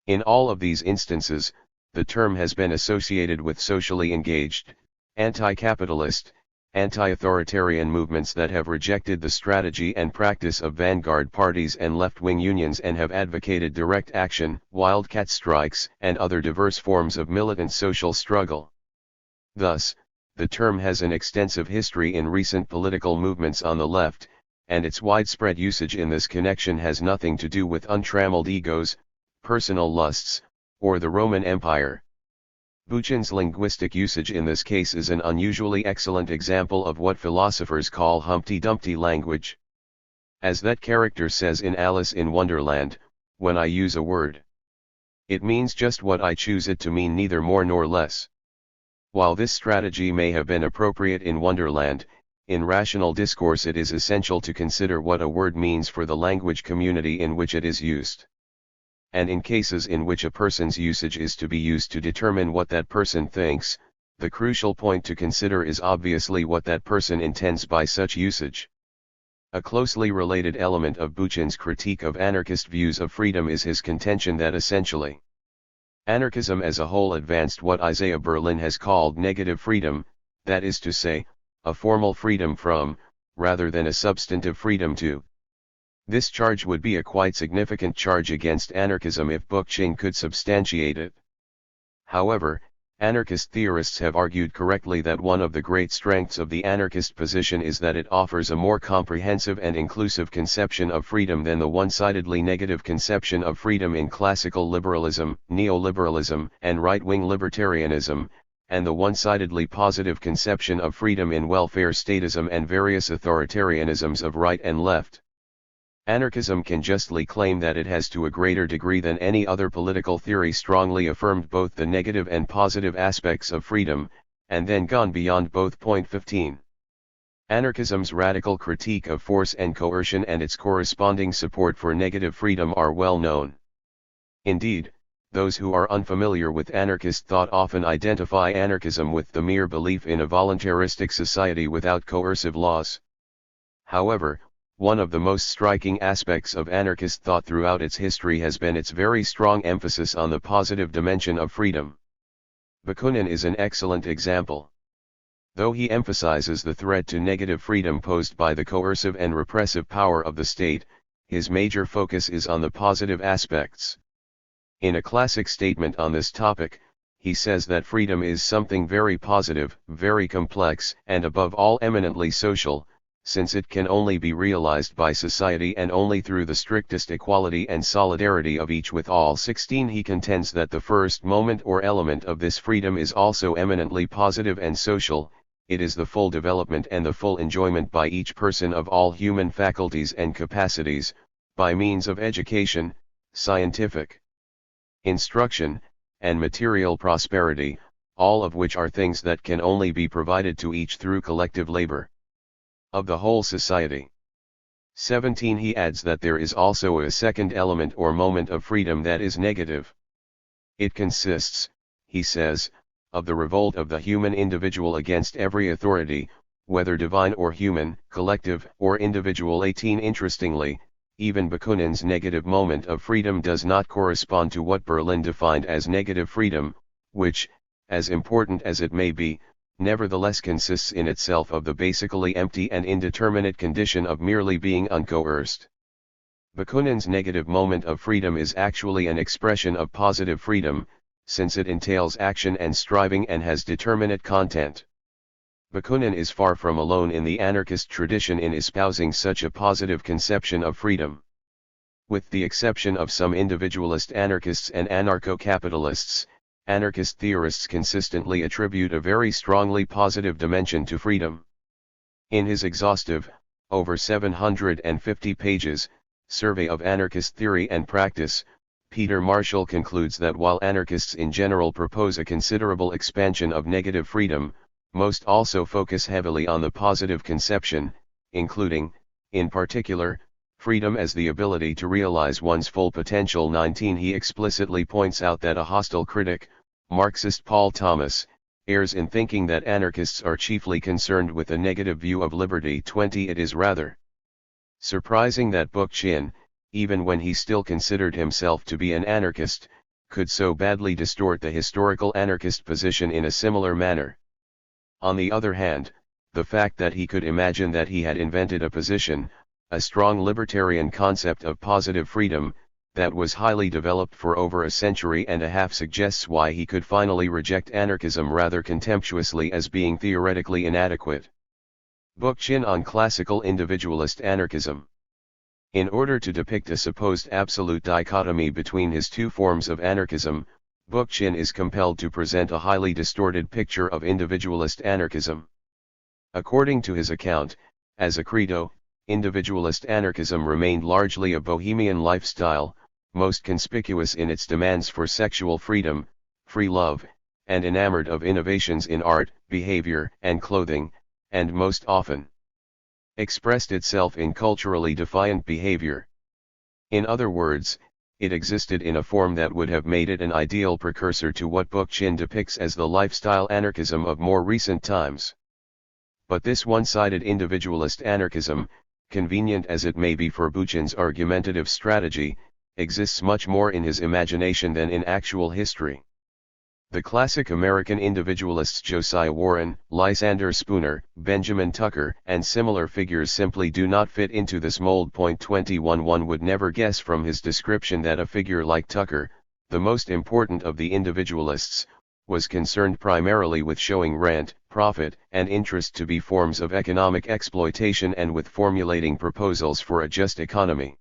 In all of these instances, the term has been associated with socially engaged, anti-capitalist, anti-authoritarian movements that have rejected the strategy and practice of vanguard parties and left-wing unions and have advocated direct action, wildcat strikes, and other diverse forms of militant social struggle. Thus, the term has an extensive history in recent political movements on the left, and its widespread usage in this connection has nothing to do with untrammeled egos, personal lusts, or the Roman Empire. Bookchin's linguistic usage in this case is an unusually excellent example of what philosophers call Humpty Dumpty language. As that character says in Alice in Wonderland, when I use a word, it means just what I choose it to mean, neither more nor less. While this strategy may have been appropriate in Wonderland, in rational discourse it is essential to consider what a word means for the language community in which it is used. And in cases in which a person's usage is to be used to determine what that person thinks, the crucial point to consider is obviously what that person intends by such usage. A closely related element of Buchan's critique of anarchist views of freedom is his contention that essentially, anarchism as a whole advanced what Isaiah Berlin has called negative freedom, that is to say, a formal freedom from, rather than a substantive freedom to. This charge would be a quite significant charge against anarchism if Bookchin could substantiate it. However, anarchist theorists have argued correctly that one of the great strengths of the anarchist position is that it offers a more comprehensive and inclusive conception of freedom than the one-sidedly negative conception of freedom in classical liberalism, neoliberalism, and right-wing libertarianism, and the one-sidedly positive conception of freedom in welfare statism and various authoritarianisms of right and left. Anarchism can justly claim that it has to a greater degree than any other political theory strongly affirmed both the negative and positive aspects of freedom, and then gone beyond both. 15. Anarchism's radical critique of force and coercion and its corresponding support for negative freedom are well known. Indeed, those who are unfamiliar with anarchist thought often identify anarchism with the mere belief in a voluntaristic society without coercive laws. However, one of the most striking aspects of anarchist thought throughout its history has been its very strong emphasis on the positive dimension of freedom. Bakunin is an excellent example. Though he emphasizes the threat to negative freedom posed by the coercive and repressive power of the state, his major focus is on the positive aspects. In a classic statement on this topic, he says that freedom is something very positive, very complex, and above all eminently social, since it can only be realized by society and only through the strictest equality and solidarity of each with all. 16. He contends that the first moment or element of this freedom is also eminently positive and social, it is the full development and the full enjoyment by each person of all human faculties and capacities, by means of education, scientific instruction, and material prosperity, all of which are things that can only be provided to each through collective labor of the whole society. 17. He adds that there is also a second element or moment of freedom that is negative. It consists, he says, of the revolt of the human individual against every authority, whether divine or human, collective or individual. 18. Interestingly, even Bakunin's negative moment of freedom does not correspond to what Berlin defined as negative freedom, which, as important as it may be, nevertheless consists in itself of the basically empty and indeterminate condition of merely being uncoerced. Bakunin's negative moment of freedom is actually an expression of positive freedom, since it entails action and striving and has determinate content. Bakunin is far from alone in the anarchist tradition in espousing such a positive conception of freedom. With the exception of some individualist anarchists and anarcho-capitalists, anarchist theorists consistently attribute a very strongly positive dimension to freedom. In his exhaustive, over 750 pages, Survey of Anarchist Theory and Practice, Peter Marshall concludes that while anarchists in general propose a considerable expansion of negative freedom, most also focus heavily on the positive conception, including, in particular, freedom as the ability to realize one's full potential. 19. He explicitly points out that a hostile critic, Marxist Paul Thomas, errs in thinking that anarchists are chiefly concerned with a negative view of liberty. 20. It is rather surprising that Bookchin, even when he still considered himself to be an anarchist, could so badly distort the historical anarchist position in a similar manner. On the other hand, the fact that he could imagine that he had invented a position, a strong libertarian concept of positive freedom, that was highly developed for over a century and a half suggests why he could finally reject anarchism rather contemptuously as being theoretically inadequate. Bookchin on classical individualist anarchism. In order to depict a supposed absolute dichotomy between his two forms of anarchism, Bookchin is compelled to present a highly distorted picture of individualist anarchism. According to his account, as a credo, individualist anarchism remained largely a bohemian lifestyle, most conspicuous in its demands for sexual freedom, free love, and enamored of innovations in art, behavior, and clothing, and most often expressed itself in culturally defiant behavior. In other words, it existed in a form that would have made it an ideal precursor to what Bookchin depicts as the lifestyle anarchism of more recent times. But this one-sided individualist anarchism, convenient as it may be for Bookchin's argumentative strategy, exists much more in his imagination than in actual history. The classic American individualists Josiah Warren, Lysander Spooner, Benjamin Tucker, and similar figures simply do not fit into this mold. 21 One would never guess from his description that a figure like Tucker, the most important of the individualists, was concerned primarily with showing rent, profit, and interest to be forms of economic exploitation and with formulating proposals for a just economy.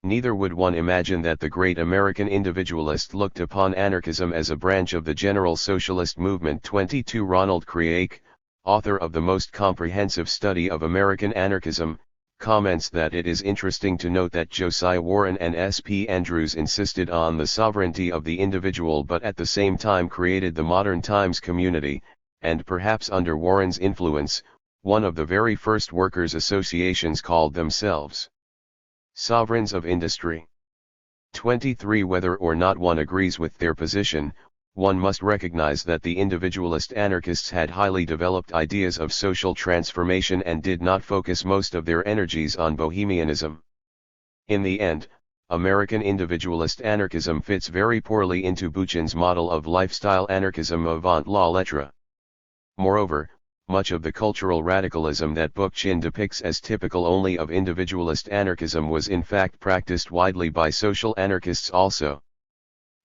Neither would one imagine that the great American individualist looked upon anarchism as a branch of the general socialist movement. 22 Ronald Creake, author of the most comprehensive study of American anarchism, comments that it is interesting to note that Josiah Warren and S.P. Andrews insisted on the sovereignty of the individual but at the same time created the modern times community, and perhaps under Warren's influence, one of the very first workers' associations called themselves Sovereigns of Industry. 23 Whether or not one agrees with their position, one must recognize that the individualist anarchists had highly developed ideas of social transformation and did not focus most of their energies on bohemianism. In the end, American individualist anarchism fits very poorly into Bookchin's model of lifestyle anarchism avant la lettre. Moreover, much of the cultural radicalism that Bookchin depicts as typical only of individualist anarchism was in fact practiced widely by social anarchists also.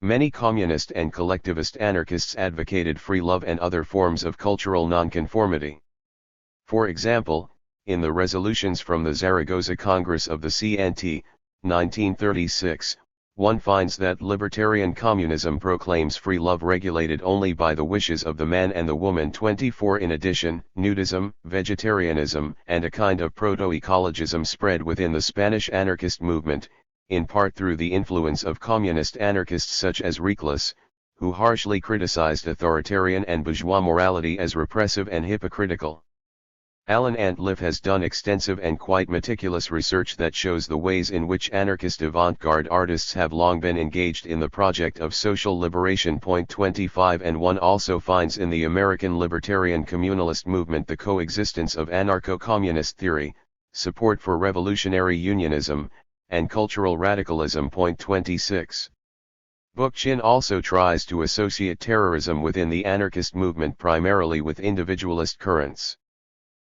Many communist and collectivist anarchists advocated free love and other forms of cultural nonconformity. For example, in the resolutions from the Zaragoza Congress of the CNT, 1936, one finds that libertarian communism proclaims free love regulated only by the wishes of the man and the woman. 24 In addition, nudism, vegetarianism, and a kind of proto-ecologism spread within the Spanish anarchist movement, in part through the influence of communist anarchists such as Reclus, who harshly criticized authoritarian and bourgeois morality as repressive and hypocritical. Alan Antliff has done extensive and quite meticulous research that shows the ways in which anarchist avant-garde artists have long been engaged in the project of social liberation. 25 And one also finds in the American libertarian communalist movement the coexistence of anarcho-communist theory, support for revolutionary unionism, and cultural radicalism. 26. Bookchin also tries to associate terrorism within the anarchist movement primarily with individualist currents.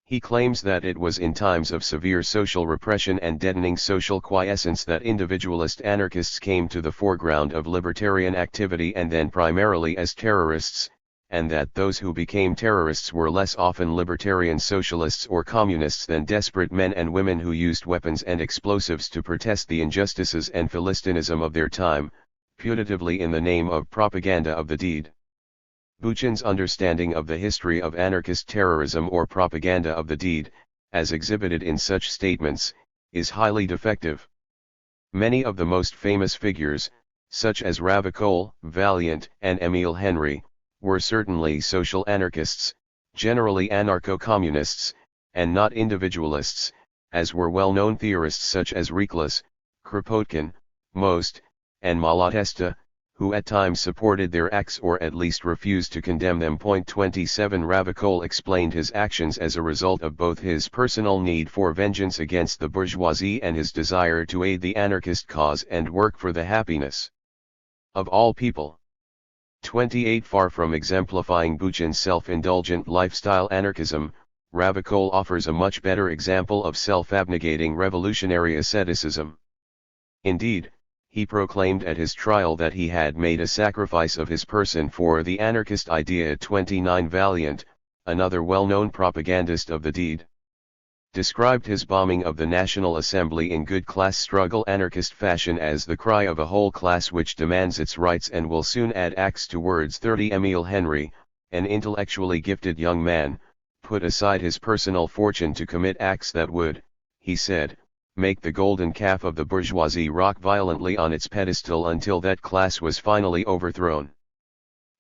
He claims that it was in times of severe social repression and deadening social quiescence that individualist anarchists came to the foreground of libertarian activity and then primarily as terrorists, and that those who became terrorists were less often libertarian socialists or communists than desperate men and women who used weapons and explosives to protest the injustices and philistinism of their time, putatively in the name of propaganda of the deed. Bookchin's understanding of the history of anarchist terrorism or propaganda of the deed, as exhibited in such statements, is highly defective. Many of the most famous figures, such as Ravachol, Valiant, and Émile Henry, were certainly social anarchists, generally anarcho-communists, and not individualists, as were well-known theorists such as Reclus, Kropotkin, Most, and Malatesta, who at times supported their acts or at least refused to condemn them. 27 Ravachol explained his actions as a result of both his personal need for vengeance against the bourgeoisie and his desire to aid the anarchist cause and work for the happiness of all people. 28 Far from exemplifying Bookchin's self-indulgent lifestyle anarchism, Ravachol offers a much better example of self-abnegating revolutionary asceticism. Indeed, he proclaimed at his trial that he had made a sacrifice of his person for the anarchist idea. 29 Valiant, another well-known propagandist of the deed, described his bombing of the National Assembly in good class struggle anarchist fashion as the cry of a whole class which demands its rights and will soon add acts to words. 30 Émile Henry, an intellectually gifted young man, put aside his personal fortune to commit acts that would, he said, make the golden calf of the bourgeoisie rock violently on its pedestal until that class was finally overthrown.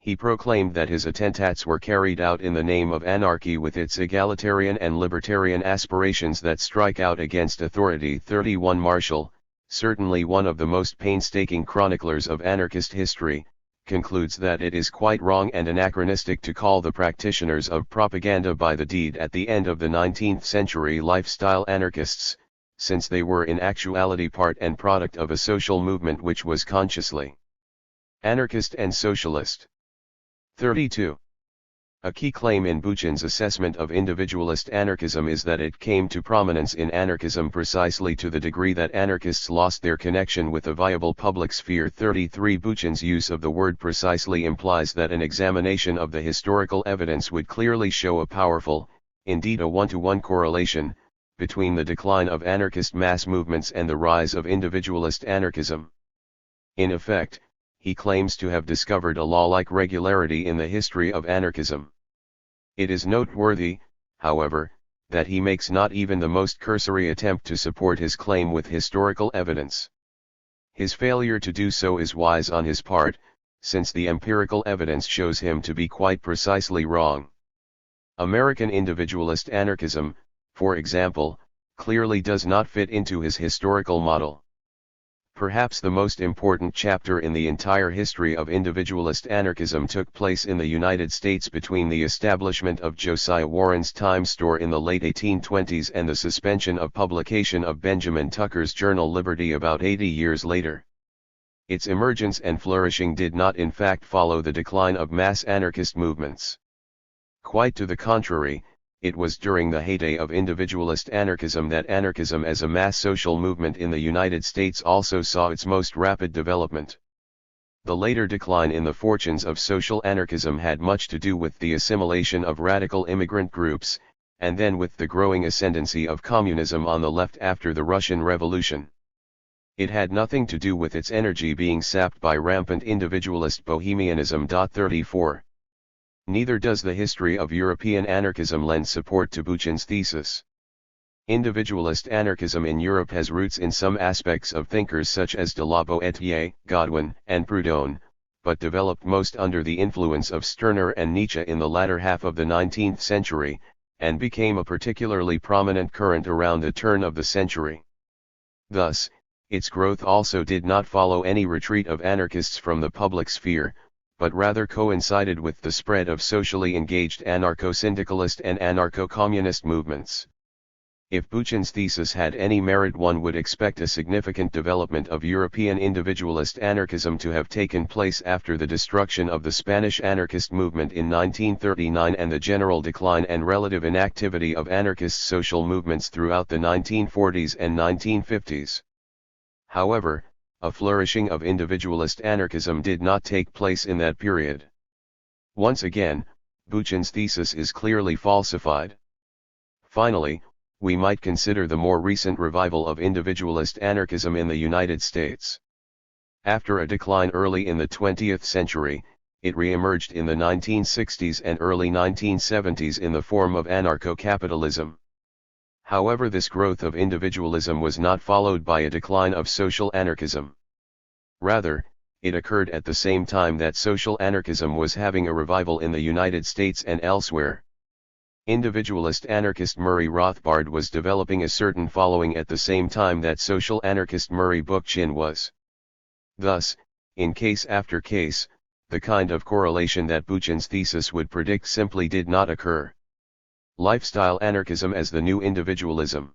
He proclaimed that his attentats were carried out in the name of anarchy with its egalitarian and libertarian aspirations that strike out against authority. 31 Marshall, certainly one of the most painstaking chroniclers of anarchist history, concludes that it is quite wrong and anachronistic to call the practitioners of propaganda by the deed at the end of the 19th century lifestyle anarchists, since they were in actuality part and product of a social movement which was consciously anarchist and socialist. 32. A key claim in Buchan's assessment of individualist anarchism is that it came to prominence in anarchism precisely to the degree that anarchists lost their connection with a viable public sphere. 33. Buchan's use of the word precisely implies that an examination of the historical evidence would clearly show a powerful, indeed a one-to-one correlation, between the decline of anarchist mass movements and the rise of individualist anarchism. In effect, he claims to have discovered a law-like regularity in the history of anarchism. It is noteworthy, however, that he makes not even the most cursory attempt to support his claim with historical evidence. His failure to do so is wise on his part, since the empirical evidence shows him to be quite precisely wrong. American individualist anarchism, for example, clearly does not fit into his historical model. Perhaps the most important chapter in the entire history of individualist anarchism took place in the United States between the establishment of Josiah Warren's Time Store in the late 1820s and the suspension of publication of Benjamin Tucker's journal Liberty about 80 years later. Its emergence and flourishing did not in fact follow the decline of mass anarchist movements. Quite to the contrary, it was during the heyday of individualist anarchism that anarchism as a mass social movement in the United States also saw its most rapid development. The later decline in the fortunes of social anarchism had much to do with the assimilation of radical immigrant groups, and then with the growing ascendancy of communism on the left after the Russian Revolution. It had nothing to do with its energy being sapped by rampant individualist bohemianism. 34. Neither does the history of European anarchism lend support to Buchan's thesis. Individualist anarchism in Europe has roots in some aspects of thinkers such as de la Boétie, Godwin, and Proudhon, but developed most under the influence of Stirner and Nietzsche in the latter half of the 19th century, and became a particularly prominent current around the turn of the century. Thus, its growth also did not follow any retreat of anarchists from the public sphere, but rather coincided with the spread of socially engaged anarcho-syndicalist and anarcho-communist movements. If Buchan's thesis had any merit, one would expect a significant development of European individualist anarchism to have taken place after the destruction of the Spanish anarchist movement in 1939 and the general decline and relative inactivity of anarchist social movements throughout the 1940s and 1950s. However, a flourishing of individualist anarchism did not take place in that period. Once again, Buchan's thesis is clearly falsified. Finally, we might consider the more recent revival of individualist anarchism in the United States. After a decline early in the 20th century, it re-emerged in the 1960s and early 1970s in the form of anarcho-capitalism. However, this growth of individualism was not followed by a decline of social anarchism. Rather, it occurred at the same time that social anarchism was having a revival in the United States and elsewhere. Individualist anarchist Murray Rothbard was developing a certain following at the same time that social anarchist Murray Bookchin was. Thus, in case after case, the kind of correlation that Buchan's thesis would predict simply did not occur. Lifestyle anarchism as the new individualism.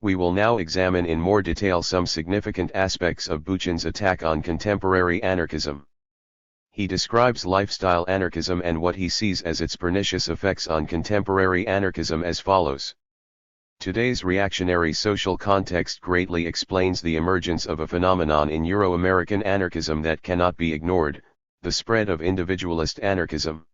We will now examine in more detail some significant aspects of Buchan's attack on contemporary anarchism. He describes lifestyle anarchism and what he sees as its pernicious effects on contemporary anarchism as follows. Today's reactionary social context greatly explains the emergence of a phenomenon in Euro-American anarchism that cannot be ignored, the spread of individualist anarchism.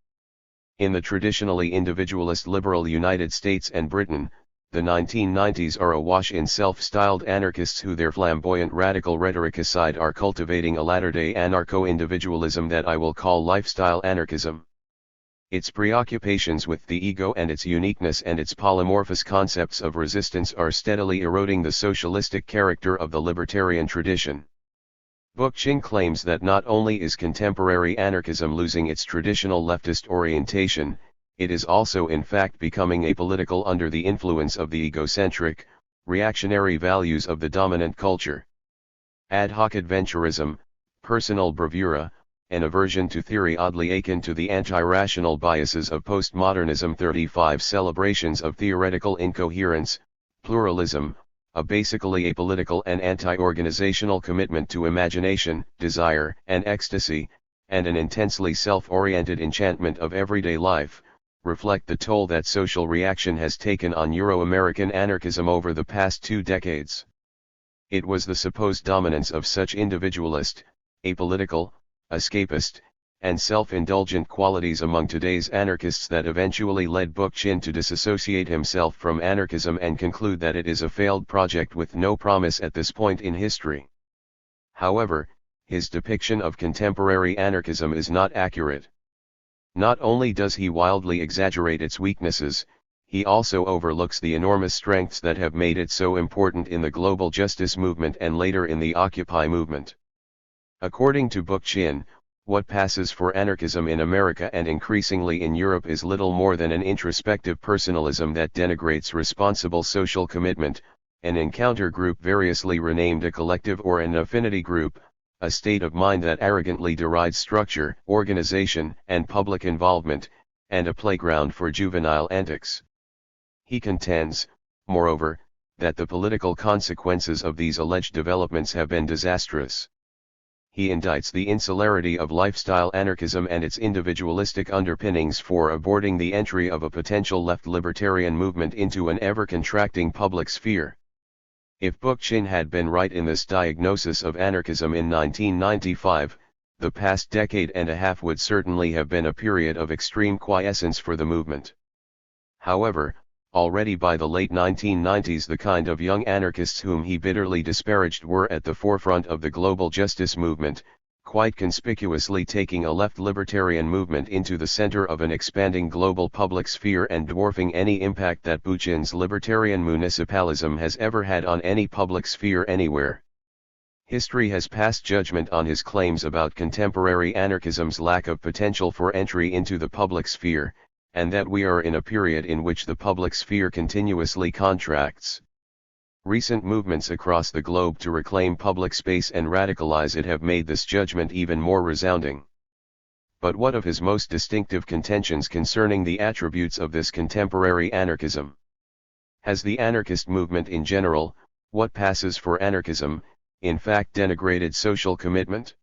In the traditionally individualist liberal United States and Britain, the 1990s are awash in self-styled anarchists who, their flamboyant radical rhetoric aside, are cultivating a latter-day anarcho-individualism that I will call lifestyle anarchism. Its preoccupations with the ego and its uniqueness and its polymorphous concepts of resistance are steadily eroding the socialistic character of the libertarian tradition. Bookchin claims that not only is contemporary anarchism losing its traditional leftist orientation, it is also in fact becoming apolitical under the influence of the egocentric, reactionary values of the dominant culture. Ad hoc adventurism, personal bravura, an aversion to theory oddly akin to the anti-rational biases of postmodernism. 35 Celebrations of theoretical incoherence, pluralism, a basically apolitical and anti-organizational commitment to imagination, desire, and ecstasy, and an intensely self-oriented enchantment of everyday life, reflect the toll that social reaction has taken on Euro-American anarchism over the past 2 decades. It was the supposed dominance of such individualist, apolitical, escapist, and self-indulgent qualities among today's anarchists that eventually led Bookchin to disassociate himself from anarchism and conclude that it is a failed project with no promise at this point in history. However, his depiction of contemporary anarchism is not accurate. Not only does he wildly exaggerate its weaknesses, he also overlooks the enormous strengths that have made it so important in the global justice movement and later in the Occupy movement. According to Bookchin, what passes for anarchism in America and increasingly in Europe is little more than an introspective personalism that denigrates responsible social commitment, an encounter group variously renamed a collective or an affinity group, a state of mind that arrogantly derides structure, organization, and public involvement, and a playground for juvenile antics. He contends, moreover, that the political consequences of these alleged developments have been disastrous. He indicts the insularity of lifestyle anarchism and its individualistic underpinnings for aborting the entry of a potential left libertarian movement into an ever-contracting public sphere. If Bookchin had been right in this diagnosis of anarchism in 1995, the past decade and a half would certainly have been a period of extreme quiescence for the movement. However, already by the late 1990s the kind of young anarchists whom he bitterly disparaged were at the forefront of the global justice movement, quite conspicuously taking a left libertarian movement into the center of an expanding global public sphere and dwarfing any impact that Bookchin's libertarian municipalism has ever had on any public sphere anywhere. History has passed judgment on his claims about contemporary anarchism's lack of potential for entry into the public sphere, and that we are in a period in which the public sphere continuously contracts. Recent movements across the globe to reclaim public space and radicalize it have made this judgment even more resounding. But what of his most distinctive contentions concerning the attributes of this contemporary anarchism? Has the anarchist movement in general, what passes for anarchism, in fact denigrated social commitment?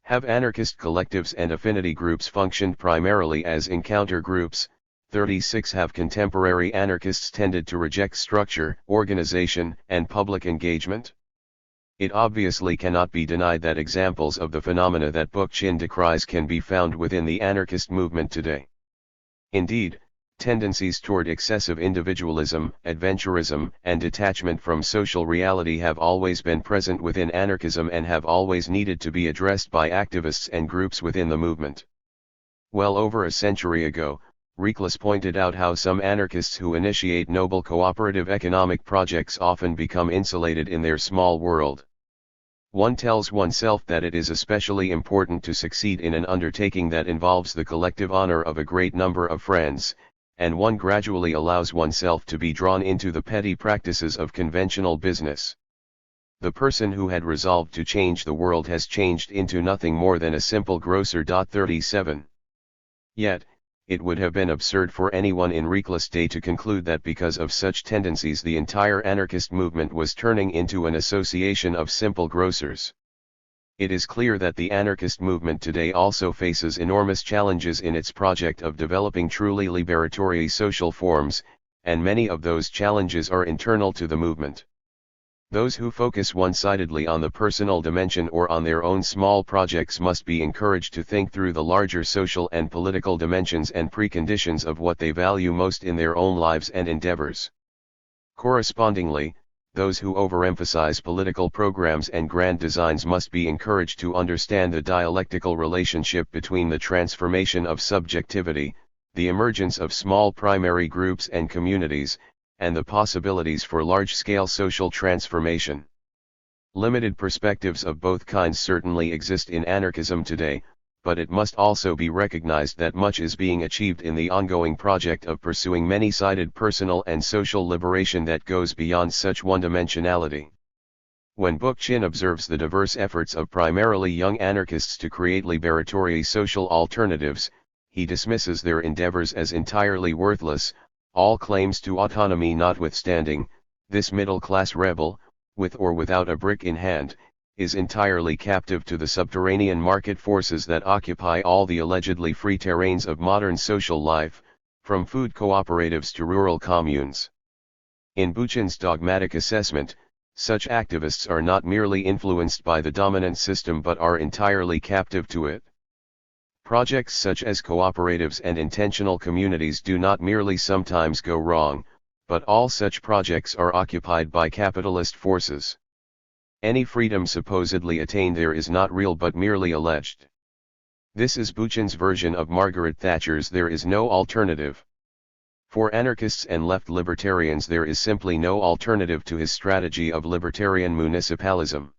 Have anarchist collectives and affinity groups functioned primarily as encounter groups? 36 Have contemporary anarchists tended to reject structure, organization, and public engagement? It obviously cannot be denied that examples of the phenomena that Bookchin decries can be found within the anarchist movement today. Indeed, tendencies toward excessive individualism, adventurism, and detachment from social reality have always been present within anarchism and have always needed to be addressed by activists and groups within the movement. Well over a century ago, Reckless pointed out how some anarchists who initiate noble cooperative economic projects often become insulated in their small world. One tells oneself that it is especially important to succeed in an undertaking that involves the collective honor of a great number of friends, and one gradually allows oneself to be drawn into the petty practices of conventional business. The person who had resolved to change the world has changed into nothing more than a simple grocer. 37. Yet, it would have been absurd for anyone in Reckless day to conclude that because of such tendencies the entire anarchist movement was turning into an association of simple grocers. It is clear that the anarchist movement today also faces enormous challenges in its project of developing truly liberatory social forms, and many of those challenges are internal to the movement. Those who focus one-sidedly on the personal dimension or on their own small projects must be encouraged to think through the larger social and political dimensions and preconditions of what they value most in their own lives and endeavors. Correspondingly, those who overemphasize political programs and grand designs must be encouraged to understand the dialectical relationship between the transformation of subjectivity, the emergence of small primary groups and communities, and the possibilities for large-scale social transformation. Limited perspectives of both kinds certainly exist in anarchism today, but it must also be recognized that much is being achieved in the ongoing project of pursuing many-sided personal and social liberation that goes beyond such one-dimensionality. When Bookchin observes the diverse efforts of primarily young anarchists to create liberatory social alternatives, he dismisses their endeavors as entirely worthless, all claims to autonomy notwithstanding. This middle-class rebel, with or without a brick in hand, is entirely captive to the subterranean market forces that occupy all the allegedly free terrains of modern social life, from food cooperatives to rural communes. In Bookchin's dogmatic assessment, such activists are not merely influenced by the dominant system but are entirely captive to it. Projects such as cooperatives and intentional communities do not merely sometimes go wrong, but all such projects are occupied by capitalist forces. Any freedom supposedly attained there is not real but merely alleged. This is Bookchin's version of Margaret Thatcher's "there is no alternative." For anarchists and left libertarians there is simply no alternative to his strategy of libertarian municipalism.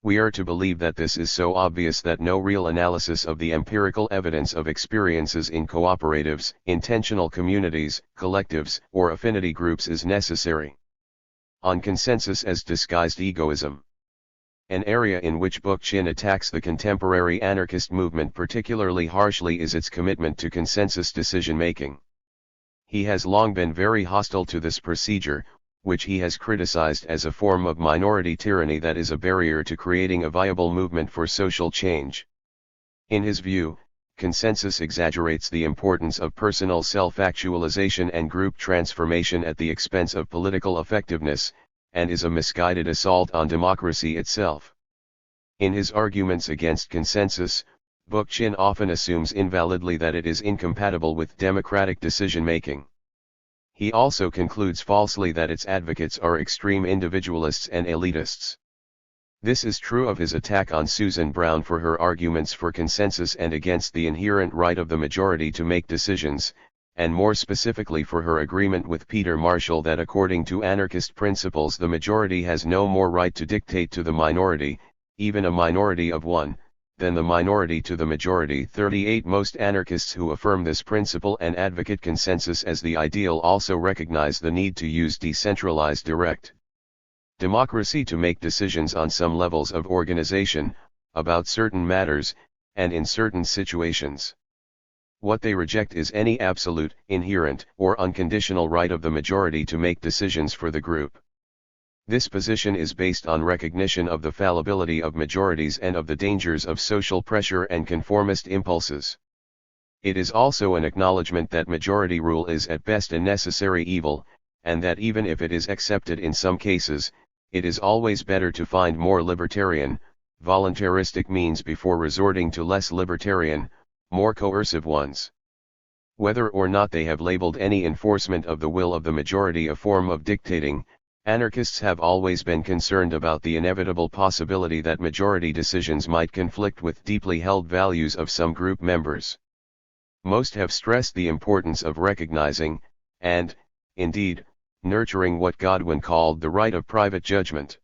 We are to believe that this is so obvious that no real analysis of the empirical evidence of experiences in cooperatives, intentional communities, collectives, or affinity groups is necessary. On consensus as disguised egoism. An area in which Bookchin attacks the contemporary anarchist movement particularly harshly is its commitment to consensus decision-making. He has long been very hostile to this procedure, which he has criticized as a form of minority tyranny that is a barrier to creating a viable movement for social change. In his view, consensus exaggerates the importance of personal self-actualization and group transformation at the expense of political effectiveness, and is a misguided assault on democracy itself. In his arguments against consensus, Bookchin often assumes invalidly that it is incompatible with democratic decision-making. He also concludes falsely that its advocates are extreme individualists and elitists. This is true of his attack on Susan Brown for her arguments for consensus and against the inherent right of the majority to make decisions, and more specifically for her agreement with Peter Marshall that according to anarchist principles the majority has no more right to dictate to the minority, even a minority of one, than the minority to the majority. 38 Most anarchists who affirm this principle and advocate consensus as the ideal also recognize the need to use decentralized direct democracy to make decisions on some levels of organization, about certain matters, and in certain situations. What they reject is any absolute, inherent, or unconditional right of the majority to make decisions for the group. This position is based on recognition of the fallibility of majorities and of the dangers of social pressure and conformist impulses. It is also an acknowledgement that majority rule is at best a necessary evil, and that even if it is accepted in some cases, it is always better to find more libertarian, voluntaristic means before resorting to less libertarian, more coercive ones. Whether or not they have labeled any enforcement of the will of the majority a form of dictating, anarchists have always been concerned about the inevitable possibility that majority decisions might conflict with deeply held values of some group members. Most have stressed the importance of recognizing, and, indeed, nurturing what Godwin called the right of private judgment.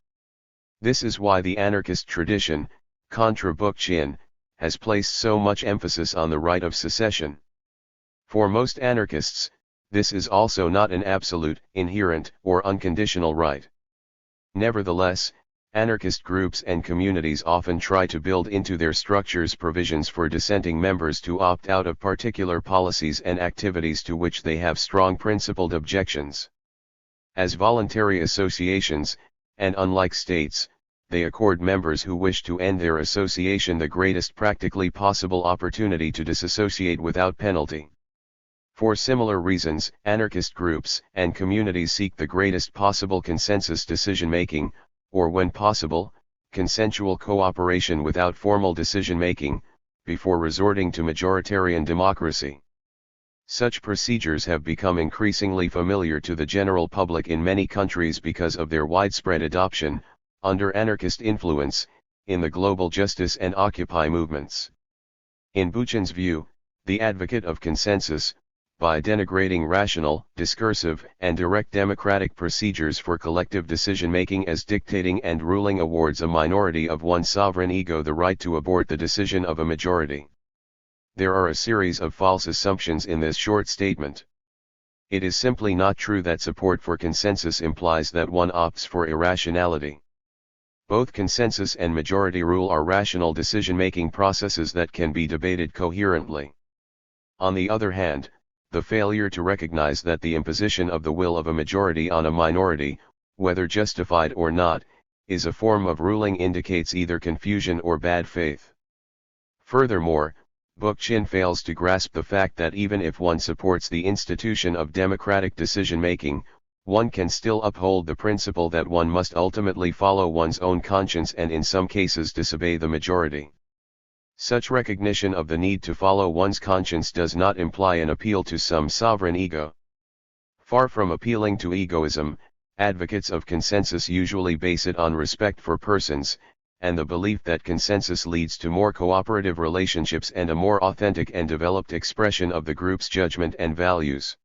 This is why the anarchist tradition, contra Bookchin, has placed so much emphasis on the right of secession. For most anarchists, this is also not an absolute, inherent, or unconditional right. Nevertheless, anarchist groups and communities often try to build into their structures provisions for dissenting members to opt out of particular policies and activities to which they have strong principled objections. As voluntary associations, and unlike states, they accord members who wish to end their association the greatest practically possible opportunity to disassociate without penalty. For similar reasons, anarchist groups and communities seek the greatest possible consensus decision-making, or when possible, consensual cooperation without formal decision-making, before resorting to majoritarian democracy. Such procedures have become increasingly familiar to the general public in many countries because of their widespread adoption, under anarchist influence, in the global justice and Occupy movements. In Bookchin's view, the advocate of consensus, by denigrating rational, discursive, and direct democratic procedures for collective decision-making as dictating and ruling awards a minority of one sovereign ego the right to abort the decision of a majority. There are a series of false assumptions in this short statement. It is simply not true that support for consensus implies that one opts for irrationality. Both consensus and majority rule are rational decision-making processes that can be debated coherently. On the other hand, the failure to recognize that the imposition of the will of a majority on a minority, whether justified or not, is a form of ruling indicates either confusion or bad faith. Furthermore, Bookchin fails to grasp the fact that even if one supports the institution of democratic decision-making, one can still uphold the principle that one must ultimately follow one's own conscience and in some cases disobey the majority. Such recognition of the need to follow one's conscience does not imply an appeal to some sovereign ego. Far from appealing to egoism, advocates of consensus usually base it on respect for persons, and the belief that consensus leads to more cooperative relationships and a more authentic and developed expression of the group's judgment and values.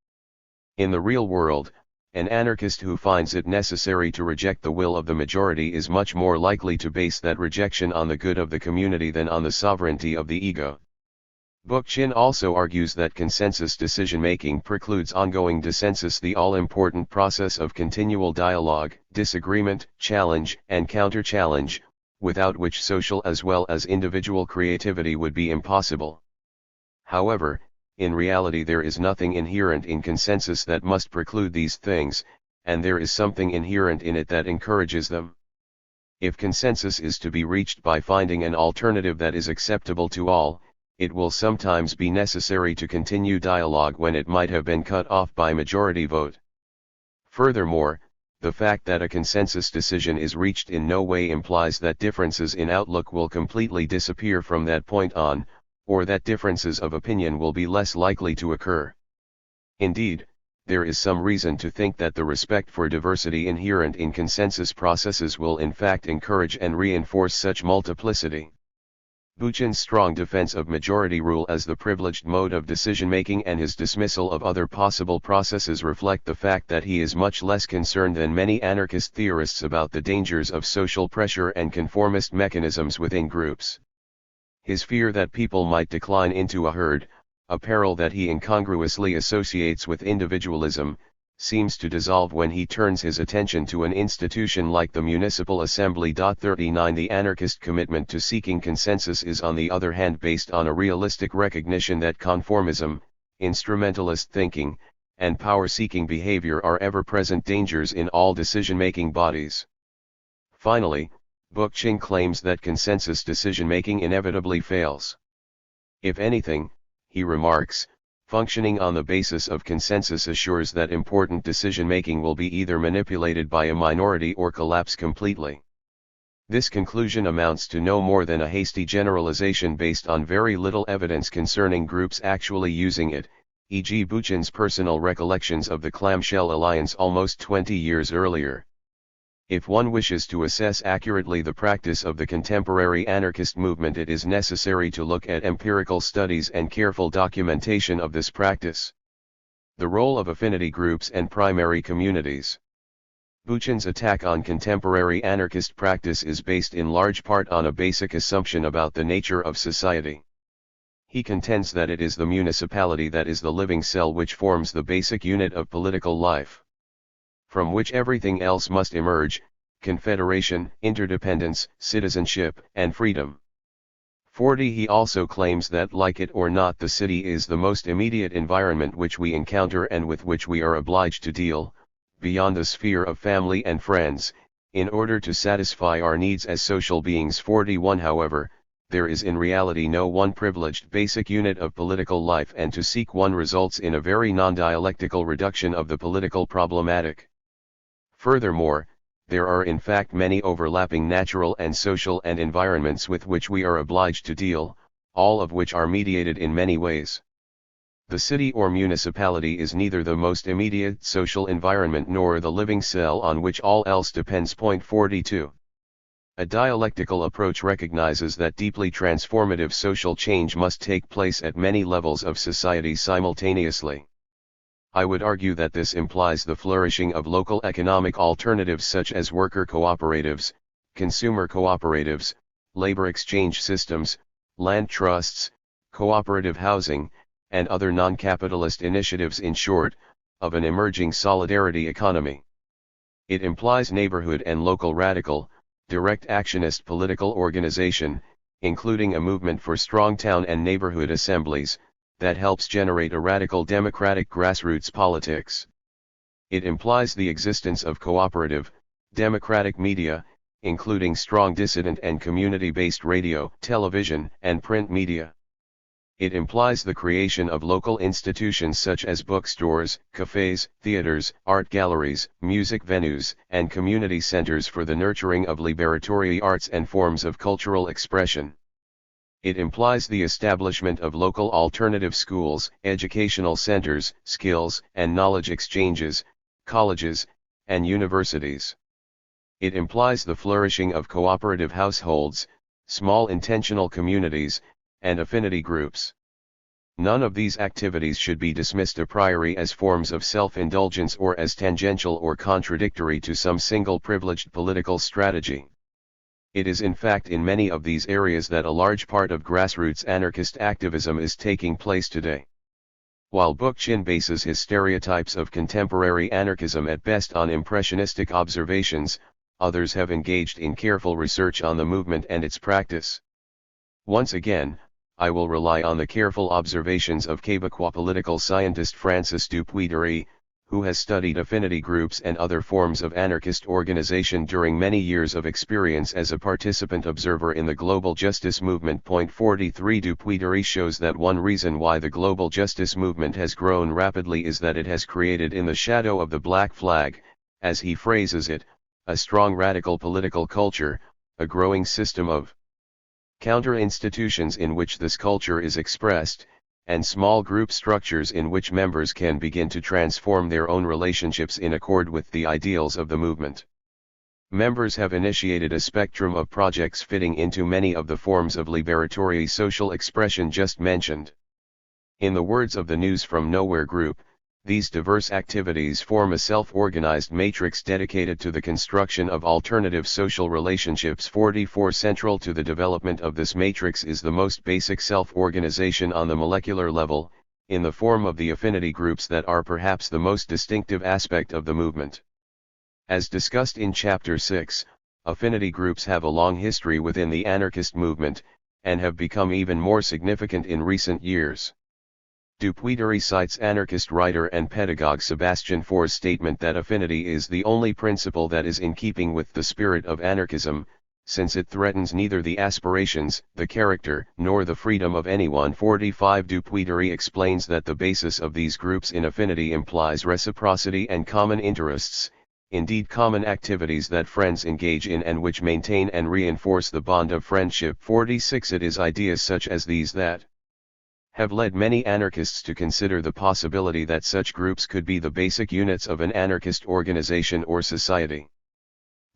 In the real world, an anarchist who finds it necessary to reject the will of the majority is much more likely to base that rejection on the good of the community than on the sovereignty of the ego. Bookchin also argues that consensus decision-making precludes ongoing dissensus, the all-important process of continual dialogue, disagreement, challenge, and counter-challenge, without which social as well as individual creativity would be impossible. However, in reality there is nothing inherent in consensus that must preclude these things, and there is something inherent in it that encourages them. If consensus is to be reached by finding an alternative that is acceptable to all, it will sometimes be necessary to continue dialogue when it might have been cut off by majority vote. Furthermore, the fact that a consensus decision is reached in no way implies that differences in outlook will completely disappear from that point on, or that differences of opinion will be less likely to occur. Indeed, there is some reason to think that the respect for diversity inherent in consensus processes will in fact encourage and reinforce such multiplicity. Bookchin's strong defense of majority rule as the privileged mode of decision-making and his dismissal of other possible processes reflect the fact that he is much less concerned than many anarchist theorists about the dangers of social pressure and conformist mechanisms within groups. His fear that people might decline into a herd, a peril that he incongruously associates with individualism, seems to dissolve when he turns his attention to an institution like the Municipal Assembly. 39 The anarchist commitment to seeking consensus is on the other hand based on a realistic recognition that conformism, instrumentalist thinking, and power-seeking behavior are ever-present dangers in all decision-making bodies. Finally, Bookchin claims that consensus decision-making inevitably fails. If anything, he remarks, functioning on the basis of consensus assures that important decision-making will be either manipulated by a minority or collapse completely. This conclusion amounts to no more than a hasty generalization based on very little evidence concerning groups actually using it, e.g. Bookchin's personal recollections of the Clamshell Alliance almost 20 years earlier. If one wishes to assess accurately the practice of the contemporary anarchist movement, it is necessary to look at empirical studies and careful documentation of this practice. The role of affinity groups and primary communities. Bookchin's attack on contemporary anarchist practice is based in large part on a basic assumption about the nature of society. He contends that it is the municipality that is the living cell which forms the basic unit of political life, from which everything else must emerge: confederation, interdependence, citizenship, and freedom. 40 He also claims that, like it or not, the city is the most immediate environment which we encounter and with which we are obliged to deal, beyond the sphere of family and friends, in order to satisfy our needs as social beings. 41 However, there is in reality no one privileged basic unit of political life, and to seek one results in a very non-dialectical reduction of the political problematic. Furthermore, there are in fact many overlapping natural and social and environments with which we are obliged to deal, all of which are mediated in many ways. The city or municipality is neither the most immediate social environment nor the living cell on which all else depends. 42. A dialectical approach recognizes that deeply transformative social change must take place at many levels of society simultaneously. I would argue that this implies the flourishing of local economic alternatives such as worker cooperatives, consumer cooperatives, labor exchange systems, land trusts, cooperative housing, and other non-capitalist initiatives, in short, of an emerging solidarity economy. It implies neighborhood and local radical, direct actionist political organization, including a movement for strong town and neighborhood assemblies, that helps generate a radical democratic grassroots politics. It implies the existence of cooperative, democratic media, including strong dissident and community-based radio, television, and print media. It implies the creation of local institutions such as bookstores, cafes, theaters, art galleries, music venues, and community centers for the nurturing of liberatory arts and forms of cultural expression. It implies the establishment of local alternative schools, educational centers, skills and knowledge exchanges, colleges, and universities. It implies the flourishing of cooperative households, small intentional communities, and affinity groups. None of these activities should be dismissed a priori as forms of self-indulgence or as tangential or contradictory to some single privileged political strategy. It is in fact in many of these areas that a large part of grassroots anarchist activism is taking place today. While Bookchin bases his stereotypes of contemporary anarchism at best on impressionistic observations, others have engaged in careful research on the movement and its practice. Once again, I will rely on the careful observations of Quebecois political scientist Francis Dupuy-Dury, who has studied affinity groups and other forms of anarchist organization during many years of experience as a participant observer in the global justice movement. Point 43 Dupuy-Dury shows that one reason why the global justice movement has grown rapidly is that it has created in the shadow of the black flag, as he phrases it, a strong radical political culture, a growing system of counter-institutions in which this culture is expressed, and small group structures in which members can begin to transform their own relationships in accord with the ideals of the movement. Members have initiated a spectrum of projects fitting into many of the forms of liberatory social expression just mentioned. In the words of the News from Nowhere group, these diverse activities form a self-organized matrix dedicated to the construction of alternative social relationships. 44 Central to the development of this matrix is the most basic self-organization on the molecular level, in the form of the affinity groups that are perhaps the most distinctive aspect of the movement. As discussed in Chapter 6, affinity groups have a long history within the anarchist movement, and have become even more significant in recent years. Dupuy-Dury cites anarchist writer and pedagogue Sebastian Faur's statement that affinity is the only principle that is in keeping with the spirit of anarchism, since it threatens neither the aspirations, the character, nor the freedom of anyone. 45 Dupuy-Dury explains that the basis of these groups in affinity implies reciprocity and common interests, indeed common activities that friends engage in and which maintain and reinforce the bond of friendship. 46 It is ideas such as these that have led many anarchists to consider the possibility that such groups could be the basic units of an anarchist organization or society.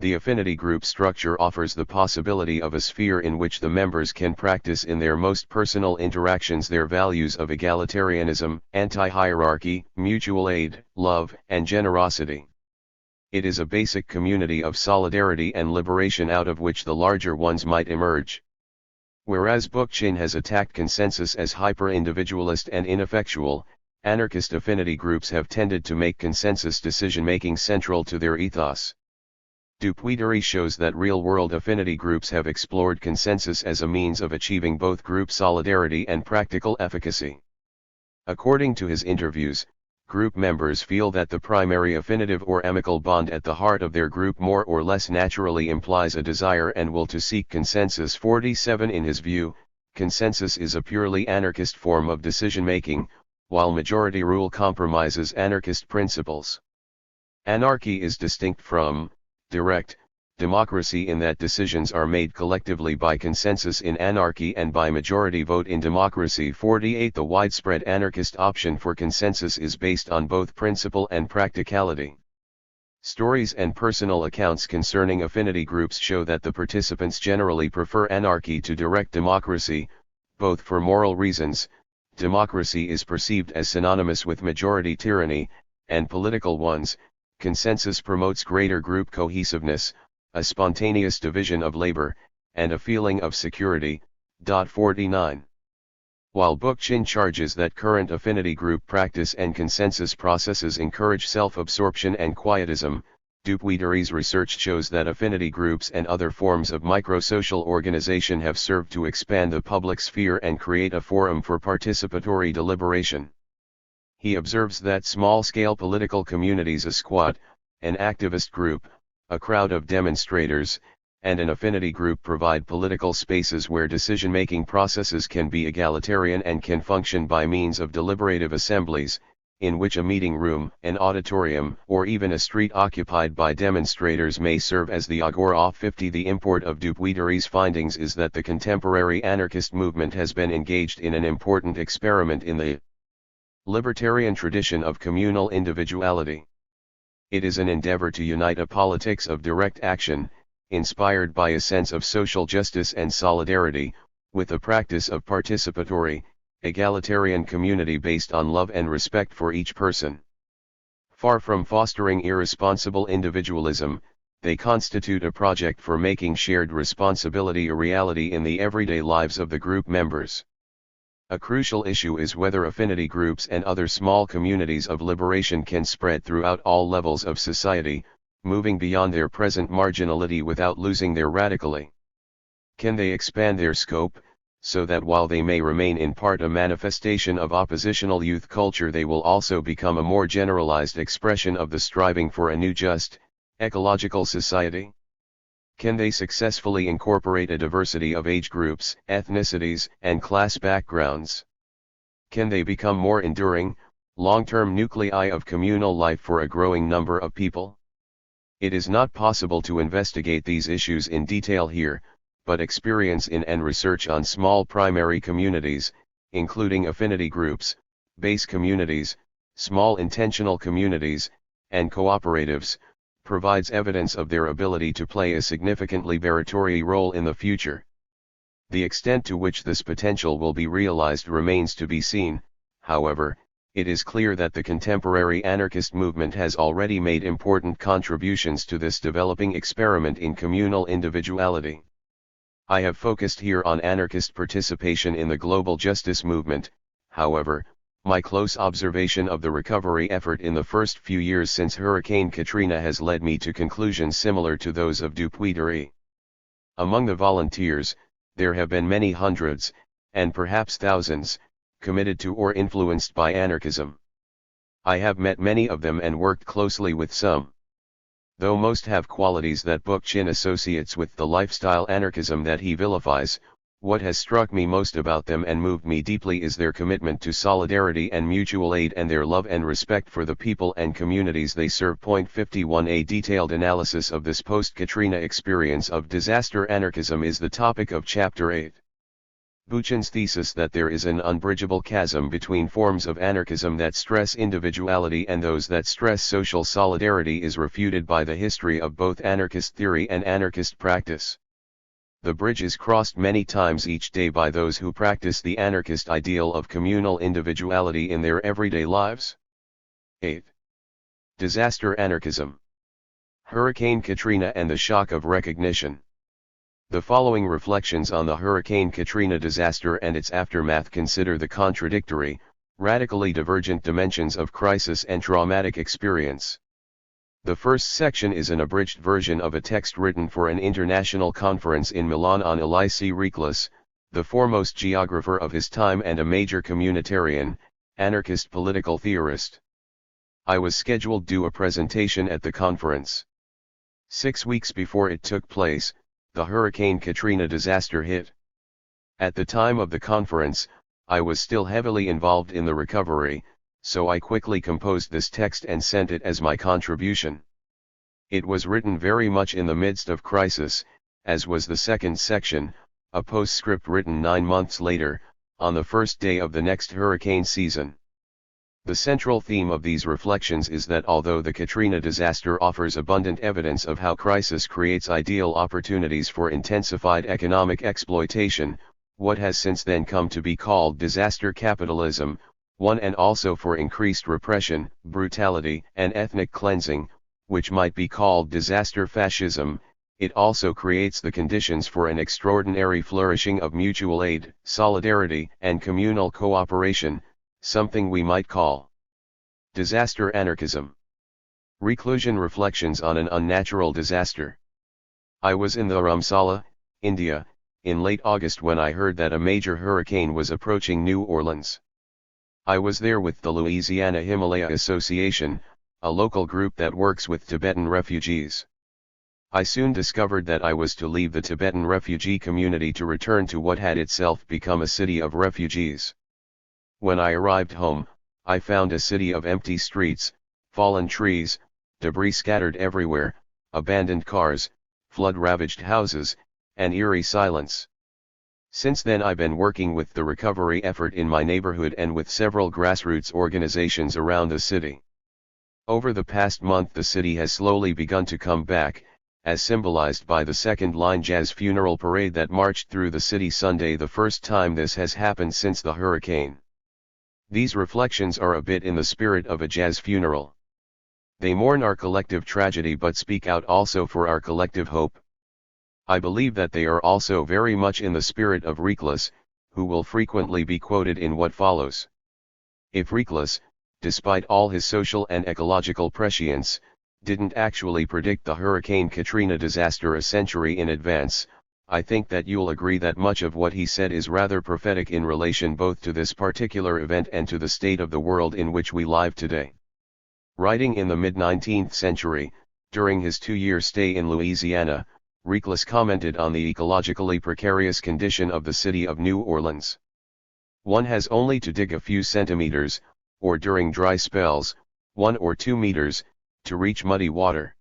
The affinity group structure offers the possibility of a sphere in which the members can practice in their most personal interactions their values of egalitarianism, anti-hierarchy, mutual aid, love, and generosity. It is a basic community of solidarity and liberation out of which the larger ones might emerge. Whereas Bookchin has attacked consensus as hyper-individualist and ineffectual, anarchist affinity groups have tended to make consensus decision-making central to their ethos. Dupuy-Dury shows that real-world affinity groups have explored consensus as a means of achieving both group solidarity and practical efficacy. According to his interviews, group members feel that the primary affinitive or amicable bond at the heart of their group more or less naturally implies a desire and will to seek consensus. 47 In his view, consensus is a purely anarchist form of decision-making, while majority rule compromises anarchist principles. Anarchy is distinct from direct democracy in that decisions are made collectively by consensus in anarchy and by majority vote in democracy. 48 The widespread anarchist option for consensus is based on both principle and practicality. Stories and personal accounts concerning affinity groups show that the participants generally prefer anarchy to direct democracy, both for moral reasons, democracy is perceived as synonymous with majority tyranny, and political ones, consensus promotes greater group cohesiveness, a spontaneous division of labor, and a feeling of security. 49. While Bookchin charges that current affinity group practice and consensus processes encourage self-absorption and quietism, Dupuy-Derry's research shows that affinity groups and other forms of microsocial organization have served to expand the public sphere and create a forum for participatory deliberation. He observes that small-scale political communities, a squad, an activist group, a crowd of demonstrators, and an affinity group provide political spaces where decision-making processes can be egalitarian and can function by means of deliberative assemblies, in which a meeting room, an auditorium, or even a street occupied by demonstrators may serve as the agora. 50. The import of Dupuy-Derry's findings is that the contemporary anarchist movement has been engaged in an important experiment in the libertarian tradition of communal individuality. It is an endeavor to unite a politics of direct action, inspired by a sense of social justice and solidarity, with a practice of participatory, egalitarian community based on love and respect for each person. Far from fostering irresponsible individualism, they constitute a project for making shared responsibility a reality in the everyday lives of the group members. A crucial issue is whether affinity groups and other small communities of liberation can spread throughout all levels of society, moving beyond their present marginality without losing their radicality. Can they expand their scope, so that while they may remain in part a manifestation of oppositional youth culture, they will also become a more generalized expression of the striving for a new just, ecological society? Can they successfully incorporate a diversity of age groups, ethnicities, and class backgrounds? Can they become more enduring, long-term nuclei of communal life for a growing number of people? It is not possible to investigate these issues in detail here, but experience in and research on small primary communities, including affinity groups, base communities, small intentional communities, and cooperatives, provides evidence of their ability to play a significant liberatory role in the future. The extent to which this potential will be realized remains to be seen. However, it is clear that the contemporary anarchist movement has already made important contributions to this developing experiment in communal individuality. I have focused here on anarchist participation in the global justice movement. However, my close observation of the recovery effort in the first few years since Hurricane Katrina has led me to conclusions similar to those of Dupuy-Derry. Among the volunteers, there have been many hundreds, and perhaps thousands, committed to or influenced by anarchism. I have met many of them and worked closely with some. Though most have qualities that Bookchin associates with the lifestyle anarchism that he vilifies, what has struck me most about them and moved me deeply is their commitment to solidarity and mutual aid and their love and respect for the people and communities they serve. 51. A detailed analysis of this post-Katrina experience of disaster anarchism is the topic of Chapter 8. Bookchin's thesis that there is an unbridgeable chasm between forms of anarchism that stress individuality and those that stress social solidarity is refuted by the history of both anarchist theory and anarchist practice. The bridge is crossed many times each day by those who practice the anarchist ideal of communal individuality in their everyday lives. 8. Disaster anarchism. Hurricane Katrina and the shock of recognition. The following reflections on the Hurricane Katrina disaster and its aftermath consider the contradictory, radically divergent dimensions of crisis and traumatic experience. The first section is an abridged version of a text written for an international conference in Milan on Elisee Reclus, the foremost geographer of his time and a major communitarian, anarchist political theorist. I was scheduled to do a presentation at the conference. 6 weeks before it took place, the Hurricane Katrina disaster hit. At the time of the conference, I was still heavily involved in the recovery, so I quickly composed this text and sent it as my contribution. It was written very much in the midst of crisis, as was the second section, a postscript written 9 months later, on the first day of the next hurricane season. The central theme of these reflections is that although the Katrina disaster offers abundant evidence of how crisis creates ideal opportunities for intensified economic exploitation, what has since then come to be called disaster capitalism, one and also for increased repression, brutality, and ethnic cleansing, which might be called disaster fascism. It also creates the conditions for an extraordinary flourishing of mutual aid, solidarity, and communal cooperation, something we might call disaster anarchism. Reclusion reflections on an unnatural disaster. I was in Dharamsala, India, in late August when I heard that a major hurricane was approaching New Orleans. I was there with the Louisiana Himalaya Association, a local group that works with Tibetan refugees. I soon discovered that I was to leave the Tibetan refugee community to return to what had itself become a city of refugees. When I arrived home, I found a city of empty streets, fallen trees, debris scattered everywhere, abandoned cars, flood-ravaged houses, and eerie silence. Since then I've been working with the recovery effort in my neighborhood and with several grassroots organizations around the city. Over the past month the city has slowly begun to come back, as symbolized by the second-line jazz funeral parade that marched through the city Sunday, the first time this has happened since the hurricane. These reflections are a bit in the spirit of a jazz funeral. They mourn our collective tragedy but speak out also for our collective hope. I believe that they are also very much in the spirit of Reclus, who will frequently be quoted in what follows. If Reclus, despite all his social and ecological prescience, didn't actually predict the Hurricane Katrina disaster a century in advance, I think that you'll agree that much of what he said is rather prophetic in relation both to this particular event and to the state of the world in which we live today. Writing in the mid-19th century, during his 2-year stay in Louisiana, Reclus commented on the ecologically precarious condition of the city of New Orleans. One has only to dig a few centimeters, or during dry spells, 1 or 2 meters, to reach muddy water.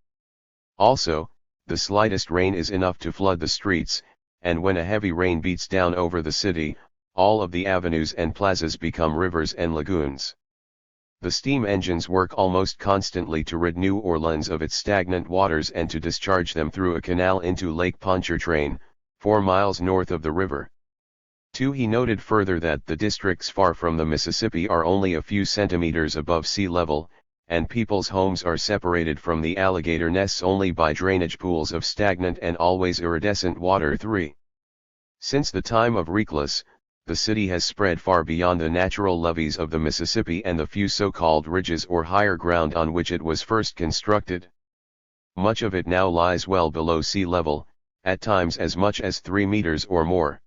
Also, the slightest rain is enough to flood the streets, and when a heavy rain beats down over the city, all of the avenues and plazas become rivers and lagoons. The steam engines work almost constantly to rid New Orleans of its stagnant waters and to discharge them through a canal into Lake Pontchartrain, 4 miles north of the river. 2. He noted further that the districts far from the Mississippi are only a few centimeters above sea level, and people's homes are separated from the alligator nests only by drainage pools of stagnant and always iridescent water. 3. Since the time of Reclus, the city has spread far beyond the natural levees of the Mississippi and the few so-called ridges or higher ground on which it was first constructed. Much of it now lies well below sea level, at times as much as 3 meters or more.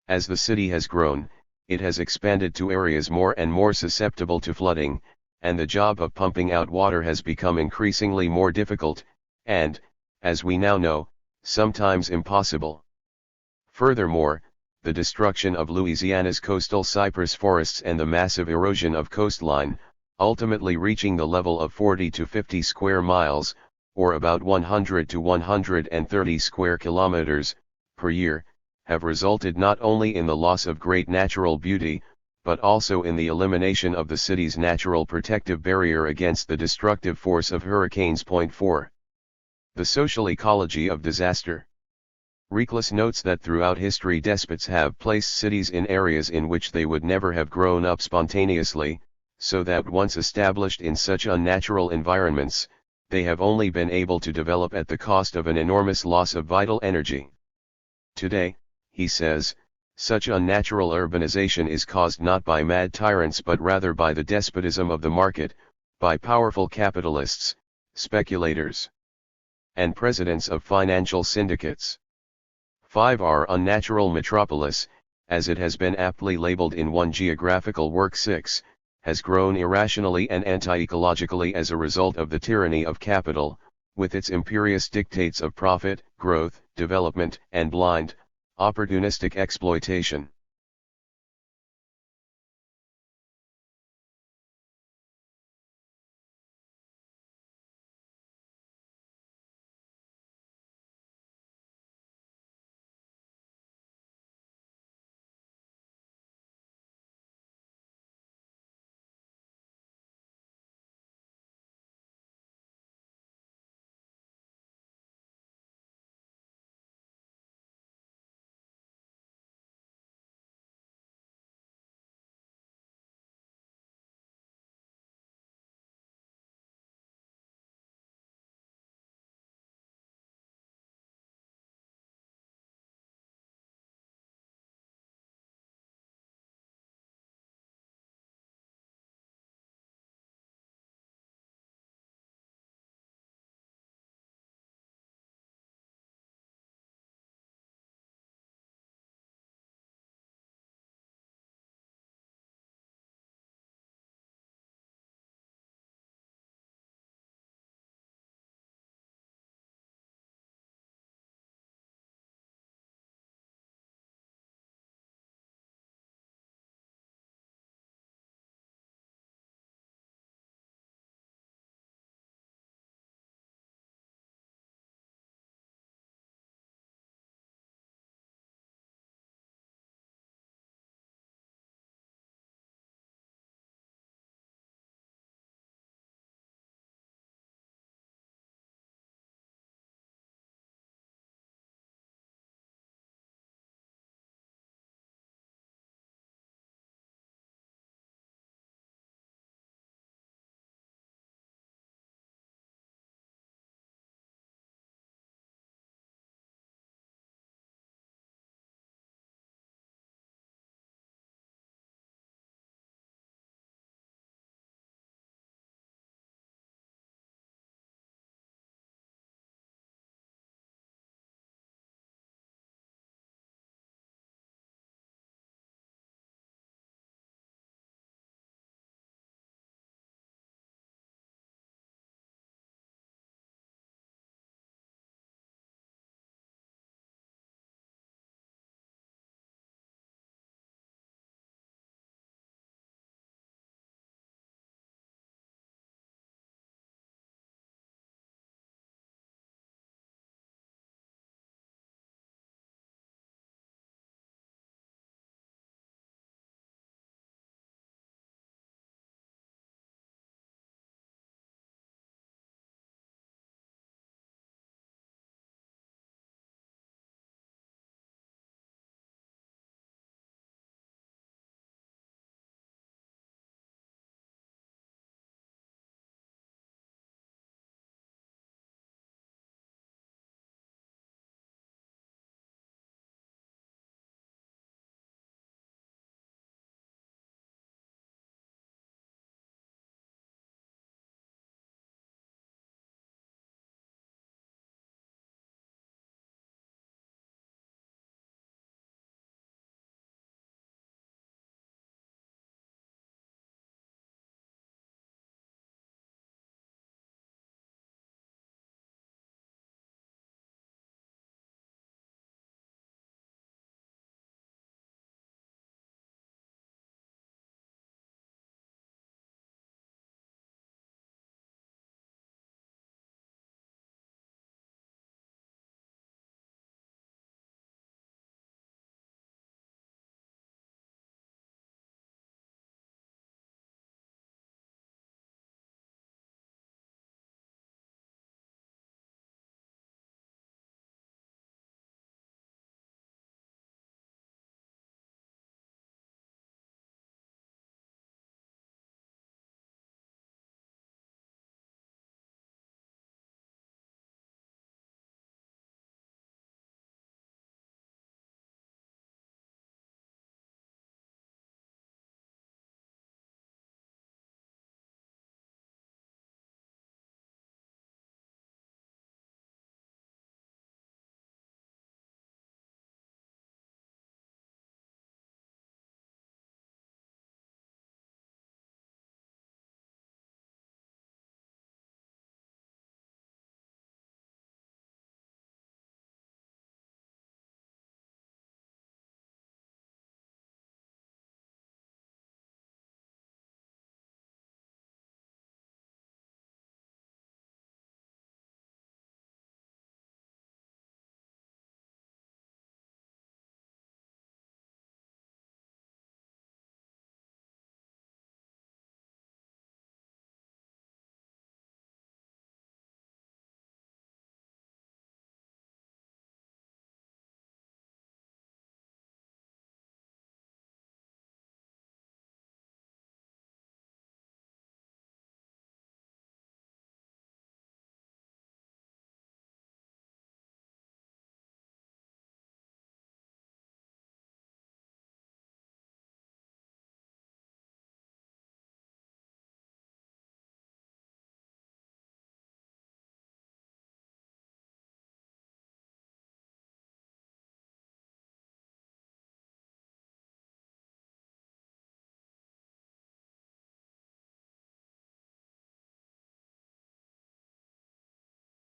As the city has grown, it has expanded to areas more and more susceptible to flooding, and the job of pumping out water has become increasingly more difficult, and, as we now know, sometimes impossible. Furthermore, the destruction of Louisiana's coastal cypress forests and the massive erosion of coastline, ultimately reaching the level of 40 to 50 square miles, or about 100 to 130 square kilometers, per year, have resulted not only in the loss of great natural beauty, but also in the elimination of the city's natural protective barrier against the destructive force of hurricanes. 4. The social ecology of disaster. Reclus notes that throughout history despots have placed cities in areas in which they would never have grown up spontaneously, so that once established in such unnatural environments, they have only been able to develop at the cost of an enormous loss of vital energy. Today, he says, such unnatural urbanization is caused not by mad tyrants but rather by the despotism of the market, by powerful capitalists, speculators, and presidents of financial syndicates. 5. Our unnatural metropolis, as it has been aptly labeled in one geographical work. 6. Has grown irrationally and anti-ecologically as a result of the tyranny of capital, with its imperious dictates of profit, growth, development, and blind, opportunistic exploitation.